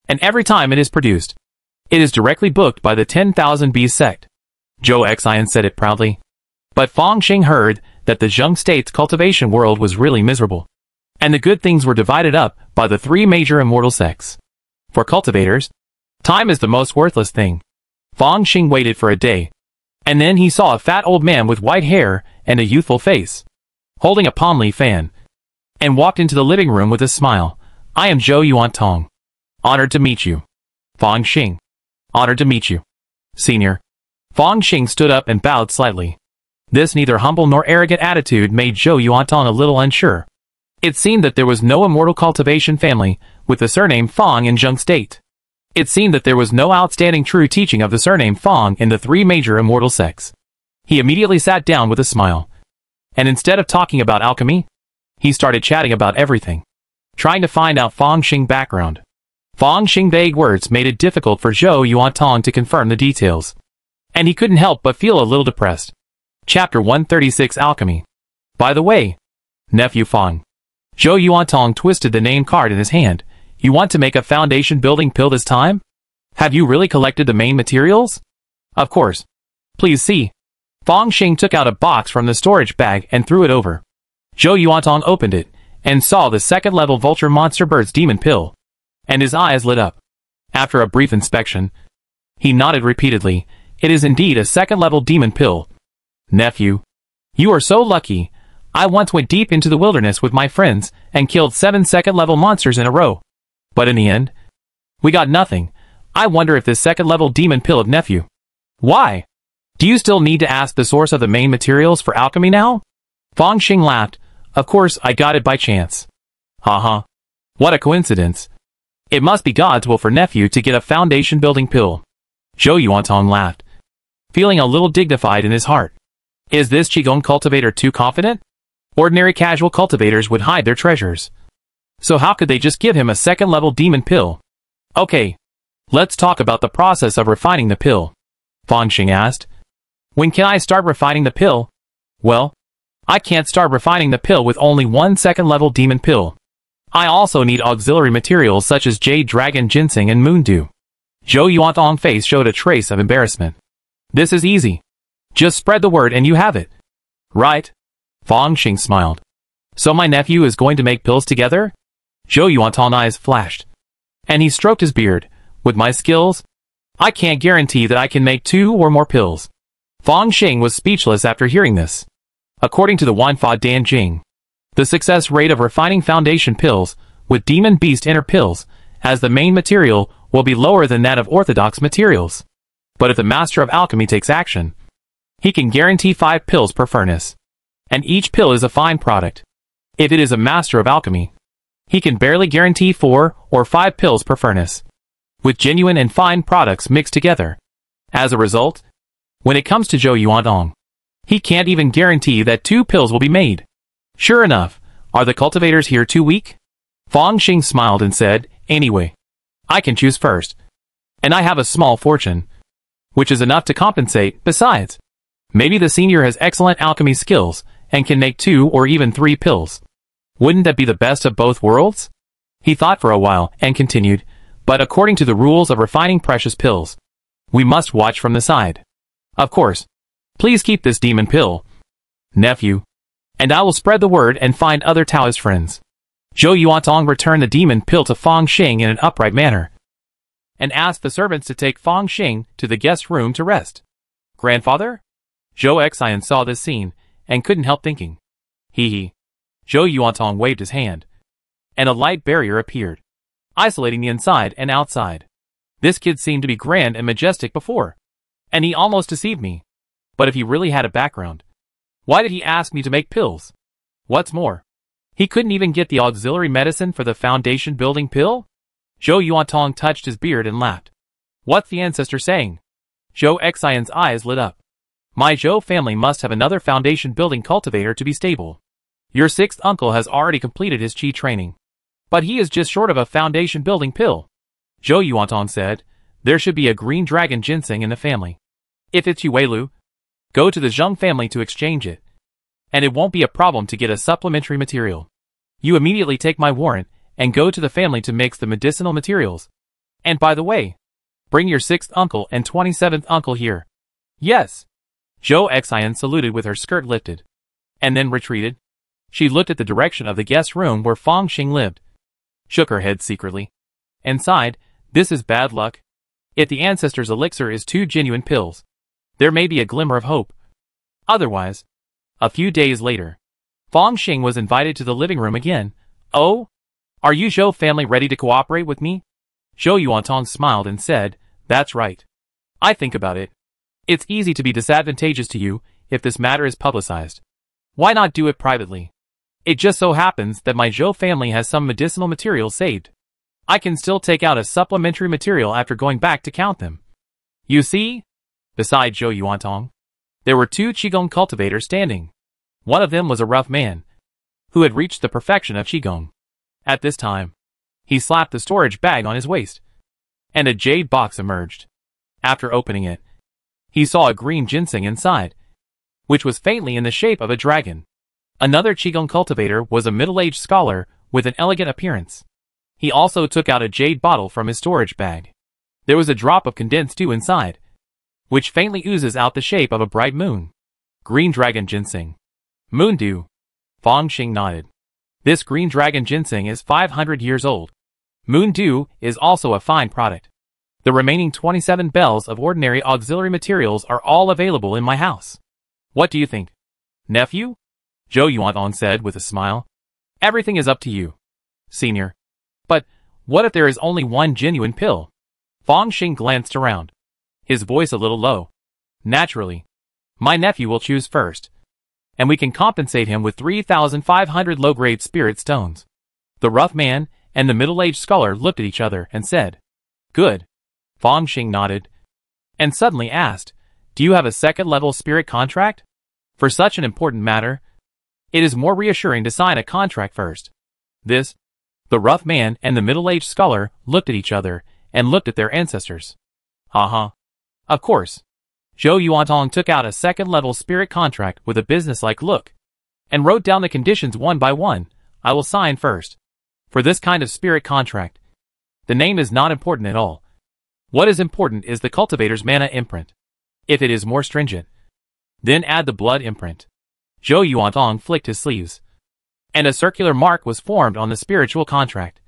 and every time it is produced, it is directly booked by the 10,000 Bees sect. Zhou Xian said it proudly. But Fong Xing heard that the Zheng State's cultivation world was really miserable, and the good things were divided up by the 3 major immortal sects. For cultivators, time is the most worthless thing. Fong Xing waited for a day, and then he saw a fat old man with white hair and a youthful face, holding a palm leaf fan, and walked into the living room with a smile. I am Zhou Yuantong. Honored to meet you. Fong Xing. Honored to meet you, senior. Fong Xing stood up and bowed slightly. This neither humble nor arrogant attitude made Zhou Yuantong a little unsure. It seemed that there was no immortal cultivation family with the surname Fong in Zheng State. It seemed that there was no outstanding true teaching of the surname Fong in the 3 major immortal sects. He immediately sat down with a smile, and instead of talking about alchemy, he started chatting about everything, trying to find out Fong Xing's background. Fong Xing's vague words made it difficult for Zhou Yuantong to confirm the details, and he couldn't help but feel a little depressed. Chapter 136 Alchemy. By the way, nephew Fong. Zhou Yuantong twisted the name card in his hand. You want to make a foundation building pill this time? Have you really collected the main materials? Of course. Please see. Fong Xing took out a box from the storage bag and threw it over. Zhou Yuantong opened it and saw the second-level vulture monster bird's demon pill, and his eyes lit up. After a brief inspection, he nodded repeatedly. It is indeed a second-level demon pill. Nephew, you are so lucky. I once went deep into the wilderness with my friends and killed 7 second-level monsters in a row. But in the end, we got nothing. I wonder if this second-level demon pill of nephew. Why? Do you still need to ask the source of the main materials for alchemy now? Fong Xing laughed. Of course, I got it by chance. Haha. What a coincidence. It must be God's will for nephew to get a foundation-building pill. Zhou Yuantong laughed, feeling a little dignified in his heart. Is this Qigong cultivator too confident? Ordinary casual cultivators would hide their treasures. So how could they just give him a second-level demon pill? Okay, let's talk about the process of refining the pill. Fong Xing asked. When can I start refining the pill? Well, I can't start refining the pill with only 1 second-level demon pill. I also need auxiliary materials such as jade dragon ginseng and moon dew. Zhou Yuantong's face showed a trace of embarrassment. This is easy. Just spread the word and you have it. Right? Fong Xing smiled. So my nephew is going to make pills together? Zhou Yuantong's eyes flashed, and he stroked his beard. With my skills, I can't guarantee that I can make 2 or more pills. Fong Xing was speechless after hearing this. According to the Wanfa Dan Jing, the success rate of refining foundation pills with demon beast inner pills as the main material will be lower than that of orthodox materials. But if the master of alchemy takes action, he can guarantee 5 pills per furnace. And each pill is a fine product. If it is a master of alchemy, he can barely guarantee 4 or 5 pills per furnace, with genuine and fine products mixed together. As a result, when it comes to Zhou Yuantong, he can't even guarantee that 2 pills will be made. Sure enough, are the cultivators here too weak? Fong Xing smiled and said, anyway, I can choose first. And I have a small fortune, which is enough to compensate. Besides, maybe the senior has excellent alchemy skills and can make 2 or even 3 pills. Wouldn't that be the best of both worlds? He thought for a while and continued, but according to the rules of refining precious pills, we must watch from the side. Of course, please keep this demon pill, nephew, and I will spread the word and find other Taoist friends. Zhou Yuantong returned the demon pill to Fong Xing in an upright manner, and asked the servants to take Fong Xing to the guest room to rest. Grandfather? Zhou Xian saw this scene and couldn't help thinking. Hee. Zhou Yuantong waved his hand, and a light barrier appeared, isolating the inside and outside. This kid seemed to be grand and majestic before, and he almost deceived me. But if he really had a background, why did he ask me to make pills? What's more, he couldn't even get the auxiliary medicine for the foundation building pill? Zhou Yuantong touched his beard and laughed. What's the ancestor saying? Zhou Xian's eyes lit up. My Zhou family must have another foundation building cultivator to be stable. Your 6th uncle has already completed his qi training, but he is just short of a foundation building pill. Zhou Yuantong said, there should be a green dragon ginseng in the family. If it's Yuelu, go to the Zheng family to exchange it, and it won't be a problem to get a supplementary material. You immediately take my warrant and go to the family to mix the medicinal materials. And by the way, bring your 6th uncle and 27th uncle here. Yes. Zhou Xian saluted with her skirt lifted, and then retreated. She looked at the direction of the guest room where Fong Xing lived, shook her head secretly, and sighed, this is bad luck. If the ancestor's elixir is 2 genuine pills, there may be a glimmer of hope. Otherwise, a few days later, Fong Xing was invited to the living room again. Oh? Are you Zhou family ready to cooperate with me? Zhou Yuantong smiled and said, that's right. I think about it. It's easy to be disadvantageous to you if this matter is publicized. Why not do it privately? It just so happens that my Zhou family has some medicinal materials saved. I can still take out a supplementary material after going back to count them. You see? Beside Zhou Yuantong, there were 2 Qigong cultivators standing. One of them was a rough man, who had reached the perfection of Qigong. At this time, he slapped the storage bag on his waist, and a jade box emerged. After opening it, he saw a green ginseng inside, which was faintly in the shape of a dragon. Another Qigong cultivator was a middle-aged scholar with an elegant appearance. He also took out a jade bottle from his storage bag. There was a drop of condensed dew inside, which faintly oozes out the shape of a bright moon. Green Dragon Ginseng. Moon Dew. Fong Xing nodded. This Green Dragon Ginseng is 500 years old. Moon Dew is also a fine product. The remaining 27 bells of ordinary auxiliary materials are all available in my house. What do you think, nephew? Zhou Yuantong said with a smile. Everything is up to you, senior. But what if there is only one genuine pill? Fong Xing glanced around, his voice a little low. Naturally, my nephew will choose first, and we can compensate him with 3,500 low-grade spirit stones. The rough man and the middle-aged scholar looked at each other and said, Good. Fong Xing nodded, and suddenly asked, Do you have a second-level spirit contract? For such an important matter, it is more reassuring to sign a contract first. The rough man and the middle-aged scholar looked at each other and looked at their ancestors. Of course. Zhou Yuantong took out a second-level spirit contract with a business-like look and wrote down the conditions one by one. I will sign first. For this kind of spirit contract, the name is not important at all. What is important is the cultivator's mana imprint. If it is more stringent, then add the blood imprint. Zhou Yuantong flicked his sleeves, and a circular mark was formed on the spiritual contract,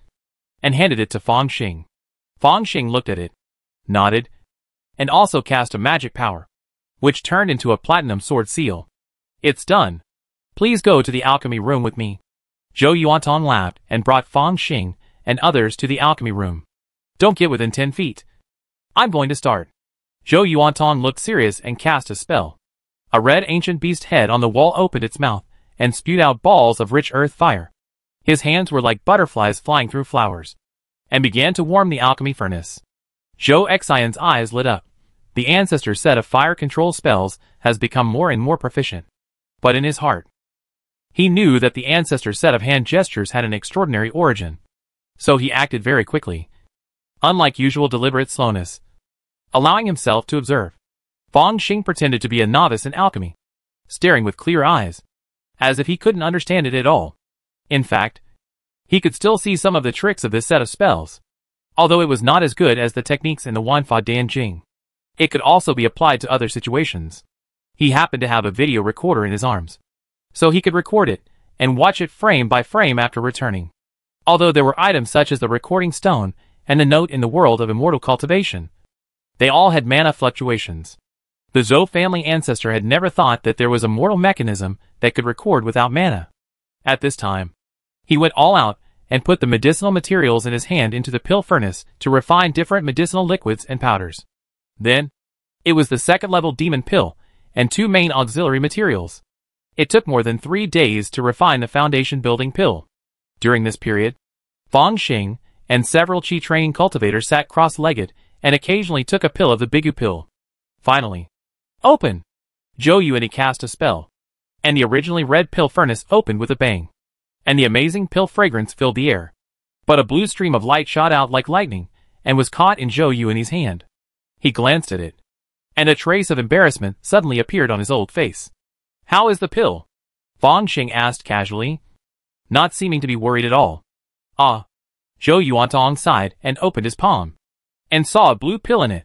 and handed it to Fong Xing. Fong Xing looked at it, nodded, and also cast a magic power, which turned into a platinum sword seal. It's done. Please go to the alchemy room with me. Zhou Yuantong laughed and brought Fong Xing and others to the alchemy room. Don't get within 10 feet. I'm going to start. Zhou Yuantong looked serious and cast a spell. A red ancient beast head on the wall opened its mouth and spewed out balls of rich earth fire. His hands were like butterflies flying through flowers, and began to warm the alchemy furnace. Zhou Xian's eyes lit up. The ancestor set of fire control spells has become more and more proficient. But in his heart, he knew that the ancestor set of hand gestures had an extraordinary origin. So he acted very quickly, unlike usual deliberate slowness, allowing himself to observe. Fong Xing pretended to be a novice in alchemy, staring with clear eyes, as if he couldn't understand it at all. In fact, he could still see some of the tricks of this set of spells, although it was not as good as the techniques in the Wanfa Dan Jing. It could also be applied to other situations. He happened to have a video recorder in his arms, so he could record it and watch it frame by frame after returning. Although there were items such as the recording stone and the note in the world of immortal cultivation, they all had mana fluctuations. The Zhou family ancestor had never thought that there was a mortal mechanism that could record without mana. At this time, he went all out and put the medicinal materials in his hand into the pill furnace to refine different medicinal liquids and powders. Then, it was the second-level demon pill and 2 main auxiliary materials. It took more than 3 days to refine the foundation-building pill. During this period, Fong Xing and several Qi training cultivators sat cross-legged and occasionally took a pill of the Bigu pill. Finally, open! Zhou Yuan cast a spell, and the originally red pill furnace opened with a bang, and the amazing pill fragrance filled the air. But a blue stream of light shot out like lightning and was caught in Zhou Yuan's hand. He glanced at it, and a trace of embarrassment suddenly appeared on his old face. How is the pill? Fong Xing asked casually, not seeming to be worried at all. Ah. Zhou Yuantong sighed and opened his palm, and saw a blue pill in it.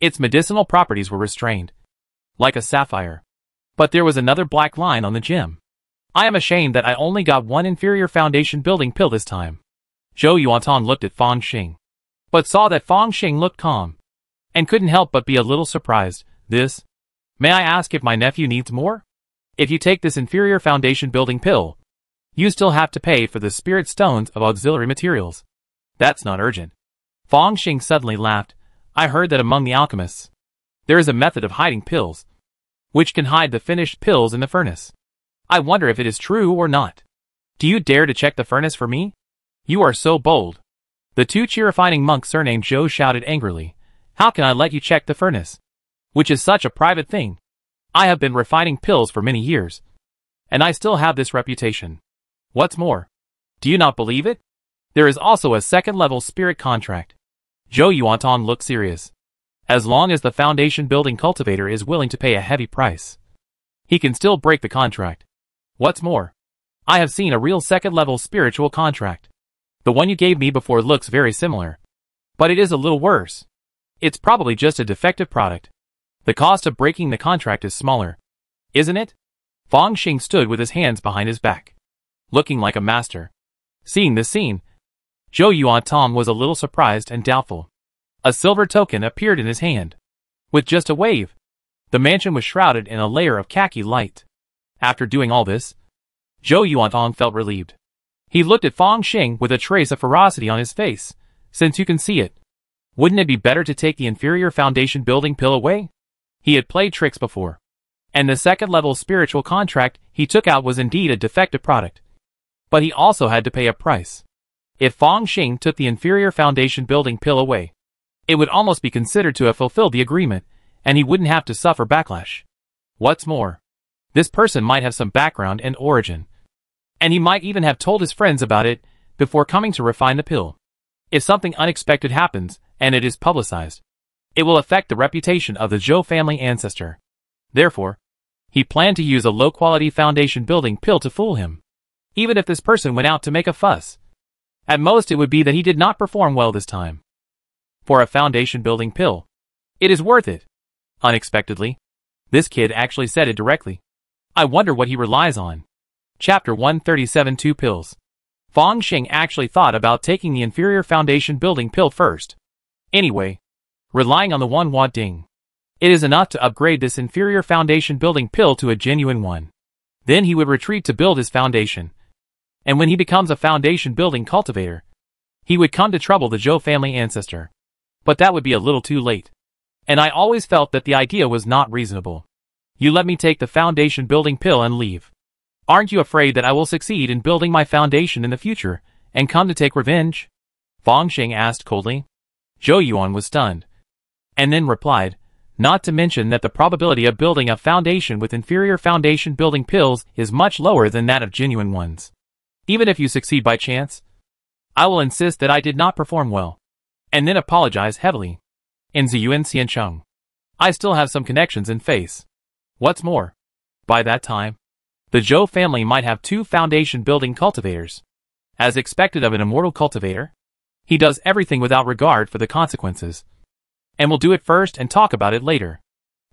Its medicinal properties were restrained, like a sapphire. But there was another black line on the gem. I am ashamed that I only got one inferior foundation building pill this time. Zhou Yuantong looked at Fong Xing, but saw that Fong Xing looked calm, and couldn't help but be a little surprised. May I ask if my nephew needs more? If you take this inferior foundation building pill, you still have to pay for the spirit stones of auxiliary materials. That's not urgent. Fong Xing suddenly laughed. I heard that among the alchemists, there is a method of hiding pills, which can hide the finished pills in the furnace. I wonder if it is true or not. Do you dare to check the furnace for me? You are so bold. The 2 Qi refining monks surnamed Zhou shouted angrily. How can I let you check the furnace? Which is such a private thing. I have been refining pills for many years, and I still have this reputation. What's more, do you not believe it? There is also a second-level spirit contract. Zhou Yuantong looked serious. As long as the foundation-building cultivator is willing to pay a heavy price, he can still break the contract. What's more, I have seen a real second-level spiritual contract. The one you gave me before looks very similar, but it is a little worse. It's probably just a defective product. The cost of breaking the contract is smaller, Isn't it? Fong Xing stood with his hands behind his back, looking like a master. Seeing this scene, Zhou Yuantong was a little surprised and doubtful. A silver token appeared in his hand. With just a wave, the mansion was shrouded in a layer of khaki light. After doing all this, Zhou Yuantong felt relieved. He looked at Fong Xing with a trace of ferocity on his face. Since you can see it, wouldn't it be better to take the inferior foundation building pill away? He had played tricks before, and the second-level spiritual contract he took out was indeed a defective product. But he also had to pay a price. If Fong Xing took the inferior foundation building pill away, it would almost be considered to have fulfilled the agreement, and he wouldn't have to suffer backlash. What's more, this person might have some background and origin, and he might even have told his friends about it before coming to refine the pill. If something unexpected happens, and it is publicized, it will affect the reputation of the Zhou family ancestor. Therefore, he planned to use a low-quality foundation building pill to fool him. Even if this person went out to make a fuss, at most it would be that he did not perform well this time. For a foundation building pill, it is worth it. Unexpectedly, this kid actually said it directly. I wonder what he relies on. Chapter 137 2 Pills. Fong Xing actually thought about taking the inferior foundation building pill first. Anyway, relying on the 1 watt ding, it is enough to upgrade this inferior foundation building pill to a genuine one. Then he would retreat to build his foundation. And when he becomes a foundation building cultivator, he would come to trouble the Zhou family ancestor. But that would be a little too late. And I always felt that the idea was not reasonable. You let me take the foundation building pill and leave. Aren't you afraid that I will succeed in building my foundation in the future, and come to take revenge? Fong Xing asked coldly. Zhou Yuan was stunned, and then replied, not to mention that the probability of building a foundation with inferior foundation building pills is much lower than that of genuine ones. Even if you succeed by chance, I will insist that I did not perform well, and then apologize heavily. In Ziyuan Xiancheng, I still have some connections in face. What's more, by that time, the Zhou family might have 2 foundation building cultivators. As expected of an immortal cultivator, he does everything without regard for the consequences, and will do it first and talk about it later.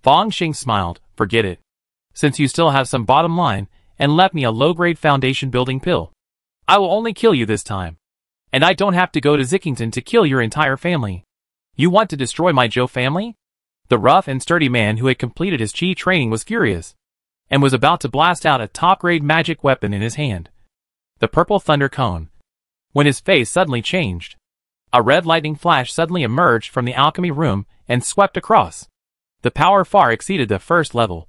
Fong Xing smiled. Forget it. Since you still have some bottom line and left me a low-grade foundation building pill, I will only kill you this time. And I don't have to go to Zickington to kill your entire family. You want to destroy my Zhou family? The rough and sturdy man who had completed his chi training was furious, and was about to blast out a top-grade magic weapon in his hand, the purple thunder cone, when his face suddenly changed. A red lightning flash suddenly emerged from the alchemy room and swept across. The power far exceeded the first level,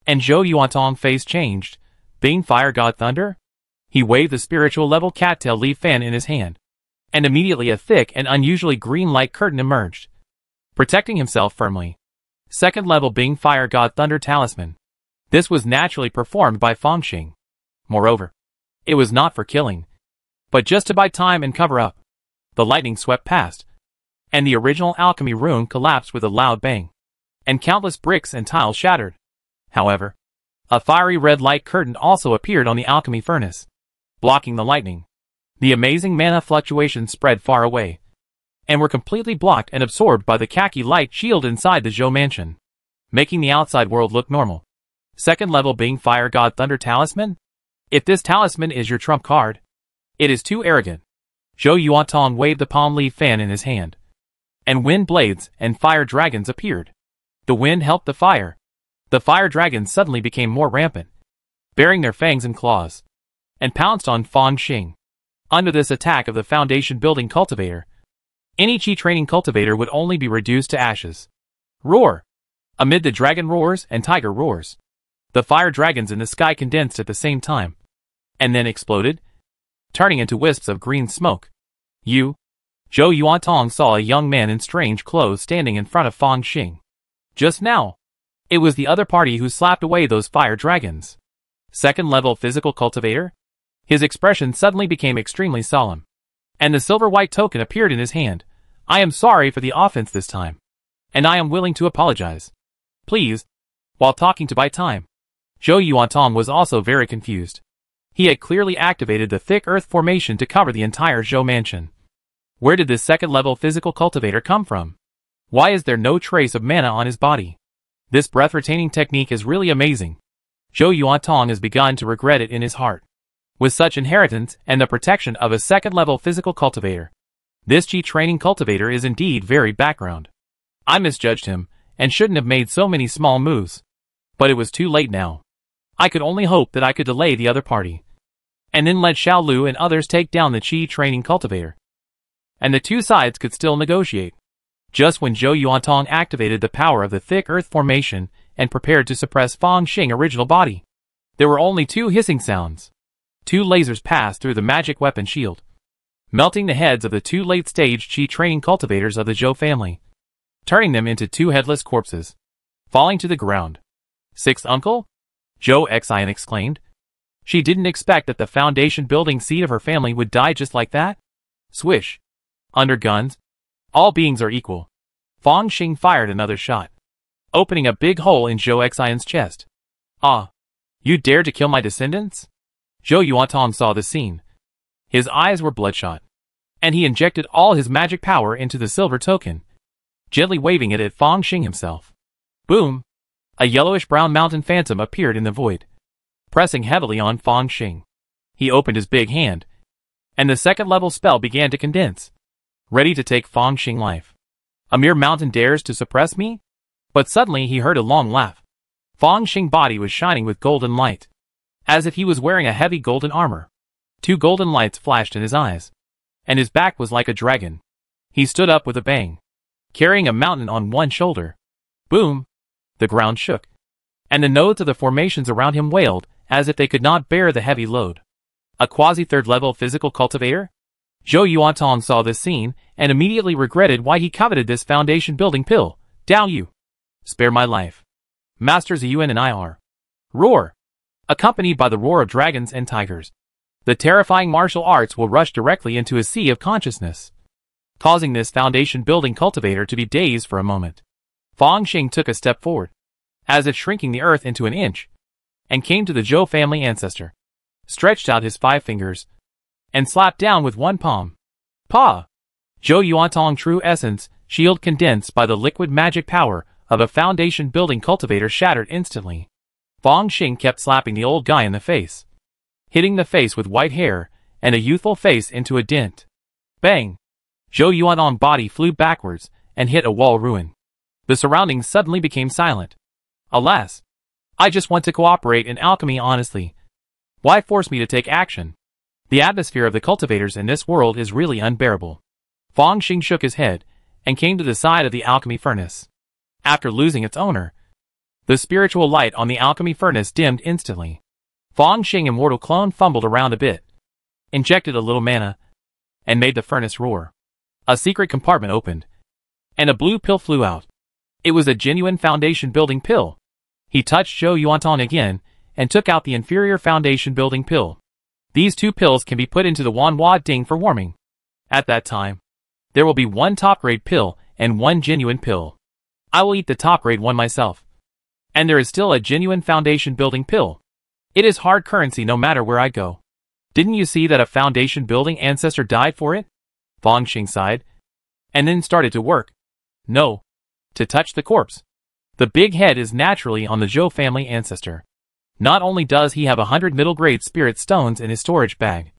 and Zhou Yuantong's face changed. Being Fire God Thunder? He waved the spiritual level cattail leaf fan in his hand, and immediately a thick and unusually green light curtain emerged, protecting himself firmly. Second level Being Fire God Thunder Talisman. This was naturally performed by Fong Xing. Moreover, it was not for killing, but just to buy time and cover up. The lightning swept past, and the original alchemy room collapsed with a loud bang, and countless bricks and tiles shattered. However, a fiery red light curtain also appeared on the alchemy furnace, blocking the lightning. The amazing mana fluctuations spread far away, and were completely blocked and absorbed by the khaki light shield inside the Zhou mansion, making the outside world look normal. Second level Being Fire God Thunder Talisman? If this talisman is your trump card, it is too arrogant. Zhou Yuantong waved the palm leaf fan in his hand, and wind blades and fire dragons appeared. The wind helped the fire. The fire dragons suddenly became more rampant, baring their fangs and claws, and pounced on Fong Xing. Under this attack of the foundation building cultivator, any chi training cultivator would only be reduced to ashes. Roar! Amid the dragon roars and tiger roars, the fire dragons in the sky condensed at the same time, and then exploded, turning into wisps of green smoke. Zhou Yuantong saw a young man in strange clothes standing in front of Fong Xing. Just now, it was the other party who slapped away those fire dragons. Second level physical cultivator? His expression suddenly became extremely solemn, and the silver-white token appeared in his hand. I am sorry for the offense this time, and I am willing to apologize. Please, while talking to buy time. Zhou Yuantong was also very confused. He had clearly activated the thick earth formation to cover the entire Zhou mansion. Where did this second-level physical cultivator come from? Why is there no trace of mana on his body? This breath-retaining technique is really amazing. Zhou Yuantong has begun to regret it in his heart. With such inheritance and the protection of a second-level physical cultivator, this Qi training cultivator is indeed very background. I misjudged him, and shouldn't have made so many small moves. But it was too late now. I could only hope that I could delay the other party, and then let Xiao Lu and others take down the Qi training cultivator. And the two sides could still negotiate. Just when Zhou Yuantong activated the power of the thick earth formation and prepared to suppress Fang Xing's original body, there were only two hissing sounds. Two lasers passed through the magic weapon shield, melting the heads of the two late-stage Qi training cultivators of the Zhou family, turning them into two headless corpses, falling to the ground. Sixth uncle? Zhou Xian exclaimed. She didn't expect that the foundation-building seed of her family would die just like that. Swish. Under guns, all beings are equal. Fang Xing fired another shot, opening a big hole in Zhou Xian's chest. Ah! You dared to kill my descendants? Zhou Yuantong saw the scene. His eyes were bloodshot, and he injected all his magic power into the silver token, gently waving it at Fang Xing himself. Boom! A yellowish-brown mountain phantom appeared in the void, pressing heavily on Fang Xing. He opened his big hand, and the second-level spell began to condense, ready to take Fang Xing's life. A mere mountain dares to suppress me? But suddenly he heard a long laugh. Fang Xing's body was shining with golden light, as if he was wearing a heavy golden armor. Two golden lights flashed in his eyes, and his back was like a dragon. He stood up with a bang, carrying a mountain on one shoulder. Boom! The ground shook, and the nodes of the formations around him wailed as if they could not bear the heavy load. A quasi-third-level physical cultivator? Zhou Yuantong saw this scene and immediately regretted why he coveted this foundation-building pill. Dao Yu! Spare my life. Master Ziyuan and I are. Roar! Accompanied by the roar of dragons and tigers, the terrifying martial arts will rush directly into a sea of consciousness, causing this foundation-building cultivator to be dazed for a moment. Fang Xing took a step forward, as if shrinking the earth into an inch, and came to the Zhou family ancestor, stretched out his 5 fingers, and slapped down with one palm. Pa! Zhou Yuantong true essence, shield condensed by the liquid magic power of a foundation-building cultivator shattered instantly. Fang Xing kept slapping the old guy in the face, hitting the face with white hair and a youthful face into a dent. Bang! Zhou Yuantong's body flew backwards and hit a wall ruin. The surroundings suddenly became silent. Alas! I just want to cooperate in alchemy honestly. Why force me to take action? The atmosphere of the cultivators in this world is really unbearable. Fang Xing shook his head and came to the side of the alchemy furnace. After losing its owner, the spiritual light on the alchemy furnace dimmed instantly. Fang Xing immortal clone fumbled around a bit, injected a little mana, and made the furnace roar. A secret compartment opened, and a blue pill flew out. It was a genuine foundation-building pill. He touched Zhou Yuantong again, and took out the inferior foundation-building pill. These 2 pills can be put into the Wanhua Ding for warming. At that time, there will be 1 top-grade pill and 1 genuine pill. I will eat the top-grade one myself. And there is still a genuine foundation-building pill. It is hard currency no matter where I go. Didn't you see that a foundation-building ancestor died for it? Fang Xing sighed, and then started to work. No. To touch the corpse. The big head is naturally on the Zhou family ancestor. Not only does he have 100 middle-grade spirit stones in his storage bag,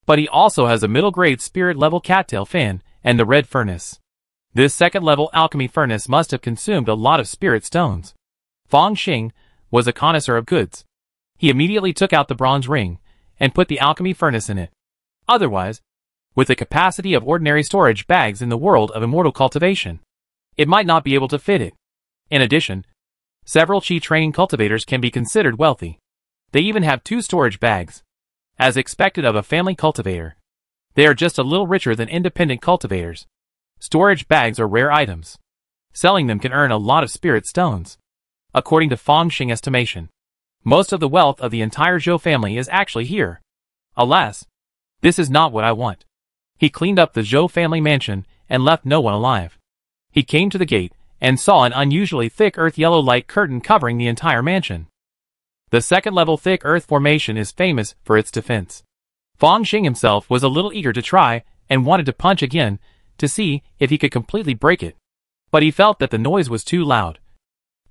but he also has a middle-grade spirit-level cattail fan and the red furnace. This second-level alchemy furnace must have consumed a lot of spirit stones. Fang Xing was a connoisseur of goods. He immediately took out the bronze ring and put the alchemy furnace in it. Otherwise, with the capacity of ordinary storage bags in the world of immortal cultivation, it might not be able to fit it. In addition, several Qi training cultivators can be considered wealthy. They even have 2 storage bags, as expected of a family cultivator. They are just a little richer than independent cultivators. Storage bags are rare items. Selling them can earn a lot of spirit stones. According to Fang Xing's estimation, most of the wealth of the entire Zhou family is actually here. Alas, this is not what I want. He cleaned up the Zhou family mansion and left no one alive. He came to the gate and saw an unusually thick earth yellow light curtain covering the entire mansion. The second-level thick earth formation is famous for its defense. Fang Xing himself was a little eager to try and wanted to punch again to see if he could completely break it. But he felt that the noise was too loud,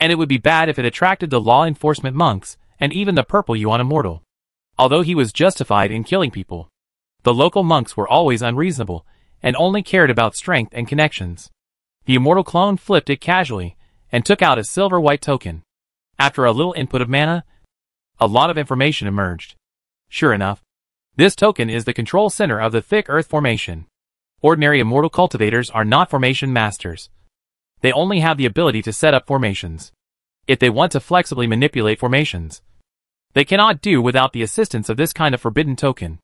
and it would be bad if it attracted the law enforcement monks and even the purple yuan immortal. Although he was justified in killing people, the local monks were always unreasonable, and only cared about strength and connections. The immortal clone flipped it casually, and took out a silver-white token. After a little input of mana, a lot of information emerged. Sure enough, this token is the control center of the thick earth formation. Ordinary immortal cultivators are not formation masters. They only have the ability to set up formations. If they want to flexibly manipulate formations, they cannot do without the assistance of this kind of forbidden token.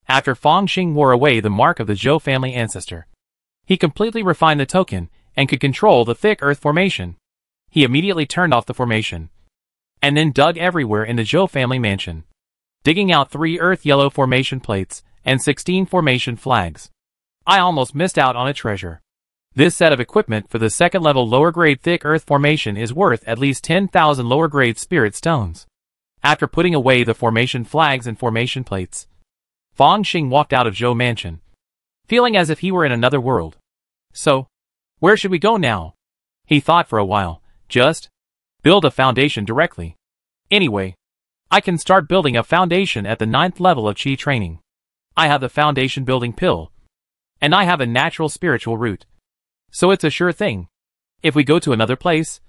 After Fang Xing wore away the mark of the Zhou family ancestor, he completely refined the token and could control the thick earth formation. He immediately turned off the formation, and then dug everywhere in the Zhou family mansion, digging out 3 earth yellow formation plates and 16 formation flags. I almost missed out on a treasure. This set of equipment for the second level lower grade thick earth formation is worth at least 10,000 lower grade spirit stones. After putting away the formation flags and formation plates, Fang Xing walked out of Zhou Mansion, feeling as if he were in another world. So, where should we go now? He thought for a while. Just build a foundation directly. Anyway, I can start building a foundation at the 9th level of Qi training. I have the foundation building pill, and I have a natural spiritual root. So it's a sure thing. If we go to another place,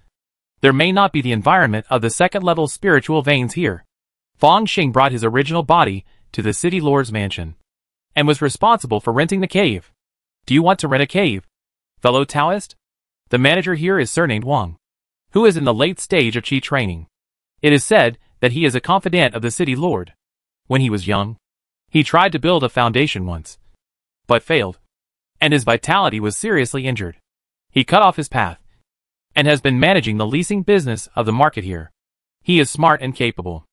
there may not be the environment of the 2nd level spiritual veins here. Fang Xing brought his original body to the city lord's mansion, and was responsible for renting the cave. Do you want to rent a cave, fellow Taoist? The manager here is surnamed Wang, who is in the late stage of Qi training. It is said that he is a confidant of the city lord. When he was young, he tried to build a foundation once, but failed, and his vitality was seriously injured. He cut off his path, and has been managing the leasing business of the market here. He is smart and capable.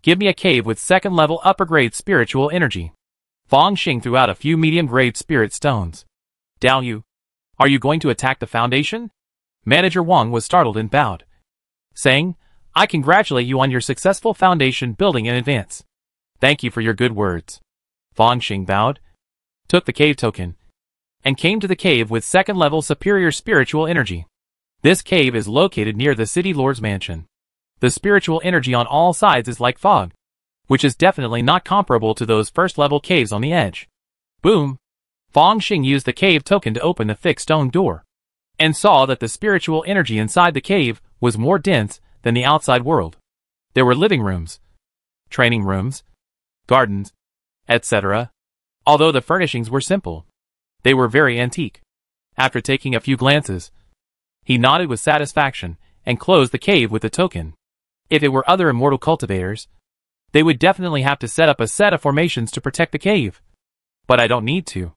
Give me a cave with 2nd level upper grade spiritual energy. Fang Xing threw out a few medium grade spirit stones. Dao Yu, are you going to attack the foundation? Manager Wang was startled and bowed, saying, I congratulate you on your successful foundation building in advance. Thank you for your good words. Fang Xing bowed, took the cave token, and came to the cave with 2nd level superior spiritual energy. This cave is located near the city lord's mansion. The spiritual energy on all sides is like fog, which is definitely not comparable to those 1st level caves on the edge. Boom! Fang Xing used the cave token to open the thick stone door, and saw that the spiritual energy inside the cave was more dense than the outside world. There were living rooms, training rooms, gardens, etc. Although the furnishings were simple, they were very antique. After taking a few glances, he nodded with satisfaction and closed the cave with the token. If it were other immortal cultivators, they would definitely have to set up a set of formations to protect the cave. But I don't need to.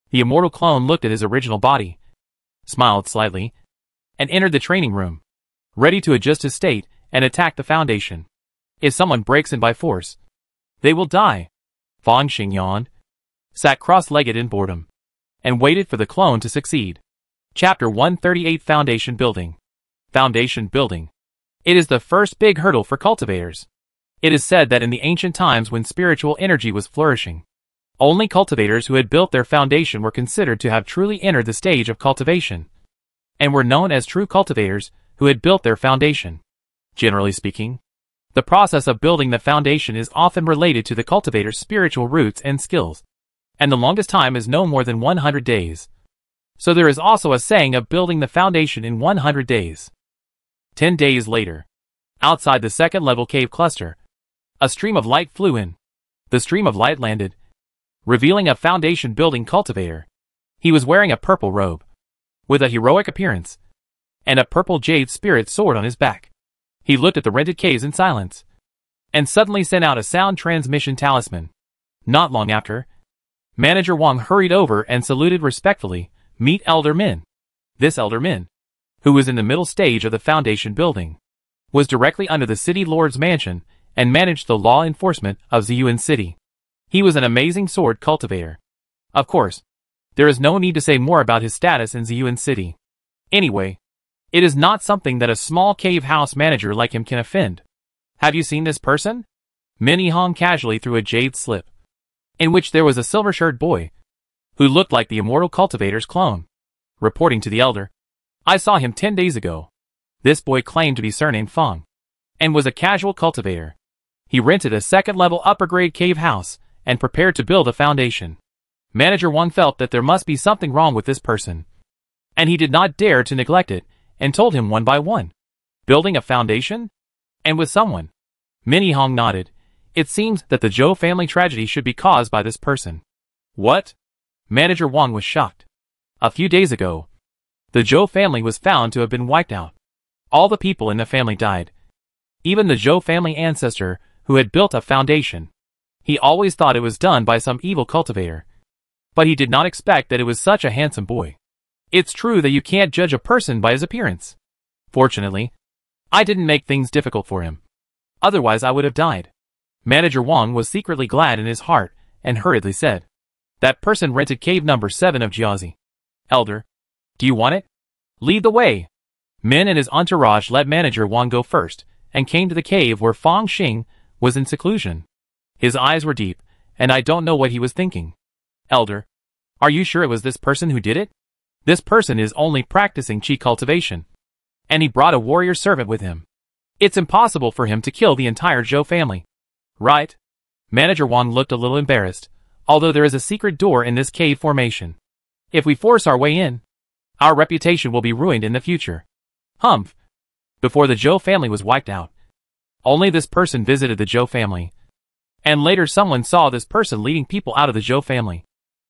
The immortal clone looked at his original body, smiled slightly, and entered the training room, ready to adjust his state and attack the foundation. If someone breaks in by force, they will die. Fang Xing yawned, sat cross-legged in boredom, and waited for the clone to succeed. Chapter 138 Foundation Building. Foundation building. It is the first big hurdle for cultivators. It is said that in the ancient times when spiritual energy was flourishing, only cultivators who had built their foundation were considered to have truly entered the stage of cultivation, and were known as true cultivators who had built their foundation. Generally speaking, the process of building the foundation is often related to the cultivator's spiritual roots and skills, and the longest time is no more than 100 days. So there is also a saying of building the foundation in 100 days. 10 days later, outside the 2nd level cave cluster, a stream of light flew in. The stream of light landed, revealing a foundation building cultivator. He was wearing a purple robe, with a heroic appearance, and a purple jade spirit sword on his back. He looked at the rented caves in silence, and suddenly sent out a sound transmission talisman. Not long after, Manager Wang hurried over and saluted respectfully. Meet Elder Min. This Elder Min, who was in the middle stage of the foundation building, was directly under the city lord's mansion and managed the law enforcement of Ziyuan City. He was an amazing sword cultivator. Of course, there is no need to say more about his status in Ziyuan City. Anyway, it is not something that a small cave house manager like him can offend. Have you seen this person? Min Yihong casually threw a jade slip, in which there was a silver-shirted boy, who looked like the immortal cultivator's clone. Reporting to the elder, I saw him 10 days ago. This boy claimed to be surnamed Fang, and was a casual cultivator. He rented a second-level upper-grade cave house and prepared to build a foundation. Manager Wang felt that there must be something wrong with this person, and he did not dare to neglect it, and told him one by one. Building a foundation? And with someone? Minnie Hong nodded. It seems that the Zhou family tragedy should be caused by this person. What? Manager Wang was shocked. A few days ago, the Zhou family was found to have been wiped out. All the people in the family died. Even the Zhou family ancestor, who had built a foundation. He always thought it was done by some evil cultivator. But he did not expect that it was such a handsome boy. It's true that you can't judge a person by his appearance. Fortunately, I didn't make things difficult for him. Otherwise I would have died. Manager Wang was secretly glad in his heart, and hurriedly said, that person rented cave number 7 of Jiazi. Elder, do you want it? Lead the way. Min and his entourage let Manager Wang go first, and came to the cave where Fang Xing was in seclusion. His eyes were deep, and I don't know what he was thinking. Elder, are you sure it was this person who did it? This person is only practicing qi cultivation. And he brought a warrior servant with him. It's impossible for him to kill the entire Zhou family. Right? Manager Wang looked a little embarrassed, although there is a secret door in this cave formation. If we force our way in, our reputation will be ruined in the future. Humph. Before the Zhou family was wiped out, only this person visited the Zhou family. And later someone saw this person leading people out of the Zhou family.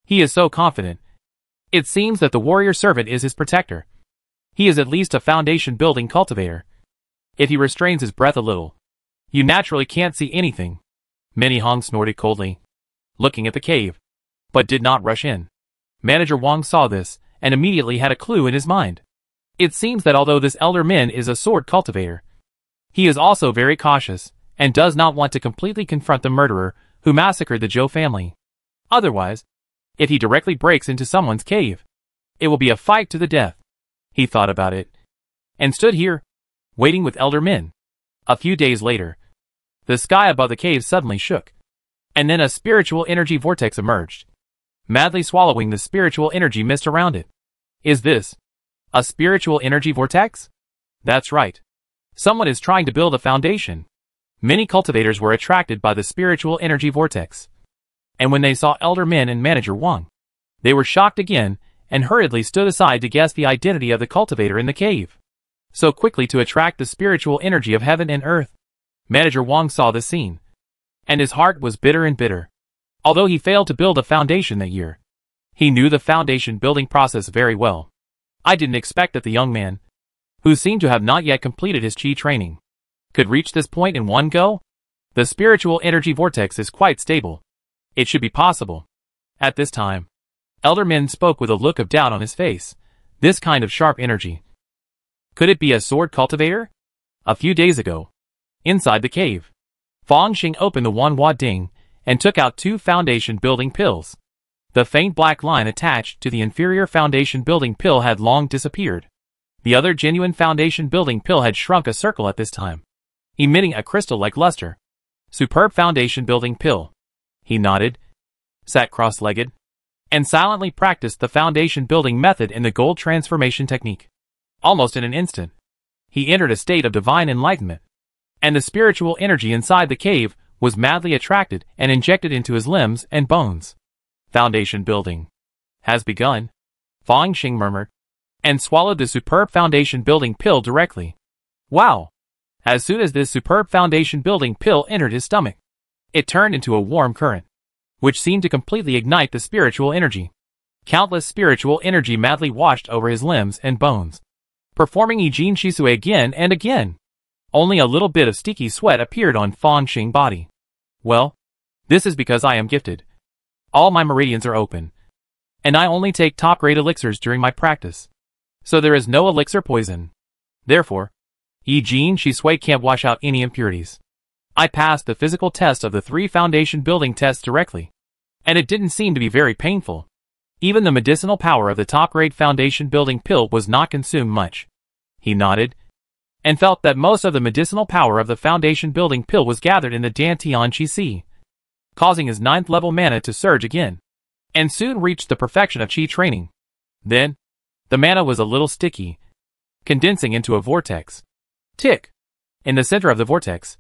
He is so confident. It seems that the warrior servant is his protector. He is at least a foundation building cultivator. If he restrains his breath a little, you naturally can't see anything. Minnie Hong snorted coldly, looking at the cave, but did not rush in. Manager Wang saw this, and immediately had a clue in his mind. It seems that although this elder Min is a sword cultivator, he is also very cautious, and does not want to completely confront the murderer who massacred the Zhou family. Otherwise, if he directly breaks into someone's cave, it will be a fight to the death. He thought about it, and stood here, waiting with Elder Min. A few days later, the sky above the cave suddenly shook, and then a spiritual energy vortex emerged, madly swallowing the spiritual energy mist around it. Is this a spiritual energy vortex? That's right. Someone is trying to build a foundation. Many cultivators were attracted by the spiritual energy vortex. And when they saw Elder Min and Manager Wang, they were shocked again, and hurriedly stood aside to guess the identity of the cultivator in the cave. So quickly to attract the spiritual energy of heaven and earth. Manager Wang saw this scene, and his heart was bitter and bitter. Although he failed to build a foundation that year, he knew the foundation building process very well. I didn't expect that the young man, who seemed to have not yet completed his qi training, could reach this point in one go. The spiritual energy vortex is quite stable. It should be possible. At this time, Elder Min spoke with a look of doubt on his face. This kind of sharp energy. Could it be a sword cultivator? A few days ago, inside the cave, Fang Xing opened the Wanhua Ding and took out 2 foundation building pills. The faint black line attached to the inferior foundation building pill had long disappeared. The other genuine foundation building pill had shrunk a circle at this time, emitting a crystal-like luster. Superb foundation building pill. He nodded, sat cross-legged, and silently practiced the foundation building method in the gold transformation technique. Almost in an instant, he entered a state of divine enlightenment, and the spiritual energy inside the cave was madly attracted and injected into his limbs and bones. Foundation building has begun, Fang Xing murmured, and swallowed the superb foundation building pill directly. Wow! As soon as this superb foundation building pill entered his stomach, it turned into a warm current, which seemed to completely ignite the spiritual energy. Countless spiritual energy madly washed over his limbs and bones, performing Yijin Shisui again and again. Only a little bit of sticky sweat appeared on Fang Xing's body. Well, this is because I am gifted. All my meridians are open, and I only take top-grade elixirs during my practice, so there is no elixir poison. Therefore, Yijin Shisui can't wash out any impurities. I passed the physical test of the 3 foundation building tests directly, and it didn't seem to be very painful. Even the medicinal power of the top-grade foundation building pill was not consumed much. He nodded, and felt that most of the medicinal power of the foundation building pill was gathered in the Dantian Qi Si, causing his 9th level mana to surge again, and soon reached the perfection of qi training. Then, the mana was a little sticky, condensing into a vortex. Tick! In the center of the vortex,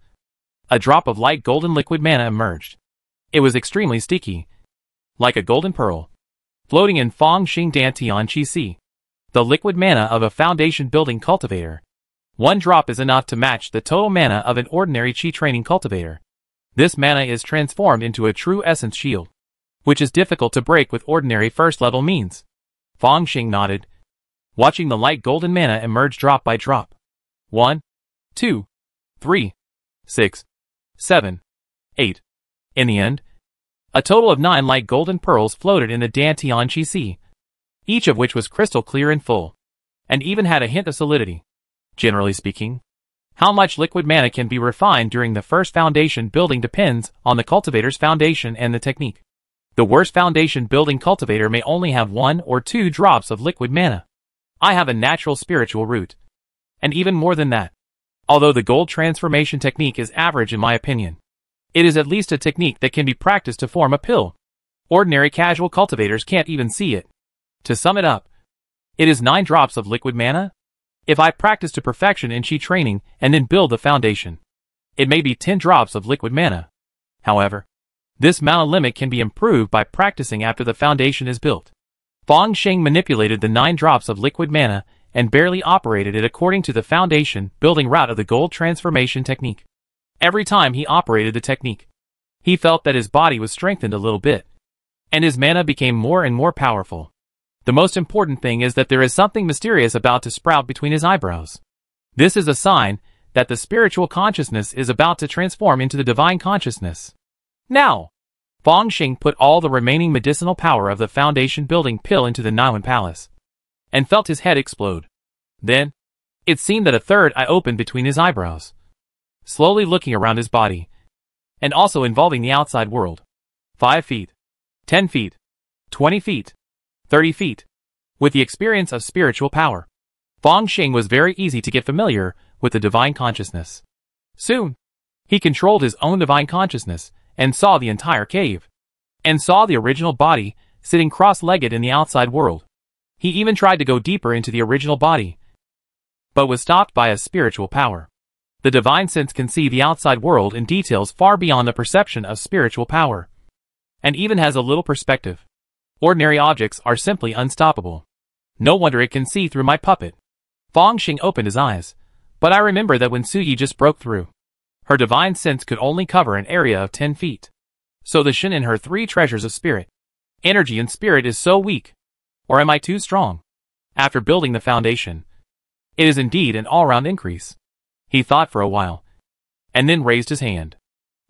A drop of light golden liquid mana emerged. It was extremely sticky, like a golden pearl, floating in Fong Xing Dan Tian Chi Si, the liquid mana of a foundation building cultivator. One drop is enough to match the total mana of an ordinary Qi training cultivator. This mana is transformed into a true essence shield, which is difficult to break with ordinary first-level means. Fong Xing nodded, watching the light golden mana emerge drop by drop. 1, 2, 3, 6, 7, 8. In the end, a total of 9 light golden pearls floated in the Dan Tian Chi Si, each of which was crystal clear and full, and even had a hint of solidity. Generally speaking, how much liquid mana can be refined during the first foundation building depends on the cultivator's foundation and the technique. The worst foundation building cultivator may only have 1 or 2 drops of liquid mana. I have a natural spiritual root, and even more than that. Although the gold transformation technique is average in my opinion, it is at least a technique that can be practiced to form a pill. Ordinary casual cultivators can't even see it. To sum it up, it is 9 drops of liquid mana. If I practice to perfection in Qi training and then build the foundation, it may be 10 drops of liquid mana. However, this mana limit can be improved by practicing after the foundation is built. Fong Xing manipulated the 9 drops of liquid mana and barely operated it according to the foundation building route of the gold transformation technique. Every time he operated the technique, he felt that his body was strengthened a little bit, and his mana became more and more powerful. The most important thing is that there is something mysterious about to sprout between his eyebrows. This is a sign that the spiritual consciousness is about to transform into the divine consciousness. Now, Fong Xing put all the remaining medicinal power of the foundation building pill into the Niwen Palace, and felt his head explode. Then, it seemed that a third eye opened between his eyebrows, slowly looking around his body, and also involving the outside world. 5 feet, 10 feet, 20 feet, 30 feet. With the experience of spiritual power, Fong Xing was very easy to get familiar with the divine consciousness. Soon, he controlled his own divine consciousness and saw the entire cave, and saw the original body sitting cross-legged in the outside world. He even tried to go deeper into the original body, but was stopped by a spiritual power. The divine sense can see the outside world in details far beyond the perception of spiritual power, and even has a little perspective. Ordinary objects are simply unstoppable. No wonder it can see through my puppet. Fong Xing opened his eyes, but I remember that when Suyi just broke through, her divine sense could only cover an area of 10 feet. So the Shin in her 3 treasures of spirit, energy and spirit is so weak. Or am I too strong? After building the foundation, it is indeed an all-round increase. He thought for a while, and then raised his hand.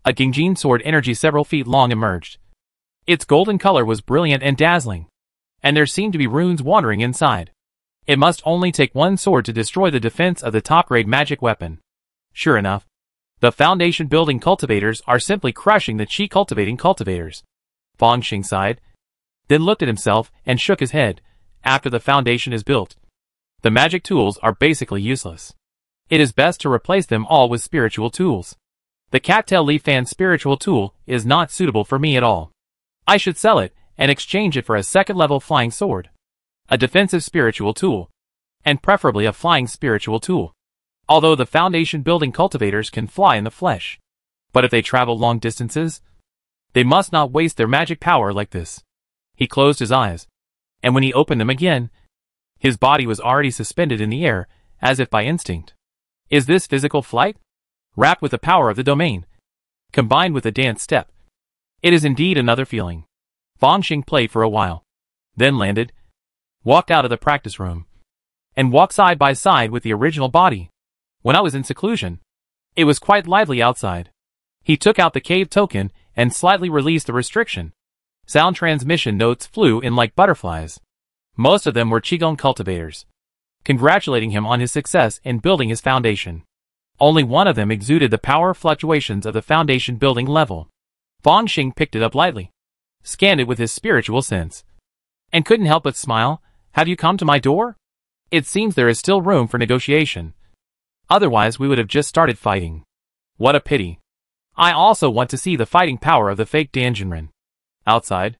A Gingjin sword energy several feet long emerged. Its golden color was brilliant and dazzling, and there seemed to be runes wandering inside. It must only take 1 sword to destroy the defense of the top-grade magic weapon. Sure enough, the foundation building cultivators are simply crushing the Qi cultivating cultivators. Fong Xing sighed, then looked at himself and shook his head. After the foundation is built, the magic tools are basically useless. It is best to replace them all with spiritual tools. The cattail leaf fan spiritual tool is not suitable for me at all. I should sell it and exchange it for a second-level flying sword, a defensive spiritual tool, and preferably a flying spiritual tool. Although the foundation building cultivators can fly in the flesh, but if they travel long distances, they must not waste their magic power like this. He closed his eyes, and when he opened them again, his body was already suspended in the air, as if by instinct. Is this physical flight? Wrapped with the power of the domain, combined with a dance step. It is indeed another feeling. Fong Xing played for a while, then landed, walked out of the practice room, and walked side by side with the original body. When I was in seclusion, it was quite lively outside. He took out the cave token and slightly released the restriction. Sound transmission notes flew in like butterflies. Most of them were Qigong cultivators, congratulating him on his success in building his foundation. Only one of them exuded the power fluctuations of the foundation building level. Fong Xing picked it up lightly, scanned it with his spiritual sense, and couldn't help but smile. Have you come to my door? It seems there is still room for negotiation. Otherwise we would have just started fighting. What a pity. I also want to see the fighting power of the fake Danjinren. Outside,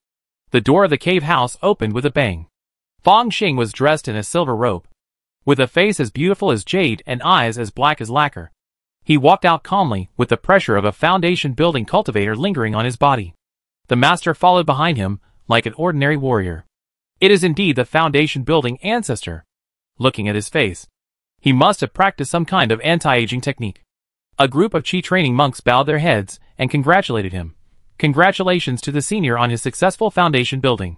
the door of the cave house opened with a bang. Fong Xing was dressed in a silver robe, with a face as beautiful as jade and eyes as black as lacquer. He walked out calmly, with the pressure of a foundation-building cultivator lingering on his body. The master followed behind him, like an ordinary warrior. It is indeed the foundation-building ancestor. Looking at his face, he must have practiced some kind of anti-aging technique. A group of Chi training monks bowed their heads and congratulated him. Congratulations to the senior on his successful foundation building.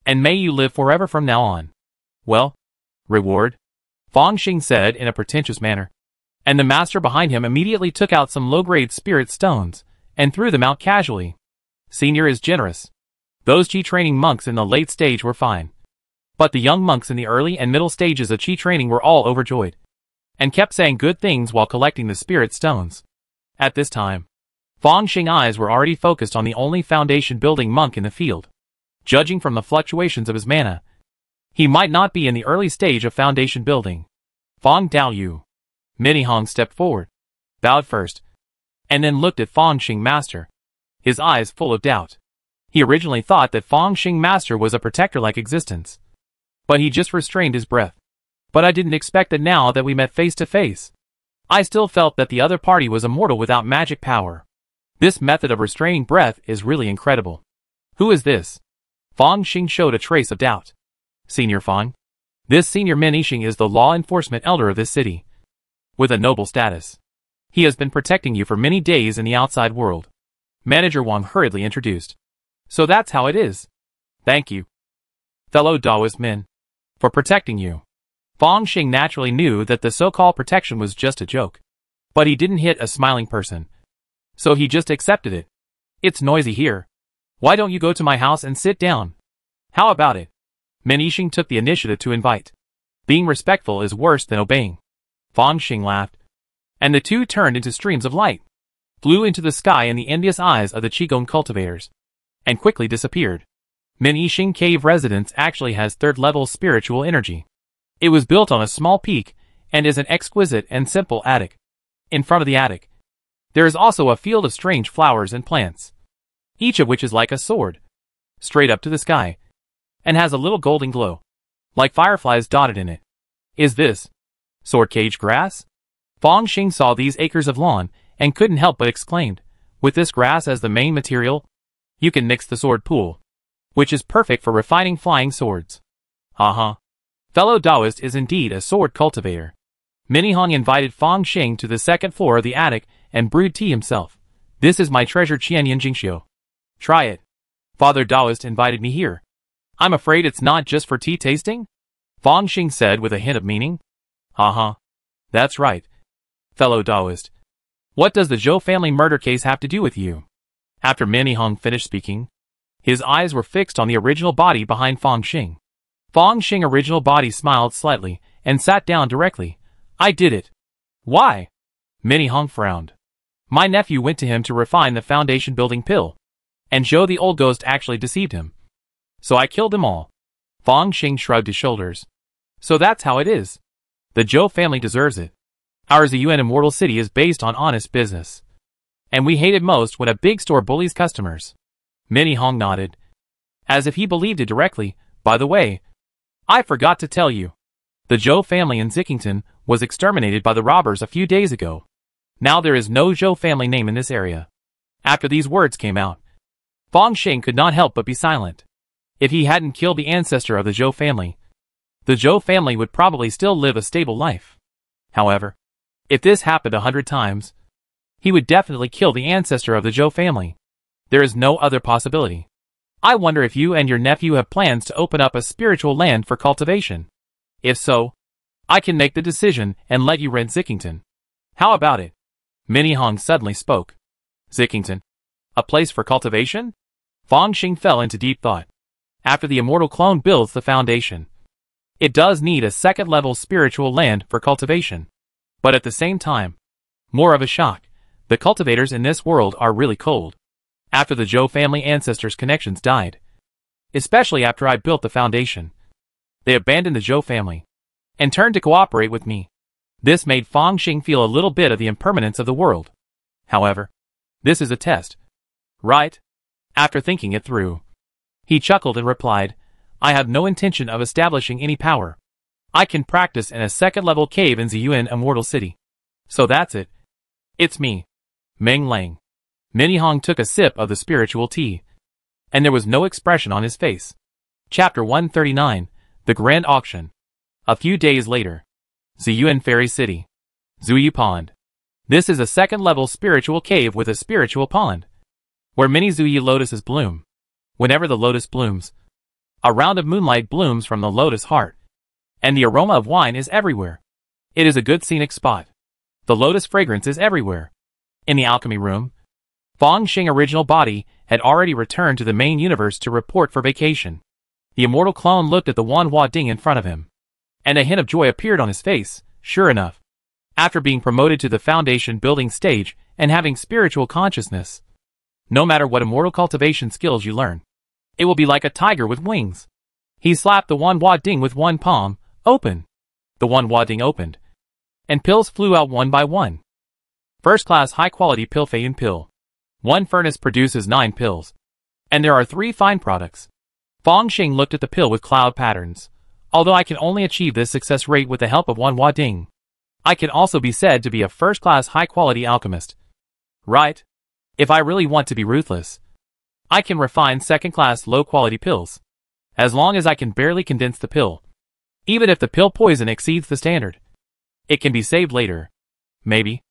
And may you live forever from now on. Well, reward? Fong Xing said in a pretentious manner. And the master behind him immediately took out some low-grade spirit stones and threw them out casually. Senior is generous. Those Chi training monks in the late stage were fine. But the young monks in the early and middle stages of Chi training were all overjoyed and kept saying good things while collecting the spirit stones. At this time, Fong Xing's eyes were already focused on the only foundation-building monk in the field. Judging from the fluctuations of his mana, he might not be in the early stage of foundation building. Fong Daoyu. Minnie Hong stepped forward, bowed first, and then looked at Fong Xing Master, his eyes full of doubt. He originally thought that Fong Xing Master was a protector-like existence, but he just restrained his breath. But I didn't expect that now that we met face to face. I still felt that the other party was immortal without magic power. This method of restraining breath is really incredible. Who is this? Fong Xing showed a trace of doubt. Senior Fong. This Senior Min Yixing is the law enforcement elder of this city, with a noble status. He has been protecting you for many days in the outside world. Manager Wang hurriedly introduced. So that's how it is. Thank you, fellow Taoist Min, for protecting you. Fong Xing naturally knew that the so-called protection was just a joke. But he didn't hit a smiling person, so he just accepted it. It's noisy here. Why don't you go to my house and sit down? How about it? Min Yixing took the initiative to invite. Being respectful is worse than obeying. Fong Xing laughed, and the two turned into streams of light, flew into the sky in the envious eyes of the Qigong cultivators, and quickly disappeared. Min Yixing Cave Residence actually has third-level spiritual energy. It was built on a small peak, and is an exquisite and simple attic. In front of the attic, there is also a field of strange flowers and plants, each of which is like a sword, straight up to the sky, and has a little golden glow, like fireflies dotted in it. Is this sword cage grass? Fong Xing saw these acres of lawn, and couldn't help but exclaimed, with this grass as the main material, you can mix the sword pool, which is perfect for refining flying swords. Haha. Fellow Taoist is indeed a sword cultivator. Minnie Hong invited Fong Xing to the second floor of the attic and brewed tea himself. This is my treasured Qianyan Jingxiu. Try it. Father Taoist invited me here. I'm afraid it's not just for tea tasting? Fong Xing said with a hint of meaning. Haha. That's right. Fellow Taoist. What does the Zhou family murder case have to do with you? After Minnie Hong finished speaking, his eyes were fixed on the original body behind Fong Xing. Fong Xing's original body smiled slightly and sat down directly. I did it. Why? Minnie Hong frowned. My nephew went to him to refine the foundation building pill, and Zhou the old ghost actually deceived him. So I killed them all. Fong Xing shrugged his shoulders. So that's how it is. The Zhou family deserves it. Our Ziyuan Immortal City is based on honest business, and we hate it most when a big store bullies customers. Minnie Hong nodded, as if he believed it directly. By the way, I forgot to tell you. The Zhou family in Zickington was exterminated by the robbers a few days ago. Now there is no Zhou family name in this area. After these words came out, Fong Xing could not help but be silent. If he hadn't killed the ancestor of the Zhou family would probably still live a stable life. However, if this happened 100 times, he would definitely kill the ancestor of the Zhou family. There is no other possibility. I wonder if you and your nephew have plans to open up a spiritual land for cultivation. If so, I can make the decision and let you rent Zickington. How about it? Minnie Hong suddenly spoke. Zickington? A place for cultivation? Fong Xing fell into deep thought. After the immortal clone builds the foundation, it does need a second-level spiritual land for cultivation. But at the same time, more of a shock, the cultivators in this world are really cold. After the Zhou family ancestors' connections died, especially after I built the foundation, they abandoned the Zhou family and turned to cooperate with me. This made Fong Xing feel a little bit of the impermanence of the world. However, this is a test, right? After thinking it through, he chuckled and replied, I have no intention of establishing any power. I can practice in a second-level cave in Ziyuan Immortal City. So that's it. It's me. Meng Lang. Minnie Hong took a sip of the spiritual tea, and there was no expression on his face. Chapter 139, The Grand Auction. A few days later. Ziyuan Fairy City. Zuyu Pond. This is a second-level spiritual cave with a spiritual pond, where many Zuyu lotuses bloom. Whenever the lotus blooms, a round of moonlight blooms from the lotus heart, and the aroma of wine is everywhere. It is a good scenic spot. The lotus fragrance is everywhere. In the alchemy room, Fang Xing's original body had already returned to the main universe to report for vacation. The immortal clone looked at the Wanhua Ding in front of him, and a hint of joy appeared on his face. Sure enough, after being promoted to the foundation building stage and having spiritual consciousness, no matter what immortal cultivation skills you learn, it will be like a tiger with wings. He slapped the Wanhua Ding with one palm. Open. The Wanhua Ding opened, and pills flew out one by one. First-class high-quality pill Feiyun pill. One furnace produces 9 pills, and there are 3 fine products. Fang Xing looked at the pill with cloud patterns. Although I can only achieve this success rate with the help of Wanhua Ding, I can also be said to be a first-class high-quality alchemist. Right? If I really want to be ruthless, I can refine second-class low-quality pills, as long as I can barely condense the pill. Even if the pill poison exceeds the standard, it can be saved later. Maybe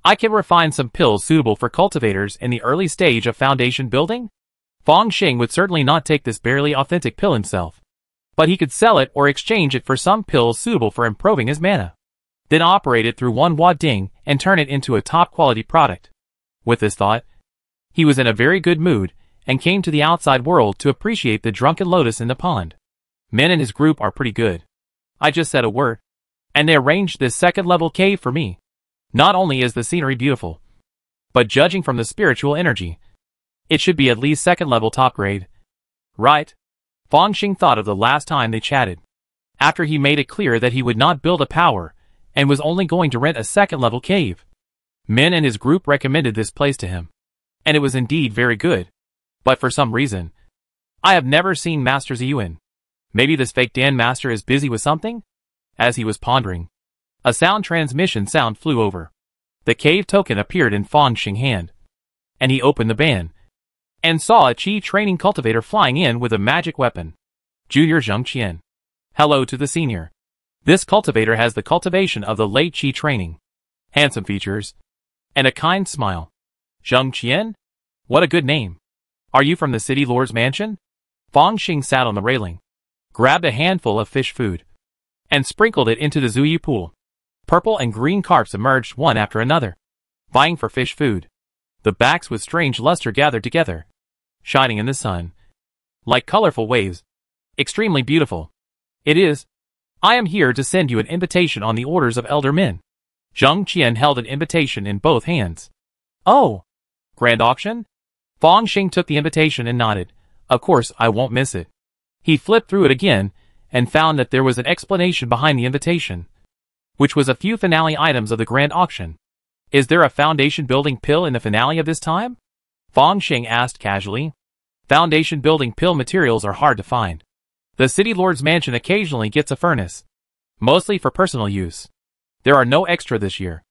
I can refine some pills suitable for cultivators in the early stage of foundation building? Fang Xing would certainly not take this barely authentic pill himself, but he could sell it or exchange it for some pills suitable for improving his mana, then operate it through Wanhua Ding and turn it into a top-quality product. With this thought, he was in a very good mood and came to the outside world to appreciate the drunken lotus in the pond. Men in his group are pretty good. I just said a word, and they arranged this second-level cave for me. Not only is the scenery beautiful, but judging from the spiritual energy, it should be at least second-level top grade. Right? Fang Xing thought of the last time they chatted, after he made it clear that he would not build a power and was only going to rent a second-level cave. Men in his group recommended this place to him, and it was indeed very good. But for some reason, I have never seen Master Ziyuan. Maybe this fake Dan Master is busy with something? As he was pondering, a sound transmission sound flew over. The cave token appeared in Fang Xing's hand, and he opened the band, and saw a Qi training cultivator flying in with a magic weapon. Junior Zheng Qian. Hello to the senior. This cultivator has the cultivation of the late Qi training. Handsome features, and a kind smile. Zheng Qian? What a good name. Are you from the city lord's mansion? Fang Xing sat on the railing, grabbed a handful of fish food, and sprinkled it into the Zuyu pool. Purple and green carps emerged one after another, vying for fish food. The backs with strange luster gathered together, shining in the sun, like colorful waves. Extremely beautiful. It is. I am here to send you an invitation on the orders of elder men. Zheng Qian held an invitation in both hands. Oh! Grand auction? Fang Xing took the invitation and nodded. Of course, I won't miss it. He flipped through it again, and found that there was an explanation behind the invitation, which was a few finale items of the grand auction. Is there a foundation building pill in the finale of this time? Fang Xing asked casually. Foundation building pill materials are hard to find. The city lord's mansion occasionally gets a furnace, mostly for personal use. There are no extra this year.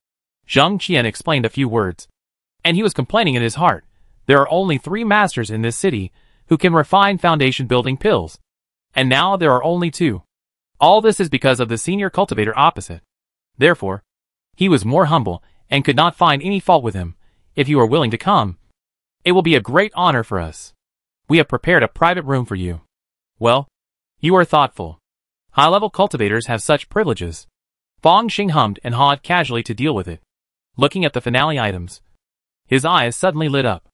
Zheng Qian explained a few words, and he was complaining in his heart. There are only 3 masters in this city who can refine foundation building pills, and now there are only 2. All this is because of the senior cultivator opposite. Therefore, he was more humble and could not find any fault with him. If you are willing to come, it will be a great honor for us. We have prepared a private room for you. Well, you are thoughtful. High-level cultivators have such privileges. Fang Xing hummed and hawed casually to deal with it. Looking at the finale items, his eyes suddenly lit up.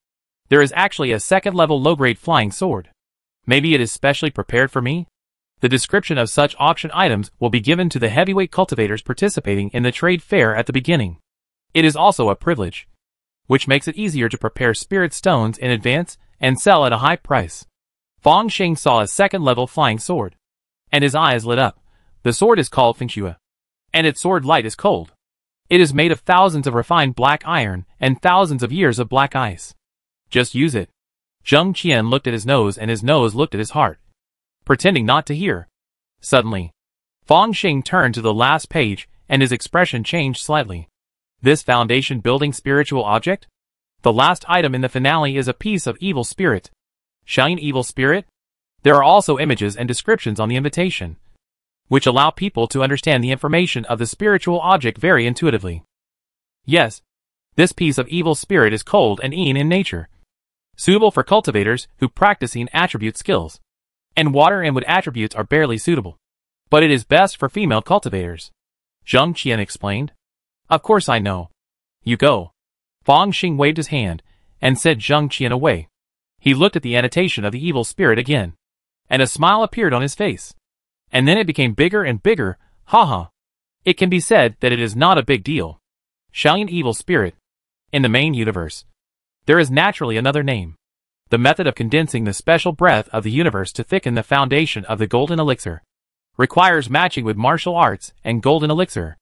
There is actually a second-level low-grade flying sword. Maybe it is specially prepared for me? The description of such auction items will be given to the heavyweight cultivators participating in the trade fair at the beginning. It is also a privilege, which makes it easier to prepare spirit stones in advance and sell at a high price. Fang Xing saw a second-level flying sword, and his eyes lit up. The sword is called Fengxue, and its sword light is cold. It is made of thousands of refined black iron and thousands of years of black ice. Just use it. Zheng Qian looked at his nose and his nose looked at his heart, pretending not to hear. Suddenly, Fang Xing turned to the last page and his expression changed slightly. This foundation building spiritual object? The last item in the finale is a piece of evil spirit. Shine evil spirit? There are also images and descriptions on the invitation, which allow people to understand the information of the spiritual object very intuitively. Yes, this piece of evil spirit is cold and in nature, suitable for cultivators who practicing attribute skills, and water and wood attributes are barely suitable. But it is best for female cultivators, Zheng Qian explained. Of course I know. You go. Fang Xing waved his hand and sent Zheng Qian away. He looked at the annotation of the evil spirit again, and a smile appeared on his face. And then it became bigger and bigger, haha. It can be said that it is not a big deal. Shine evil spirit. In the main universe, there is naturally another name. The method of condensing the special breath of the universe to thicken the foundation of the golden elixir requires matching with martial arts and golden elixir.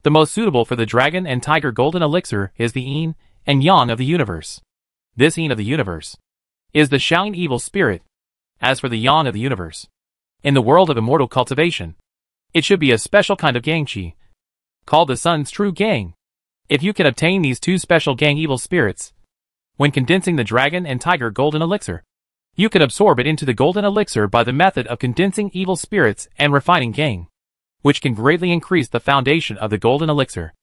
The most suitable for the dragon and tiger golden elixir is the yin and yang of the universe. This yin of the universe is the shine evil spirit. As for the yang of the universe, in the world of immortal cultivation, it should be a special kind of gangqi, called the sun's true gang. If you can obtain these two special gang evil spirits, when condensing the dragon and tiger golden elixir, you can absorb it into the golden elixir by the method of condensing evil spirits and refining gang, which can greatly increase the foundation of the golden elixir.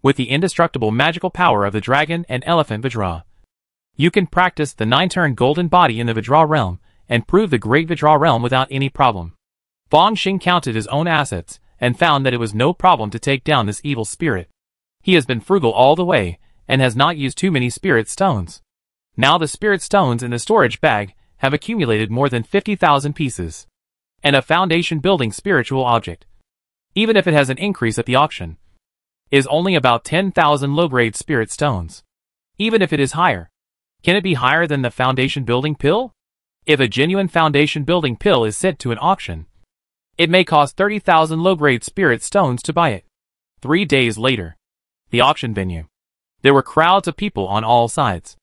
With the indestructible magical power of the dragon and elephant Vajra, you can practice the 9-turn golden body in the Vajra realm and prove the great Vajra realm without any problem. Fang Xing counted his own assets and found that it was no problem to take down this evil spirit. He has been frugal all the way and has not used too many spirit stones. Now the spirit stones in the storage bag have accumulated more than 50,000 pieces. And a foundation building spiritual object, even if it has an increase at the auction, is only about 10,000 low-grade spirit stones. Even if it is higher, can it be higher than the foundation building pill? If a genuine foundation building pill is sent to an auction, it may cost 30,000 low-grade spirit stones to buy it. 3 days later, the auction venue. There were crowds of people on all sides.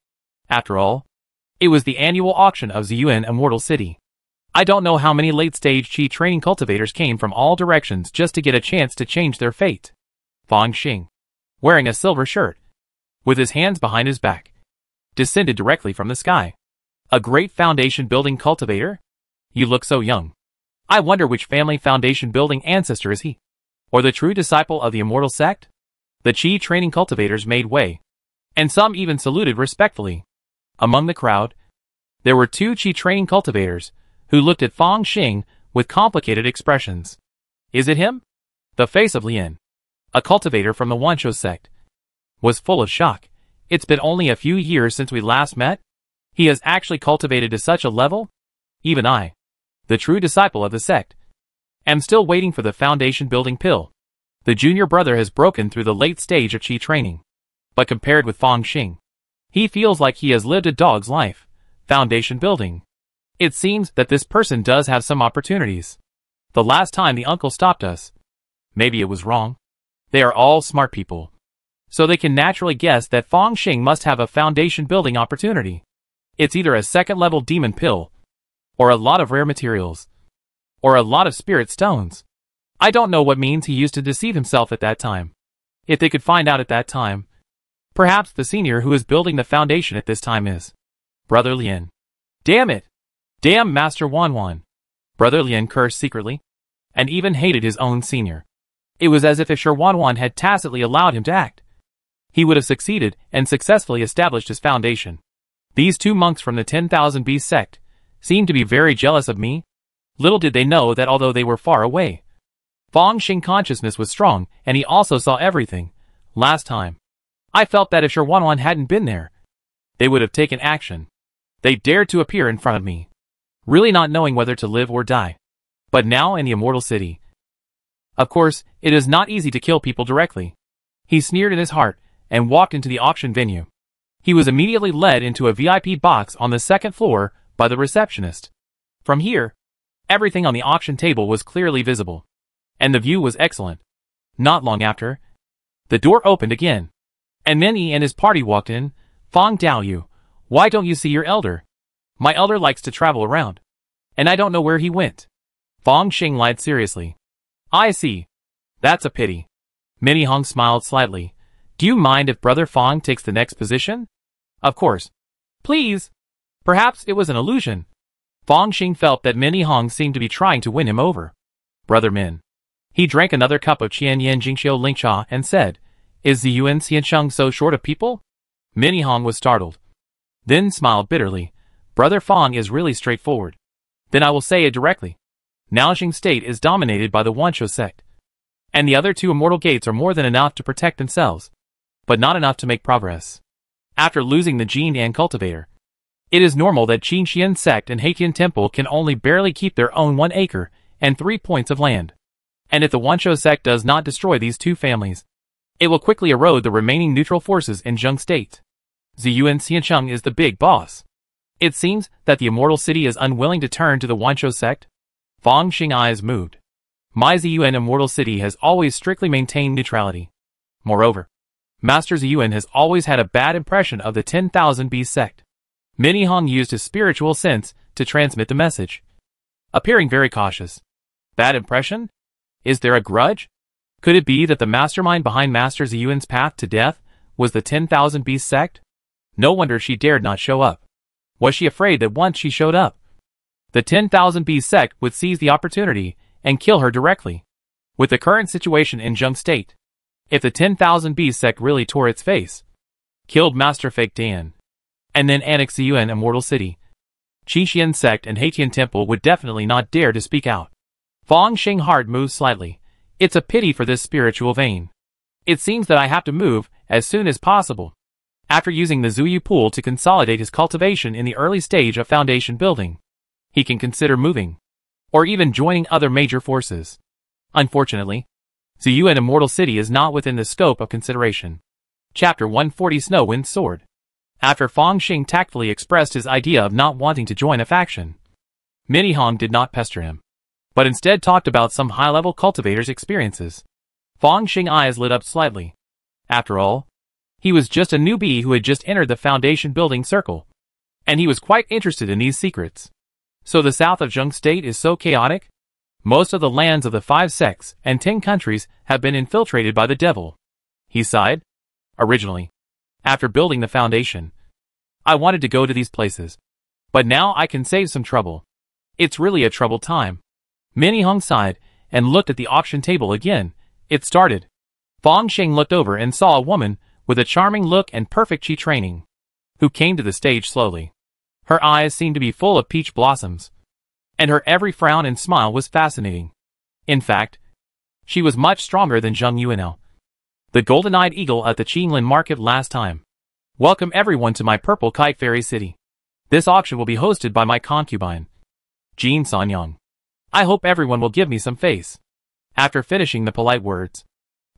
After all, it was the annual auction of Ziyuan Immortal City. I don't know how many late-stage Qi training cultivators came from all directions just to get a chance to change their fate. Fang Xing, wearing a silver shirt, with his hands behind his back, descended directly from the sky. A great foundation building cultivator? You look so young. I wonder which family foundation building ancestor is he? Or the true disciple of the immortal sect? The Qi training cultivators made way, and some even saluted respectfully. Among the crowd, there were 2 Qi training cultivators who looked at Fang Xing with complicated expressions. Is it him? The face of Lian, a cultivator from the Wanshou sect, was full of shock. It's been only a few years since we last met? He has actually cultivated to such a level? Even I, the true disciple of the sect, am still waiting for the foundation building pill. The junior brother has broken through the late stage of Qi training. But compared with Fang Xing, he feels like he has lived a dog's life. Foundation building. It seems that this person does have some opportunities. The last time the uncle stopped us, maybe it was wrong. They are all smart people, so they can naturally guess that Fang Xing must have a foundation building opportunity. It's either a 2nd level demon pill, or a lot of rare materials, or a lot of spirit stones. I don't know what means he used to deceive himself at that time. If they could find out at that time, perhaps the senior who is building the foundation at this time is Brother Lian. Damn it! Damn Master Wanwan! Brother Lian cursed secretly, and even hated his own senior. It was as if Wanwan had tacitly allowed him to act, he would have succeeded and successfully established his foundation. These 2 monks from the 10,000 Beast sect seemed to be very jealous of me. Little did they know that although they were far away, Fang Xing consciousness was strong, and he also saw everything. Last time, I felt that if Wanwan hadn't been there, they would have taken action. They dared to appear in front of me, really not knowing whether to live or die. But now in the Immortal City, of course, it is not easy to kill people directly. He sneered in his heart and walked into the auction venue. He was immediately led into a VIP box on the 2nd floor by the receptionist. From here, everything on the auction table was clearly visible, and the view was excellent. Not long after, the door opened again, and Meni and his party walked in. Fang Daoyu, why don't you see your elder? My elder likes to travel around, and I don't know where he went. Fang Xing lied seriously. I see. That's a pity. Meni Hong smiled slightly. Do you mind if Brother Fong takes the next position? Of course. Please. Perhaps it was an illusion. Fong Xing felt that Minnie Hong seemed to be trying to win him over. Brother Min. He drank another cup of Qian Yan Jingxiu Lingcha and said, Is the Yuan Xiansheng so short of people? Minnie Hong was startled. Then smiled bitterly. Brother Fong is really straightforward. Then I will say it directly. Naoxing State is dominated by the Wanshou sect. And the other two immortal gates are more than enough to protect themselves, but not enough to make progress. After losing the Jin Yan cultivator, it is normal that Qin Xian sect and Heitian temple can only barely keep their own 1 acre and 3 points of land. And if the Wanshou sect does not destroy these two families, it will quickly erode the remaining neutral forces in Zheng State. Ziyuan Xiansheng is the big boss. It seems that the immortal city is unwilling to turn to the Wanshou sect. Fong Xing eyes moved. My Ziyuan immortal city has always strictly maintained neutrality. Moreover, Master Ziyuan has always had a bad impression of the 10,000 Beast sect. Minnie Hong used his spiritual sense to transmit the message, appearing very cautious. Bad impression? Is there a grudge? Could it be that the mastermind behind Master Ziyuan's path to death was the 10,000 Beast sect? No wonder she dared not show up. Was she afraid that once she showed up, the 10,000 Beast sect would seize the opportunity and kill her directly? With the current situation in Zheng State, if the 10,000 Beast sect really tore its face, killed Master Fake Dan, and then annexed the Yuan immortal city, Qi Xian sect and Heitian temple would definitely not dare to speak out. Fong Xing heart moved slightly. It's a pity for this spiritual vein. It seems that I have to move as soon as possible. After using the Zuyu pool to consolidate his cultivation in the early stage of foundation building, he can consider moving, or even joining other major forces. Unfortunately, Ziyuan Immortal City is not within the scope of consideration. Chapter 140 Snow Wind Sword. After Fong Xing tactfully expressed his idea of not wanting to join a faction, Minnie Hong did not pester him, but instead talked about some high-level cultivators' experiences. Fong Xing's eyes lit up slightly. After all, he was just a newbie who had just entered the foundation building circle, and he was quite interested in these secrets. So the south of Zheng State is so chaotic? Most of the lands of the 5 sects and 10 countries have been infiltrated by the devil. He sighed. Originally, after building the foundation, I wanted to go to these places, but now I can save some trouble. It's really a troubled time. Minnie Hong sighed and looked at the auction table again. It started. Fong Xing looked over and saw a woman with a charming look and perfect chi training, who came to the stage slowly. Her eyes seemed to be full of peach blossoms, and her every frown and smile was fascinating. In fact, she was much stronger than Zheng Yuanao, the golden-eyed eagle at the Qinlin market last time. Welcome everyone to my Purple Kite Fairy City. This auction will be hosted by my concubine, Jin Sanyang. I hope everyone will give me some face. After finishing the polite words,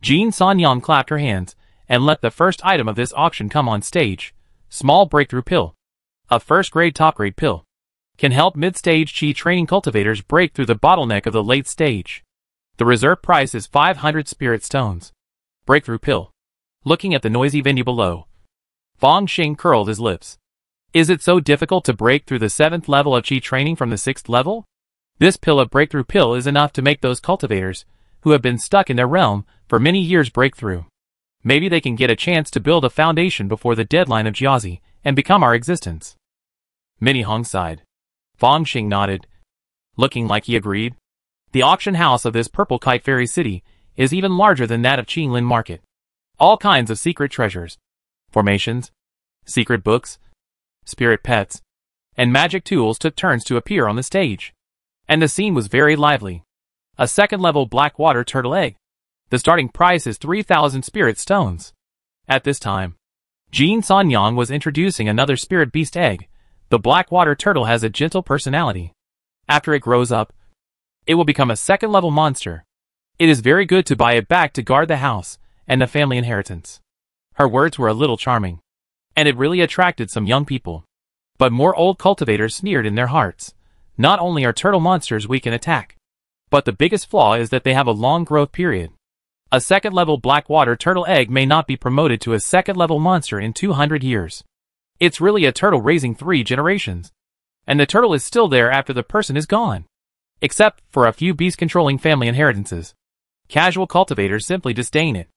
Jin Sanyang clapped her hands and let the first item of this auction come on stage. Small breakthrough pill. A first-grade top-grade pill. Can help mid-stage chi training cultivators break through the bottleneck of the late stage. The reserve price is 500 spirit stones. Breakthrough pill. Looking at the noisy venue below, Fong Xing curled his lips. Is it so difficult to break through the 7th level of chi training from the 6th level? This pill of breakthrough pill is enough to make those cultivators, who have been stuck in their realm for many years, break through. Maybe they can get a chance to build a foundation before the deadline of Jiazi and become our existence. Minnie Hong sighed. Fong Xing nodded, looking like he agreed. The auction house of this Purple Kite Fairy City is even larger than that of Qinlin Market. All kinds of secret treasures, formations, secret books, spirit pets, and magic tools took turns to appear on the stage. And the scene was very lively. A 2nd-level black water turtle egg. The starting price is 3,000 spirit stones. At this time, Jin Sanyang was introducing another spirit beast egg. The black water turtle has a gentle personality. After it grows up, it will become a 2nd-level monster. It is very good to buy it back to guard the house and the family inheritance. Her words were a little charming, and it really attracted some young people. But more old cultivators sneered in their hearts. Not only are turtle monsters weak in attack, but the biggest flaw is that they have a long growth period. A 2nd-level black water turtle egg may not be promoted to a 2nd-level monster in 200 years. It's really a turtle raising 3 generations. And the turtle is still there after the person is gone. Except for a few beast-controlling family inheritances. Casual cultivators simply disdain it.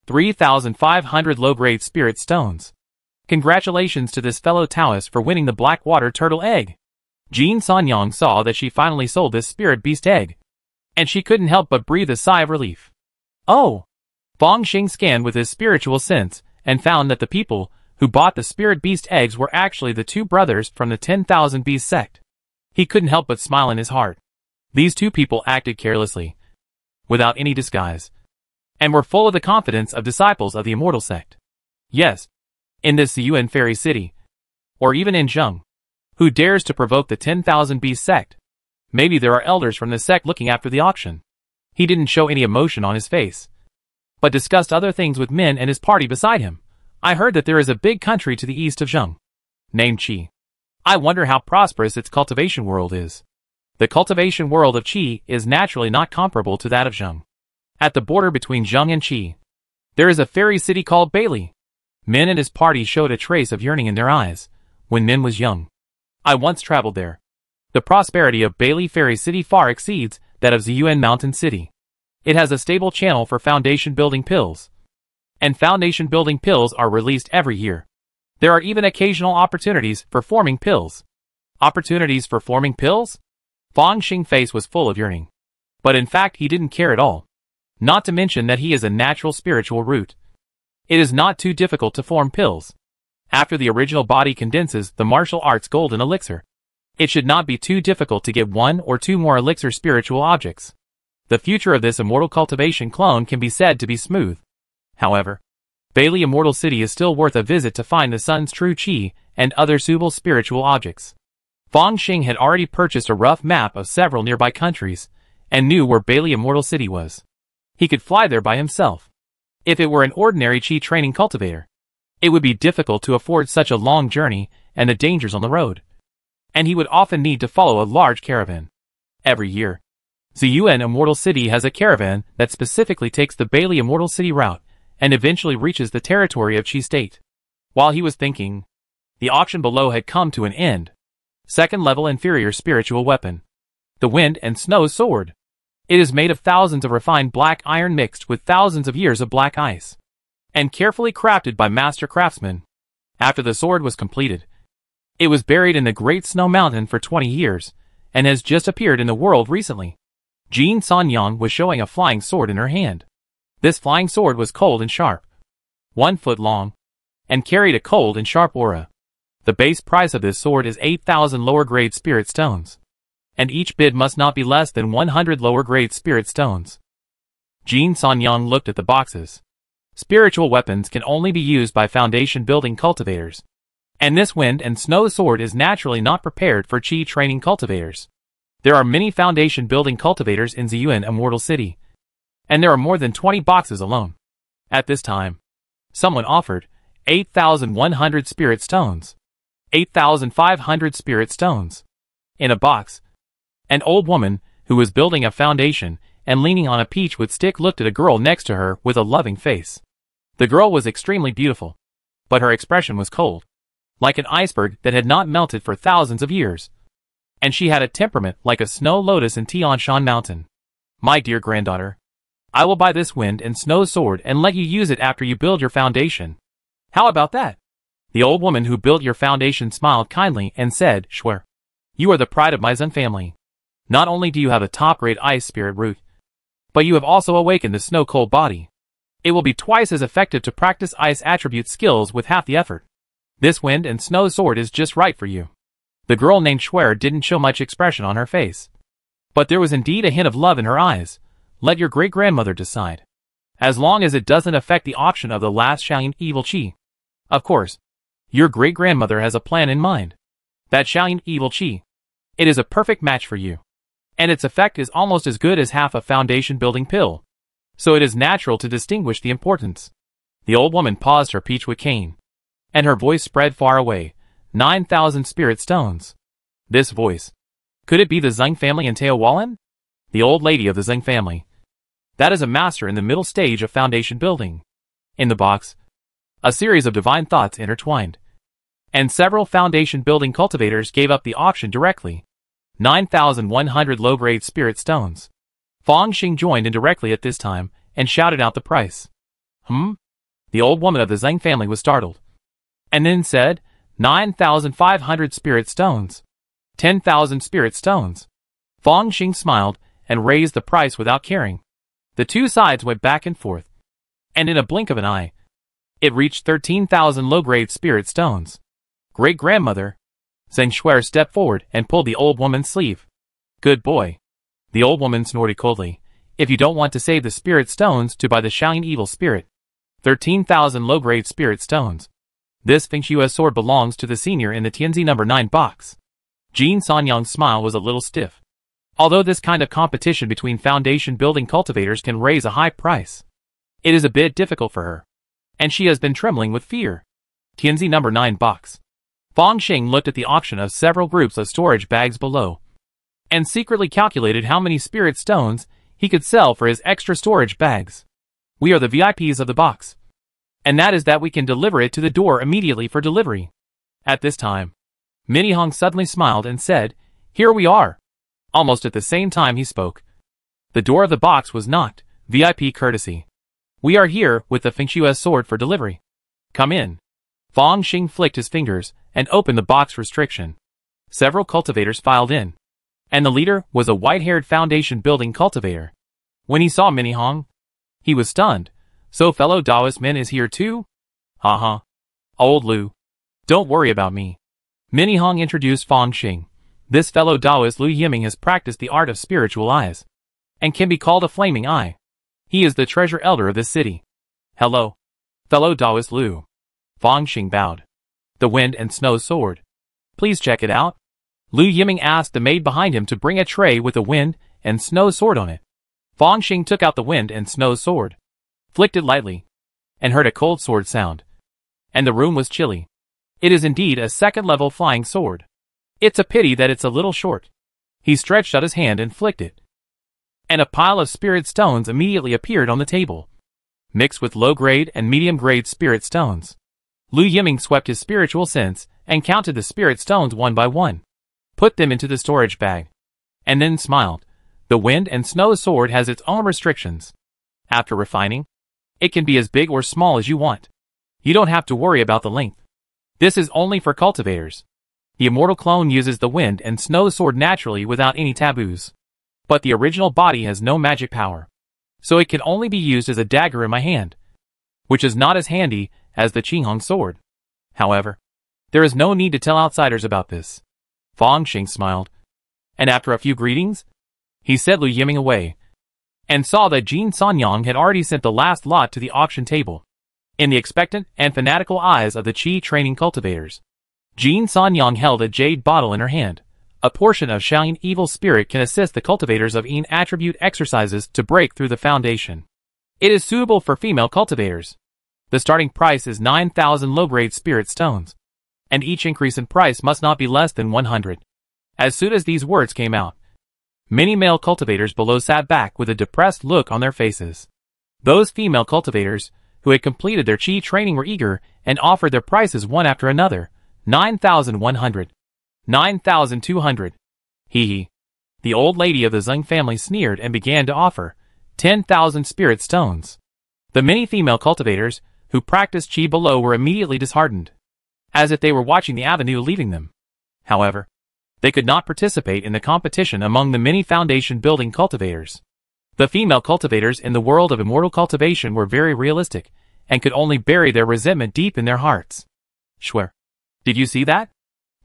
3,500 low-grade spirit stones. Congratulations to this fellow Taoist for winning the black water turtle egg. Jin Sanyang saw that she finally sold this spirit beast egg, and she couldn't help but breathe a sigh of relief. Oh! Fong Xing scanned with his spiritual sense and found that the people who bought the spirit beast eggs were actually the two brothers from the 10,000 Beast sect. He couldn't help but smile in his heart. These two people acted carelessly, without any disguise, and were full of the confidence of disciples of the immortal sect. Yes, in this Ziyuan fairy city, or even in Zheng, who dares to provoke the 10,000 Beast sect? Maybe there are elders from the sect looking after the auction. He didn't show any emotion on his face, but discussed other things with Min and his party beside him. I heard that there is a big country to the east of Zheng, named Qi. I wonder how prosperous its cultivation world is. The cultivation world of Qi is naturally not comparable to that of Zheng. At the border between Zheng and Qi, there is a fairy city called Bailey. Min and his party showed a trace of yearning in their eyes when Min was young. I once traveled there. The prosperity of Bailey Fairy City far exceeds that of Ziyuan Mountain City. It has a stable channel for foundation building pills, and foundation building pills are released every year. There are even occasional opportunities for forming pills. Opportunities for forming pills? Fong Xing's face was full of yearning. But in fact he didn't care at all. Not to mention that he is a natural spiritual root. It is not too difficult to form pills. After the original body condenses the martial arts golden elixir, it should not be too difficult to get one or two more elixir spiritual objects. The future of this immortal cultivation clone can be said to be smooth. However, Bailey Immortal City is still worth a visit to find the sun's true qi and other suitable spiritual objects. Fong Xing had already purchased a rough map of several nearby countries and knew where Bailey Immortal City was. He could fly there by himself. If it were an ordinary qi training cultivator, it would be difficult to afford such a long journey and the dangers on the road, and he would often need to follow a large caravan. Every year, Ziyuan Immortal City has a caravan that specifically takes the Bailey Immortal City route and eventually reaches the territory of Qi State. While he was thinking, the auction below had come to an end. Second level inferior spiritual weapon. The Wind and Snow Sword. It is made of thousands of refined black iron mixed with thousands of years of black ice, and carefully crafted by master craftsmen. After the sword was completed, it was buried in the Great Snow Mountain for 20 years, and has just appeared in the world recently. Jin Sanyang was showing a flying sword in her hand. This flying sword was cold and sharp, 1 foot long, and carried a cold and sharp aura. The base price of this sword is 8,000 lower-grade spirit stones, and each bid must not be less than 100 lower-grade spirit stones. Jin Sanyang looked at the boxes. Spiritual weapons can only be used by foundation-building cultivators, and this Wind and Snow Sword is naturally not prepared for Qi training cultivators. There are many foundation-building cultivators in Ziyuan Immortal City, and there are more than 20 boxes alone. At this time, someone offered 8,100 spirit stones, 8,500 spirit stones. In a box, an old woman who was building a foundation and leaning on a peachwood stick looked at a girl next to her with a loving face. The girl was extremely beautiful, but her expression was cold, like an iceberg that had not melted for thousands of years. And she had a temperament like a snow lotus in Tianshan Mountain. My dear granddaughter, I will buy this Wind and Snow Sword and let you use it after you build your foundation. How about that? The old woman who built your foundation smiled kindly and said, Sure. You are the pride of my Zheng family. Not only do you have a top-grade ice spirit root, but you have also awakened the snow-cold body. It will be twice as effective to practice ice attribute skills with half the effort. This Wind and Snow Sword is just right for you. The girl named Schwer didn't show much expression on her face, but there was indeed a hint of love in her eyes. Let your great-grandmother decide, as long as it doesn't affect the auction of the last Shaolin Evil Qi. Of course, your great-grandmother has a plan in mind. That Shaolin Evil Qi. It is a perfect match for you, and its effect is almost as good as half a foundation-building pill, so it is natural to distinguish the importance. The old woman paused her peachwood cane, and her voice spread far away. 9,000 spirit stones. This voice. Could it be the Zheng family in Teowalan? The old lady of the Zheng family. That is a master in the middle stage of foundation building. In the box, a series of divine thoughts intertwined, and several foundation building cultivators gave up the auction directly. 9,100 low-grade spirit stones. Fong Xing joined in directly at this time and shouted out the price. The old woman of the Zheng family was startled, and then said, 9,500 spirit stones. 10,000 spirit stones. Fang Xing smiled and raised the price without caring. The two sides went back and forth, and in a blink of an eye, it reached 13,000 low-grade spirit stones. Great-grandmother. Zheng Shuer stepped forward and pulled the old woman's sleeve. Good boy. The old woman snorted coldly. If you don't want to save the spirit stones to buy the Shaolin evil spirit. 13,000 low-grade spirit stones. This Fengshui sword belongs to the senior in the Tianzi number 9 box. Jin Sanyang's smile was a little stiff. Although this kind of competition between foundation building cultivators can raise a high price, it is a bit difficult for her, and she has been trembling with fear. Tianzi number 9 box. Fang Xing looked at the auction of several groups of storage bags below, and secretly calculated how many spirit stones he could sell for his extra storage bags. We are the VIPs of the box, and that is that we can deliver it to the door immediately for delivery. At this time, Minnie Hong suddenly smiled and said, Here we are. Almost at the same time he spoke, the door of the box was knocked. VIP courtesy. We are here with the Fengshui sword for delivery. Come in. Fang Xing flicked his fingers and opened the box restriction. Several cultivators filed in, and the leader was a white-haired foundation building cultivator. When he saw Minnie Hong, he was stunned. So fellow Taoist Min is here too? Haha. Old Lu. Don't worry about me. Minnie Hong introduced Fang Xing. This fellow Taoist Lu Yiming has practiced the art of spiritual eyes, and can be called a flaming eye. He is the treasure elder of this city. Hello, fellow Taoist Lu. Fang Xing bowed. The wind and snow sword. Please check it out. Lu Yiming asked the maid behind him to bring a tray with a wind and snow sword on it. Fang Xing took out the wind and snow sword, flicked it lightly, and heard a cold sword sound. And the room was chilly. It is indeed a second-level flying sword. It's a pity that it's a little short. He stretched out his hand and flicked it, and a pile of spirit stones immediately appeared on the table, mixed with low-grade and medium-grade spirit stones. Lu Yiming swept his spiritual sense and counted the spirit stones one by one, put them into the storage bag, and then smiled. The wind and snow sword has its own restrictions. After refining, it can be as big or small as you want. You don't have to worry about the length. This is only for cultivators. The immortal clone uses the wind and snow sword naturally without any taboos. But the original body has no magic power, so it can only be used as a dagger in my hand, which is not as handy as the Qinghong sword. However, there is no need to tell outsiders about this. Fang Xing smiled, and after a few greetings, he sent Lu Yiming away, and saw that Jin Sanyang had already sent the last lot to the auction table. In the expectant and fanatical eyes of the Qi training cultivators, Jin Sanyang held a jade bottle in her hand. A portion of Shaolin evil spirit can assist the cultivators of Yin attribute exercises to break through the foundation. It is suitable for female cultivators. The starting price is 9,000 low-grade spirit stones, and each increase in price must not be less than 100. As soon as these words came out, many male cultivators below sat back with a depressed look on their faces. Those female cultivators who had completed their Qi training were eager and offered their prices one after another. 9,100. 9,200. Hee. The old lady of the Zheng family sneered and began to offer 10,000 spirit stones. The many female cultivators who practiced Qi below were immediately disheartened, as if they were watching the avenue leaving them. However, they could not participate in the competition among the many foundation building cultivators. The female cultivators in the world of immortal cultivation were very realistic, and could only bury their resentment deep in their hearts. Shuer. Did you see that?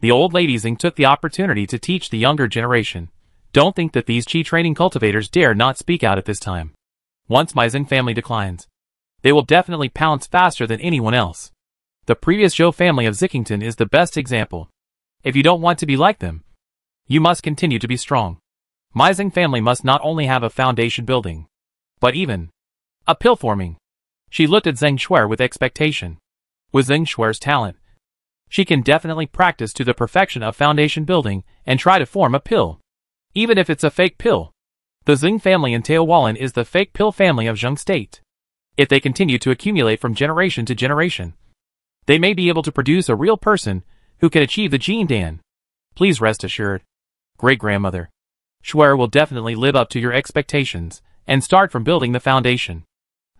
The old lady Zing took the opportunity to teach the younger generation. Don't think that these Qi training cultivators dare not speak out at this time. Once my Zing family declines, they will definitely pounce faster than anyone else. The previous Zhou family of Zickington is the best example. If you don't want to be like them, you must continue to be strong. My Zing family must not only have a foundation building, but even a pill forming. She looked at Zheng Shuer with expectation. With Zheng Shuer's talent, she can definitely practice to the perfection of foundation building and try to form a pill, even if it's a fake pill. The Zing family in Taowalan is the fake pill family of Zheng State. If they continue to accumulate from generation to generation, they may be able to produce a real person who can achieve the Jin Dan. Please rest assured, great-grandmother, Shuer will definitely live up to your expectations and start from building the foundation.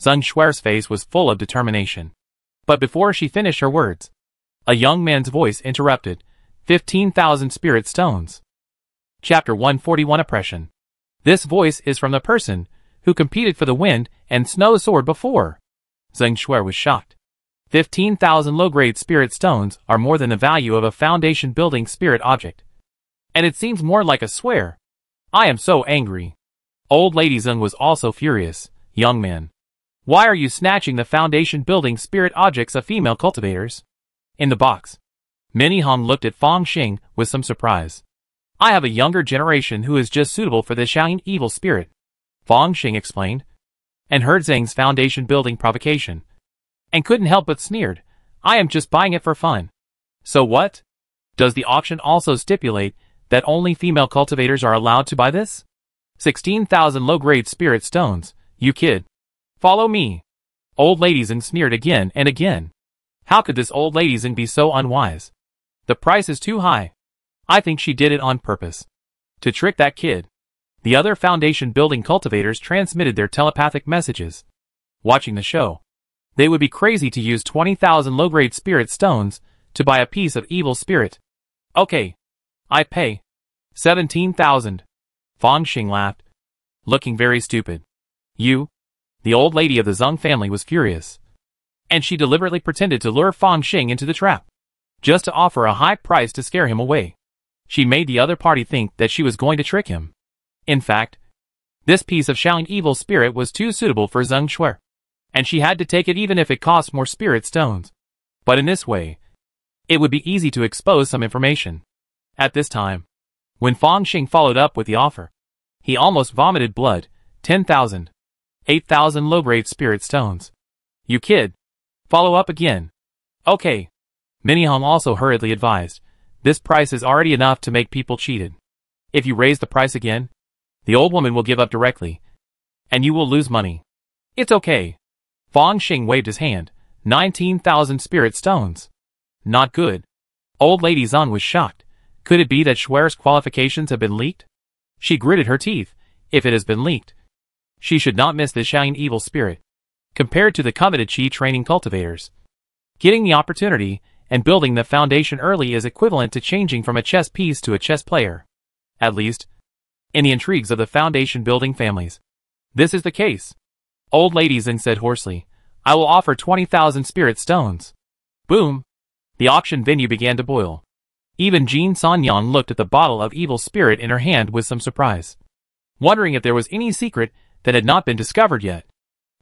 Zheng Shuer's face was full of determination. But before she finished her words, a young man's voice interrupted. 15,000 spirit stones. Chapter 141 Oppression. This voice is from the person who competed for the wind and snow sword before. Zheng Shuer was shocked. 15,000 low-grade spirit stones are more than the value of a foundation-building spirit object. And it seems more like a swear. I am so angry. Old Lady Zheng was also furious. Young man, why are you snatching the foundation-building spirit objects of female cultivators? In the box, Minnie Hong looked at Fang Xing with some surprise. I have a younger generation who is just suitable for the Shaolin evil spirit, Fang Xing explained, and heard Zheng's foundation-building provocation, and couldn't help but sneered. I am just buying it for fun. So what? Does the auction also stipulate that only female cultivators are allowed to buy this? 16,000 low-grade spirit stones, you kid. Follow me. Old Lady Zheng sneered again and again. How could this old Lady Zheng be so unwise? The price is too high. I think she did it on purpose. To trick that kid. The other foundation-building cultivators transmitted their telepathic messages. Watching the show, they would be crazy to use 20,000 low-grade spirit stones to buy a piece of evil spirit. Okay. I pay. 17,000. Fang Xing laughed, looking very stupid. You? The old lady of the Zheng family was furious, and she deliberately pretended to lure Fang Xing into the trap, just to offer a high price to scare him away. She made the other party think that she was going to trick him. In fact, this piece of Shaolin evil spirit was too suitable for Zheng Shuer, and she had to take it even if it cost more spirit stones. But in this way, it would be easy to expose some information. At this time, when Fang Xing followed up with the offer, he almost vomited blood. 10,000. 8,000 low-grade spirit stones. You kid. Follow up again. Okay. Minnie Hong also hurriedly advised. This price is already enough to make people cheated. If you raise the price again, the old woman will give up directly, and you will lose money. It's okay. Fang Xing waved his hand. 19,000 spirit stones. Not good. Old Lady Zheng was shocked. Could it be that Shuer's qualifications have been leaked? She gritted her teeth. If it has been leaked, she should not miss the Shaolin evil spirit. Compared to the coveted Qi training cultivators, getting the opportunity and building the foundation early is equivalent to changing from a chess piece to a chess player. At least, in the intrigues of the foundation building families, this is the case. Old Lady Zheng said hoarsely, I will offer 20,000 spirit stones. Boom! The auction venue began to boil. Even Jean Sanyan looked at the bottle of evil spirit in her hand with some surprise, wondering if there was any secret that had not been discovered yet.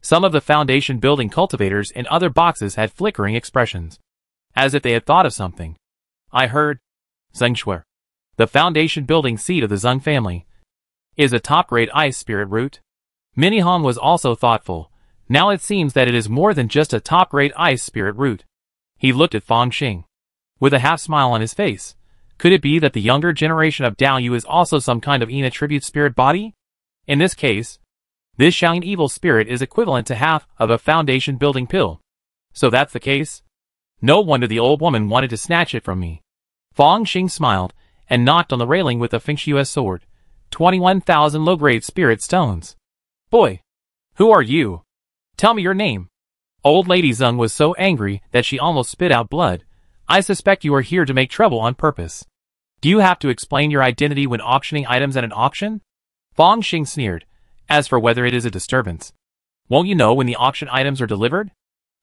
Some of the foundation-building cultivators in other boxes had flickering expressions, as if they had thought of something. I heard, Zheng Shuer, the foundation-building seed of the Zheng family, is a top-grade ice spirit root. Minnie Hong was also thoughtful. Now it seems that it is more than just a top-grade ice spirit root. He looked at Fang Xing with a half-smile on his face. Could it be that the younger generation of Dao Yu is also some kind of Yin attribute spirit body? In this case, this Shaolin evil spirit is equivalent to half of a foundation-building pill. So that's the case? No wonder the old woman wanted to snatch it from me. Fang Xing smiled and knocked on the railing with a Fengshu's sword. 21,000 low-grade spirit stones. Boy, who are you? Tell me your name. Old Lady Zheng was so angry that she almost spit out blood. I suspect you are here to make trouble on purpose. Do you have to explain your identity when auctioning items at an auction? Fang Xing sneered. As for whether it is a disturbance, won't you know when the auction items are delivered?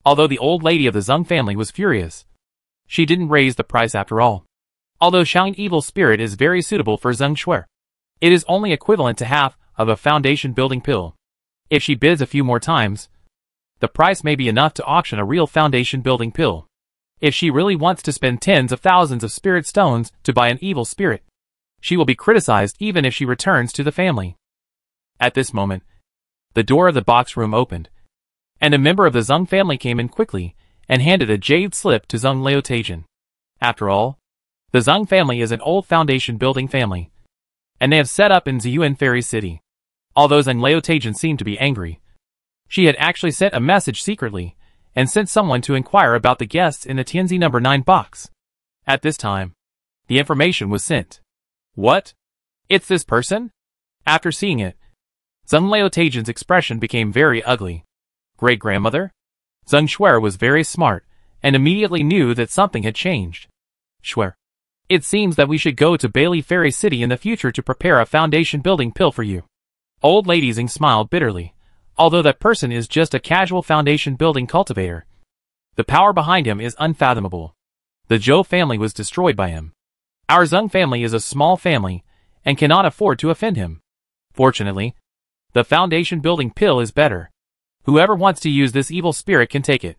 Although the old lady of the Zheng family was furious, she didn't raise the price after all. Although Shaolin evil spirit is very suitable for Zheng Shuer, it is only equivalent to half of a foundation-building pill. If she bids a few more times, the price may be enough to auction a real foundation-building pill. If she really wants to spend tens of thousands of spirit stones to buy an evil spirit, she will be criticized even if she returns to the family. At this moment, the door of the box room opened, and a member of the Zheng family came in quickly and handed a jade slip to Zheng Liutajin. After all, the Zheng family is an old foundation-building family, and they have set up in Ziyuan Fairy City. Although Zheng Liutajin seemed to be angry, she had actually sent a message secretly and sent someone to inquire about the guests in the Tianzi No. 9 box. At this time, the information was sent. What? It's this person? After seeing it, Zheng Liutajin's expression became very ugly. Great-grandmother? Zheng Shuer was very smart, and immediately knew that something had changed. Shuer. It seems that we should go to Bailey Fairy City in the future to prepare a foundation-building pill for you. Old Lady Zheng smiled bitterly, although that person is just a casual foundation-building cultivator. The power behind him is unfathomable. The Zhou family was destroyed by him. Our Zheng family is a small family, and cannot afford to offend him. Fortunately, the foundation-building pill is better. Whoever wants to use this evil spirit can take it.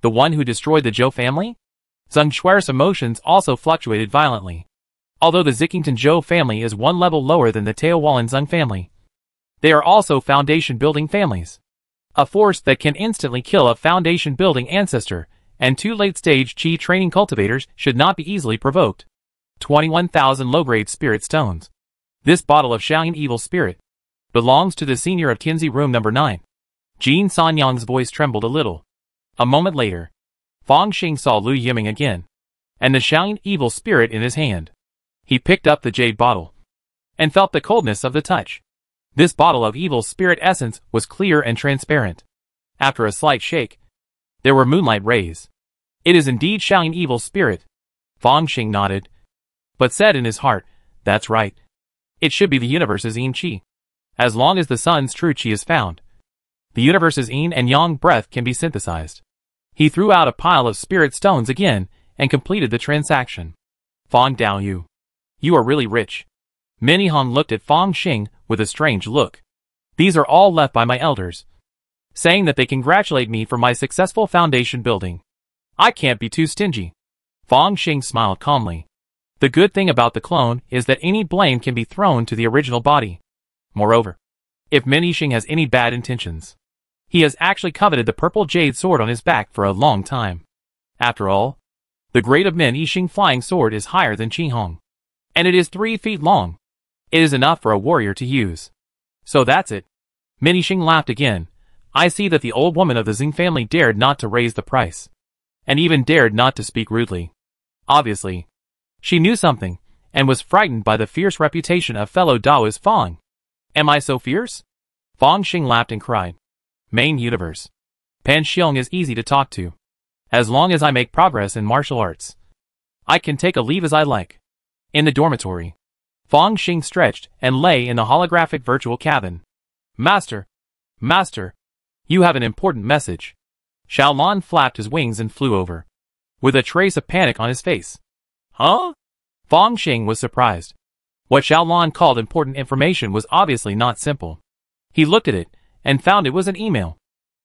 The one who destroyed the Zhou family? Zheng Shuer's emotions also fluctuated violently. Although the Zikington Zhou family is one level lower than the Taowalan Zheng family, they are also foundation-building families. A force that can instantly kill a foundation-building ancestor, and 2 late-stage Qi training cultivators should not be easily provoked. 21,000 low-grade spirit stones. This bottle of Shaoyin evil spirit belongs to the senior of Tianzi room number 9. Jin Sanyang's voice trembled a little. A moment later, Fang Xing saw Lu Yiming again, and the Shaoyin evil spirit in his hand. He picked up the jade bottle, and felt the coldness of the touch. This bottle of evil spirit essence was clear and transparent. After a slight shake, there were moonlight rays. It is indeed Shaoyin evil spirit. Fang Xing nodded, but said in his heart, that's right. It should be the universe's yin qi. As long as the sun's true qi is found, the universe's yin and yang breath can be synthesized. He threw out a pile of spirit stones again, and completed the transaction. Fang Daoyu. You are really rich. Minihong looked at Fang Xing with a strange look. These are all left by my elders, saying that they congratulate me for my successful foundation building. I can't be too stingy. Fang Xing smiled calmly. The good thing about the clone is that any blame can be thrown to the original body. Moreover, if Minishing has any bad intentions, he has actually coveted the purple jade sword on his back for a long time. After all, the grade of Min Yixing flying sword is higher than Qi Hong, and it is 3 feet long. It is enough for a warrior to use. So that's it. Min Yixing laughed again. I see that the old woman of the Zing family dared not to raise the price, and even dared not to speak rudely. Obviously, she knew something, and was frightened by the fierce reputation of fellow Daoist Fang. Am I so fierce? Fang Xing laughed and cried. Main universe. Pan Xiong is easy to talk to. As long as I make progress in martial arts, I can take a leave as I like. In the dormitory, Fang Xing stretched and lay in the holographic virtual cabin. Master! Master! You have an important message. Xiaolan flapped his wings and flew over, with a trace of panic on his face. Huh? Fang Xing was surprised. What Xiaolan called important information was obviously not simple. He looked at it, and found it was an email.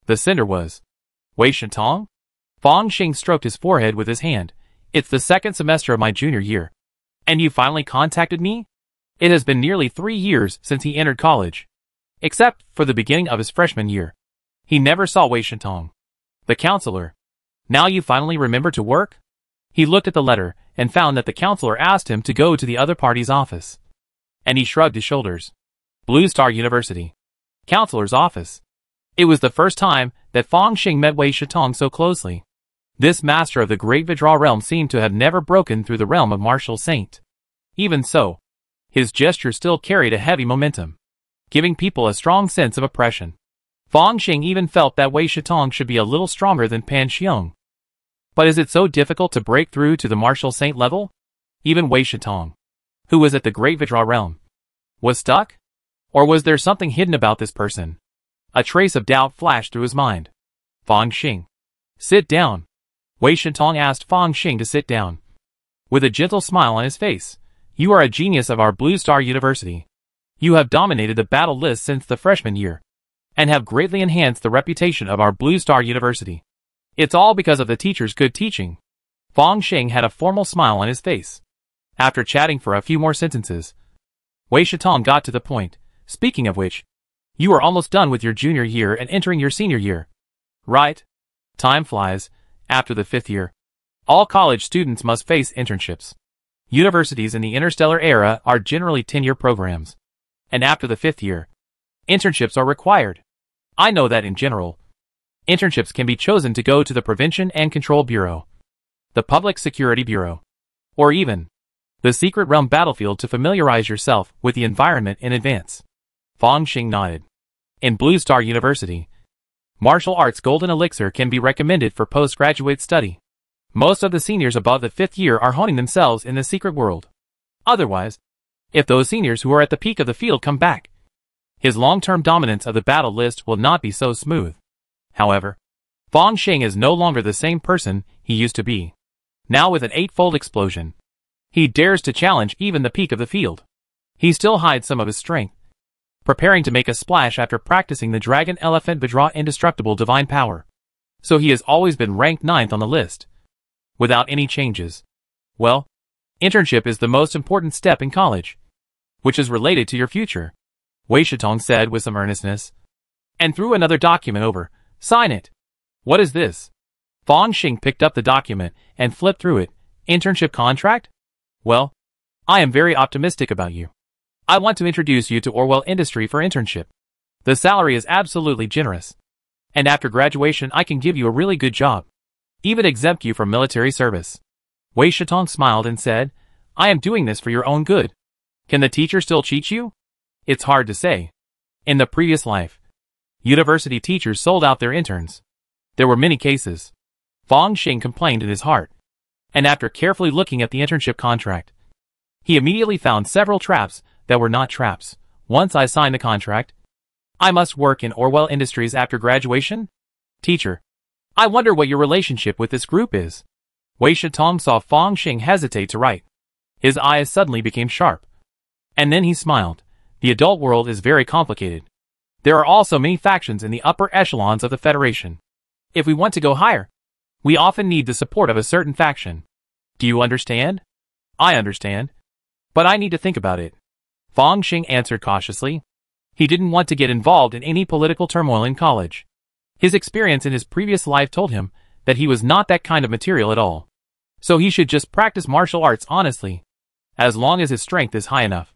The sender was Wei Shentong? Fang Xing stroked his forehead with his hand. It's the 2nd semester of my junior year. And you finally contacted me? It has been nearly 3 years since he entered college. Except for the beginning of his freshman year. He never saw Wei Shentong, the counselor. Now you finally remember to work? He looked at the letter, and found that the counselor asked him to go to the other party's office. And he shrugged his shoulders. Blue Star University. Counselor's office. It was the first time that Fang Xing met Wei Shentong so closely. This master of the Great Vidra realm seemed to have never broken through the realm of martial saint. Even so, his gesture still carried a heavy momentum, giving people a strong sense of oppression. Fang Xing even felt that Wei Shentong should be a little stronger than Pan Xiong. But is it so difficult to break through to the martial saint level? Even Wei Shentong, who was at the Great Vidra realm, was stuck? Or was there something hidden about this person? A trace of doubt flashed through his mind. Fang Xing. Sit down. Wei Shentong asked Fang Xing to sit down. With a gentle smile on his face. You are a genius of our Blue Star University. You have dominated the battle list since the freshman year, and have greatly enhanced the reputation of our Blue Star University. It's all because of the teacher's good teaching. Fang Xing had a formal smile on his face. After chatting for a few more sentences, Wei Shentong got to the point. Speaking of which, you are almost done with your junior year and entering your senior year. Right? Time flies. After the 5th year, all college students must face internships. Universities in the interstellar era are generally 10-year programs. And after the 5th year, internships are required. I know that in general, internships can be chosen to go to the Prevention and Control Bureau, the Public Security Bureau, or even the Secret Realm Battlefield to familiarize yourself with the environment in advance. Fang Xing nodded. In Blue Star University, Martial arts golden elixir can be recommended for postgraduate study. Most of the seniors above the 5th year are honing themselves in the secret world. Otherwise, if those seniors who are at the peak of the field come back, his long-term dominance of the battle list will not be so smooth. However, Fong Xing is no longer the same person he used to be. Now with an 8-fold explosion, he dares to challenge even the peak of the field. He still hides some of his strength, preparing to make a splash after practicing the Dragon Elephant Vajra Indestructible Divine Power. So he has always been ranked 9th on the list, without any changes. Well, internship is the most important step in college, which is related to your future, Wei Shitong said with some earnestness, and threw another document over. Sign it. What is this? Fong Xing picked up the document and flipped through it. Internship contract? Well, I am very optimistic about you. I want to introduce you to Orwell Industry for internship. The salary is absolutely generous. And after graduation I can give you a really good job. Even exempt you from military service. Wei Shitong smiled and said, I am doing this for your own good. Can the teacher still cheat you? It's hard to say. In the previous life, university teachers sold out their interns. There were many cases. Fong Xing complained in his heart. And after carefully looking at the internship contract, he immediately found several traps that were not traps. Once I sign the contract, I must work in Orwell Industries after graduation? Teacher, I wonder what your relationship with this group is. Wei Shitong saw Fong Xing hesitate to write. His eyes suddenly became sharp. And then he smiled. The adult world is very complicated. There are also many factions in the upper echelons of the Federation. If we want to go higher, we often need the support of a certain faction. Do you understand? I understand. But I need to think about it. Fong Xing answered cautiously. He didn't want to get involved in any political turmoil in college. His experience in his previous life told him that he was not that kind of material at all. So he should just practice martial arts honestly, as long as his strength is high enough.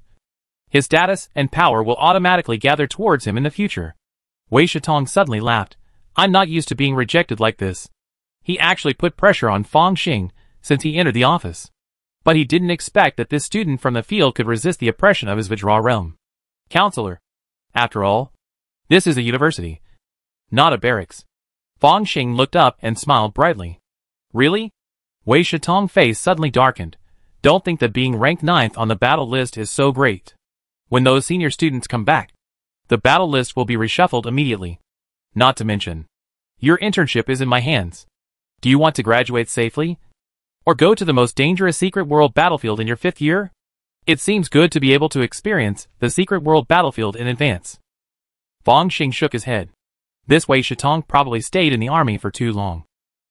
His status and power will automatically gather towards him in the future. Wei Shitong suddenly laughed. I'm not used to being rejected like this. He actually put pressure on Fong Xing since he entered the office. But he didn't expect that this student from the field could resist the oppression of his Vajra realm. Counselor. After all, this is a university, not a barracks. Fong Xing looked up and smiled brightly. Really? Wei Shitong's face suddenly darkened. Don't think that being ranked 9th on the battle list is so great. When those senior students come back, the battle list will be reshuffled immediately. Not to mention, your internship is in my hands. Do you want to graduate safely? Or go to the most dangerous secret world battlefield in your 5th year? It seems good to be able to experience the secret world battlefield in advance. Fong Xing shook his head. This Wei Shitong probably stayed in the army for too long.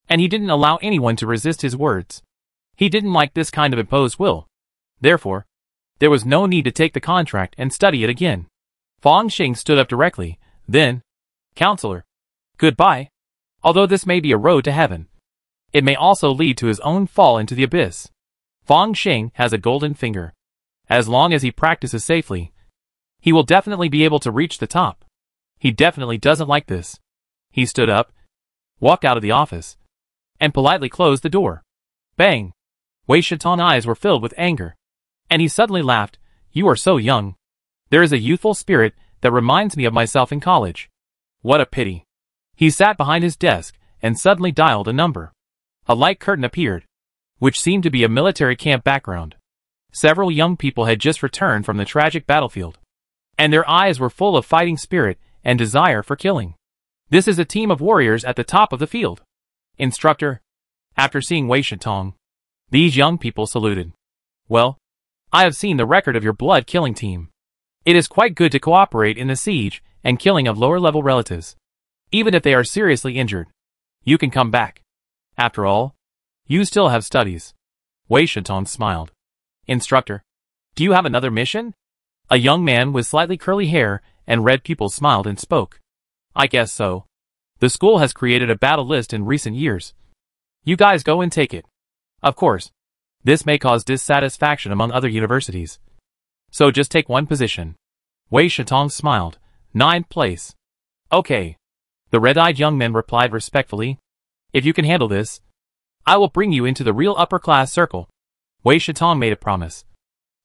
And he didn't allow anyone to resist his words. He didn't like this kind of imposed will. Therefore, there was no need to take the contract and study it again. Fong Xing stood up directly. Then, Counselor, goodbye. Although this may be a road to heaven, it may also lead to his own fall into the abyss. Fong Xing has a golden finger. As long as he practices safely, he will definitely be able to reach the top. He definitely doesn't like this. He stood up, walked out of the office, and politely closed the door. Bang! Wei Shitong's eyes were filled with anger. And he suddenly laughed. You are so young. There is a youthful spirit that reminds me of myself in college. What a pity. He sat behind his desk and suddenly dialed a number. A light curtain appeared, which seemed to be a military camp background. Several young people had just returned from the tragic battlefield, and their eyes were full of fighting spirit and desire for killing. This is a team of warriors at the top of the field. Instructor. After seeing Wei Shitong, these young people saluted. Well, I have seen the record of your blood-killing team. It is quite good to cooperate in the siege and killing of lower-level relatives. Even if they are seriously injured, you can come back. After all, you still have studies. Wei Shitong smiled. Instructor, do you have another mission? A young man with slightly curly hair and red pupils smiled and spoke. I guess so. The school has created a battle list in recent years. You guys go and take it. Of course, this may cause dissatisfaction among other universities. So just take one position. Wei Shitong smiled. 9th place. Okay. The red-eyed young man replied respectfully. If you can handle this, I will bring you into the real upper-class circle. Wei Shitong made a promise.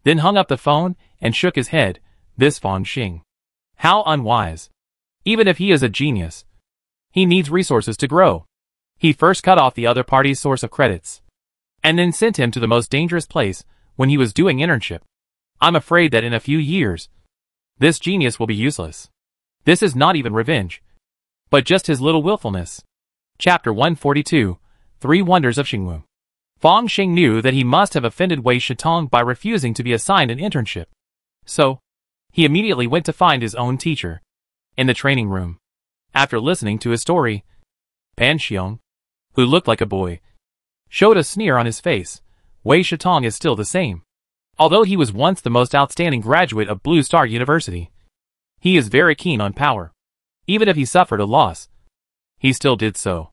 Then hung up the phone and shook his head. This Fong Xing. How unwise. Even if he is a genius, He needs resources to grow. He first cut off the other party's source of credits, and then sent him to the most dangerous place when he was doing internship. I'm afraid that in a few years, this genius will be useless. This is not even revenge, but just his little willfulness. Chapter 142, 3 Wonders of Xingwu. Fang Xing knew that he must have offended Wei Shitong by refusing to be assigned an internship. So, he immediately went to find his own teacher in the training room. After listening to his story, Pan Xiong, who looked like a boy, showed a sneer on his face. Wei Shitong is still the same. Although he was once the most outstanding graduate of Blue Star University, he is very keen on power. Even if he suffered a loss, he still did so.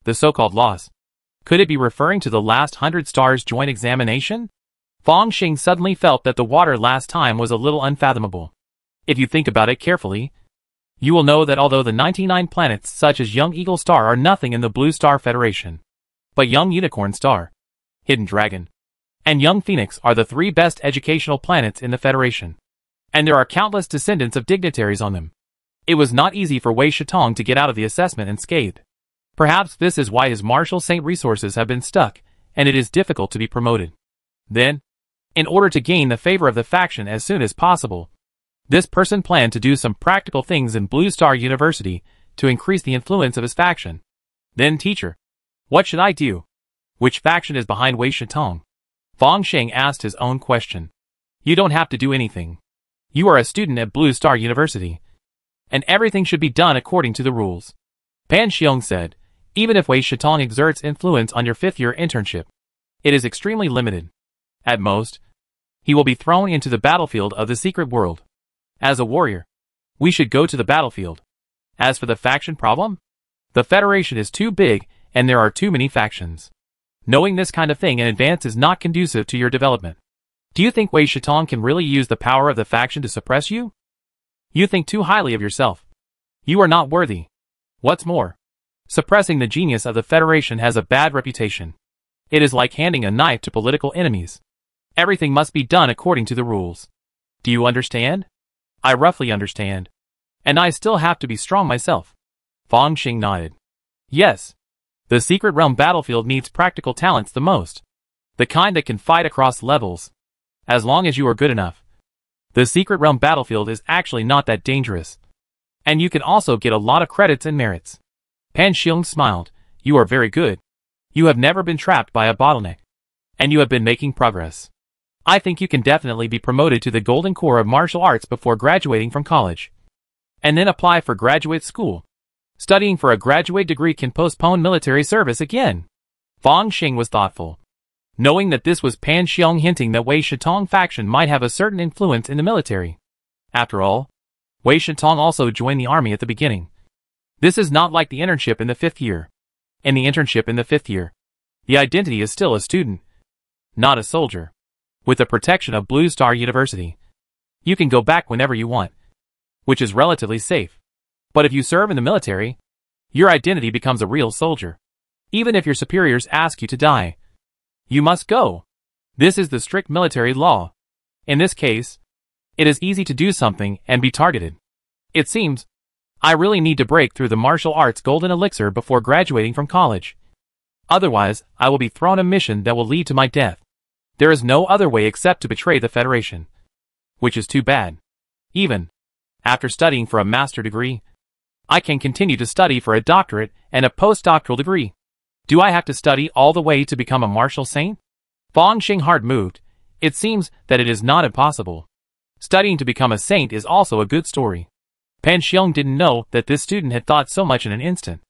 The so-called loss. Could it be referring to the last 100 stars joint examination? Fang Xing suddenly felt that the water last time was a little unfathomable. If you think about it carefully, you will know that although the 99 planets such as Young Eagle Star are nothing in the Blue Star Federation, but Young Unicorn Star, Hidden Dragon, and Young Phoenix are the 3 best educational planets in the Federation. And there are countless descendants of dignitaries on them. It was not easy for Wei Shitong to get out of the assessment unscathed. Perhaps this is why his martial saint resources have been stuck, and it is difficult to be promoted. Then, in order to gain the favor of the faction as soon as possible, this person planned to do some practical things in Blue Star University to increase the influence of his faction. Then, teacher, what should I do? Which faction is behind Wei Shitong? Fang Xing asked his own question. You don't have to do anything. You are a student at Blue Star University, and everything should be done according to the rules. Pan Xiong said, even if Wei Shitong exerts influence on your 5th-year internship, it is extremely limited. At most, he will be thrown into the battlefield of the secret world. As a warrior, we should go to the battlefield. As for the faction problem, the Federation is too big and there are too many factions. Knowing this kind of thing in advance is not conducive to your development. Do you think Wei Shitong can really use the power of the faction to suppress you? You think too highly of yourself. You are not worthy. What's more, suppressing the genius of the Federation has a bad reputation. It is like handing a knife to political enemies. Everything must be done according to the rules. Do you understand? I roughly understand. And I still have to be strong myself. Fang Xing nodded. Yes. The Secret Realm battlefield needs practical talents the most. The kind that can fight across levels. As long as you are good enough. The Secret Realm battlefield is actually not that dangerous. And you can also get a lot of credits and merits. Pan Xiong smiled. You are very good. You have never been trapped by a bottleneck. And you have been making progress. I think you can definitely be promoted to the Golden Corps of Martial Arts before graduating from college. And then apply for graduate school. Studying for a graduate degree can postpone military service again. Fang Xing was thoughtful. Knowing that this was Pan Xiong hinting that Wei Shitong faction might have a certain influence in the military. After all, Wei Shitong also joined the army at the beginning. This is not like the internship in the 5th year. In the internship in the 5th year, the identity is still a student, not a soldier. With the protection of Blue Star University, you can go back whenever you want, which is relatively safe. But if you serve in the military, your identity becomes a real soldier. Even if your superiors ask you to die, you must go. This is the strict military law. In this case, it is easy to do something and be targeted. It seems, I really need to break through the martial arts golden elixir before graduating from college. Otherwise, I will be thrown a mission that will lead to my death. There is no other way except to betray the Federation. Which is too bad. Even after studying for a master degree, I can continue to study for a doctorate and a postdoctoral degree. Do I have to study all the way to become a martial saint? Fang Xing heart moved. It seems that it is not impossible. Studying to become a saint is also a good story. Pan Xiong didn't know that this student had thought so much in an instant.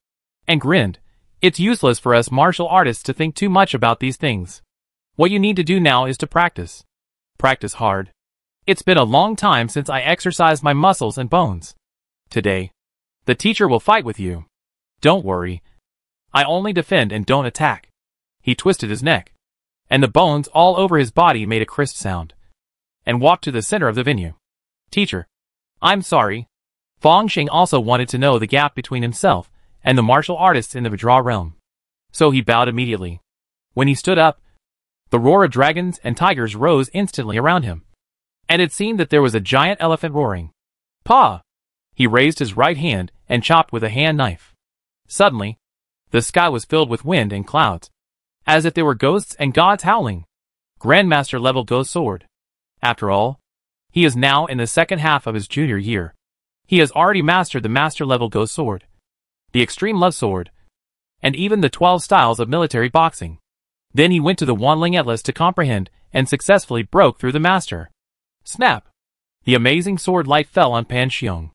And grinned. It's useless for us martial artists to think too much about these things. What you need to do now is to practice. Practice hard. It's been a long time since I exercised my muscles and bones. Today, the teacher will fight with you. Don't worry. I only defend and don't attack. He twisted his neck, and the bones all over his body made a crisp sound, and walked to the center of the venue. Teacher, I'm sorry. Fang Xing also wanted to know the gap between himself and the martial artists in the Vajra realm. So he bowed immediately. When he stood up, the roar of dragons and tigers rose instantly around him, and it seemed that there was a giant elephant roaring. Pa! He raised his right hand and chopped with a hand knife. Suddenly, the sky was filled with wind and clouds, as if they were ghosts and gods howling. Grandmaster level ghost sword. After all, he is now in the second half of his junior year. He has already mastered the master level ghost sword, the extreme love sword, and even the 12 styles of military boxing. Then he went to the Wanling Atlas to comprehend and successfully broke through the master. Snap! The amazing sword light fell on Pan Xiong,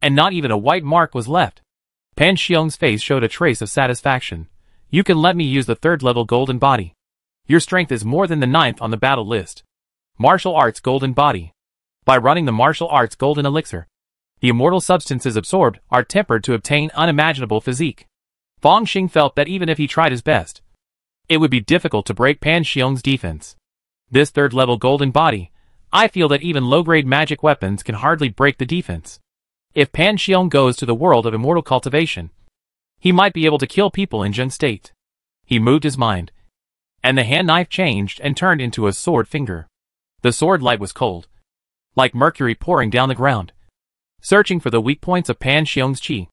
and not even a white mark was left. Pan Xiong's face showed a trace of satisfaction. You can let me use the 3rd level golden body. Your strength is more than the 9th on the battle list. Martial Arts Golden Body. By running the Martial Arts Golden Elixir, the immortal substances absorbed are tempered to obtain unimaginable physique. Fong Xing felt that even if he tried his best, it would be difficult to break Pan Xiong's defense. This 3rd level golden body, I feel that even low-grade magic weapons can hardly break the defense. If Pan Xiong goes to the world of immortal cultivation, he might be able to kill people in Jun state. He moved his mind, and the hand knife changed and turned into a sword finger. The sword light was cold, like mercury pouring down the ground. Searching for the weak points of Pan Xiong's chi.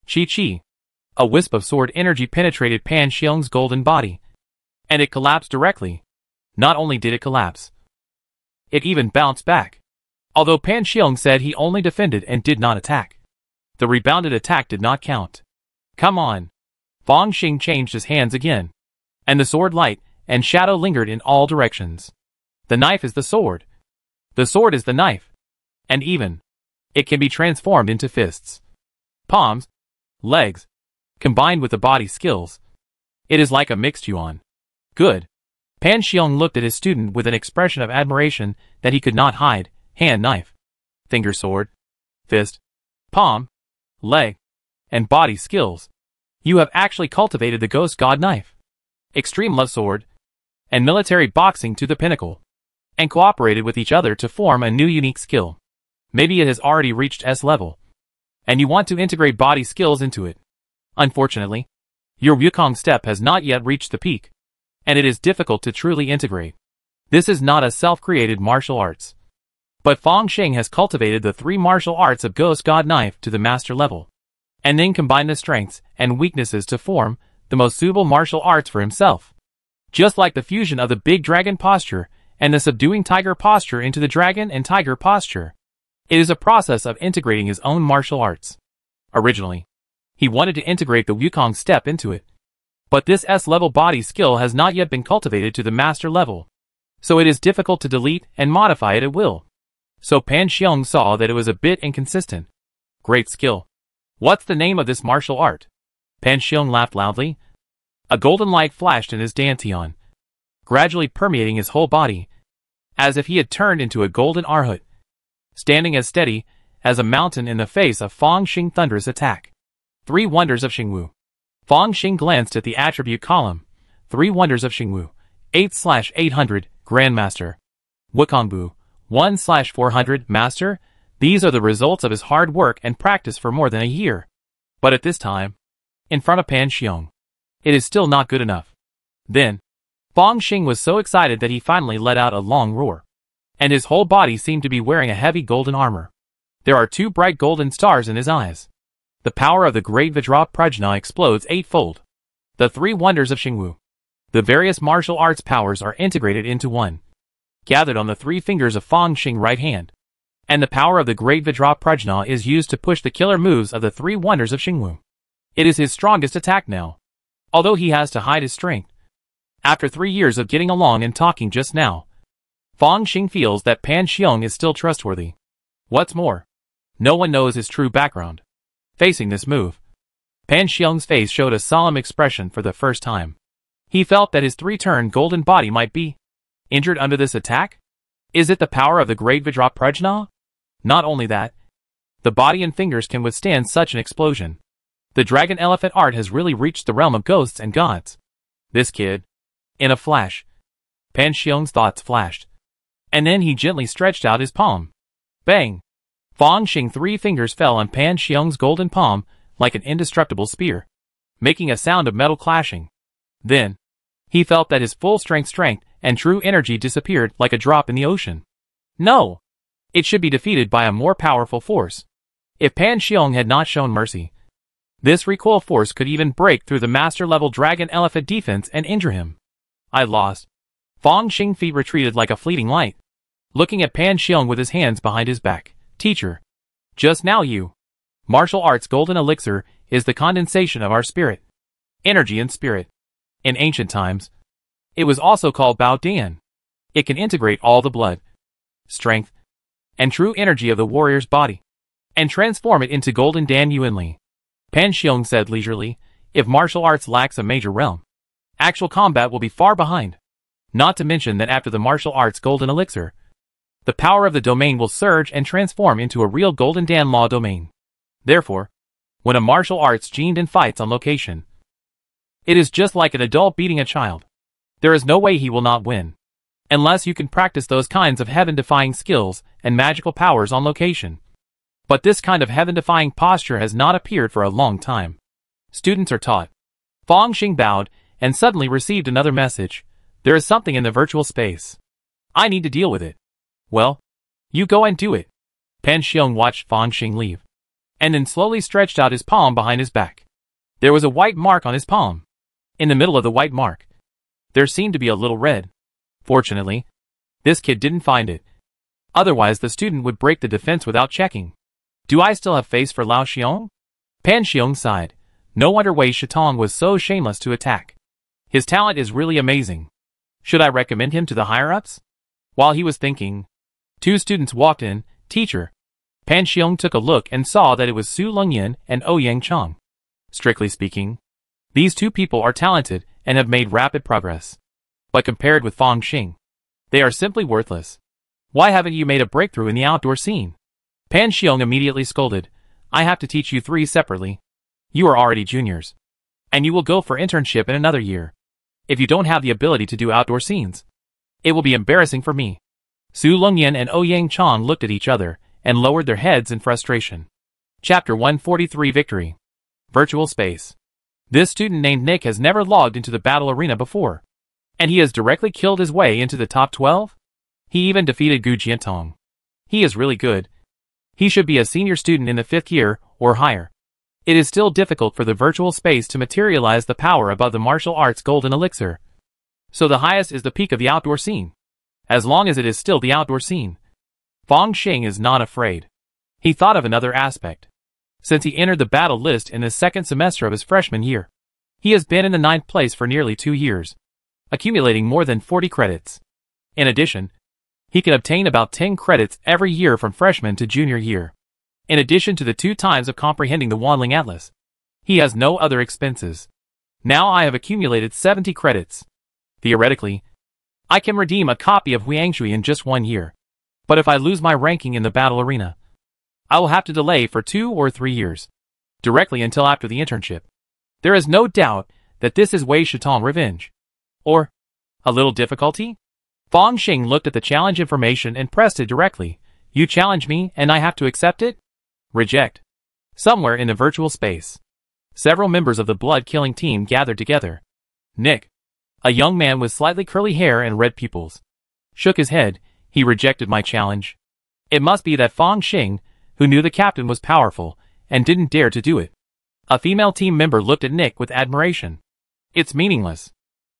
Chi. A wisp of sword energy penetrated Pan Xiong's golden body, and it collapsed directly. Not only did it collapse, it even bounced back. Although Pan Xiong said he only defended and did not attack, the rebounded attack did not count. Come on. Fong Xing changed his hands again, and the sword light and shadow lingered in all directions. The knife is the sword. The sword is the knife. And even, it can be transformed into fists, palms, legs, combined with the body skills. It is like a mixed yuan. Good. Pan Xiong looked at his student with an expression of admiration that he could not hide. Hand knife, finger sword, fist, palm, leg, and body skills. You have actually cultivated the ghost god knife, extreme love sword, and military boxing to the pinnacle, and cooperated with each other to form a new unique skill. Maybe it has already reached S level, and you want to integrate body skills into it. Unfortunately, your Wukong step has not yet reached the peak, and it is difficult to truly integrate. This is not a self-created martial arts. But Fong Xing has cultivated the 3 martial arts of Ghost God Knife to the master level, and then combined the strengths and weaknesses to form the most suitable martial arts for himself. Just like the fusion of the big dragon posture and the subduing tiger posture into the dragon and tiger posture, it is a process of integrating his own martial arts. Originally, he wanted to integrate the Wukong step into it, but this S-level body skill has not yet been cultivated to the master level, so it is difficult to delete and modify it at will. So Pan Xiong saw that it was a bit inconsistent. Great skill. What's the name of this martial art? Pan Xiong laughed loudly. A golden light flashed in his dantian, gradually permeating his whole body, as if he had turned into a golden arhat, standing as steady as a mountain in the face of Fong Xing's thunderous attack. 3 Wonders of Xingwu. Fong Xing glanced at the attribute column. 3 Wonders of Xingwu. 8/800, Grandmaster. Wukongbu. 1/400, Master. These are the results of his hard work and practice for more than a year. But at this time, in front of Pan Xiong, it is still not good enough. Then, Fong Xing was so excited that he finally let out a long roar, and his whole body seemed to be wearing a heavy golden armor. There are 2 bright golden stars in his eyes. The power of the great Vajra Prajna explodes 8-fold. The 3 Wonders of Xingwu. The various martial arts powers are integrated into one, gathered on the 3 fingers of Fong Xing's right hand. And the power of the great Vajra Prajna is used to push the killer moves of the 3 Wonders of Xingwu. It is his strongest attack now, although he has to hide his strength. After 3 years of getting along and talking just now, Fong Xing feels that Pan Xiong is still trustworthy. What's more, no one knows his true background. Facing this move, Pan Xiong's face showed a solemn expression for the first time. He felt that his 3-turn golden body might be injured under this attack? Is it the power of the great Vajra Prajna? Not only that, the body and fingers can withstand such an explosion. The dragon elephant art has really reached the realm of ghosts and gods. This kid. In a flash, Pan Xiong's thoughts flashed, and then he gently stretched out his palm. Bang! Fong Xing's 3 fingers fell on Pan Xiong's golden palm like an indestructible spear, making a sound of metal clashing. Then, he felt that his full strength and true energy disappeared like a drop in the ocean. No! It should be defeated by a more powerful force. If Pan Xiong had not shown mercy, This recoil force could even break through the master-level dragon elephant defense and injure him. I lost. Fang Xing's feet retreated like a fleeting light, looking at Pan Xiong with his hands behind his back. Teacher. Just now you. Martial arts golden elixir is the condensation of our spirit, energy and spirit. In ancient times, it was also called Bao Dian. It can integrate all the blood, strength, and true energy of the warrior's body, and transform it into golden Dan Yuanli. Pan Xiong said leisurely, if martial arts lacks a major realm, actual combat will be far behind. Not to mention that after the martial arts golden elixir, the power of the domain will surge and transform into a real golden Dan law domain. Therefore, when a martial arts Jin fights on location, it is just like an adult beating a child. There is no way he will not win, unless you can practice those kinds of heaven-defying skills and magical powers on location. But this kind of heaven-defying posture has not appeared for a long time. Students are taught. Fang Xing bowed and suddenly received another message. There is something in the virtual space. I need to deal with it. Well, you go and do it. Pan Xiong watched Fang Xing leave, and then slowly stretched out his palm behind his back. There was a white mark on his palm. In the middle of the white mark, there seemed to be a little red. Fortunately, this kid didn't find it. Otherwise the student would break the defense without checking. Do I still have face for Lao Xiong? Pan Xiong sighed. No wonder Wei Shitong was so shameless to attack. His talent is really amazing. Should I recommend him to the higher-ups? While he was thinking, two students walked in. Teacher. Pan Xiong took a look and saw that it was Su Longyan and Ouyang Chong. Strictly speaking, these two people are talented and have made rapid progress. But compared with Fang Xing, they are simply worthless. Why haven't you made a breakthrough in the outdoor scene? Pan Xiong immediately scolded. I have to teach you three separately. You are already juniors, and you will go for internship in another year. If you don't have the ability to do outdoor scenes, it will be embarrassing for me. Su Longyan and Ouyang Chong looked at each other and lowered their heads in frustration. Chapter 143 Victory. Virtual Space. This student named Nick has never logged into the battle arena before, and he has directly killed his way into the top 12? He even defeated Gu Jiantong. He is really good. He should be a senior student in the 5th year, or higher. It is still difficult for the virtual space to materialize the power above the martial arts golden elixir. So the highest is the peak of the outdoor scene. As long as it is still the outdoor scene, Fang Xing is not afraid. He thought of another aspect. Since he entered the battle list in the 2nd semester of his freshman year, he has been in the 9th place for nearly 2 years, accumulating more than 40 credits. In addition, he can obtain about 10 credits every year from freshman to junior year. In addition to the 2 times of comprehending the Wanling Atlas, he has no other expenses. Now I have accumulated 70 credits. Theoretically, I can redeem a copy of Huangshui in just 1 year. But if I lose my ranking in the battle arena, I will have to delay for 2 or 3 years, directly until after the internship. There is no doubt that this is Wei Shitong revenge. Or, a little difficulty? Fang Xing looked at the challenge information and pressed it directly. You challenge me and I have to accept it? Reject. Somewhere in the virtual space, several members of the blood-killing team gathered together. Nick, a young man with slightly curly hair and red pupils, shook his head. He rejected my challenge. It must be that Fang Xing, who knew the captain was powerful, and didn't dare to do it. A female team member looked at Nick with admiration. It's meaningless.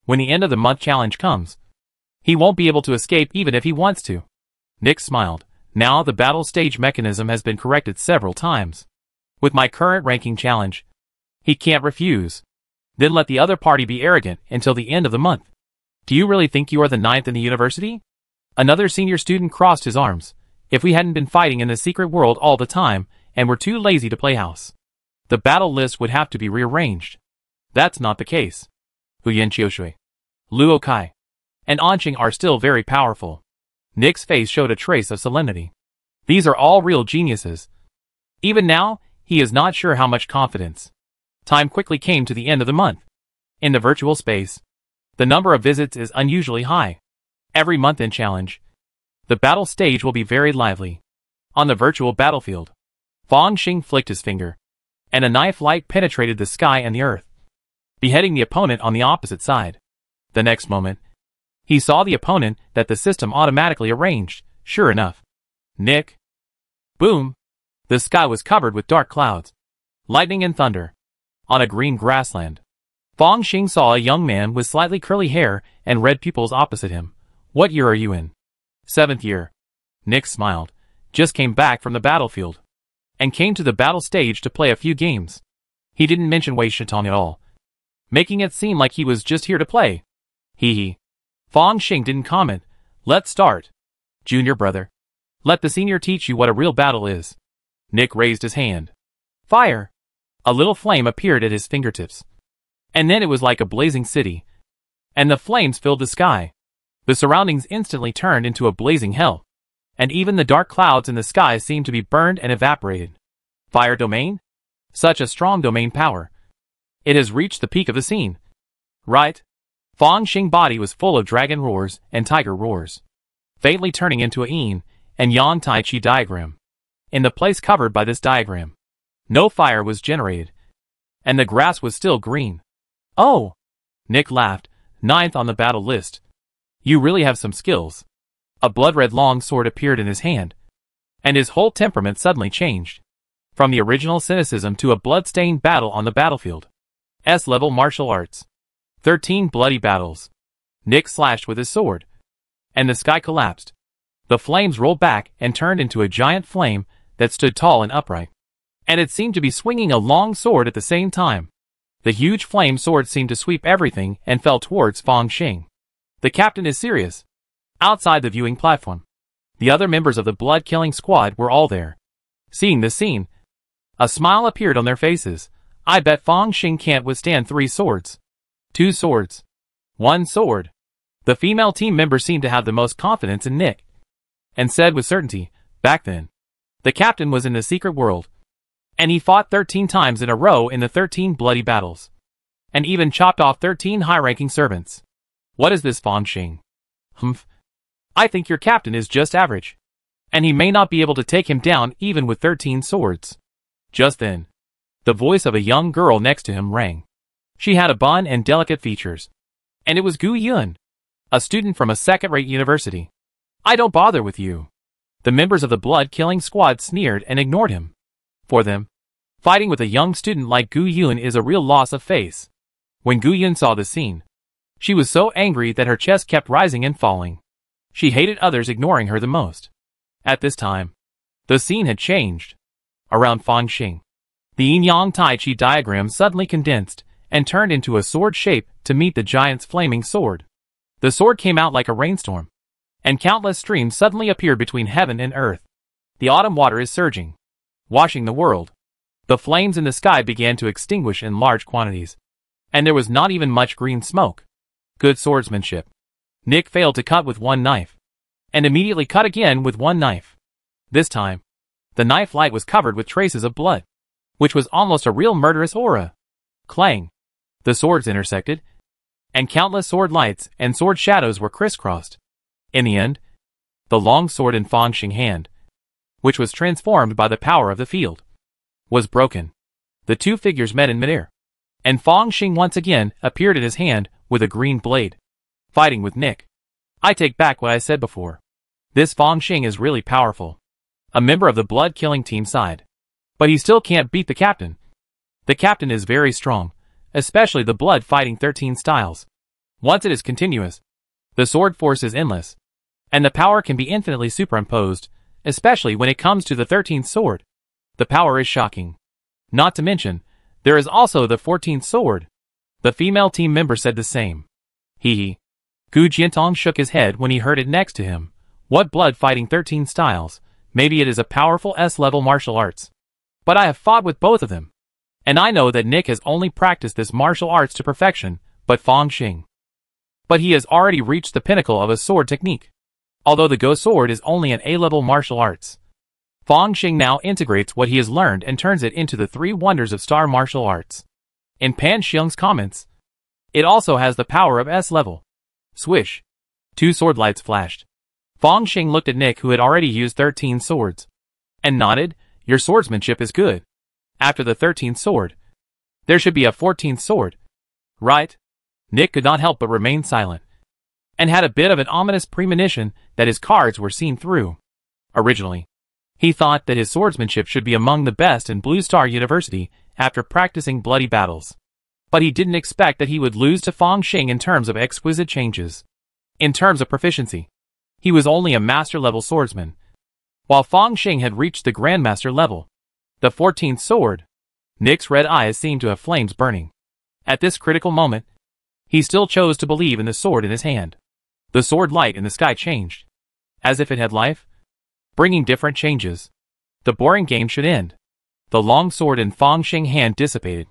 When the end of the month challenge comes, he won't be able to escape even if he wants to. Nick smiled. Now the battle stage mechanism has been corrected several times. With my current ranking challenge, he can't refuse. Then let the other party be arrogant until the end of the month. Do you really think you are the 9th in the university? Another senior student crossed his arms. If we hadn't been fighting in the secret world all the time, and were too lazy to play house, the battle list would have to be rearranged. That's not the case. Huyan Qiushui, Luo Kai, and Anqing are still very powerful. Nick's face showed a trace of solemnity. These are all real geniuses. Even now, he is not sure how much confidence. Time quickly came to the end of the month. In the virtual space, the number of visits is unusually high. Every month in challenge, the battle stage will be very lively. On the virtual battlefield, Fang Xing flicked his finger, and a knife light penetrated the sky and the earth, beheading the opponent on the opposite side. The next moment, he saw the opponent that the system automatically arranged. Sure enough, Nick. Boom! The sky was covered with dark clouds, lightning and thunder. On a green grassland, Fong Xing saw a young man with slightly curly hair and red pupils opposite him. What year are you in? 7th year. Nick smiled. Just came back from the battlefield. And came to the battle stage to play a few games. He didn't mention Wei Shitong at all, making it seem like he was just here to play. Hee hee. Fong Xing didn't comment. Let's start. Junior brother. Let the senior teach you what a real battle is. Nick raised his hand. Fire! A little flame appeared at his fingertips. And then it was like a blazing city. And the flames filled the sky. The surroundings instantly turned into a blazing hell. And even the dark clouds in the sky seemed to be burned and evaporated. Fire domain? Such a strong domain power. It has reached the peak of the scene. Right? Fong Xing's body was full of dragon roars and tiger roars, faintly turning into a yin and yang tai chi diagram. In the place covered by this diagram, no fire was generated, and the grass was still green. Oh! Nick laughed, 9th on the battle list. You really have some skills. A blood-red long sword appeared in his hand, and his whole temperament suddenly changed. From the original cynicism to a blood-stained battle on the battlefield. S-level martial arts. 13 bloody battles. Nick slashed with his sword, and the sky collapsed. The flames rolled back and turned into a giant flame that stood tall and upright. And it seemed to be swinging a long sword at the same time. The huge flame sword seemed to sweep everything and fell towards Fong Xing. The captain is serious. Outside the viewing platform, the other members of the blood-killing squad were all there. Seeing this scene, a smile appeared on their faces. I bet Fong Xing can't withstand 3 swords. 2 swords. 1 sword. The female team member seemed to have the most confidence in Nick, and said with certainty, back then, the captain was in the secret world, and he fought 13 times in a row in the 13 bloody battles, and even chopped off 13 high-ranking servants. What is this, Fong Xing? Humph. I think your captain is just average, and he may not be able to take him down even with 13 swords. Just then, the voice of a young girl next to him rang. She had a bun and delicate features, and it was Gu Yun, a student from a second-rate university. I don't bother with you. The members of the blood-killing squad sneered and ignored him. For them, fighting with a young student like Gu Yun is a real loss of face. When Gu Yun saw the scene, she was so angry that her chest kept rising and falling. She hated others ignoring her the most. At this time, the scene had changed. Around Fong Xing, the yin-yang tai chi diagram suddenly condensed and turned into a sword shape to meet the giant's flaming sword. The sword came out like a rainstorm, and countless streams suddenly appeared between heaven and earth. The autumn water is surging, washing the world. The flames in the sky began to extinguish in large quantities, and there was not even much green smoke. Good swordsmanship. Nick failed to cut with 1 knife, and immediately cut again with 1 knife. This time, the knife light was covered with traces of blood, which was almost a real murderous aura. Clang! The swords intersected, and countless sword lights and sword shadows were crisscrossed. In the end, the long sword in Fong Xing's hand, which was transformed by the power of the field, was broken. The 2 figures met in midair, and Fong Xing once again appeared at his hand with a green blade, fighting with Nick. I take back what I said before. This Fong Xing is really powerful. A member of the blood-killing team side. But he still can't beat the captain. The captain is very strong, especially the blood-fighting 13 styles. Once it is continuous, the sword force is endless, and the power can be infinitely superimposed, especially when it comes to the 13th sword. The power is shocking. Not to mention, there is also the 14th sword. The female team member said the same. Hee hee. Gu Jiantong shook his head when he heard it next to him. What blood-fighting 13 styles? Maybe it is a powerful S-level martial arts. But I have fought with both of them. And I know that Nick has only practiced this martial arts to perfection, but Fong Xing. But he has already reached the pinnacle of a sword technique. Although the Go sword is only an A-level martial arts. Fong Xing now integrates what he has learned and turns it into the 3 wonders of star martial arts. In Pan Xiang's comments, it also has the power of S-level. Swish. 2 sword lights flashed. Fong Xing looked at Nick, who had already used 13 swords, and nodded. Your swordsmanship is good. After the 13th sword, there should be a 14th sword. Right? Nick could not help but remain silent, and had a bit of an ominous premonition that his cards were seen through. Originally, he thought that his swordsmanship should be among the best in Blue Star University after practicing bloody battles. But he didn't expect that he would lose to Fang Xing in terms of exquisite changes. In terms of proficiency, he was only a master-level swordsman, while Fang Xing had reached the grandmaster level. The 14th sword. Nick's red eyes seemed to have flames burning. At this critical moment, he still chose to believe in the sword in his hand. The sword light in the sky changed, as if it had life, bringing different changes. The boring game should end. The long sword in Fang Xing's hand dissipated,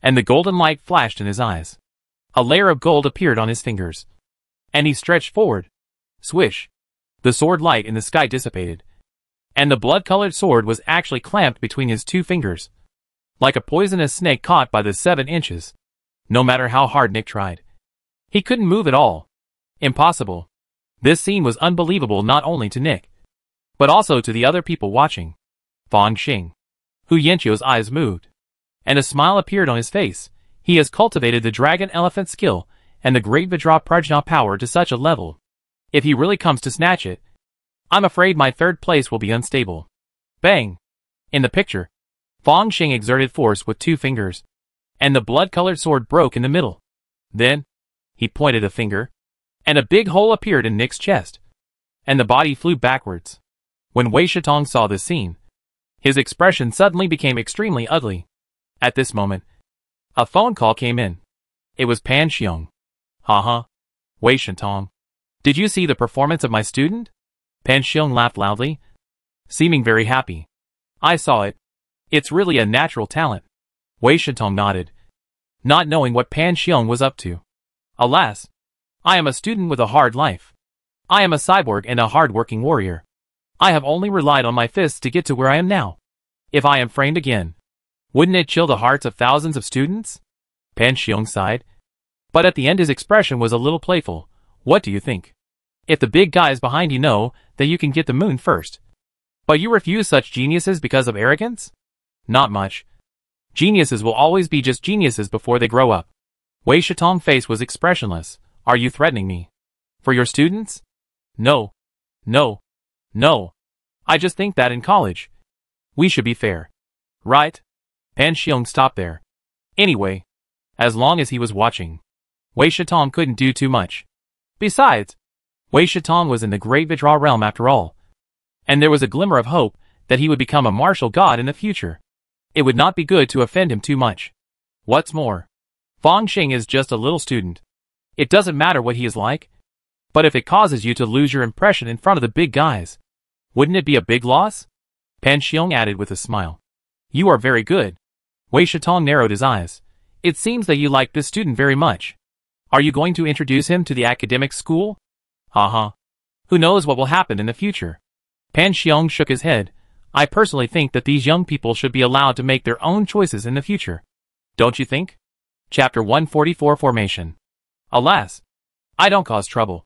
and the golden light flashed in his eyes. A layer of gold appeared on his fingers, and he stretched forward. Swish! The sword light in the sky dissipated, and the blood-colored sword was actually clamped between his two fingers, like a poisonous snake caught by the 7 inches. No matter how hard Nick tried, he couldn't move at all. Impossible. This scene was unbelievable not only to Nick, but also to the other people watching. Fang Xing. Hu Yanqiu's eyes moved, and a smile appeared on his face. He has cultivated the dragon elephant skill and the great Vajra Prajna power to such a level. If he really comes to snatch it, I'm afraid my third place will be unstable. Bang! In the picture, Fang Xing exerted force with 2 fingers, and the blood-colored sword broke in the middle. Then, he pointed a finger, and a big hole appeared in Nick's chest, and the body flew backwards. When Wei Shitong saw this scene, his expression suddenly became extremely ugly. At this moment, a phone call came in. It was Pan Xiong. Haha. Wei Shitong. Did you see the performance of my student? Pan Xiong laughed loudly, seeming very happy. I saw it. It's really a natural talent. Wei Shitong nodded, not knowing what Pan Xiong was up to. Alas, I am a student with a hard life. I am a cyborg and a hard-working warrior. I have only relied on my fists to get to where I am now. If I am framed again, wouldn't it chill the hearts of thousands of students? Pan Xiong sighed, but at the end his expression was a little playful. What do you think? If the big guys behind you know that you can get the moon first, but you refuse such geniuses because of arrogance? Not much. Geniuses will always be just geniuses before they grow up. Wei Shitong's face was expressionless. Are you threatening me? For your students? No. No. No. I just think that in college, we should be fair. Right? Pan Xiong stopped there. Anyway, as long as he was watching, Wei Shitong couldn't do too much. Besides, Wei Shitong was in the Great Vajra realm after all, and there was a glimmer of hope that he would become a martial god in the future. It would not be good to offend him too much. What's more, Fang Xing is just a little student. It doesn't matter what he is like, but if it causes you to lose your impression in front of the big guys, wouldn't it be a big loss? Pan Xiong added with a smile. You are very good. Wei Shitong narrowed his eyes. It seems that you like this student very much. Are you going to introduce him to the academic school? Haha. Who knows what will happen in the future? Pan Xiong shook his head. I personally think that these young people should be allowed to make their own choices in the future. Don't you think? Chapter 144 Formation. Alas, I don't cause trouble.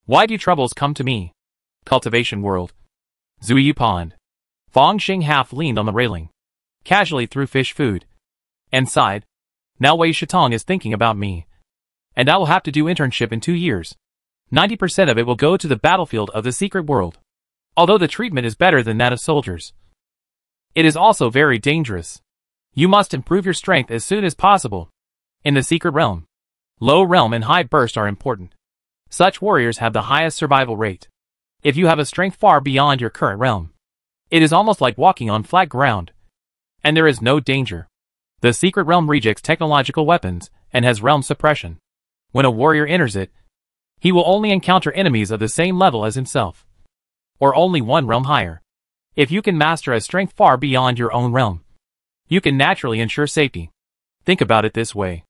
Why do troubles come to me? Cultivation World. Zuyu Pond. Fang Xing half leaned on the railing, casually threw fish food, and sighed. Now Wei Shitong is thinking about me, and I will have to do internship in 2 years. 90% of it will go to the battlefield of the secret world. Although the treatment is better than that of soldiers, it is also very dangerous. You must improve your strength as soon as possible. In the secret realm, low realm and high burst are important. Such warriors have the highest survival rate. If you have a strength far beyond your current realm, it is almost like walking on flat ground, and there is no danger. The secret realm rejects technological weapons and has realm suppression. When a warrior enters it, he will only encounter enemies of the same level as himself, or only one realm higher. If you can master a strength far beyond your own realm, you can naturally ensure safety. Think about it this way.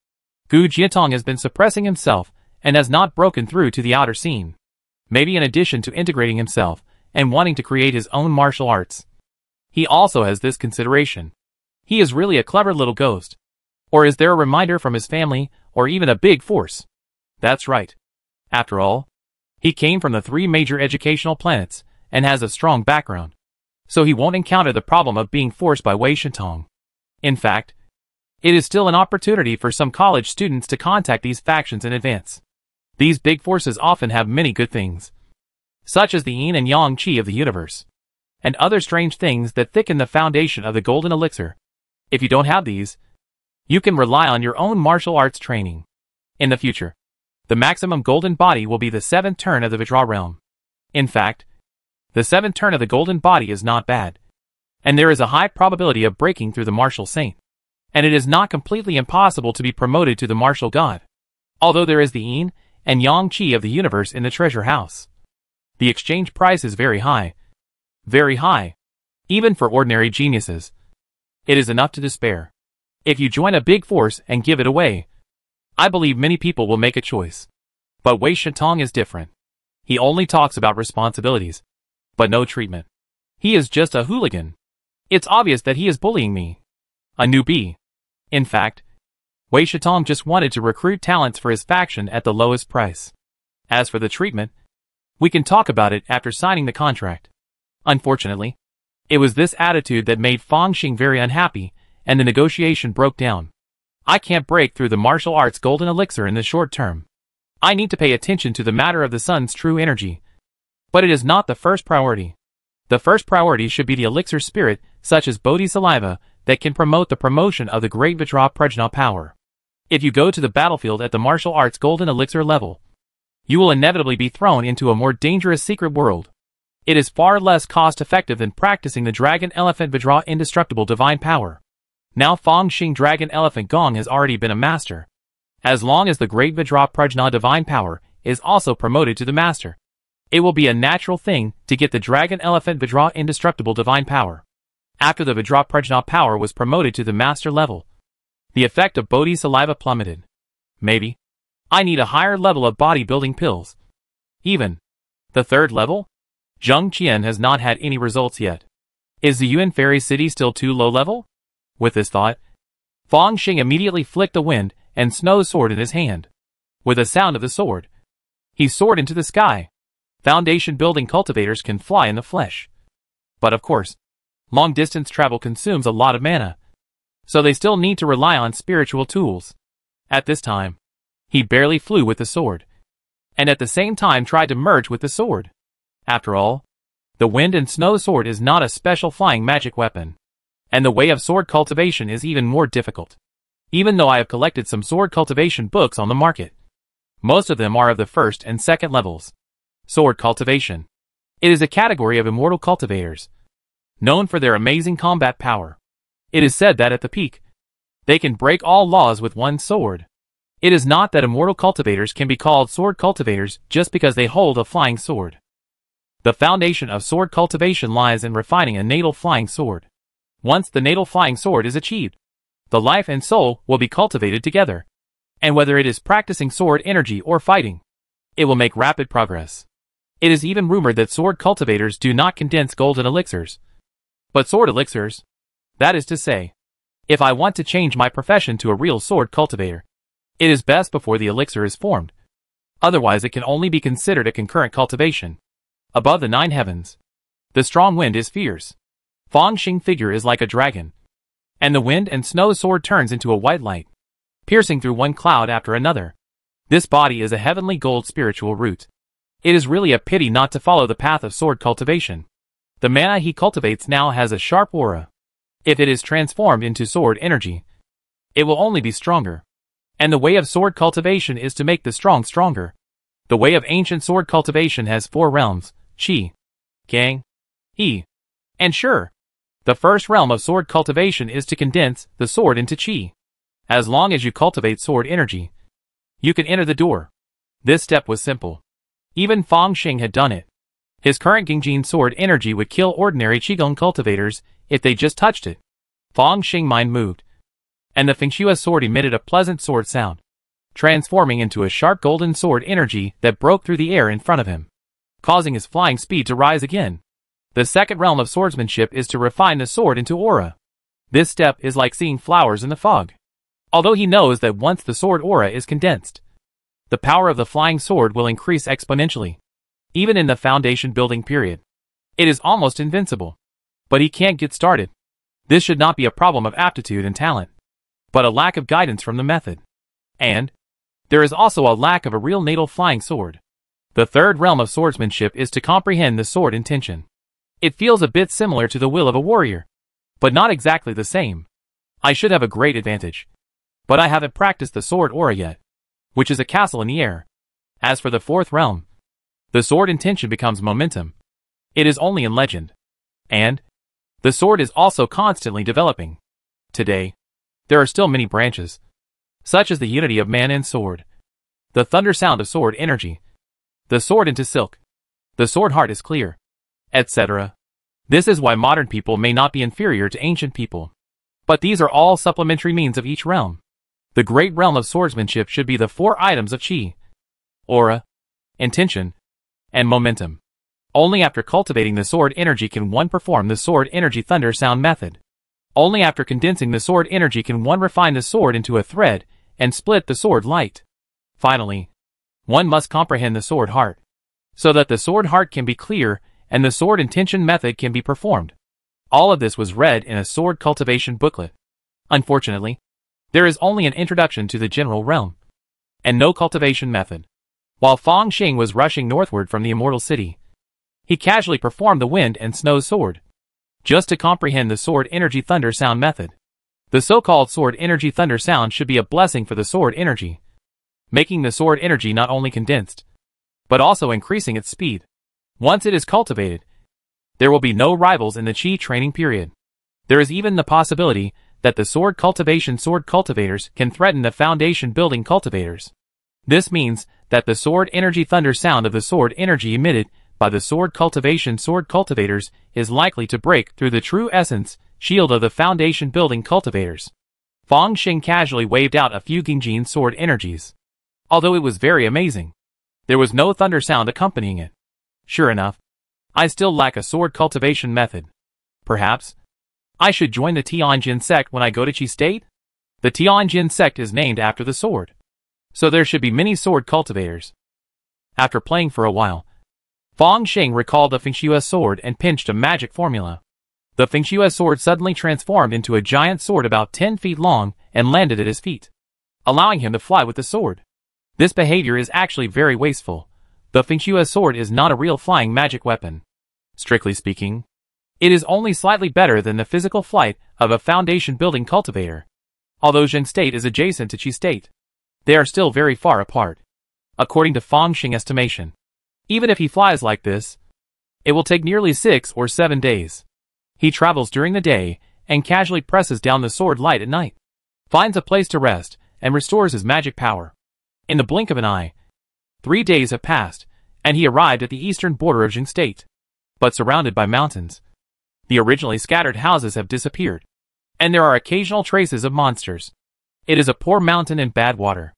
Gu Jiatong has been suppressing himself and has not broken through to the outer scene. Maybe in addition to integrating himself and wanting to create his own martial arts, he also has this consideration. He is really a clever little ghost. Or is there a reminder from his family, or even a big force? That's right. After all, he came from the 3 major educational planets, and has a strong background. So he won't encounter the problem of being forced by Wei Shitong. In fact, it is still an opportunity for some college students to contact these factions in advance. These big forces often have many good things, such as the yin and yang qi of the universe, and other strange things that thicken the foundation of the golden elixir. If you don't have these, you can rely on your own martial arts training. In the future, the maximum golden body will be the 7th turn of the Vajra realm. In fact, the 7th turn of the golden body is not bad, and there is a high probability of breaking through the martial saint. And it is not completely impossible to be promoted to the martial god, although there is the yin and yang qi of the universe in the treasure house. The exchange price is very high, even for ordinary geniuses. It is enough to despair. If you join a big force and give it away, I believe many people will make a choice. But Wei Shitong is different. He only talks about responsibilities, but no treatment. He is just a hooligan. It's obvious that he is bullying me. A newbie. In fact, Wei Shitong just wanted to recruit talents for his faction at the lowest price. As for the treatment, we can talk about it after signing the contract. Unfortunately, it was this attitude that made Fang Xing very unhappy, and the negotiation broke down. I can't break through the martial arts golden elixir in the short term. I need to pay attention to the matter of the sun's true energy. But it is not the first priority. The first priority should be the elixir spirit, such as Bodhi saliva, that can promote the promotion of the great Vajra Prajna power. If you go to the battlefield at the martial arts golden elixir level, you will inevitably be thrown into a more dangerous secret world. It is far less cost-effective than practicing the Dragon Elephant Vajra indestructible divine power. Now Fang Xing Dragon Elephant Gong has already been a master. As long as the great Vajra Prajna divine power is also promoted to the master, it will be a natural thing to get the Dragon Elephant Vajra indestructible divine power. After the Vajra Prajna power was promoted to the master level, the effect of Bodhi saliva plummeted. Maybe I need a higher level of bodybuilding pills. Even the 3rd level? Zheng Qian has not had any results yet. Is the Yuan Fairy City still too low level? With this thought, Fang Xing immediately flicked the wind and snow sword in his hand. With the sound of the sword, he soared into the sky. Foundation building cultivators can fly in the flesh. But of course, long-distance travel consumes a lot of mana, so they still need to rely on spiritual tools. At this time, he barely flew with the sword, and at the same time tried to merge with the sword. After all, the wind and snow sword is not a special flying magic weapon, and the way of sword cultivation is even more difficult. Even though I have collected some sword cultivation books on the market, most of them are of the 1st and 2nd levels. Sword cultivation. It is a category of immortal cultivators, known for their amazing combat power. It is said that at the peak, they can break all laws with one sword. It is not that immortal cultivators can be called sword cultivators just because they hold a flying sword. The foundation of sword cultivation lies in refining a natal flying sword. Once the natal flying sword is achieved, the life and soul will be cultivated together. And whether it is practicing sword energy or fighting, it will make rapid progress. It is even rumored that sword cultivators do not condense golden elixirs, but sword elixirs. That is to say, if I want to change my profession to a real sword cultivator, it is best before the elixir is formed. Otherwise it can only be considered a concurrent cultivation. Above the 9 heavens, the strong wind is fierce. Fang Xing figure is like a dragon, and the wind and snow sword turns into a white light, piercing through one cloud after another. This body is a heavenly gold spiritual root. It is really a pity not to follow the path of sword cultivation. The mana he cultivates now has a sharp aura. If it is transformed into sword energy, it will only be stronger. And the way of sword cultivation is to make the strong stronger. The way of ancient sword cultivation has 4 realms: Qi, Gang, Yi, and Shi. The first realm of sword cultivation is to condense the sword into Qi. As long as you cultivate sword energy, you can enter the door. This step was simple. Even Fang Xing had done it. His current Gingjin sword energy would kill ordinary Qigong cultivators if they just touched it. Fang Xing mind moved, and the Fengshua sword emitted a pleasant sword sound, transforming into a sharp golden sword energy that broke through the air in front of him, causing his flying speed to rise again. The second realm of swordsmanship is to refine the sword into aura. This step is like seeing flowers in the fog. Although he knows that once the sword aura is condensed, the power of the flying sword will increase exponentially. Even in the foundation building period, it is almost invincible. But he can't get started. This should not be a problem of aptitude and talent, but a lack of guidance from the method. And there is also a lack of a real natal flying sword. The third realm of swordsmanship is to comprehend the sword intention. It feels a bit similar to the will of a warrior, but not exactly the same. I should have a great advantage. But I haven't practiced the sword aura yet, which is a castle in the air. As for the fourth realm, the sword intention becomes momentum. It is only in legend. And the sword is also constantly developing. Today, there are still many branches, such as the unity of man and sword, the thunder sound of sword energy, the sword into silk, the sword heart is clear, etc. This is why modern people may not be inferior to ancient people. But these are all supplementary means of each realm. The great realm of swordsmanship should be the four items of chi, aura, intention, and momentum. Only after cultivating the sword energy can one perform the sword energy thunder sound method. Only after condensing the sword energy can one refine the sword into a thread and split the sword light. Finally, one must comprehend the sword heart, so that the sword heart can be clear and the sword intention method can be performed. All of this was read in a sword cultivation booklet. Unfortunately, there is only an introduction to the general realm, and no cultivation method. While Feng Xing was rushing northward from the immortal city, he casually performed the wind and snow sword, just to comprehend the sword energy thunder sound method. The so-called sword energy thunder sound should be a blessing for the sword energy, making the sword energy not only condensed, but also increasing its speed. Once it is cultivated, there will be no rivals in the chi training period. There is even the possibility that the sword cultivators can threaten the foundation building cultivators. This means that the sword energy thunder sound of the sword energy emitted by the sword cultivators is likely to break through the true essence shield of the foundation building cultivators. Feng Xing casually waved out a few Gingjin sword energies. Although it was very amazing, there was no thunder sound accompanying it. Sure enough, I still lack a sword cultivation method. Perhaps I should join the Tianjin sect when I go to Qi State? The Tianjin sect is named after the sword, so there should be many sword cultivators. After playing for a while, Feng Xing recalled the Fengxue sword and pinched a magic formula. The Fengxue sword suddenly transformed into a giant sword about 10 feet long and landed at his feet, allowing him to fly with the sword. This behavior is actually very wasteful. The Fengxue sword is not a real flying magic weapon. Strictly speaking, it is only slightly better than the physical flight of a foundation building cultivator. Although Jing State is adjacent to Qi State, they are still very far apart. According to Feng Xing estimation, even if he flies like this, it will take nearly 6 or 7 days. He travels during the day and casually presses down the sword light at night, finds a place to rest, and restores his magic power. In the blink of an eye, 3 days have passed, and he arrived at the eastern border of Jing State, but surrounded by mountains. The originally scattered houses have disappeared, and there are occasional traces of monsters. It is a poor mountain and bad water.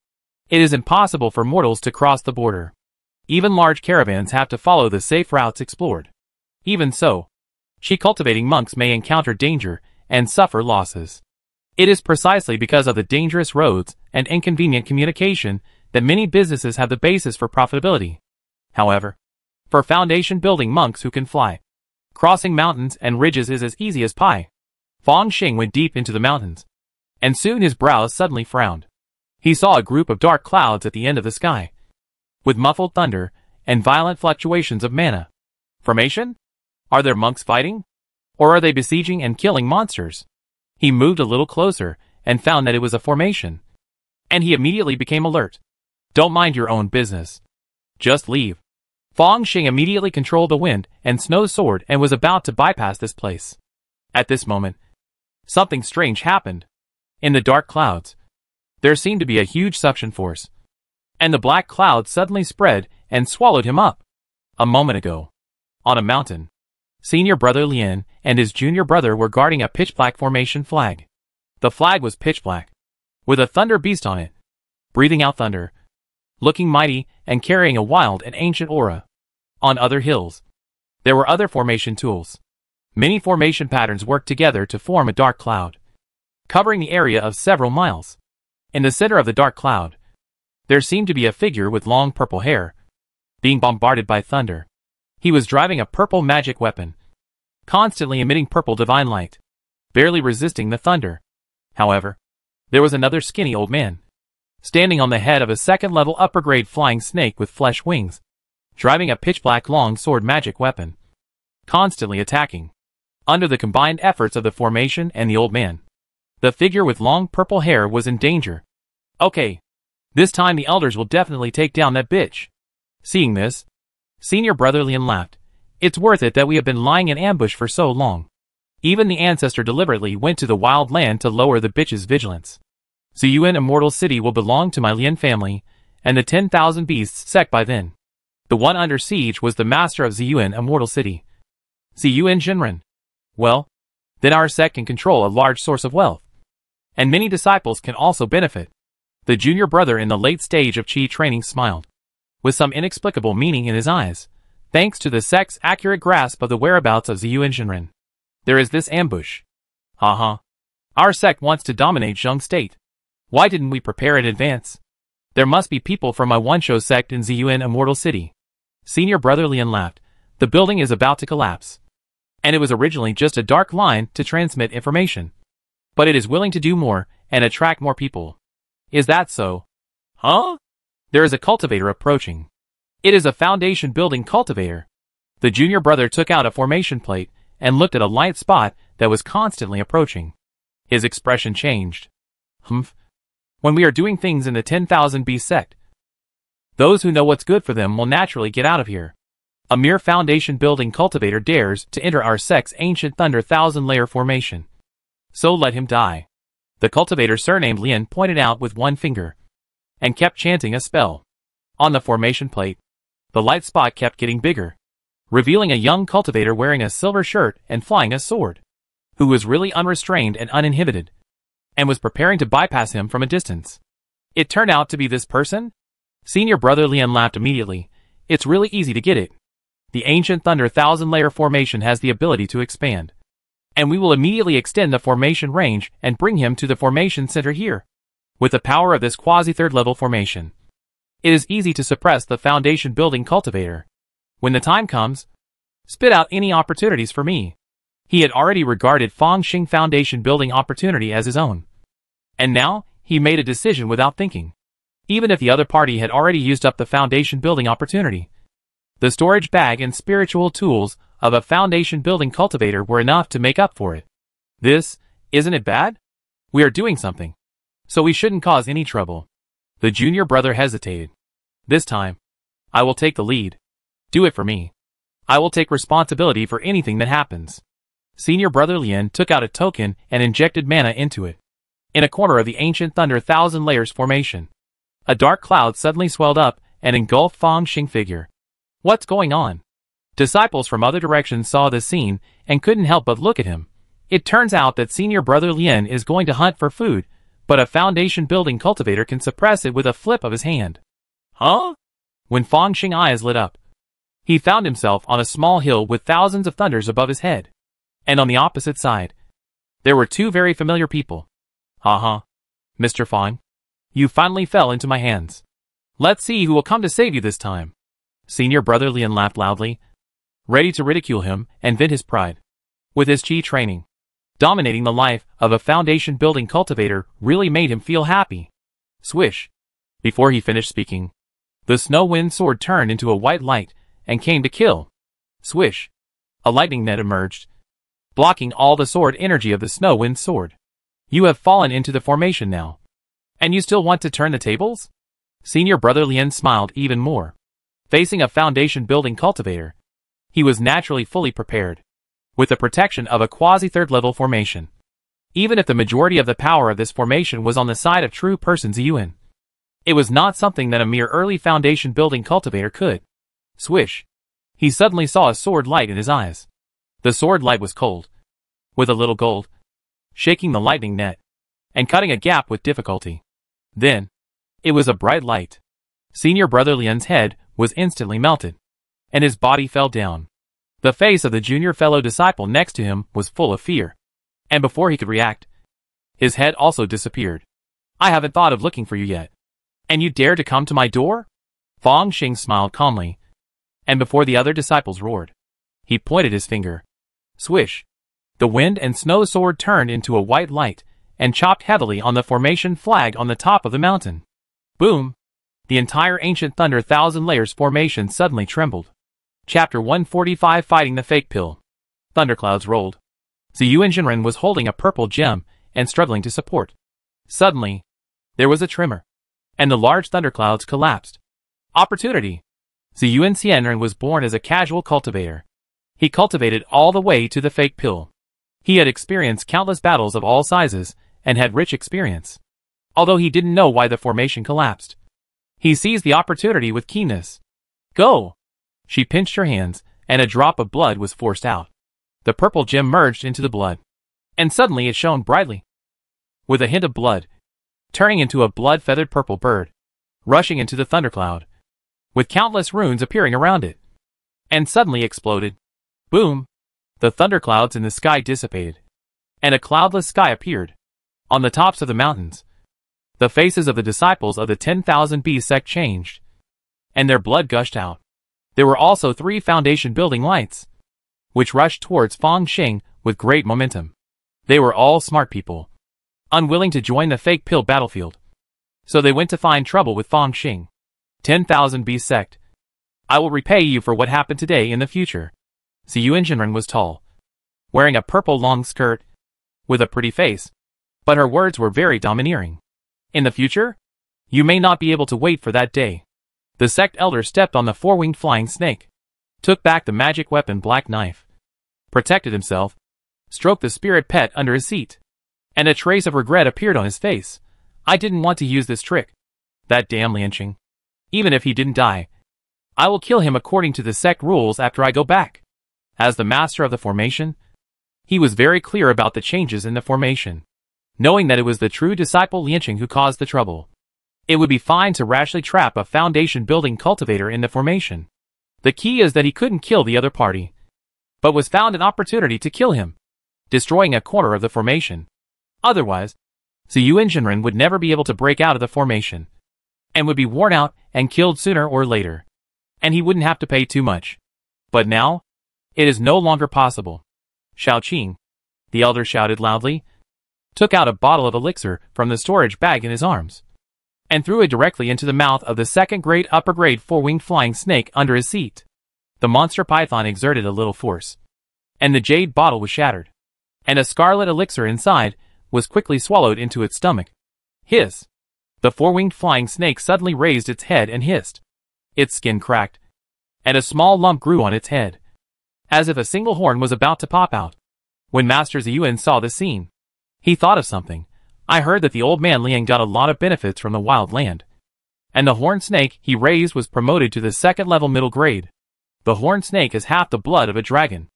It is impossible for mortals to cross the border. Even large caravans have to follow the safe routes explored. Even so, chi cultivating monks may encounter danger and suffer losses. It is precisely because of the dangerous roads and inconvenient communication that many businesses have the basis for profitability. However, for foundation building monks who can fly, crossing mountains and ridges is as easy as pie. Feng Xing went deep into the mountains, and soon his brows suddenly frowned. He saw a group of dark clouds at the end of the sky, with muffled thunder and violent fluctuations of mana. Formation? Are there monks fighting? Or are they besieging and killing monsters? He moved a little closer and found that it was a formation, and he immediately became alert. Don't mind your own business. Just leave. Feng Xing immediately controlled the wind and snow sword and was about to bypass this place. At this moment, something strange happened. In the dark clouds, there seemed to be a huge suction force, and the black cloud suddenly spread and swallowed him up. A moment ago, on a mountain, senior brother Lian and his junior brother were guarding a pitch-black formation flag. The flag was pitch-black, with a thunder beast on it, breathing out thunder, looking mighty and carrying a wild and ancient aura. On other hills, there were other formation tools. Many formation patterns worked together to form a dark cloud, covering the area of several miles. In the center of the dark cloud, there seemed to be a figure with long purple hair, being bombarded by thunder. He was driving a purple magic weapon, constantly emitting purple divine light, barely resisting the thunder. However, there was another skinny old man, standing on the head of a second-level upper-grade flying snake with flesh wings, driving a pitch-black long sword magic weapon, constantly attacking. Under the combined efforts of the formation and the old man, The figure with long purple hair was in danger. Okay. This time the elders will definitely take down that bitch. Seeing this, Senior Brother Lian laughed. It's worth it that we have been lying in ambush for so long. Even the ancestor deliberately went to the wild land to lower the bitch's vigilance. Ziyuan Immortal City will belong to my Lian family, and the 10,000 beasts sect by then. The one under siege was the master of Ziyuan Immortal City. Ziyuan Jinren. Well, then our sect can control a large source of wealth. And many disciples can also benefit. The junior brother in the late stage of Qi training smiled, with some inexplicable meaning in his eyes, thanks to the sect's accurate grasp of the whereabouts of Ziyuan Jinren. There is this ambush. Haha. Our sect wants to dominate Zheng State. Why didn't we prepare in advance? There must be people from my One-Shou sect in Ziyuan Immortal City. Senior Brother Lian laughed. The building is about to collapse. And it was originally just a dark line to transmit information. But it is willing to do more and attract more people. Is that so? Huh? There is a cultivator approaching. It is a foundation building cultivator. The junior brother took out a formation plate and looked at a light spot that was constantly approaching. His expression changed. Humph. When we are doing things in the 10,000 beast sect, those who know what's good for them will naturally get out of here. A mere foundation building cultivator dares to enter our sect's ancient thunder 1,000-layer formation. So let him die. The cultivator surnamed Lian pointed out with one finger, and kept chanting a spell. On the formation plate, the light spot kept getting bigger, revealing a young cultivator wearing a silver shirt and flying a sword, who was really unrestrained and uninhibited, and was preparing to bypass him from a distance. It turned out to be this person? Senior Brother Lian laughed immediately. It's really easy to get it. The ancient thunder 1,000-layer formation has the ability to expand. And we will immediately extend the formation range and bring him to the formation center here. With the power of this quasi-third level formation, it is easy to suppress the foundation building cultivator. When the time comes, spit out any opportunities for me. He had already regarded Fangxing foundation building opportunity as his own. And now, he made a decision without thinking. Even if the other party had already used up the foundation building opportunity, the storage bag and spiritual tools of a foundation building cultivator were enough to make up for it. This, isn't it bad? We are doing something. So we shouldn't cause any trouble. The junior brother hesitated. This time, I will take the lead. Do it for me. I will take responsibility for anything that happens. Senior Brother Lian took out a token and injected mana into it. In a corner of the ancient thunder 1,000 layers formation, a dark cloud suddenly swelled up and engulfed Fangxing figure. What's going on? Disciples from other directions saw this scene and couldn't help but look at him. It turns out that Senior Brother Lian is going to hunt for food, but a foundation building cultivator can suppress it with a flip of his hand. Huh? When Fangxing eyes lit up, he found himself on a small hill with thousands of thunders above his head. And on the opposite side, there were two very familiar people. Haha. Mr. Fang, you finally fell into my hands. Let's see who will come to save you this time. Senior Brother Lian laughed loudly, ready to ridicule him and vent his pride. With his Qi training, dominating the life of a foundation building cultivator really made him feel happy. Swish. Before he finished speaking, the snow wind sword turned into a white light and came to kill. Swish. A lightning net emerged, blocking all the sword energy of the snow wind sword. You have fallen into the formation now. And you still want to turn the tables? Senior Brother Lian smiled even more. Facing a foundation building cultivator, he was naturally fully prepared, with the protection of a quasi-third level formation. Even if the majority of the power of this formation was on the side of true person Ziyuan, it was not something that a mere early foundation building cultivator could. Swish. He suddenly saw a sword light in his eyes. The sword light was cold, with a little gold, shaking the lightning net, and cutting a gap with difficulty. Then, it was a bright light. Senior Brother Lian's head was instantly melted, and his body fell down. The face of the junior fellow disciple next to him was full of fear, and before he could react, his head also disappeared. I haven't thought of looking for you yet. And you dare to come to my door? Fangxing smiled calmly, and before the other disciples roared, he pointed his finger. Swish. The wind and snow sword turned into a white light and chopped heavily on the formation flag on the top of the mountain. Boom! The entire ancient thunder 1,000 layers formation suddenly trembled. Chapter 145 Fighting the Fake Pill. Thunderclouds rolled. Ziyuan Jinren was holding a purple gem and struggling to support. Suddenly, there was a tremor, and the large thunderclouds collapsed. Opportunity. Ziyuan Xianren was born as a casual cultivator. He cultivated all the way to the fake pill. He had experienced countless battles of all sizes, and had rich experience. Although he didn't know why the formation collapsed, he seized the opportunity with keenness. Go! She pinched her hands, and a drop of blood was forced out. The purple gem merged into the blood, and suddenly it shone brightly, with a hint of blood, turning into a blood-feathered purple bird, rushing into the thundercloud, with countless runes appearing around it, and suddenly exploded. Boom! The thunderclouds in the sky dissipated, and a cloudless sky appeared. On the tops of the mountains, the faces of the disciples of the 10,000 Beast sect changed, and their blood gushed out. There were also 3 foundation building lights, which rushed towards Fang Xing with great momentum. They were all smart people, unwilling to join the fake pill battlefield, so they went to find trouble with Fang Xing. 10,000 Beast sect. I will repay you for what happened today in the future. Ziyuan Jinren was tall, wearing a purple long skirt, with a pretty face, but her words were very domineering. In the future, you may not be able to wait for that day. The sect elder stepped on the 4-winged flying snake, took back the magic weapon black knife, protected himself, stroked the spirit pet under his seat, and a trace of regret appeared on his face. I didn't want to use this trick. That damn Lianqing. Even if he didn't die, I will kill him according to the sect rules after I go back. As the master of the formation, he was very clear about the changes in the formation, knowing that it was the true disciple Lianqing who caused the trouble. It would be fine to rashly trap a foundation building cultivator in the formation. The key is that he couldn't kill the other party, but was found an opportunity to kill him, destroying a corner of the formation. Otherwise, Ziyuan Jinren would never be able to break out of the formation, and would be worn out and killed sooner or later, and he wouldn't have to pay too much. But now, it is no longer possible. Shaoqing, the elder shouted loudly, took out a bottle of elixir from the storage bag in his arms, and threw it directly into the mouth of the second-grade upper-grade 4-winged flying snake under his seat. The monster python exerted a little force, and the jade bottle was shattered, and a scarlet elixir inside was quickly swallowed into its stomach. Hiss! The 4-winged flying snake suddenly raised its head and hissed. Its skin cracked, and a small lump grew on its head, as if a single horn was about to pop out. When Master Ziyuan saw this scene, he thought of something. I heard that the old man Liang got a lot of benefits from the wild land, and the horned snake he raised was promoted to the 2nd level middle grade. The horned snake has half the blood of a dragon.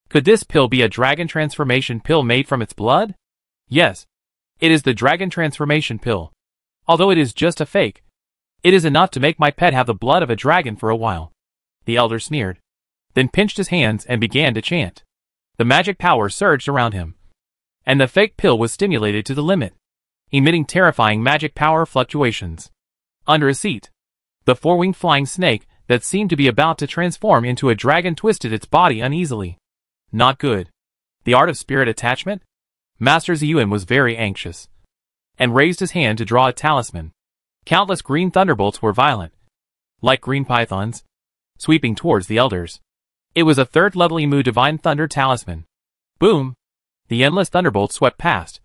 Could this pill be a dragon transformation pill made from its blood? Yes, it is the dragon transformation pill. Although it is just a fake, it is enough to make my pet have the blood of a dragon for a while. The elder sneered, then pinched his hands and began to chant. The magic power surged around him, and the fake pill was stimulated to the limit, emitting terrifying magic power fluctuations. Under his seat, the 4-winged flying snake that seemed to be about to transform into a dragon twisted its body uneasily. Not good. The art of spirit attachment? Master Ziyuan was very anxious, and raised his hand to draw a talisman. Countless green thunderbolts were violent, like green pythons, sweeping towards the elders. It was a 3rd level Emu Divine Thunder talisman. Boom! The endless thunderbolts swept past,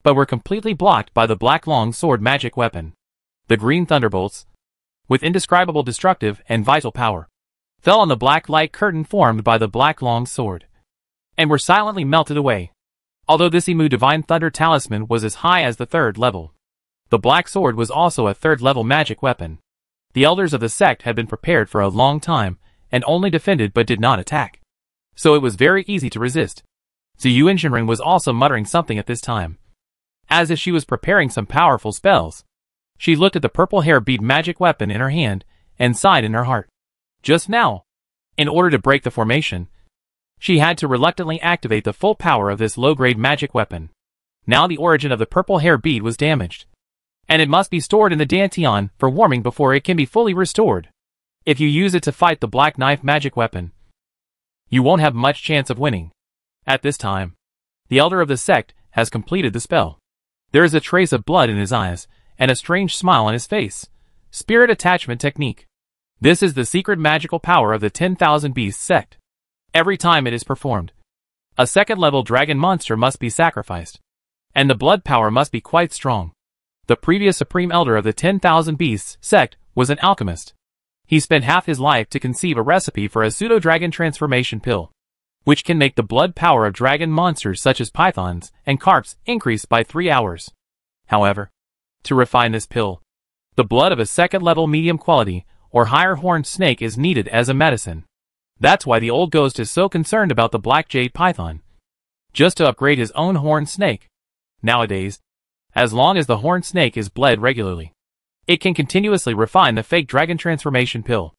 but were completely blocked by the black long sword magic weapon. The green thunderbolts, with indescribable destructive and vital power, fell on the black light curtain formed by the black long sword, and were silently melted away. Although this Emu Divine Thunder talisman was as high as the 3rd level, the black sword was also a 3rd level magic weapon. The elders of the sect had been prepared for a long time, and only defended but did not attack, so it was very easy to resist. Ziyuan Jinren was also muttering something at this time, as if she was preparing some powerful spells. She looked at the purple hair bead magic weapon in her hand, and sighed in her heart. Just now, in order to break the formation, she had to reluctantly activate the full power of this low-grade magic weapon. Now the origin of the purple hair bead was damaged, and it must be stored in the Dantian for warming before it can be fully restored. If you use it to fight the black knife magic weapon, you won't have much chance of winning. At this time, the elder of the sect has completed the spell. There is a trace of blood in his eyes, and a strange smile on his face. Spirit attachment technique. This is the secret magical power of the 10,000 Beasts sect. Every time it is performed, a 2nd level dragon monster must be sacrificed, And the blood power must be quite strong. The previous Supreme Elder of the 10,000 Beasts sect was an alchemist. He spent half his life to conceive a recipe for a pseudo-dragon transformation pill, which can make the blood power of dragon monsters such as pythons and carps increase by 3 hours. However, to refine this pill, the blood of a second-level medium quality or higher horned snake is needed as a medicine. That's why the old ghost is so concerned about the black jade python, just to upgrade his own horned snake. Nowadays, as long as the horned snake is bled regularly, it can continuously refine the fake dragon transformation pill,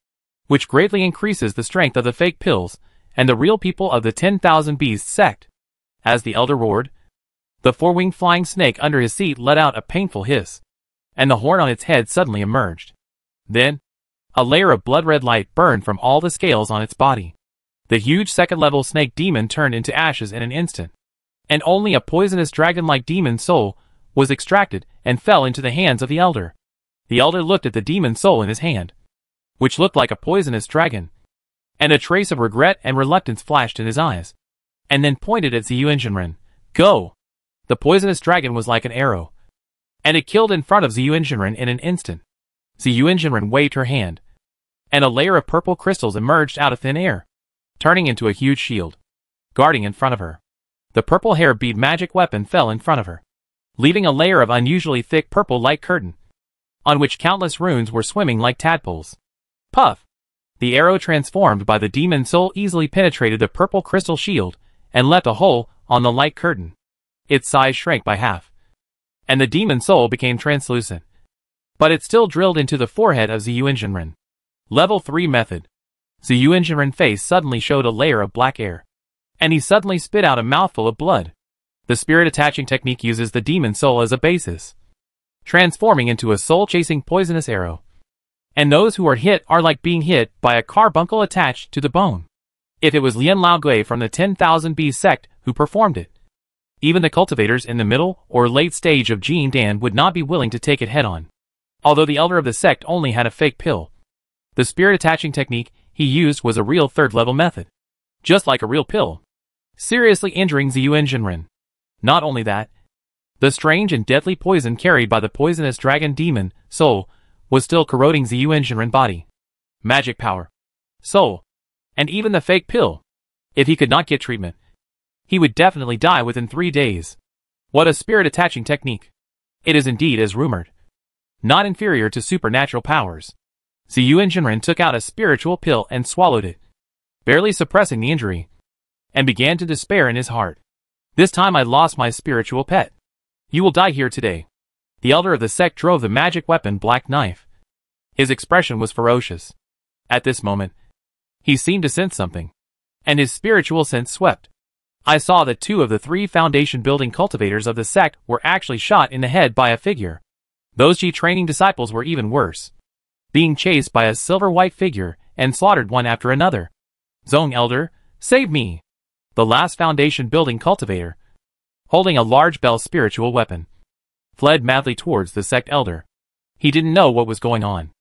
which greatly increases the strength of the fake pills and the real people of the 10,000 Beasts sect. As the elder roared, the four-winged flying snake under his seat let out a painful hiss, and the horn on its head suddenly emerged. Then, a layer of blood-red light burned from all the scales on its body. The huge second-level snake demon turned into ashes in an instant, and only a poisonous dragon-like demon soul was extracted and fell into the hands of the elder. The elder looked at the demon soul in his hand, which looked like a poisonous dragon, and a trace of regret and reluctance flashed in his eyes, and then pointed at Ziyuanjinren. Go! The poisonous dragon was like an arrow, and it killed in front of Ziyuanjinren in an instant. Ziyuanjinren waved her hand, and a layer of purple crystals emerged out of thin air, turning into a huge shield, guarding in front of her. The purple hair bead magic weapon fell in front of her, leaving a layer of unusually thick purple light curtain, on which countless runes were swimming like tadpoles. Puff! The arrow transformed by the demon soul easily penetrated the purple crystal shield and left a hole on the light curtain. Its size shrank by half, and the demon soul became translucent, but it still drilled into the forehead of Ziyuanjinren. Level 3 method. Ziyuanjinren's face suddenly showed a layer of black air, and he suddenly spit out a mouthful of blood. The spirit attaching technique uses the demon soul as a basis, transforming into a soul-chasing poisonous arrow. And those who are hit are like being hit by a carbuncle attached to the bone. If it was Lian Laogui from the 10,000 Beasts sect who performed it, even the cultivators in the middle or late stage of Jin Dan would not be willing to take it head-on. Although the elder of the sect only had a fake pill, the spirit attaching technique he used was a real third-level method, just like a real pill, seriously injuring Ziyuanjinren. Not only that, the strange and deadly poison carried by the poisonous dragon demon soul was still corroding Ziyuanjinren's body. Magic power, soul, and even the fake pill. If he could not get treatment, he would definitely die within 3 days. What a spirit-attaching technique. It is indeed as rumored, not inferior to supernatural powers. Ziyuanjinren took out a spiritual pill and swallowed it, barely suppressing the injury, and began to despair in his heart. This time I lost my spiritual pet. You will die here today. The elder of the sect drove the magic weapon black knife. His expression was ferocious. At this moment, he seemed to sense something, and his spiritual sense swept. I saw that 2 of the 3 foundation building cultivators of the sect were actually shot in the head by a figure. Those G training disciples were even worse, being chased by a silver-white figure and slaughtered one after another. Zong Elder, save me! The last foundation building cultivator, holding a large bell spiritual weapon, fled madly towards the sect elder. He didn't know what was going on.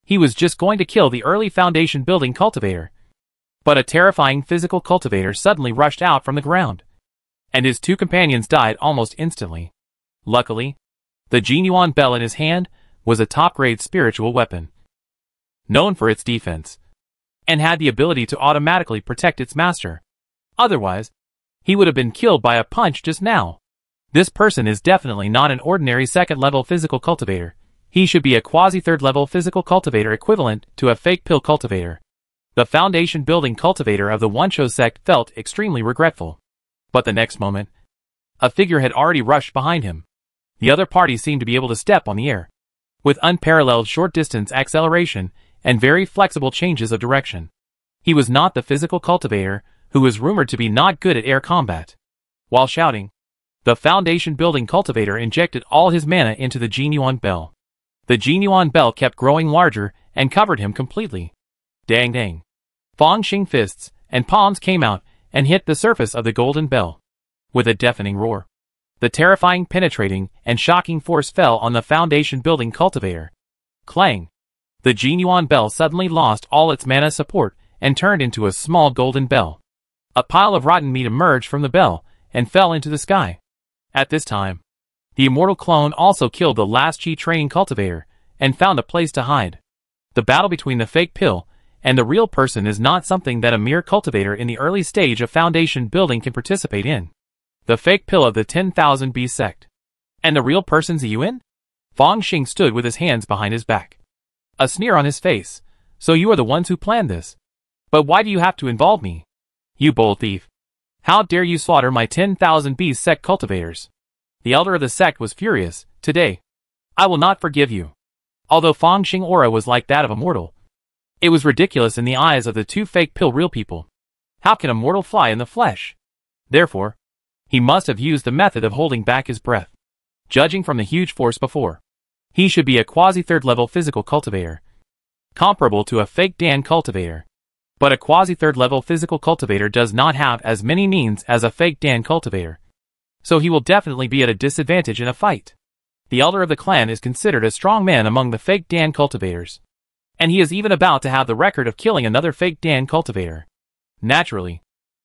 He was just going to kill the early foundation building cultivator. But a terrifying physical cultivator suddenly rushed out from the ground, and his 2 companions died almost instantly. Luckily, the Jinyuan bell in his hand was a top-grade spiritual weapon, known for its defense, and had the ability to automatically protect its master. Otherwise, he would have been killed by a punch just now. This person is definitely not an ordinary second-level physical cultivator. He should be a quasi-third-level physical cultivator equivalent to a fake pill cultivator. The foundation building cultivator of the Wuncho sect felt extremely regretful. But the next moment, a figure had already rushed behind him. The other party seemed to be able to step on the air, with unparalleled short-distance acceleration and very flexible changes of direction. He was not the physical cultivator who was rumored to be not good at air combat. While shouting, the foundation building cultivator injected all his mana into the Jinyuan bell. The Jinyuan bell kept growing larger and covered him completely. Dang dang. Fong Xing fists and palms came out and hit the surface of the golden bell. With a deafening roar, the terrifying, penetrating, and shocking force fell on the foundation building cultivator. Clang! The Jinyuan bell suddenly lost all its mana support and turned into a small golden bell. A pile of rotten meat emerged from the bell and fell into the sky. At this time, The immortal clone also killed the last Chi training cultivator, and found a place to hide. The battle between the fake pill and the real person is not something that a mere cultivator in the early stage of foundation building can participate in. The fake pill of the 10,000 B sect. And the real person's Yuan? Fang Xing stood with his hands behind his back, a sneer on his face. So you are the ones who planned this. But why do you have to involve me? You bold thief. How dare you slaughter my 10,000 B sect cultivators? The elder of the sect was furious. Today, I will not forgive you. Although Fang Xing aura was like that of a mortal, it was ridiculous in the eyes of the two fake pill real people. How can a mortal fly in the flesh? Therefore, he must have used the method of holding back his breath. Judging from the huge force before, he should be a quasi-third level physical cultivator, comparable to a fake Dan cultivator. But a quasi-third level physical cultivator does not have as many means as a fake Dan cultivator, so he will definitely be at a disadvantage in a fight. The elder of the clan is considered a strong man among the fake Dan cultivators, and he is even about to have the record of killing another fake Dan cultivator. Naturally,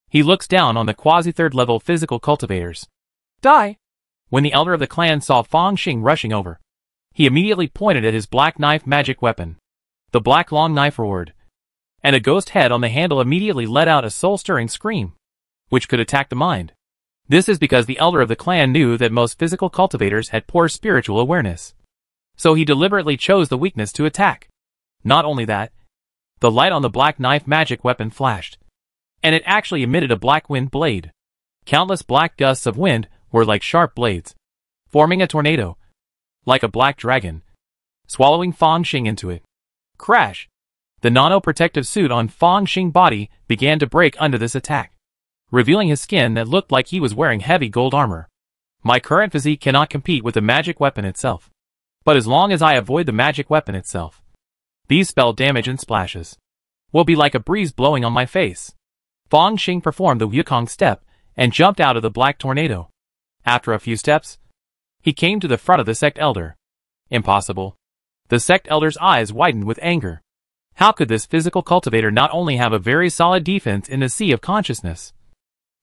he looks down on the quasi-third level physical cultivators. Die! When the elder of the clan saw Fang Xing rushing over, he immediately pointed at his black knife magic weapon. The black long knife roared, and a ghost head on the handle immediately let out a soul-stirring scream, which could attack the mind. This is because the elder of the clan knew that most physical cultivators had poor spiritual awareness, so he deliberately chose the weakness to attack. Not only that, the light on the black knife magic weapon flashed, and it actually emitted a black wind blade. Countless black gusts of wind were like sharp blades, forming a tornado, like a black dragon, swallowing Fang Xing into it. Crash! The nano-protective suit on Fang Xing's body began to break under this attack, revealing his skin that looked like he was wearing heavy gold armor. My current physique cannot compete with the magic weapon itself. But as long as I avoid the magic weapon itself, these spell damage and splashes will be like a breeze blowing on my face. Fang Xing performed the Wukong step and jumped out of the black tornado. After a few steps, he came to the front of the sect elder. Impossible. The sect elder's eyes widened with anger. How could this physical cultivator not only have a very solid defense in the sea of consciousness,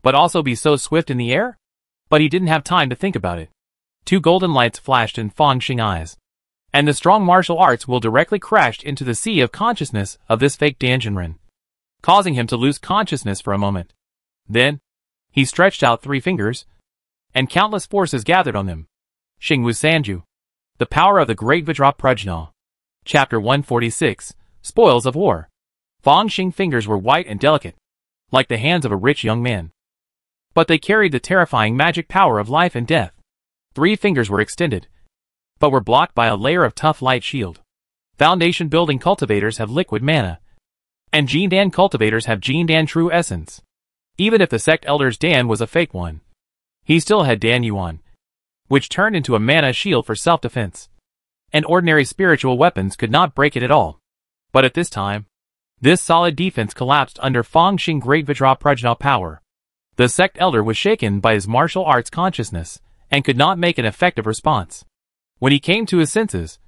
but also be so swift in the air? But he didn't have time to think about it. Two golden lights flashed in Fang Xing's eyes, and the strong martial arts will directly crashed into the sea of consciousness of this fake Danjinren, causing him to lose consciousness for a moment. Then, he stretched out 3 fingers, and countless forces gathered on them. Xingwu Sanju. The Power of the Great Vajra Prajna. Chapter 146, Spoils of War. Fang Xing's fingers were white and delicate, like the hands of a rich young man. But they carried the terrifying magic power of life and death. 3 fingers were extended, but were blocked by a layer of tough light shield. Foundation building cultivators have liquid mana, and Jin Dan cultivators have Jin Dan true essence. Even if the sect elder's Dan was a fake one, he still had Dan Yuan, which turned into a mana shield for self-defense, and ordinary spiritual weapons could not break it at all. But at this time, this solid defense collapsed under Fang Xing's Great Vajra Prajna power. The sect elder was shaken by his martial arts consciousness, and could not make an effective response. When he came to his senses,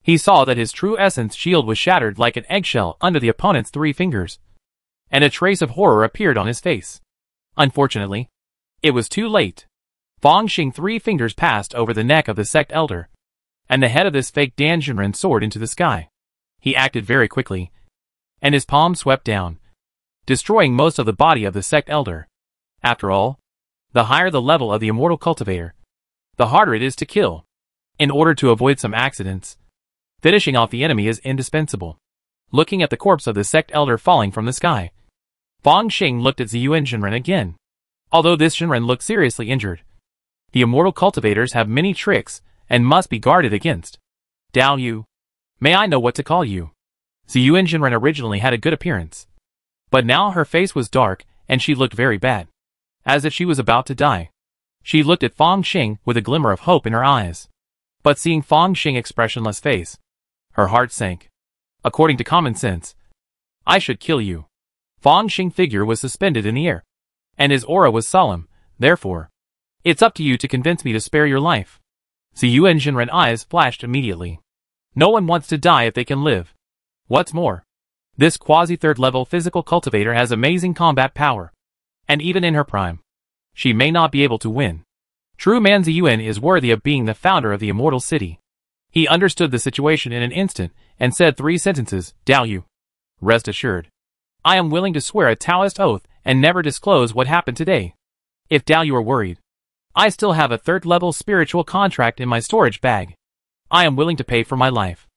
he saw that his true essence shield was shattered like an eggshell under the opponent's 3 fingers, and a trace of horror appeared on his face. Unfortunately, it was too late. Fang Xing's 3 fingers passed over the neck of the sect elder, and the head of this fake Danjinren soared into the sky. He acted very quickly, and his palm swept down, destroying most of the body of the sect elder. After all, the higher the level of the immortal cultivator, the harder it is to kill. In order to avoid some accidents, finishing off the enemy is indispensable. Looking at the corpse of the sect elder falling from the sky, Fang Xing looked at Ziyuan Jinren again. Although this Jinren looked seriously injured, the immortal cultivators have many tricks and must be guarded against. Dao Yu. May I know what to call you? Ziyuan Jinren originally had a good appearance, but now her face was dark and she looked very bad, as if she was about to die. She looked at Fang Xing with a glimmer of hope in her eyes. But seeing Fang Xing's expressionless face, her heart sank. According to common sense, I should kill you. Fang Xing's figure was suspended in the air, and his aura was solemn. Therefore, it's up to you to convince me to spare your life. Ziyuan Jinren's eyes flashed immediately. No one wants to die if they can live. What's more, this quasi-third level physical cultivator has amazing combat power, and even in her prime, she may not be able to win. True man Ziyuan is worthy of being the founder of the immortal city. He understood the situation in an instant and said 3 sentences, Dao Yu. Rest assured. I am willing to swear a Taoist oath and never disclose what happened today. If Dao Yu are worried, I still have a 3rd-level spiritual contract in my storage bag. I am willing to pay for my life.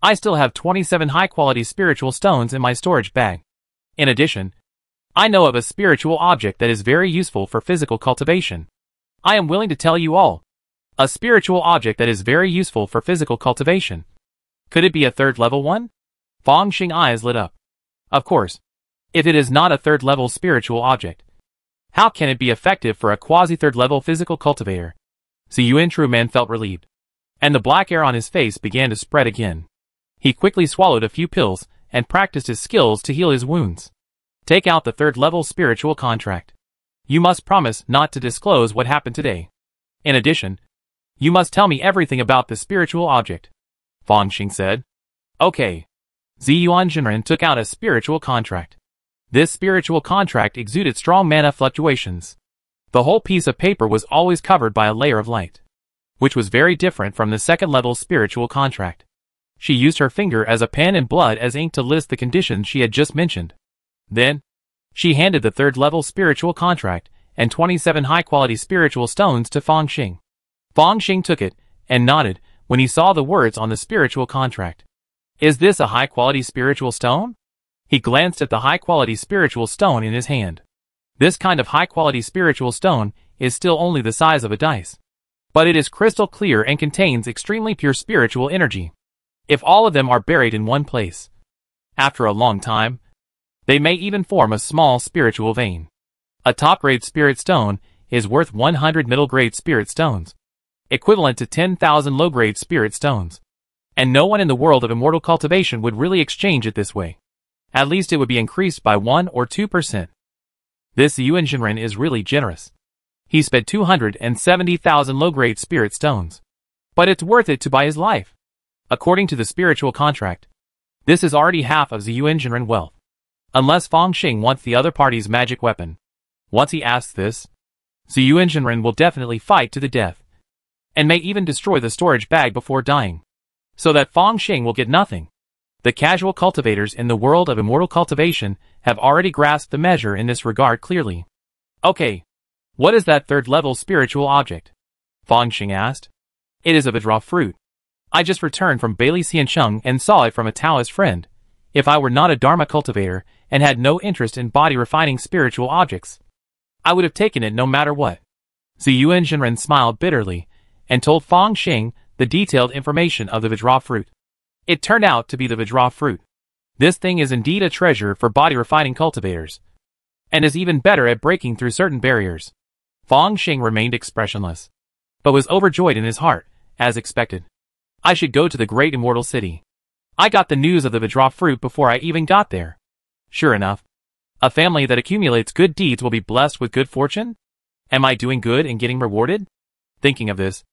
I still have 27 high-quality spiritual stones in my storage bag. In addition, I know of a spiritual object that is very useful for physical cultivation. I am willing to tell you all. A spiritual object that is very useful for physical cultivation. Could it be a 3rd-level one? Fang Xing's eyes lit up. Of course. If it is not a 3rd-level spiritual object, how can it be effective for a quasi-3rd-level physical cultivator? Ziyuan True Man felt relieved, and the black hair on his face began to spread again. He quickly swallowed a few pills and practiced his skills to heal his wounds. Take out the 3rd-level spiritual contract. You must promise not to disclose what happened today. In addition, you must tell me everything about the spiritual object. Fang Xing said. Okay. Ziyuan Jinren took out a spiritual contract. This spiritual contract exuded strong mana fluctuations. The whole piece of paper was always covered by a layer of light, which was very different from the 2nd-level spiritual contract. She used her finger as a pen and blood as ink to list the conditions she had just mentioned. Then, she handed the 3rd-level spiritual contract and 27 high-quality spiritual stones to Fang Xing. Fang Xing took it and nodded when he saw the words on the spiritual contract. Is this a high-quality spiritual stone? He glanced at the high-quality spiritual stone in his hand. This kind of high-quality spiritual stone is still only the size of a dice. But it is crystal clear and contains extremely pure spiritual energy. If all of them are buried in one place, after a long time, they may even form a small spiritual vein. A top-grade spirit stone is worth 100 middle-grade spirit stones, equivalent to 10,000 low-grade spirit stones. And no one in the world of immortal cultivation would really exchange it this way. At least it would be increased by 1 or 2%. This Ziyuan Jinren is really generous. He spent 270,000 low-grade spirit stones. But it's worth it to buy his life. According to the spiritual contract, this is already half of Ziyuan Jinren wealth. Unless Fang Xing wants the other party's magic weapon. Once he asks this, Ziyuan Jinren will definitely fight to the death, and may even destroy the storage bag before dying, so that Fang Xing will get nothing. The casual cultivators in the world of immortal cultivation have already grasped the measure in this regard clearly. Okay. What is that 3rd-level spiritual object? Fang Xing asked. It is a Vajra fruit. I just returned from Bailey Xiancheng and saw it from a Taoist friend. If I were not a Dharma cultivator and had no interest in body-refining spiritual objects, I would have taken it no matter what. Ziyuan Jinren smiled bitterly and told Fang Xing the detailed information of the Vajra fruit. It turned out to be the Vajra fruit. This thing is indeed a treasure for body-refining cultivators, and is even better at breaking through certain barriers. Fang Xing remained expressionless, but was overjoyed in his heart, as expected. I should go to the great immortal city. I got the news of the Vajra fruit before I even got there. Sure enough, a family that accumulates good deeds will be blessed with good fortune? Am I doing good and getting rewarded? Thinking of this,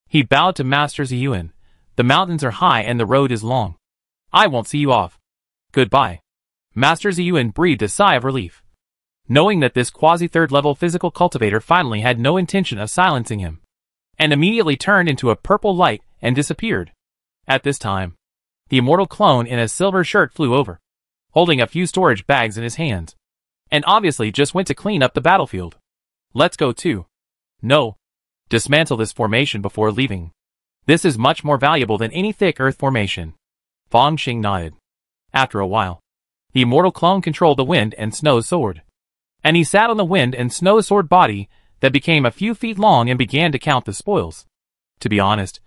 he bowed to Master Ziyuan. The mountains are high and the road is long. I won't see you off. Goodbye. Master Ziyuan breathed a sigh of relief, knowing that this quasi-3rd-level physical cultivator finally had no intention of silencing him, and immediately turned into a purple light and disappeared. At this time, the immortal clone in a silver shirt flew over, holding a few storage bags in his hands, and obviously just went to clean up the battlefield. Let's go too. No. Dismantle this formation before leaving. This is much more valuable than any thick earth formation. Fang Xing nodded. After a while, the immortal clone controlled the wind and snow sword, and he sat on the wind and snow sword body that became a few feet long and began to count the spoils. To be honest,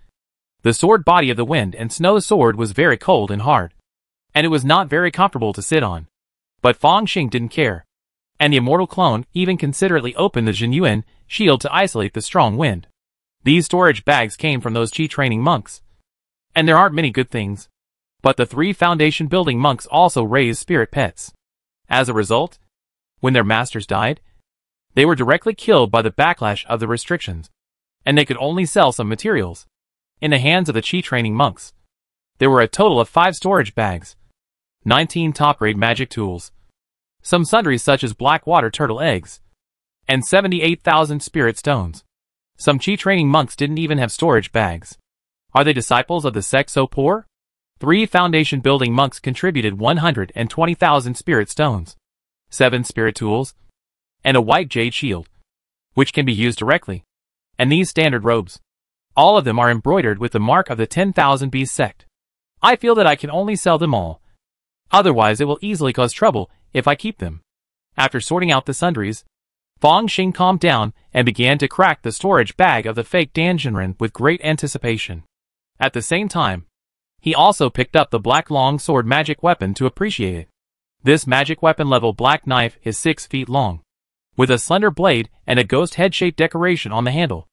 the sword body of the wind and snow sword was very cold and hard, and it was not very comfortable to sit on. But Fang Xing didn't care, and the immortal clone even considerately opened the Jinyuan shield to isolate the strong wind. These storage bags came from those Qi training monks. And there aren't many good things, but the 3 foundation building monks also raised spirit pets. As a result, when their masters died, they were directly killed by the backlash of the restrictions, and they could only sell some materials. In the hands of the Qi training monks, there were a total of 5 storage bags, 19 top-grade magic tools, some sundries such as black water turtle eggs, and 78,000 spirit stones. Some Chi training monks didn't even have storage bags. Are they disciples of the sect so poor? 3 foundation building monks contributed 120,000 spirit stones, 7 spirit tools, and a white jade shield, which can be used directly. And these standard robes. All of them are embroidered with the mark of the 10,000 Beast sect. I feel that I can only sell them all. Otherwise it will easily cause trouble if I keep them. After sorting out the sundries, Fong Xing calmed down and began to crack the storage bag of the fake Danjinren with great anticipation. At the same time, he also picked up the black long sword magic weapon to appreciate it. This magic weapon level black knife is 6 feet long, with a slender blade and a ghost head-shaped decoration on the handle.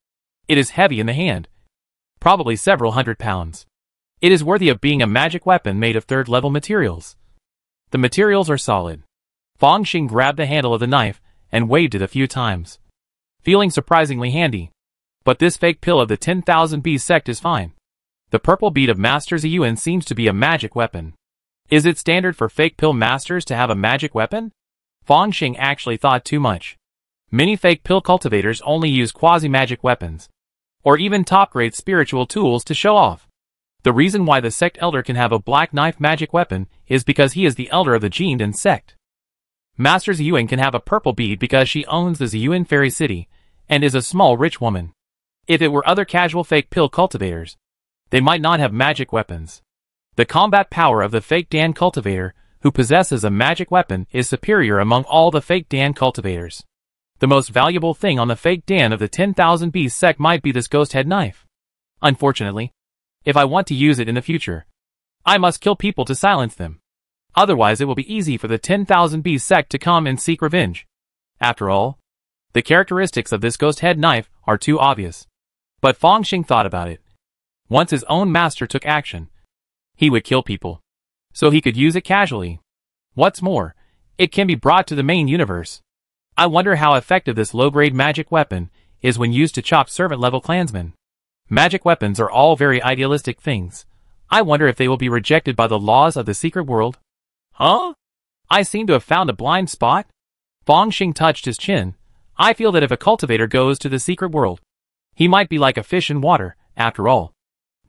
It is heavy in the hand, probably several hundred pounds. It is worthy of being a magic weapon made of 3rd level materials. The materials are solid. Fong Xing grabbed the handle of the knife and waved it a few times, feeling surprisingly handy. But this fake pill of the 10,000 Beast sect is fine. The purple bead of Master Ziyuan seems to be a magic weapon. Is it standard for fake pill masters to have a magic weapon? Fong Xing actually thought too much. Many fake pill cultivators only use quasi-magic weapons, or even top-grade spiritual tools to show off. The reason why the sect elder can have a black knife magic weapon is because he is the elder of the Jinden sect. Master Ziyuan can have a purple bead because she owns the Ziyuan Fairy City and is a small rich woman. If it were other casual fake pill cultivators, they might not have magic weapons. The combat power of the fake Dan cultivator who possesses a magic weapon is superior among all the fake Dan cultivators. The most valuable thing on the fake Dan of the 10,000 Beast sect might be this ghost head knife. Unfortunately, if I want to use it in the future, I must kill people to silence them. Otherwise it will be easy for the 10,000 Beast sect to come and seek revenge. After all, the characteristics of this ghost head knife are too obvious. But Fong Xing thought about it. Once his own master took action, he would kill people, so he could use it casually. What's more, it can be brought to the main universe. I wonder how effective this low-grade magic weapon is when used to chop servant-level clansmen. Magic weapons are all very idealistic things. I wonder if they will be rejected by the laws of the secret world. Huh? I seem to have found a blind spot. Fong Xing touched his chin. I feel that if a cultivator goes to the secret world, he might be like a fish in water, after all.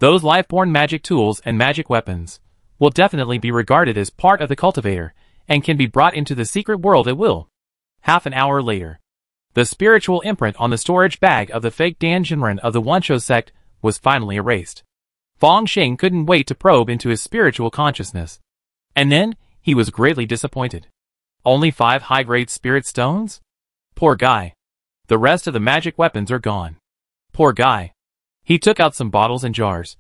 Those life-born magic tools and magic weapons will definitely be regarded as part of the cultivator and can be brought into the secret world at will. Half an hour later, the spiritual imprint on the storage bag of the fake Danjinren of the Wensho sect was finally erased. Fong Xing couldn't wait to probe into his spiritual consciousness. And then, he was greatly disappointed. Only 5 high-grade spirit stones? Poor guy. The rest of the magic weapons are gone. Poor guy. He took out some bottles and jars,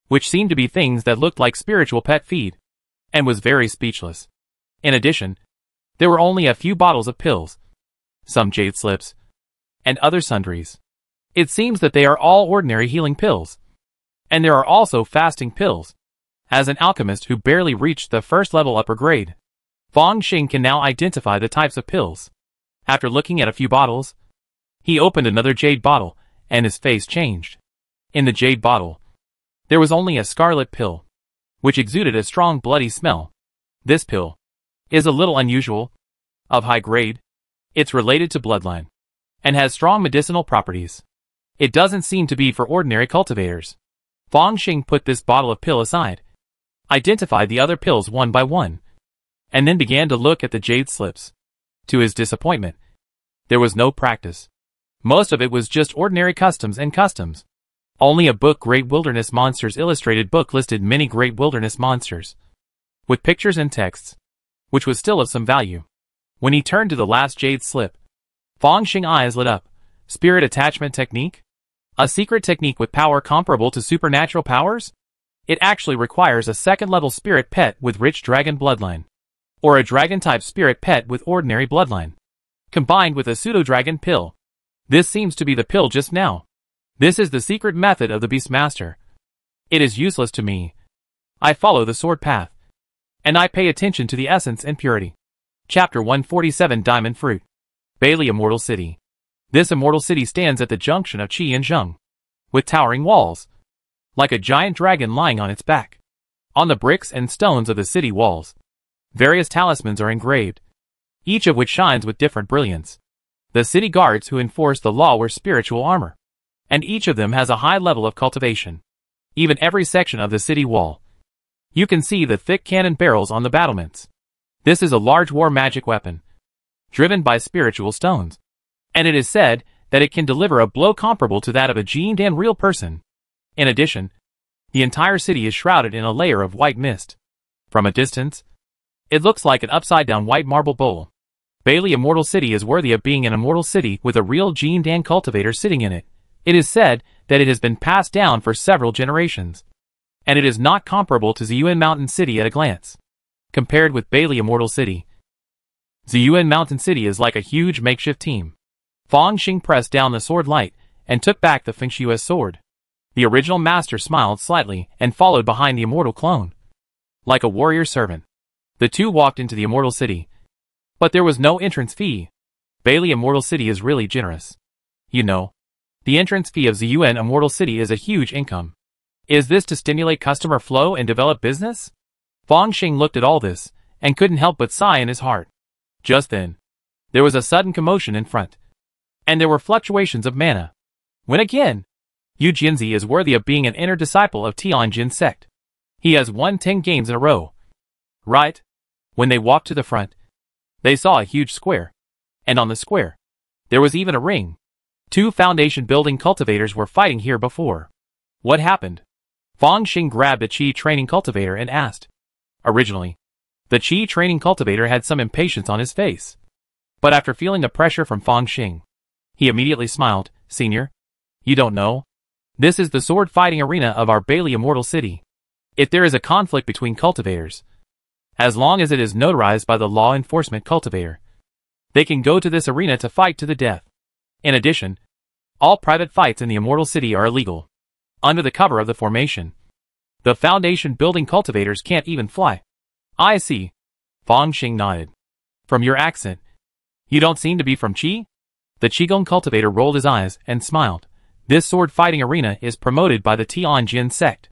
which seemed to be things that looked like spiritual pet feed, and was very speechless. In addition, there were only a few bottles of pills, some jade slips, and other sundries. It seems that they are all ordinary healing pills. And there are also fasting pills. As an alchemist who barely reached the 1st level upper grade, Fong Xing can now identify the types of pills. After looking at a few bottles, he opened another jade bottle, and his face changed. In the jade bottle, there was only a scarlet pill, which exuded a strong bloody smell. This pill is a little unusual, of high grade. It's related to bloodline, and has strong medicinal properties. It doesn't seem to be for ordinary cultivators. Fong Xing put this bottle of pill aside, identified the other pills one by one, and then began to look at the jade slips. To his disappointment, there was no practice. Most of it was just ordinary customs and customs. Only a book Great Wilderness Monsters illustrated book listed many great wilderness monsters, with pictures and texts, which was still of some value. When he turned to the last jade slip, Fong Xing eyes lit up. Spirit attachment technique? A secret technique with power comparable to supernatural powers? It actually requires a 2nd level spirit pet with rich dragon bloodline, or a dragon-type spirit pet with ordinary bloodline, combined with a pseudo-dragon pill. This seems to be the pill just now. This is the secret method of the Beastmaster. It is useless to me. I follow the sword path, and I pay attention to the essence and purity. Chapter 147 Diamond Fruit. Bailey Immortal City. This immortal city stands at the junction of Qi and Zheng, with towering walls, like a giant dragon lying on its back. On the bricks and stones of the city walls, various talismans are engraved, each of which shines with different brilliance. The city guards who enforce the law wear spiritual armor. and each of them has a high level of cultivation. Even every section of the city wall. You can see the thick cannon barrels on the battlements. This is a large war magic weapon, driven by spiritual stones. And it is said that it can deliver a blow comparable to that of a gemed and real person. In addition, the entire city is shrouded in a layer of white mist. From a distance, it looks like an upside-down white marble bowl. Bailey Immortal City is worthy of being an immortal city with a real gemed and cultivator sitting in it. It is said that it has been passed down for several generations. And it is not comparable to Ziyuan Mountain City at a glance. Compared with Bailey Immortal City, Ziyuan Mountain City is like a huge makeshift team. Fang Xing pressed down the sword light and took back the Fengshua's sword. The original master smiled slightly and followed behind the immortal clone. Like a warrior servant, the two walked into the Immortal City. But there was no entrance fee. Bailey Immortal City is really generous. You know, the entrance fee of Ziyuan Immortal City is a huge income. Is this to stimulate customer flow and develop business? Fang Xing looked at all this and couldn't help but sigh in his heart. Just then, there was a sudden commotion in front. And there were fluctuations of mana. When again, Yu Jinzi is worthy of being an inner disciple of Tianjin sect. He has won 10 games in a row. Right? When they walked to the front, they saw a huge square. And on the square, there was even a ring. 2 foundation building cultivators were fighting here before. What happened? Fang Xing grabbed a Qi training cultivator and asked. Originally, the Qi training cultivator had some impatience on his face. But after feeling the pressure from Fang Xing, he immediately smiled. Senior, you don't know? This is the sword fighting arena of our Bailey Immortal City. If there is a conflict between cultivators, as long as it is notarized by the law enforcement cultivator, they can go to this arena to fight to the death. In addition, all private fights in the Immortal City are illegal. Under the cover of the formation, the foundation building cultivators can't even fly. I see. Fang Xing nodded. From your accent, you don't seem to be from Qi? The Qigong cultivator rolled his eyes and smiled. This sword fighting arena is promoted by the Tianjin sect.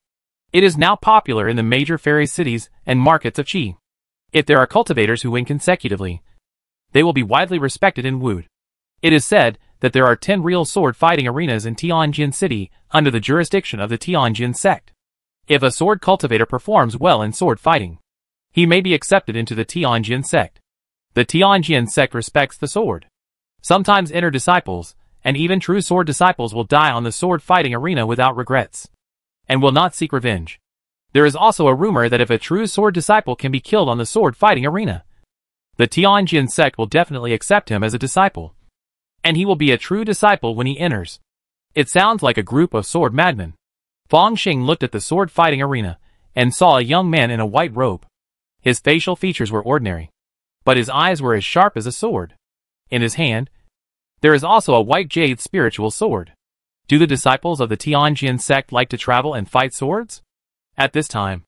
It is now popular in the major fairy cities and markets of Qi. If there are cultivators who win consecutively, they will be widely respected and wooed. It is said that there are 10 real sword fighting arenas in Tianjin City under the jurisdiction of the Tianjin sect. If a sword cultivator performs well in sword fighting, he may be accepted into the Tianjin sect. The Tianjin sect respects the sword. Sometimes inner disciples, and even true sword disciples will die on the sword fighting arena without regrets, and will not seek revenge. There is also a rumor that if a true sword disciple can be killed on the sword fighting arena, the Tianjin sect will definitely accept him as a disciple. And he will be a true disciple when he enters. It sounds like a group of sword madmen. Fang Xing looked at the sword fighting arena and saw a young man in a white robe. His facial features were ordinary, but his eyes were as sharp as a sword. In his hand, there is also a white jade spiritual sword. Do the disciples of the Tianjin sect like to travel and fight swords? At this time,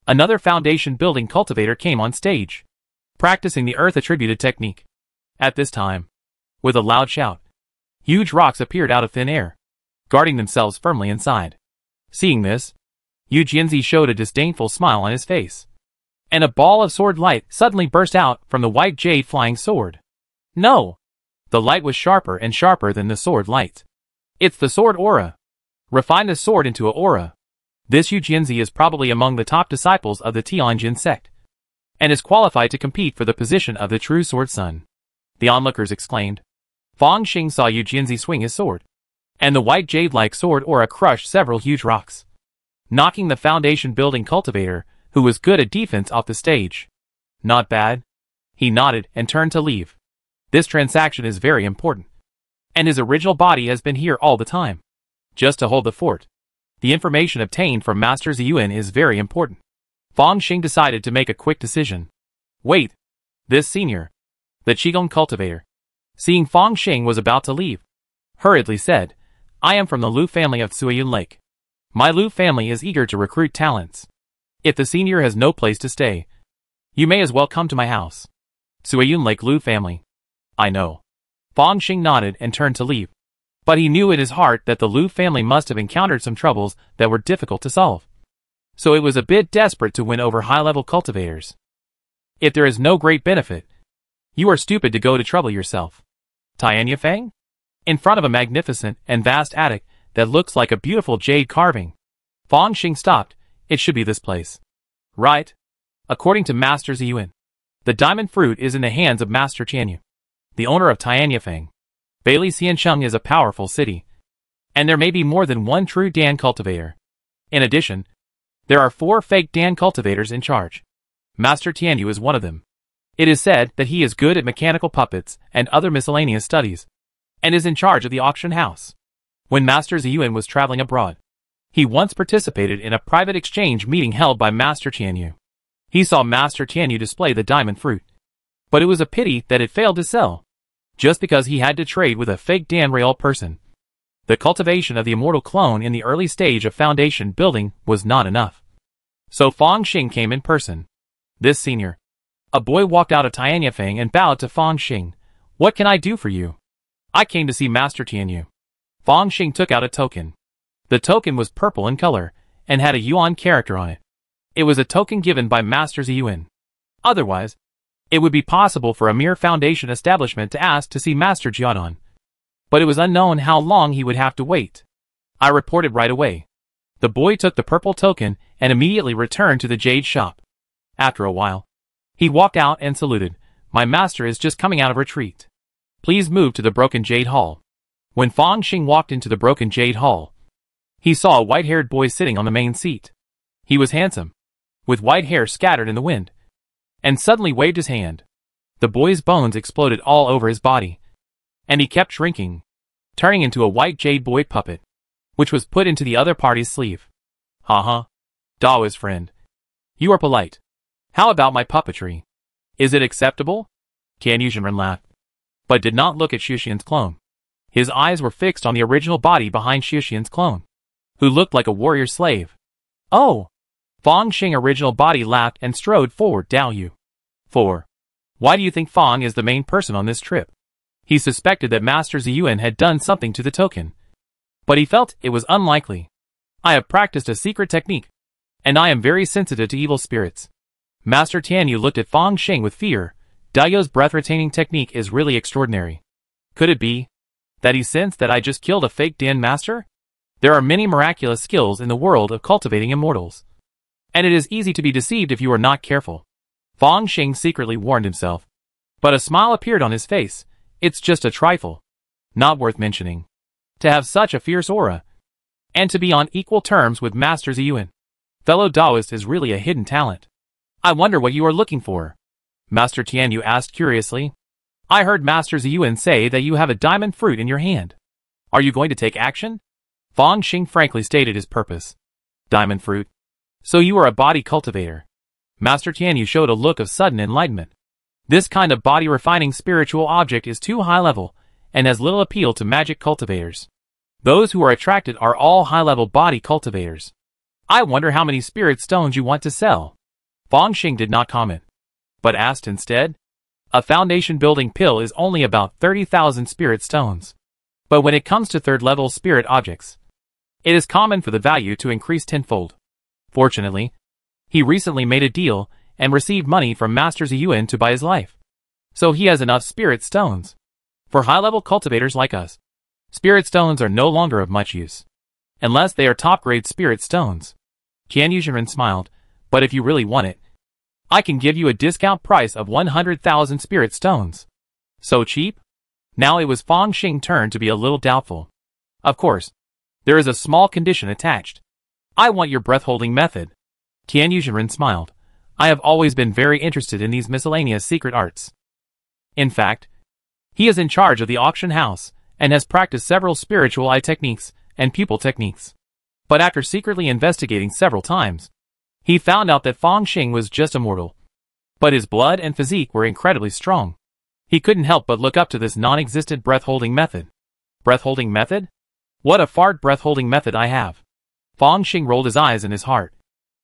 another foundation building cultivator came on stage, practicing the earth-attributed technique. At this time, with a loud shout, huge rocks appeared out of thin air, guarding themselves firmly inside. Seeing this, Yu Jinzi showed a disdainful smile on his face, and a ball of sword light suddenly burst out from the white jade flying sword. No! The light was sharper and sharper than the sword light. It's the sword aura. Refine the sword into an aura. This Yu Jinzi is probably among the top disciples of the Tianjin sect, and is qualified to compete for the position of the true sword son. The onlookers exclaimed. Fang Xing saw Yu Jinzi swing his sword, and the white jade-like sword aura crushed several huge rocks, knocking the foundation building cultivator, who was good at defense, off the stage. Not bad. He nodded and turned to leave. This transaction is very important, and his original body has been here all the time, just to hold the fort. The information obtained from Master Ziyuan is very important. Fang Xing decided to make a quick decision. Wait. This senior, the Qigong cultivator, seeing Fang Xing was about to leave, hurriedly said, I am from the Lu family of Suiyun Lake. My Lu family is eager to recruit talents. If the senior has no place to stay, you may as well come to my house. Suiyun Lake Lu family. I know. Fang Xing nodded and turned to leave. But he knew in his heart that the Lu family must have encountered some troubles that were difficult to solve. So it was a bit desperate to win over high-level cultivators. If there is no great benefit, you are stupid to go to trouble yourself. Tianya Fang? In front of a magnificent and vast attic, that looks like a beautiful jade carving. Fong Xing stopped. It should be this place. Right? According to Master Ziyuan, the diamond fruit is in the hands of Master Tianyu, the owner of Tianyafeng. Bailey Xiancheng is a powerful city, and there may be more than one true Dan cultivator. In addition, there are 4 fake Dan cultivators in charge. Master Tianyu is one of them. It is said that he is good at mechanical puppets and other miscellaneous studies, and is in charge of the auction house. When Master Ziyuan was traveling abroad, he once participated in a private exchange meeting held by Master Tianyu. He saw Master Tianyu display the diamond fruit, but it was a pity that it failed to sell, just because he had to trade with a fake Dan Real person. The cultivation of the immortal clone in the early stage of foundation building was not enough. So Fong Xing came in person. This senior. A boy walked out of Tianyafeng and bowed to Fong Xing. What can I do for you? I came to see Master Tianyu. Fong Xing took out a token. The token was purple in color, and had a yuan character on it. It was a token given by Master Ziyuan. Otherwise, it would be possible for a mere foundation establishment to ask to see Master Jiadan. But it was unknown how long he would have to wait. I reported right away. The boy took the purple token and immediately returned to the jade shop. After a while, he walked out and saluted. My master is just coming out of retreat. Please move to the broken jade hall. When Fong Xing walked into the broken jade hall, he saw a white-haired boy sitting on the main seat. He was handsome, with white hair scattered in the wind, and suddenly waved his hand. The boy's bones exploded all over his body, and he kept shrinking, turning into a white jade boy puppet, which was put into the other party's sleeve. Ha. Dao's friend. You are polite. How about my puppetry? Is it acceptable? Tianyu Zhenren laughed, but did not look at Xuxian's clone. His eyes were fixed on the original body behind Xuxian's clone, who looked like a warrior slave. Oh! Fong Xing original body laughed and strode forward. Dao Yu. 4. Why do you think Fong is the main person on this trip? He suspected that Master Ziyuan had done something to the token, but he felt it was unlikely. I have practiced a secret technique, and I am very sensitive to evil spirits. Master Tianyu looked at Fong Xing with fear. Dao's breath-retaining technique is really extraordinary. Could it be that he sensed that I just killed a fake Dan master? There are many miraculous skills in the world of cultivating immortals, and it is easy to be deceived if you are not careful. Fong Xing secretly warned himself, but a smile appeared on his face. It's just a trifle, not worth mentioning. To have such a fierce aura, and to be on equal terms with Master Ziyuan, fellow Daoist, is really a hidden talent. I wonder what you are looking for? Master Tianyu asked curiously. I heard Master Ziyuan say that you have a diamond fruit in your hand. Are you going to take action? Fong Xing frankly stated his purpose. Diamond fruit. So you are a body cultivator. Master Tianyu showed a look of sudden enlightenment. This kind of body-refining spiritual object is too high-level, and has little appeal to magic cultivators. Those who are attracted are all high-level body cultivators. I wonder how many spirit stones you want to sell. Fong Xing did not comment, but asked instead. A foundation building pill is only about 30,000 spirit stones. But when it comes to third-level spirit objects, it is common for the value to increase tenfold. Fortunately, he recently made a deal and received money from Master Ziyuan to buy his life. So he has enough spirit stones. For high-level cultivators like us, spirit stones are no longer of much use, unless they are top-grade spirit stones. Tianyu Zhenren smiled, but if you really want it, I can give you a discount price of 100,000 spirit stones. So cheap? Now it was Fong Xing's turn to be a little doubtful. Of course, there is a small condition attached. I want your breath-holding method. Tianyu Zhenren smiled. I have always been very interested in these miscellaneous secret arts. In fact, he is in charge of the auction house, and has practiced several spiritual eye techniques and pupil techniques. But after secretly investigating several times, he found out that Fong Xing was just a mortal. But his blood and physique were incredibly strong. He couldn't help but look up to this non-existent breath-holding method. Breath-holding method? What a fart breath-holding method I have. Fong Xing rolled his eyes in his heart.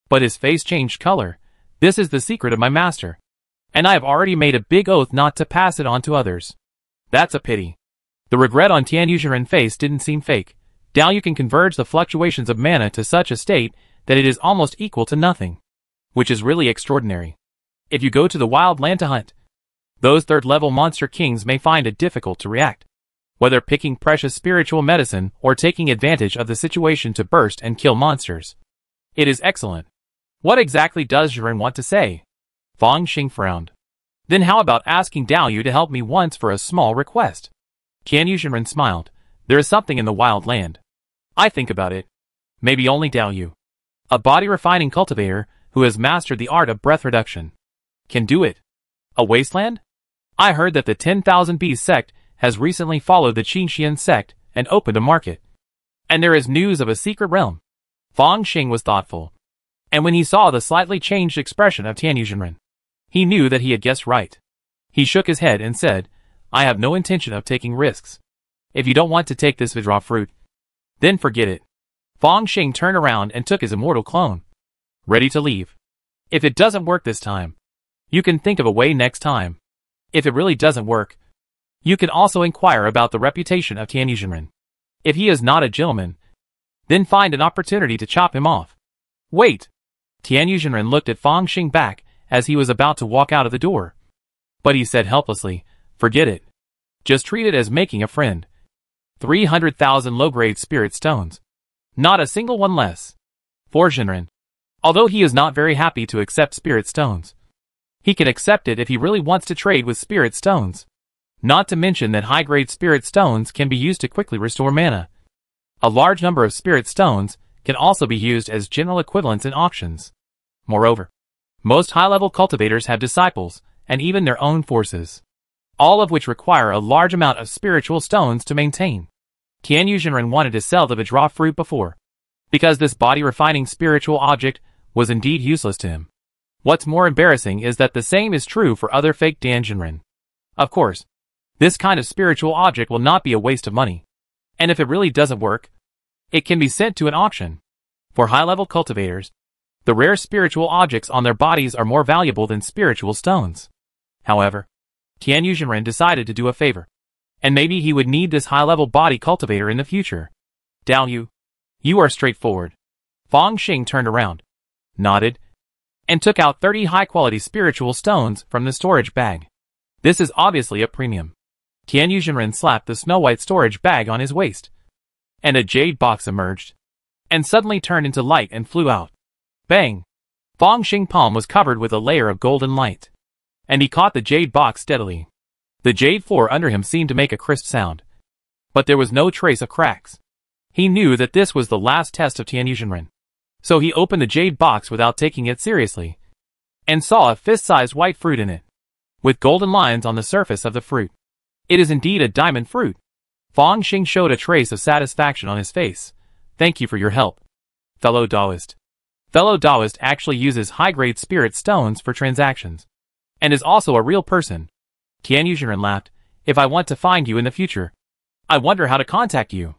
But his face changed color. This is the secret of my master, and I have already made a big oath not to pass it on to others. That's a pity. The regret on Tianyu Zhenren's face didn't seem fake. Dao Yu can converge the fluctuations of mana to such a state that it is almost equal to nothing, which is really extraordinary. If you go to the wild land to hunt, those third-level monster kings may find it difficult to react. whether picking precious spiritual medicine or taking advantage of the situation to burst and kill monsters. It is excellent. What exactly does Jiren want to say? Fang Xing frowned. Then how about asking Dao Yu to help me once for a small request? Tian Yujiren smiled. There is something in the wild land. I think about it. Maybe only Dao Yu, a body-refining cultivator who has mastered the art of breath reduction, can do it. A wasteland? I heard that the 10,000 Bees sect has recently followed the Qingxian sect and opened a market. And there is news of a secret realm. Fang Xing was thoughtful. And when he saw the slightly changed expression of Tian Yujiren, he knew that he had guessed right. He shook his head and said, I have no intention of taking risks. If you don't want to take this Vajra fruit, then forget it. Fang Xing turned around and took his immortal clone. Ready to leave. If it doesn't work this time, you can think of a way next time. If it really doesn't work, you can also inquire about the reputation of Tian Yujiren. If he is not a gentleman, then find an opportunity to chop him off. Wait! Tian Yujiren looked at Fang Xing back as he was about to walk out of the door. But he said helplessly, forget it. Just treat it as making a friend. 300,000 low-grade spirit stones. Not a single one less. For Jinren, although he is not very happy to accept spirit stones, he can accept it if he really wants to trade with spirit stones. Not to mention that high-grade spirit stones can be used to quickly restore mana. A large number of spirit stones can also be used as general equivalents in auctions. Moreover, most high-level cultivators have disciples, and even their own forces, all of which require a large amount of spiritual stones to maintain. Tian Yujiren wanted to sell the Vajra fruit before, because this body-refining spiritual object was indeed useless to him. What's more embarrassing is that the same is true for other fake Danjinren. Of course, this kind of spiritual object will not be a waste of money. And if it really doesn't work, it can be sent to an auction. For high-level cultivators, the rare spiritual objects on their bodies are more valuable than spiritual stones. However, Tian Yujiren decided to do a favor, and maybe he would need this high-level body cultivator in the future. Dao Yu, you are straightforward. Fang Xing turned around, nodded, and took out 30 high-quality spiritual stones from the storage bag. This is obviously a premium. Tian Yujiren slapped the snow-white storage bag on his waist, and a jade box emerged, and suddenly turned into light and flew out. Bang! Fang Xing palm was covered with a layer of golden light, and he caught the jade box steadily. The jade floor under him seemed to make a crisp sound, but there was no trace of cracks. He knew that this was the last test of Tian Yujiren, so he opened the jade box without taking it seriously, and saw a fist-sized white fruit in it, with golden lines on the surface of the fruit. It is indeed a diamond fruit. Fang Xing showed a trace of satisfaction on his face. Thank you for your help, fellow Taoist. Fellow Taoist actually uses high-grade spirit stones for transactions, and is also a real person. Tian Yujiren laughed. If I want to find you in the future, I wonder how to contact you.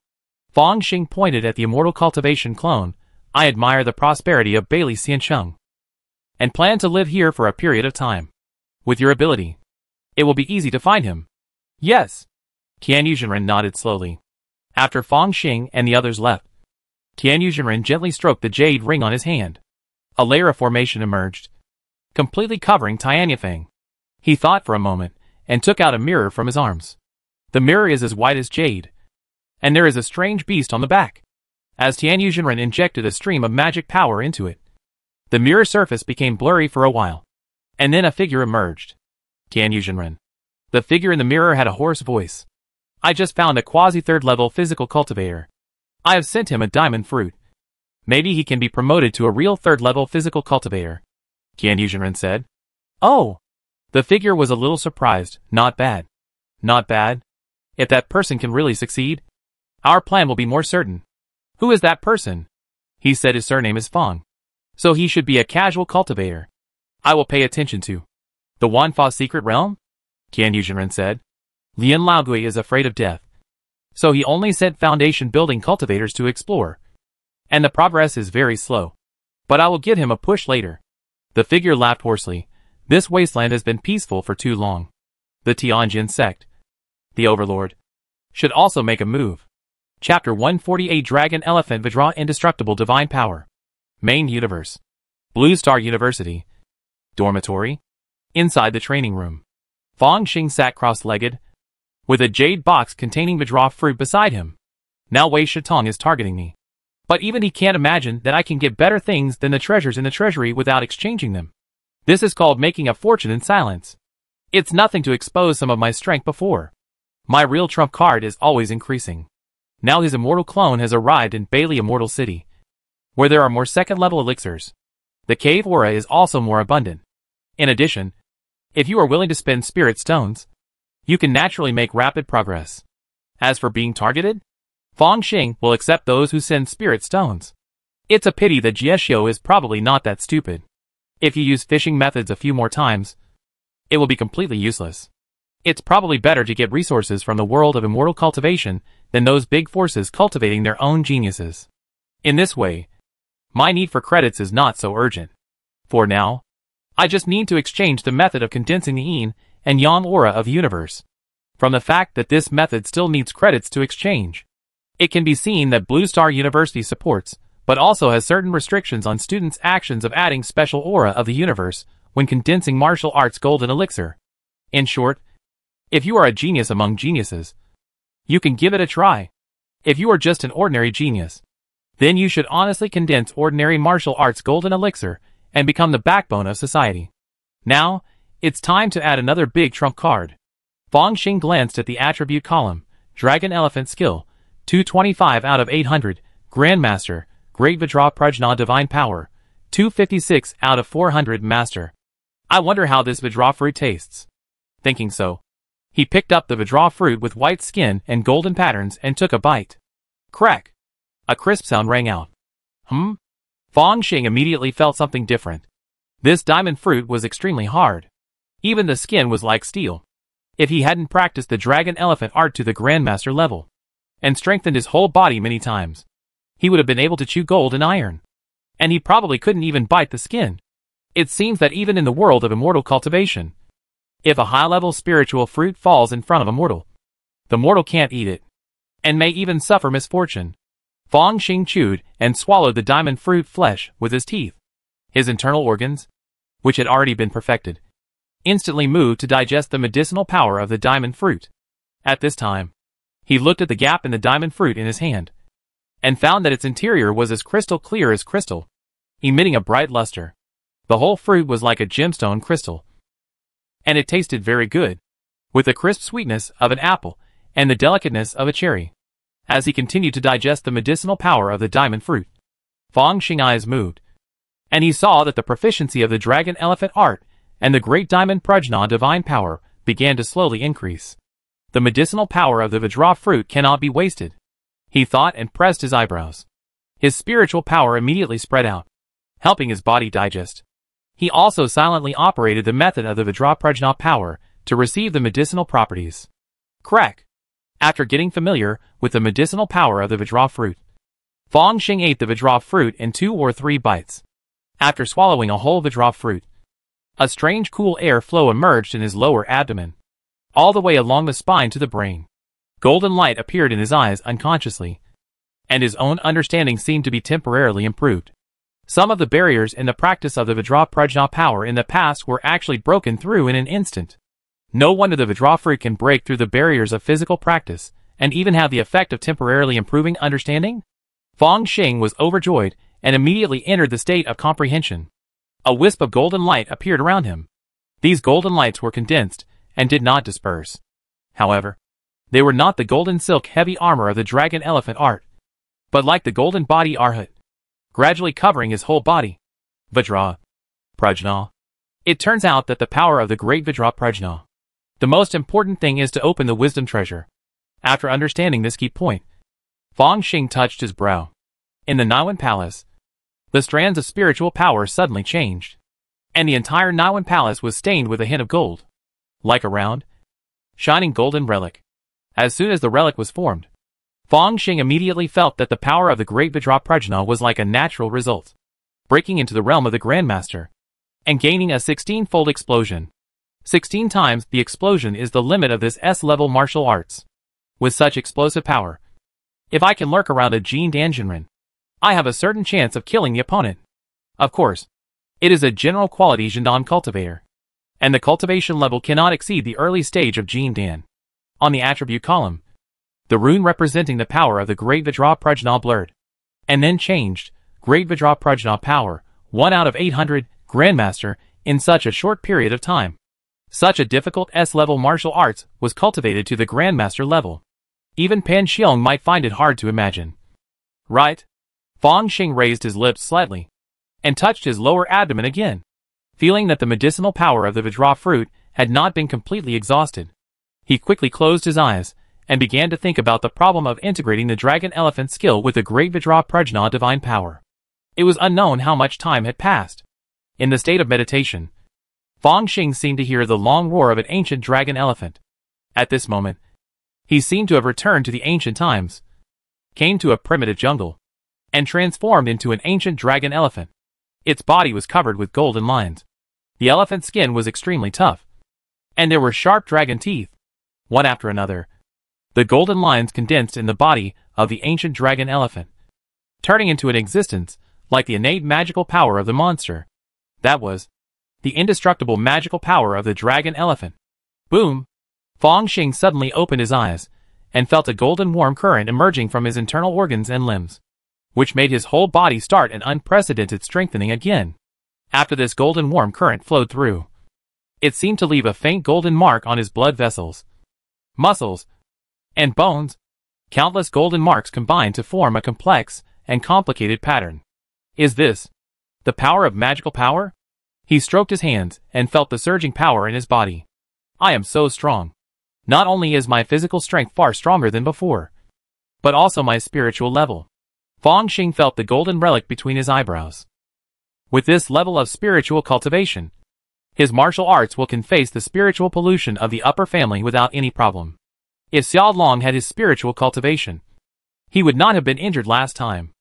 Fang Xing pointed at the immortal cultivation clone. I admire the prosperity of Bailey Xiancheng, and plan to live here for a period of time. With your ability, it will be easy to find him. Yes. Tian Yujiren nodded slowly. After Fang Xing and the others left, Tian Yujiren gently stroked the jade ring on his hand. A layer of formation emerged, completely covering Tian Yifeng. He thought for a moment, and took out a mirror from his arms. The mirror is as white as jade, and there is a strange beast on the back. As Tian Yujiren injected a stream of magic power into it, the mirror surface became blurry for a while, and then a figure emerged. Tian Yujiren. The figure in the mirror had a hoarse voice. I just found a quasi-third level physical cultivator. I have sent him a diamond fruit. Maybe he can be promoted to a real third level physical cultivator. Tian Yujiren said. Oh! The figure was a little surprised. Not bad. Not bad. If that person can really succeed, our plan will be more certain. Who is that person? He said his surname is Fang, so he should be a casual cultivator. I will pay attention to. The Wanfa secret realm? Tian Yujiren said. Lian Laogui is afraid of death, so he only sent foundation building cultivators to explore, and the progress is very slow. But I will give him a push later. The figure laughed hoarsely. This wasteland has been peaceful for too long. The Tianjin sect, the Overlord, should also make a move. Chapter 148 Dragon Elephant Vajra Indestructible Divine Power. Main Universe. Blue Star University. Dormitory. Inside the training room, Fang Xing sat cross-legged, with a jade box containing Vidra fruit beside him. Now Wei Shitong is targeting me. But even he can't imagine that I can get better things than the treasures in the treasury without exchanging them. This is called making a fortune in silence. It's nothing to expose some of my strength before. My real trump card is always increasing. Now his immortal clone has arrived in Bailey Immortal City, where there are more second-level elixirs. The cave aura is also more abundant. In addition, if you are willing to spend spirit stones, you can naturally make rapid progress. As for being targeted, Fong Xing will accept those who send spirit stones. It's a pity that Jieshio is probably not that stupid. If you use fishing methods a few more times, it will be completely useless. It's probably better to get resources from the world of immortal cultivation than those big forces cultivating their own geniuses. In this way, my need for credits is not so urgent. For now, I just need to exchange the method of condensing the yin and yang aura of the universe. From the fact that this method still needs credits to exchange, it can be seen that Blue Star University supports, but also has certain restrictions on students' actions of adding special aura of the universe when condensing martial arts golden elixir. In short, if you are a genius among geniuses, you can give it a try. If you are just an ordinary genius, then you should honestly condense ordinary martial arts golden elixir and become the backbone of society. Now, it's time to add another big trump card. Fong Xing glanced at the attribute column. Dragon Elephant Skill, 225 out of 800, Grandmaster, Great Vidra Prajna Divine Power, 256 out of 400 Master. I wonder how this Vidra fruit tastes. Thinking so, he picked up the Vidra fruit with white skin and golden patterns and took a bite. Crack! A crisp sound rang out. Fong Xing immediately felt something different. This diamond fruit was extremely hard. Even the skin was like steel. If he hadn't practiced the dragon elephant art to the grandmaster level, and strengthened his whole body many times, he would have been able to chew gold and iron. And he probably couldn't even bite the skin. It seems that even in the world of immortal cultivation, if a high-level spiritual fruit falls in front of a mortal, the mortal can't eat it, and may even suffer misfortune. Fong Xing chewed and swallowed the diamond fruit flesh with his teeth. His internal organs, which had already been perfected, instantly moved to digest the medicinal power of the diamond fruit. At this time, he looked at the gap in the diamond fruit in his hand, and found that its interior was as crystal clear as crystal, emitting a bright luster. The whole fruit was like a gemstone crystal, and it tasted very good, with the crisp sweetness of an apple and the delicateness of a cherry. As he continued to digest the medicinal power of the diamond fruit, Fong Xing's eyes moved, and he saw that the proficiency of the dragon elephant art and the great diamond prajna divine power began to slowly increase. The medicinal power of the Vidra fruit cannot be wasted, he thought, and pressed his eyebrows. His spiritual power immediately spread out, helping his body digest. He also silently operated the method of the Vidra prajna power to receive the medicinal properties. Crack! After getting familiar with the medicinal power of the Vidra fruit, Fong Xing ate the Vidra fruit in 2 or 3 bites. After swallowing a whole Vidra fruit, a strange cool air flow emerged in his lower abdomen, all the way along the spine to the brain. Golden light appeared in his eyes unconsciously, and his own understanding seemed to be temporarily improved. Some of the barriers in the practice of the Vidra prajna power in the past were actually broken through in an instant. No wonder the Vidra fruit can break through the barriers of physical practice, and even have the effect of temporarily improving understanding. Fong Xing was overjoyed, and immediately entered the state of comprehension. A wisp of golden light appeared around him. These golden lights were condensed, and did not disperse. However, they were not the golden silk heavy armor of the dragon elephant art, but like the golden body arhat, gradually covering his whole body. Vidra prajna. It turns out that the power of the great Vidra prajna. The most important thing is to open the wisdom treasure. After understanding this key point, Fong Xing touched his brow. In the Niwen Palace, the strands of spiritual power suddenly changed, and the entire Niwen Palace was stained with a hint of gold, like a round, shining golden relic. As soon as the relic was formed, Fong Xing immediately felt that the power of the great Vidra prajna was like a natural result, breaking into the realm of the Grandmaster, and gaining a 16-fold explosion. 16 times the explosion is the limit of this S-level martial arts. With such explosive power, if I can lurk around a Jin Danjinren, I have a certain chance of killing the opponent. Of course, it is a general quality Jindan cultivator, and the cultivation level cannot exceed the early stage of Jin Dan. On the attribute column, the rune representing the power of the Great Vajra Prajna blurred, and then changed, Great Vajra Prajna power, 1 out of 800, Grandmaster, in such a short period of time. Such a difficult S-level martial arts was cultivated to the Grandmaster level. Even Pan Xiong might find it hard to imagine. Right? Fang Xing raised his lips slightly, and touched his lower abdomen again, feeling that the medicinal power of the Vajra fruit had not been completely exhausted. He quickly closed his eyes, and began to think about the problem of integrating the Dragon Elephant skill with the Great Vajra Prajna divine power. It was unknown how much time had passed. In the state of meditation, Fang Xing seemed to hear the long roar of an ancient dragon elephant. At this moment, he seemed to have returned to the ancient times, came to a primitive jungle, and transformed into an ancient dragon elephant. Its body was covered with golden lines. The elephant's skin was extremely tough, and there were sharp dragon teeth. One after another, the golden lines condensed in the body of the ancient dragon elephant, turning into an existence like the innate magical power of the monster. That was the indestructible magical power of the dragon elephant. Boom! Fang Xing suddenly opened his eyes, and felt a golden warm current emerging from his internal organs and limbs, which made his whole body start an unprecedented strengthening again. After this golden warm current flowed through, it seemed to leave a faint golden mark on his blood vessels, muscles, and bones. Countless golden marks combined to form a complex and complicated pattern. Is this the power of magical power? He stroked his hands and felt the surging power in his body. I am so strong. Not only is my physical strength far stronger than before, but also my spiritual level. Fang Xing felt the golden relic between his eyebrows. With this level of spiritual cultivation, his martial arts can face the spiritual pollution of the upper family without any problem. If Xiao Long had his spiritual cultivation, he would not have been injured last time.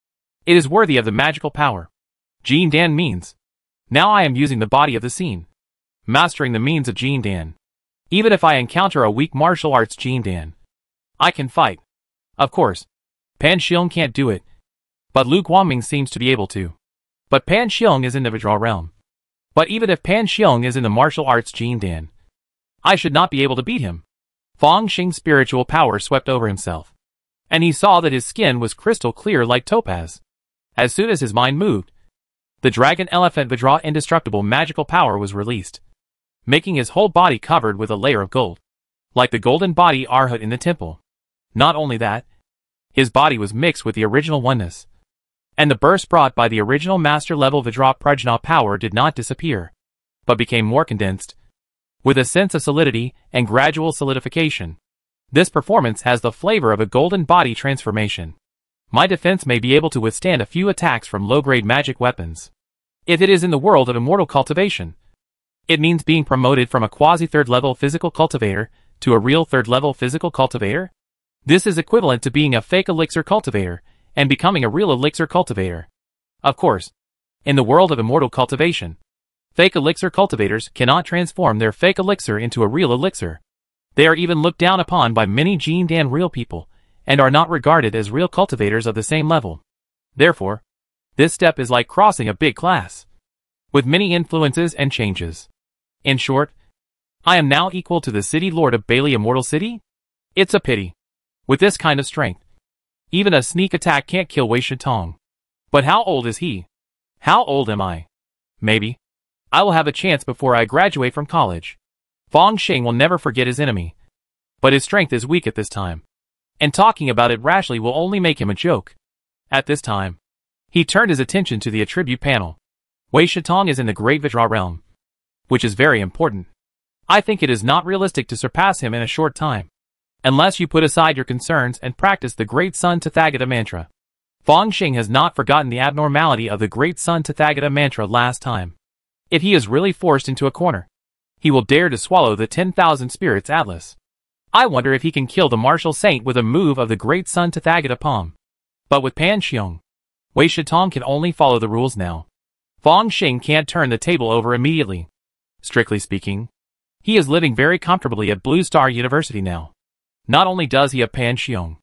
It is worthy of the magical power. Jin Dan means. Now I am using the body of the scene, mastering the means of Jin Dan. Even if I encounter a weak martial arts Jin Dan, I can fight. Of course, Pan Xiong can't do it, but Lu Guangming seems to be able to. But Pan Xiong is in the Vajra realm. But even if Pan Xiong is in the martial arts Jin Dan, I should not be able to beat him. Fang Xing's spiritual power swept over himself, and he saw that his skin was crystal clear like topaz. As soon as his mind moved, the Dragon Elephant Vajra indestructible magical power was released, making his whole body covered with a layer of gold, like the golden body Arhat in the temple. Not only that, his body was mixed with the original oneness, and the burst brought by the original master-level Vajra Prajna power did not disappear, but became more condensed, with a sense of solidity and gradual solidification. This performance has the flavor of a golden body transformation. My defense may be able to withstand a few attacks from low-grade magic weapons. If it is in the world of immortal cultivation, it means being promoted from a quasi-third-level physical cultivator to a real third-level physical cultivator. This is equivalent to being a fake elixir cultivator and becoming a real elixir cultivator. Of course, in the world of immortal cultivation, fake elixir cultivators cannot transform their fake elixir into a real elixir. They are even looked down upon by many Jin Dan real people, and are not regarded as real cultivators of the same level. Therefore, this step is like crossing a big class, with many influences and changes. In short, I am now equal to the city lord of Bailey Immortal City? It's a pity. With this kind of strength, even a sneak attack can't kill Wei Shitong. But how old is he? How old am I? Maybe I will have a chance before I graduate from college. Fang Xing will never forget his enemy, but his strength is weak at this time, and talking about it rashly will only make him a joke. At this time, he turned his attention to the attribute panel. Wei Shitong is in the Great Vajra realm, which is very important. I think it is not realistic to surpass him in a short time, unless you put aside your concerns and practice the Great Sun Tathagata mantra. Fang Xing has not forgotten the abnormality of the Great Sun Tathagata mantra last time. If he is really forced into a corner, he will dare to swallow the 10,000 spirits atlas. I wonder if he can kill the martial saint with a move of the Great Sun Tathagata palm. But with Pan Xiong, Wei Shitong can only follow the rules now. Fang Xing can't turn the table over immediately. Strictly speaking, he is living very comfortably at Blue Star University now. Not only does he have Pan Xiong,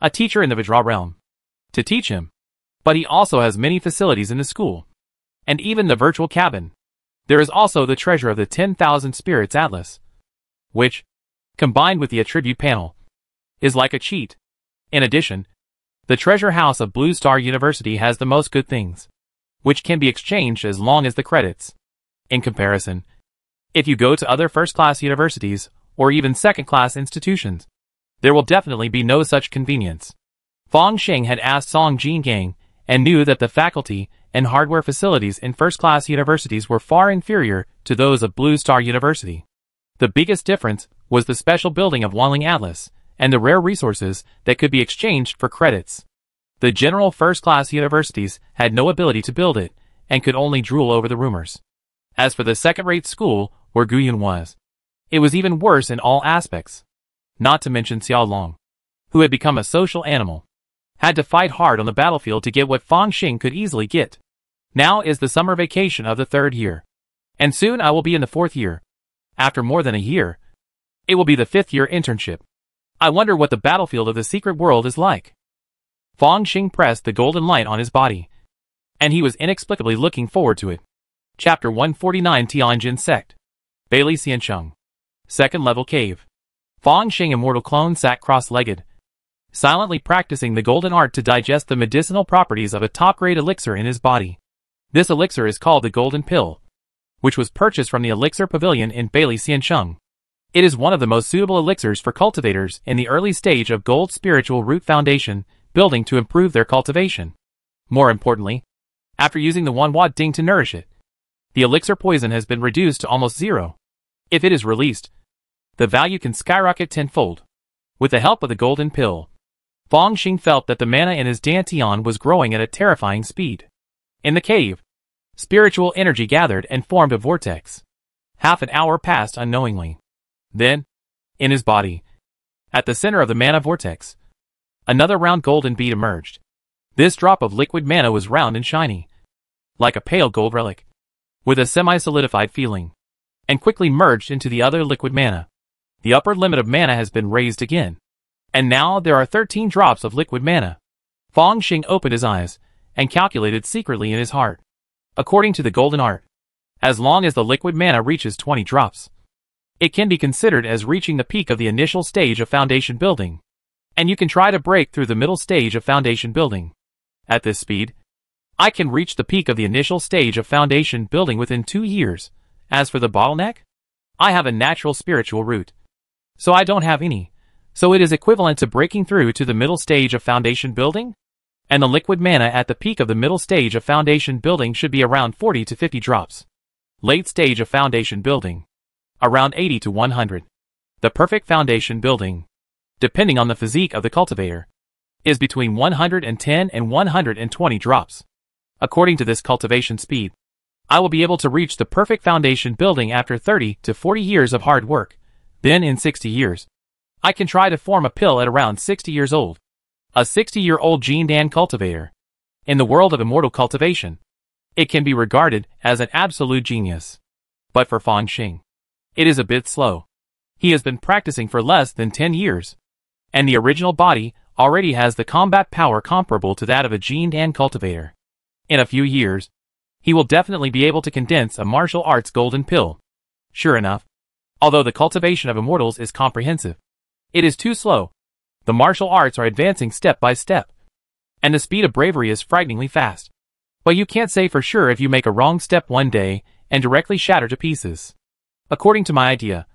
a teacher in the Vajra realm, to teach him, but he also has many facilities in the school, and even the virtual cabin. There is also the treasure of the 10,000 spirits atlas, which, combined with the attribute panel, is like a cheat. In addition, the treasure house of Blue Star University has the most good things, which can be exchanged as long as the credits. In comparison, if you go to other first-class universities, or even second-class institutions, there will definitely be no such convenience. Fong Xing had asked Song Jingang, and knew that the faculty and hardware facilities in first-class universities were far inferior to those of Blue Star University. The biggest difference was the special building of Wanling Atlas, and the rare resources that could be exchanged for credits. The general first-class universities had no ability to build it, and could only drool over the rumors. As for the second-rate school where Guyun was, it was even worse in all aspects. Not to mention Xiao Long, who had become a social animal, had to fight hard on the battlefield to get what Fong Xing could easily get. Now is the summer vacation of the 3rd year, and soon I will be in the 4th year. After more than a year, it will be the 5th year internship. I wonder what the battlefield of the secret world is like. Fong Xing pressed the golden light on his body, and he was inexplicably looking forward to it. Chapter 149 Tianjin Sect. Bailey Xiancheng. Second level cave. Fong Xing immortal clone sat cross-legged, silently practicing the golden art to digest the medicinal properties of a top-grade elixir in his body. This elixir is called the Golden Pill, which was purchased from the Elixir Pavilion in Bailey Xiancheng. It is one of the most suitable elixirs for cultivators in the early stage of Gold Spiritual Root Foundation building to improve their cultivation. More importantly, after using the Wanhua Ding to nourish it, the elixir poison has been reduced to almost zero. If it is released, the value can skyrocket tenfold. With the help of the Golden Pill, Fong Xing felt that the mana in his dantian was growing at a terrifying speed. In the cave, spiritual energy gathered and formed a vortex. Half an hour passed unknowingly. Then, in his body, at the center of the mana vortex, another round golden bead emerged. This drop of liquid mana was round and shiny, like a pale gold relic, with a semi-solidified feeling, and quickly merged into the other liquid mana. The upper limit of mana has been raised again, and now there are 13 drops of liquid mana. Fong Xing opened his eyes, and calculated secretly in his heart. According to the golden art, as long as the liquid mana reaches 20 drops, it can be considered as reaching the peak of the initial stage of foundation building, and you can try to break through the middle stage of foundation building. At this speed, I can reach the peak of the initial stage of foundation building within 2 years. As for the bottleneck, I have a natural spiritual root, so I don't have any, so it is equivalent to breaking through to the middle stage of foundation building, and the liquid mana at the peak of the middle stage of foundation building should be around 40 to 50 drops. Late stage of foundation building, around 80 to 100. The perfect foundation building, depending on the physique of the cultivator, is between 110 and 120 drops. According to this cultivation speed, I will be able to reach the perfect foundation building after 30 to 40 years of hard work. Then in 60 years, I can try to form a pill at around 60 years old. A 60-year-old Jindan cultivator. In the world of immortal cultivation, it can be regarded as an absolute genius. But for Fong Xing, it is a bit slow. He has been practicing for less than 10 years, and the original body already has the combat power comparable to that of a Jindan cultivator. In a few years, he will definitely be able to condense a martial arts golden pill. Sure enough, although the cultivation of immortals is comprehensive, it is too slow. The martial arts are advancing step by step, and the speed of bravery is frighteningly fast. But you can't say for sure if you make a wrong step one day and directly shatter to pieces. According to my idea,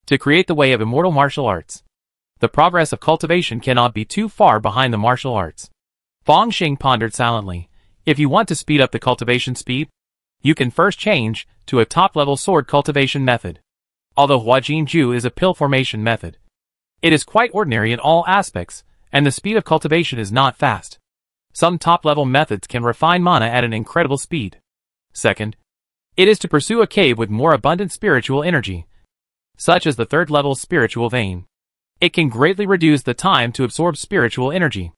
to create the way of immortal martial arts, the progress of cultivation cannot be too far behind the martial arts. Fong Xing pondered silently. If you want to speed up the cultivation speed, you can first change to a top-level sword cultivation method. Although Huajin Ju is a pill formation method, it is quite ordinary in all aspects, and the speed of cultivation is not fast. Some top-level methods can refine mana at an incredible speed. Second, it is to pursue a cave with more abundant spiritual energy, such as the third-level spiritual vein. It can greatly reduce the time to absorb spiritual energy.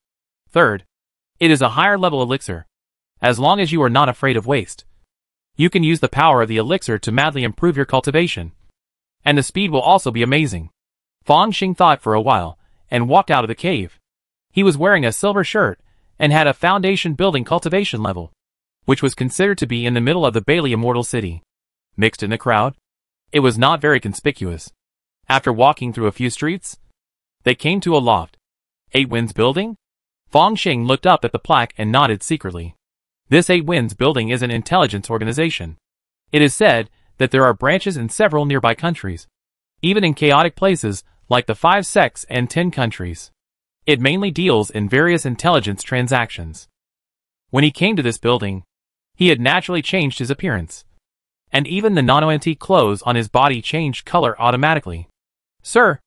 Third, it is a higher-level elixir. As long as you are not afraid of waste, you can use the power of the elixir to madly improve your cultivation, and the speed will also be amazing. Fong Xing thought for a while, and walked out of the cave. He was wearing a silver shirt, and had a foundation building cultivation level, which was considered to be in the middle of the Bailey Immortal City. Mixed in the crowd, it was not very conspicuous. After walking through a few streets, they came to a loft. 8 Winds Building? Fong Xing looked up at the plaque and nodded secretly. This 8 Winds Building is an intelligence organization. It is said that there are branches in several nearby countries, even in chaotic places like the 5 sects and 10 countries. It mainly deals in various intelligence transactions. When he came to this building, he had naturally changed his appearance, and even the nano-antique clothes on his body changed color automatically. "Sir,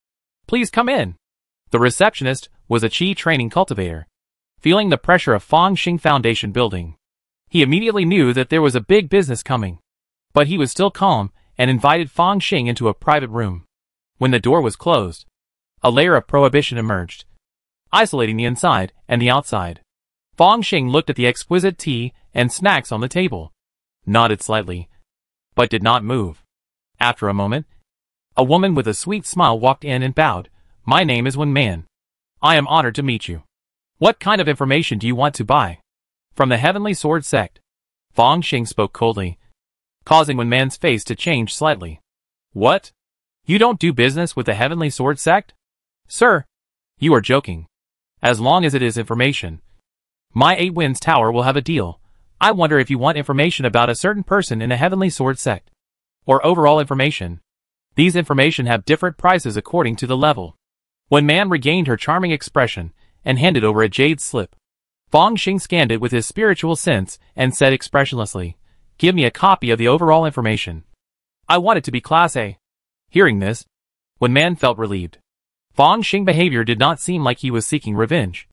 please come in." The receptionist was a Qi training cultivator. Feeling the pressure of Fong Xing Foundation building, he immediately knew that there was a big business coming. But he was still calm and invited Fong Xing into a private room. When the door was closed, a layer of prohibition emerged, isolating the inside and the outside. Fong Xing looked at the exquisite tea and snacks on the table, nodded slightly, but did not move. After a moment, a woman with a sweet smile walked in and bowed. "My name is Wen Man. I am honored to meet you. What kind of information do you want to buy?" "From the Heavenly Sword Sect." Fong Xing spoke coldly, causing Wen Man's face to change slightly. "What? You don't do business with the Heavenly Sword Sect?" "Sir, you are joking. As long as it is information, my 8 Winds Tower will have a deal. I wonder if you want information about a certain person in a Heavenly Sword Sect, or overall information. These information have different prices according to the level." Wen Man regained her charming expression and handed over a jade slip. Fong Xing scanned it with his spiritual sense and said expressionlessly, "Give me a copy of the overall information. I want it to be Class A." Hearing this, Wen Man felt relieved. Fong Xing's behavior did not seem like he was seeking revenge,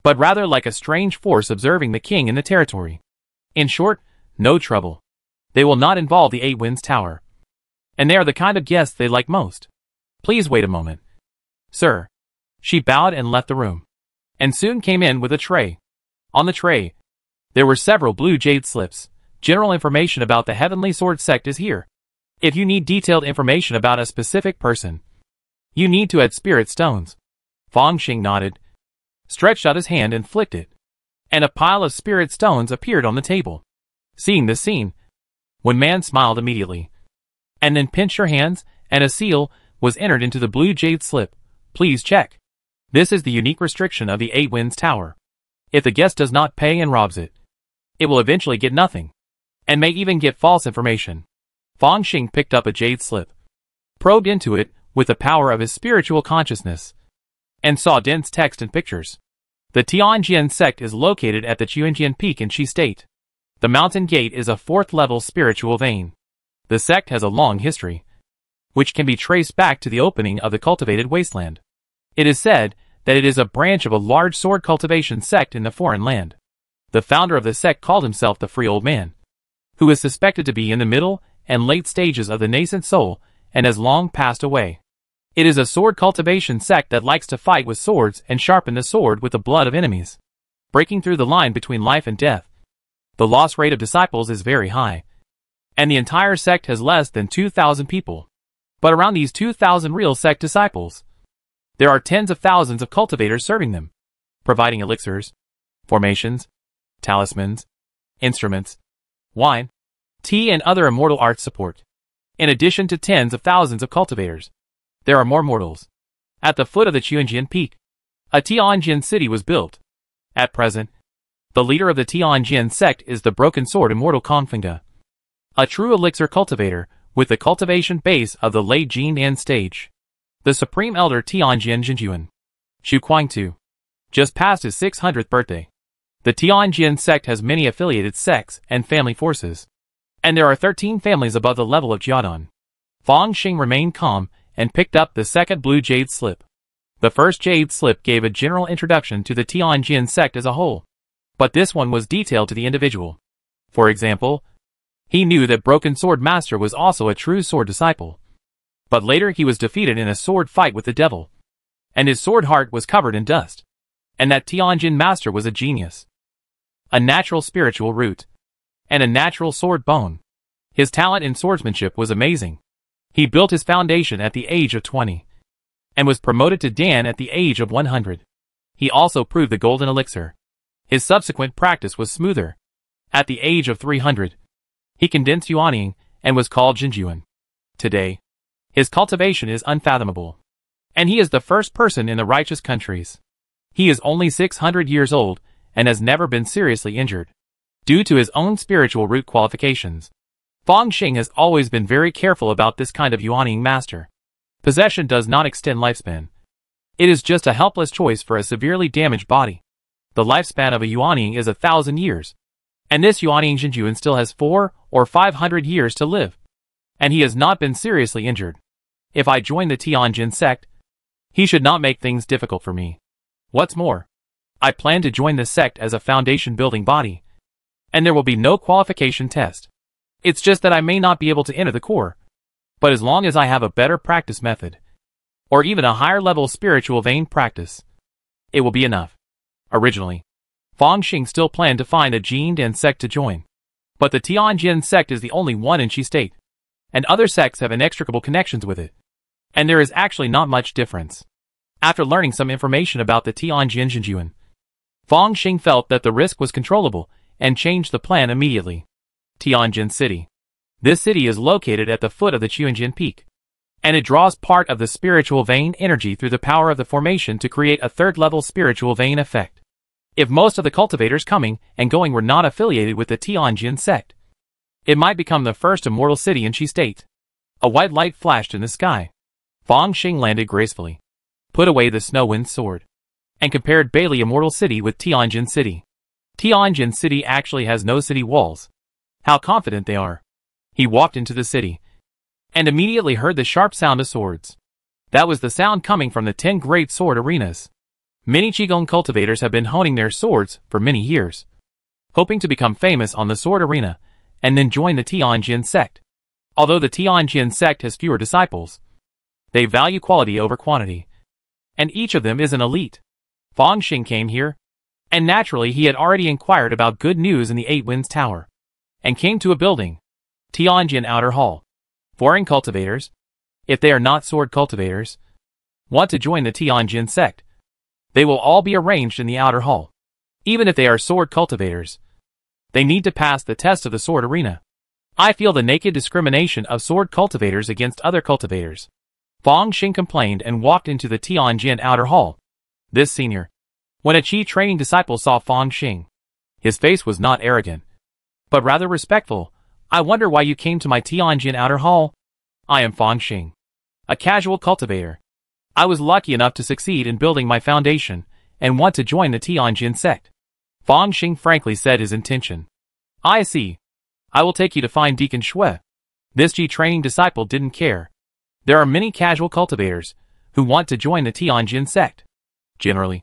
but rather like a strange force observing the king in the territory. In short, no trouble. They will not involve the 8 Winds Tower. And they are the kind of guests they like most. Please wait a moment. "Sir." She bowed and left the room, and soon came in with a tray. On the tray, there were several blue jade slips. "General information about the Heavenly Sword Sect is here. If you need detailed information about a specific person, you need to add spirit stones." Fong Xing nodded, stretched out his hand and flicked it, and a pile of spirit stones appeared on the table. Seeing this scene, Wen Man smiled immediately, and then pinched her hands, and a seal was entered into the blue jade slip. "Please check. This is the unique restriction of the 8 Winds Tower. If the guest does not pay and robs it, it will eventually get nothing, and may even get false information." Fong Xing picked up a jade slip, probed into it with the power of his spiritual consciousness, and saw dense text and pictures. The Tianjin sect is located at the Chuanjian Peak in Qi State. The mountain gate is a 4th-level spiritual vein. The sect has a long history, which can be traced back to the opening of the cultivated wasteland. It is said that it is a branch of a large sword cultivation sect in the foreign land. The founder of the sect called himself the Free Old Man, who is suspected to be in the middle and late stages of the nascent soul and has long passed away. It is a sword cultivation sect that likes to fight with swords and sharpen the sword with the blood of enemies, breaking through the line between life and death. The loss rate of disciples is very high, and the entire sect has less than 2,000 people. But around these 2,000 real sect disciples, there are tens of thousands of cultivators serving them, providing elixirs, formations, talismans, instruments, wine, tea and other immortal arts support. In addition to tens of thousands of cultivators, there are more mortals. At the foot of the Chuanjian Peak, a Tianjin city was built. At present, the leader of the Tianjin sect is the Broken Sword Immortal Confingda, a true elixir cultivator with the cultivation base of the late Jin stage. The Supreme Elder Tianjin Jinjuan, Xu Kuangtu, just passed his 600th birthday. The Tianjin sect has many affiliated sects and family forces, and there are 13 families above the level of Jiadan. Fong Xing remained calm and picked up the second blue jade slip. The first jade slip gave a general introduction to the Tianjin sect as a whole, but this one was detailed to the individual. For example, he knew that Broken Sword Master was also a true sword disciple, but later he was defeated in a sword fight with the devil, and his sword heart was covered in dust, and that Tianjin Master was a genius, a natural spiritual root, and a natural sword bone. His talent in swordsmanship was amazing. He built his foundation at the age of 20, and was promoted to Dan at the age of 100. He also proved the golden elixir. His subsequent practice was smoother. At the age of 300, he condensed Yuanying and was called Jinjuan. Today, His cultivation is unfathomable. And he is the first person in the righteous countries. He is only 600 years old and has never been seriously injured. Due to his own spiritual root qualifications, Fang Xing has always been very careful about this kind of yuanying master. Possession does not extend lifespan. It is just a helpless choice for a severely damaged body. The lifespan of a yuanying is 1,000 years. And this yuanying Zhenjuan still has 400 or 500 years to live. And he has not been seriously injured. If I join the Tianjin sect, he should not make things difficult for me. What's more, I plan to join this sect as a foundation building body. And there will be no qualification test. It's just that I may not be able to enter the core. But as long as I have a better practice method, or even a higher level spiritual vein practice, it will be enough. Originally, Fang Xing still planned to find a Jindan sect to join. But the Tianjin sect is the only one in Qi state, and other sects have inextricable connections with it. And there is actually not much difference. After learning some information about the Tianjin Zhenjuan, Fang Xing felt that the risk was controllable and changed the plan immediately. Tianjin City. This city is located at the foot of the Qianjin Peak, and it draws part of the spiritual vein energy through the power of the formation to create a third-level spiritual vein effect. If most of the cultivators coming and going were not affiliated with the Tianjin sect, it might become the first immortal city in Qi state. A white light flashed in the sky. Fang Xing landed gracefully, put away the snow wind sword, and compared Bailey Immortal City with Tianjin City. Tianjin City actually has no city walls. How confident they are. He walked into the city, and immediately heard the sharp sound of swords. That was the sound coming from the 10 great sword arenas. Many Qigong cultivators have been honing their swords for many years, hoping to become famous on the sword arena, and then join the Tianjin sect. Although the Tianjin sect has fewer disciples, they value quality over quantity, and each of them is an elite. Fang Xing came here, and naturally he had already inquired about good news in the Eight Winds Tower, and came to a building, Tianjin Outer Hall. Foreign cultivators, if they are not sword cultivators, want to join the Tianjin sect. They will all be arranged in the outer hall. Even if they are sword cultivators, they need to pass the test of the sword arena. I feel the naked discrimination of sword cultivators against other cultivators. Fang Xing complained and walked into the Tianjin outer hall. This senior, when a Qi training disciple saw Fang Xing, his face was not arrogant, but rather respectful. I wonder why you came to my Tianjin outer hall? I am Fang Xing, a casual cultivator. I was lucky enough to succeed in building my foundation, and want to join the Tianjin sect. Fang Xing frankly said his intention. I see. I will take you to find Deacon Shui. This Qi training disciple didn't care. There are many casual cultivators who want to join the Tianjin sect. Generally,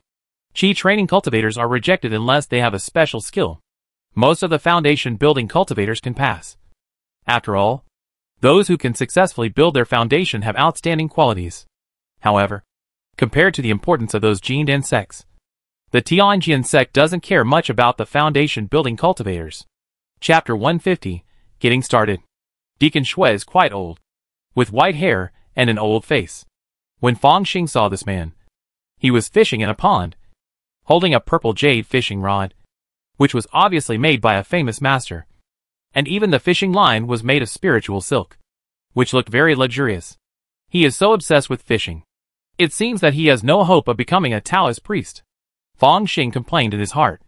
Qi training cultivators are rejected unless they have a special skill. Most of the foundation building cultivators can pass. After all, those who can successfully build their foundation have outstanding qualities. However, compared to the importance of those Jindan sects, the Tianjin sect doesn't care much about the foundation building cultivators. Chapter 150, Getting Started. Deacon Shui is quite old, with white hair and an old face. When Fang Xing saw this man, he was fishing in a pond, holding a purple jade fishing rod, which was obviously made by a famous master. And even the fishing line was made of spiritual silk, which looked very luxurious. He is so obsessed with fishing. It seems that he has no hope of becoming a Taoist priest. Fang Xing complained in his heart.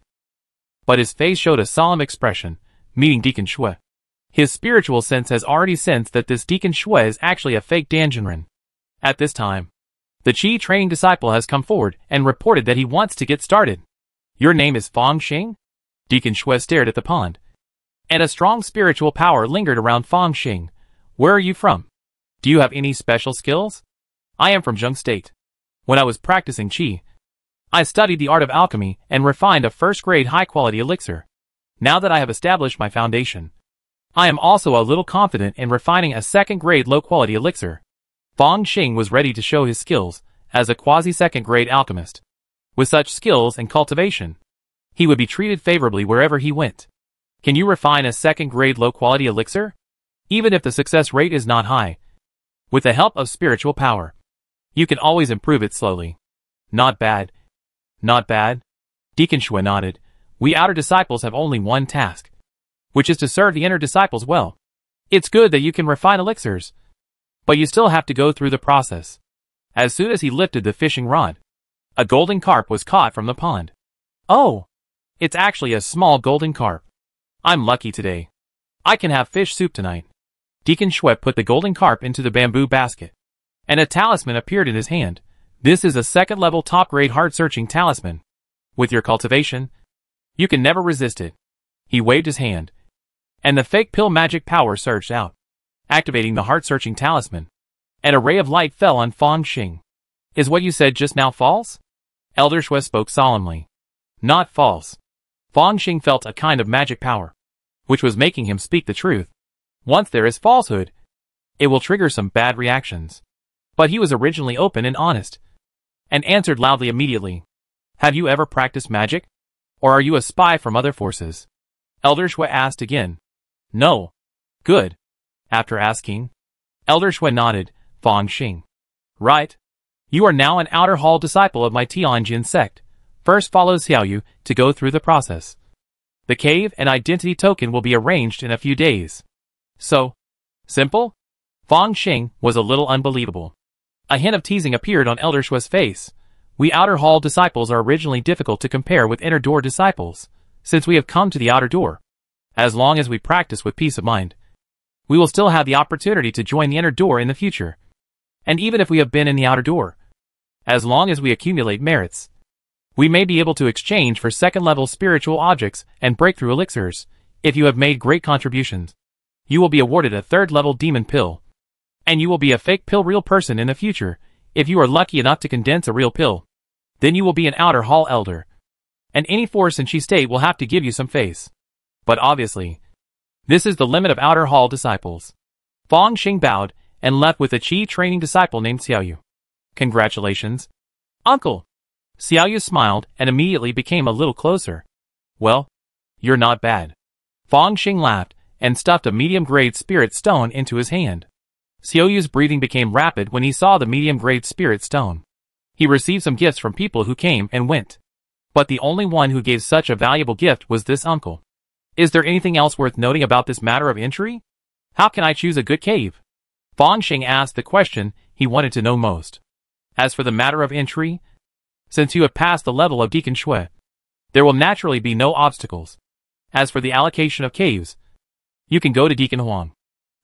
But his face showed a solemn expression, meeting Deacon Shui. His spiritual sense has already sensed that this Deacon Shui is actually a fake Danjinren. At this time, the Qi training disciple has come forward and reported that he wants to get started. Your name is Fang Xing? Deacon Shui stared at the pond, and a strong spiritual power lingered around Fang Xing. Where are you from? Do you have any special skills? I am from Zheng State. When I was practicing Qi, I studied the art of alchemy and refined a first-grade high-quality elixir. Now that I have established my foundation, I am also a little confident in refining a second-grade low-quality elixir. Fang Xing was ready to show his skills as a quasi-second-grade alchemist. With such skills and cultivation, he would be treated favorably wherever he went. Can you refine a second-grade low-quality elixir? Even if the success rate is not high, with the help of spiritual power, you can always improve it slowly. Not bad. Not bad. Deacon Shui nodded. We outer disciples have only one task, which is to serve the inner disciples well. It's good that you can refine elixirs. But you still have to go through the process. As soon as he lifted the fishing rod, a golden carp was caught from the pond. Oh! It's actually a small golden carp. I'm lucky today. I can have fish soup tonight. Deacon Schweb put the golden carp into the bamboo basket, and a talisman appeared in his hand. This is a second-level top-grade heart-searching talisman. With your cultivation, you can never resist it. He waved his hand, and the fake pill magic power surged out, activating the heart-searching talisman. An ray of light fell on Fang Xing. Is what you said just now false? Elder Shui spoke solemnly. Not false. Fang Xing felt a kind of magic power, which was making him speak the truth. Once there is falsehood, it will trigger some bad reactions. But he was originally open and honest, and answered loudly immediately. Have you ever practiced magic? Or are you a spy from other forces? Elder Shui asked again. No. Good. After asking, Elder Shui nodded. Fang Xing. Right. You are now an outer hall disciple of my Tianjin sect. First follow Xiaoyu to go through the process. The cave and identity token will be arranged in a few days. So simple? Fang Xing was a little unbelievable. A hint of teasing appeared on Elder Shui's face. We outer hall disciples are originally difficult to compare with inner door disciples, since we have come to the outer door. As long as we practice with peace of mind, we will still have the opportunity to join the inner door in the future. And even if we have been in the outer door, as long as we accumulate merits, we may be able to exchange for second-level spiritual objects and breakthrough elixirs. If you have made great contributions, you will be awarded a third-level demon pill. And you will be a fake pill real person in the future. If you are lucky enough to condense a real pill, then you will be an outer hall elder. And any force in Chi state will have to give you some face. But obviously, this is the limit of outer hall disciples. Fang Xing bowed and left with a Qi training disciple named Xiaoyu. Congratulations, Uncle. Xiaoyu smiled and immediately became a little closer. Well, you're not bad. Fang Xing laughed and stuffed a medium-grade spirit stone into his hand. Xiaoyu's breathing became rapid when he saw the medium-grade spirit stone. He received some gifts from people who came and went, but the only one who gave such a valuable gift was this uncle. Is there anything else worth noting about this matter of entry? How can I choose a good cave? Fang Xing asked the question he wanted to know most. As for the matter of entry, since you have passed the level of Deacon Shui, there will naturally be no obstacles. As for the allocation of caves, you can go to Deacon Huang.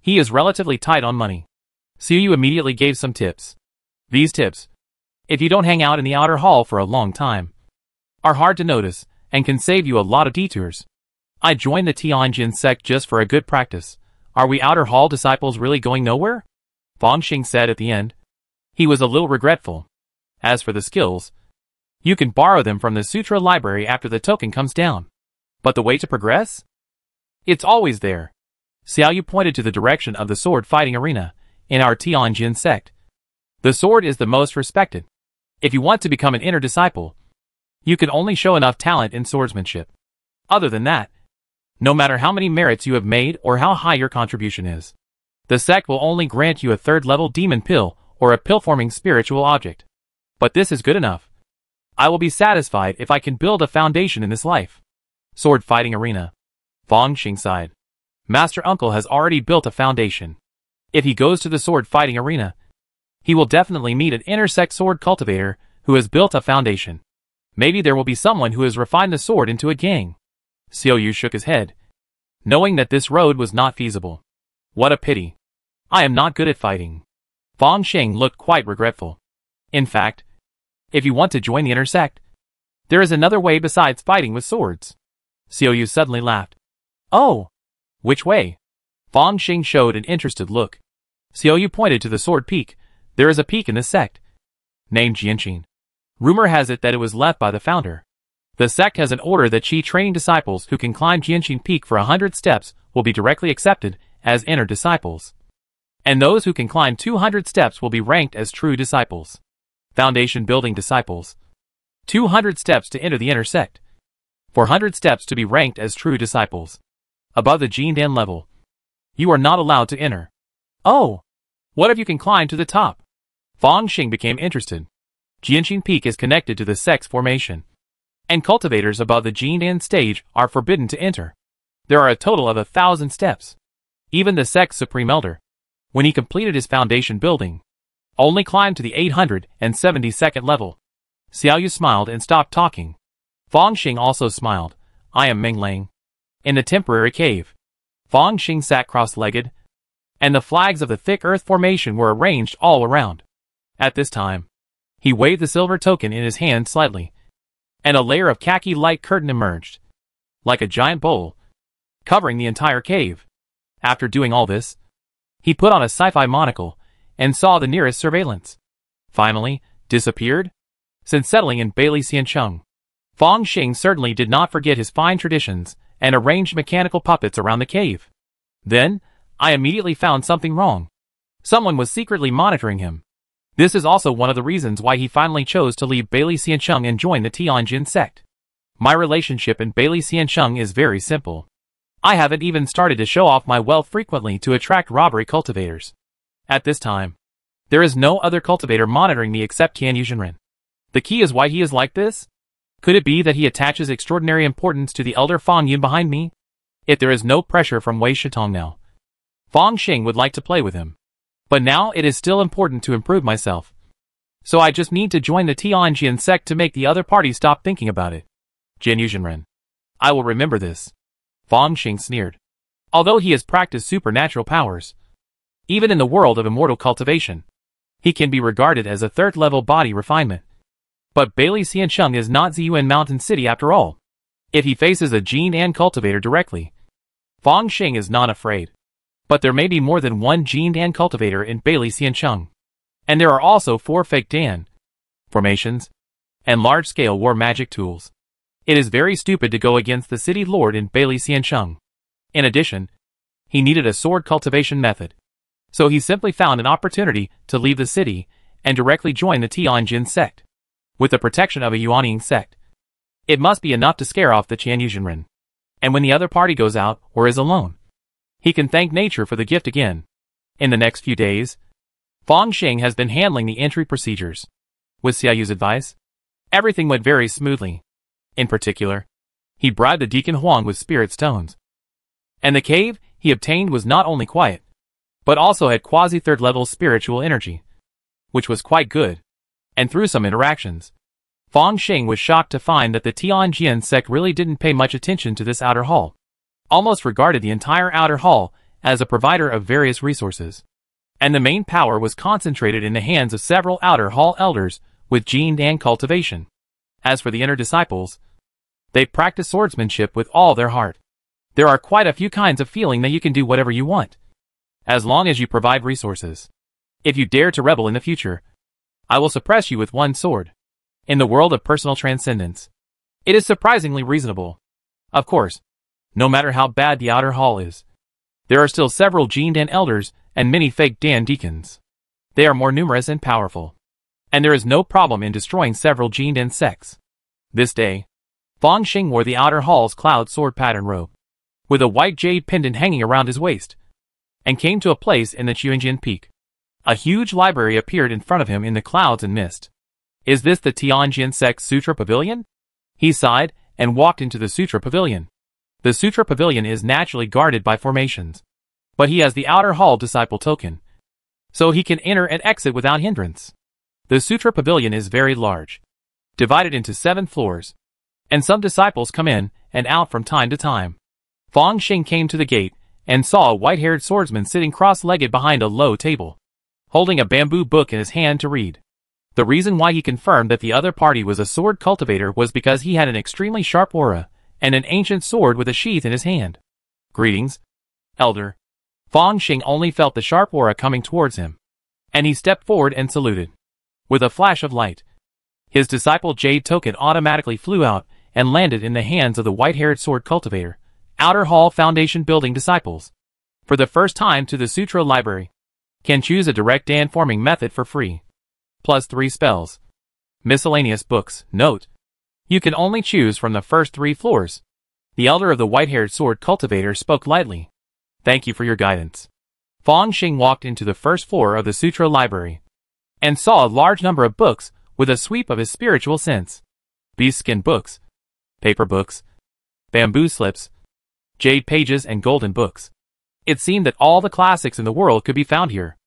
He is relatively tight on money. Xiaoyu immediately gave some tips. These tips, if you don't hang out in the outer hall for a long time, are hard to notice and can save you a lot of detours. I joined the Tianjin sect just for a good practice. Are we outer hall disciples really going nowhere? Fang Xing said at the end. He was a little regretful. As for the skills, you can borrow them from the Sutra library after the token comes down. But the way to progress? It's always there. Xiaoyu pointed to the direction of the sword fighting arena in our Tianjin sect. The sword is the most respected. If you want to become an inner disciple, you can only show enough talent in swordsmanship. Other than that, no matter how many merits you have made or how high your contribution is, the sect will only grant you a third-level demon pill or a pill-forming spiritual object. But this is good enough. I will be satisfied if I can build a foundation in this life. Sword fighting arena. Fang Xing sighed. Master Uncle has already built a foundation. If he goes to the sword fighting arena, he will definitely meet an intersect sword cultivator who has built a foundation. Maybe there will be someone who has refined the sword into a gang. Xiaoyu shook his head, knowing that this road was not feasible. What a pity. I am not good at fighting. Fang Xing looked quite regretful. In fact, if you want to join the intersect, there is another way besides fighting with swords. Xiaoyu suddenly laughed. Oh! Which way? Fang Xing showed an interested look. Xiaoyu pointed to the sword peak. There is a peak in this sect, named Jianqin. Rumor has it that it was left by the founder. The sect has an order that Qi training disciples who can climb Jianqin Peak for 100 steps will be directly accepted as inner disciples. And those who can climb 200 steps will be ranked as true disciples. Foundation building disciples. 200 steps to enter the inner sect. 400 steps to be ranked as true disciples. Above the Jindan level, you are not allowed to enter. Oh! What if you can climb to the top? Fang Xing became interested. Jianqin Peak is connected to the sect's formation, and cultivators above the Jindan stage are forbidden to enter. There are a total of 1,000 steps. Even the sect's supreme elder, when he completed his foundation building, only climbed to the 872nd level. Xiaoyu smiled and stopped talking. Fang Xing also smiled. I am Ming Lang. In the temporary cave, Fang Xing sat cross-legged, and the flags of the thick earth formation were arranged all around. At this time, he waved the silver token in his hand slightly, and a layer of khaki light curtain emerged, like a giant bowl, covering the entire cave. After doing all this, he put on a sci-fi monocle and saw the nearest surveillance. Finally, disappeared? Since settling in Bailey Xiancheng, Fang Xing certainly did not forget his fine traditions and arranged mechanical puppets around the cave. Then, I immediately found something wrong. Someone was secretly monitoring him. This is also one of the reasons why he finally chose to leave Bailey Xiancheng and join the Tianjin sect. My relationship in Bailey Xiancheng is very simple. I haven't even started to show off my wealth frequently to attract robbery cultivators. At this time, there is no other cultivator monitoring me except Qian Yuzhenren. The key is why he is like this? Could it be that he attaches extraordinary importance to the elder Fang Yun behind me? If there is no pressure from Wei Shitong now, Fang Xing would like to play with him. But now it is still important to improve myself. So I just need to join the Tianjin sect to make the other party stop thinking about it. Jian Yuzhenren. I will remember this. Fang Xing sneered. Although he has practiced supernatural powers, even in the world of immortal cultivation, he can be regarded as a third-level body refinement. But Bailey Xiancheng is not Ziyuan Mountain City after all. If he faces a Jinan cultivator directly, Fang Xing is not afraid. But there may be more than one Jinan cultivator in Bailey Xiancheng. And there are also 4 fake Dan formations and large-scale war magic tools. It is very stupid to go against the city lord in Bailey Xiancheng. In addition, he needed a sword cultivation method. So he simply found an opportunity to leave the city and directly join the Tianjin sect. With the protection of a Yuanying sect, it must be enough to scare off the Qian Yuzhenren. And when the other party goes out or is alone, he can thank nature for the gift again. In the next few days, Fang Xing has been handling the entry procedures. With Xiaoyu's advice, everything went very smoothly. In particular, he bribed the Deacon Huang with spirit stones. And the cave he obtained was not only quiet, but also had quasi-third-level spiritual energy, which was quite good. And through some interactions, Fang Xing was shocked to find that the Tianjin sect really didn't pay much attention to this outer hall, almost regarded the entire outer hall as a provider of various resources. And the main power was concentrated in the hands of several outer hall elders with Jinan cultivation. As for the inner disciples, they practice swordsmanship with all their heart. There are quite a few kinds of feeling that you can do whatever you want, as long as you provide resources. If you dare to rebel in the future, I will suppress you with one sword. In the world of personal transcendence, it is surprisingly reasonable. Of course, no matter how bad the outer hall is, there are still several Jinan elders and many fake Dan deacons. They are more numerous and powerful, and there is no problem in destroying several Jinan sects. This day, Fang Xing wore the outer hall's cloud sword pattern robe, with a white jade pendant hanging around his waist, and came to a place in the Chuanjin Peak. A huge library appeared in front of him in the clouds and mist. Is this the Tianjin sect Sutra Pavilion? He sighed and walked into the Sutra Pavilion. The Sutra Pavilion is naturally guarded by formations, but he has the outer hall disciple token, so he can enter and exit without hindrance. The Sutra Pavilion is very large, divided into 7 floors, and some disciples come in and out from time to time. Fang Xing came to the gate and saw a white-haired swordsman sitting cross-legged behind a low table, holding a bamboo book in his hand to read. The reason why he confirmed that the other party was a sword cultivator was because he had an extremely sharp aura and an ancient sword with a sheath in his hand. Greetings, Elder. Fang Xing only felt the sharp aura coming towards him, and he stepped forward and saluted. With a flash of light, his disciple Jade token automatically flew out and landed in the hands of the white-haired sword cultivator. Outer Hall Foundation Building disciples, for the first time to the Sutra Library, can choose a direct Dan forming method for free. Plus 3 spells. Miscellaneous books. Note: you can only choose from the first 3 floors. The elder of the white-haired sword cultivator spoke lightly. Thank you for your guidance. Fang Xing walked into the first floor of the Sutra Library, and saw a large number of books with a sweep of his spiritual sense. Beast-skin books, paper books, bamboo slips, jade pages and golden books. It seemed that all the classics in the world could be found here.